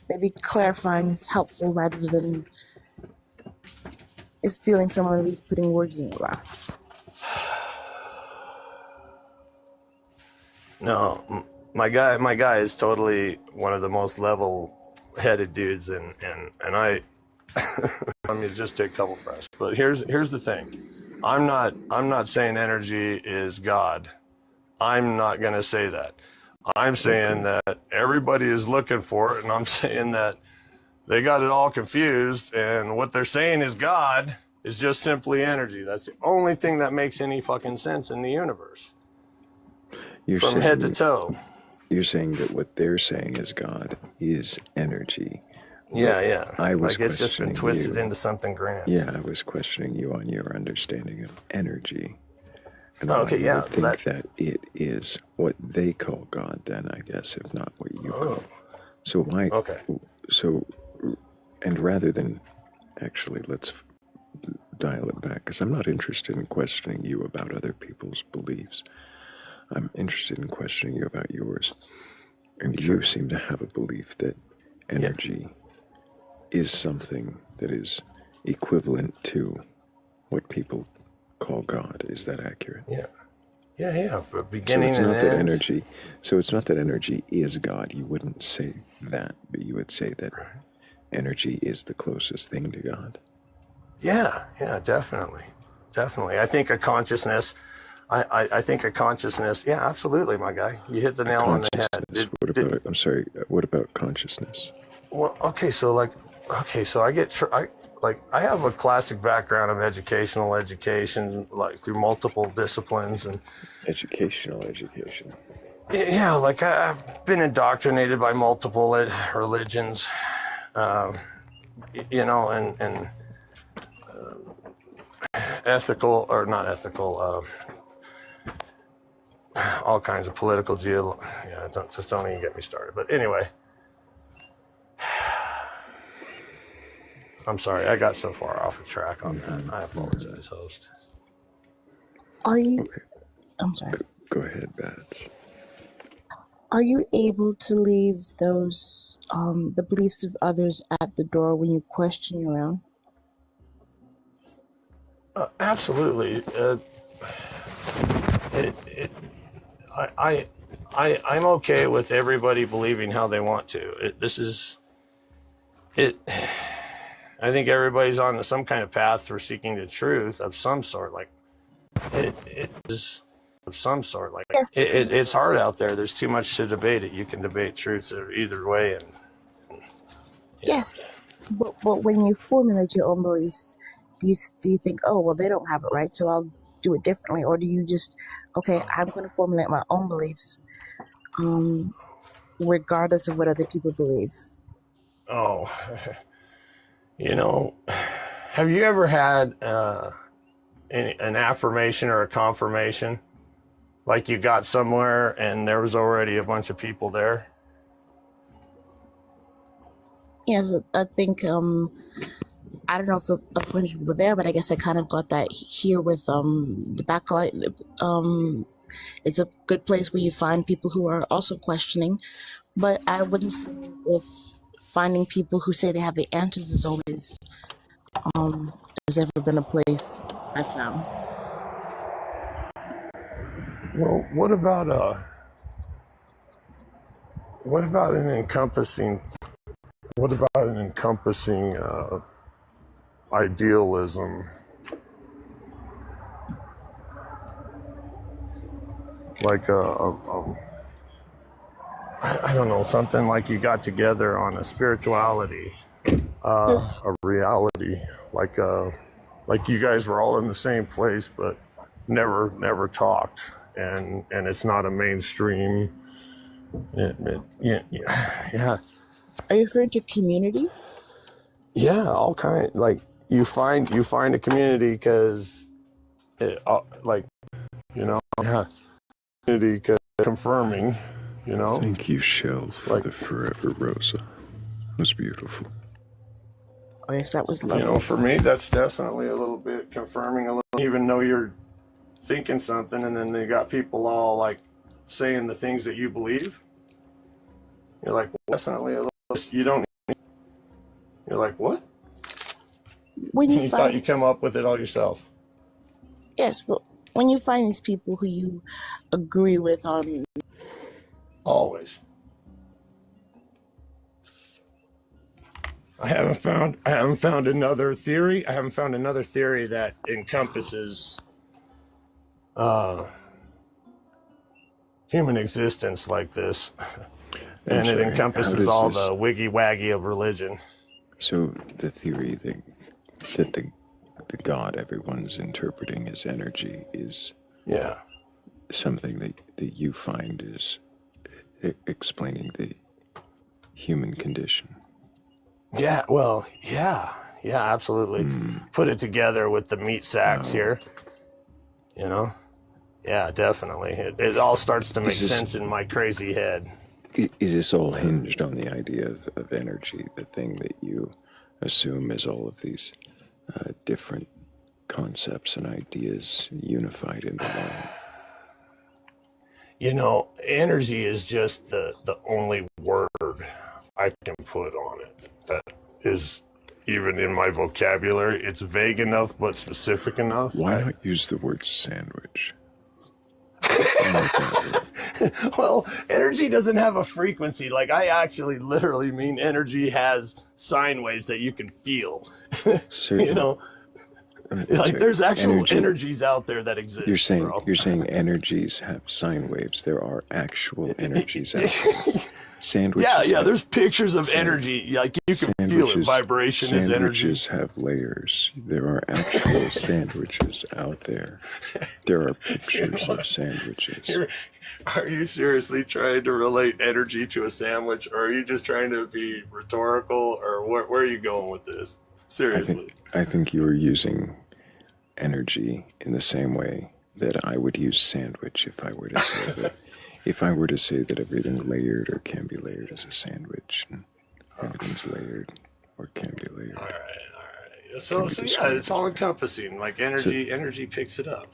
Speaker 15: maybe clarifying is helpful rather than is feeling someone who's putting words in your mouth.
Speaker 19: No, my guy is totally one of the most level-headed dudes, and I. Let me just take a couple breaths. But here's the thing. I'm not saying energy is God. I'm not going to say that. I'm saying that everybody is looking for it, and I'm saying that they got it all confused, and what they're saying is God is just simply energy. That's the only thing that makes any fucking sense in the universe. From head to toe.
Speaker 1: You're saying that what they're saying is God is energy.
Speaker 19: Yeah.
Speaker 1: I was
Speaker 19: like it's just been twisted
Speaker 1: you.
Speaker 19: into something grand.
Speaker 1: Yeah, I was questioning you on your understanding of energy. And
Speaker 19: okay,
Speaker 1: you would think that it is what they call God then, I guess, if not what you call. So why?
Speaker 19: Okay.
Speaker 1: So, and rather than, actually, let's dial it back, because I'm not interested in questioning you about other people's beliefs. I'm interested in questioning you about yours. And you seem to have a belief that energy is something that is equivalent to what people call God. Is that accurate?
Speaker 19: Yeah. But beginning
Speaker 1: so it's not
Speaker 19: and
Speaker 1: that
Speaker 19: end.
Speaker 1: energy. So it's not that energy is God. You wouldn't say that, but you would say that energy is the closest thing to God.
Speaker 19: Yeah, definitely. I think a consciousness. I think a consciousness. Yeah, absolutely, my guy. You hit the nail on the head.
Speaker 1: What about consciousness?
Speaker 19: Well, okay, so I have a classic background of education, like through multiple disciplines and
Speaker 1: educational education.
Speaker 19: Yeah, like I've been indoctrinated by multiple religions, and ethical or not ethical, all kinds of political don't even get me started. But anyway. I'm sorry, I got so far off the track on that. I apologize, host.
Speaker 15: Are you? Okay. I'm sorry.
Speaker 1: Go ahead, Bats.
Speaker 15: Are you able to leave those the beliefs of others at the door when you question your own?
Speaker 19: Absolutely. I'm okay with everybody believing how they want to. I think everybody's on some kind of path for seeking the truth of some sort. Like it is of some sort. Like
Speaker 15: Yes,
Speaker 19: it's hard out there. There's too much to debate it. You can debate truths either way, and
Speaker 15: yes, but when you formulate your own beliefs, do you think, oh well, they don't have it right, so I'll do it differently, or do you just, okay, I'm going to formulate my own beliefs, regardless of what other people believe?
Speaker 19: oh, have you ever had an affirmation or a confirmation? Like you got somewhere and there was already a bunch of people there?
Speaker 15: Yes, I think I don't know if a bunch of people were there, but I guess I kind of got that here with the Batcolyte. It's a good place where you find people who are also questioning, but I wouldn't say if finding people who say they have the answers is always has ever been a place I found.
Speaker 19: Well, what about an encompassing idealism? Like I don't know, something like you got together on a spirituality, a reality, like you guys were all in the same place but never talked, and it's not a mainstream. Yeah.
Speaker 15: Are you referring to community?
Speaker 19: Yeah, all kind. Like you find a community because, yeah, community confirming,
Speaker 6: Thank you, Shell, for
Speaker 19: like
Speaker 6: the Forever Rosa. It was beautiful.
Speaker 15: Oh yes, that was lovely.
Speaker 19: for me, that's definitely a little bit confirming. Even though you're thinking something, and then you got people all like saying the things that you believe. You're like, well, definitely a little. You don't. You're like, what?
Speaker 15: When you
Speaker 19: thought you come up with it all yourself.
Speaker 15: Yes, but when you find these people who you agree with on,
Speaker 19: Always. I haven't found another theory. I haven't found another theory that encompasses human existence like this. And it encompasses all the wiggy-waggy of religion.
Speaker 1: So the theory that the God everyone's interpreting as energy is something that you find is explaining the human condition.
Speaker 19: Yeah, well, yeah, absolutely. Put it together with the meat sacks here, Yeah, definitely. It all starts to make sense in my crazy head.
Speaker 1: Is this all hinged on the idea of energy, the thing that you assume is all of these different concepts and ideas unified into one?
Speaker 19: Energy is just the only word I can put on it that is even in my vocabulary. It's vague enough but specific enough.
Speaker 6: Why not use the word sandwich?
Speaker 19: Well, energy doesn't have a frequency. Like, I actually literally mean energy has sine waves that you can feel. Like there's actual energies out there that exist.
Speaker 1: You're saying energies have sine waves. There are actual energies out there. Sandwiches.
Speaker 19: Yeah. There's pictures of energy. Like you can feel it. Vibration is energy.
Speaker 6: Sandwiches have layers. There are actual sandwiches out there. There are pictures of sandwiches.
Speaker 19: Are you seriously trying to relate energy to a sandwich, or are you just trying to be rhetorical, or where are you going with this? Seriously.
Speaker 6: I think you are using energy in the same way that I would use sandwich if I were to say that. If I were to say that everything layered or can be layered as a sandwich, and everything's layered or can be layered.
Speaker 19: All right. So yeah, it's all encompassing. Like energy picks it up.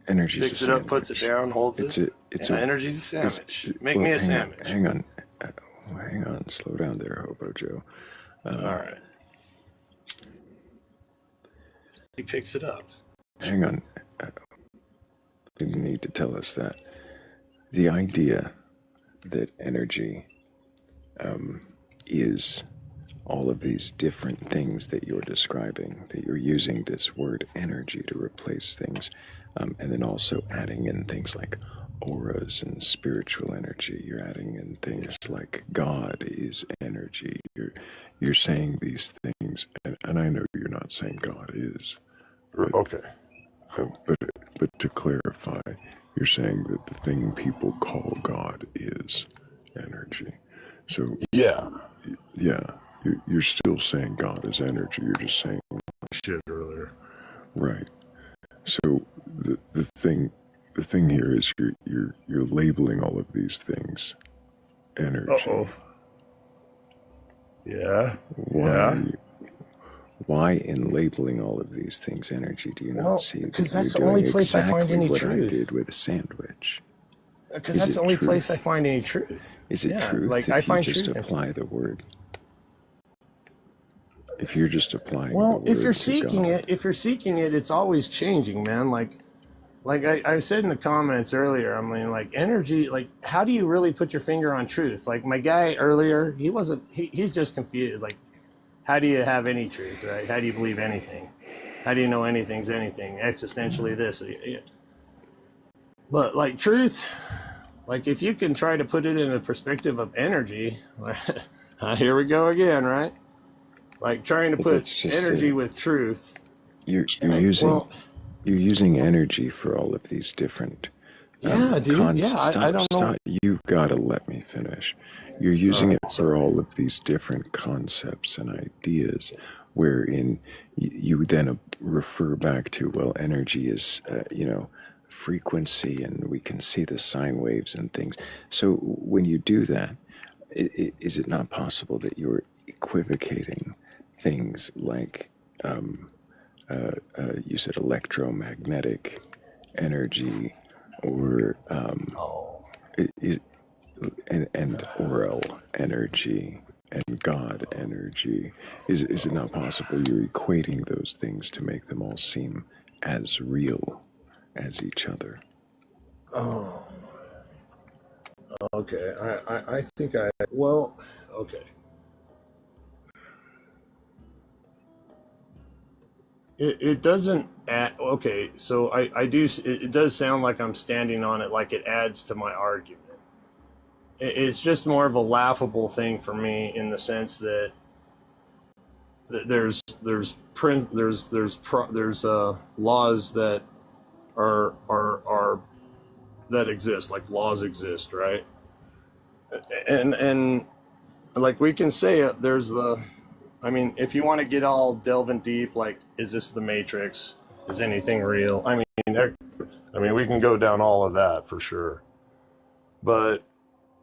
Speaker 1: Energy
Speaker 19: picks it up, puts it down, holds it. Energy's a sandwich. Make me a sandwich.
Speaker 1: Hang on. Slow down there, Hobo Joe.
Speaker 19: All right. He picks it up.
Speaker 1: Hang on. You need to tell us that. The idea that energy is all of these different things that you're describing, that you're using this word energy to replace things, and then also adding in things like auras and spiritual energy. You're adding in things like God is energy. You're saying these things, and I know you're not saying God is. But,
Speaker 19: Okay.
Speaker 1: But to clarify, you're saying that the thing people call God is energy. So
Speaker 19: Yeah.
Speaker 1: yeah, you're still saying God is energy. You're just saying
Speaker 19: shit earlier.
Speaker 1: Right. So the thing here is you're labeling all of these things energy.
Speaker 19: Uh-oh. Yeah.
Speaker 1: Why in labeling all of these things energy do you not see that
Speaker 19: because
Speaker 1: you're
Speaker 19: that's the
Speaker 1: doing
Speaker 19: only place I
Speaker 1: exactly
Speaker 19: find any
Speaker 1: what
Speaker 19: truth.
Speaker 1: I did with a sandwich?
Speaker 19: Because
Speaker 1: Is
Speaker 19: that's
Speaker 1: it
Speaker 19: the only
Speaker 1: truth?
Speaker 19: place I find any truth.
Speaker 1: Is it
Speaker 19: Yeah,
Speaker 1: truth
Speaker 19: like
Speaker 1: if
Speaker 19: I
Speaker 1: you
Speaker 19: find
Speaker 1: just
Speaker 19: truth.
Speaker 1: apply the word? If you're just applying the
Speaker 19: Well,
Speaker 1: word
Speaker 19: if you're
Speaker 1: to
Speaker 19: seeking
Speaker 1: God,
Speaker 19: it, it's always changing, man. Like I said in the comments earlier, I mean, like energy, like how do you really put your finger on truth? Like my guy earlier, he's just confused. Like, how do you have any truth, right? How do you believe anything? How do you know anything's anything? Existentially this. But like truth, like if you can try to put it in a perspective of energy, here we go again, right? Like trying to
Speaker 1: but
Speaker 19: put
Speaker 1: that's just
Speaker 19: energy with truth.
Speaker 1: you're
Speaker 19: Like,
Speaker 1: using you're using energy for all of these different
Speaker 19: yeah, dude. Yeah, I don't know.
Speaker 1: You've got to let me finish. You're using it for all of these different concepts and ideas, wherein you then refer back to, well, energy is, frequency, and we can see the sine waves and things. So when you do that, is it not possible that you're equivocating things like, you said electromagnetic energy, or and oral energy and God energy? Is it not possible you're equating those things to make them all seem as real as each other?
Speaker 19: Oh, okay. I think okay. It doesn't add, okay, so I do, it does sound like I'm standing on it, like it adds to my argument. It's just more of a laughable thing for me in the sense that there's laws that are that exist, like laws exist, right? And like we can say I mean, if you want to get all delving deep, like, is this the Matrix? Is anything real? I mean, we can go down all of that for sure. But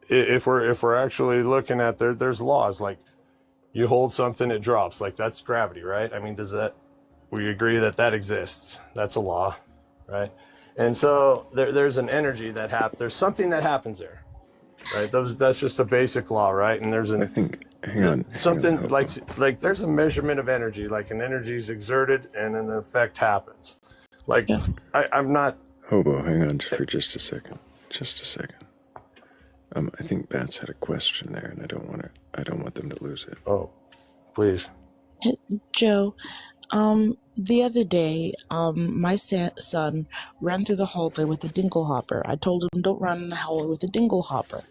Speaker 19: if we're actually looking at there's laws, like you hold something, it drops, like that's gravity, right? I mean, we agree that exists? That's a law, right? And so there's an energy that there's something that happens there, right? That's just a basic law, right? And there's
Speaker 1: hang on,
Speaker 19: like there's a measurement of energy, like an energy is exerted and an effect happens. Like I'm not
Speaker 1: Hobo, hang on for just a second. I think Bats had a question there, and I don't want them to lose it.
Speaker 19: Oh, please.
Speaker 15: Joe, the other day, my son ran through the hallway with a dingle hopper. I told him, don't run in the hallway with a dingle hopper.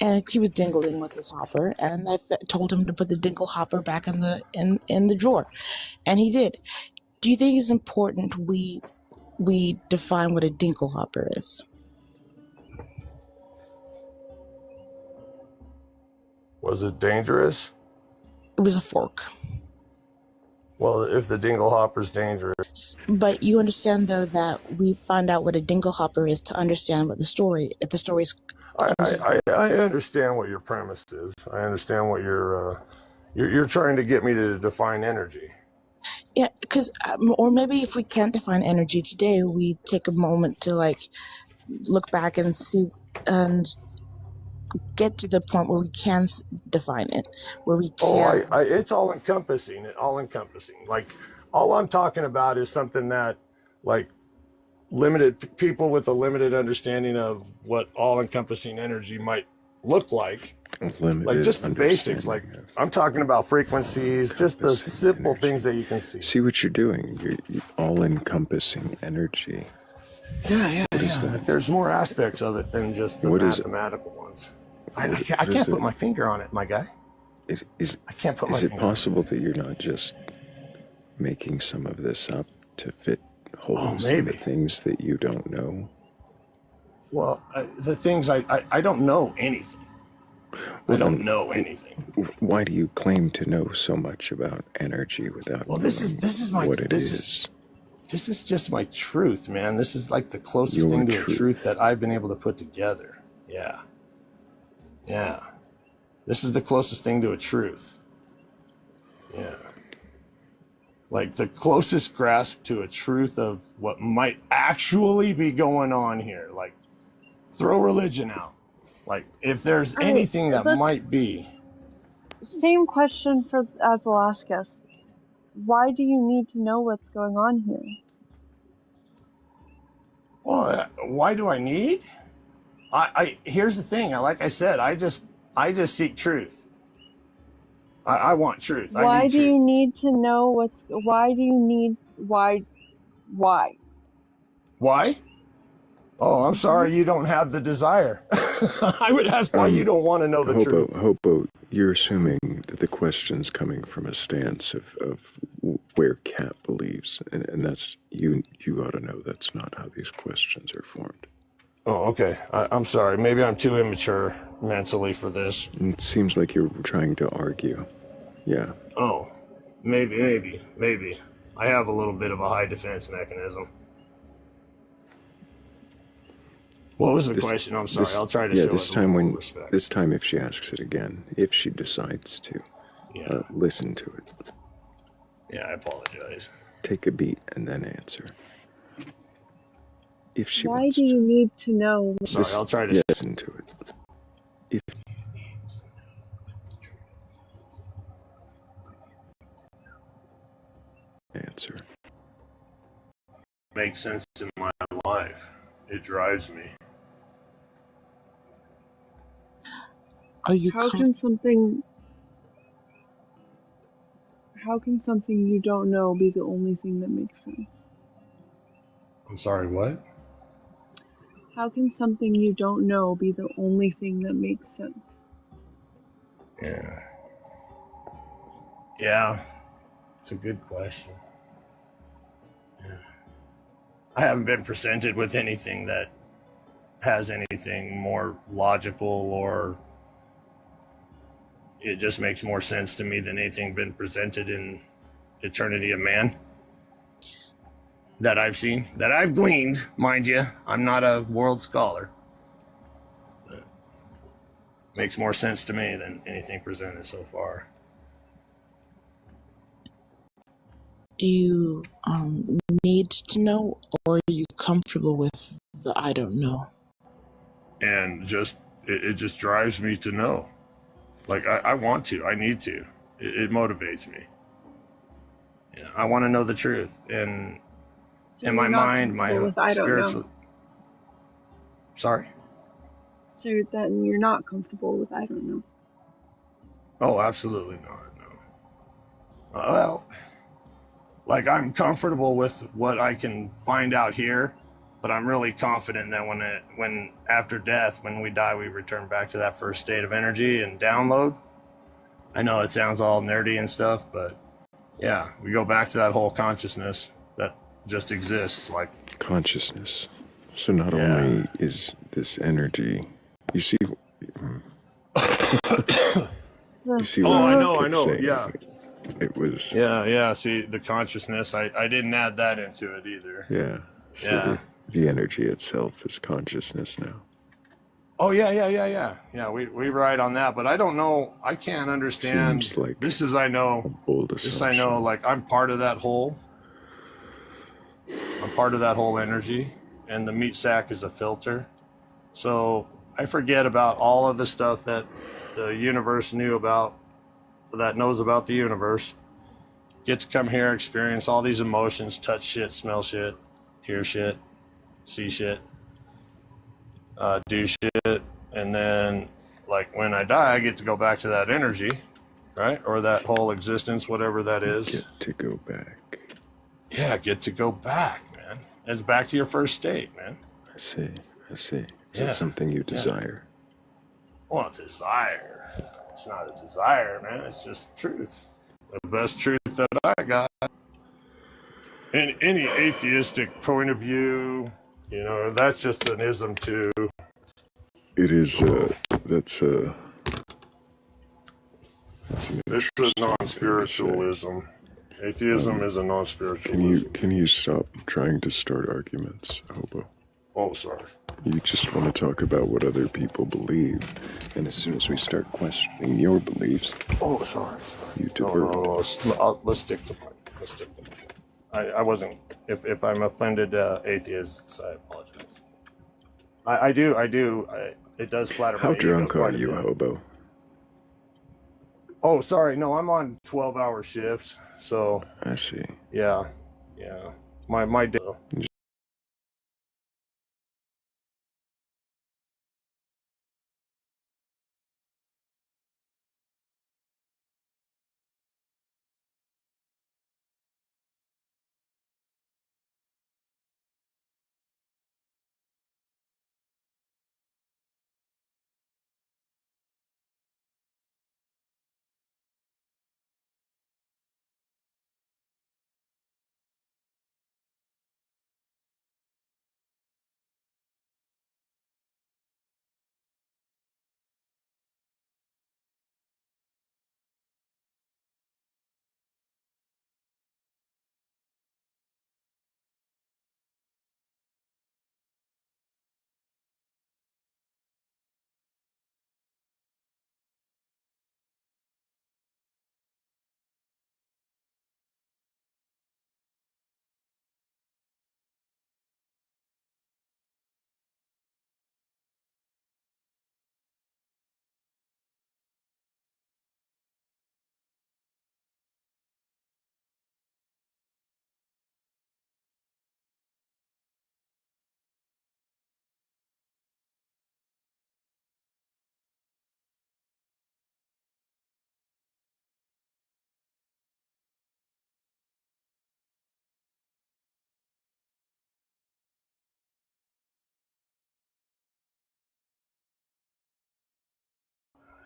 Speaker 15: And he was dingling with his hopper, and I told him to put the dingle hopper back in the drawer. And he did. Do you think it's important we define what a dingle hopper is?
Speaker 19: Was it dangerous?
Speaker 15: It was a fork.
Speaker 19: Well, if the dingle hopper's dangerous.
Speaker 15: But you understand, though, that we find out what a dingle hopper is to understand what the story is.
Speaker 19: I understand what your premise is. I understand what you're trying to get me to define energy.
Speaker 15: Yeah, because, or maybe if we can't define energy today, we take a moment to look back and see and get to the point where we can define it, where we can.
Speaker 19: It's all encompassing. Like, all I'm talking about is something that, like, limited people with a limited understanding of what all-encompassing energy might look like. Like just the basics, like I'm talking about frequencies, just the simple things that you can see.
Speaker 6: See what you're doing? You're all-encompassing energy.
Speaker 19: Yeah.
Speaker 6: that?
Speaker 19: There's more aspects of it than just the
Speaker 6: What is it?
Speaker 19: mathematical ones.
Speaker 6: What
Speaker 19: I
Speaker 6: is
Speaker 19: can't put
Speaker 6: it?
Speaker 19: my finger on it, my guy. I can't put my
Speaker 6: Is it
Speaker 19: finger on it.
Speaker 6: possible that you're not just making some of this up to fit holes in the
Speaker 19: maybe.
Speaker 6: things that you don't know?
Speaker 19: Well, the things I don't know anything. I don't know anything.
Speaker 6: Why do you claim to know so much about energy without
Speaker 19: Well, this is
Speaker 6: what it is?
Speaker 19: This is just my truth, man. This is like the closest
Speaker 6: Your
Speaker 19: thing to
Speaker 6: truth.
Speaker 19: a truth that I've been able to put together. Yeah. This is the closest thing to a truth. Yeah. Like the closest grasp to a truth of what might actually be going on here. Like, throw religion out. Like, if there's
Speaker 4: All right,
Speaker 19: anything that
Speaker 4: let's-
Speaker 19: might be.
Speaker 4: Same question as the last guest. Why do you need to know what's going on here?
Speaker 19: Well, why do I need? Here's the thing. Like I said, I just seek truth. I want truth. I
Speaker 4: Why
Speaker 19: need
Speaker 4: do you
Speaker 19: truth.
Speaker 4: need to know why?
Speaker 19: Why? Oh, I'm sorry you don't have the desire. I would ask why you don't want to know the truth.
Speaker 6: Hopo, you're assuming that the question's coming from a stance of where Cat believes, and that's you ought to know that's not how these questions are formed.
Speaker 19: Oh, okay. I'm sorry. Maybe I'm too immature mentally for this.
Speaker 6: It seems like you're trying to argue. Yeah.
Speaker 19: Oh, maybe. I have a little bit of a high defense mechanism. What was the question? I'm sorry. I'll try to show
Speaker 6: this
Speaker 19: it
Speaker 6: time
Speaker 19: more respect.
Speaker 6: This time if she asks it again, if she decides to, listen to it.
Speaker 19: Yeah, I apologize.
Speaker 6: Take a beat and then answer. If she
Speaker 4: Why do you need to know?
Speaker 19: Sorry, I'll try to
Speaker 6: listen to it. If answer
Speaker 19: makes sense in my life. It drives me.
Speaker 15: Are you
Speaker 4: How can something you don't know be the only thing that makes sense?
Speaker 19: I'm sorry, what?
Speaker 4: How can something you don't know be the only thing that makes sense?
Speaker 19: Yeah. It's a good question. Yeah. I haven't been presented with anything that has anything more logical, or it just makes more sense to me than anything been presented in Eternity of Man that I've seen, that I've gleaned, mind you. I'm not a world scholar. But makes more sense to me than anything presented so far.
Speaker 15: Do you need to know, or are you comfortable with the I don't know?
Speaker 19: And it just drives me to know. Like, I want to, I need to. It motivates me. Yeah, I want to know the truth. And
Speaker 4: So
Speaker 19: in my
Speaker 4: you're not
Speaker 19: mind, my
Speaker 4: comfortable with I don't
Speaker 19: spiritual.
Speaker 4: know.
Speaker 19: Sorry?
Speaker 4: So then you're not comfortable with I don't know.
Speaker 19: Oh, absolutely not. No. Well, like, I'm comfortable with what I can find out here, but I'm really confident that when after death, when we die, we return back to that first state of energy and download. I know it sounds all nerdy and stuff, but yeah, we go back to that whole consciousness that just exists. Like,
Speaker 6: consciousness. So not only is this energy, you see. You see what
Speaker 19: I
Speaker 6: kept
Speaker 19: know,
Speaker 6: saying?
Speaker 19: yeah.
Speaker 6: It was.
Speaker 19: Yeah. See, the consciousness, I didn't add that into it either.
Speaker 6: Yeah. So
Speaker 19: Yeah.
Speaker 6: The energy itself is consciousness now.
Speaker 19: Oh, yeah. Yeah, we ride on that, but I don't know. I can't understand.
Speaker 6: Seems like
Speaker 19: this is, I know.
Speaker 6: Bold
Speaker 19: This I know, like, I'm part of that whole. I'm part of that whole energy, and the meat sack is a filter. So I forget about all of the stuff that the universe knew about, that knows about the universe. Get to come here, experience all these emotions, touch shit, smell shit, hear shit, see shit, do shit, and then, like, when I die, I get to go back to that energy, right? Or that whole existence, whatever that is.
Speaker 6: Get to go back.
Speaker 19: Yeah, get to go back, man. It's back to your first state, man.
Speaker 6: I see. Is
Speaker 19: Yeah,
Speaker 6: it something you
Speaker 19: yeah.
Speaker 6: desire?
Speaker 19: Well, desire. It's not a desire, man. It's just truth. The best truth that I got. In any atheistic point of view, you know, that's just an ism too.
Speaker 6: It is, that's an
Speaker 19: It's a
Speaker 6: interesting thing to say.
Speaker 19: non-spiritualism. Atheism is a non-spiritualism.
Speaker 6: Can you stop trying to start arguments, Hobo?
Speaker 19: Oh, sorry.
Speaker 6: You just want to talk about what other people believe, and as soon as we start questioning your beliefs,
Speaker 19: Oh, sorry.
Speaker 6: you divert.
Speaker 19: No, let's stick to point. Let's stick to point. I wasn't. If I'm offended atheists, I apologize. I do. It does flatter
Speaker 6: How
Speaker 19: my ego
Speaker 6: drunk are
Speaker 19: quite a
Speaker 6: you,
Speaker 19: bit.
Speaker 6: Hobo?
Speaker 19: Oh, sorry. No, I'm on 12-hour shifts. So
Speaker 6: I see.
Speaker 19: yeah. My day.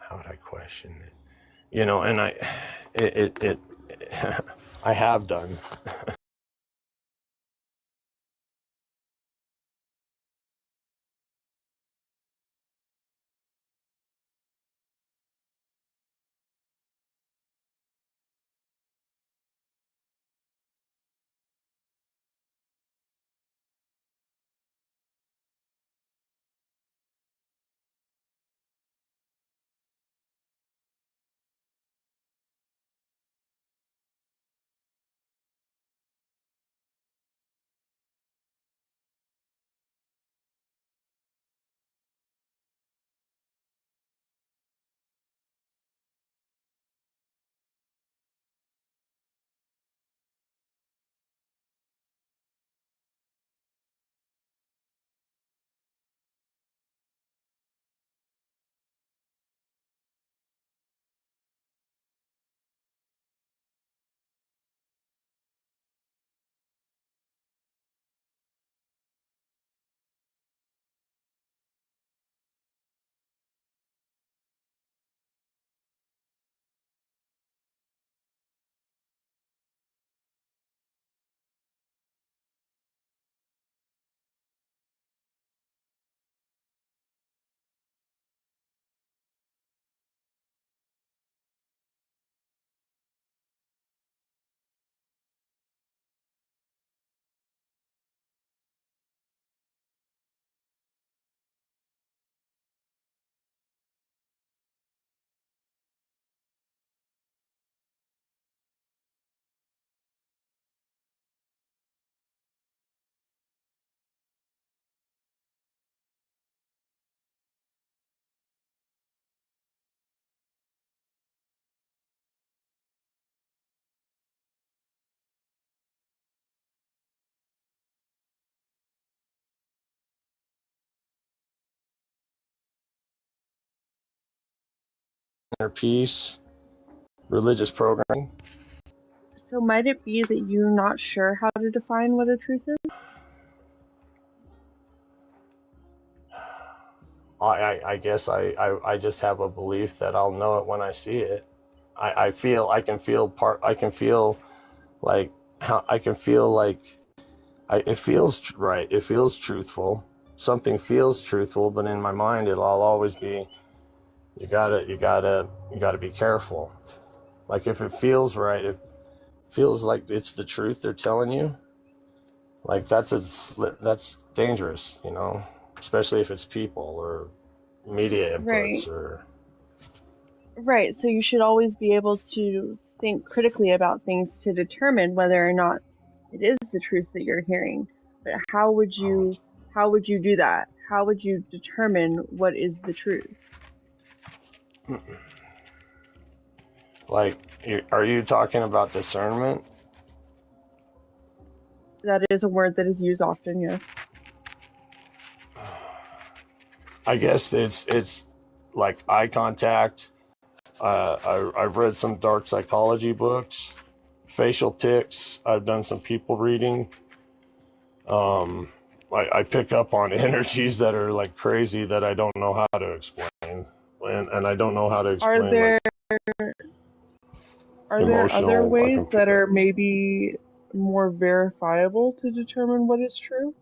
Speaker 19: How would I question it? You know, and it I have done. Inner peace, religious programming.
Speaker 4: So might it be that you're not sure how to define what a truth is?
Speaker 19: I guess I just have a belief that I'll know it when I see it. I feel I can feel like how I can feel like it feels right. It feels truthful. Something feels truthful, but in my mind it'll always be you gotta be careful. Like if it feels right, it feels like it's the truth they're telling you. Like that's dangerous, you know, especially if it's people or media inputs or.
Speaker 4: Right, so you should always be able to think critically about things to determine whether or not it is the truth that you're hearing. But how would you do that? How would you determine what is the truth?
Speaker 19: Like, are you talking about discernment?
Speaker 4: That is a word that is used often, yes.
Speaker 19: I guess it's like eye contact. I've read some dark psychology books, facial tics. I've done some people reading. I pick up on energies that are like crazy that I don't know how to explain, and I don't know how to explain.
Speaker 4: Are there other ways that are maybe more verifiable to determine what is true?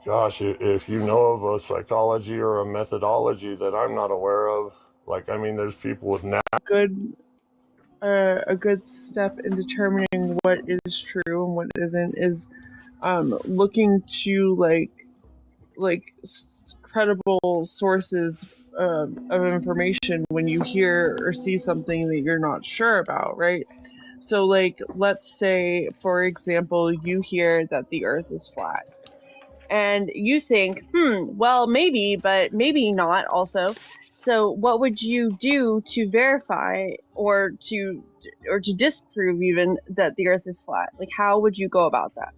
Speaker 19: Gosh, if you know of a psychology or a methodology that I'm not aware of, like, I mean, there's people with
Speaker 4: A good step in determining what is true and what isn't is looking to credible sources of information when you hear or see something that you're not sure about, right? So like, let's say, for example, you hear that the earth is flat and you think, well, maybe, but maybe not also. So what would you do to verify or to disprove even that the earth is flat? Like, how would you go about that?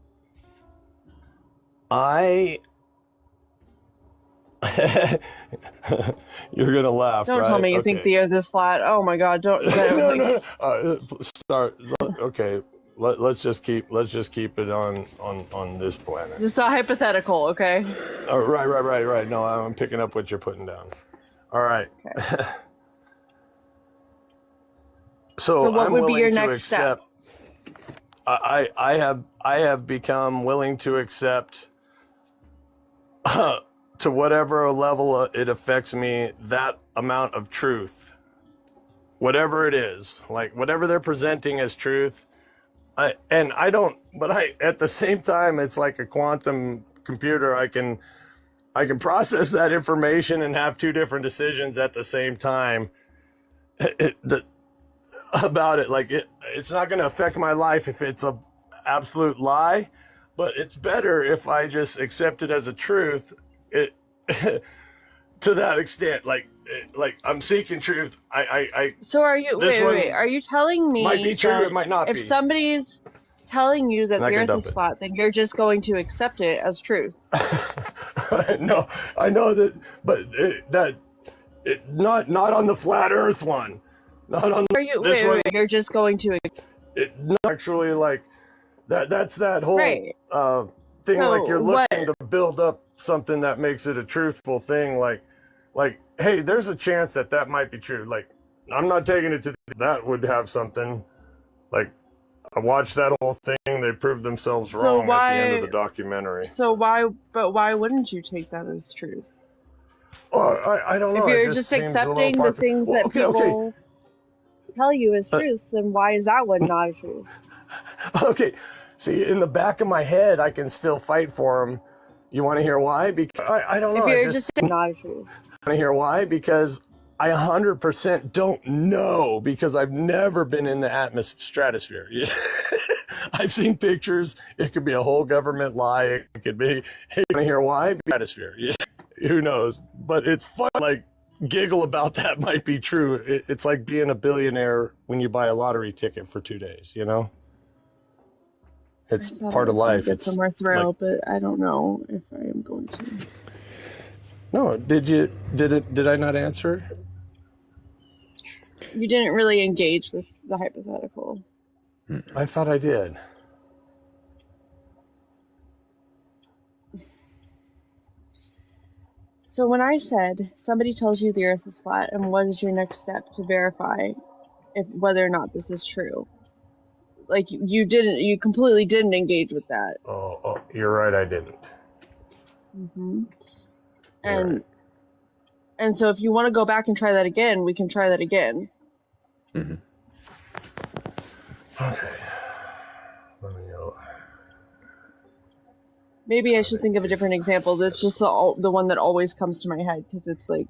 Speaker 19: You're gonna laugh,
Speaker 4: Don't
Speaker 19: right?
Speaker 4: tell me you think the earth is flat. Oh my god, don't.
Speaker 19: No. Start. Okay, let's just keep it on this planet.
Speaker 4: It's a hypothetical, okay?
Speaker 19: Oh, right. No, I'm picking up what you're putting down. All right.
Speaker 4: Okay.
Speaker 19: So
Speaker 4: what
Speaker 19: I'm
Speaker 4: would be your
Speaker 19: willing to
Speaker 4: next step?
Speaker 19: I have become willing to accept to whatever level it affects me, that amount of truth, whatever it is, like whatever they're presenting as truth. At the same time, it's like a quantum computer. I can process that information and have two different decisions at the same time about it. Like it's not going to affect my life if it's a absolute lie, but it's better if I just accept it as a truth. It to that extent, like I'm seeking truth.
Speaker 4: So are you wait? Are you telling me
Speaker 19: might be true,
Speaker 4: that
Speaker 19: it might not
Speaker 4: if
Speaker 19: be.
Speaker 4: somebody's telling you that
Speaker 19: And I
Speaker 4: the
Speaker 19: can
Speaker 4: earth
Speaker 19: dump
Speaker 4: is
Speaker 19: it.
Speaker 4: flat, then you're just going to accept it as truth?
Speaker 19: No, I know that, but not on the flat Earth one. Not on this one.
Speaker 4: You're just going to
Speaker 19: Not actually like that. That's that whole
Speaker 4: right.
Speaker 19: Thing.
Speaker 4: So
Speaker 19: like you're looking to build up something that makes it a truthful thing. Like, hey, there's a chance that might be true. Like, I'm not taking it to that would have something. Like, I watched that whole thing. They proved themselves wrong at the end of the documentary.
Speaker 4: So why wouldn't you take that as truth?
Speaker 19: Oh, I don't know.
Speaker 4: If you're just accepting the things that people tell you as truths, then why is that one not a truth?
Speaker 19: Okay, see, in the back of my head, I can still fight for them. You want to hear why? Because I don't know.
Speaker 4: If you're just not a truth.
Speaker 19: Want to hear why? Because I 100% don't know, because I've never been in the stratosphere. I've seen pictures. It could be a whole government lie. It could be. Hey, you want to hear why? Stratosphere. Who knows? But it's fun. Like, giggle about that might be true. It's like being a billionaire when you buy a lottery ticket for 2 days. You know. It's part of life.
Speaker 4: It's somewhere Thrayle, but I don't know if I am going to.
Speaker 19: No, did I not answer?
Speaker 4: You didn't really engage with the hypothetical.
Speaker 19: I thought I did.
Speaker 4: So when I said somebody tells you the earth is flat and what is your next step to verify if whether or not this is true? Like you completely didn't engage with that.
Speaker 19: Oh, you're right, I didn't.
Speaker 4: Hmm.
Speaker 19: You're right.
Speaker 4: And so if you want to go back and try that again, we can try that again.
Speaker 19: Okay. Let me go.
Speaker 4: Maybe I should think of a different example. That's just the one that always comes to my head because it's like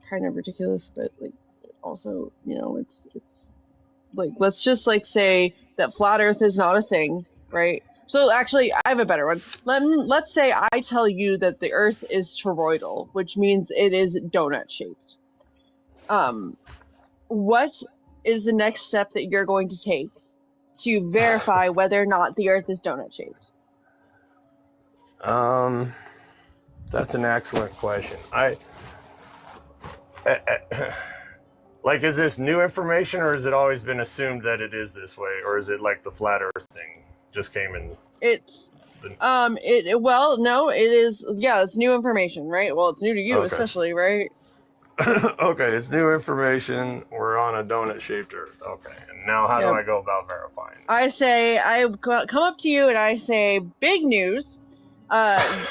Speaker 4: kind of ridiculous, but like also, it's like, let's just like say that flat Earth is not a thing, right? So actually, I have a better one. Let's say I tell you that the Earth is toroidal, which means it is donut shaped. What is the next step that you're going to take to verify whether or not the Earth is donut shaped?
Speaker 19: That's an excellent question. Like, is this new information, or has it always been assumed that it is this way, or is it like the flat Earth thing just came in?
Speaker 4: It's well, no, it is. Yeah, it's new information, right? Well, it's new to you,
Speaker 19: Okay.
Speaker 4: especially, right?
Speaker 19: Okay, it's new information. We're on a donut-shaped Earth. Okay, and now how do
Speaker 4: Yep.
Speaker 19: I go about verifying?
Speaker 4: I come up to you and I say, big news.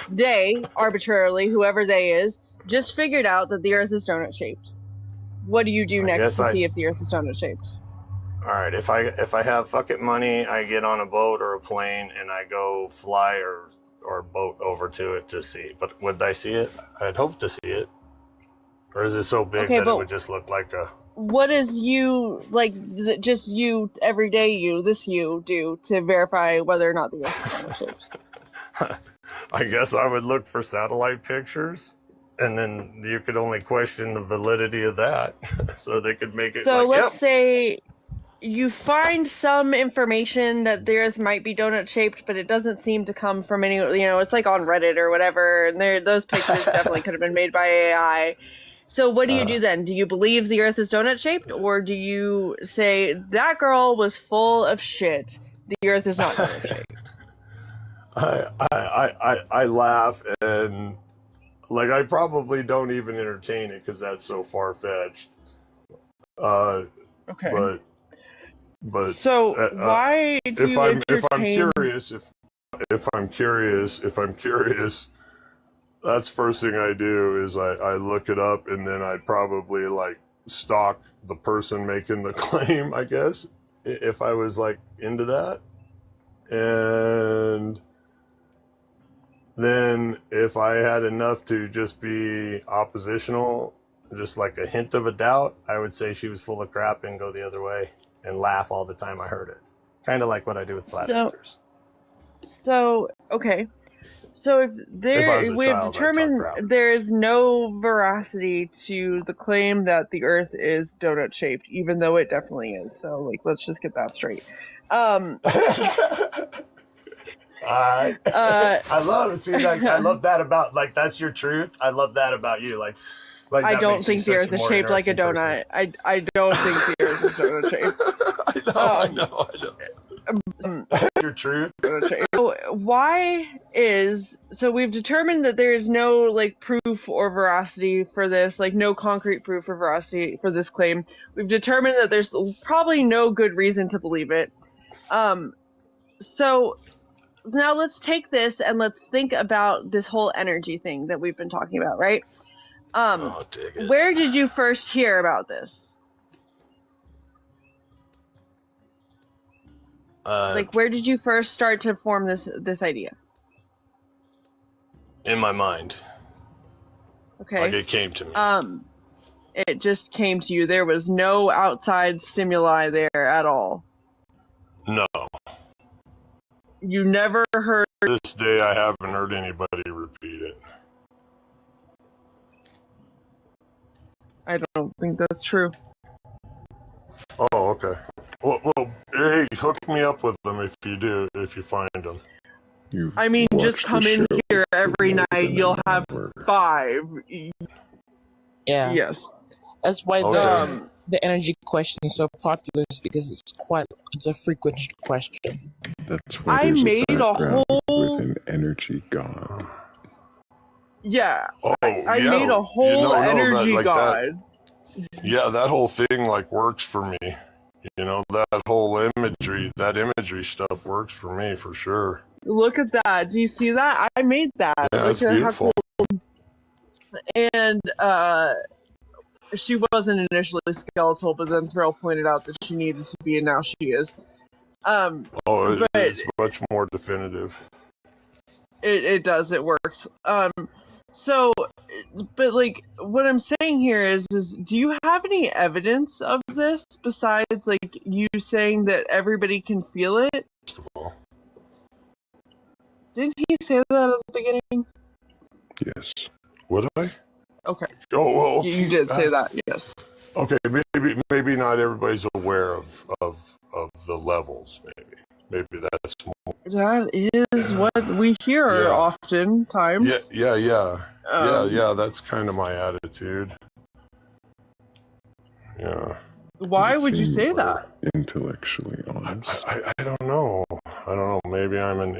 Speaker 4: They, arbitrarily, whoever they is, just figured out that the Earth is donut shaped. What do you do next to see if the Earth is donut shaped?
Speaker 19: All right, if I have fucking money, I get on a boat or a plane and I go fly or boat over to it to see. But would I see it? I'd hope to see it. Or is it so big that it would just look like a...
Speaker 4: What is you, like, just you, everyday you, this you, do to verify whether or not the Earth is donut shaped?
Speaker 19: I guess I would look for satellite pictures, and then you could only question the validity of that. So they could make it
Speaker 4: So
Speaker 19: like,
Speaker 4: let's say you find some information that the Earth might be donut shaped, but it doesn't seem to come from any, it's like on Reddit or whatever, and those pictures definitely could have been made by AI. So what do you do then? Do you believe the Earth is donut shaped, or do you say that girl was full of shit? The Earth is not donut shaped.
Speaker 19: I laugh, and like I probably don't even entertain it because that's so far fetched.
Speaker 4: Okay.
Speaker 19: But
Speaker 4: so why do you entertain?
Speaker 19: if I'm curious, that's first thing I do is I look it up, and then I'd probably like stalk the person making the claim, I guess, if I was like into that. And then if I had enough to just be oppositional, just like a hint of a doubt, I would say she was full of crap and go the other way and laugh all the time I heard it. Kind of like what I do with flat earthers.
Speaker 4: So, okay. So if we've determined there is no veracity to the claim that the Earth is donut shaped, even though it definitely is. So like, let's just get that straight.
Speaker 19: I love it. See, like, I love that about, like, that's your truth. I love that about you. Like
Speaker 4: I don't think the Earth is shaped like a donut. I don't think the Earth is donut shaped.
Speaker 19: I know. Your truth.
Speaker 4: So so we've determined that there is no like proof or veracity for this, like no concrete proof or veracity for this claim. We've determined that there's probably no good reason to believe it. So now let's take this and let's think about this whole energy thing that we've been talking about, right? Where did you first hear about this? Like, where did you first start to form this idea?
Speaker 19: In my mind.
Speaker 4: Okay.
Speaker 19: Like, it came to me.
Speaker 4: It just came to you. There was no outside stimuli there at all.
Speaker 19: No.
Speaker 4: You never heard.
Speaker 19: To this day, I haven't heard anybody repeat it.
Speaker 4: I don't think that's true.
Speaker 19: Oh, okay. Well, hey, hook me up with them if you find them.
Speaker 6: You
Speaker 4: I mean, just
Speaker 6: watched
Speaker 4: come
Speaker 6: the
Speaker 4: in
Speaker 6: show
Speaker 4: here
Speaker 6: for
Speaker 4: every
Speaker 6: more
Speaker 4: night,
Speaker 6: than
Speaker 4: you'll
Speaker 6: an
Speaker 4: have
Speaker 6: hour.
Speaker 4: 5.
Speaker 15: Yeah.
Speaker 4: Yes.
Speaker 15: That's why
Speaker 13: Okay.
Speaker 15: the energy question is so popular, is because it's a frequent question.
Speaker 6: That's why
Speaker 4: I
Speaker 6: there's a
Speaker 4: made a
Speaker 6: background with
Speaker 4: whole
Speaker 6: an energy god.
Speaker 4: yeah.
Speaker 7: Oh,
Speaker 4: I
Speaker 7: yeah.
Speaker 4: made a whole
Speaker 7: No, that,
Speaker 4: energy
Speaker 7: like that,
Speaker 4: god.
Speaker 7: yeah, that whole thing, like, works for me. You know, that whole imagery stuff works for me for sure.
Speaker 4: Look at that. Do you see that? I made that.
Speaker 7: Yeah,
Speaker 4: Look
Speaker 7: it's
Speaker 4: at how
Speaker 7: beautiful.
Speaker 4: cool. And she wasn't initially skeletal, but then Thrayle pointed out that she needed to be, and now she is.
Speaker 7: Oh,
Speaker 4: But
Speaker 7: it's much more definitive.
Speaker 4: it does. It works. So, but like what I'm saying here is do you have any evidence of this besides like you saying that everybody can feel it?
Speaker 7: First of all,
Speaker 4: Didn't he say that at the beginning?
Speaker 6: Yes.
Speaker 7: would I?
Speaker 4: Okay.
Speaker 7: Oh, well,
Speaker 4: You did say that, yes.
Speaker 7: Okay, maybe not everybody's aware of the levels. Maybe that's more.
Speaker 4: That is what we hear
Speaker 7: Yeah.
Speaker 4: oftentimes.
Speaker 7: Yeah. That's kind of my attitude. Yeah.
Speaker 4: Why would you say that?
Speaker 6: Intellectually honest.
Speaker 7: I don't know. Maybe I'm an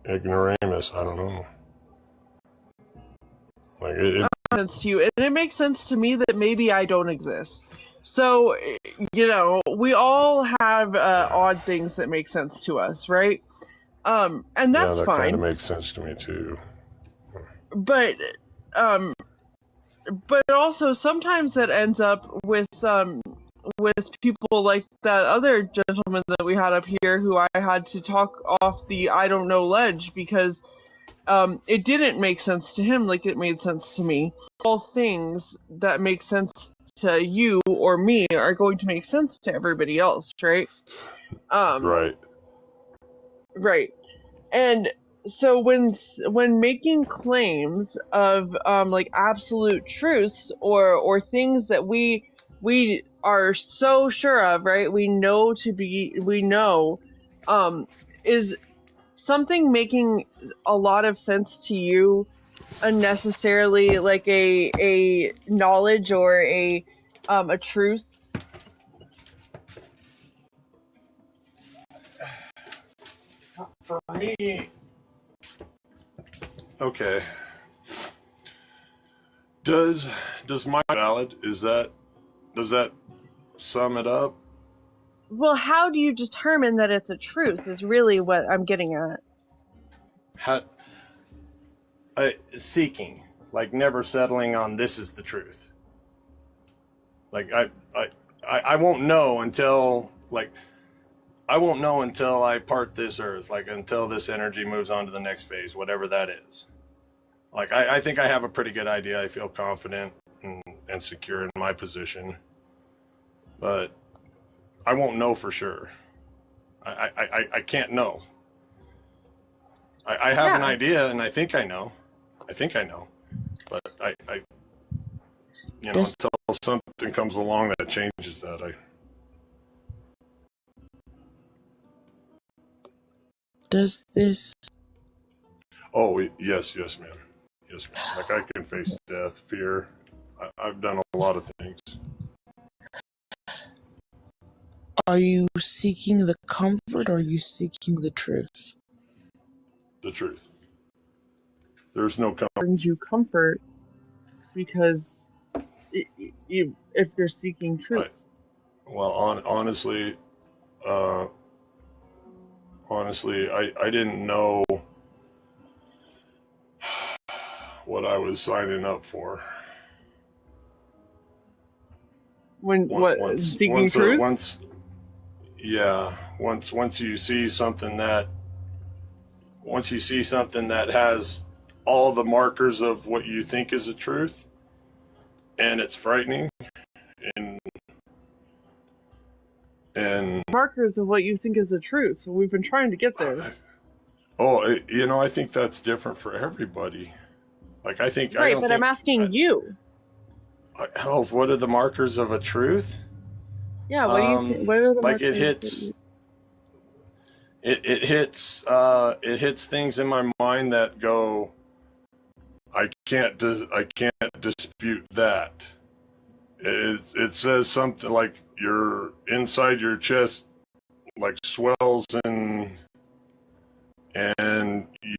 Speaker 7: ignoramus. I don't know. Like it
Speaker 4: Makes sense to you, and it makes sense to me that maybe I don't exist. So, you know, we all have odd things that make sense to us, right? And that's
Speaker 7: that
Speaker 4: fine.
Speaker 7: kind of makes sense to me too.
Speaker 4: But also sometimes that ends up with people like that other gentleman that we had up here who I had to talk off the I don't know ledge because it didn't make sense to him like it made sense to me. All things that make sense to you or me are going to make sense to everybody else, right?
Speaker 7: Right.
Speaker 4: Right. And so when making claims of like absolute truths or things that we are so sure of, right? We know is something making a lot of sense to you unnecessarily like a knowledge or a truth?
Speaker 7: For me, okay. Does my valid does that sum it up?
Speaker 4: Well, how do you determine that it's a truth is really what I'm getting at.
Speaker 19: Seeking, like never settling on this is the truth. Like I won't know until I part this earth, like until this energy moves on to the next phase, whatever that is. Like I think I have a pretty good idea. I feel confident and secure in my position, but I won't know for sure. I can't know. I have an idea, and I think I know. But I until something comes along that changes that,
Speaker 15: Does this?
Speaker 7: Oh, yes, ma'am. Yes, ma'am. Like I can face death, fear. I've done a lot of things.
Speaker 15: Are you seeking the comfort or are you seeking the truth?
Speaker 7: The truth. There's no comfort.
Speaker 4: Brings you comfort because if you're seeking truth.
Speaker 7: Honestly, I didn't know what I was signing up for.
Speaker 4: Seeking truth?
Speaker 7: Once you see something that has all the markers of what you think is a truth, and it's frightening, and
Speaker 4: markers of what you think is the truth. So we've been trying to get there.
Speaker 7: I think that's different for everybody. Like I think
Speaker 4: right, but I'm asking you.
Speaker 7: What are the markers of a truth?
Speaker 4: Yeah, what do you think? What are the
Speaker 7: like
Speaker 4: markers?
Speaker 7: it hits things in my mind that go, I can't dispute that. It says something like your inside your chest like swells and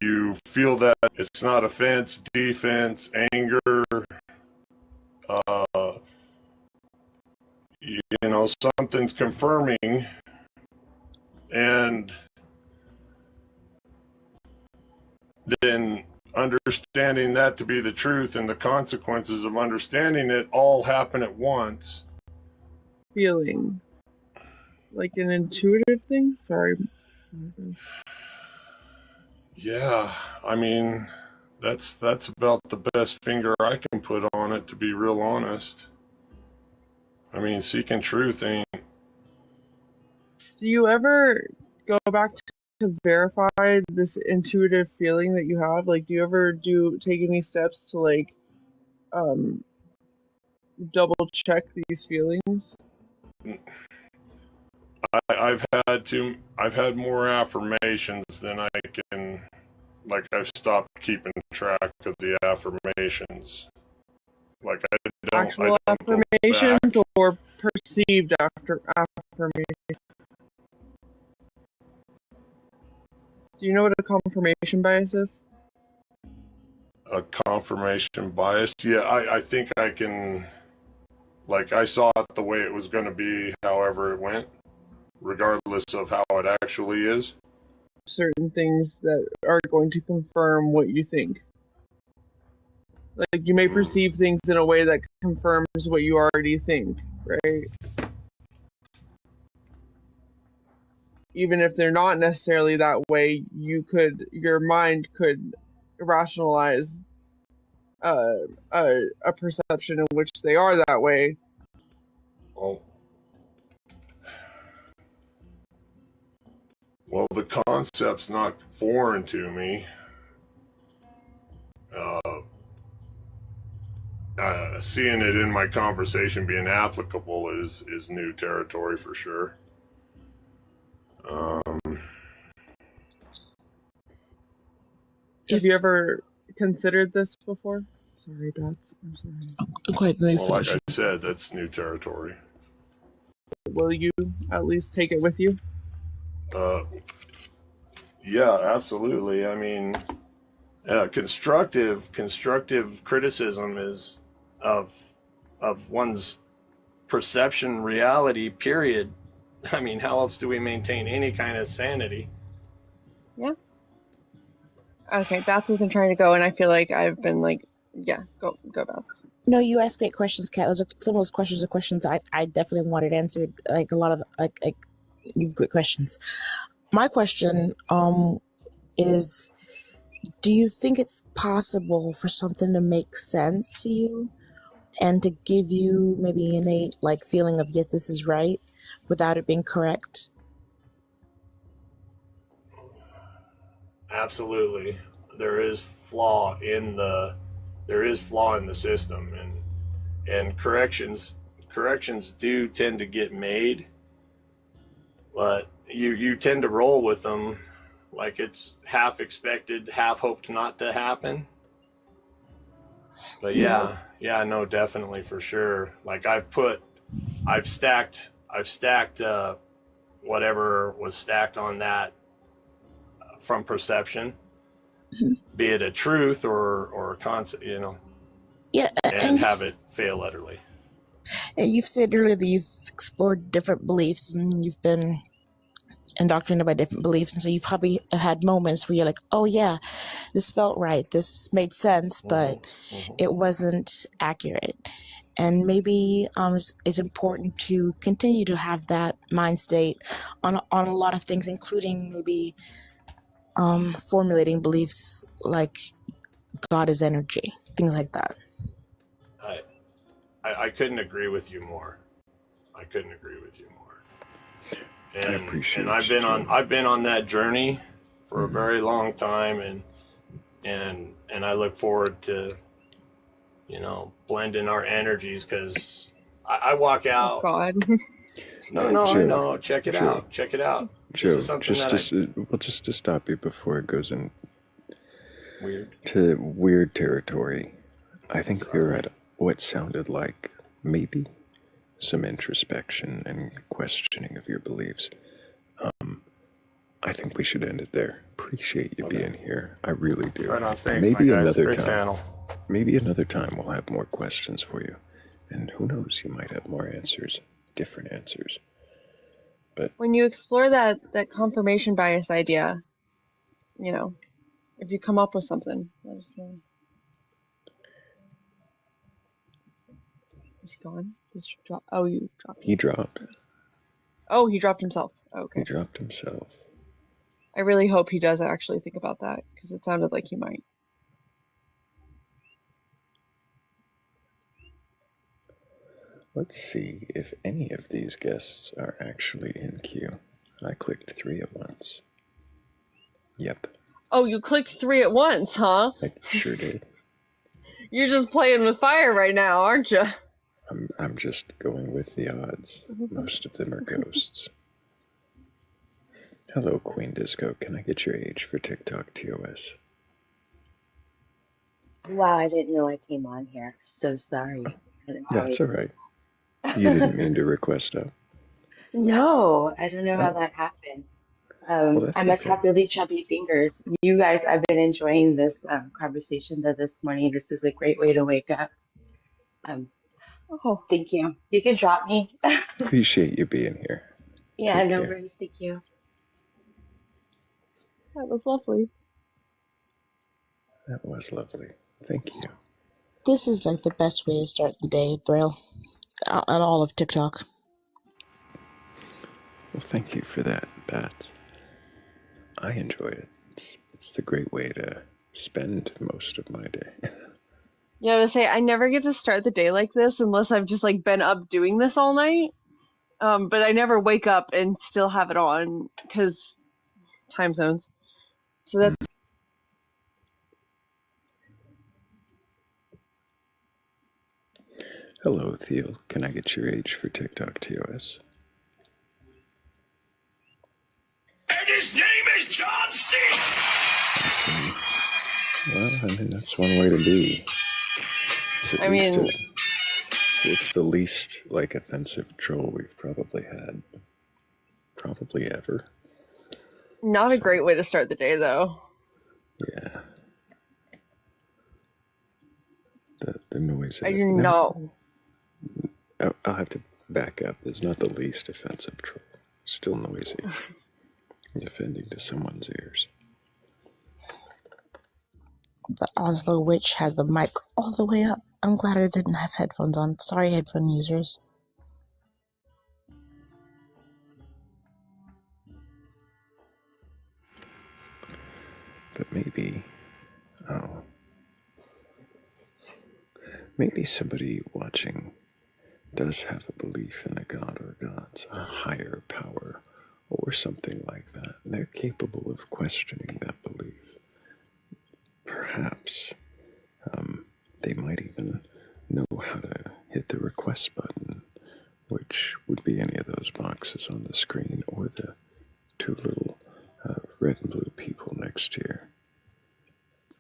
Speaker 7: you feel that it's not offense, defense, anger, you know, something's confirming, and then understanding that to be the truth and the consequences of understanding it all happen at once.
Speaker 4: Feeling like an intuitive thing. Sorry.
Speaker 7: Yeah, I mean, that's about the best finger I can put on it, to be real honest. I mean, seeking truth ain't.
Speaker 4: Do you ever go back to verify this intuitive feeling that you have? Like, do you ever take any steps to like double check these feelings?
Speaker 7: I've had more affirmations than I can. Like, I've stopped keeping track of the affirmations. Like,
Speaker 4: Actual affirmations or perceived affirmation? Do you know what a confirmation bias is?
Speaker 7: A confirmation bias? Yeah, I think I can. Like, I saw it the way it was going to be, however it went, regardless of how it actually is.
Speaker 4: Certain things that are going to confirm what you think. Like, you may perceive things in a way that confirms what you already think, right? Even if they're not necessarily that way, your mind could rationalize a perception in which they are that way.
Speaker 7: Well, the concept's not foreign to me. Seeing it in my conversation being applicable is new territory for sure.
Speaker 4: Have you ever considered this before? Sorry, Bats. I'm sorry.
Speaker 7: Well, like I said, that's new territory.
Speaker 4: Will you at least take it with you?
Speaker 7: Yeah, absolutely. I mean, constructive criticism is of one's perception, reality, period. I mean, how else do we maintain any kind of sanity?
Speaker 4: Yeah. Okay, Bats has been trying to go, and I feel like I've been like, yeah, go Bats.
Speaker 15: No, you asked great questions, Kat. Some of those questions are questions that I definitely wanted answered. Like a lot of like you have great questions. My question is, do you think it's possible for something to make sense to you and to give you maybe an innate like feeling of yes, this is right, without it being correct?
Speaker 7: Absolutely. There is flaw in the system, and corrections do tend to get made, but you tend to roll with them like it's half expected, half hoped not to happen. But yeah, no, definitely, for sure. Like, I've stacked whatever was stacked on that from perception, be it a truth or a concept, you know.
Speaker 15: Yeah,
Speaker 7: and have it fail utterly.
Speaker 15: You've said earlier that you've explored different beliefs and you've been indoctrinated by different beliefs, and so you've probably had moments where you're like, oh yeah, this felt right, this made sense, but it wasn't accurate. And maybe it's important to continue to have that mind state on a lot of things, including maybe formulating beliefs like God is energy, things like that.
Speaker 7: I couldn't agree with you more. And,
Speaker 6: I appreciate
Speaker 7: and I've been on that journey for a very long time, and I look forward to, you know, blending our energies, because I walk out.
Speaker 4: God.
Speaker 7: No, I
Speaker 1: Joe,
Speaker 7: know. Check it out. Check it out. This
Speaker 1: Joe,
Speaker 7: is something that
Speaker 1: just to stop you before it goes
Speaker 7: weird.
Speaker 1: to weird territory. I think we're at what sounded like maybe some introspection and questioning of your beliefs. I think we should end it there. Appreciate you being here. I really do.
Speaker 19: Right on. Thanks,
Speaker 1: Maybe
Speaker 19: my guys.
Speaker 1: another
Speaker 19: Great
Speaker 1: time.
Speaker 19: channel.
Speaker 1: Maybe another time we'll have more questions for you. And who knows, you might have more answers, different answers. But
Speaker 4: When you explore that confirmation bias idea, you know, if you come up with something, let us know. Is he gone? Did you drop? Oh, you dropped him.
Speaker 1: he dropped.
Speaker 4: Oh, he dropped himself. Okay.
Speaker 1: He dropped himself.
Speaker 4: I really hope he does actually think about that, because it sounded like he might.
Speaker 1: Let's see if any of these guests are actually in queue. I clicked 3 at once. Yep,
Speaker 4: Oh, you clicked 3 at once, huh?
Speaker 1: I sure did.
Speaker 4: You're just playing with fire right now, aren't you?
Speaker 1: I'm just going with the odds. Most of them are ghosts. Hello, Queen Disco. Can I get your age for TikTok TOS?
Speaker 20: Wow, I didn't know I came on here. So sorry. I didn't
Speaker 1: That's
Speaker 20: probably-
Speaker 1: all right. You didn't mean to request up.
Speaker 20: No, I don't know how
Speaker 1: Oh.
Speaker 20: that happened.
Speaker 1: Well, that's
Speaker 20: I must
Speaker 1: okay.
Speaker 20: have really chubby fingers. You guys, I've been enjoying this conversation this morning. This is a great way to wake up.
Speaker 4: Oh,
Speaker 20: thank you. You can drop me.
Speaker 1: Appreciate you being here.
Speaker 20: Yeah,
Speaker 1: Take
Speaker 20: no
Speaker 1: care.
Speaker 20: worries. Thank you.
Speaker 4: that was lovely.
Speaker 1: That was lovely. Thank you.
Speaker 15: This is like the best way to start the day, Thrayle, on all of TikTok.
Speaker 1: Well, thank you for that, Bat. I enjoy it. It's the great way to spend most of my day.
Speaker 4: Yeah, I would say I never get to start the day like this unless I've just like been up doing this all night. But I never wake up and still have it on because time zones. So that's
Speaker 1: Hello, Thiel. Can I get your age for TikTok TOS?
Speaker 22: And his name is John C.
Speaker 1: Well, I mean, that's one way to be. It's at least it's the least, like, offensive troll we've probably had. Probably ever.
Speaker 4: not a great way to start the day, though.
Speaker 1: Yeah. The noise.
Speaker 4: I do not.
Speaker 1: I'll have to back up. It's not the least offensive troll. Still noisy. It's offending to someone's ears.
Speaker 15: The Oslo witch had the mic all the way up. I'm glad I didn't have headphones on. Sorry, headphone users.
Speaker 1: But maybe somebody watching does have a belief in a god or gods, a higher power, or something like that. And they're capable of questioning that belief. Perhaps they might even know how to hit the request button, which would be any of those boxes on the screen, or the 2 little red and blue people next to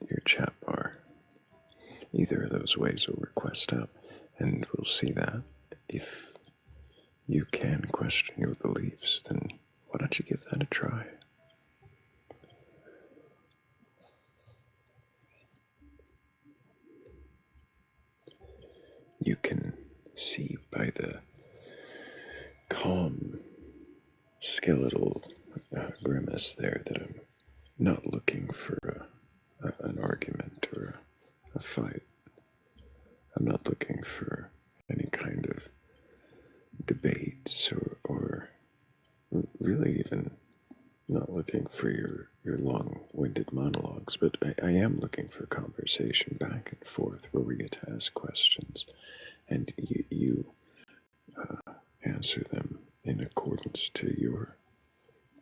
Speaker 1: your chat bar. Either of those ways will request up, and we'll see that. If you can question your beliefs, then why don't you give that a try? You can see by the calm, skeletal grimace there that I'm not looking for an argument or a fight. I'm not looking for any kind of debates or really even not looking for your long-winded monologues, but I am looking for conversation back and forth where we get to ask questions and you answer them in accordance to your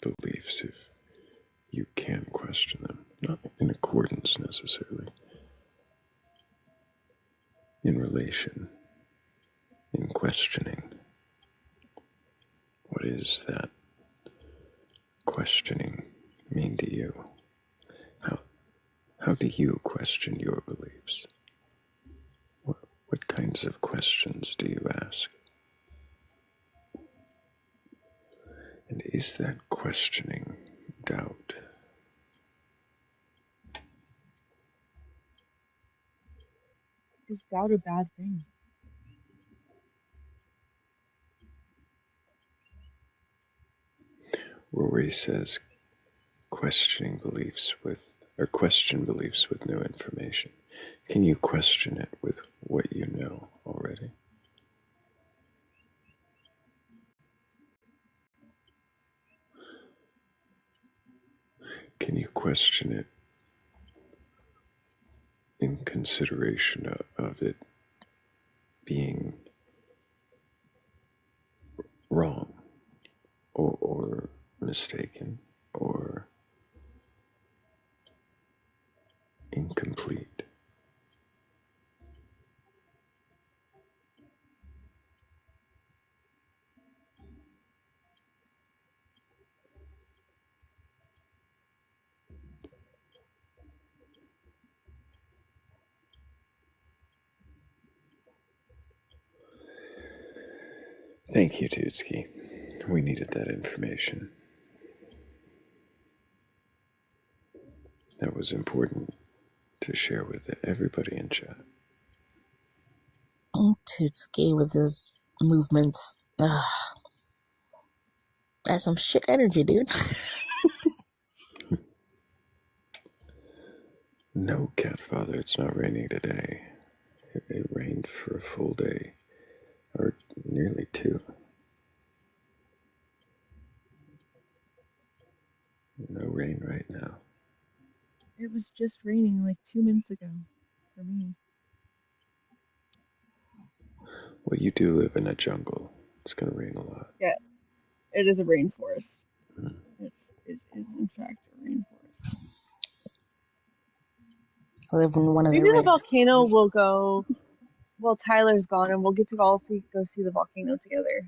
Speaker 1: beliefs if you can question them. Not in accordance necessarily. In relation, in questioning. what is that questioning mean to you? How do you question your beliefs? What kinds of questions do you ask? And is that questioning doubt?
Speaker 4: Is doubt a bad thing?
Speaker 1: Rory says question beliefs with new information. Can you question it with what you know already? Can you question it in consideration of it being wrong or mistaken or incomplete? Thank you, Tutski. We needed that information. That was important to share with everybody in chat.
Speaker 15: Tutski with his movements. That's some shit energy, dude.
Speaker 1: No, Catfather, it's not raining today. It rained for a full day, or nearly two. No rain right now.
Speaker 4: It was just raining like 2 minutes ago for me.
Speaker 1: Well, you do live in a jungle. It's going to rain a lot.
Speaker 4: Yeah, it is a rainforest. It is in fact a rainforest.
Speaker 15: I live in one of the
Speaker 4: Maybe the
Speaker 15: red.
Speaker 4: volcano will go. Well, Tyler's gone, and we'll get to all go see the volcano together.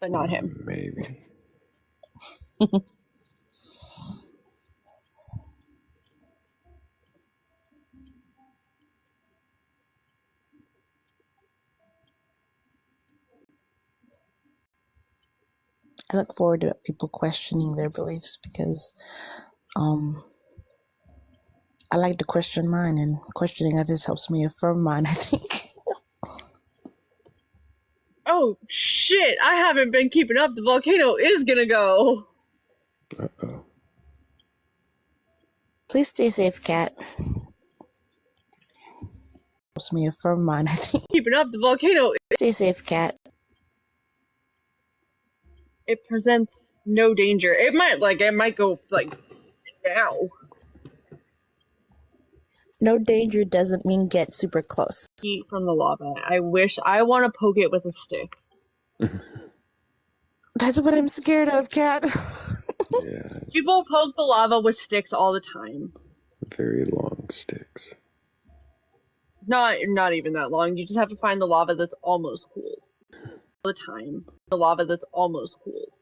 Speaker 4: But not him.
Speaker 1: Maybe.
Speaker 15: I look forward to people questioning their beliefs because I like to question mine, and questioning others helps me affirm mine, I think.
Speaker 4: Oh shit! I haven't been keeping up. The volcano is gonna go.
Speaker 1: Uh-oh.
Speaker 15: Please stay safe, Cat. Helps me affirm mine, I think.
Speaker 4: Keeping up. The volcano.
Speaker 15: Stay safe, Cat.
Speaker 4: It presents no danger. It might go like now.
Speaker 15: No danger doesn't mean get super close.
Speaker 4: Heat from the lava. I want to poke it with a stick.
Speaker 15: That's what I'm scared of, Cat.
Speaker 1: Yeah.
Speaker 4: People poke the lava with sticks all the time.
Speaker 1: Very long sticks.
Speaker 4: Not even that long. You just have to find the lava that's almost cooled. All the time. The lava that's almost cooled.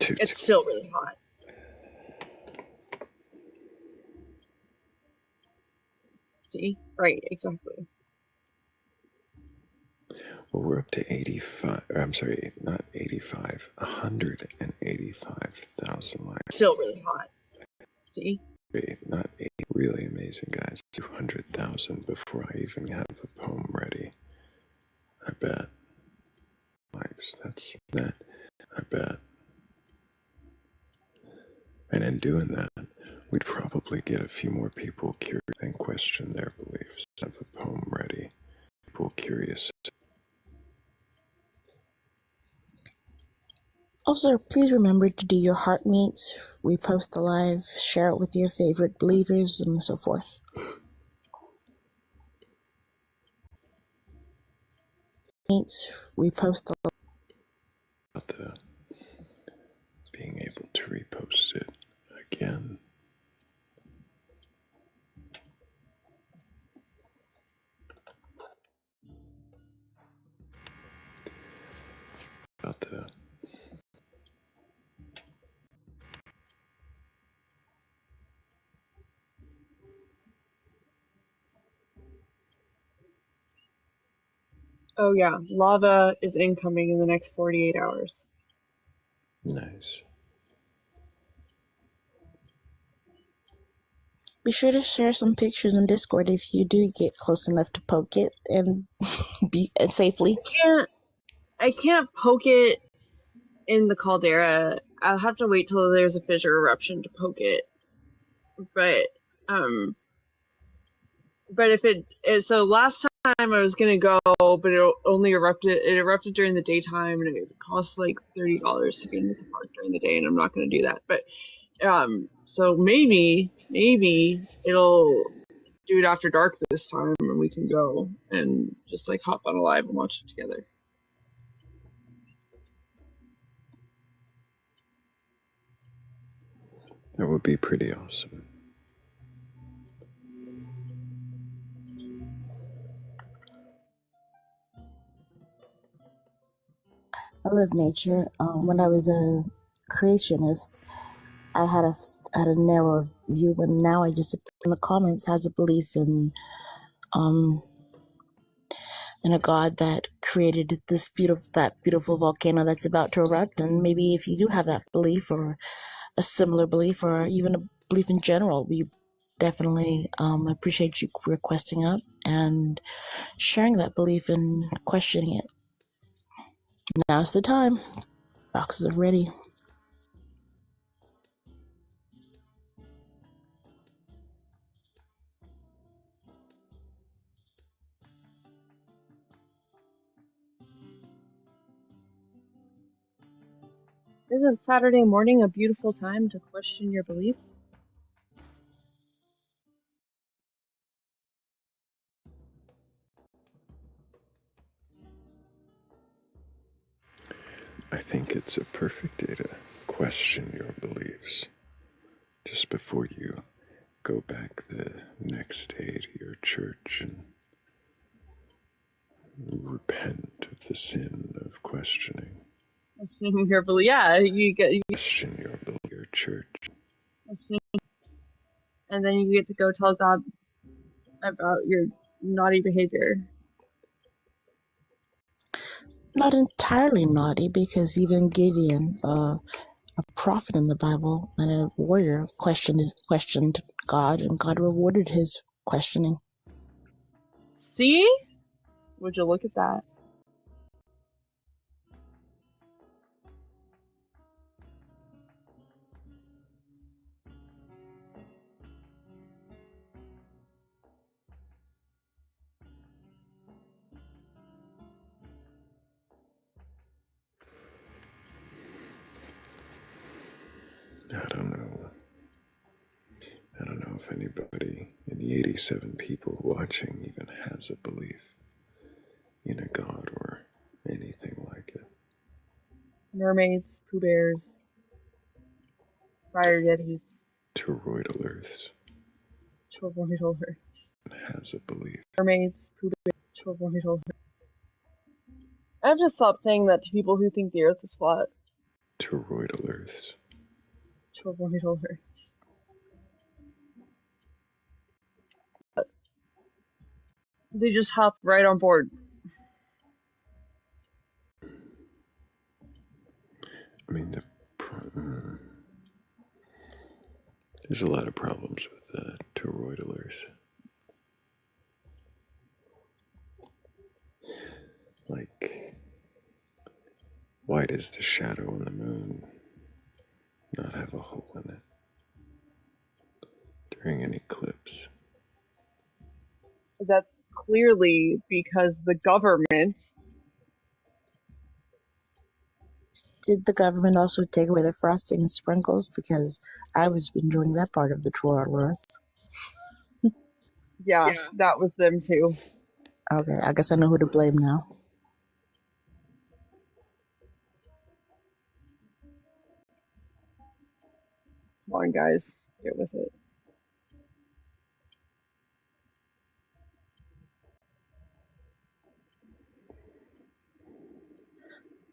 Speaker 4: It's still really hot. See? Right, exactly.
Speaker 1: Well, we're up to 85. I'm sorry, not 85. 185,000 likes.
Speaker 4: Still really hot. See?
Speaker 1: Not 80. Really amazing, guys. 200,000 before I even have a poem ready. I bet. Likes. That's that. I bet. And in doing that, we'd probably get a few more people curious and question their beliefs. Have a poem ready. People curious.
Speaker 15: Also, please remember to do your heart meets, repost the live, share it with your favorite believers, and so forth. Meets, repost the
Speaker 1: being able to repost it again.
Speaker 4: Oh yeah, lava is incoming in the next 48 hours.
Speaker 1: Nice.
Speaker 15: Be sure to share some pictures in Discord if you do get close enough to poke it and be safely.
Speaker 4: I can't poke it in the caldera. I'll have to wait till there's a fissure eruption to poke it. But if so last time I was gonna go, but it only erupted. It erupted during the daytime, and it costs like $30 to get into the park during the day, and I'm not gonna do that. But so maybe it'll do it after dark this time, and we can go and just like hop on a live and watch it together.
Speaker 1: That would be pretty awesome.
Speaker 15: I love nature. When I was a creationist, I had a narrower view, but now I just in the comments has a belief in a God that created that beautiful volcano that's about to erupt. And maybe if you do have that belief or a similar belief or even a belief in general, we definitely appreciate you requesting up and sharing that belief and questioning it. Now's the time. Boxes are ready.
Speaker 4: Isn't Saturday morning a beautiful time to question your beliefs?
Speaker 1: I think it's a perfect day to question your beliefs just before you go back the next day to your church and repent of the sin of questioning.
Speaker 4: Questioning your belief, yeah, you
Speaker 1: question your church,
Speaker 4: and then you get to go tell God about your naughty behavior.
Speaker 15: Not entirely naughty, because even Gideon, a prophet in the Bible and a warrior, questioned God, and God rewarded his questioning.
Speaker 4: See? Would you look at that?
Speaker 1: I don't know if anybody in the 87 people watching even has a belief in a god or anything like it.
Speaker 4: Mermaids, Pooh Bears, Fire Yetis.
Speaker 1: Toroidal Earths
Speaker 4: Toroidal Earths.
Speaker 1: has a belief.
Speaker 4: Mermaids, Pooh Bears, Toroidal Earths. I have to stop saying that to people who think the Earth is flat.
Speaker 1: Toroidal Earths.
Speaker 4: Toroidal Earths. They just hop right on board.
Speaker 1: I mean, there's a lot of problems with toroidal Earth. Like, why does the shadow on the moon not have a hole in it during an eclipse?
Speaker 4: That's clearly because the government.
Speaker 15: Did the government also take away the frosting and sprinkles? Because I was enjoying that part of the toroidal Earth.
Speaker 4: Yeah, that was them too.
Speaker 15: Okay, I guess I know who to blame now.
Speaker 4: Come on, guys, get with it.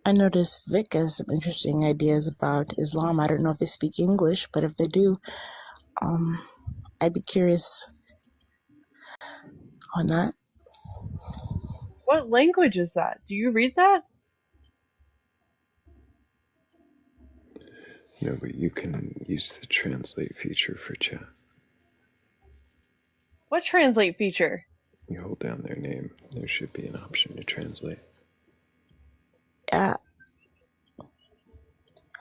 Speaker 15: I noticed Vic has some interesting ideas about Islam. I don't know if they speak English, but if they do, I'd be curious on that.
Speaker 4: What language is that? Do you read that?
Speaker 1: No, but you can use the translate feature for chat.
Speaker 4: What translate feature?
Speaker 1: You hold down their name, there should be an option to translate.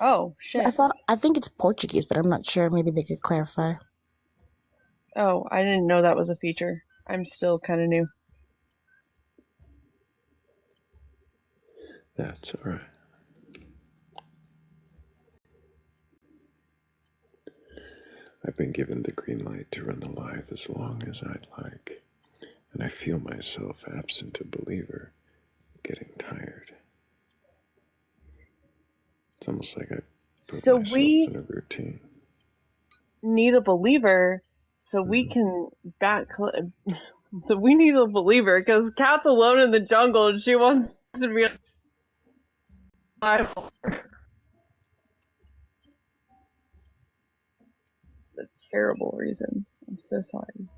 Speaker 4: Oh, shit.
Speaker 15: I think it's Portuguese, but I'm not sure. Maybe they could clarify.
Speaker 4: Oh, I didn't know that was a feature. I'm still kind of new.
Speaker 1: That's alright. I've been given the green light to run the live as long as I'd like, and I feel myself, absent a believer, getting tired. It's almost like I've put
Speaker 4: So
Speaker 1: myself
Speaker 4: we
Speaker 1: in a routine.
Speaker 4: need a believer so we can so we need a believer because Kat's alone in the jungle and she wants to be alive. A terrible reason. I'm so sorry.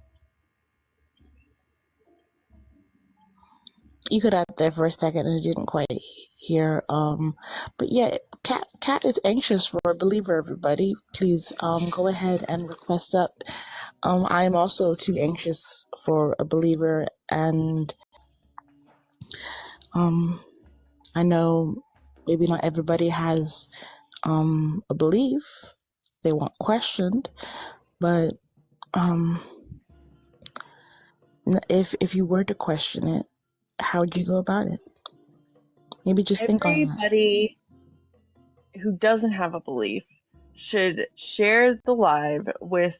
Speaker 15: You cut out there for a second and I didn't quite hear. But yeah, Cat is anxious for a believer. Everybody, please go ahead and request up. I am also too anxious for a believer, and I know maybe not everybody has a belief they want questioned, but if you were to question it, how would you go about it? Maybe just think on that.
Speaker 4: Everybody who doesn't have a belief should share the live with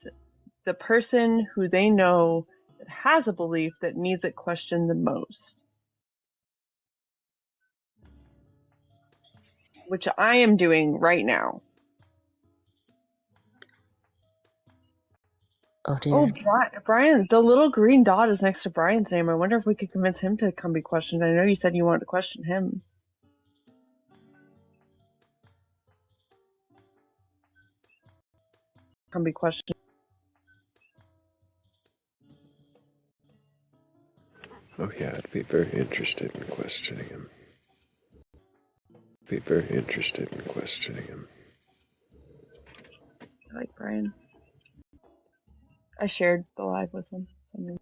Speaker 4: the person who they know that has a belief that needs it questioned the most. Which I am doing right now.
Speaker 15: Oh dear.
Speaker 4: Oh, Brian, the little green dot is next to Brian's name. I wonder if we could convince him to come be questioned. I know you said you wanted to question him. Come be questioned.
Speaker 1: Oh yeah, I'd be very interested in questioning him. Be very interested in questioning him.
Speaker 4: I like Brian. I shared the live with him. So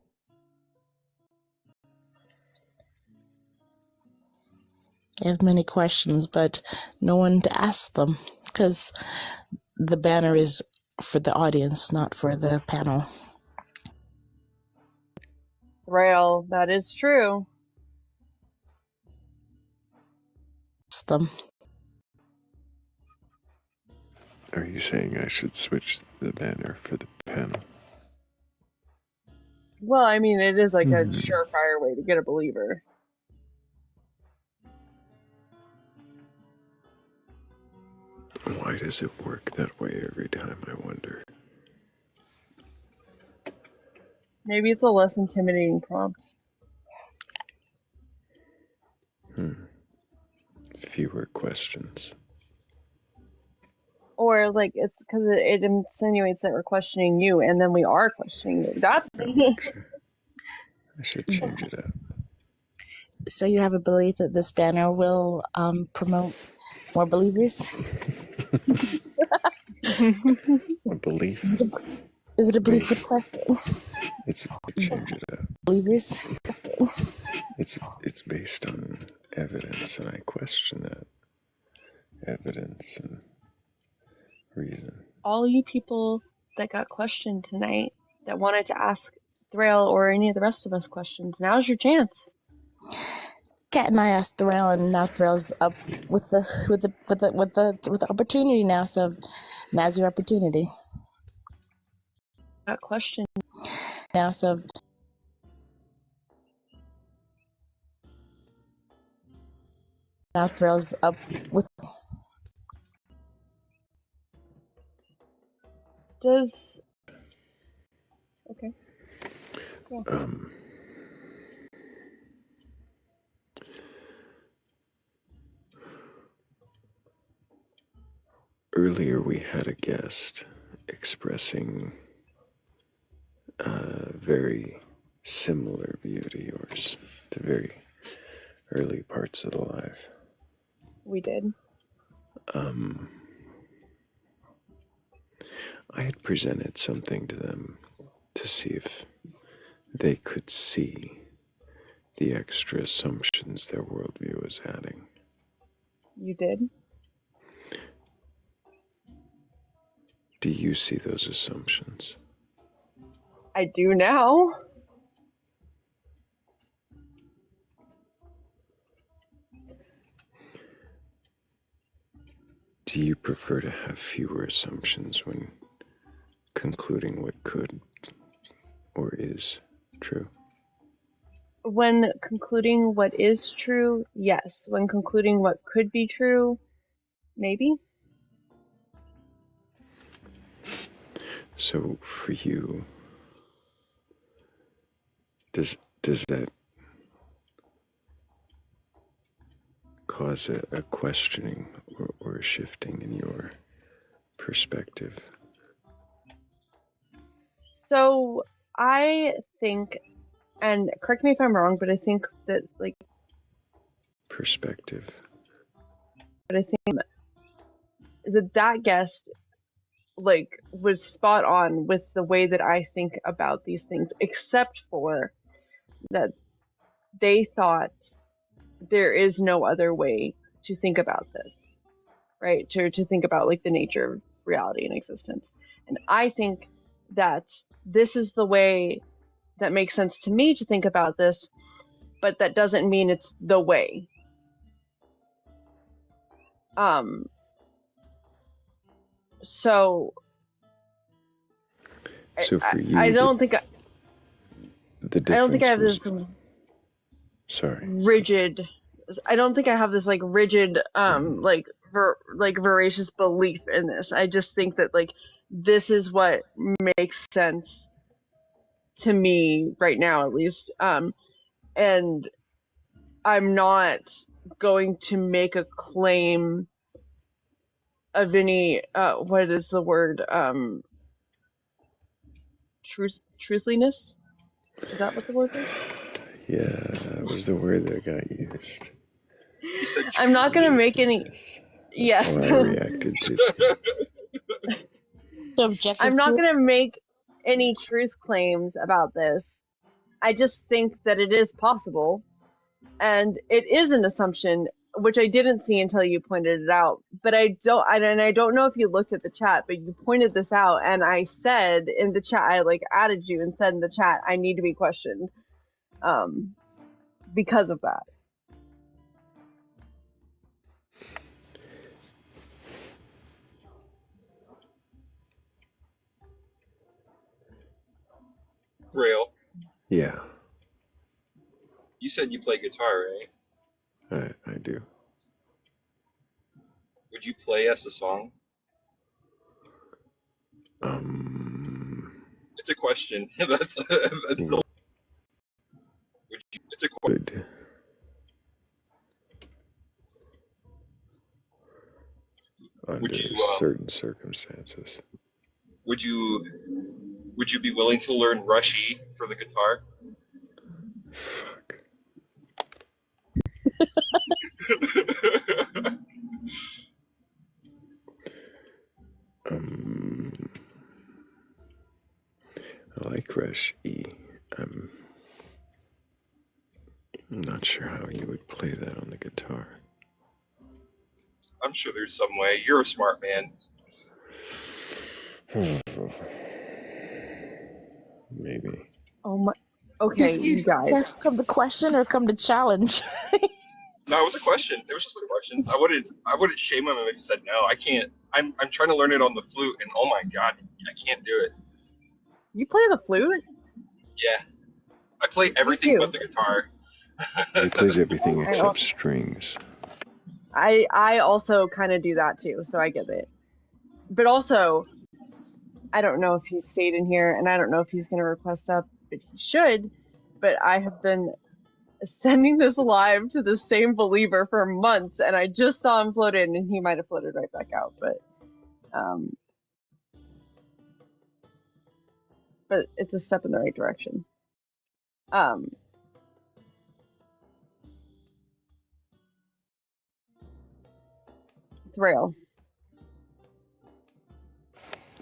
Speaker 15: I have many questions, but no one to ask them because the banner is for the audience, not for the panel.
Speaker 4: Thrayle, that is true.
Speaker 15: Ask them.
Speaker 1: Are you saying I should switch the banner for the panel?
Speaker 4: Well, I mean, it is like a surefire way to get a believer.
Speaker 1: Why does it work that way every time, I wonder?
Speaker 4: Maybe it's a less intimidating prompt.
Speaker 1: Fewer questions.
Speaker 4: Or, like, it's because it insinuates that we're questioning you, and then we are questioning you. That's...
Speaker 1: I should change it up.
Speaker 15: So you have a belief that this banner will promote more believers?
Speaker 1: A belief?
Speaker 15: Is it a belief with questions?
Speaker 1: It's change it up.
Speaker 15: Believers?
Speaker 1: It's based on evidence, and I question that evidence and reason.
Speaker 4: All you people that got questioned tonight that wanted to ask Thrayle or any of the rest of us questions, now's your chance.
Speaker 15: Kat and I asked Thrayle, and now Thrayle's up with the opportunity now. So now's your opportunity.
Speaker 4: Got questioned
Speaker 15: now, so now Thrayle's up with.
Speaker 4: Does okay. Yeah.
Speaker 1: Earlier we had a guest expressing a very similar view to yours. The very early parts of the life.
Speaker 4: We did.
Speaker 1: I had presented something to them to see if they could see the extra assumptions their worldview was adding.
Speaker 4: You did?
Speaker 1: Do you see those assumptions?
Speaker 4: I do now.
Speaker 1: Do you prefer to have fewer assumptions when concluding what could or is true?
Speaker 4: When concluding what is true, yes. When concluding what could be true, maybe.
Speaker 1: So for you, does that cause a questioning or a shifting in your perspective?
Speaker 4: So I think, and correct me if I'm wrong, but I think that
Speaker 1: Perspective.
Speaker 4: but I think that guest was spot on with the way that I think about these things, except for that they thought there is no other way to think about this, right? To think about the nature of reality and existence. And I think that this is the way that makes sense to me to think about this, but that doesn't mean it's the way. So
Speaker 1: for you,
Speaker 4: I don't think
Speaker 1: the difference
Speaker 4: I don't think I have
Speaker 1: was,
Speaker 4: this
Speaker 1: sorry.
Speaker 4: rigid. I don't think I have this rigid voracious belief in this. I just think that this is what makes sense to me right now, at least. And I'm not going to make a claim of any what is the word, truthliness. Is that what the word is?
Speaker 1: Yeah, that was the word that got used.
Speaker 4: I'm not going to make any. Yes.
Speaker 1: That's how I reacted to.
Speaker 4: I'm not going to make any truth claims about this. I just think that it is possible, and it is an assumption, which I didn't see until you pointed it out. But I don't know if you looked at the chat, but you pointed this out, and I said in the chat, I added you and said in the chat, I need to be questioned, because of that.
Speaker 2: Thrayle,
Speaker 1: Yeah,
Speaker 2: you said you play guitar, right?
Speaker 1: I do.
Speaker 2: Would you play us a song? It's a question. That's the. Would you? It's a question.
Speaker 1: Good. Under certain circumstances.
Speaker 2: Would you be willing to learn Rushy for the guitar?
Speaker 1: Fuck. I like Rush E. I'm not sure how you would play that on the guitar.
Speaker 2: I'm sure there's some way. You're a smart man.
Speaker 1: Maybe.
Speaker 4: Oh my. Okay, you guys.
Speaker 15: Come to question or come to challenge?
Speaker 2: No, it was a question. It was just a question. I wouldn't shame him if he said no. I can't. I'm trying to learn it on the flute, and oh my god, I can't do it.
Speaker 4: You play the flute?
Speaker 2: Yeah, I play everything but the guitar.
Speaker 1: He plays everything except strings.
Speaker 4: I also kind of do that too, so I get it. But also, I don't know if he's stayed in here, and I don't know if he's going to request up, but he should. But I have been sending this live to the same believer for months, and I just saw him float in, and he might have floated right back out. But it's a step in the right direction. Thrayle.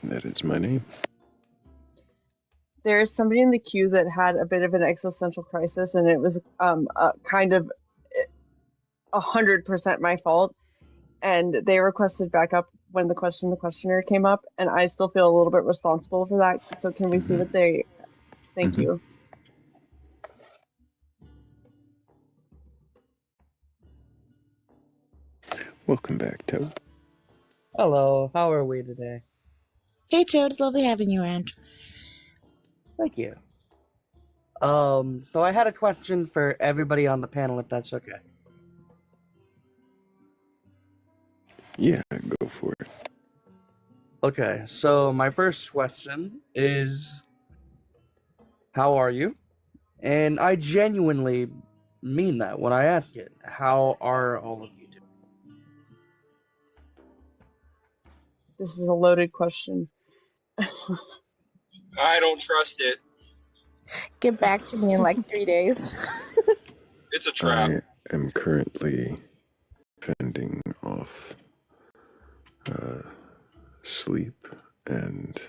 Speaker 1: That is my name.
Speaker 4: There's somebody in the queue that had a bit of an existential crisis, and it was kind of 100% my fault. And they requested backup when the questionnaire came up, and I still feel a little bit responsible for that. So can we see what they? Thank you.
Speaker 1: Welcome back, Toad.
Speaker 8: Hello, how are we today?
Speaker 15: Hey, Toad, it's lovely having you around.
Speaker 8: Thank you. So I had a question for everybody on the panel, if that's okay.
Speaker 1: Yeah, go for it.
Speaker 8: Okay, so my first question is, how are you? And I genuinely mean that when I ask it. How are all of you doing?
Speaker 4: This is a loaded question.
Speaker 2: I don't trust it.
Speaker 15: Get back to me in like 3 days.
Speaker 2: It's a trap.
Speaker 1: I am currently fending off sleep and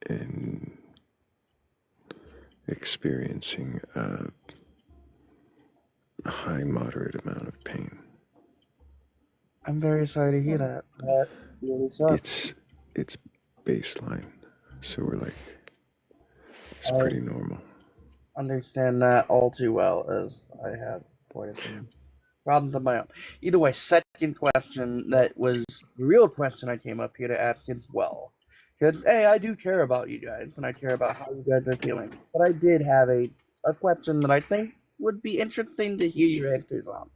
Speaker 1: in experiencing a high moderate amount of pain.
Speaker 8: I'm very sorry to hear that. That really sucks.
Speaker 1: It's baseline, so we're like, it's pretty normal.
Speaker 8: Understand that all too well, as I have pointed some problems of my own. Either way, second question that was the real question I came up here to ask as well. Because, hey, I do care about you guys, and I care about how you guys are feeling. But I did have a question that I think would be interesting to hear your answers on.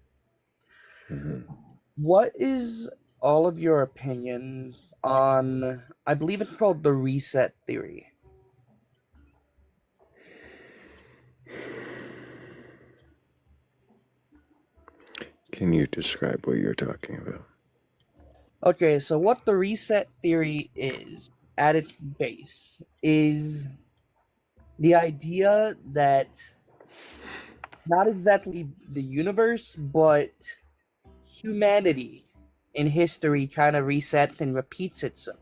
Speaker 8: What is all of your opinions on, I believe it's called the reset theory?
Speaker 1: Can you describe what you're talking about?
Speaker 8: Okay, so what the reset theory is, at its base, is the idea that not exactly the universe, but humanity in history kind of resets and repeats itself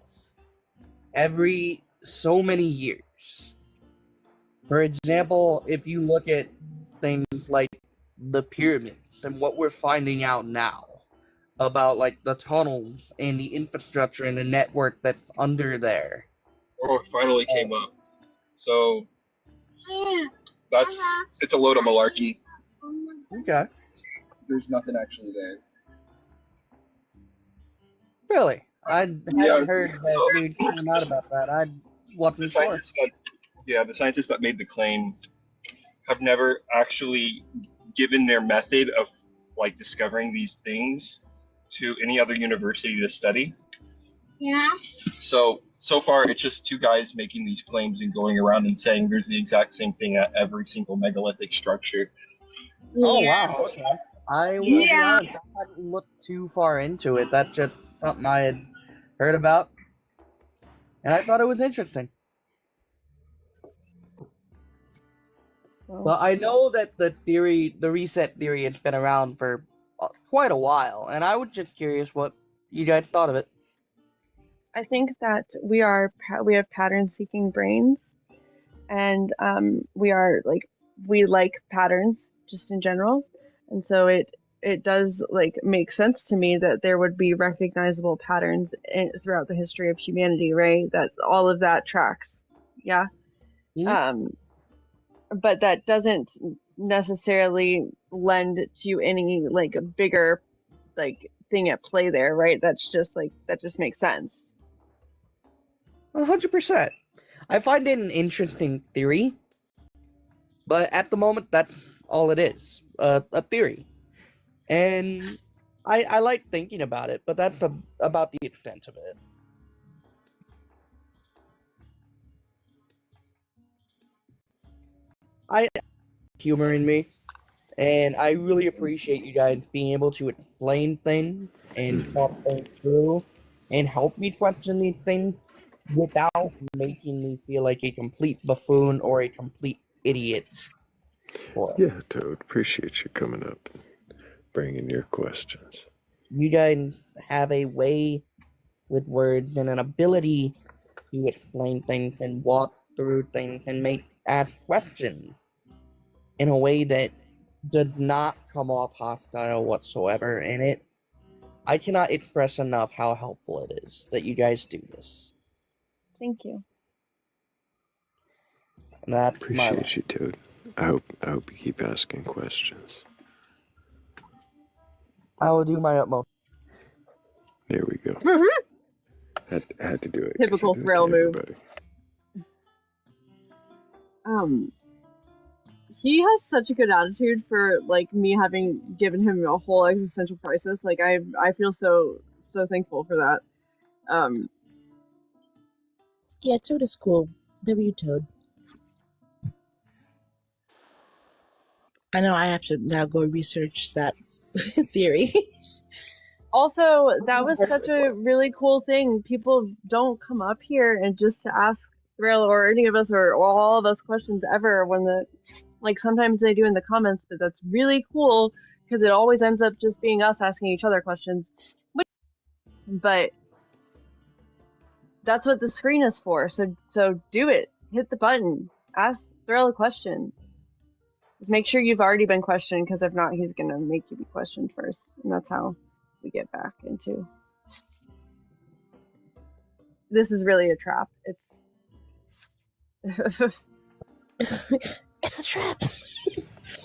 Speaker 8: every so many years. For example, if you look at things like the pyramids and what we're finding out now about like the tunnels and the infrastructure and the network that's under there.
Speaker 2: Oh, it finally came up. So it's a load of malarkey.
Speaker 8: Okay.
Speaker 2: There's nothing actually there.
Speaker 8: Really? I hadn't heard that news coming out about that. I wasn't sure.
Speaker 2: The scientists that made the claim have never actually given their method of like discovering these things to any other university to study.
Speaker 10: Yeah.
Speaker 2: So far it's just two guys making these claims and going around and saying there's the exact same thing at every single megalithic structure.
Speaker 8: Oh wow, okay. I will be honest, I hadn't looked too far into it. That's just something I had heard about. And I thought it was interesting. But I know that the reset theory, has been around for quite a while, and I was just curious what you guys thought of it.
Speaker 4: I think that we have pattern-seeking brains, and we like patterns just in general, and so it does like make sense to me that there would be recognizable patterns throughout the history of humanity, right? That all of that tracks, yeah. But that doesn't necessarily lend to any like bigger like thing at play there, right? That just makes sense.
Speaker 8: 100%. I find it an interesting theory, but at the moment, that's all it is, a theory. And I like thinking about it, but that's about the extent of it. I humor in me, and I really appreciate you guys being able to explain things and talk things through and help me question these things without making me feel like a complete buffoon or a complete idiot.
Speaker 1: Yeah, Toad, appreciate you coming up and Bring in your questions.
Speaker 8: You guys have a way with words and an ability to explain things and walk through things and ask questions in a way that does not come off hostile whatsoever. And I cannot express enough how helpful it is that you guys do this.
Speaker 4: Thank you.
Speaker 8: And that's
Speaker 1: Appreciate you, Toad. I hope you keep asking questions.
Speaker 8: I will do my utmost.
Speaker 1: There we go. Had to do it.
Speaker 4: Typical Thrayle move. He has such a good attitude for like me having given him a whole existential crisis. Like I feel so thankful for that.
Speaker 15: Yeah, Toad is cool. W Toad. I know I have to now go research that theory.
Speaker 4: Also, that was such a really cool thing. People don't come up here and just to ask Thrayle or any of us or all of us questions ever like sometimes they do in the comments, but that's really cool because it always ends up just being us asking each other questions. But that's what the screen is for. So do it. Hit the button. Ask Thrayle a question. Just make sure you've already been questioned, because if not, he's gonna make you be questioned first, and that's how we get back into. This is really a trap.
Speaker 15: It's a trap.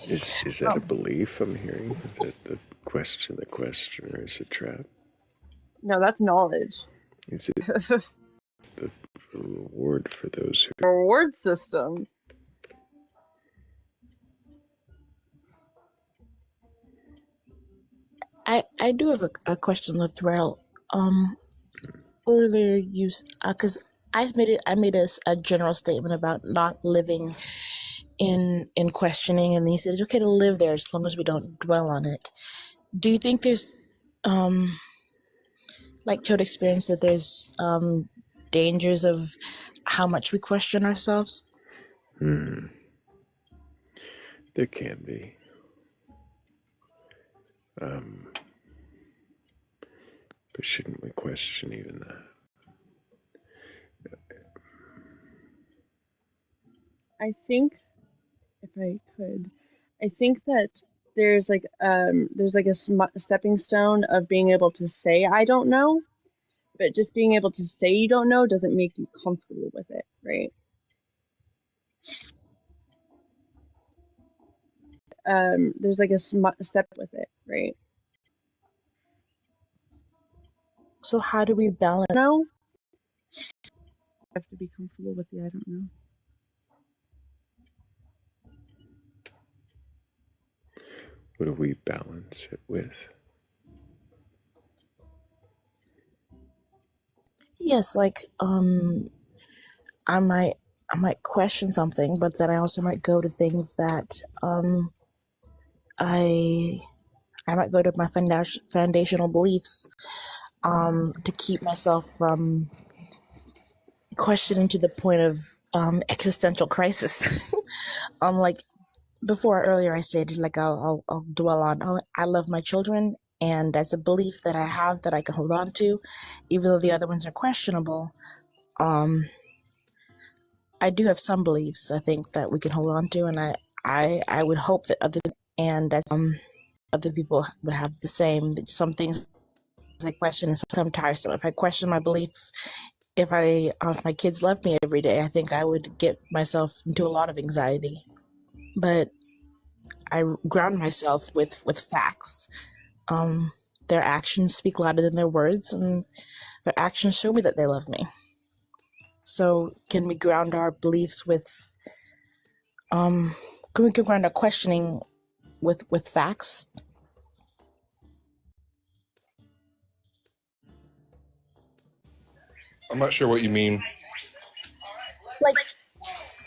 Speaker 1: Is that a belief I'm hearing? Is that the questioner is a trap?
Speaker 4: No, that's knowledge.
Speaker 1: Is it the reward for those who...
Speaker 4: Reward system.
Speaker 15: I do have a question with Thrayle. Earlier you, because I made a general statement about not living in questioning, and he said it's okay to live there as long as we don't dwell on it. Do you think there's like Toad experienced, that there's dangers of how much we question ourselves?
Speaker 1: There can be. But shouldn't we question even that?
Speaker 4: I think, if I could, I think that there's like a stepping stone of being able to say I don't know, but just being able to say you don't know doesn't make you comfortable with it, right? There's like a step with it, right?
Speaker 15: So how do we balance?
Speaker 4: No, I have to be comfortable with the I don't know.
Speaker 1: What do we balance it with?
Speaker 15: Yes, like I might question something, but then I also might go to things that I might go to my foundational beliefs to keep myself from questioning to the point of existential crisis. Like before, earlier I said, like I'll dwell on, oh, I love my children, and that's a belief that I have that I can hold on to, even though the other ones are questionable. I do have some beliefs I think that we can hold on to, and I would hope that other people would have the same. Some things I question and become tiresome. If I question my belief, if my kids loved me every day, I think I would get myself into a lot of anxiety. But I ground myself with facts. Their actions speak louder than their words, and their actions show me that they love me. So can we ground our beliefs with can we ground our questioning with facts?
Speaker 10: I'm not sure what you mean.
Speaker 15: Like,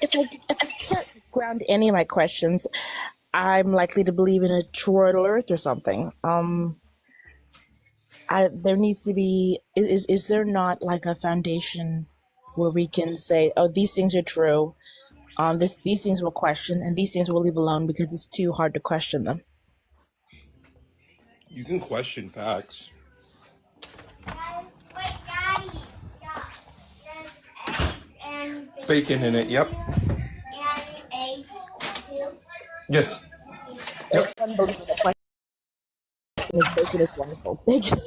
Speaker 15: if I can't ground any of my questions, I'm likely to believe in a toroidal earth or something. There needs to be, is there not like a foundation where we can say, oh, these things are true, these things we'll question, and these things we'll leave alone because it's too hard to question them?
Speaker 10: You can question facts. Bacon in it, yep. Yes.
Speaker 15: It's unbelievable. Bacon is wonderful. Bacon.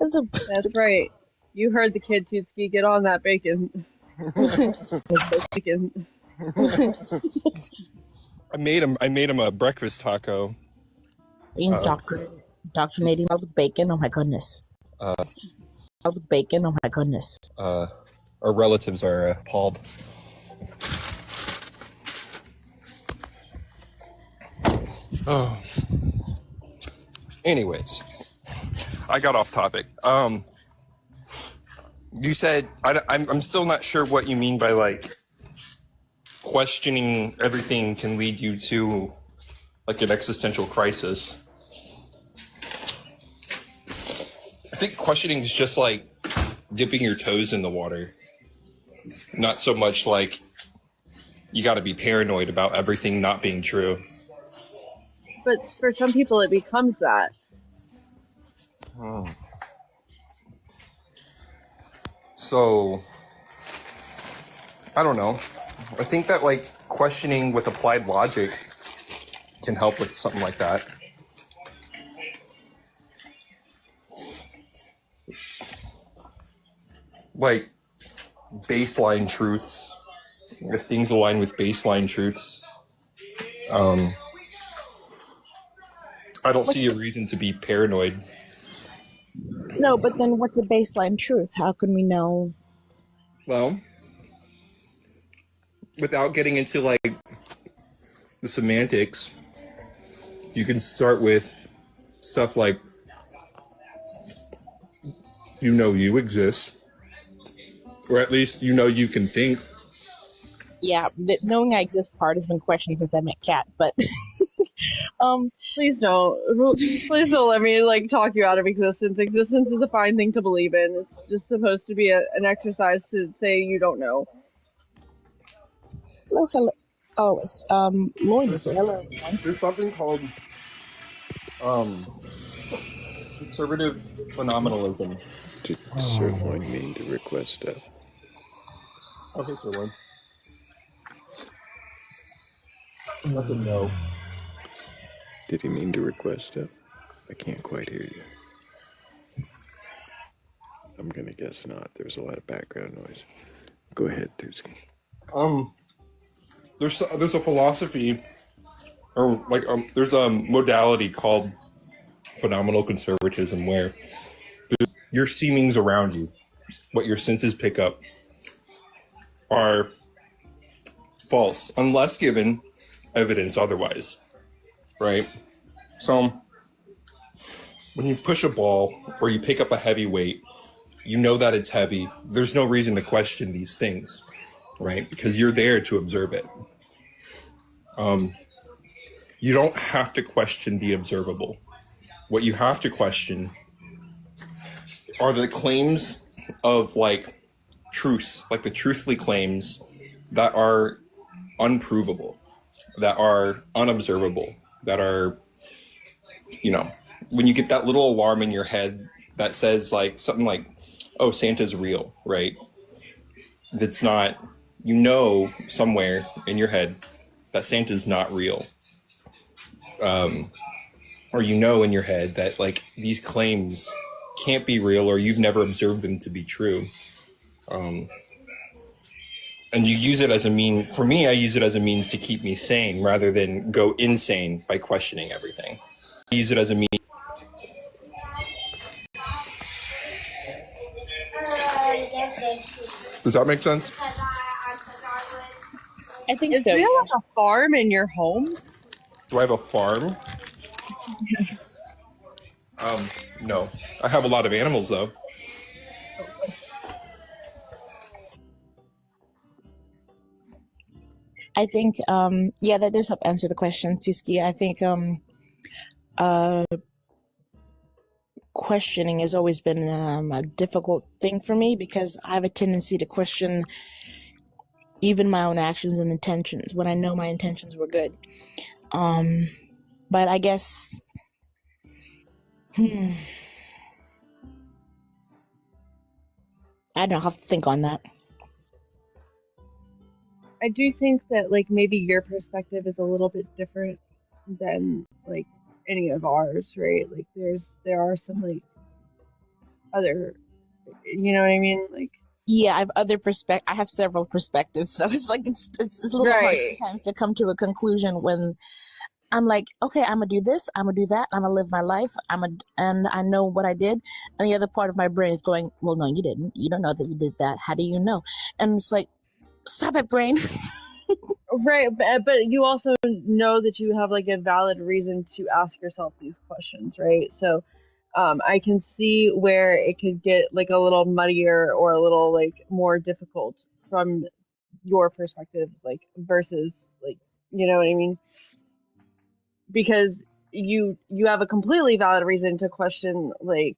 Speaker 4: That's right. You heard the kid, Tutski. Get on that bacon. Bacon.
Speaker 10: I made him a breakfast taco.
Speaker 15: Being indoctrinating with bacon. Oh my goodness. With bacon. Oh my goodness.
Speaker 10: Our relatives are appalled. Oh. Anyways, I got off topic. You said I'm still not sure what you mean by like questioning everything can lead you to like an existential crisis. I think questioning is just like dipping your toes in the water. Not so much like you got to be paranoid about everything not being true.
Speaker 4: But for some people, it becomes that.
Speaker 10: So, I don't know. I think that like questioning with applied logic can help with something like that. Like baseline truths. If things align with baseline truths, I don't see a reason to be paranoid.
Speaker 15: No, but then what's a baseline truth? How can we know?
Speaker 10: Well, without getting into like the semantics, you can start with stuff like, you exist, or at least you can think.
Speaker 15: Yeah, knowing I exist part has been questioned since I met Kat, but
Speaker 4: please don't let me like talk you out of existence. Existence is a fine thing to believe in. It's just supposed to be an exercise to say you don't know.
Speaker 15: Hello. Oh, it's Lauren is here. Hello, everyone.
Speaker 10: There's something called conservative phenomenalism.
Speaker 1: Did Sirloin mean to request stuff?
Speaker 10: Okay, Sirloin. That's a no.
Speaker 1: Did he mean to request stuff? I can't quite hear you. I'm gonna guess not. There's a lot of background noise. Go ahead, Tuski.
Speaker 10: There's a philosophy, or like there's a modality called phenomenal conservatism where your seemings around you, what your senses pick up, are false unless given evidence otherwise, right? So when you push a ball or you pick up a heavy weight, you know that it's heavy. There's no reason to question these things, right? Because you're there to observe it. You don't have to question the observable. What you have to question are the claims of like truth, like the truthfully claims that are unprovable, that are unobservable, that are, when you get that little alarm in your head that says like something like, oh, Santa's real, right? That's not, somewhere in your head that Santa's not real. Or in your head that like these claims can't be real, or you've never observed them to be true. And you use it as for me, I use it as a means to keep me sane rather than go insane by questioning everything. I use it as a means. Does that make sense?
Speaker 15: I think
Speaker 4: so. Do you have a farm in your home?
Speaker 10: Do I have a farm? No. I have a lot of animals though.
Speaker 15: I think, that does help answer the question, Tuski. I think questioning has always been a difficult thing for me because I have a tendency to question even my own actions and intentions when I know my intentions were good. But I guess Hmm. I don't have to think on that.
Speaker 4: I do think that like maybe your perspective is a little bit different than like any of ours, right? Like there are some like other, you know what I mean? Like
Speaker 15: Yeah, I have several perspectives, so it's like it's a little hard
Speaker 4: right.
Speaker 15: sometimes to come to a conclusion when I'm like, okay, I'm gonna do this, I'm gonna do that, I'm gonna live my life, and I know what I did, and the other part of my brain is going, well, no, you didn't. You don't know that you did that. How do you know? And it's like, stop it, brain.
Speaker 4: Right, but you also know that you have like a valid reason to ask yourself these questions, right? So I can see where it could get like a little muddier or a little like more difficult from your perspective, like versus like, you know what I mean? Because you have a completely valid reason to question like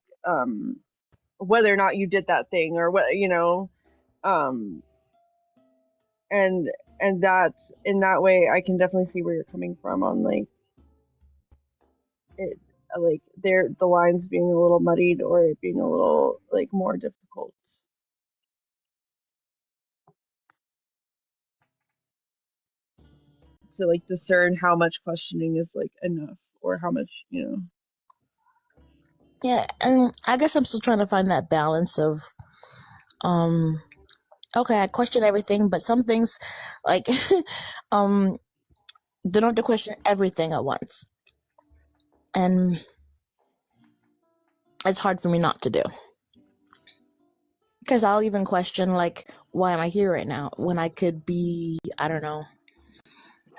Speaker 4: whether or not you did that thing or what, you know, um and that in that way I can definitely see where you're coming from on like it, like the lines being a little muddied or it being a little like more difficult to like discern how much questioning is like enough or how much, you know.
Speaker 15: Yeah, and I guess I'm still trying to find that balance of, okay, I question everything, but some things, like, don't have to question everything at once, and it's hard for me not to do. Because I'll even question, like, why am I here right now when I could be, I don't know,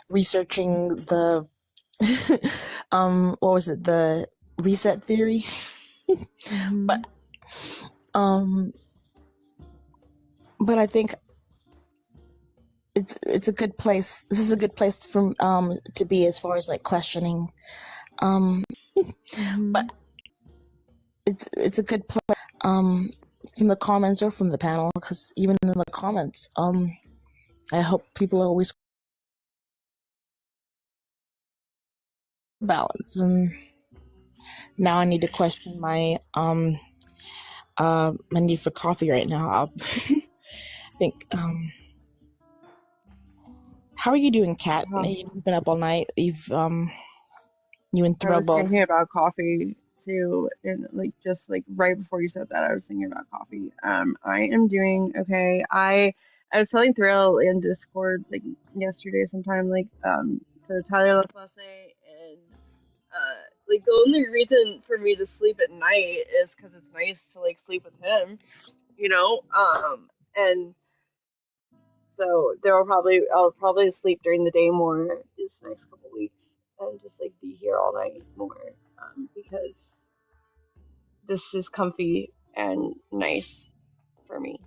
Speaker 15: researching the, what was it, the reset theory? But I think it's a good place. This is a good place for to be as far as like questioning. But it's a good place from the comments or from the panel, because even in the comments, I hope people are always balance. And now I need to question my need for coffee right now. I'll I think how are you doing, Kat? You've been up all night. You've you and
Speaker 4: I
Speaker 15: Thrayle
Speaker 4: was
Speaker 15: both.
Speaker 4: thinking about coffee too, and like just like right before you said that, I was thinking about coffee. I am doing okay. I was telling Thrayle in Discord like yesterday sometime, like so Tyler left last night, and like the only reason for me to sleep at night is because it's nice to like sleep with him, you know. And so I'll probably sleep during the day more this next couple weeks and just like be here all night more because this is comfy and nice for me.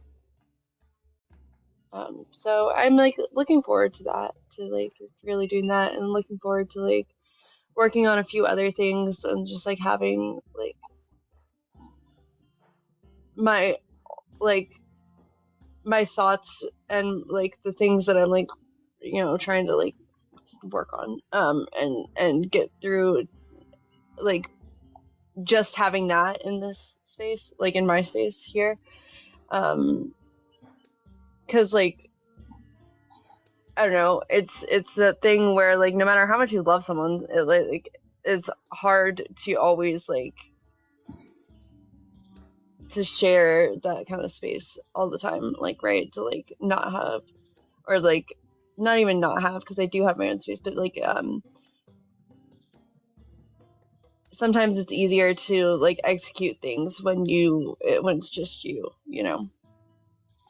Speaker 4: So I'm like looking forward to that, to like really doing that, and looking forward to like working on a few other things and just like having like my like my thoughts and like the things that I'm like, you know, trying to like work on and get through, like just having that in this space, like in my space here, because like I don't know, it's a thing where like no matter how much you love someone, like it's hard to always like to share that kind of space all the time, like right, to like not have, or like not even not have, because I do have my own space, but like sometimes it's easier to like execute things when it's just you know.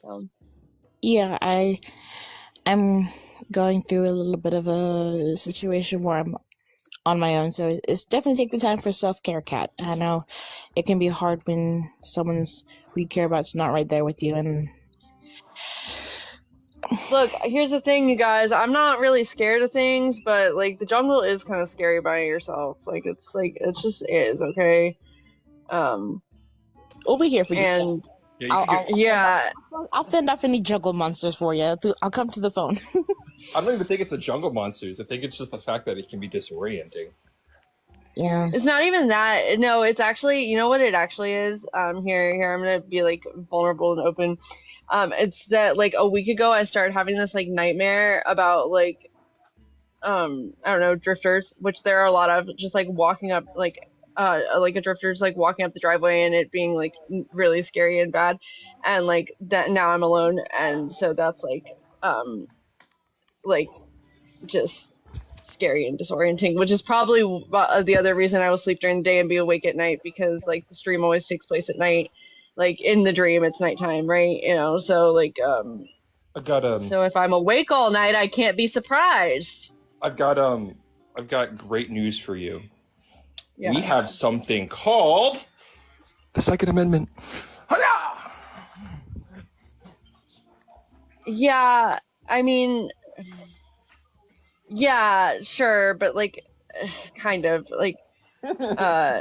Speaker 4: So
Speaker 15: Yeah, I'm going through a little bit of a situation where I'm on my own, so it's definitely take the time for self-care, Kat. I know it can be hard when someone's who you care about is not right there with you. And
Speaker 4: look, here's the thing, you guys, I'm not really scared of things, but like the jungle is kind of scary by yourself. Like it just is, okay.
Speaker 15: We'll be here for you, Kat.
Speaker 4: And
Speaker 10: Yeah,
Speaker 15: I'll fend off any jungle monsters for you. I'll come to the phone.
Speaker 10: I don't even think it's the jungle monsters. I think it's just the fact that it can be disorienting.
Speaker 15: Yeah.
Speaker 4: It's not even that. No, it's actually, you know what it actually is? Here, I'm gonna be like vulnerable and open. It's that like a week ago I started having this like nightmare about like I don't know, drifters, which there are a lot of, just like walking up like a drifter's like walking up the driveway and it being like really scary and bad. And like that now I'm alone, and so that's like just scary and disorienting, which is probably the other reason I will sleep during the day and be awake at night, because like the stream always takes place at night. Like in the dream, it's nighttime, right? You know, so like
Speaker 10: I've got
Speaker 4: so if I'm awake all night, I can't be surprised.
Speaker 10: I've got great news for you.
Speaker 4: Yeah.
Speaker 10: We have something called the Second Amendment.
Speaker 4: Yeah, I mean, yeah, sure, but like kind of like uh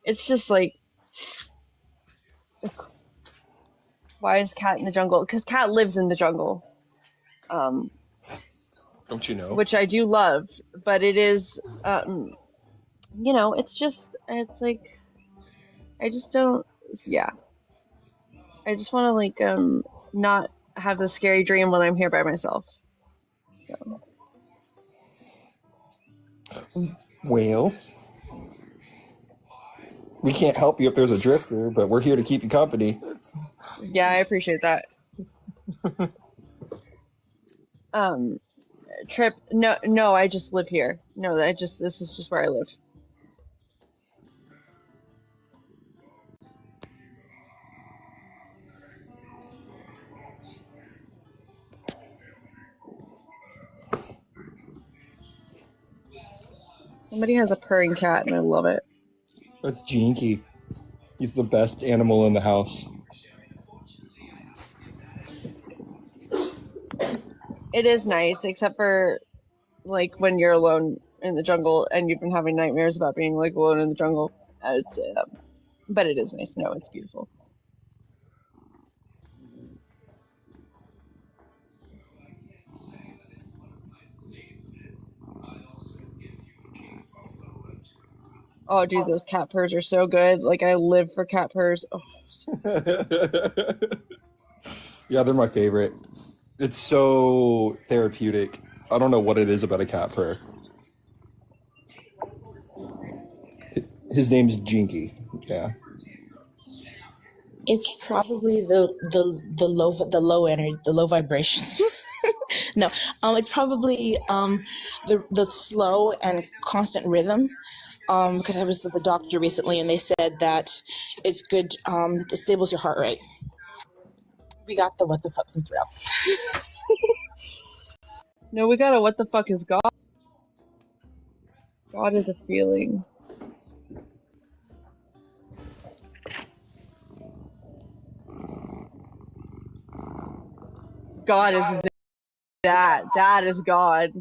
Speaker 4: it's just like, why is Cat in the jungle? Because Cat lives in the jungle.
Speaker 10: Don't you know?
Speaker 4: Which I do love, but it is you know, it's like I just don't, yeah. I just want to like not have the scary dream when I'm here by myself. So
Speaker 10: Well, we can't help you if there's a drifter, but we're here to keep you company.
Speaker 4: yeah, I appreciate that. Trip, no, I just live here. No, this is just where I live. Somebody has a purring cat and I love it.
Speaker 10: That's Jinky. He's the best animal in the house.
Speaker 4: It is nice, except for like when you're alone in the jungle and you've been having nightmares about being like alone in the jungle. It's but it is nice. No, it's beautiful. Oh, dude, those cat purrs are so good. Like I live for cat purrs. Oh,
Speaker 10: Yeah, they're my favorite. It's so therapeutic. I don't know what it is about a cat purr. His name's Jinky. Yeah.
Speaker 15: It's probably the low energy, the low vibrations. No, it's probably the slow and constant rhythm. Because I was with the doctor recently, and they said that it's good. It stables your heart rate. We got the what the fuck from Thrayle.
Speaker 4: no, we got a what the fuck is God? God is a feeling. God is that. That is God.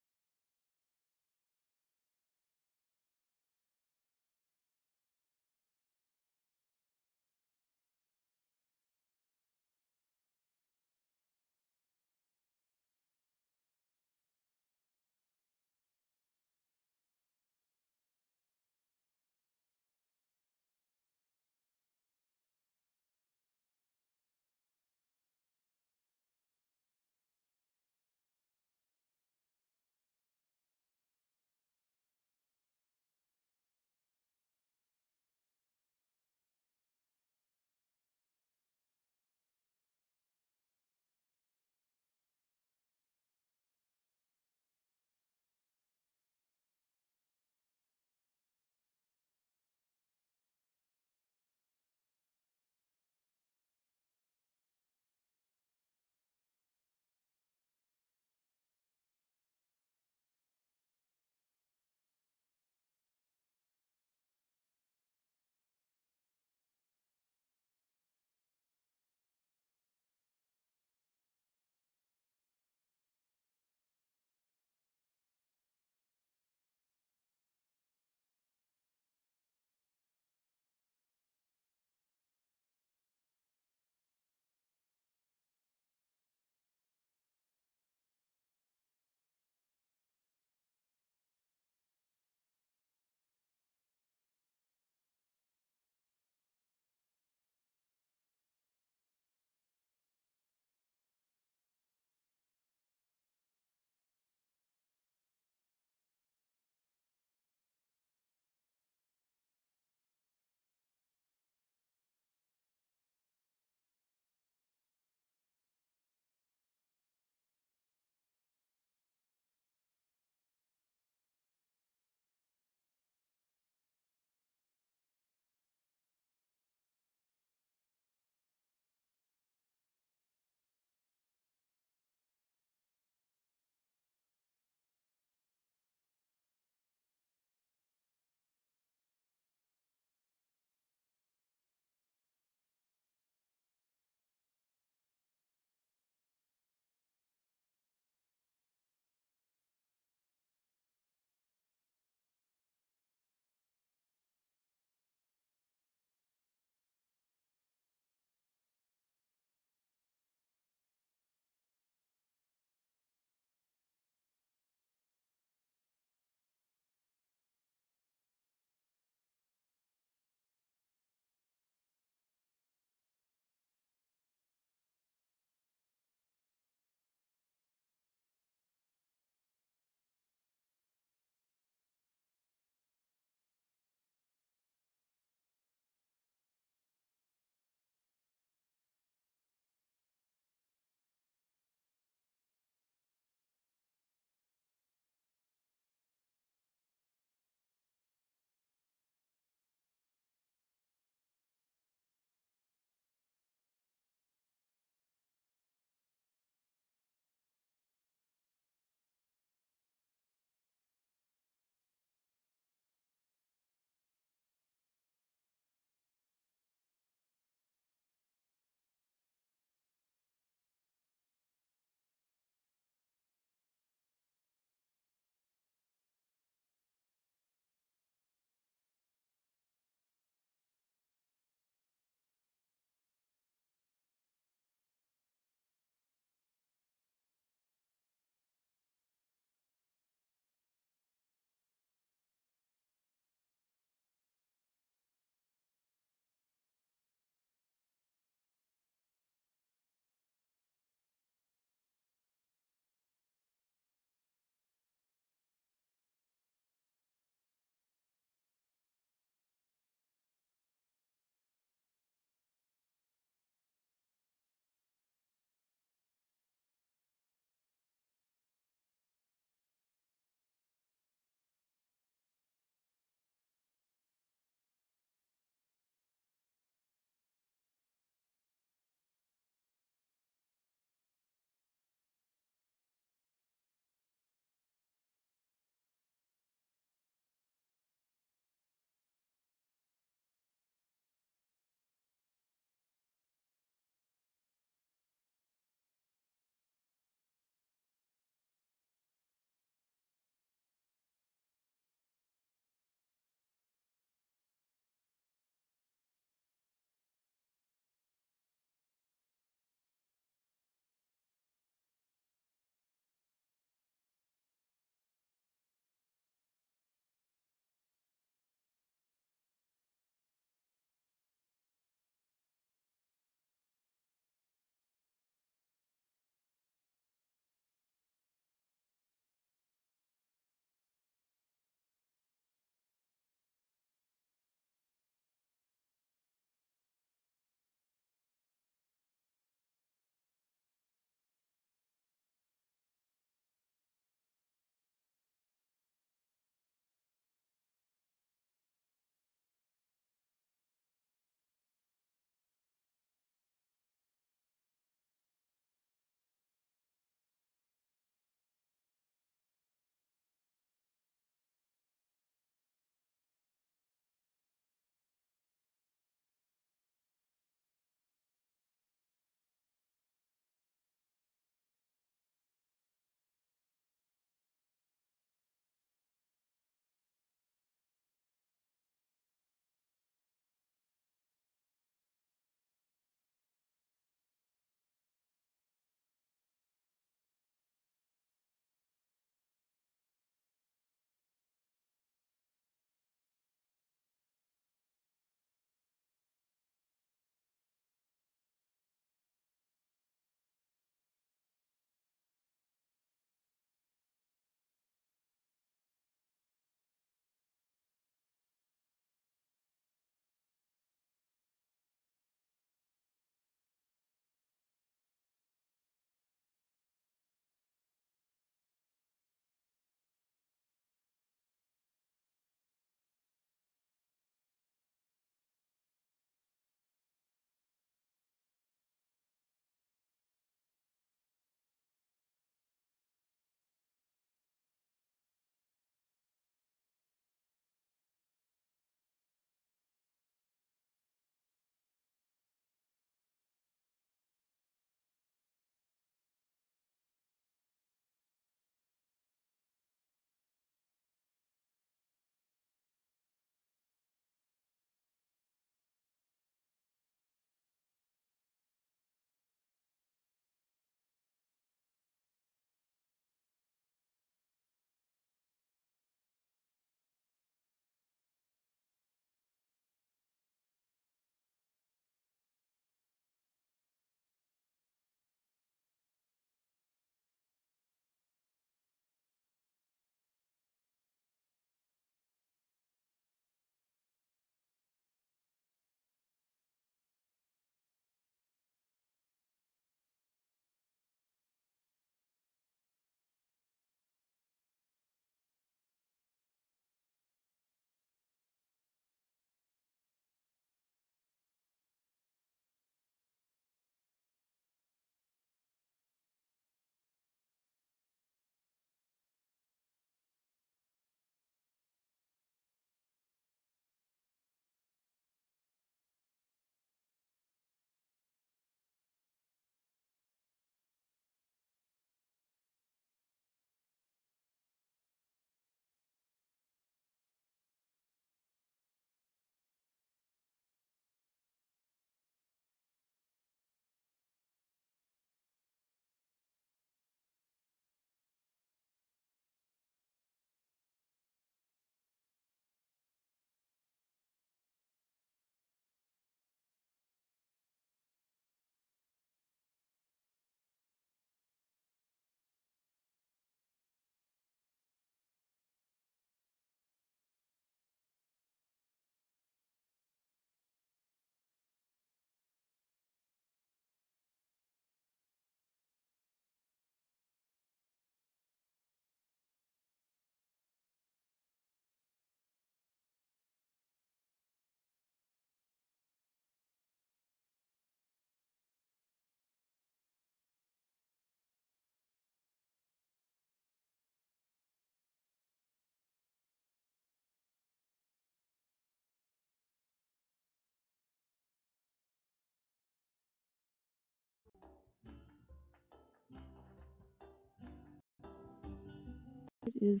Speaker 4: is.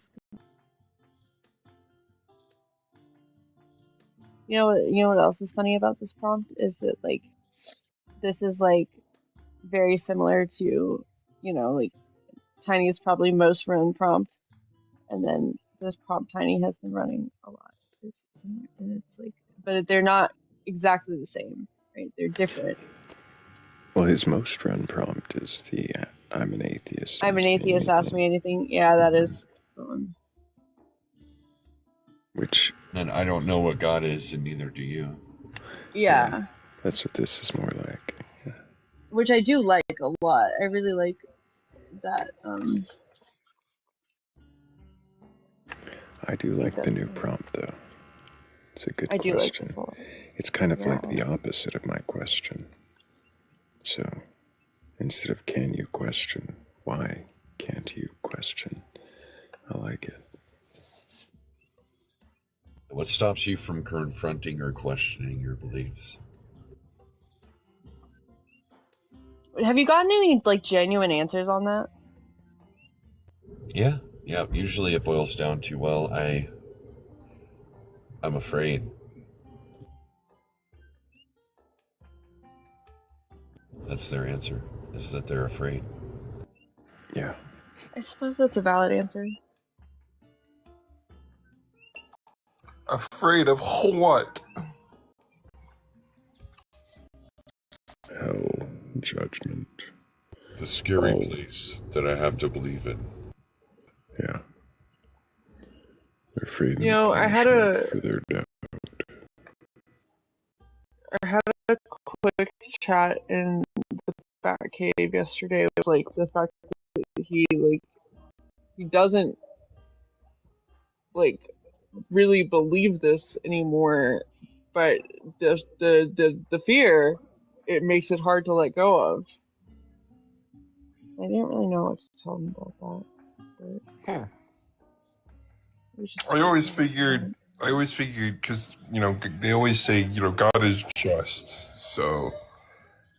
Speaker 4: You know what else is funny about this prompt is that like this is like very similar to, like Tiny's probably most run prompt, and then this prompt Tiny has been running a lot is similar, and it's like, but they're not exactly the same, right? They're different.
Speaker 1: Well, his most run prompt is the I'm an atheist.
Speaker 4: I'm an
Speaker 1: Ask me
Speaker 4: atheist, ask
Speaker 1: anything.
Speaker 4: me anything. Yeah, that is the one.
Speaker 1: Which,
Speaker 16: And I don't know what God is, and neither do you.
Speaker 4: Yeah,
Speaker 1: that's what this is more like.
Speaker 4: which I do like a lot. I really like that.
Speaker 1: I do like the new prompt, though. It's a good
Speaker 4: I do like
Speaker 1: question.
Speaker 4: this a lot.
Speaker 1: It's kind of
Speaker 4: Yeah.
Speaker 1: like the opposite of my question. So, instead of can you question, why can't you question? I like it.
Speaker 16: What stops you from confronting or questioning your beliefs?
Speaker 4: Have you gotten any like genuine answers on that?
Speaker 16: Yeah. Usually it boils down to, well, I'm afraid. That's their answer, is that they're afraid.
Speaker 1: Yeah.
Speaker 4: I suppose that's a valid answer.
Speaker 10: Afraid of what?
Speaker 6: Hell, judgment.
Speaker 18: The scary place that I have to believe in.
Speaker 6: Yeah. They're afraid of
Speaker 4: I had a
Speaker 6: for their doubt.
Speaker 4: a quick chat in the Batcave yesterday. It was like the fact that he doesn't like really believe this anymore, but the fear, it makes it hard to let go of. I didn't really know what to tell him about that. But
Speaker 10: I always figured, because, they always say, God is just. So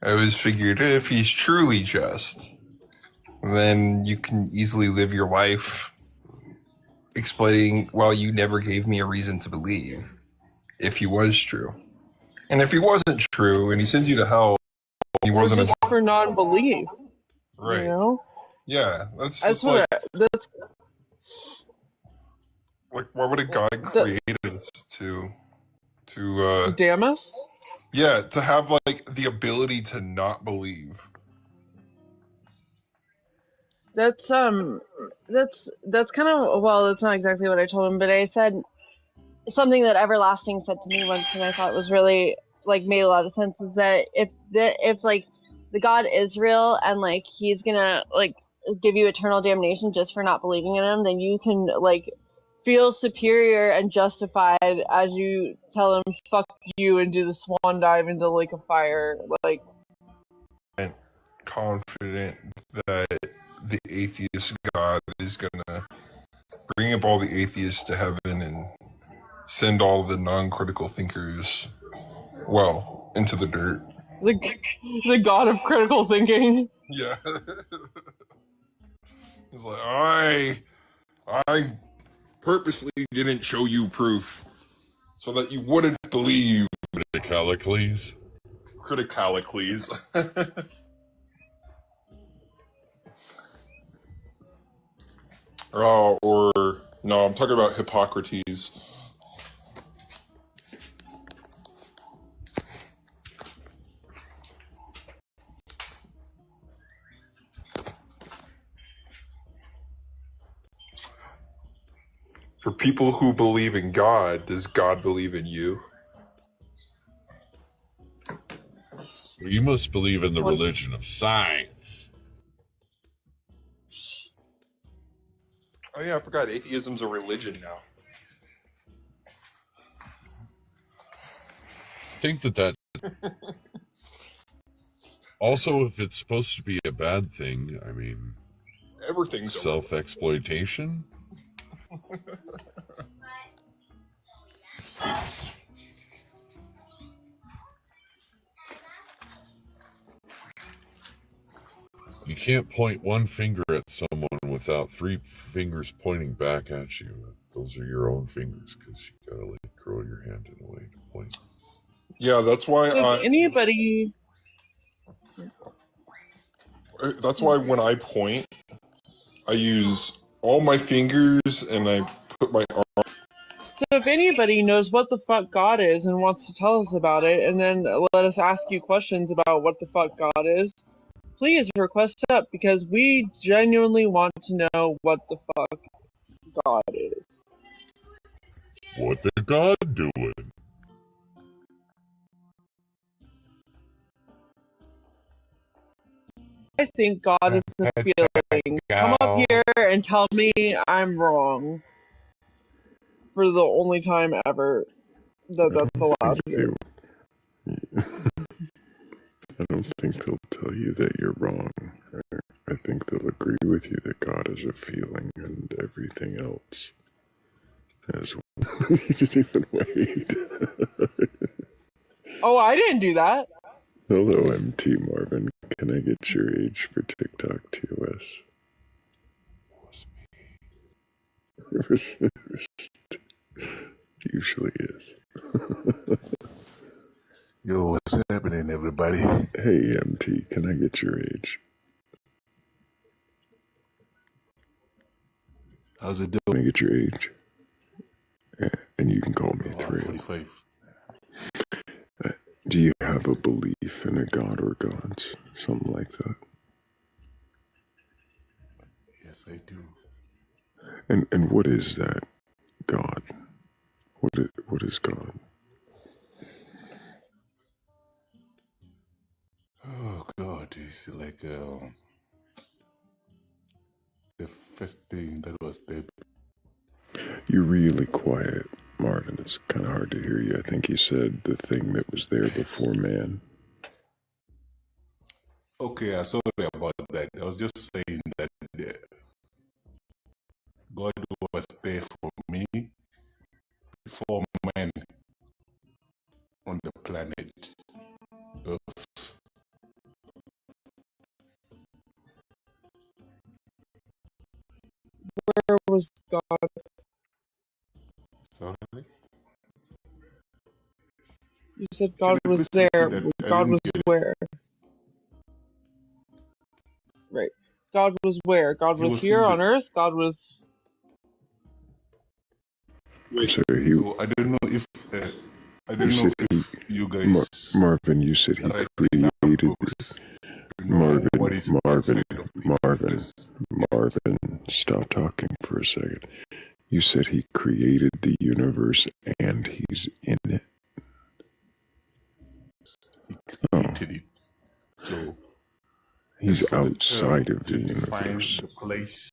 Speaker 10: I always figured if he's truly just, then you can easily live your life explaining, well, you never gave me a reason to believe if he was true. And if he wasn't true and he sends you to hell, he wasn't
Speaker 4: just for non-belief.
Speaker 10: right. Yeah, that's
Speaker 4: That's
Speaker 10: just like,
Speaker 4: that's
Speaker 10: like, why would a God create us to
Speaker 4: damn us?
Speaker 10: Yeah, to have like the ability to not believe.
Speaker 4: That's kind of, well, that's not exactly what I told him, but I said something that Everlasting said to me once, and I thought was really like made a lot of sense, is that if like the God is real and like he's gonna like give you eternal damnation just for not believing in him, then you can like feel superior and justified as you tell him fuck you and do the swan dive into like a fire, like.
Speaker 10: And confident that the atheist God is gonna bring up all the atheists to heaven and send all the non-critical thinkers, well, into the dirt.
Speaker 4: The God of critical thinking.
Speaker 10: Yeah. It's like, I purposely didn't show you proof so that you wouldn't believe.
Speaker 18: Criticallicles.
Speaker 10: Or no, I'm talking about Hippocrates. For people who believe in God, does God believe in you?
Speaker 18: You must believe in the religion of science.
Speaker 10: Oh yeah, I forgot. Atheism's a religion now.
Speaker 18: I think that also, if it's supposed to be a bad thing, I mean,
Speaker 10: everything's
Speaker 18: self-exploitation. You can't point one finger at someone without three fingers pointing back at you. Those are your own fingers because you gotta like curl your hand in a way to point.
Speaker 10: Yeah, that's why
Speaker 4: So if anybody,
Speaker 10: that's why when I point, I use all my fingers and I put my arm.
Speaker 4: so if anybody knows what the fuck God is and wants to tell us about it, and then let us ask you questions about what the fuck God is, please request up because we genuinely want to know what the fuck God is.
Speaker 18: What the God doing?
Speaker 4: I think God is a feeling. Come up here and tell me I'm wrong. For the only time ever that's allowed here.
Speaker 6: I don't think they'll tell you that you're wrong. I think they'll agree with you that God is a feeling and everything else as well. You didn't even wait.
Speaker 4: Oh, I didn't do that.
Speaker 6: Hello, MT Marvin. Can I get your age for TikTok TOS? Usually is.
Speaker 3: Yo, what's happening, everybody?
Speaker 6: Hey, MT, can I get your age?
Speaker 3: How's it doing?
Speaker 6: Can I get your age? And you can call me Thrayle.
Speaker 3: 45.
Speaker 6: Do you have a belief in a god or gods? Something like that?
Speaker 3: Yes, I do.
Speaker 6: And what is that God? What is God?
Speaker 3: Oh God, it's like the first thing that was there.
Speaker 6: You're really quiet, Marvin. It's kind of hard to hear you. I think you said the thing that was there before man.
Speaker 3: Okay, I'm sorry about that. I was just saying that God was there for me before man on the planet Earth.
Speaker 4: Where was God?
Speaker 3: Sorry?
Speaker 4: You said God was there. God was where? Right. God was where? God was here on Earth? God was...
Speaker 6: Sorry,
Speaker 3: I don't know if you guys
Speaker 6: Marvin, you said he created Marvin, stop talking for a second. You said he created the universe and he's in it.
Speaker 3: He created it. So
Speaker 6: he's outside of the universe.
Speaker 3: The place.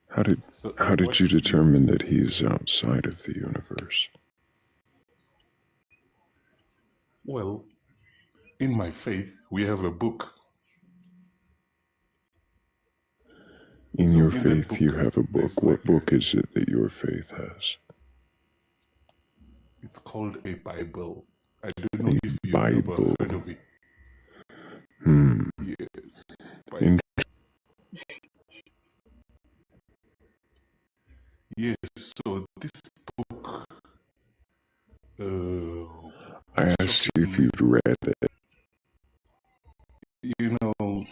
Speaker 6: How did you determine that he is outside of the universe?
Speaker 3: Well, in my faith, we have a book.
Speaker 6: In your faith, you have a book. What book is it that your faith has?
Speaker 3: It's called a Bible. I don't know if you've ever heard of it. Yes. Yes, so this book...
Speaker 6: I asked you if you'd read it.
Speaker 3: You know,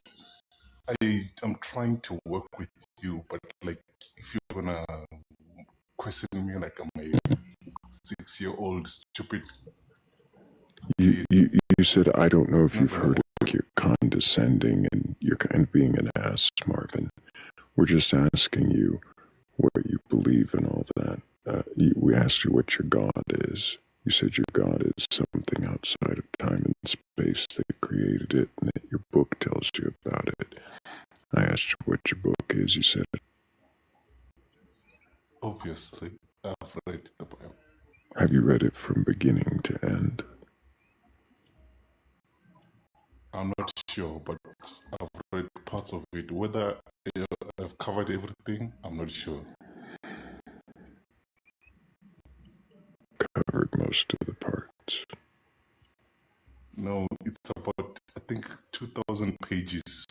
Speaker 3: I'm trying to work with you, but like, if you're gonna question me like I'm a 6-year-old stupid...
Speaker 6: You said, I don't know if you've heard it. You're condescending and you're kind of being an ass, Marvin. We're just asking you what you believe in all that. We asked you what your God is. You said your God is something outside of time and space that created it and that your book tells you about it. I asked you what your book is. You said,
Speaker 3: obviously, I've read the Bible.
Speaker 6: Have you read it from beginning to end?
Speaker 3: I'm not sure, but I've read parts of it. Whether I've covered everything, I'm not sure.
Speaker 6: Covered most of the parts.
Speaker 3: No, it's about, I think, 2,000 pages.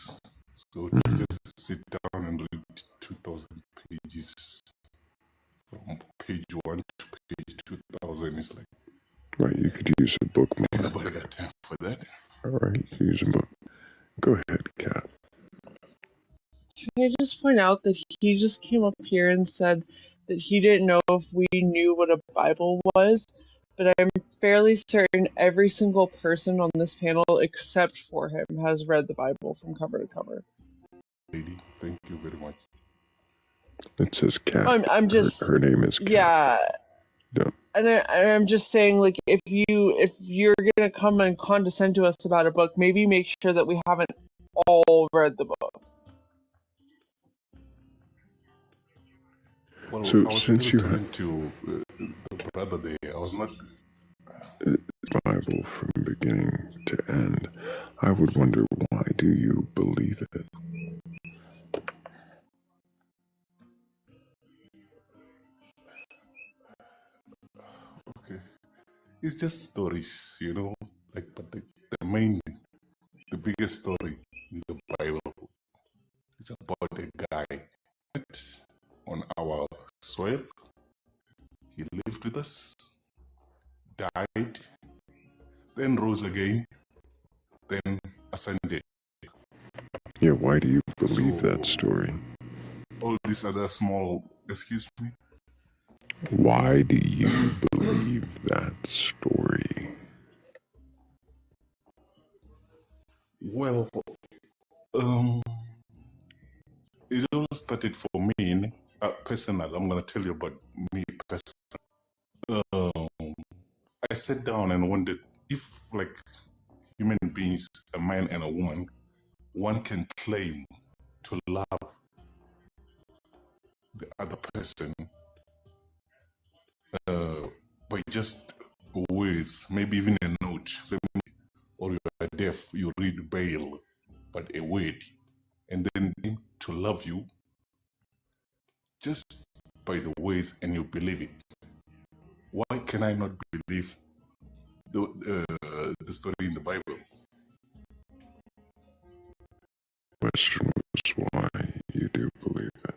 Speaker 3: So just sit down and read 2,000 pages from page 1 to page 2,000 is like,
Speaker 6: Right, you could use a bookmark.
Speaker 3: nobody got time for that.
Speaker 6: Alright, you can use a book. Go ahead, Kat.
Speaker 4: Can I just point out that he just came up here and said that he didn't know if we knew what a Bible was, but I'm fairly certain every single person on this panel except for him has read the Bible from cover to cover.
Speaker 3: Lady, thank you very much.
Speaker 6: It says Kat.
Speaker 4: I'm just
Speaker 6: her name is Kat.
Speaker 4: yeah.
Speaker 6: No.
Speaker 4: And I'm just saying, like, if you're gonna come and condescend to us about a book, maybe make sure that we haven't all read the book.
Speaker 3: Well,
Speaker 6: So
Speaker 3: I was
Speaker 6: since
Speaker 3: still
Speaker 6: you have
Speaker 3: talking to the brother there. I was not.
Speaker 6: Bible from beginning to end, I would wonder, why do you believe it?
Speaker 3: Okay. It's just stories, you know, like, but the biggest story in the Bible is about a guy on our soil. He lived with us, died, then rose again, then ascended.
Speaker 6: Yeah, why do you believe that story?
Speaker 3: All these other small, excuse me?
Speaker 6: Why do you believe that story?
Speaker 3: Well, it all started for me, personal. I'm going to tell you about me personally. I sat down and wondered if, like, human beings, a man and a woman, one can claim to love the other person by just words, maybe even a note, or you are deaf, you read Braille, but a word, and then to love you just by the words, and you believe it. Why can I not believe the story in the Bible?
Speaker 6: The question was why you do believe it.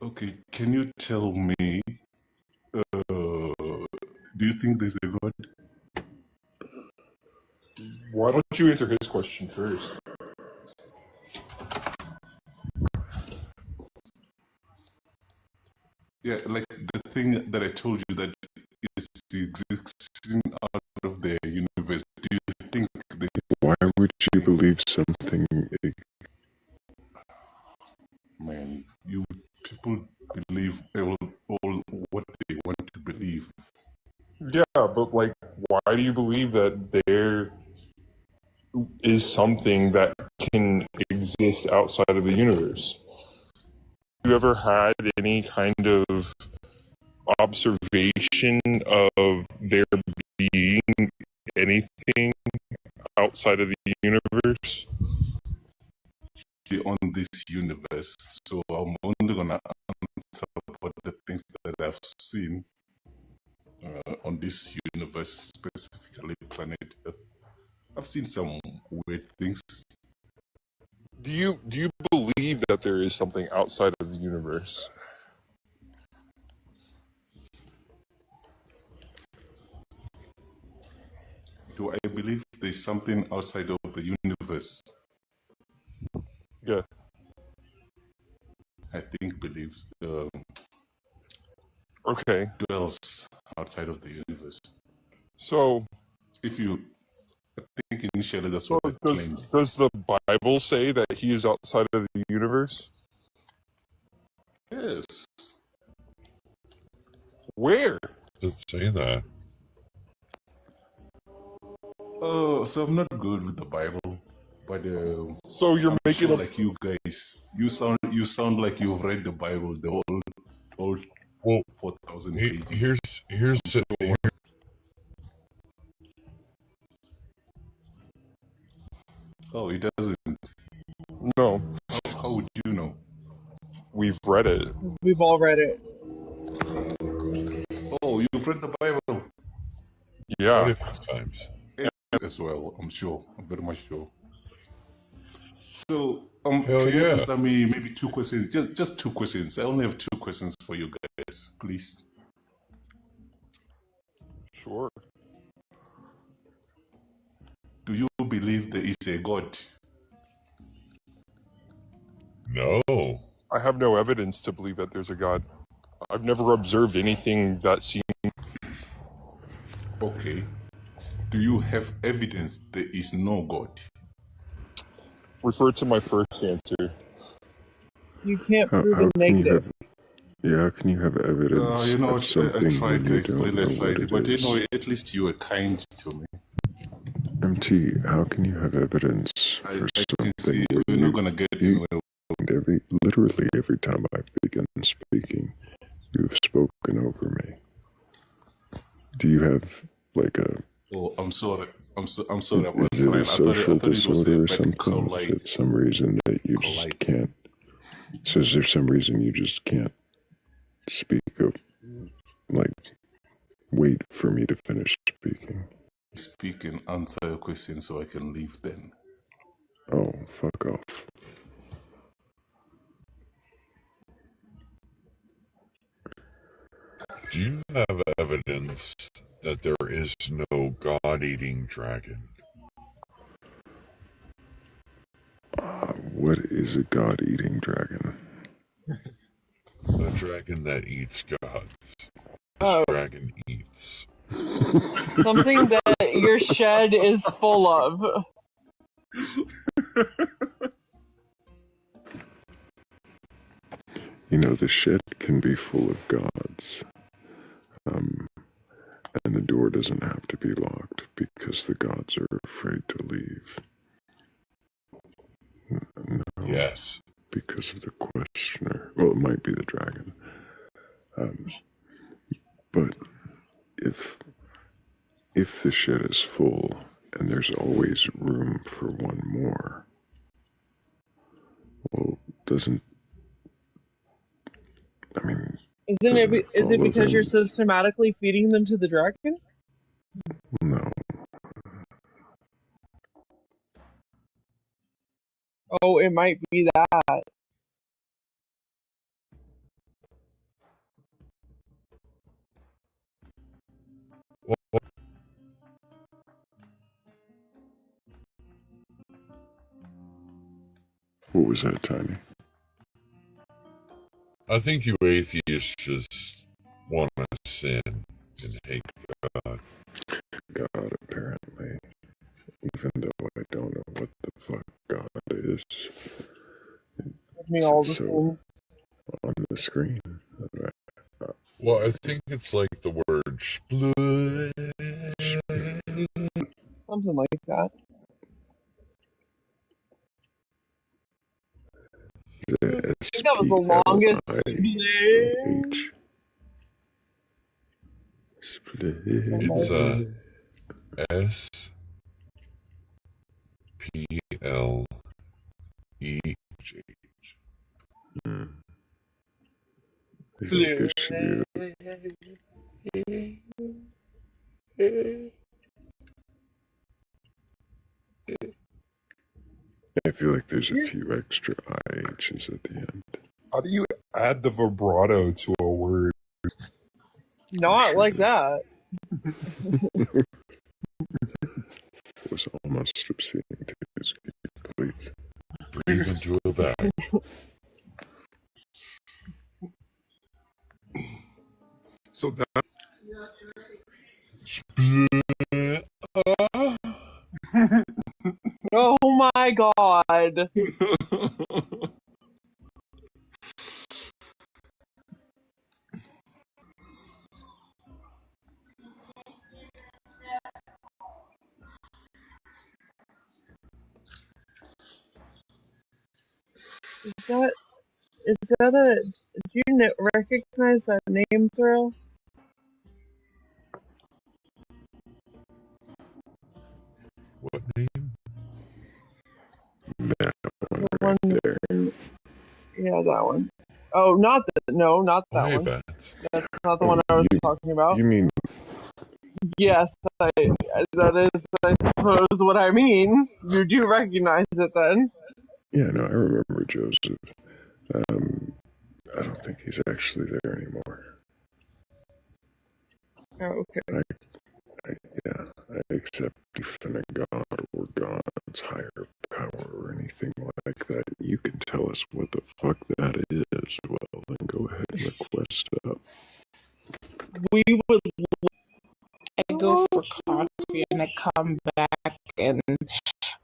Speaker 3: Okay, can you tell me, do you think there's a God?
Speaker 10: Why don't you answer his question first?
Speaker 3: Yeah, like the thing that I told you that is existing out of the universe. Do you think
Speaker 6: why would you believe something?
Speaker 3: Man, you people believe all what they want to believe.
Speaker 10: Yeah, but like, why do you believe that there is something that can exist outside of the universe? Have you ever had any kind of observation of there being anything outside of the universe?
Speaker 3: On this universe, so I'm only gonna answer about the things that I've seen on this universe, specifically planet Earth. I've seen some weird things.
Speaker 10: Do you believe that there is something outside of the universe?
Speaker 3: Do I believe there's something outside of the universe?
Speaker 10: Yeah.
Speaker 3: I think believes
Speaker 10: okay,
Speaker 3: dwells outside of the universe.
Speaker 10: So,
Speaker 3: if you, I think initially that's what I claimed.
Speaker 10: Does the Bible say that he is outside of the universe?
Speaker 3: Yes.
Speaker 10: Where?
Speaker 18: Does it say that?
Speaker 3: Oh, so I'm not good with the Bible, but
Speaker 10: so you're
Speaker 3: I'm
Speaker 10: making
Speaker 3: sure
Speaker 10: a...
Speaker 3: like you guys. You sound like you've read the Bible, the whole 4,000 pages.
Speaker 18: Here's
Speaker 3: Oh, he doesn't.
Speaker 10: No.
Speaker 3: How would you know?
Speaker 10: We've read it.
Speaker 4: We've all read it.
Speaker 3: Oh, you've read the Bible?
Speaker 10: Yeah.
Speaker 18: Quite a few times.
Speaker 3: As well, I'm sure. I'm very much sure. So,
Speaker 18: Hell
Speaker 3: Can you
Speaker 18: yeah.
Speaker 3: answer me maybe 2 questions? Just 2 questions. I only have 2 questions for you guys, please.
Speaker 10: Sure.
Speaker 3: Do you believe there is a God?
Speaker 18: No.
Speaker 10: I have no evidence to believe that there's a God. I've never observed anything that seems.
Speaker 3: Okay. Do you have evidence there is no God?
Speaker 10: Refer to my first answer.
Speaker 4: You can't
Speaker 6: How,
Speaker 4: prove a
Speaker 6: how can you
Speaker 4: negative.
Speaker 6: have? Yeah, how can you have evidence
Speaker 3: You know,
Speaker 6: of
Speaker 3: I
Speaker 6: something
Speaker 3: tried,
Speaker 6: when you
Speaker 3: guys.
Speaker 6: don't
Speaker 3: Really, I
Speaker 6: know what
Speaker 3: tried.
Speaker 6: it
Speaker 3: But you
Speaker 6: is?
Speaker 3: know, at least you were kind to me.
Speaker 6: MT, how can you have evidence for
Speaker 3: I can see
Speaker 6: something when
Speaker 3: we're not going to get anywhere.
Speaker 6: literally every time I've begun speaking, you've spoken over me? Do you have like a?
Speaker 3: Oh, I'm sorry. I'm sorry about
Speaker 6: Is it
Speaker 3: Thrayle.
Speaker 6: a social
Speaker 3: I thought it was a
Speaker 6: disorder or something? Is
Speaker 3: Batcolyte.
Speaker 6: it some reason that you just can't? So is there some reason you just can't speak of, like, wait for me to finish speaking?
Speaker 3: Speak and answer your question so I can leave then.
Speaker 6: Oh, fuck off.
Speaker 18: Do you have evidence that there is no God-eating dragon?
Speaker 6: What is a god-eating dragon?
Speaker 18: A dragon that eats gods. This
Speaker 4: Oh.
Speaker 18: dragon eats.
Speaker 4: Something that your shed is full of.
Speaker 6: You know, the shed can be full of gods. And the door doesn't have to be locked because the gods are afraid to leave. No,
Speaker 18: yes.
Speaker 6: Because of the questioner. Well, it might be the dragon. But if the shed is full and there's always room for one more, well, doesn't, I mean,
Speaker 4: Is
Speaker 6: doesn't
Speaker 4: it because
Speaker 6: follow
Speaker 4: you're
Speaker 6: then?
Speaker 4: systematically feeding them to the dragon?
Speaker 6: No.
Speaker 4: Oh, it might be that.
Speaker 6: What was that, Tiny?
Speaker 18: I think you atheists just want to sin and hate God.
Speaker 6: God, apparently. Even though I don't know what the fuck God is.
Speaker 4: Give me all the
Speaker 6: So,
Speaker 4: things.
Speaker 6: on the screen.
Speaker 18: Well, I think it's like the word split.
Speaker 4: Something like that.
Speaker 6: The
Speaker 4: I think that was the longest.
Speaker 6: Split.
Speaker 18: It's SPLEH.
Speaker 6: I think there should be I feel like there's a few extra IHs at the end.
Speaker 10: How do you add the vibrato to a word?
Speaker 4: Not like that.
Speaker 6: It was almost obscene to his please.
Speaker 18: Breathe into a bag.
Speaker 10: So that.
Speaker 4: Oh my god. Is that a, do you recognize that name, Thrayle?
Speaker 18: What name?
Speaker 6: That one
Speaker 4: right
Speaker 6: there.
Speaker 4: Yeah, that one. Oh, not that
Speaker 18: hey,
Speaker 4: one.
Speaker 18: Bats.
Speaker 4: That's not the one I was talking about.
Speaker 6: You mean...
Speaker 4: Yes, that is, I suppose, what I mean. You do recognize it then.
Speaker 6: Yeah, no, I remember Joseph. I don't think he's actually there anymore.
Speaker 4: Oh, okay.
Speaker 6: I accept belief in a god or God's higher power or anything like that. You can tell us what the fuck that is. Well, then go ahead and request up.
Speaker 4: We would.
Speaker 15: I go for coffee and I come back and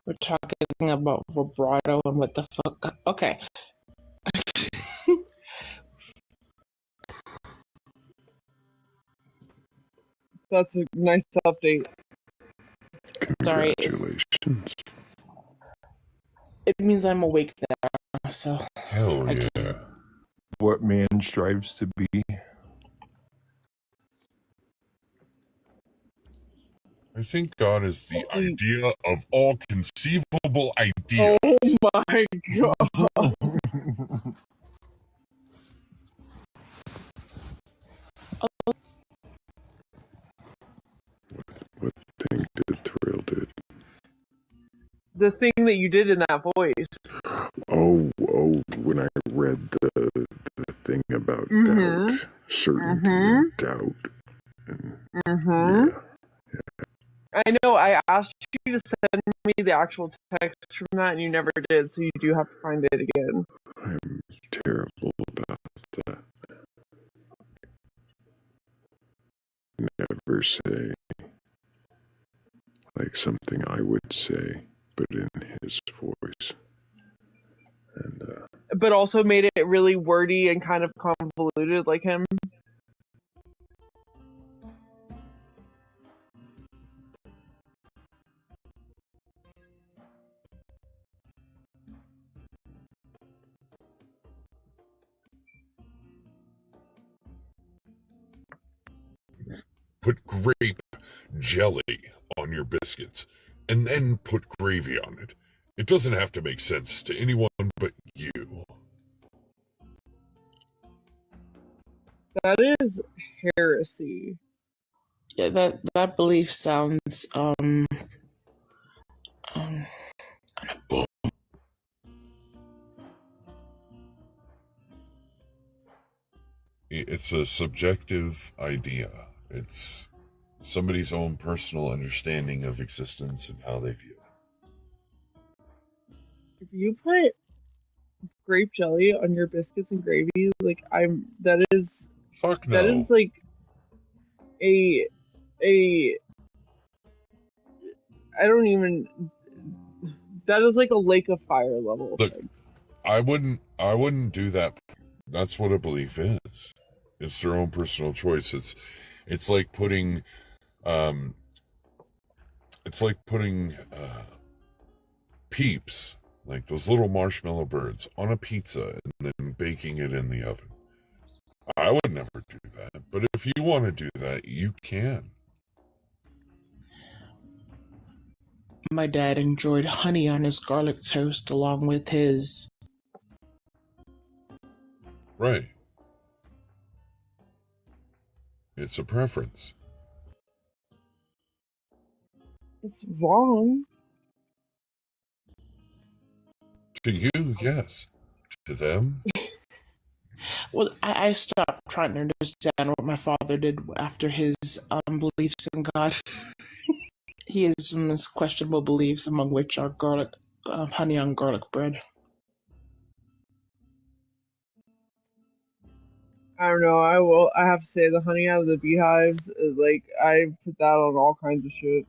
Speaker 15: we're talking about vibrato and what the fuck. Okay.
Speaker 4: That's a nice update.
Speaker 15: Sorry,
Speaker 6: Congratulations.
Speaker 15: it means I'm awake now, so.
Speaker 3: Hell yeah.
Speaker 10: What man strives to be.
Speaker 18: I think God is the idea of all conceivable ideas.
Speaker 4: Oh my god.
Speaker 6: What thing did Thrayle did?
Speaker 4: The thing that you did in that voice.
Speaker 6: Oh, when I read the thing about doubt, certainty and doubt.
Speaker 4: I know, I asked you to send me the actual text from that and you never did, so you do have to find it again.
Speaker 6: I'm terrible about that. Never say like something I would say, but in his voice. And
Speaker 4: But also made it really wordy and kind of convoluted like him.
Speaker 18: Put grape jelly on your biscuits and then put gravy on it. It doesn't have to make sense to anyone but you.
Speaker 4: That is heresy.
Speaker 15: Yeah, that belief sounds
Speaker 18: It's a subjective idea. It's somebody's own personal understanding of existence and how they view it.
Speaker 4: If you put grape jelly on your biscuits and gravy, like that is
Speaker 18: fuck no.
Speaker 4: That is like a I don't even, that is like a lake of fire level.
Speaker 18: Look, I wouldn't do that. That's what a belief is. It's their own personal choice. It's like putting Peeps, like those little marshmallow birds, on a pizza and then baking it in the oven. I would never do that, but if you want to do that, you can.
Speaker 15: my dad enjoyed honey on his garlic toast along with his.
Speaker 18: Right. It's a preference.
Speaker 4: It's wrong.
Speaker 18: To you, yes. To them?
Speaker 15: Well, I stopped trying to understand what my father did after his beliefs in God. He has some questionable beliefs, among which are honey on garlic bread.
Speaker 4: I don't know. I have to say the honey out of the beehives is like, I put that on all kinds of shit.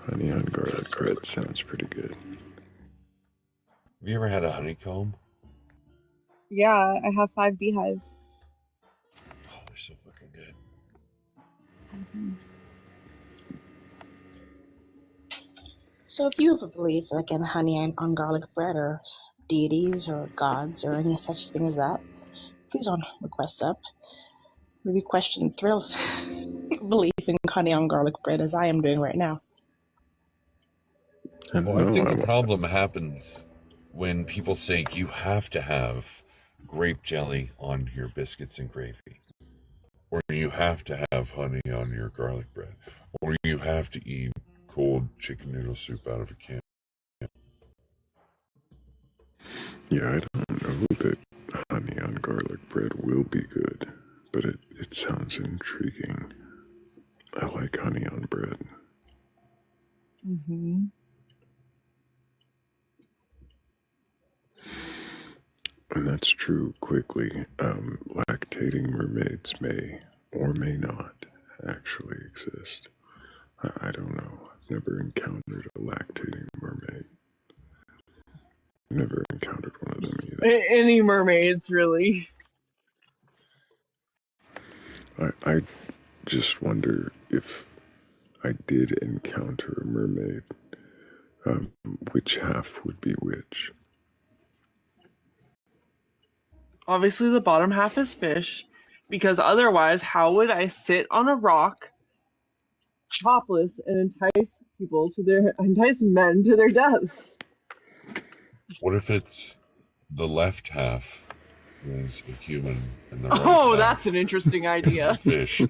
Speaker 6: honey on garlic bread sounds pretty good.
Speaker 18: Have you ever had a honeycomb?
Speaker 4: Yeah, I have 5 beehives.
Speaker 18: Oh, they're so fucking good.
Speaker 15: So if you have a belief like in honey on garlic bread or deities or gods or any such thing as that, please don't request up. Maybe question Thrayle's belief in honey on garlic bread as I am doing right now.
Speaker 18: Well, I think the problem happens when people say you have to have grape jelly on your biscuits and gravy, or you have to have honey on your garlic bread, or you have to eat cold chicken noodle soup out of a can.
Speaker 6: Yeah, I don't know that honey on garlic bread will be good, but it sounds intriguing. I like honey on bread.
Speaker 4: Mm-hmm.
Speaker 6: And that's true quickly. Lactating mermaids may or may not actually exist. I don't know. I've never encountered a lactating mermaid. Never encountered one of them either.
Speaker 4: Any mermaids, really.
Speaker 6: I just wonder if I did encounter a mermaid, which half would be which?
Speaker 4: Obviously, the bottom half is fish, because otherwise, how would I sit on a rock, topless, and entice men to their deaths?
Speaker 18: What if it's the left half is a human and the right
Speaker 4: Oh,
Speaker 18: half
Speaker 4: that's an interesting
Speaker 18: is a
Speaker 4: idea.
Speaker 18: fish?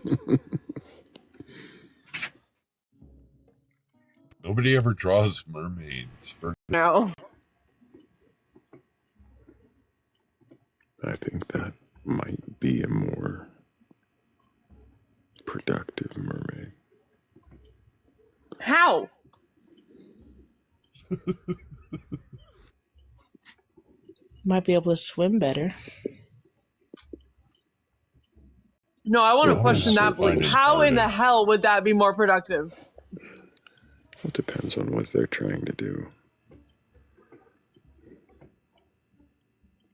Speaker 18: Nobody ever draws mermaids for
Speaker 4: No.
Speaker 6: I think that might be a more productive mermaid.
Speaker 4: How?
Speaker 15: Might be able to swim better.
Speaker 4: No, I want to
Speaker 18: How
Speaker 4: question
Speaker 18: is
Speaker 4: that belief.
Speaker 18: refined
Speaker 4: How in the
Speaker 18: artists?
Speaker 4: hell would that be more productive?
Speaker 6: It depends on what they're trying to do.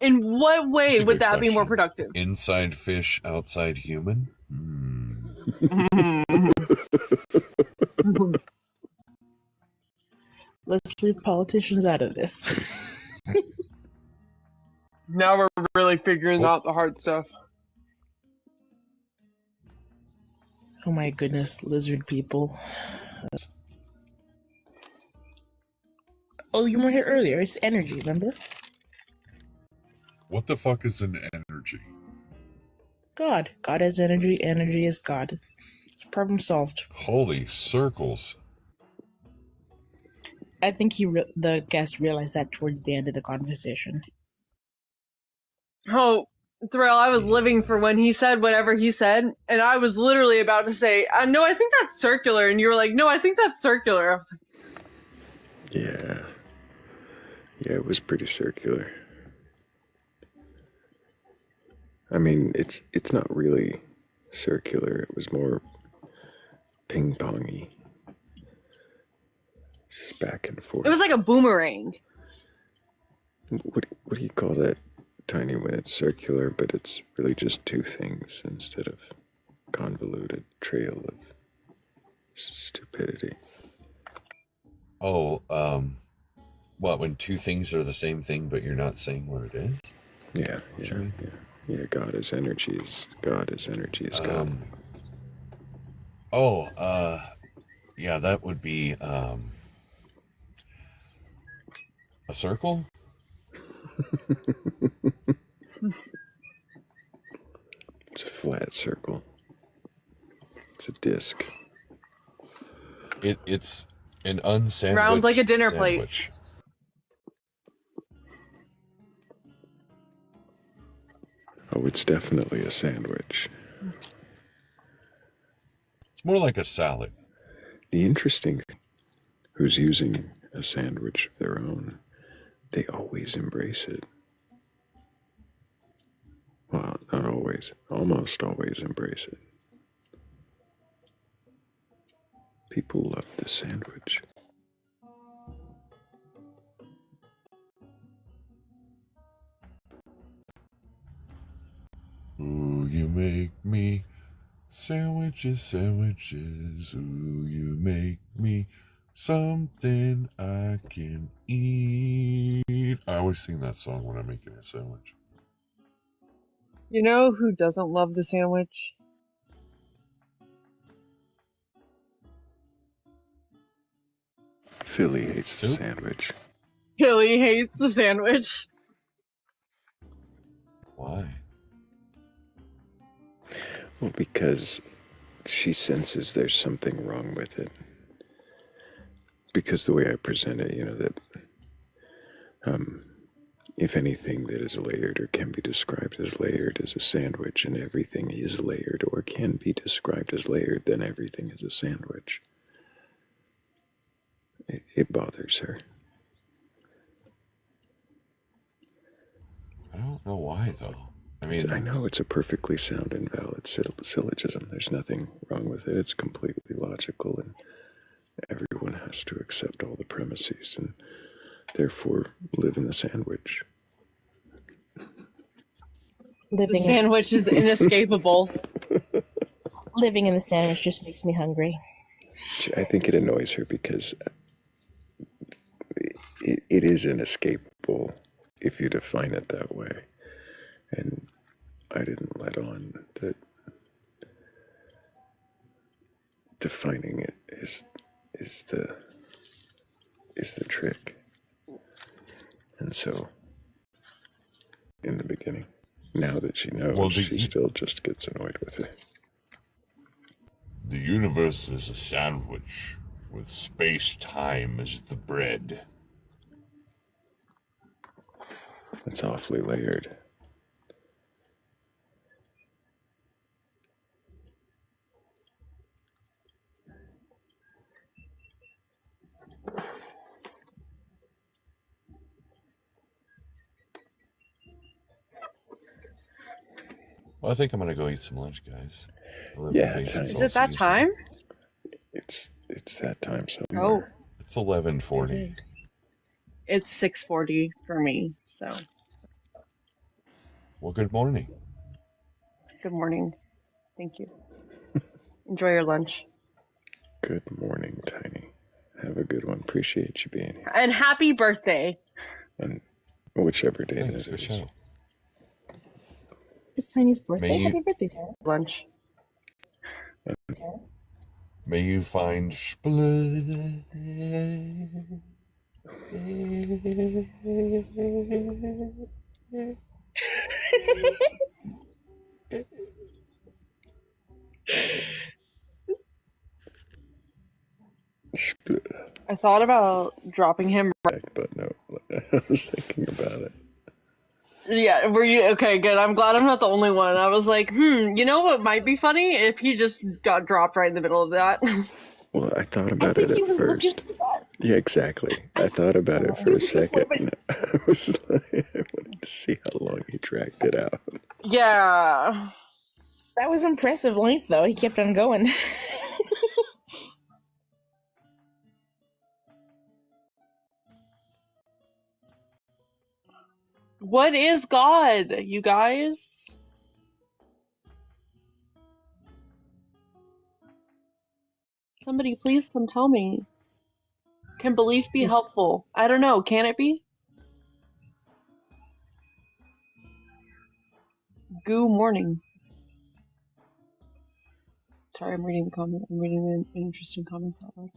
Speaker 4: In what
Speaker 18: That's
Speaker 4: way
Speaker 18: a
Speaker 4: would
Speaker 18: good
Speaker 4: that be more
Speaker 18: question.
Speaker 4: productive?
Speaker 18: Inside fish, outside human?
Speaker 15: Let's leave politicians out of this.
Speaker 4: Now we're really figuring out the hard stuff.
Speaker 15: Oh my goodness, lizard people. Oh, you were here earlier. It's energy, remember?
Speaker 18: What the fuck is an energy?
Speaker 15: God. God is energy. Energy is God. It's problem solved.
Speaker 18: Holy circles.
Speaker 15: I think the guest realized that towards the end of the conversation.
Speaker 4: Oh, Thrayle, I was living for when he said whatever he said, and I was literally about to say, no, I think that's circular, and you were like, no, I think that's circular. I was like,
Speaker 6: Yeah. Yeah, it was pretty circular. I mean, it's not really circular. It was more ping-pongy. Just back and forth.
Speaker 4: it was like a boomerang.
Speaker 6: What do you call that, Tiny, when it's circular, but it's really just two things instead of convoluted trail of stupidity?
Speaker 18: Oh, what, when two things are the same thing, but you're not saying what it is?
Speaker 6: Yeah, yeah. God is energy is God is energy is God.
Speaker 18: Yeah, that would be, a circle?
Speaker 6: It's a flat circle. It's a disc.
Speaker 18: It's an unsandwiched
Speaker 4: Round like a dinner
Speaker 18: sandwich.
Speaker 6: Oh, it's definitely a sandwich.
Speaker 18: It's more like a salad.
Speaker 6: The interesting thing, who's using a sandwich of their own, they always embrace it. Well, not always. Almost always embrace it. People love the sandwich.
Speaker 18: Ooh, you make me sandwiches, sandwiches. Ooh, you make me something I can eat. I always sing that song when I'm making a sandwich.
Speaker 4: You know who doesn't love the sandwich?
Speaker 6: Philly hates the sandwich.
Speaker 4: Philly hates the sandwich.
Speaker 18: Why?
Speaker 6: Well, because she senses there's something wrong with it. Because the way I present it, that
Speaker 1: If anything that is layered or can be described as layered is a sandwich, and everything is layered or can be described as layered, then everything is a sandwich. It bothers her.
Speaker 18: I don't know why, though. I mean,
Speaker 1: I know it's a perfectly sound and valid syllogism. There's nothing wrong with it. It's completely logical, and everyone has to accept all the premises and therefore live in the sandwich.
Speaker 4: The sandwich is inescapable.
Speaker 15: Living in the sandwich just makes me hungry.
Speaker 1: I think it annoys her because it is inescapable if you define it that way. And I didn't let on that defining it is the trick. And so, in the beginning, now that she knows, she still just gets annoyed with it.
Speaker 18: the universe is a sandwich with space-time as the bread.
Speaker 1: It's awfully layered.
Speaker 18: Well, I think I'm gonna go eat some lunch, guys.
Speaker 1: Yeah,
Speaker 4: Is it that time?
Speaker 1: It's that time somewhere.
Speaker 4: Oh,
Speaker 18: It's 11:40.
Speaker 4: it's 6:40 for me. So,
Speaker 18: Well, good morning.
Speaker 4: good morning. Thank you. Enjoy your lunch.
Speaker 1: Good morning, Tiny. Have a good one. Appreciate you being here.
Speaker 4: And happy birthday.
Speaker 1: And whichever day
Speaker 18: Thanks
Speaker 1: that
Speaker 18: for
Speaker 1: is.
Speaker 18: showing.
Speaker 15: It's Tiny's birthday.
Speaker 18: May you-
Speaker 15: Happy birthday, Tiny.
Speaker 4: Lunch.
Speaker 18: May you find split.
Speaker 4: I thought about dropping him.
Speaker 1: But no, I was thinking about it.
Speaker 4: Yeah, were you okay? Good. I'm glad I'm not the only one. I was like, you know what might be funny if he just got dropped right in the middle of that.
Speaker 1: Well, I thought about it at first. Yeah, exactly. I thought about it for a second. And I was like, I wanted to see how long he dragged it out.
Speaker 4: Yeah.
Speaker 15: That was impressive length, though. He kept on going.
Speaker 4: What is God, you guys? Somebody please come tell me. Can belief be helpful? I don't know. Can it be? Goo morning. Sorry, I'm reading the comment. I'm reading the interesting comments out loud.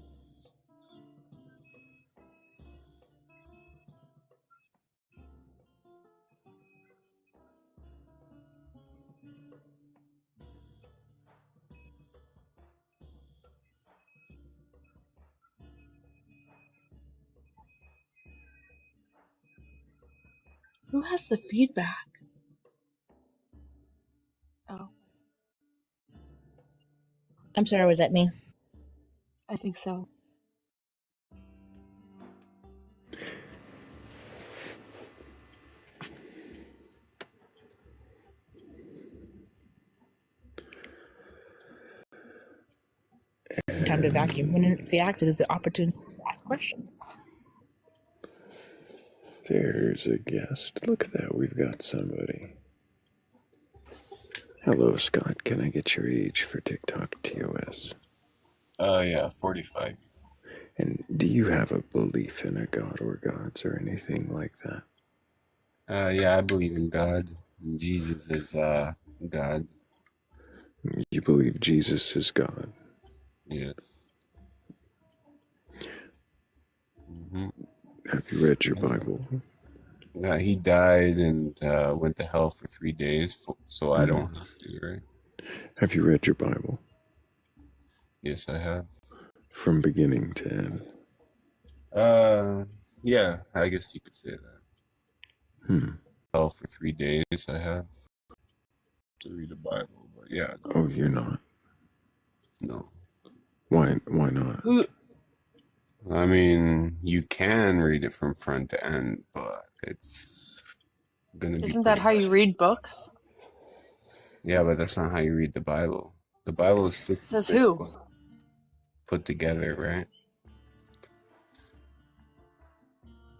Speaker 4: Who has the feedback? Oh,
Speaker 15: I'm sorry, was that me?
Speaker 4: I think so.
Speaker 15: Time to vacuum. When the acted is the opportunity to ask questions.
Speaker 1: There's a guest. Look at that. We've got somebody. Hello, Scott. Can I get your age for TikTok TOS?
Speaker 5: Yeah, 45.
Speaker 1: And do you have a belief in a god or gods or anything like that?
Speaker 5: Yeah, I believe in God. Jesus is, God.
Speaker 1: You believe Jesus is God?
Speaker 5: Yes. Mm-hmm.
Speaker 1: Have you read your Bible?
Speaker 5: He died and went to hell for 3 days, so I don't have to, right?
Speaker 1: Have you read your Bible?
Speaker 5: Yes, I have.
Speaker 1: From beginning to end?
Speaker 5: Yeah, I guess you could say that. Oh, for 3 days I have to read the Bible, but yeah.
Speaker 6: Oh, you're not.
Speaker 5: No.
Speaker 6: Why not?
Speaker 4: Who?
Speaker 5: I mean, you can read it from front to end, but it's gonna be
Speaker 4: Isn't that
Speaker 5: pretty
Speaker 4: how you
Speaker 5: hard.
Speaker 4: read books?
Speaker 5: Yeah, but that's not how you read the Bible. The Bible is
Speaker 4: Says
Speaker 5: 66
Speaker 4: who?
Speaker 5: books put together, right?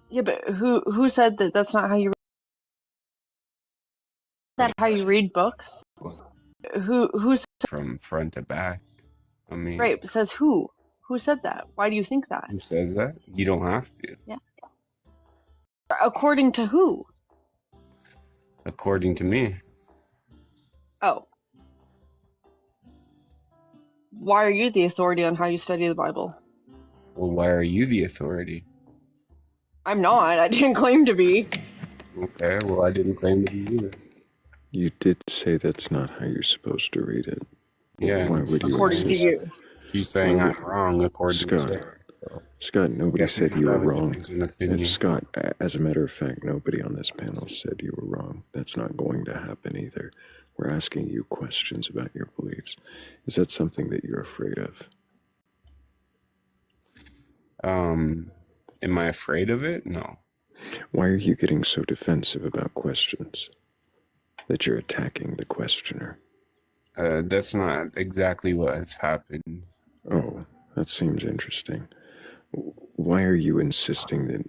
Speaker 4: Yeah, but who said that that's not how you that how you read books? Who said,
Speaker 5: From front to back. I mean,
Speaker 4: right, says who? Who said that? Why do you think that?
Speaker 5: who says that? You don't have to.
Speaker 4: Yeah. According to who?
Speaker 5: According to me.
Speaker 4: Oh. Why are you the authority on how you study the Bible?
Speaker 5: Well, why are you the authority?
Speaker 4: I'm not. I didn't claim to be.
Speaker 5: Okay, well, I didn't claim to be either.
Speaker 6: You did say that's not how you're supposed to read it.
Speaker 5: Yeah.
Speaker 6: Why would you
Speaker 4: According to
Speaker 6: insist?
Speaker 4: you.
Speaker 5: She's saying I'm wrong according
Speaker 6: Scott,
Speaker 5: to her. So.
Speaker 6: Scott, nobody said you were wrong.
Speaker 5: And
Speaker 6: Scott, as a matter of fact, nobody on this panel said you were wrong. That's not going to happen either. We're asking you questions about your beliefs. Is that something that you're afraid of?
Speaker 5: Am I afraid of it? No.
Speaker 6: Why are you getting so defensive about questions? That you're attacking the questioner?
Speaker 5: That's not exactly what has happened.
Speaker 6: Oh, that seems interesting. Why are you insisting that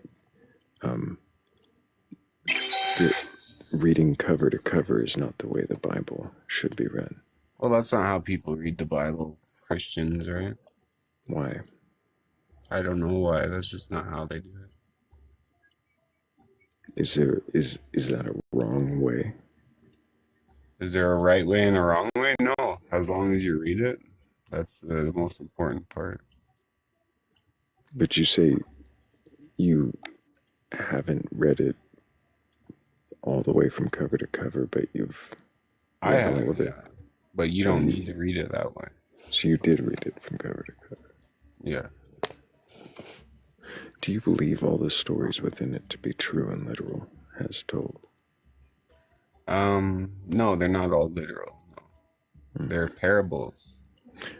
Speaker 6: reading cover to cover is not the way the Bible should be read?
Speaker 5: Well, that's not how people read the Bible. Christians, right?
Speaker 6: Why?
Speaker 5: I don't know why. That's just not how they do it.
Speaker 6: Is that a wrong way?
Speaker 5: Is there a right way and a wrong way? No. As long as you read it, that's the most important part.
Speaker 6: But you say you haven't read it all the way from cover to cover, but you've read all of it.
Speaker 5: Yeah. But you don't need to read it that way.
Speaker 6: So you did read it from cover to cover?
Speaker 5: Yeah.
Speaker 6: Do you believe all the stories within it to be true and literal, as told?
Speaker 5: No, they're not all literal. No. They're parables.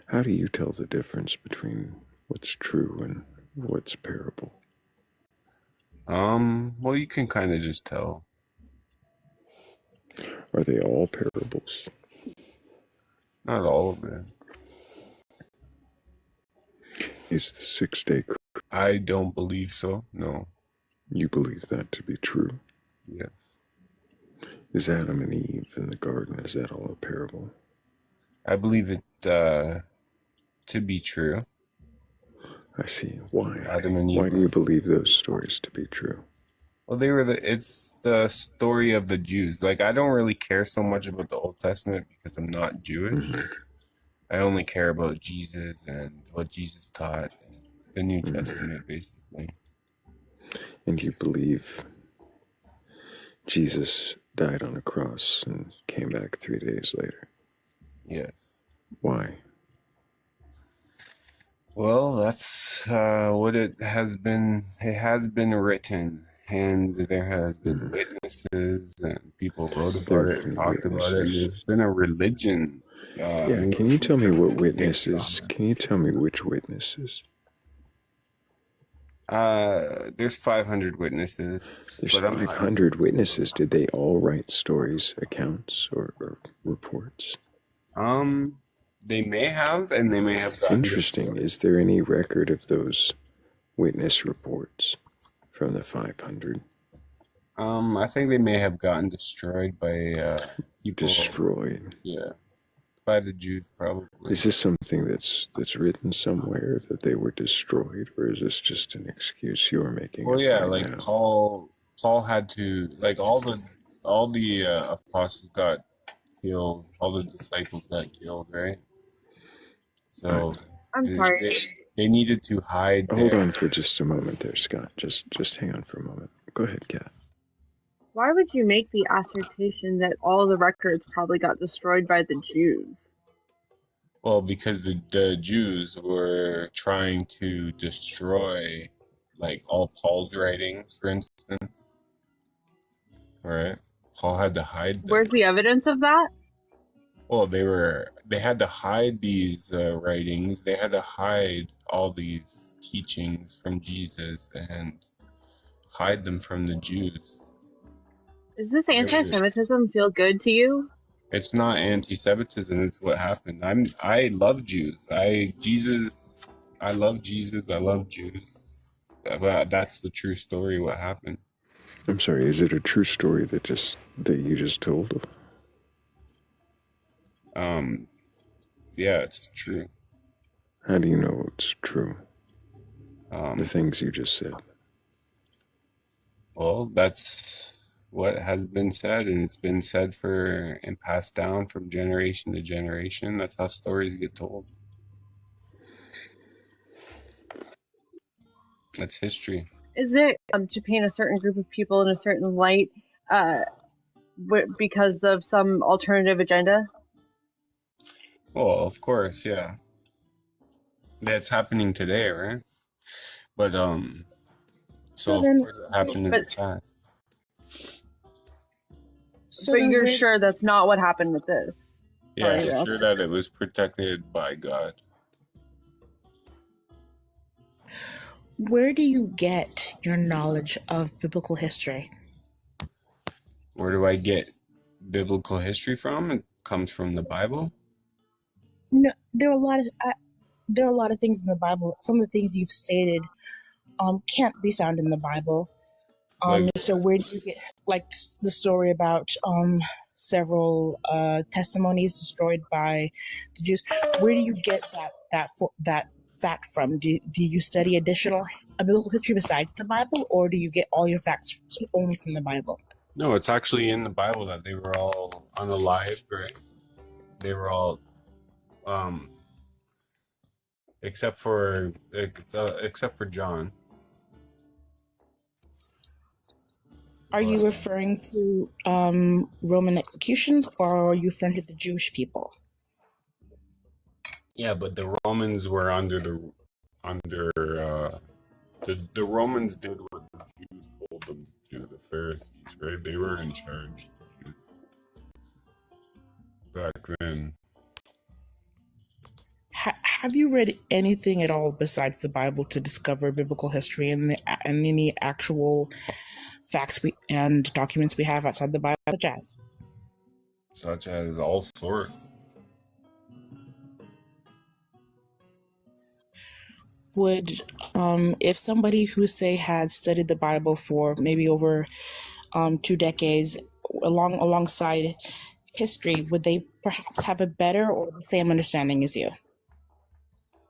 Speaker 6: How do you tell the difference between what's true and what's parable?
Speaker 5: Well, you can kind of just tell.
Speaker 6: Are they all parables?
Speaker 5: Not all of them.
Speaker 6: Is the 6 day...
Speaker 5: I don't believe so, no.
Speaker 6: You believe that to be true?
Speaker 5: Yes.
Speaker 6: Is Adam and Eve in the garden, is that all a parable?
Speaker 5: I believe it to be true.
Speaker 6: I see. Why?
Speaker 5: Adam and Eve.
Speaker 6: Why do you believe those stories to be true?
Speaker 5: Well, it's the story of the Jews. Like, I don't really care so much about the Old Testament because I'm not Jewish.
Speaker 6: Mm-hmm.
Speaker 5: I only care about Jesus and what Jesus taught, the New Testament, basically.
Speaker 6: And you believe Jesus died on a cross and came back 3 days later?
Speaker 5: Yes.
Speaker 6: Why?
Speaker 5: Well, that's what it has been. It has been written, and there has been witnesses, and people wrote about it, and talked about it. And there's been a religion.
Speaker 6: Yeah, can you tell me what witnesses? Can you tell me which witnesses?
Speaker 5: There's 500 witnesses.
Speaker 6: There's 500 witnesses. Did they all write stories, accounts, or reports?
Speaker 5: They may have, and they may have gotten
Speaker 6: Interesting. Is there any record of those witness reports from the 500?
Speaker 5: I think they may have gotten destroyed by people.
Speaker 6: Destroyed?
Speaker 5: Yeah. By the Jews, probably.
Speaker 6: Is this something that's written somewhere that they were destroyed, or is this just an excuse you're making?
Speaker 5: Well, yeah,
Speaker 6: right
Speaker 5: like
Speaker 6: now?
Speaker 5: Paul had to, like, all the apostles got killed, all the disciples got killed, right? So
Speaker 4: I'm sorry.
Speaker 5: They needed to hide.
Speaker 6: Hold on for just a moment there, Scott. Just hang on for a moment. Go ahead, Kat.
Speaker 4: Why would you make the assertion that all the records probably got destroyed by the Jews?
Speaker 5: Well, because the Jews were trying to destroy, like, all Paul's writings, for instance. right? Paul had to hide them.
Speaker 4: Where's the evidence of that?
Speaker 5: Well, they had to hide these writings. They had to hide all these teachings from Jesus and hide them from the Jews.
Speaker 4: Does this anti-Semitism feel good to you?
Speaker 5: It's not anti-Semitism. It's what happened. I love Jews. I love Jesus. I love Jews. But that's the true story. What happened?
Speaker 6: I'm sorry. Is it a true story that you just told?
Speaker 5: Yeah, it's true.
Speaker 6: How do you know it's true? The
Speaker 5: Um,
Speaker 6: things you just said.
Speaker 5: well, that's what has been said, and it's been said and passed down from generation to generation. That's how stories get told. That's history.
Speaker 4: Is it to paint a certain group of people in a certain light because of some alternative agenda?
Speaker 5: Well, of course, yeah. That's happening today, right? But so of
Speaker 15: then,
Speaker 5: course it happened in the past.
Speaker 4: But you're sure that's not what happened with this?
Speaker 5: Yeah, I'm sure that it was protected by God.
Speaker 15: Where do you get your knowledge of biblical history?
Speaker 5: Where do I get biblical history from? It comes from the Bible.
Speaker 15: No, there are a lot of things in the Bible. Some of the things you've stated can't be found in the Bible. So where do you get like the story about several testimonies destroyed by the Jews? Where do you get that fact from? Do you study additional biblical history besides the Bible, or do you get all your facts only from the Bible?
Speaker 5: No, it's actually in the Bible that they were all unalived, right? They were all, except for John.
Speaker 15: Are you referring to Roman executions, or are you referring to the Jewish people?
Speaker 5: Yeah, but the Romans were the Romans did what the Jews told them to do, the Pharisees, right? They were in charge back then.
Speaker 15: Have you read anything at all besides the Bible to discover biblical history and any actual facts and documents we have outside the Bible,
Speaker 5: such as all sorts?
Speaker 15: Would if somebody who say had studied the Bible for maybe over 2 decades alongside history, would they perhaps have a better or the same understanding as you?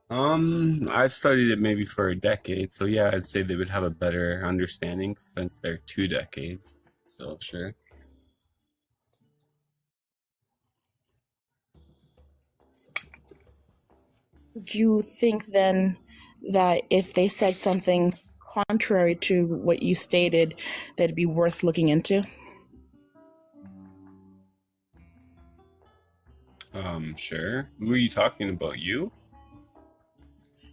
Speaker 5: I've studied it maybe for a decade, so yeah, I'd say they would have a better understanding since they're 2 decades. So sure.
Speaker 15: Do you think then that if they said something contrary to what you stated, that'd be worth looking into?
Speaker 5: Sure. Who are you talking about? You?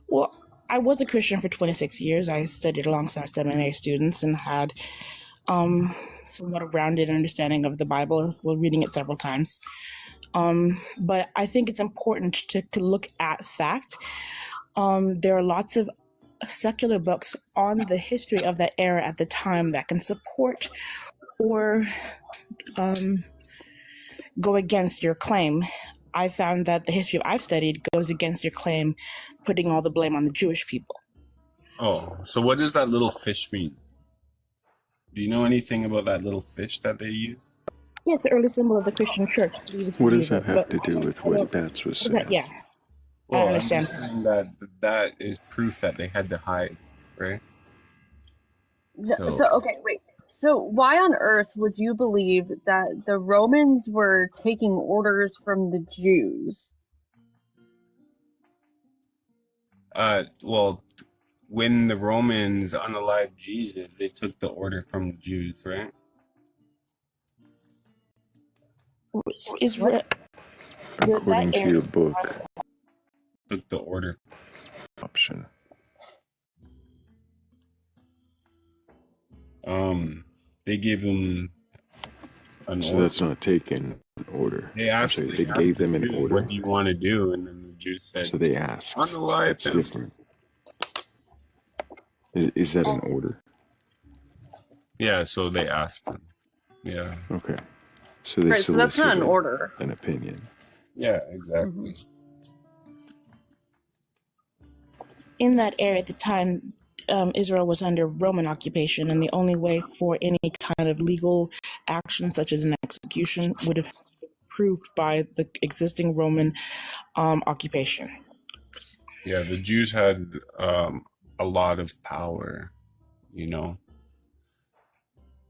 Speaker 15: Well, I was a Christian for 26 years. I studied alongside seminary students and had somewhat a rounded understanding of the Bible, while reading it several times. But I think it's important to look at fact. There are lots of secular books on the history of that era at the time that can support or go against your claim. I found that the history I've studied goes against your claim, putting all the blame on the Jewish people.
Speaker 5: Oh, so what does that little fish mean? Do you know anything about that little fish that they use?
Speaker 15: Yeah, it's the early symbol of the Christian church.
Speaker 6: What does that have to do with what Bats was saying?
Speaker 15: Yeah.
Speaker 5: Well,
Speaker 15: I understand.
Speaker 5: I'm just saying that is proof that they had to hide, right?
Speaker 4: So okay, wait. So why on earth would you believe that the Romans were taking orders from the Jews?
Speaker 5: Well, when the Romans unalived Jesus, they took the order from the Jews, right?
Speaker 6: According to your book,
Speaker 5: took the order
Speaker 6: option.
Speaker 5: They gave them an
Speaker 6: So
Speaker 5: order.
Speaker 6: that's not taken order.
Speaker 5: They asked,
Speaker 6: They gave them an
Speaker 5: the Jews,
Speaker 6: order.
Speaker 5: what do you want to do? And then the Jews said,
Speaker 6: So they asked.
Speaker 5: unalive
Speaker 6: That's
Speaker 5: him.
Speaker 6: different. Is that an order?
Speaker 5: Yeah, so they asked him. Yeah.
Speaker 6: Okay. So they
Speaker 4: Right, so that's not an
Speaker 6: solicited
Speaker 4: order.
Speaker 6: an opinion.
Speaker 5: Yeah, exactly.
Speaker 15: In that area at the time, Israel was under Roman occupation, and the only way for any kind of legal action, such as an execution, would have been proved by the existing Roman occupation.
Speaker 5: Yeah, the Jews had a lot of power, you know,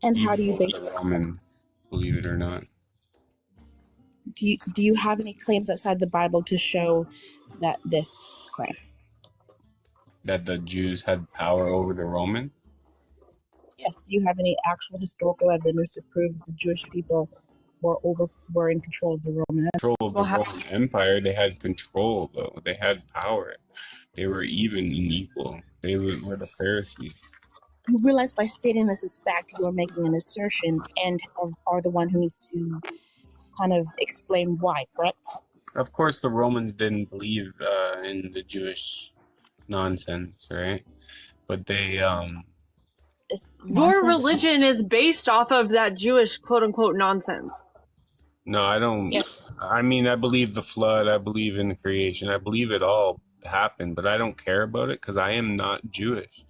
Speaker 15: And how
Speaker 5: even
Speaker 15: do you
Speaker 5: over
Speaker 15: base
Speaker 5: the Romans, believe it or not.
Speaker 15: do you have any claims outside the Bible to show that this claim?
Speaker 5: That the Jews had power over the Romans?
Speaker 15: Yes. Do you have any actual historical evidence to prove that the Jewish people were in control of the Roman Empire?
Speaker 5: Control of the Roman Empire, they had control, though. They had power. They were even and equal. They were the Pharisees.
Speaker 15: You realize by stating this as fact, you are making an assertion and are the one who needs to kind of explain why, correct?
Speaker 5: Of course, the Romans didn't believe in the Jewish nonsense, right? But they,
Speaker 4: Your religion is based off of that Jewish quote unquote nonsense.
Speaker 5: no, I don't.
Speaker 15: Yes.
Speaker 5: I mean, I believe the flood. I believe in the creation. I believe it all happened, but I don't care about it because I am not Jewish.